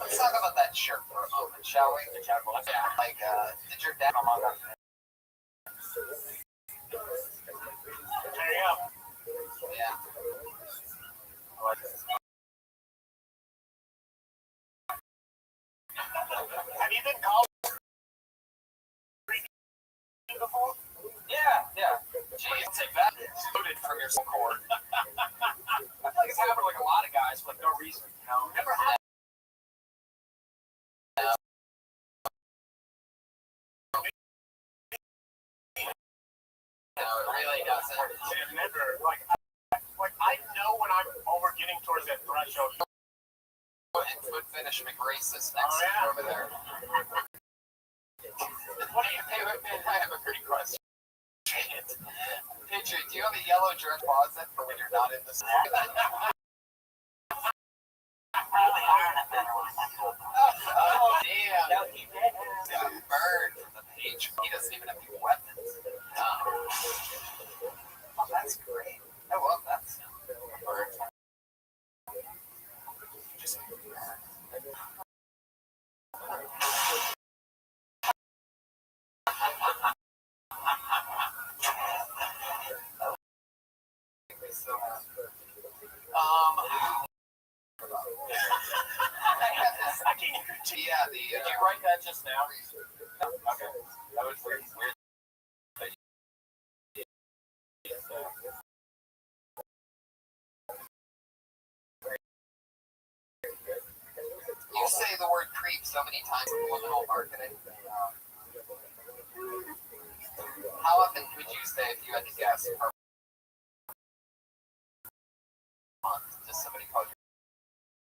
Let's talk about that shirt for a moment, shall we? Yeah, like, did your dad or mom got it? There you go. Yeah. Have you been called before? Yeah. Geez, take that. Loaded from your cord. I feel like it's happened to like a lot of guys for like no reason, you know. Never had. No, it really doesn't. Never like I know when I'm over getting towards that threshold. And foot finish McRace's next over there. What do you think? I have a pretty question. Picture, do you have a yellow dress closet for when you're not in the store? Probably iron it better when Oh, damn. No, he did. Got burned from the page. He doesn't even have any weapons. Oh, that's great. I love that sound. Bird. Just I can't even. Yeah, did you write that just now? No. Okay. That was weird. You say the word creep so many times in subliminal marketing. How often would you say, if you had to guess, per month, does somebody call you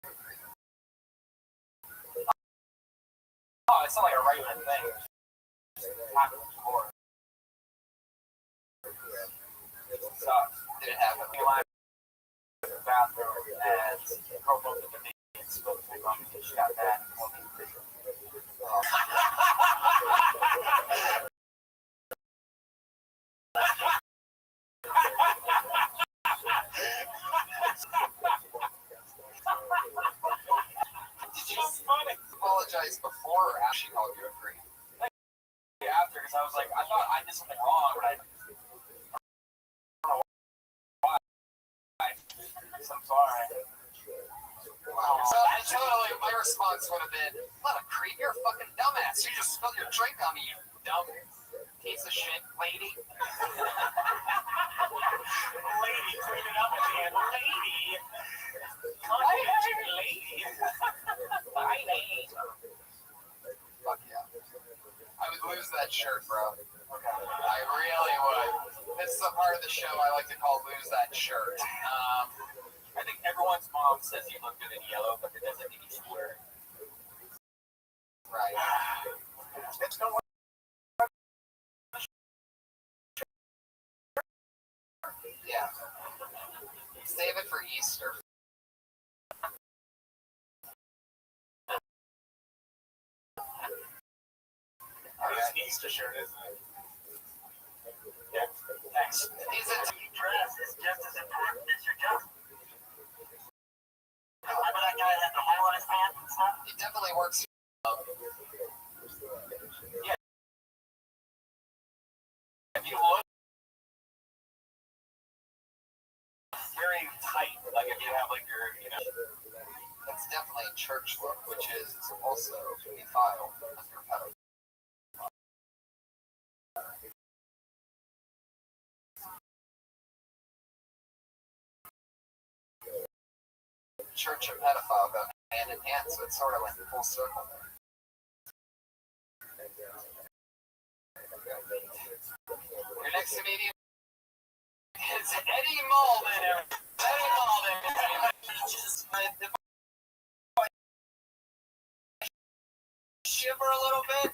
a creep? Oh, it's not like a regular thing. Did it happen? The bathroom and girl broke into me and spoke to me about it. She got mad and told me to leave. Did you apologize before or after she called you a creep? After, because I was like, I thought I did something wrong, but I don't know why. So I'm sorry. So totally, my response would have been, "Not a creep, you're a fucking dumbass. You just spilled your drink on me, you dumb piece of shit, lady." Lady, clean it up at the end. Lady. Lady. Lady. Fuck yeah. I would lose that shirt, bro. I really would. This is a part of the show I like to call lose that shirt. I think everyone's mom says you look good in yellow, but it doesn't mean you should wear it. Right. It's no way. Yeah. Save it for Easter. It's an Easter shirt, isn't it? Yeah. Thanks. Is it? Dress is just as important as your job. Remember that guy that had the hole in his pants and stuff? It definitely works. Yeah. If you look very tight, like if you have like your, you know. That's definitely a church look, which is also defiled under pedophile. Church and pedophile go hand in hand, so it's sort of like a full circle there. Your next comedian is Eddie Malden. Eddie Malden. shiver a little bit.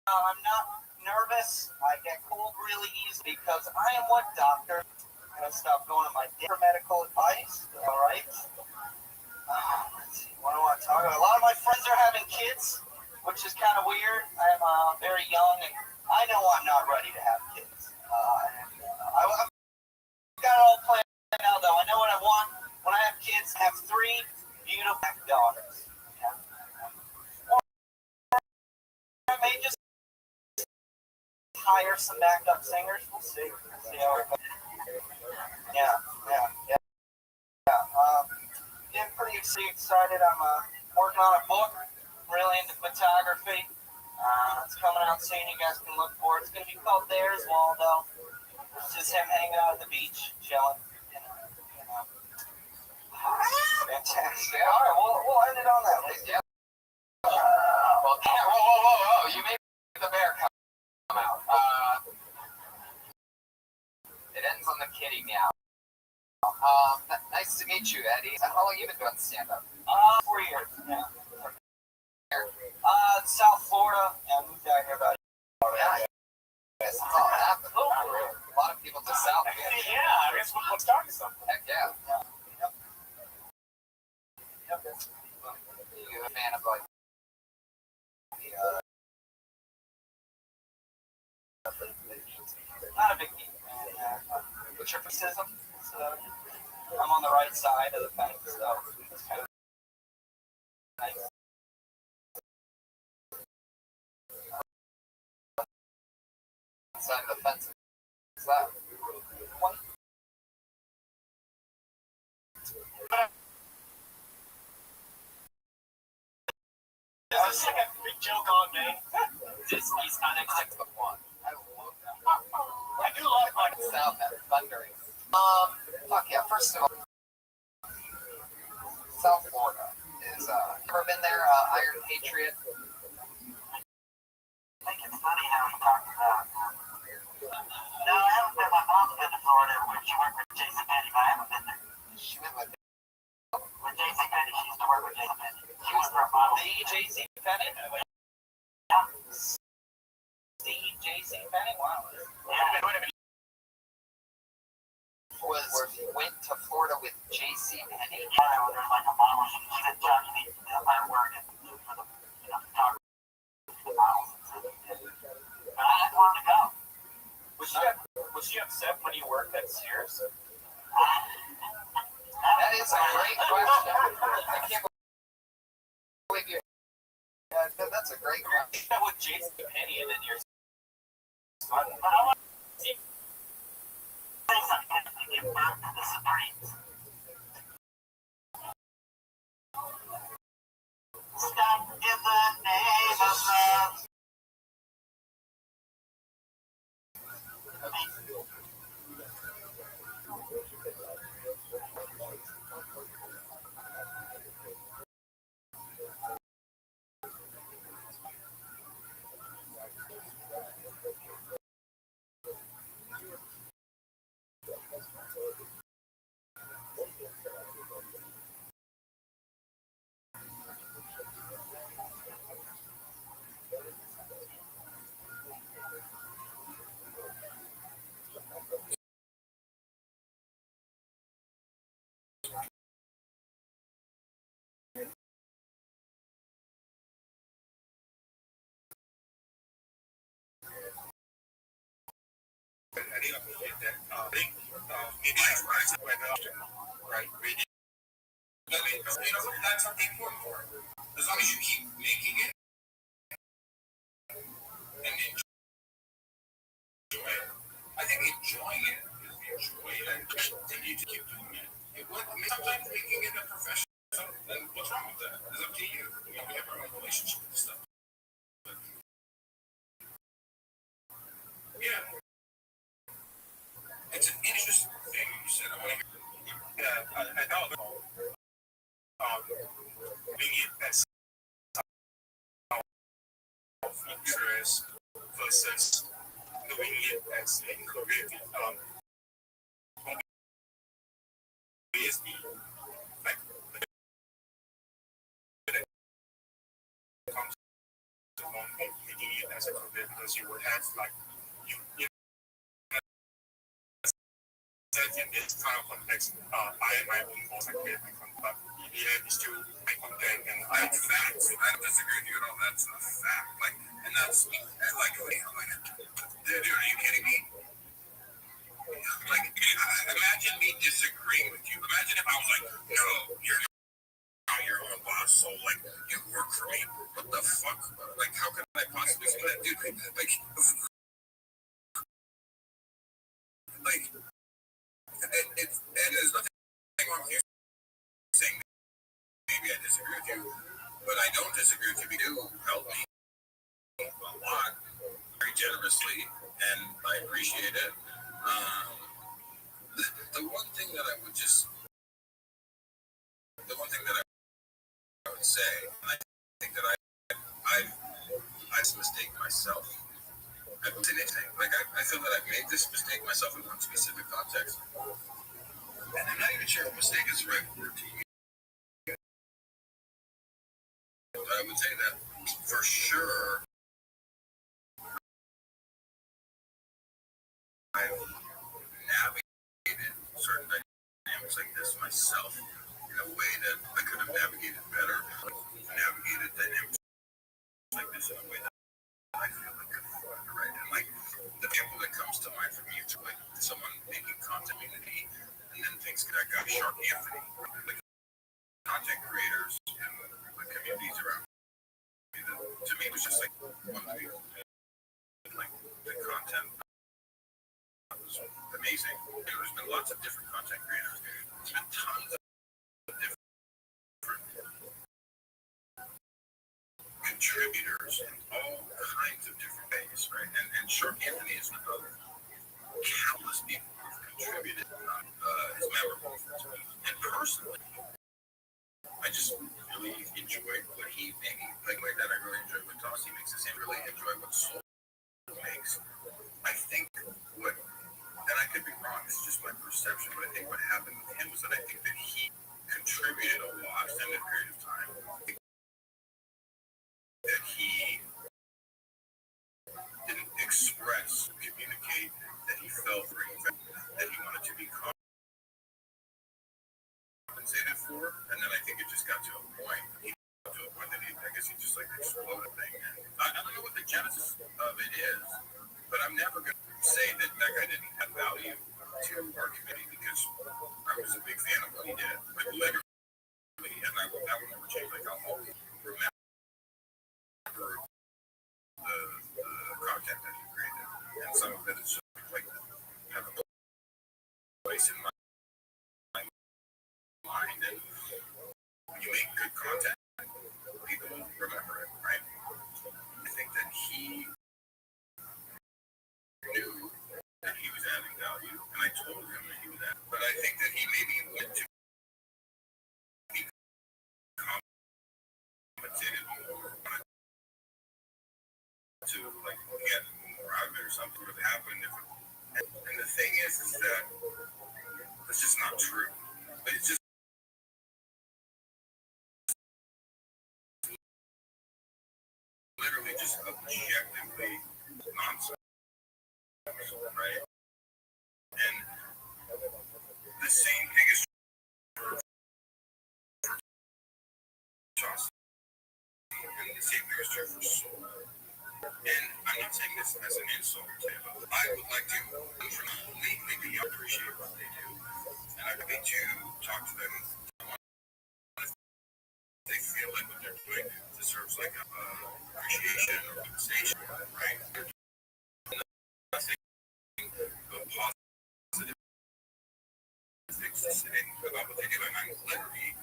I'm not nervous. I get cold really easy because I am what doctor? I'm gonna stop going to my for medical advice. All right. Let's see. What do I want to talk about? A lot of my friends are having kids, which is kind of weird. I'm very young, and I know I'm not ready to have kids. I've got it all planned out, though. I know what I want when I have kids. I have 3 beautiful daughters. Yeah. Or I may just hire some backup singers. We'll see. See how it goes. Yeah. Getting pretty excited. I'm working on a book. Really into photography. It's coming out soon. You guys can look for it. It's going to be called There's Waldo. It's just him hanging out at the beach, chilling. You know. Fantastic. All right, we'll end it on that. Yeah. Well, whoa. You made the bear come out. It ends on the kitty meow. Nice to meet you, Eddie. How long have you been doing stand-up? 4 years. Yeah. South Florida. Yeah, I moved out here about. Yeah. It's all happened. A lot of people to South. Yeah, I guess we'll start something. Heck yeah. Yep. You a fan of like not a big deal. What's your criticism? So, I'm on the right side of the fence, so it's kind of nice. Side of the fence. What's that? I was like a big joke on me. Disney's unacceptable one. I love that. I do love like the sound that thundering. Fuck yeah. First of all, South Florida is ever been there? Iron Patriot. I think it's funny how he talks about. No, I haven't been. My mom's been to Florida when she worked with Jason Petty, but I haven't been there. She went with Jason Petty. She used to work with Jason Petty. She was for a model. The JC Petty? Yeah. Steve JC Petty? Wow. Yeah. Went to Florida with JC Petty? Yeah, there's like a model. She said, John, you need to work for the photography. The models. But I wanted to go. Was she upset when you worked at Sears? That is a great question. I can't believe you. That's a great question. With Jason Penny and then you're fun. But I want to see something to give birth to the Supremes. Stop in the name of love. Right. That's something important for it. As long as you keep making it and enjoy it. I think enjoying it is the joy and continue to keep doing it. Sometimes making it a profession, then what's wrong with that? It's up to you. We have our own relationship with this stuff. Yeah. It's an interesting thing you said. I want to I know being it as self-interest versus doing it as a career. Is the like on making it as a career because you would have like you in this kind of context, I and my own voice like but yeah, it's still my content and that's facts. I don't disagree with you at all. That's a fact. Like, and that's like, dude, are you kidding me? Like, imagine me disagreeing with you. Imagine if I was like, no, you're not your own boss, so like, you work for me. What the fuck? Like, how can I possibly say that, dude? Like, there's nothing wrong with you saying maybe I disagree with you, but I don't disagree with you. You do help me a lot, very generously, and I appreciate it. The one thing that I would say, and I think that I mistake myself. I don't say anything. Like I feel that I've made this mistake myself in one specific context, and I'm not even sure if mistake is the right word to use. But I would say that for sure, I've navigated certain dynamics like this myself in a way that I could have navigated better. Navigated dynamics like this in a way that I feel like could have gone right. And like the example that comes to mind for me is like someone making content community, and then things that got Shark Anthony, like content creators and the communities around me. That, to me, was just like one of the people. Like the content was amazing. There's been lots of different content creators. There's been tons of different contributors in all kinds of different ways, right? And Shark Anthony is another. Countless people have contributed. Is memorable to me. And personally, I just really enjoyed what he made. Like that, I really enjoy what Tossie makes. I really enjoy what Soul makes. I think what, and I could be wrong, it's just my perception, but I think what happened with him was that I think that he contributed a lot in a period of time. That he didn't express, communicate that he felt that he wanted to be compensated for, and then I think it just got to a point. That I guess he just like exploded thing. I don't know what the genesis of it is, but I'm never going to say that that guy didn't have value to our community because I was a big fan of what he did. Like literally, and that will never change. Like I'll always remember the content that he created, and some of it is just like have a place in my mind. And when you make good content, people remember it, right? I think that he knew that he was adding value, and I told him that he was adding. But I think that he maybe went to be compensated more, to like get more out of it, or something would have happened. And the thing is that it's just not true. It's just literally just objectively nonsense, right? And the same thing is true for Johnson, and the same thing is true for Soul. And I'm not saying this as an insult to him. I would like to, maybe appreciate what they do, and I'd like to talk to them. They feel like what they're doing deserves like a appreciation or compensation, right? Nothing but positive things to say about what they do, and I'm literally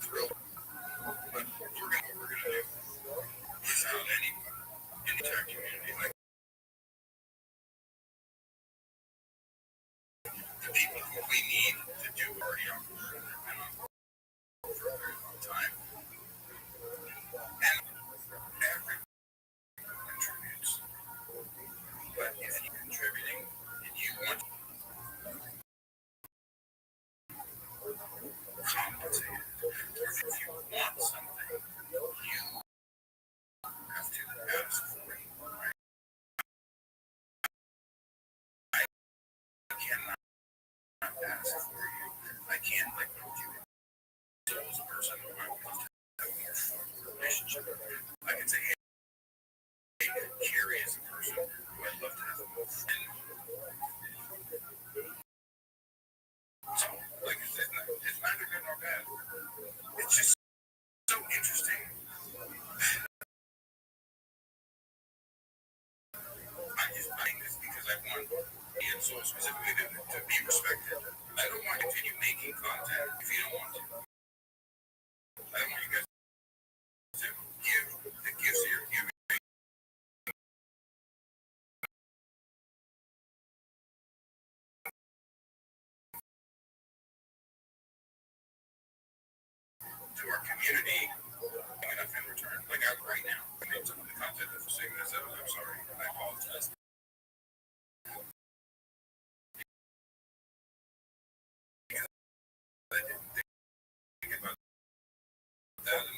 thrilled. But we're gonna do without any entire community. Like the people who we need to do already on board and on board for a very long time. And everyone contributes. But if you're contributing and you want ask for you. I can't like hold you as a person who I would love to have a more formal relationship with. I can say, hey, Carrie is a person who I'd love to have a more friend. So, like I said, it's neither good nor bad. It's just so interesting. I'm just buying this because I want and so specifically to be respected. I don't want to continue making content if you don't want to. I don't want you guys to give the gifts that you're giving to our community enough in return. Like I'm right now, I made some of the content that was saying this. I'm sorry. I apologize. I didn't think about that, and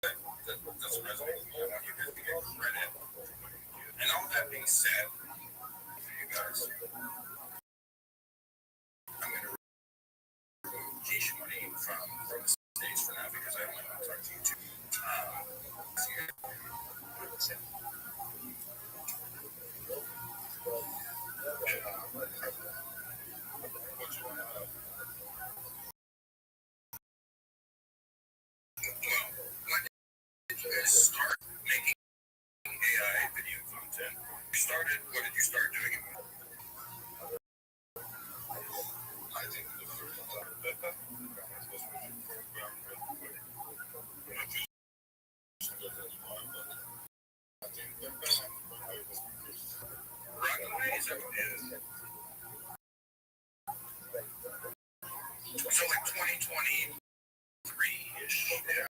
that doesn't resonate with me. I want you guys to get credit. And all that being said, for you guys, I'm going to remove Geisha money from the stage for now because I don't want to talk to you too. When did you guys start making AI video content? What did you start doing it with? I think the first time that was Runaways is so like 2023-ish. Yeah.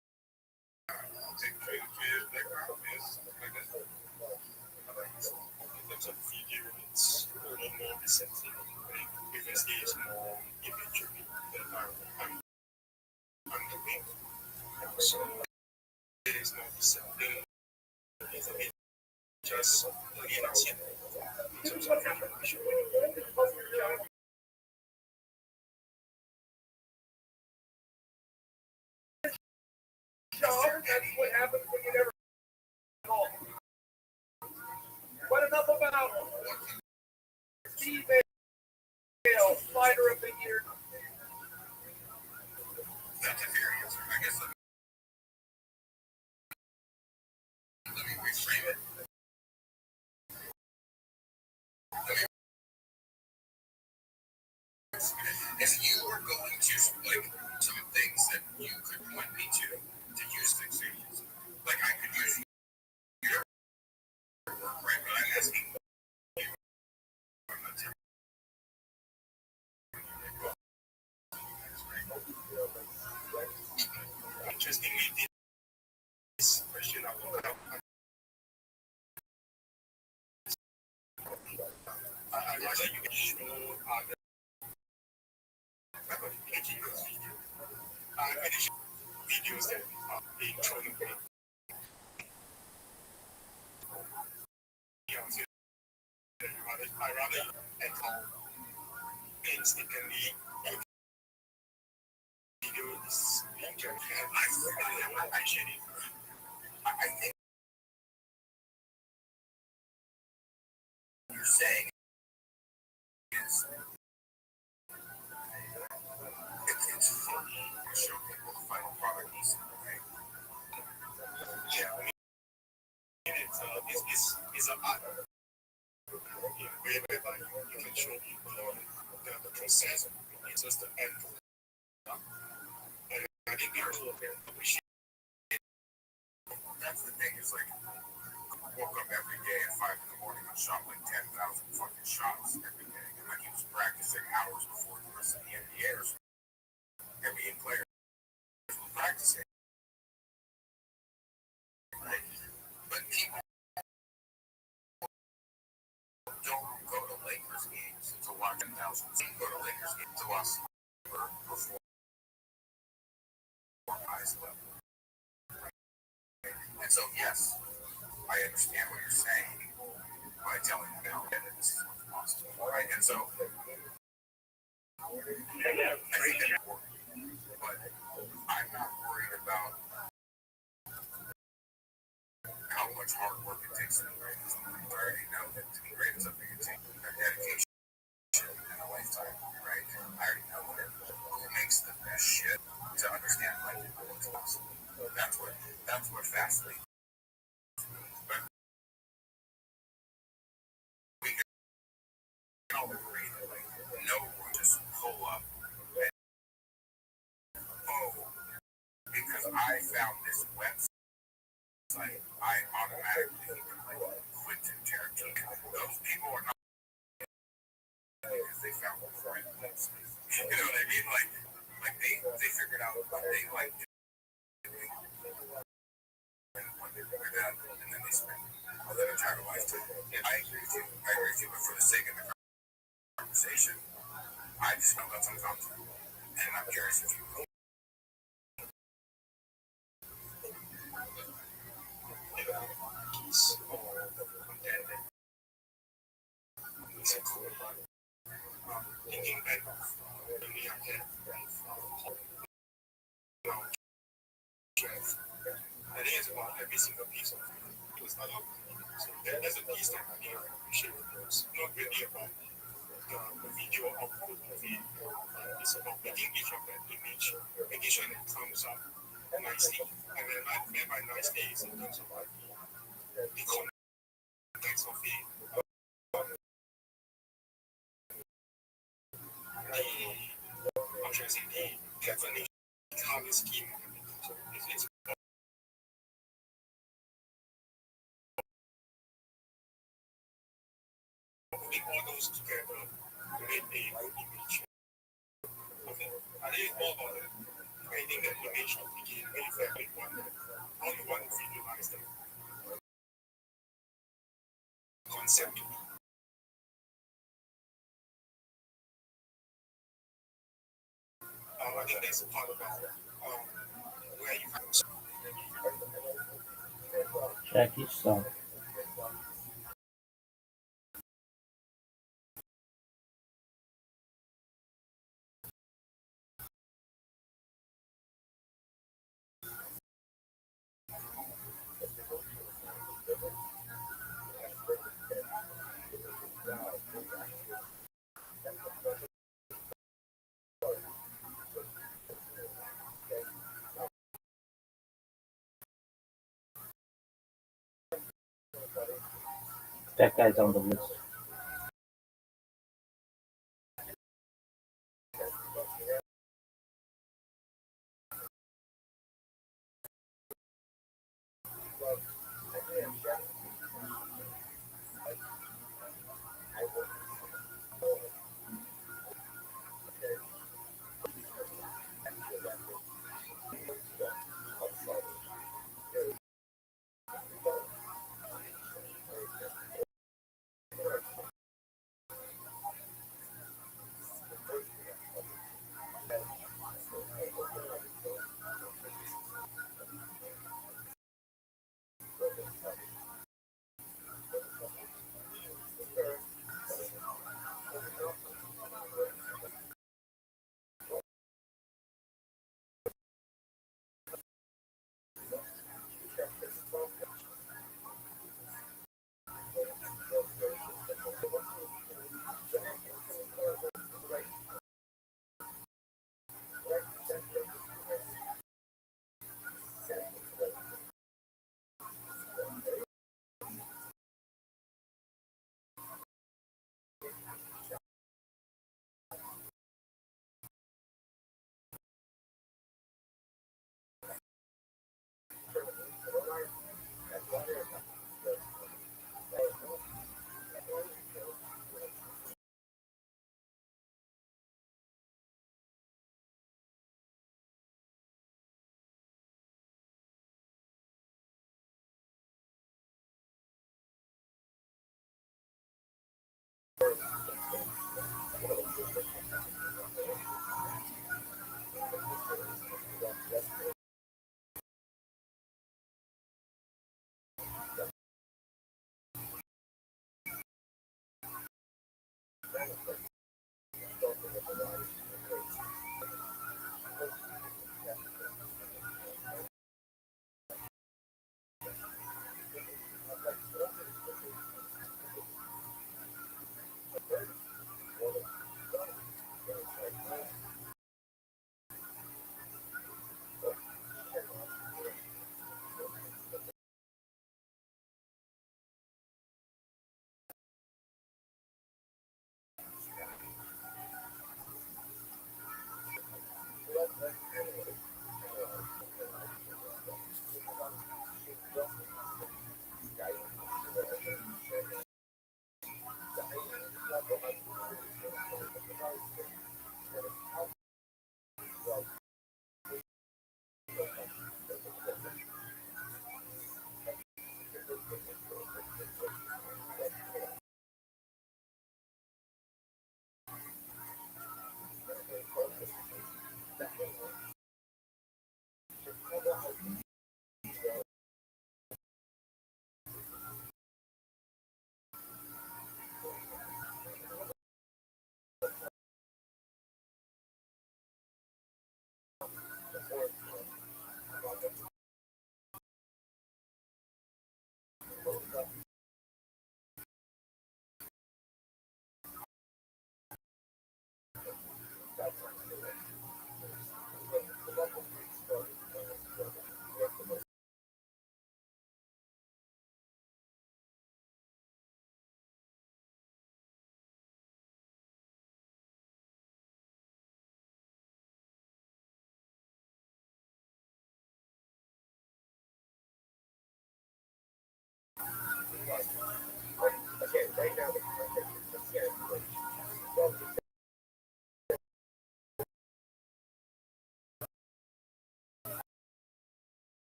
I think creative background is like this. That's a video that's a little more receptive. Because it's more imagery that I'm doing. So it is more receptive. It's just in terms of information. That's what happens when you never call. What enough about female fighter of the year? That's a fair answer. I guess let me reframe it. If you were going to like some things that you could point me to use examples, like I could use your work, right? But I'm asking you. I'm not telling you. Interestingly, this question I will come. I like that you can show videos that are being shown. I rather echo instantly videos being shown. I appreciate it. I think what you're saying is it's fun to show people the final product instantly, right? Yeah, I mean, it's a lot. Whereby you can show people the process. It's just the end. And I think people appreciate it. That's the thing. It's like I woke up every day at 5 in the morning and shot like 10,000 fucking shots every day. And like he was practicing hours before the rest of the NBAers. NBA players were practicing. Right? But people don't go to Lakers games to watch 10,000. Go to Lakers games to watch perform highest level. And so, yes, I understand what you're saying by telling them now that this is what's possible. Right? And And so, but I'm not worried about how much hard work it takes to be great. I already know that to be great is something it takes a dedication in a lifetime, right? I already know that who makes the best shit to understand life and what's possible. That's what fascinates me. But we can all agree that like no one just pull up and because I found this website, I automatically like Quentin Tarantino. Those people are not because they found the right website. You know what I mean? Like they figured out what they like doing and what they figured out, and then they spend their entire life to. And I agree with you. But for the sake of the conversation, I just know that's uncomfortable, and I'm curious if you will. Thinking back to me, I had I think it's about every single piece of it. It was not up. So there's a piece that I really appreciate. It's not really about the video output of it. It's about making each of that image, making sure that it comes up nicely. And then I meant by nicely is in terms of like the context of it. I'm trying to say the definition, the color scheme. So it's putting all those together to make a good image. Okay. I think it's all about creating that image to begin with, how you want to visualize the concept. I think that's a part about where you have Jackie, stop. That guy's on the list.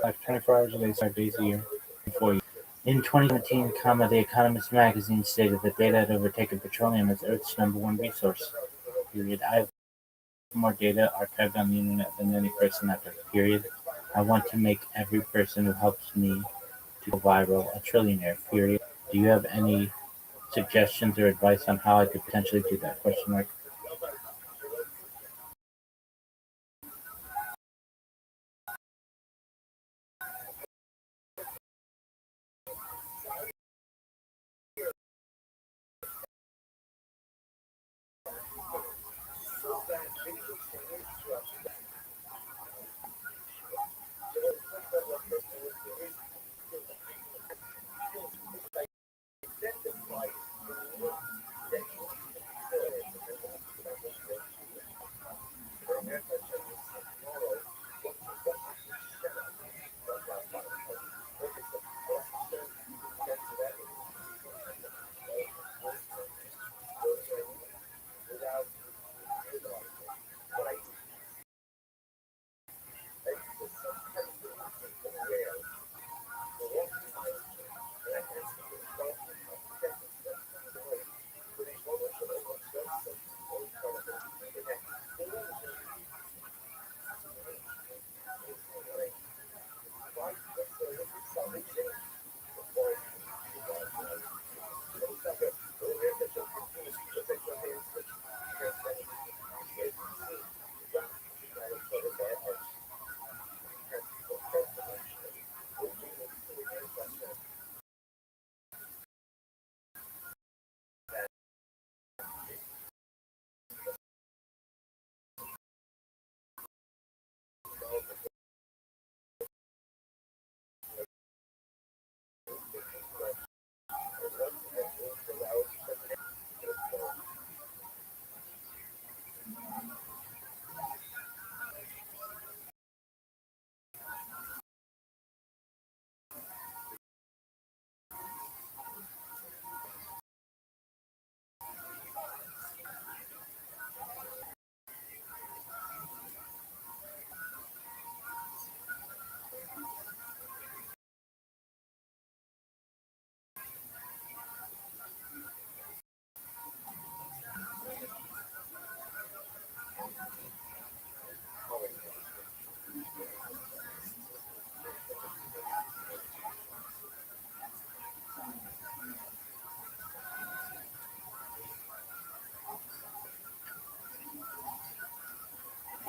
24 hours a day, 5 days a year, for you. In 2017, The Economist magazine stated that data had overtaken petroleum as Earth's #1 resource. Period. I have more data archived on the internet than any person ever. Period. I want to make every person who helps me to go viral a trillionaire. Period. Do you have any suggestions or advice on how I could potentially do that? Question mark.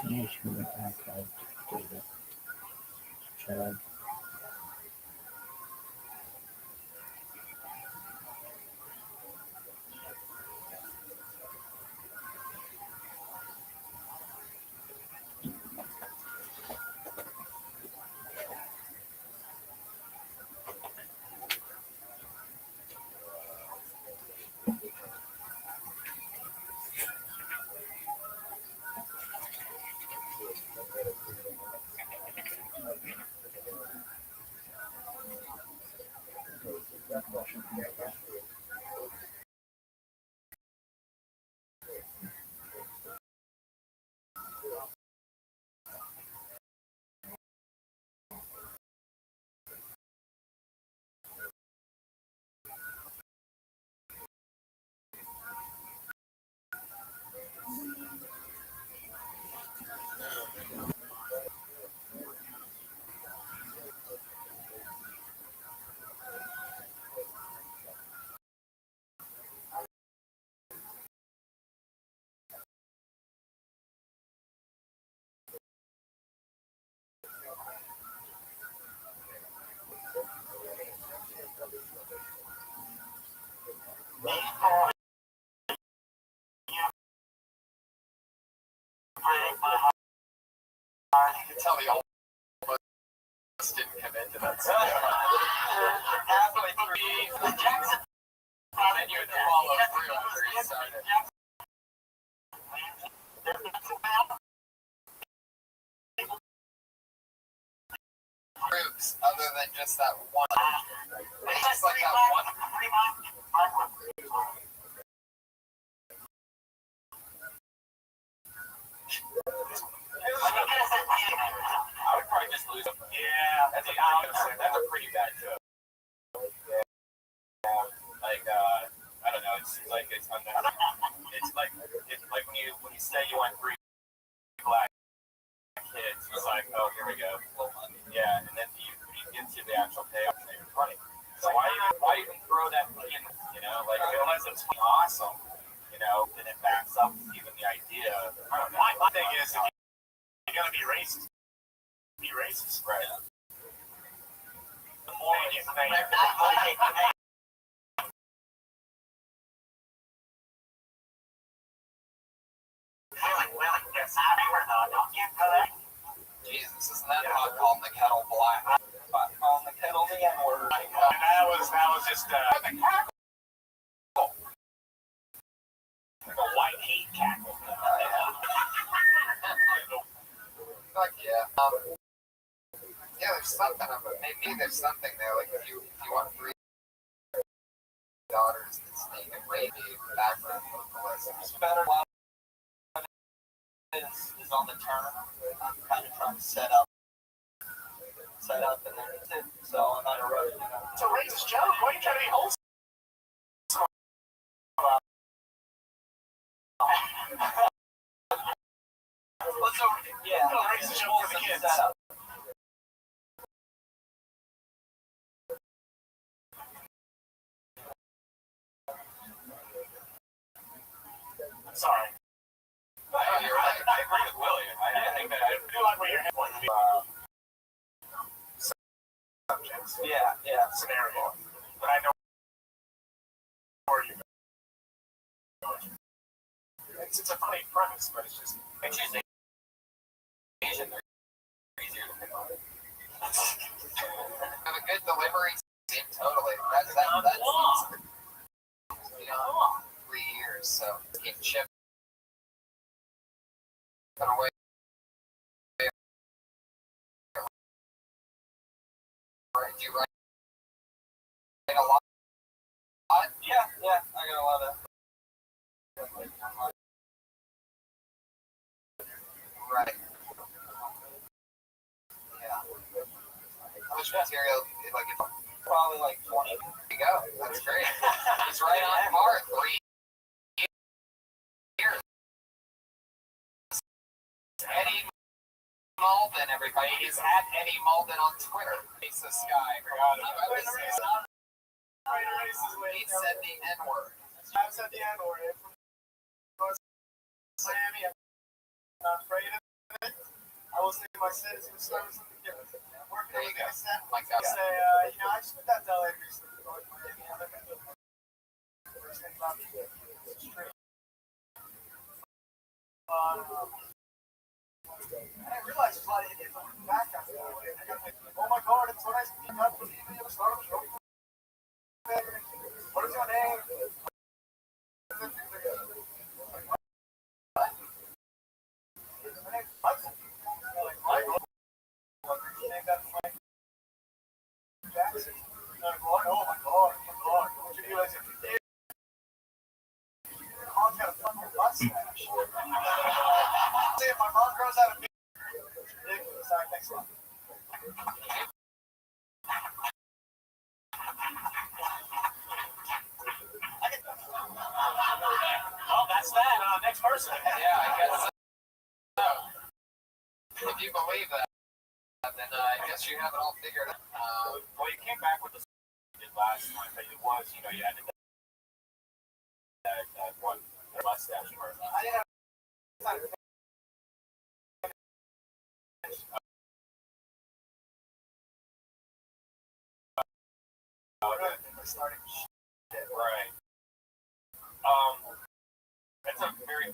Can you show me archived data? Chad. You can tell the old us didn't come into that. Halfway through, Jackson continued to follow through after he started. Groups other than just that one. It's just like that one. I would probably just lose them. Yeah. That's a pretty bad joke. Like I don't know. It's like it's like when you say you want 3 black kids, it's like, oh, here we go. Yeah, and then you get to the actual payoff and it's funny. So why even throw that in? You know, like unless it's awesome, you know, then it backs up even the idea. My thing is, if you're gonna be racist, right? The more you think. Yes, don't get correct. Jesus, isn't that pot calling the kettle black? Pot calling the kettle the N-word. That was just like a white heat cackle. Fuck yeah. Yeah, there's something of it. Maybe there's something there. Like if you want 3 daughters that sneak and rape background vocalists, it's better. Is on the turn. I'm kind of trying to set up and then it's it. So I'm on a road. It's a racist joke. Why are you trying to be wholesome? Yeah, It's a racist joke for the kids. I'm sorry. No, you're right. I agree with Willie. I think that I do like where your head point subjects. Yeah. Scenario. But I know where you're going. It's a funny premise, but it's usually Asian. They're easier to pick on. Have a good delivery team, totally. That's beyond 3 years, so keep shipping away. Do you write a lot? Yeah, I got a lot of. Right. Yeah. How much material? Like, probably like 20. There you go. That's great. He's right on par. 3 years. Eddie Malden, everybody. He's at Eddie Malden on Twitter. He's this guy. He said the N-word. I've said the N-word. Miami, I'm not afraid of it. I will say my sentence was starting something different. There you go. Like I say, I just put that to LA recently. First thing about the street. I didn't realize there's a lot of Indians on the back of it. Oh my God, it's so nice to meet you. What is your name? Jackson. Oh my God. What you realize if you did? Your mom's got a fucking butt smash. See, if my mom grows out of me, it's ridiculous. All right, thanks a lot. Well, that's that. Next person. Yeah, I guess so. If you believe that, then I guess you have it all figured out. Well, you came back with the you did last time, but it was, you had that one mustache where I didn't have starting shit. Right. That's a very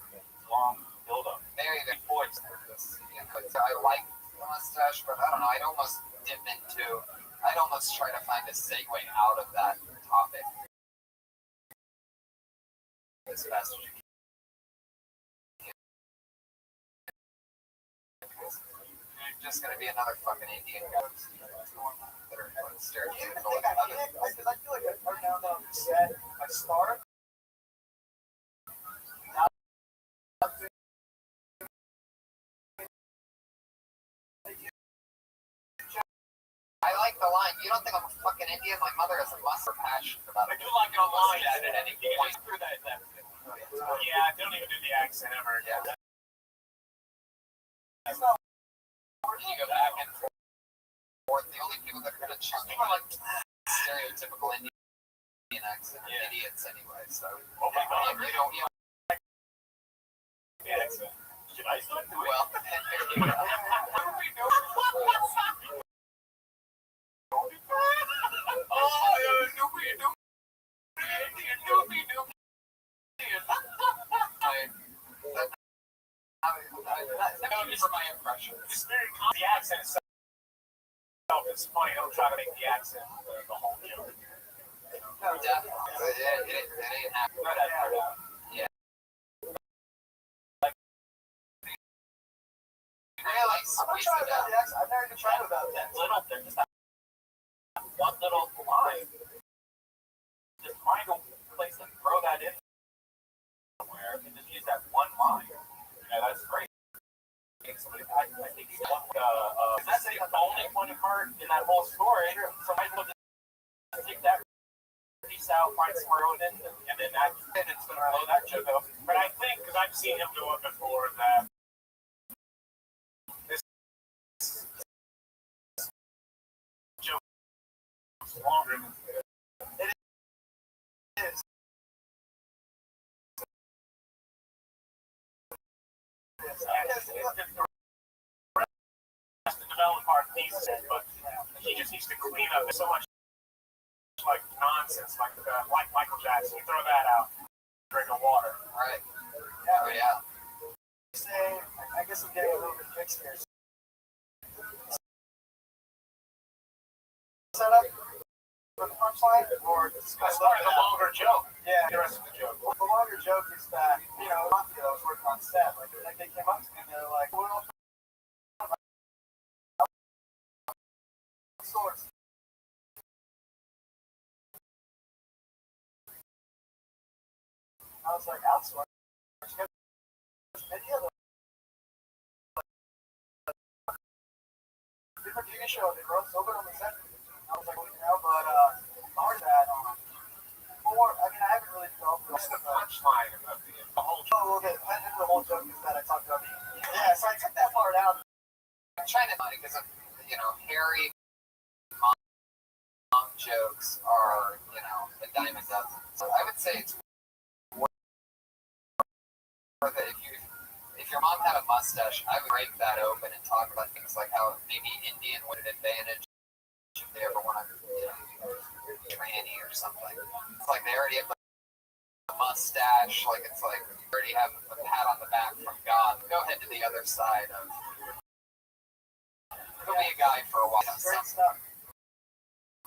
long build-up. Very good voice. I like the mustache, but I don't know. I'd almost try to find a segue out of that topic as fast as you can. You're just going to be another fucking Indian guy that are stereotypical. I feel like I now that I'm set, I start. like the line. You don't think I'm a fucking Indian? My mother is a muscle passionate about I it. do like a line at any point. Through that. Yeah, don't even do the accent ever. Yeah. That's not You go back and forth. The only people that are gonna choose are like stereotypical Indian accent idiots anyway. So oh my God, you don't. the accent. Should I start doing Well, there you go. For my impression. The accent itself is funny. Don't try to make the accent the whole joke. No, definitely. It ain't happening. Yeah. Really? I'm not trying about the accent. I've never even tried about that little thing. Just that one little line. Just find a place to throw that in somewhere and just use that one line. Yeah, that's great. I think he's that's the only funny part in that whole story. So I will just take that piece out, find somewhere in it, and then it's going to blow that joke up. But I think, because I've seen him do it before, that this joke is longer than it is. The development part needs it, but he just needs to clean up. There's so much like nonsense, like Michael Jackson. You throw that out, drink of water. Right. Oh, yeah. Say, I guess I'm getting a little bit mixed here. Set up for the punchline, or discuss the longer joke? Yeah, the rest of the joke. Well, the longer joke is that, you know, I was working on set. Like they came up to me and they're like, "What else?" Sorts. I was like, outsource. You got video. Different TV show, they wrote so good on the set. I was like, well, you know, but hard that more. I mean, I haven't really developed the punchline of the whole joke. Oh, okay. I think the whole joke is that I talked about being. Yeah, so I took that part out. I'm trying to because you know, Harry mom jokes are, you know, a dime a dozen. So I would say it's worth it if your mom had a mustache, I would break that open and talk about things like how maybe Indian would have advantage if they ever want to, you know, tranny or something. It's like they already have a mustache, like it's like you already have a pat on the back from God. Go ahead to the other side of. Go be a guy for a while. Great stuff.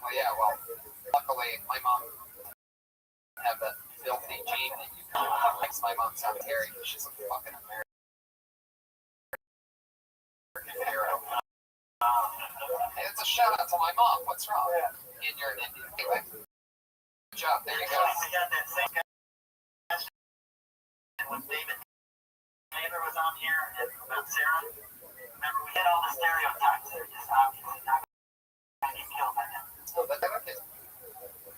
Well, yeah, well, luckily my mom had that filthy gene that you know, makes my mom sound Harry because she's a fucking American hero. Hey, it's a shout out to my mom. What's wrong? Yeah. And you're an Indian. Anyway, good job. There you go. We got that same guy when David Taylor was on here and about Sarah. Remember, we had all the stereotypes that are just obviously not going to get killed by them. So that is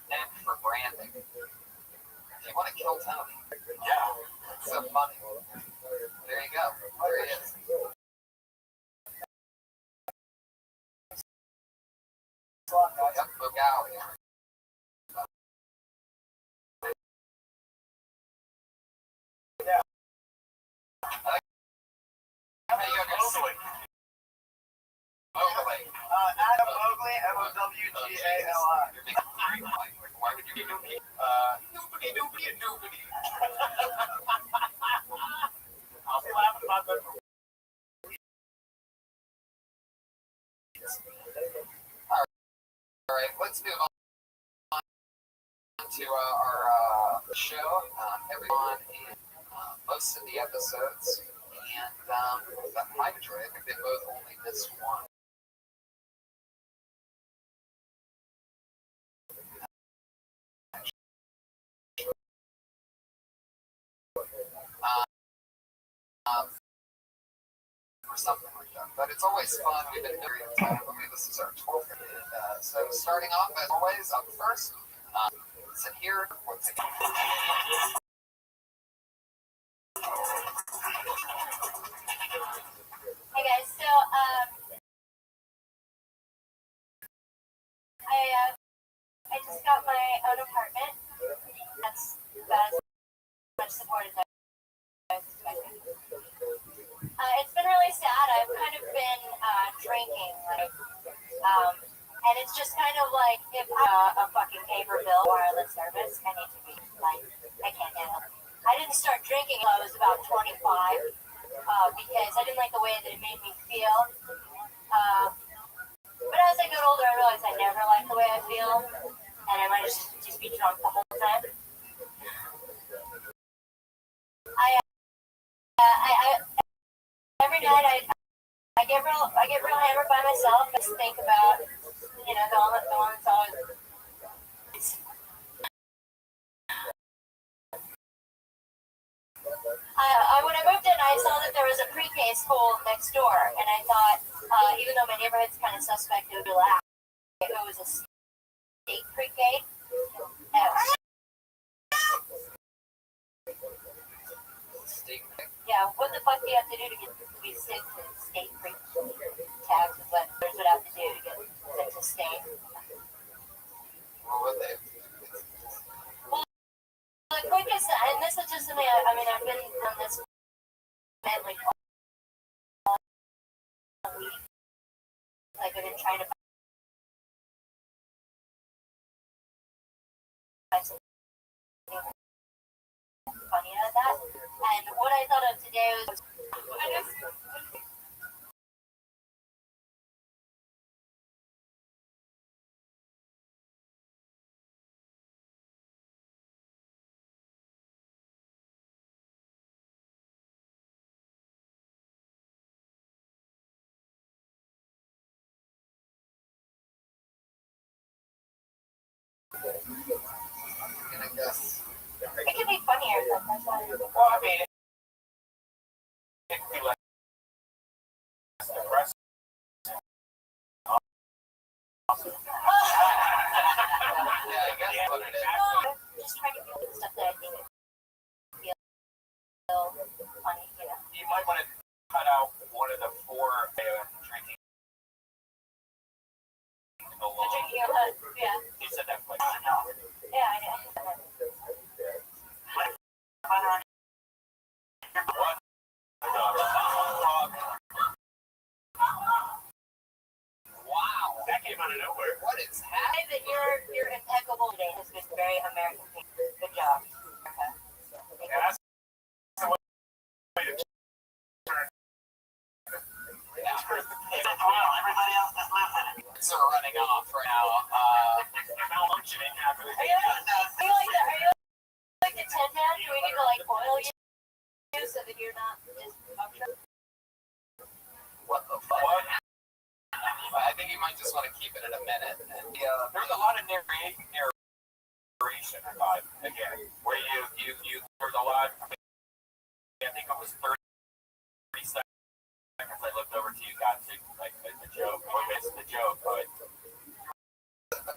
meant for branding. If you want to kill Tony, Yeah. it's so funny. There you go. There he is. Yep, Bugali. Yeah. Mowgli. Adam Mowgli, Mowgli. Why would you be doing doobity doobity doobity? I'll be laughing about that. All right, let's move on to our show. Everyone in most of the episodes, and the majority, I think they both only missed one. Or something like that. but it's always fun. We've been doing it. I believe this is our 12th. So starting off, as always, up first, sit here. Once again. Hey guys, so I just got my own apartment. That's about as much support as I was expecting. It's been really sad. I've kind of been drinking, and it's just kind of like if a fucking paper bill wireless service, I need to be like, I can't handle it. I didn't start drinking until I was about 25 because I didn't like the way that it made me feel. But as I got older, I realized I never liked the way I feel, and I might just be drunk the whole time. I every night I get real hammered by myself. I just think about the one that's always. When I moved in, I saw that there was a pre-K school next door, and I thought, even though my neighborhood's kind of suspect, it would be laughed. It was a state pre-K. Yeah, what the fuck do you have to do to get to be sent to state pre-K? Tax is what there's would have to do to get sent to state. Well, the quickest, and this is just something, I've been on this like all week. Like, I've been trying to find something funny out of that. And what I thought of today was, I guess. it could be funnier sometimes. Well, I mean, it could be less depressing. Yeah, I guess what it is. Just trying to feel the stuff that I think feel funny, You might want to cut out one of the 4 drinking. The drinking alone, yeah. You said that place. Yeah, I know. Wow. That came out of nowhere. What is happening? That you're impeccable today has been very American. Good job. Okay. Yeah, that's the way to turn. Everybody else is listening. So we're running off right now. Malfunctioning happening. Are you like the Tin Man? Do we need to like oil you so that you're not just functional? What the fuck? What? I think you might just want to keep it in a minute. And, There's a lot of narration, I thought, again, where you there's a lot, I think it was 30 seconds I looked over to you, got to, like, the joke, or missed the joke, but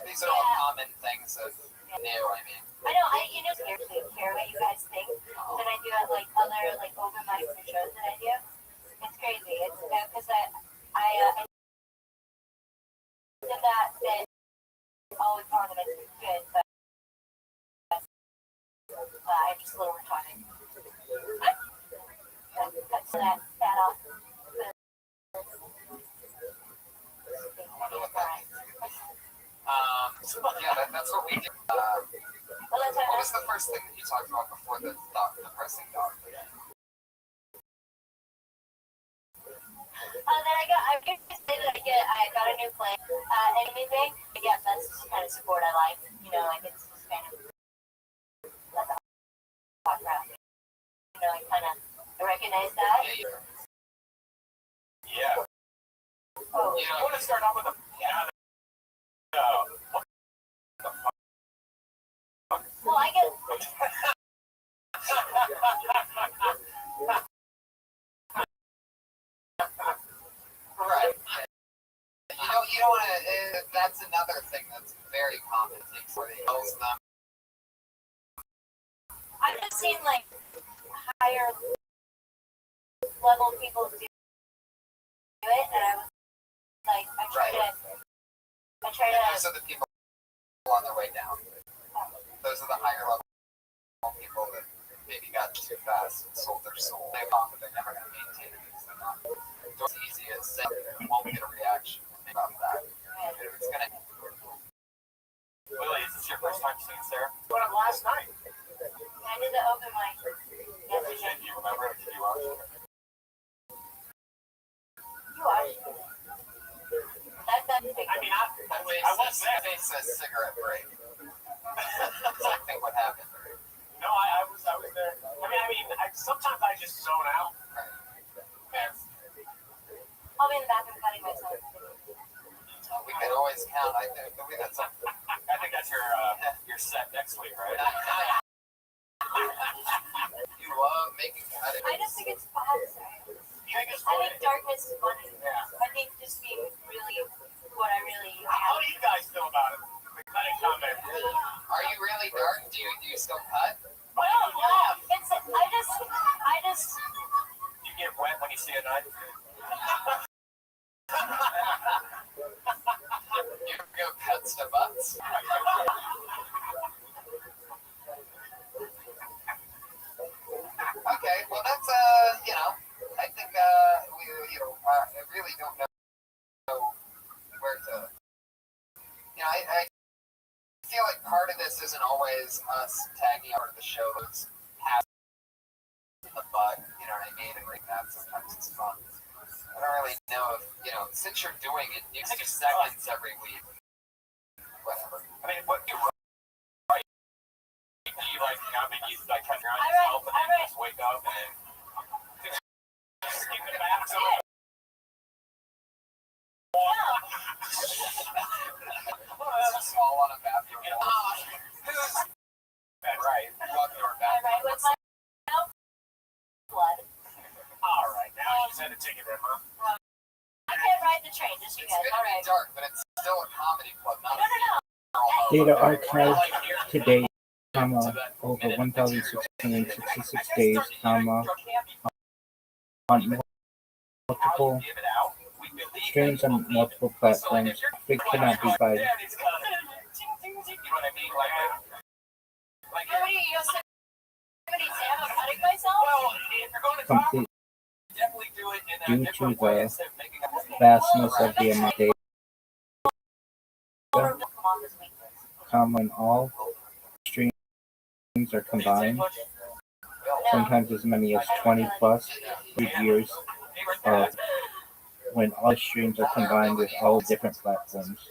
these are all common things that new, I mean. I know, I seriously care what you guys think. Then I do at like other like open mics and shows that I do. It's crazy. It's because I did that all the time and it's good, but I'm just a little retarded. That's that off. Yeah, that's what we do. What was the first thing that you talked about before the depressing dog? Then I got a new plane, anything. Yeah, that's the kind of support I like. Like it's just kind of like a hot crowd. I kind of recognize that. yeah. Oh, You want to start off with a, what the fuck? well, I get. that's another thing that's very common. Where they tells them. I've just seen like higher level people do it, and I was like, I try to. Those are the people on their way down. Those are the higher level people that maybe got too fast and sold their soul. They thought that they're never going to maintain it. It's easy as saying you won't get a reaction about that. It's going to. Willie, is this your first time seeing Sarah? But last night. I did the open mic yesterday. Do you remember? Did you watch it? You watched it. That's big. I mean, I was there. It's a cigarette break. I think what happened. No, I was there. I mean, sometimes I just zone out. I'll be in the bathroom cutting myself. We could always count. I believe that's something. I think that's your set next week, right? You love making cuttings. I just think it's fun. I think darkness is funny. Yeah. I think just being really what I really How am. do you guys feel about it? Cutting comment. Are you really dark? Do you still cut? Well, yeah. I just. You get wet when you see a knife? You go cut stuff up. Okay, well that's I think we I really don't know where to. I feel like part of this isn't always us tagging out of the shows past the butt. You know what I mean? And like that sometimes it's fun. I don't really know if since you're doing it 60 seconds every week. Whatever. I mean, what you write? Do you you cut your own yourself and then just wake up and just keep it back? So small on a bathroom. right. Walking over I write with my blood. All right. Now you just had to take it in, huh? I can't ride the train, just you It's guys. gonna All be right. dark, but it's still a comedy club. Not No. Data archived to date, over 1,666 days, on multiple streams on multiple platforms. It cannot be by You know what I mean? Somebody Sam, I'm cutting myself? Well, if you're going to talk, complete definitely do it in a due to different way the instead of making a vastness of the amount of data, Come on this week. when all streams are combined, sometimes as many as 20 plus years, or when all streams are combined with all different platforms.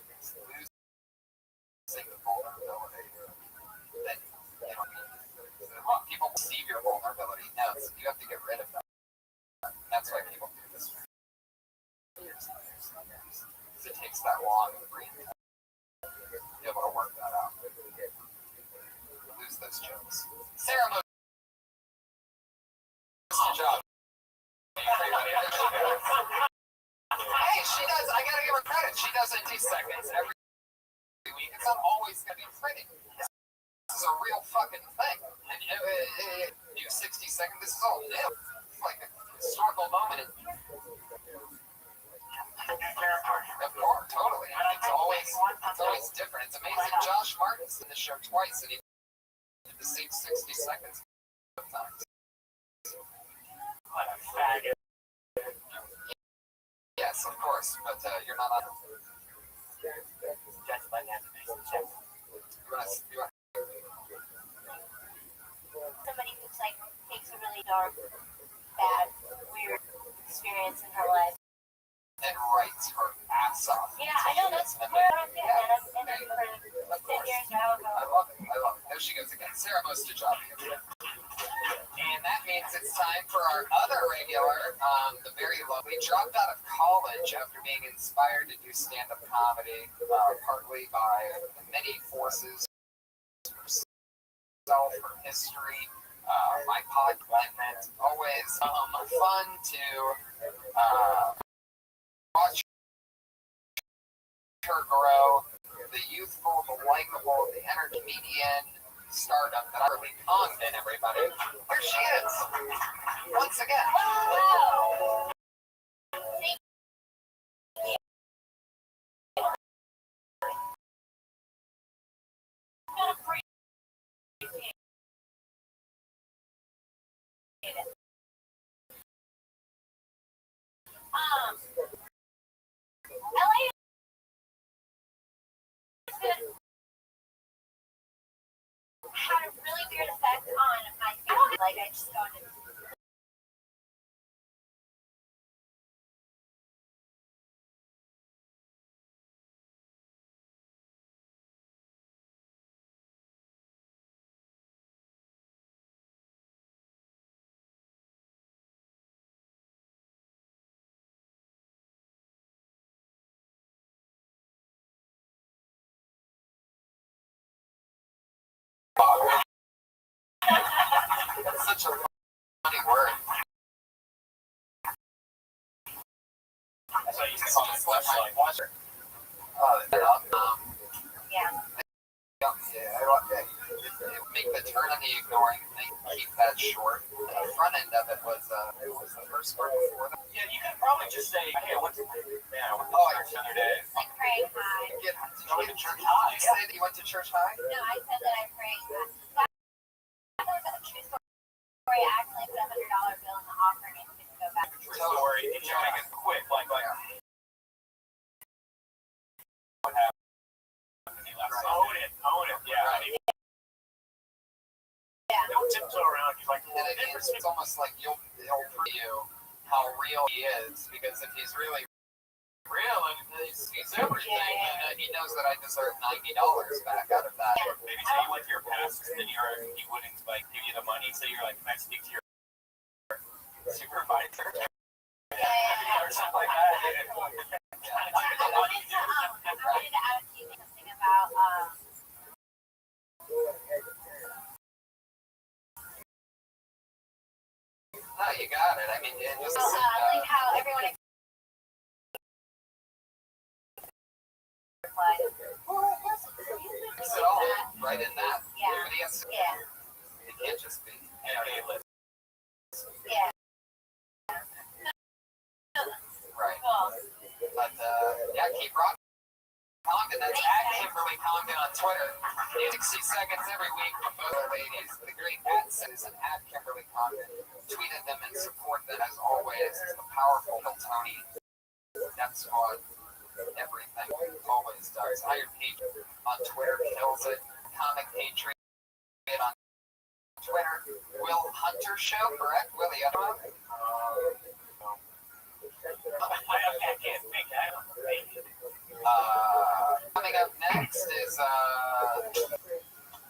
People perceive your vulnerability. No, you have to get rid of that. That's why people do this. Because it takes that long to be able to work that out. Lose those jokes. Sarah moves the job. Hey, she does. I gotta give her credit. She does it in 2 seconds every week. It's not always gonna be pretty. This is a real fucking thing. And do 60 seconds. This is all new. It's like a historical moment. Of course, totally. It's always different. It's amazing. Josh Martin's in the show twice, and he did the same 60 seconds both times. What a faggot. Yes, of course, but you're not on. Judge by the animation check. You want Somebody who's like takes a really dark, bad, weird experience in her life. and writes her ass off. Yeah, I know that's where I'm doing that. I'm in it for 10 years now. I love it. There she goes again. Sarah Mostajabi. And that means it's time for our other regular, the very lovely, dropped out of college after being inspired to do stand-up comedy, partly by many forces, herself, her history, my podcast. Always fun to watch her grow. entertainer, comedian, stardom that utterly conned in everybody. Here she is. Once again. Wow. LA had a really weird effect on my family. Like I just don't. That's such a funny word. So you can call it flashlight washer. Yeah. Make the turn on the ignoring thing, keep that short. The front end of it was the first part before that. Yeah, you could probably just say, hey, I went to church the other day. I prayed high. Did you go to church high? Did you say that you went to church high? No, I said that I prayed high. That was a true story. I actually put $100 bill in the offering and didn't go back. True story. If you make it quick, like what happened to me last night. Own it. Yeah. Right. Don't tiptoe around. He's like, And it's almost like he'll prove you how real he is, because if he's really real and he's everything, and he knows that I deserve $90 back out of that. maybe tell you like your past, and then he wouldn't like give you the money, so you're like, can I speak to your supervisor? Or something like that. I wanted to ask you something about No, you got it. I mean, it just like how everyone is it all right in that? Yeah. Everybody has to, Yeah. it can't just be. Yeah. Right. Cool. But yeah, keep rocking. Condon, that's at Kimberly Condon on Twitter. 60 seconds every week from both the ladies. The great Pat Citizen at Kimberly Condon. Tweeted them and support them as always. It's the powerful Tony. That's what everything always does. Iron Page on Twitter kills it. Comic Patriot on Twitter. Will Hunter Show, correct? Willie Underwood? I can't make that. Coming up next is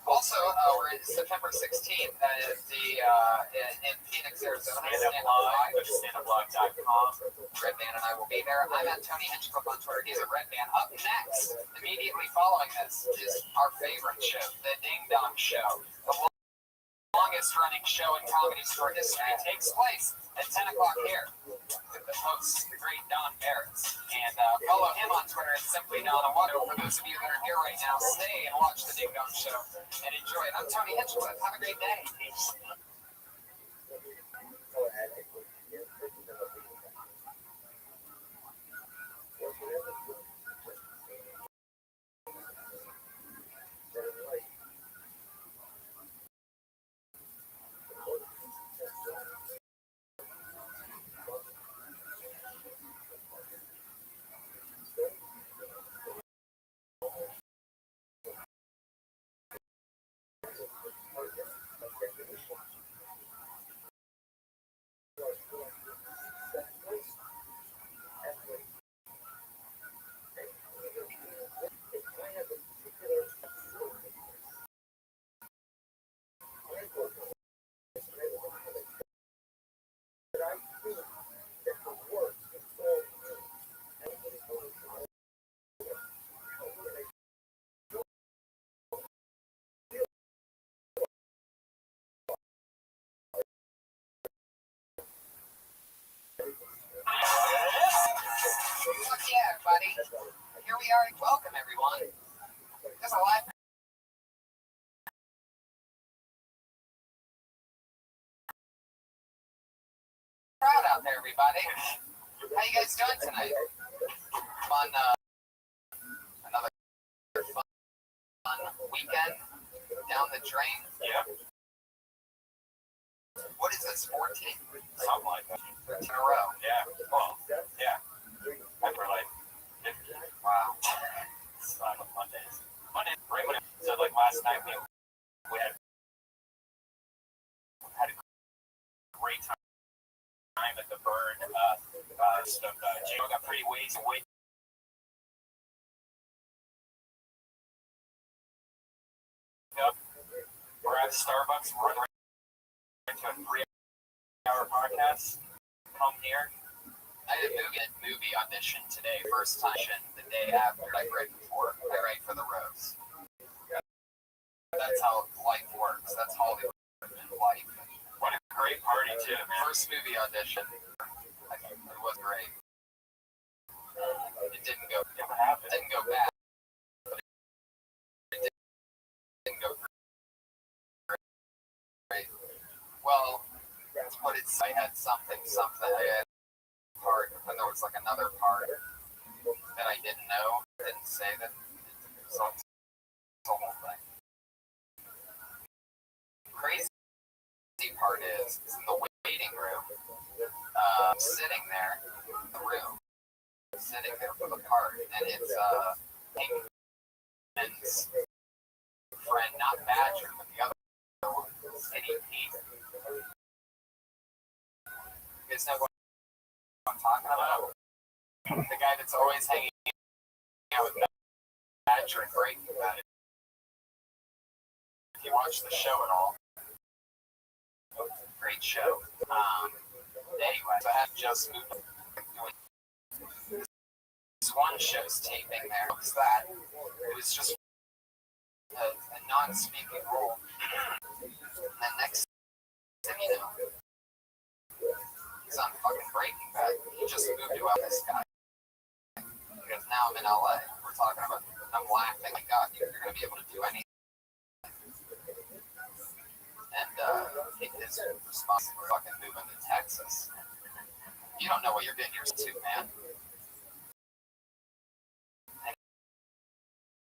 also we're in September 16th at in Phoenix, Arizona. Standuplive.com. Redman and I will be there. I'm at Tony Hinchcliffe on Twitter. He's at Redman. Up next, immediately following this, is our favorite show, the Ding Dong Show. The longest running show in Comedy Store history takes place at 10 o'clock here with the host, the great Don Barris. And follow him on Twitter at Simply Don Awato. For those of you that are here right now, stay and watch the Ding Dong Show and enjoy it. I'm Tony Hinchcliffe. Have a great day. Fuck yeah, buddy. Here we are. Welcome, everyone. There's a live everybody. How you guys doing tonight? Fun, another fun weekend down the drain. Yeah. What is this, 14? Something like that. 13 in a row. Yeah. Well, yeah. After like 50. Wow. It's not on Mondays. Mondays, right? So like last night we had a great time at the burn. Jay got pretty ways away. We're at Starbucks. We're right to a 3-hour podcast. Come here. I did a movie audition today. First time the day after, like right before. I write for the Rose. That's how life works. That's Hollywood and life. What a great party too, man. First movie audition. It was great. It didn't go. What happened? It didn't go bad. But it didn't go great. Well, but it's. I had something. I had a part, and there was like another part that I didn't know. Didn't say that. So it's the whole thing. Crazy part is in the waiting room, sitting there in the room, sitting there for the part, and it's Pinkman's friend, not Badger, but the other one, Skinny Pete. You guys know what I'm talking about? The guy that's always hanging out with Badger and Breaking Bad. If you watch the show at all. Great show. Anyway, so I had just moved doing this one show's taping there. What was that? It was just a non-speaking role. And next thing you know, he's on fucking Breaking Bad. He just moved to this guy. Because now I'm in LA. We're talking about, I'm laughing like, God, you're going to be able to do anything. And his response to fucking moving to Texas. You don't know what you're getting yourself to, man.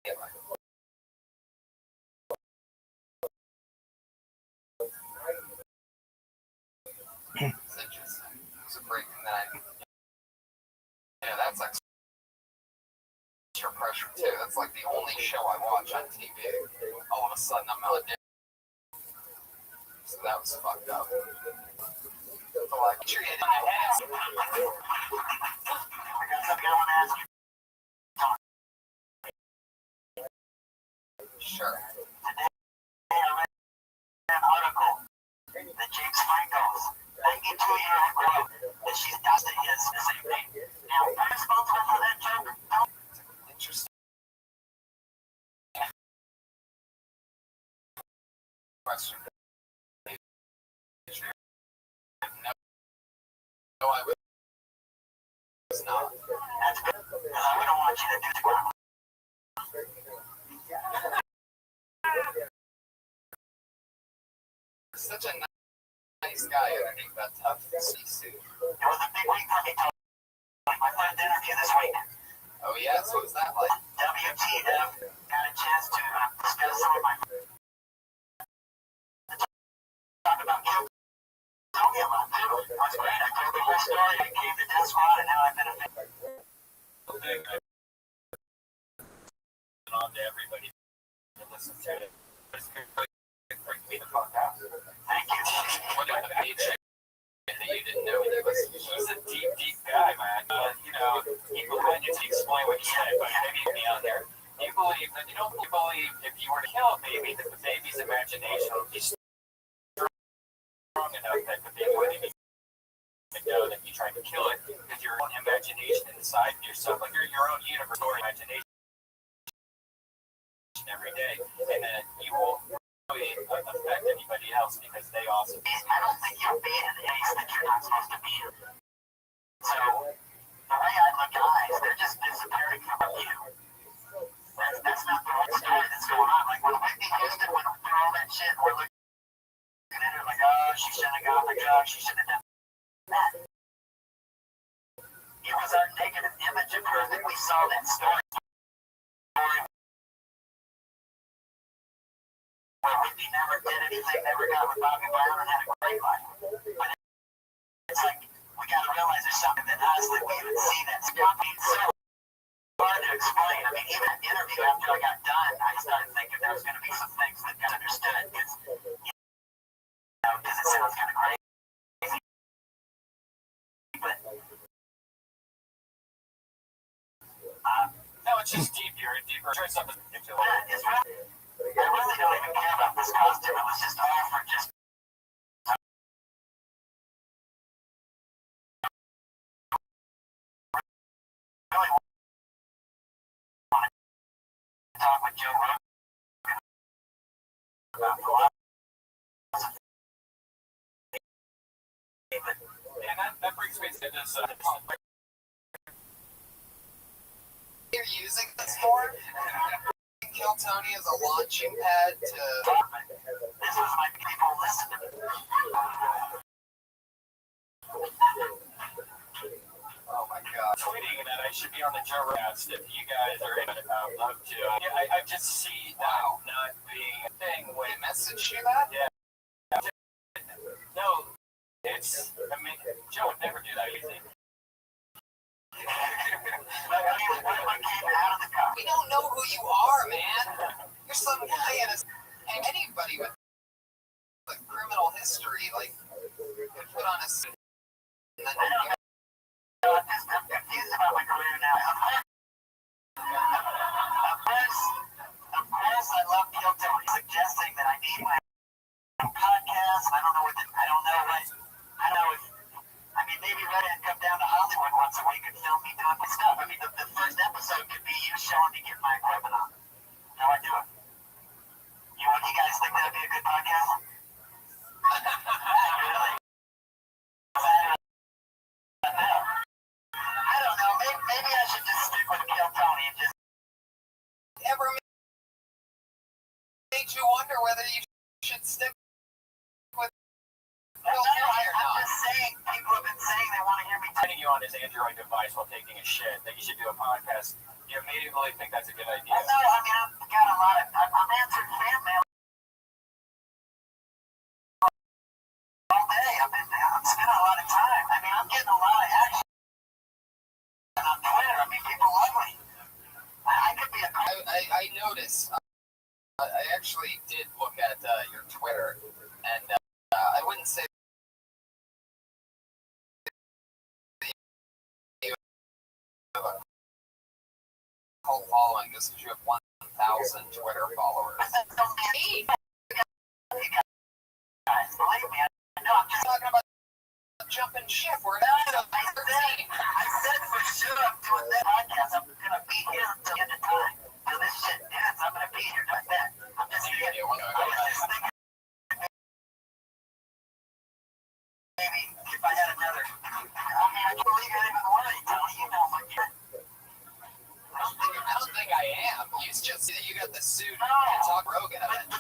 Anyway. It's interesting. It was a break, and then that's like extra pressure too. That's like the only show I watch on TV. All of a sudden, I'm out there. So that was fucked up. So like, you're hitting my head. Sure. An article that James Franco's 92-year-old girl that she's dusted is the same thing. Now, I'm responsible for that joke. Interesting. Question. No, I was not. That's good. We don't want you to do the work. Such a nice guy underneath that tough suit. It was a big week for me, Tony. My first interview this week. Oh yeah, so what was that like? WTF got a chance to discuss some of my talk about Kim. Tony a lot too. It was great. I told the whole story. I came to this one, and now I've been a fan. On to everybody to listen to it. It's freaked me the fuck out. Thank you. What about the paycheck that you didn't know when you listened? He's a deep guy, man. He wanted to explain what he said, but maybe you can be on there. You believe that you don't believe if you were to kill a baby, that the baby's imagination would be strong enough that the baby wouldn't even know that you tried to kill it because your own imagination inside yourself, like your own universe or imagination every day, and then you won't really affect anybody else because they also. I don't think you're being in a place that you're not supposed to be in. So, the way I look at guys, they're just disappearing from you. That's not the right story that's going on. Like when Whitney Houston went through all that shit, we're looking at her like, oh, she shouldn't have gone the drug, she should have done that. story where Whitney never did anything, never got with Bobby Brown and had a great life. But it's like, we got to realize there's something that honestly we haven't seen that's being so hard to explain. I mean, even an interview after I got done, I started thinking there was going to be some things that got understood because it sounds kind of crazy. But No, it's just deeper and deeper. Try something into it. yeah, it's really, I really don't even care about this costume. It was just all for just really want to talk with Joe Rogan about philosophy. And that brings me to this. You're using this for? Kill Tony as a launching pad to. This was my people listen to me. Oh my god. Tweeting that I should be on the Joe Rogan. If you guys are in it, I would love to. Yeah, I just see that not being a thing. They When messaged you that? yeah, no, it's. I mean, Joe would never do that easy. Like, I mean, what came out of the car? We don't know who you are, man. You're some guy in a. And anybody with like criminal history, like, could put on a suit. And then, I'm confused about my career now. Of course, I love Kill Tony suggesting that I need my podcast. I don't know what. I don't know if. I mean, maybe Red had come down to Hollywood once a week and film me doing my stuff. I mean, the first episode could be you showing me get my equipment on. How I do it. You guys think that'd be a good podcast? Really? I don't know. Maybe I should just stick with Kill Tony and just. ever made you wonder whether you should stick with Kill Tony or I'm not? just saying. People have been saying they want to hear me. Turning you on his Android device while taking a shit, that you should do a podcast. You immediately think that's a good idea. Well, no, I mean, I've got a lot of. I'm answering fan mail all day. I'm spending a lot of time. I mean, I'm getting a lot of action on Twitter. I mean, people love me. I could be a. I noticed. I actually did look at your Twitter, and I wouldn't say you have a cult following. This is you have 1,000 Twitter followers. Me, guys, believe me. No, I'm just Talking about jumping ship. We're not. I said for sure I'm doing that podcast. I'm gonna be here until the end of time. Till this shit ends, I'm gonna be here doing that. I'm just thinking. Maybe if I had another. I mean, I can't believe you're even worried, Tony. You know my kid. I don't think I am. You just you got the suit No. and talk Rogan. Let me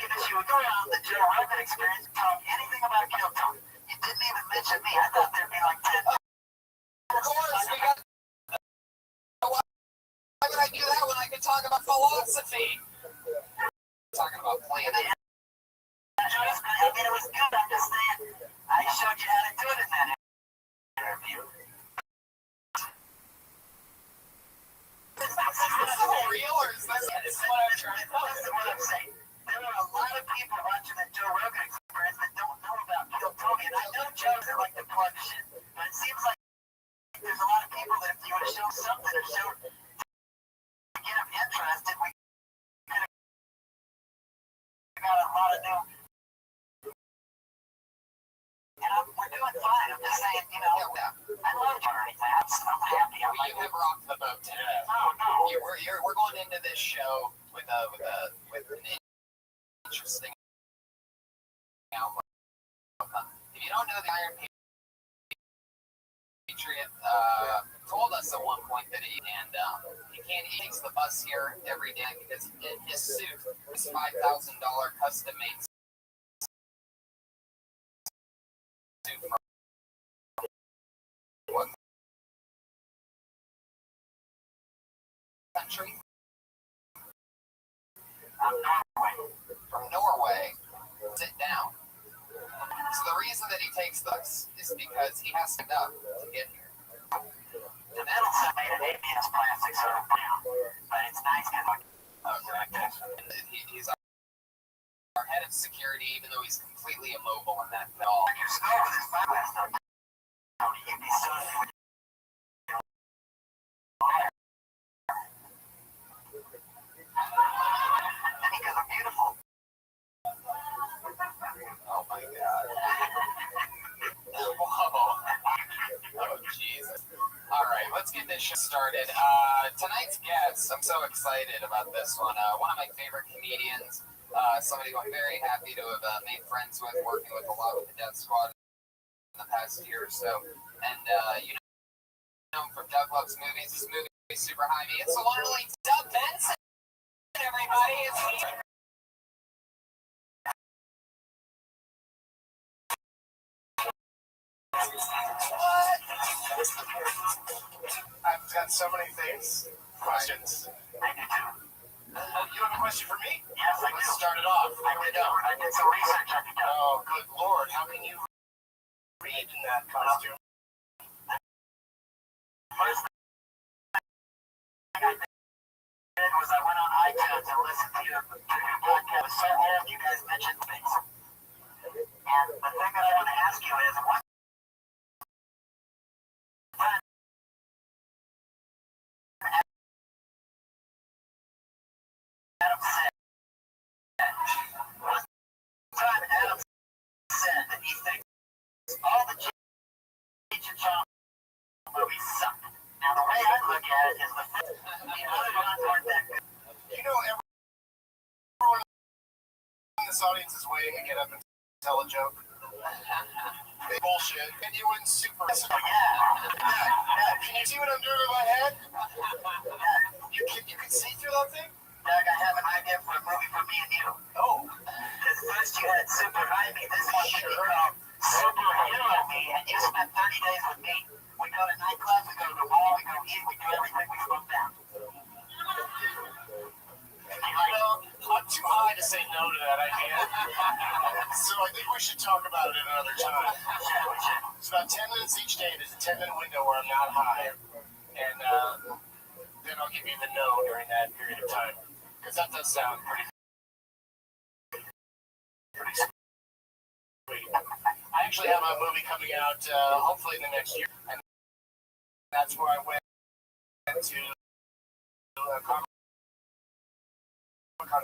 give you a go on the Joe Rogan experience. Talk anything about Kill Tony. You didn't even mention me. I thought there'd be like 10. Of course, we got. Why would I do that when I could talk about philosophy? Talking about planet. I mean, it was good. I'm just saying. I showed you how to do it in that interview. Is this real or is this what I'm trying to tell you? This is what I'm saying. There are a lot of people watching the Joe Rogan experience that don't know about Kill Tony. And I know Joe's that like to plug shit, but it seems like there's a lot of people that if you would have shown something or shown to get them interested, we could have got a lot of new. And we're doing fine. I'm just saying, you know, I love you or anything. I'm happy. I'm like, You have rocked the boat today. no. We're going into this show with an interesting outlook. If you don't know, the Iron Patriot told us at one point that he takes the bus here every day because his suit, his $5,000 custom made suit from what From Norway. Sit down. So the reason that he takes this is because he has to stand up to get here. The metal set made of ABS plastic sort of brown, but it's nice because He's our head of security, even though he's completely immobile in that film. your skull with his fiberglass though. You'd be so because I'm beautiful. Oh my god. Whoa. Oh Jesus. Alright, let's get this shit started. Tonight's guest, I'm so excited about this one. One of my favorite comedians. Somebody who I'm very happy to have made friends with, working with a lot with the Death Squad in the past year or so. And you know him from Doug Loves Movies. This movie is super high. It's the one and only Doug Benson. Everybody is here. What? I've got so many things. Questions. I do too. You have a question for me? Yes, I do. Let's start it off. Here we go. I did some research on you. Oh, good Lord. How can you read in that costume? First thing I did was I went on iTunes and listened to your podcast. So all of you guys mentioned things. And the thing that I want to ask you is, what Adam said. Time Adam said that he thinks all the Cheech and Chong movies suck. Now the way I look at it is the other ones aren't that good. You know, everyone in this audience is waiting to get up and tell a joke. Bullshit. And you went super. Yeah. Can you see what I'm doing with my head? You can see through that thing? Doug, I have an idea for a movie for me and you. Oh. Because first you had Super High Me, this one should be called Super Hero Me, and you spent 30 days with me. We go to nightclubs, we go to the mall, we go eat, we do everything we spoke down. I'm too high to say no to that idea. So I think we should talk about it another time. It's about 10 minutes each day. There's a 10-minute window where I'm not high. And then I'll give you the no during that period of time. Because that does sound pretty sweet. I actually have a movie coming out hopefully in the next year. And that's where I went to Comic-Con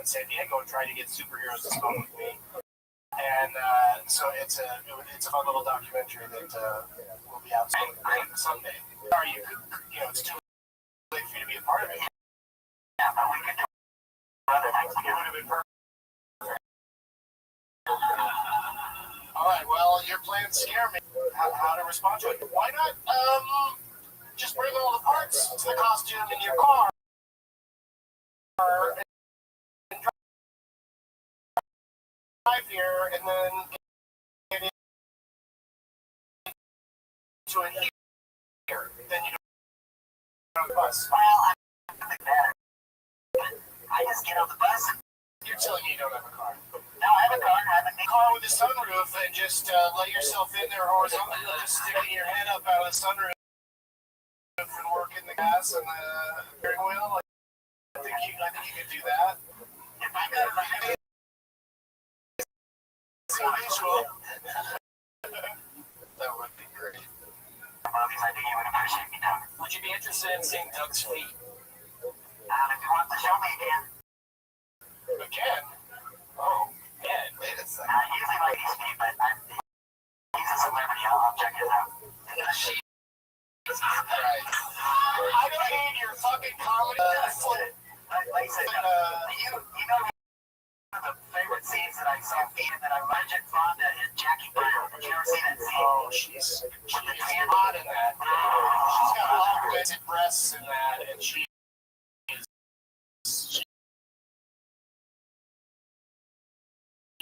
in San Diego and tried to get superheroes to smoke with me. And so it's a fun little documentary that will be out someday. Sorry, it's too late for you to be a part of it. Yeah, but we could do other things It together. would have been perfect. All right, well, your plans scare me. How to respond to it? Why not just bring all the parts to the costume in your car and drive here and then get into it here. Then you don't on the bus. Well, I think better. I just get on the bus and You're telling me you don't have a car. now I have a car, I have a Car with a sunroof and just let yourself in there horizontally, just sticking your head up out of the sunroof and working the gas and the steering wheel. I think you could do that. if I got a So visual. That would be great. movies, I think you would appreciate me, Doug. Would you be interested in seeing Doug's feet? If you want to show me again, Again? Oh, man, wait a second. I usually like his feet, but he's a celebrity. I'll check it out. Jesus Christ. I don't need your fucking comedy. Like I said, you know the favorite scenes that I saw feet that I Bridget Fonda and Jackie Brown. Did you ever see that scene? Oh, she's hot in that. She's got augmented breasts in that, and she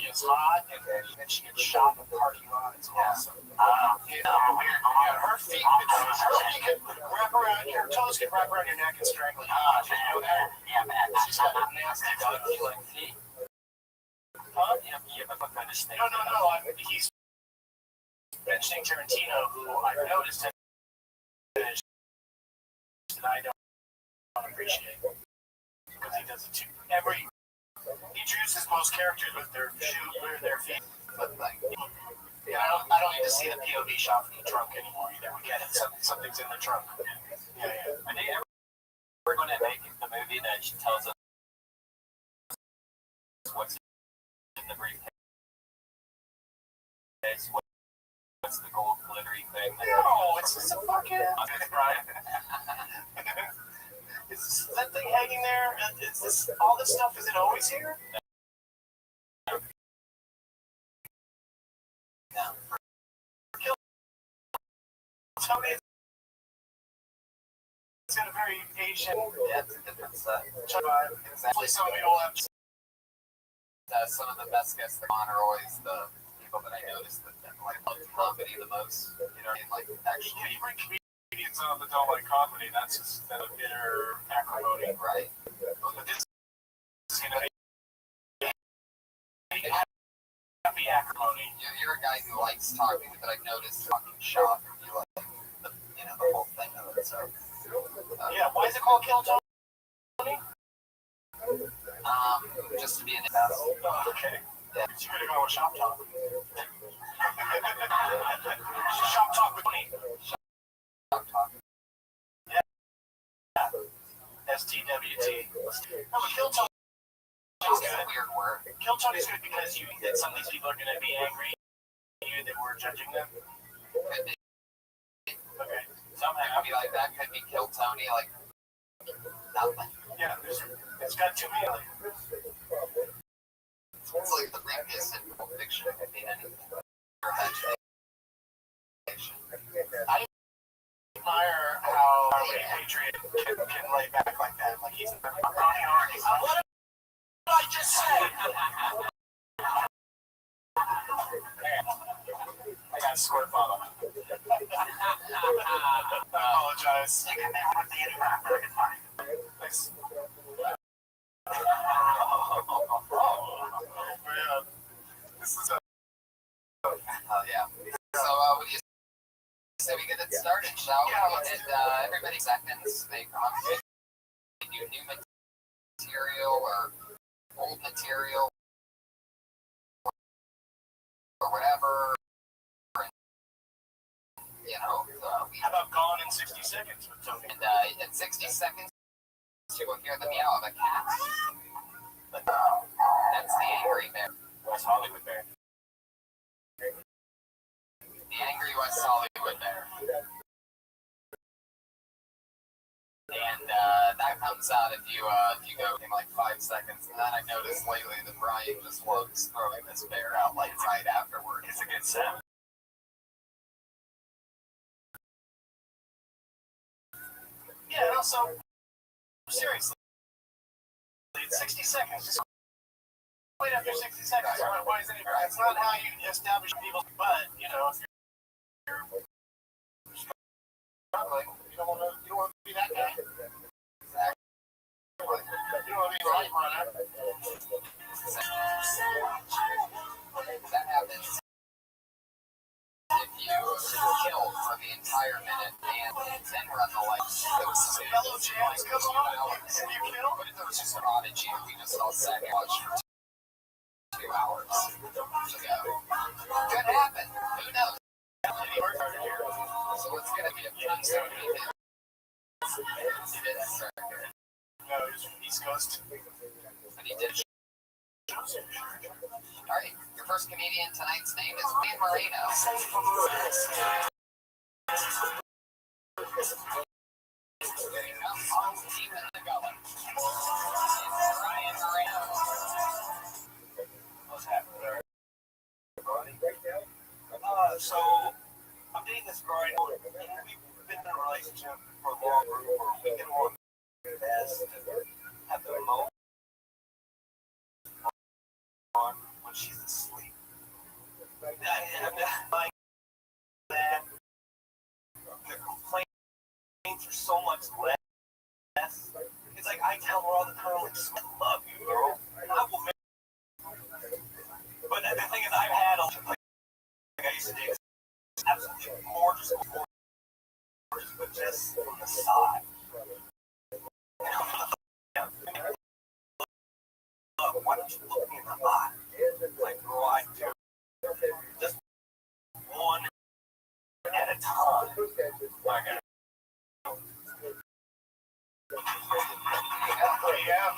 is is hot, and then she gets shot in the parking lot. It's awesome. Weird. Yeah, her feet could wrap around your toes, could wrap around your neck and strangle you. Did you know that? Yeah, man. She's got nasty You like feet? Huh? You have a kind of snake. No. He's mentioning Tarantino, who I've noticed has that I don't appreciate because he does it too. He introduces most characters with their feet. But like, yeah, I don't need to see the POV shot from the trunk anymore either. We get it. Something's in the trunk. Yeah. I think we're going to make the movie that she tells us what's in the briefcase. What's the gold glittery thing? No, it's just a fucking. Right. Is that thing hanging there? Is this all this stuff? Is it always here? No. Tony, it's got a very Asian. Yeah, it's a different set. Exactly. So we all have. Some of the best guests that on are always the people that I notice that like love comedy the most. You know what I mean? Like actually, Yeah, you bring comedians on that don't like comedy. That's just that bitter acrimony, right? But this, happy acrimony. You're a guy who likes talking, but I've noticed talking shop. You like the whole thing of it. So Yeah, why is it called Kill Tony? just to be an Oh, okay. Yeah. So you're gonna go with Shop Talk. Shop Talk with Tony. shop talk. STWT. No, but Kill Tony is It's good. a weird word. Kill Tony's good because that some of these people are gonna be angry at you that we're judging them. Could be. Okay. Somehow could be like that. Could be Kill Tony. Like nothing. Yeah, it's got too many. It's like the previous in Pulp Fiction. It could be anything. Or imagination. I admire how a patriot can lay back like that. Like he's what did I just say? I got a squirt bottle. I apologize. Thanks. Man. This is Yeah. So what do you say we get it started, shall we? Yeah, let's And everybody seconds. They do new material or old material or whatever. You know, how about Gone in 60 Seconds with Tony? and in 60 seconds, you will hear the meow of a cat. That's the angry bear. West Hollywood Bear. The angry West Hollywood bear. And that comes out if you go in like 5 seconds. And then I noticed lately that Brian just loves throwing this bear out like right afterward. It's a good sound. Yeah, and also, seriously, it's 60 seconds. Just wait after 60 seconds. Why is it? It's not how you establish people's butt. You know, if you're struggling, you don't want to be that guy. Exactly. You don't want to be a light runner. That happens if you kill for the entire minute and then run the lights. It was Some mellow jams come on. And you kill. But there was just a Prodigy and we just all sat and watched for 2 hours ago. Could happen. Who knows? So it's going to be a fun story. He did a circuit. No, he was from East Coast. And he did. Alright, your first comedian tonight's name is Wayne Moreno. Deep in the gullet. Ryan Moreno. What's happening there? So I'm dating this girl. We've been in a relationship for a long time. We get along best at the moment. When when she's asleep. I'm not like that. The complaints are so much less. It's like I tell her all the time, like, I love you, girl. I will make. But the thing is, I've had a like I used to date this absolutely gorgeous, but just from the side. Look, why don't you look me in the eye? Like, girl, I do. Just one at a time. Like, yeah.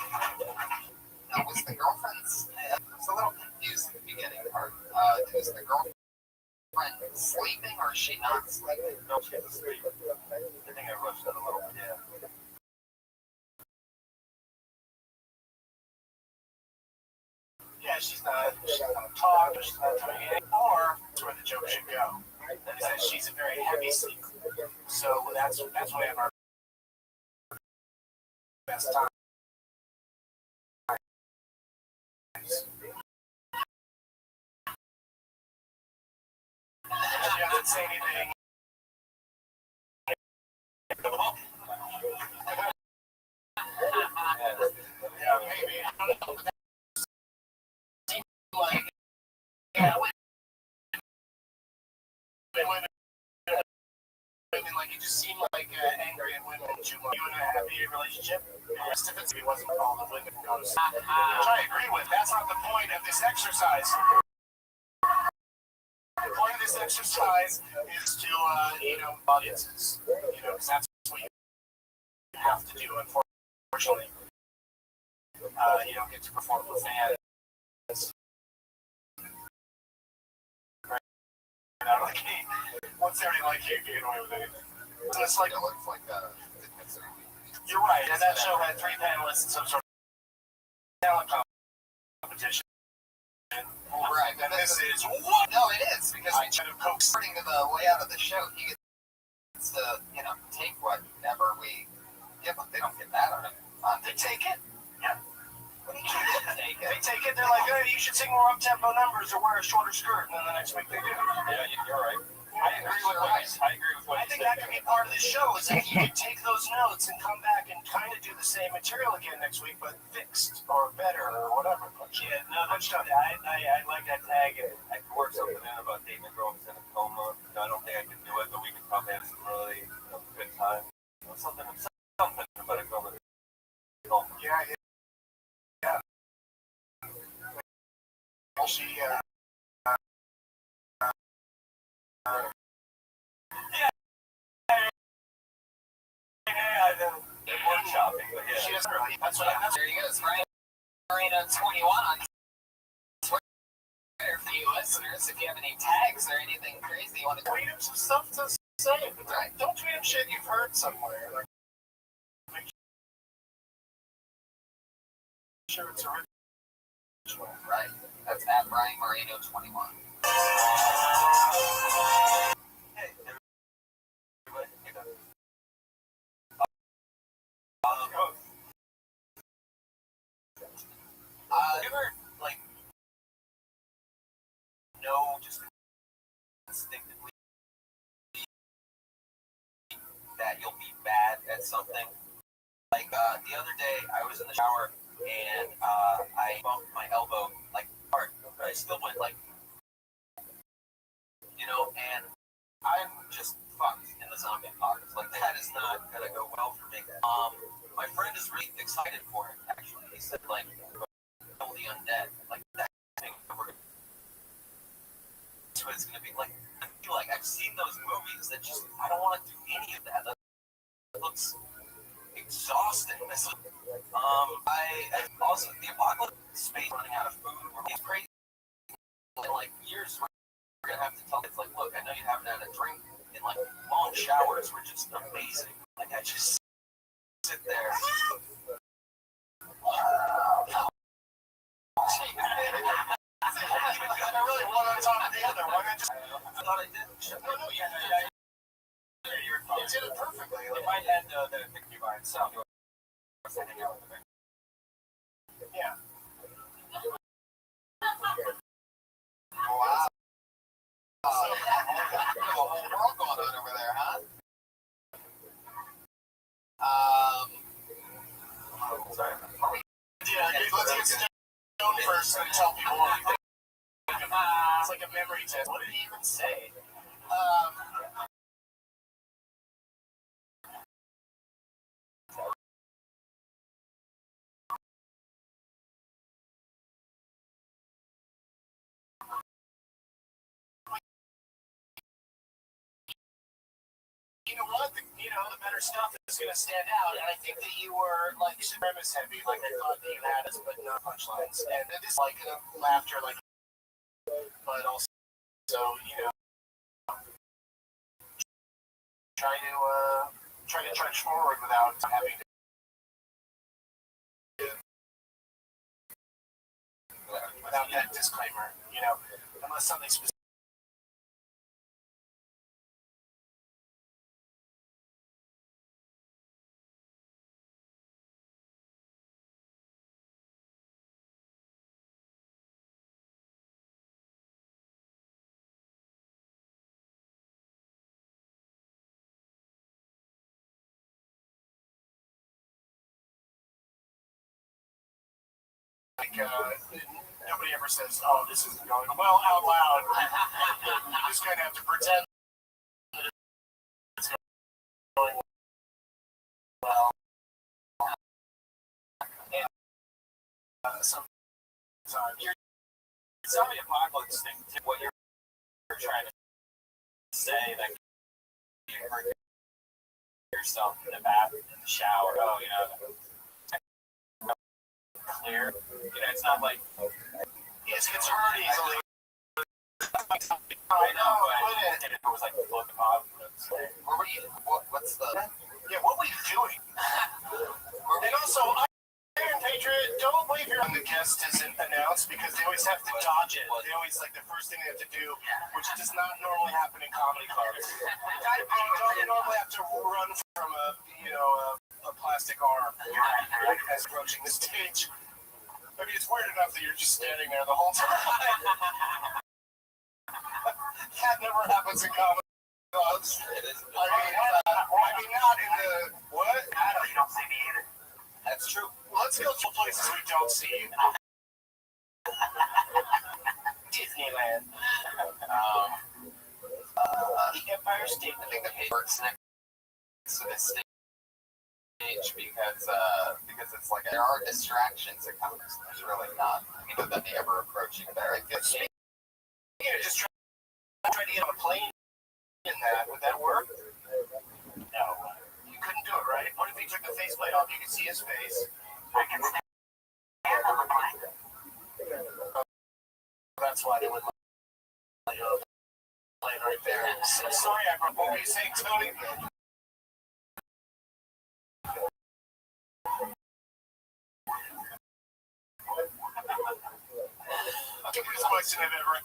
Now, was the girlfriend's? I was a little confused at the beginning part. Was the girlfriend sleeping or is she not sleeping? No, she's asleep. I think I rushed that a little bit. Yeah. Yeah, she's not talk, she's not doing anything, or that's where the joke should go. That is that she's a very heavy sleeper. So that's why I have our best time. She doesn't say anything. Yeah, maybe. I don't know. Like, yeah, women, like, you just seem like angry at women too much. You and I have a relationship. The rest of it wasn't all the women goes. Which I agree with. That's not the point of this exercise. The point of this exercise is to, audiences. Because that's what you have to do, unfortunately. You don't get to perform for fans. Like, once they already like you get away with anything. So it's like, It looks like you're right, and that show had 3 panelists and some sort of talent competition. right, And this is what? no, it is because I should have coaxed. according to the layout of the show, he gets to take whatever we give them. They don't get that out of it. They take it. Yeah. What do you mean take it? They take it. They're like, hey, you should sing more up-tempo numbers or wear a shorter skirt. And then the next week they do. Yeah, you're right. I agree with what I think that could be part of the show is that you could take those notes and come back and kind of do the same material again next week, but fixed or better or whatever. Yeah, no, that's tough. I like that tag. And I could work something in about dating a girl who's in a coma. I don't think I can do it, but we could probably have some really good time. Something about a girl in a coma. Yeah. She, yeah, workshopping, but yeah. She doesn't really, that's what There you go. It's Ryan Marino 21 on Twitter for you listeners. If you have any tags or anything crazy you want to tweet him some stuff to say. Don't tweet him shit you've heard somewhere. Like, make sure it's original. right. That's at Ryan Marino 21. Hey, everybody, you ever, like, know just instinctively that you'll be bad at something? Like, the other day, I was in the shower, and I bumped my elbow, like, hard, but I still went, like, and I'm just fucked in the zombie apocalypse. Like, that is not gonna go well for me. My friend is really excited for it, actually. He said, like, kill the undead. Like, that thing, so it's gonna be, like, I feel like I've seen those movies that just, I don't want to do any of that. That looks exhausting. I also, the apocalypse, space running out of food, it's crazy. In, like, years, we're gonna have to tell kids, like, look, I know you haven't had a drink in, like, long showers were just amazing. Like, I just sit there. I really one on top of the other. Why not just? I thought I did. No, yeah. You did it perfectly. Like, my head, that it picked me by itself. Yeah. person to tell people what you think. It's like a memory test. What did he even say? You know what? The better stuff is going to stand out, and I think that you were like premise heavy, like I thought that you had us, but not punchlines, and it is like laughter, like, but also, try to trudge forward without having to, without that disclaimer, unless something specific. Nobody ever says, "Oh, this isn't going well" out loud. You just kind of have to pretend that it's going well. And sometimes It's not the apocalypse thing. What you're trying to say that you hurt yourself in the bath, in the shower. Oh, clear. It's not like Yes, gets hurt easily. I know, but if it was like the book of apocalypse. Where were you? What's the? Yeah, what were you doing? And also, Iron Patriot, don't leave here when the guest isn't announced because they always have to dodge it. They always like the first thing they have to do, which does not normally happen in comedy clubs. You don't normally have to run from a plastic arm as approaching the stage. I mean, it's weird enough that you're just standing there the whole time. That never happens in comedy clubs. I mean, not in the what? You don't see me either. That's true. Let's go to places we don't see you. Disneyland. The Empire State. I think the paper's next to the stage because it's like there are distractions at comics. There's really not. That they ever approaching there. Just try to get on a plane in that. Would that work? No. You couldn't do it, right? What if he took the faceplate off? You could see his face. I can stand on the plane. That's why they wouldn't let you on the plane right there. So sorry, what were you saying, Tony? Stupidest question I've ever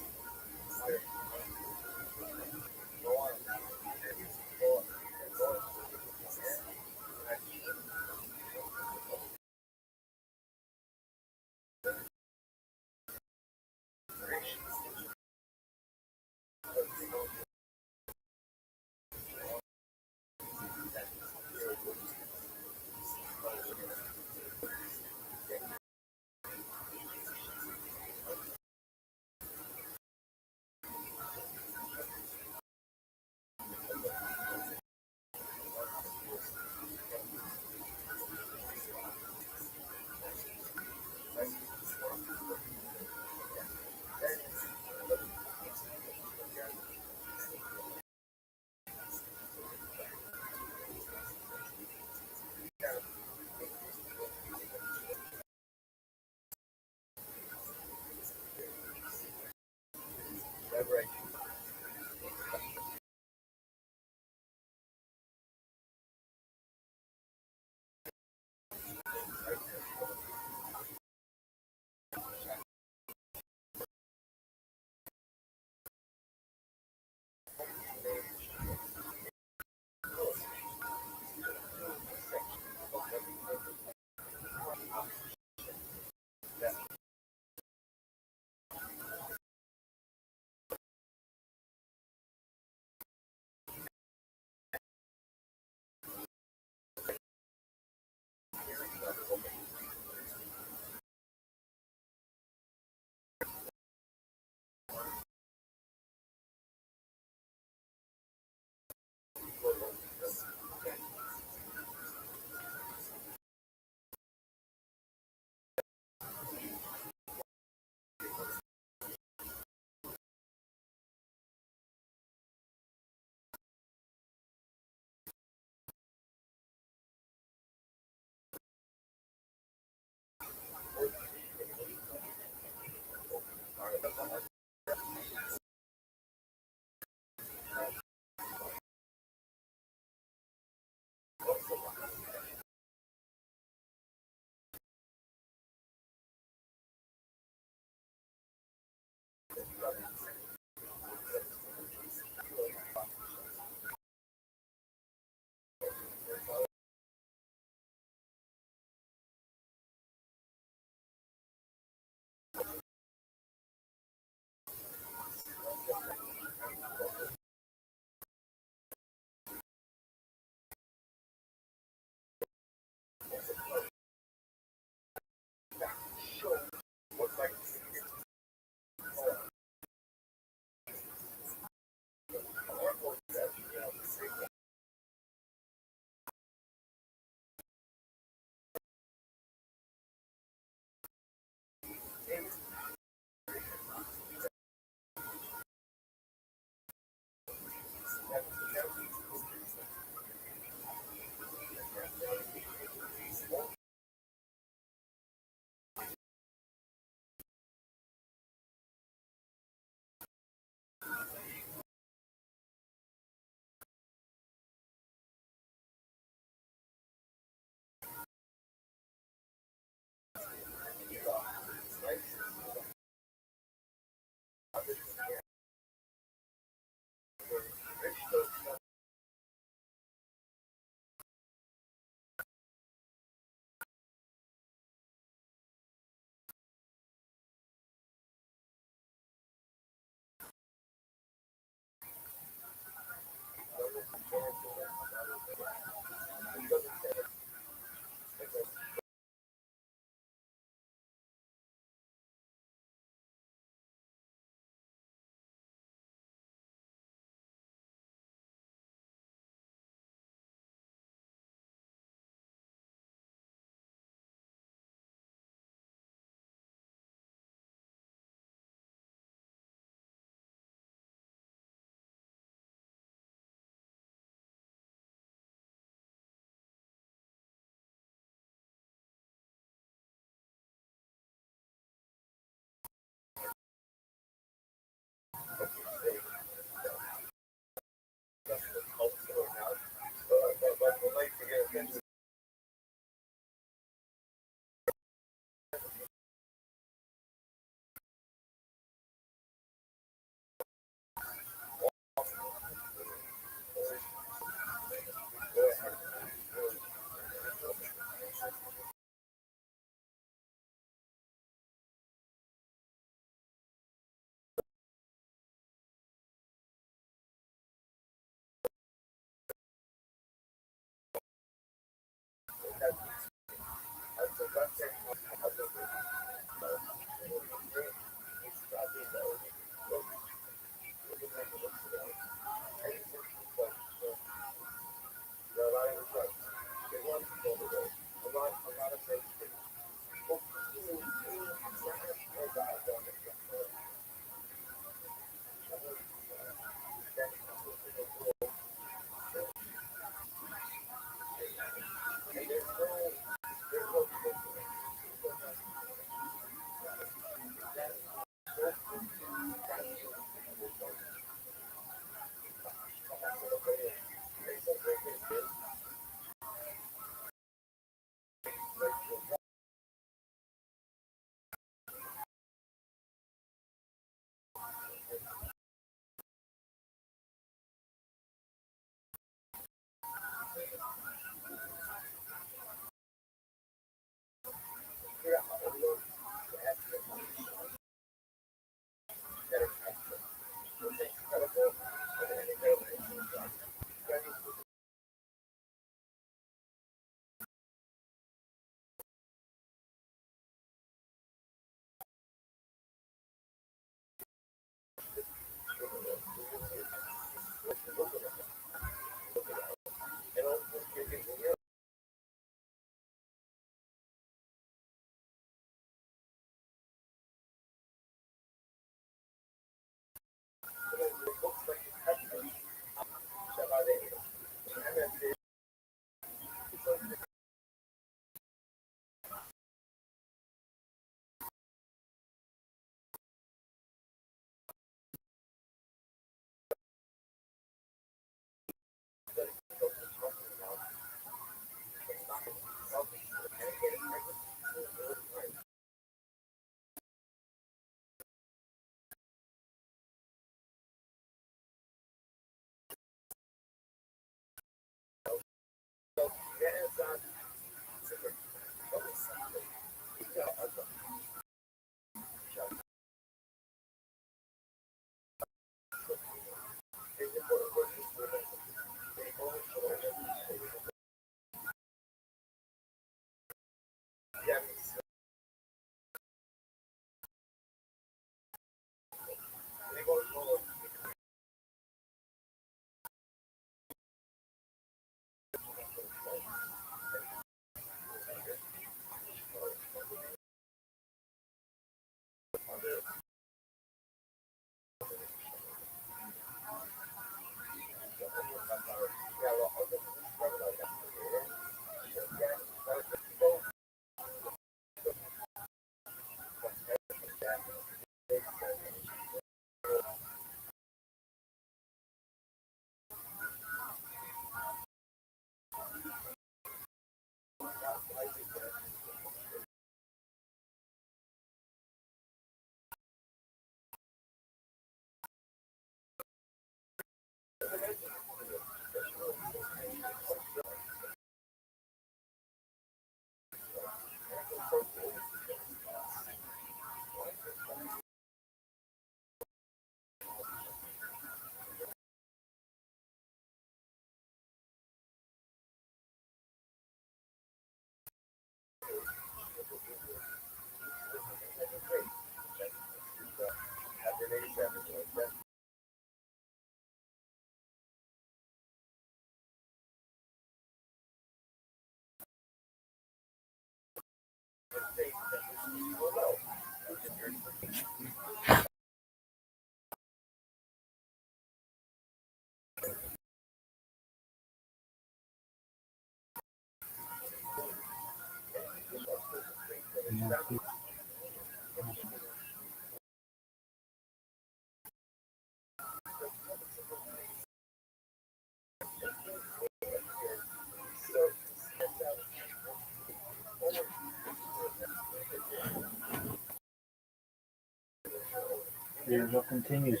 Israel continues.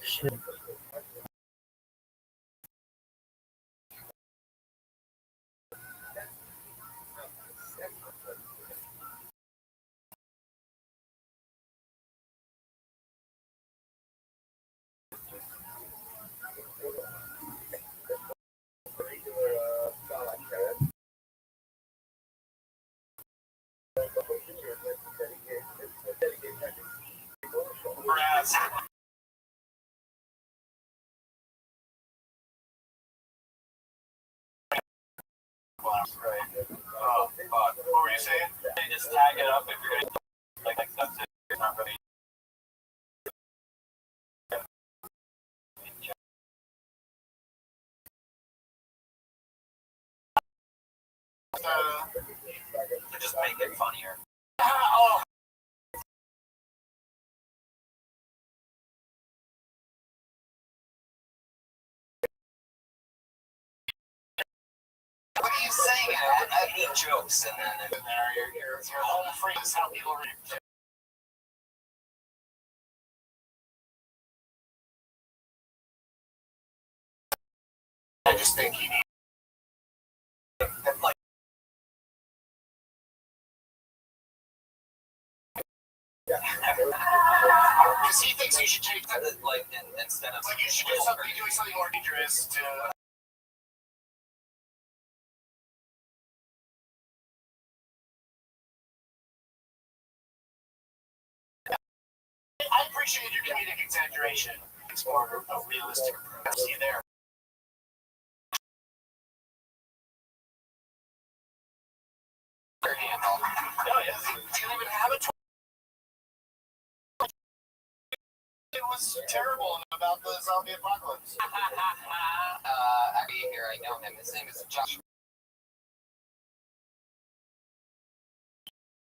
Shit. Whereas, right. What were you saying? They just tag it up if you're gonna like that's it. You're not really. To just make it funnier. Oh. What are you saying? I need jokes, and then your home free is how people read. I just think you need like. Because he thinks you should take that, like, instead of like you should do something, doing something more dangerous to. I appreciate your comedic exaggeration. It's more of a realistic approach. See there. Oh yeah. Do you even have a? It was terrible about the zombie apocalypse. Actually, here I know him. His name is Josh.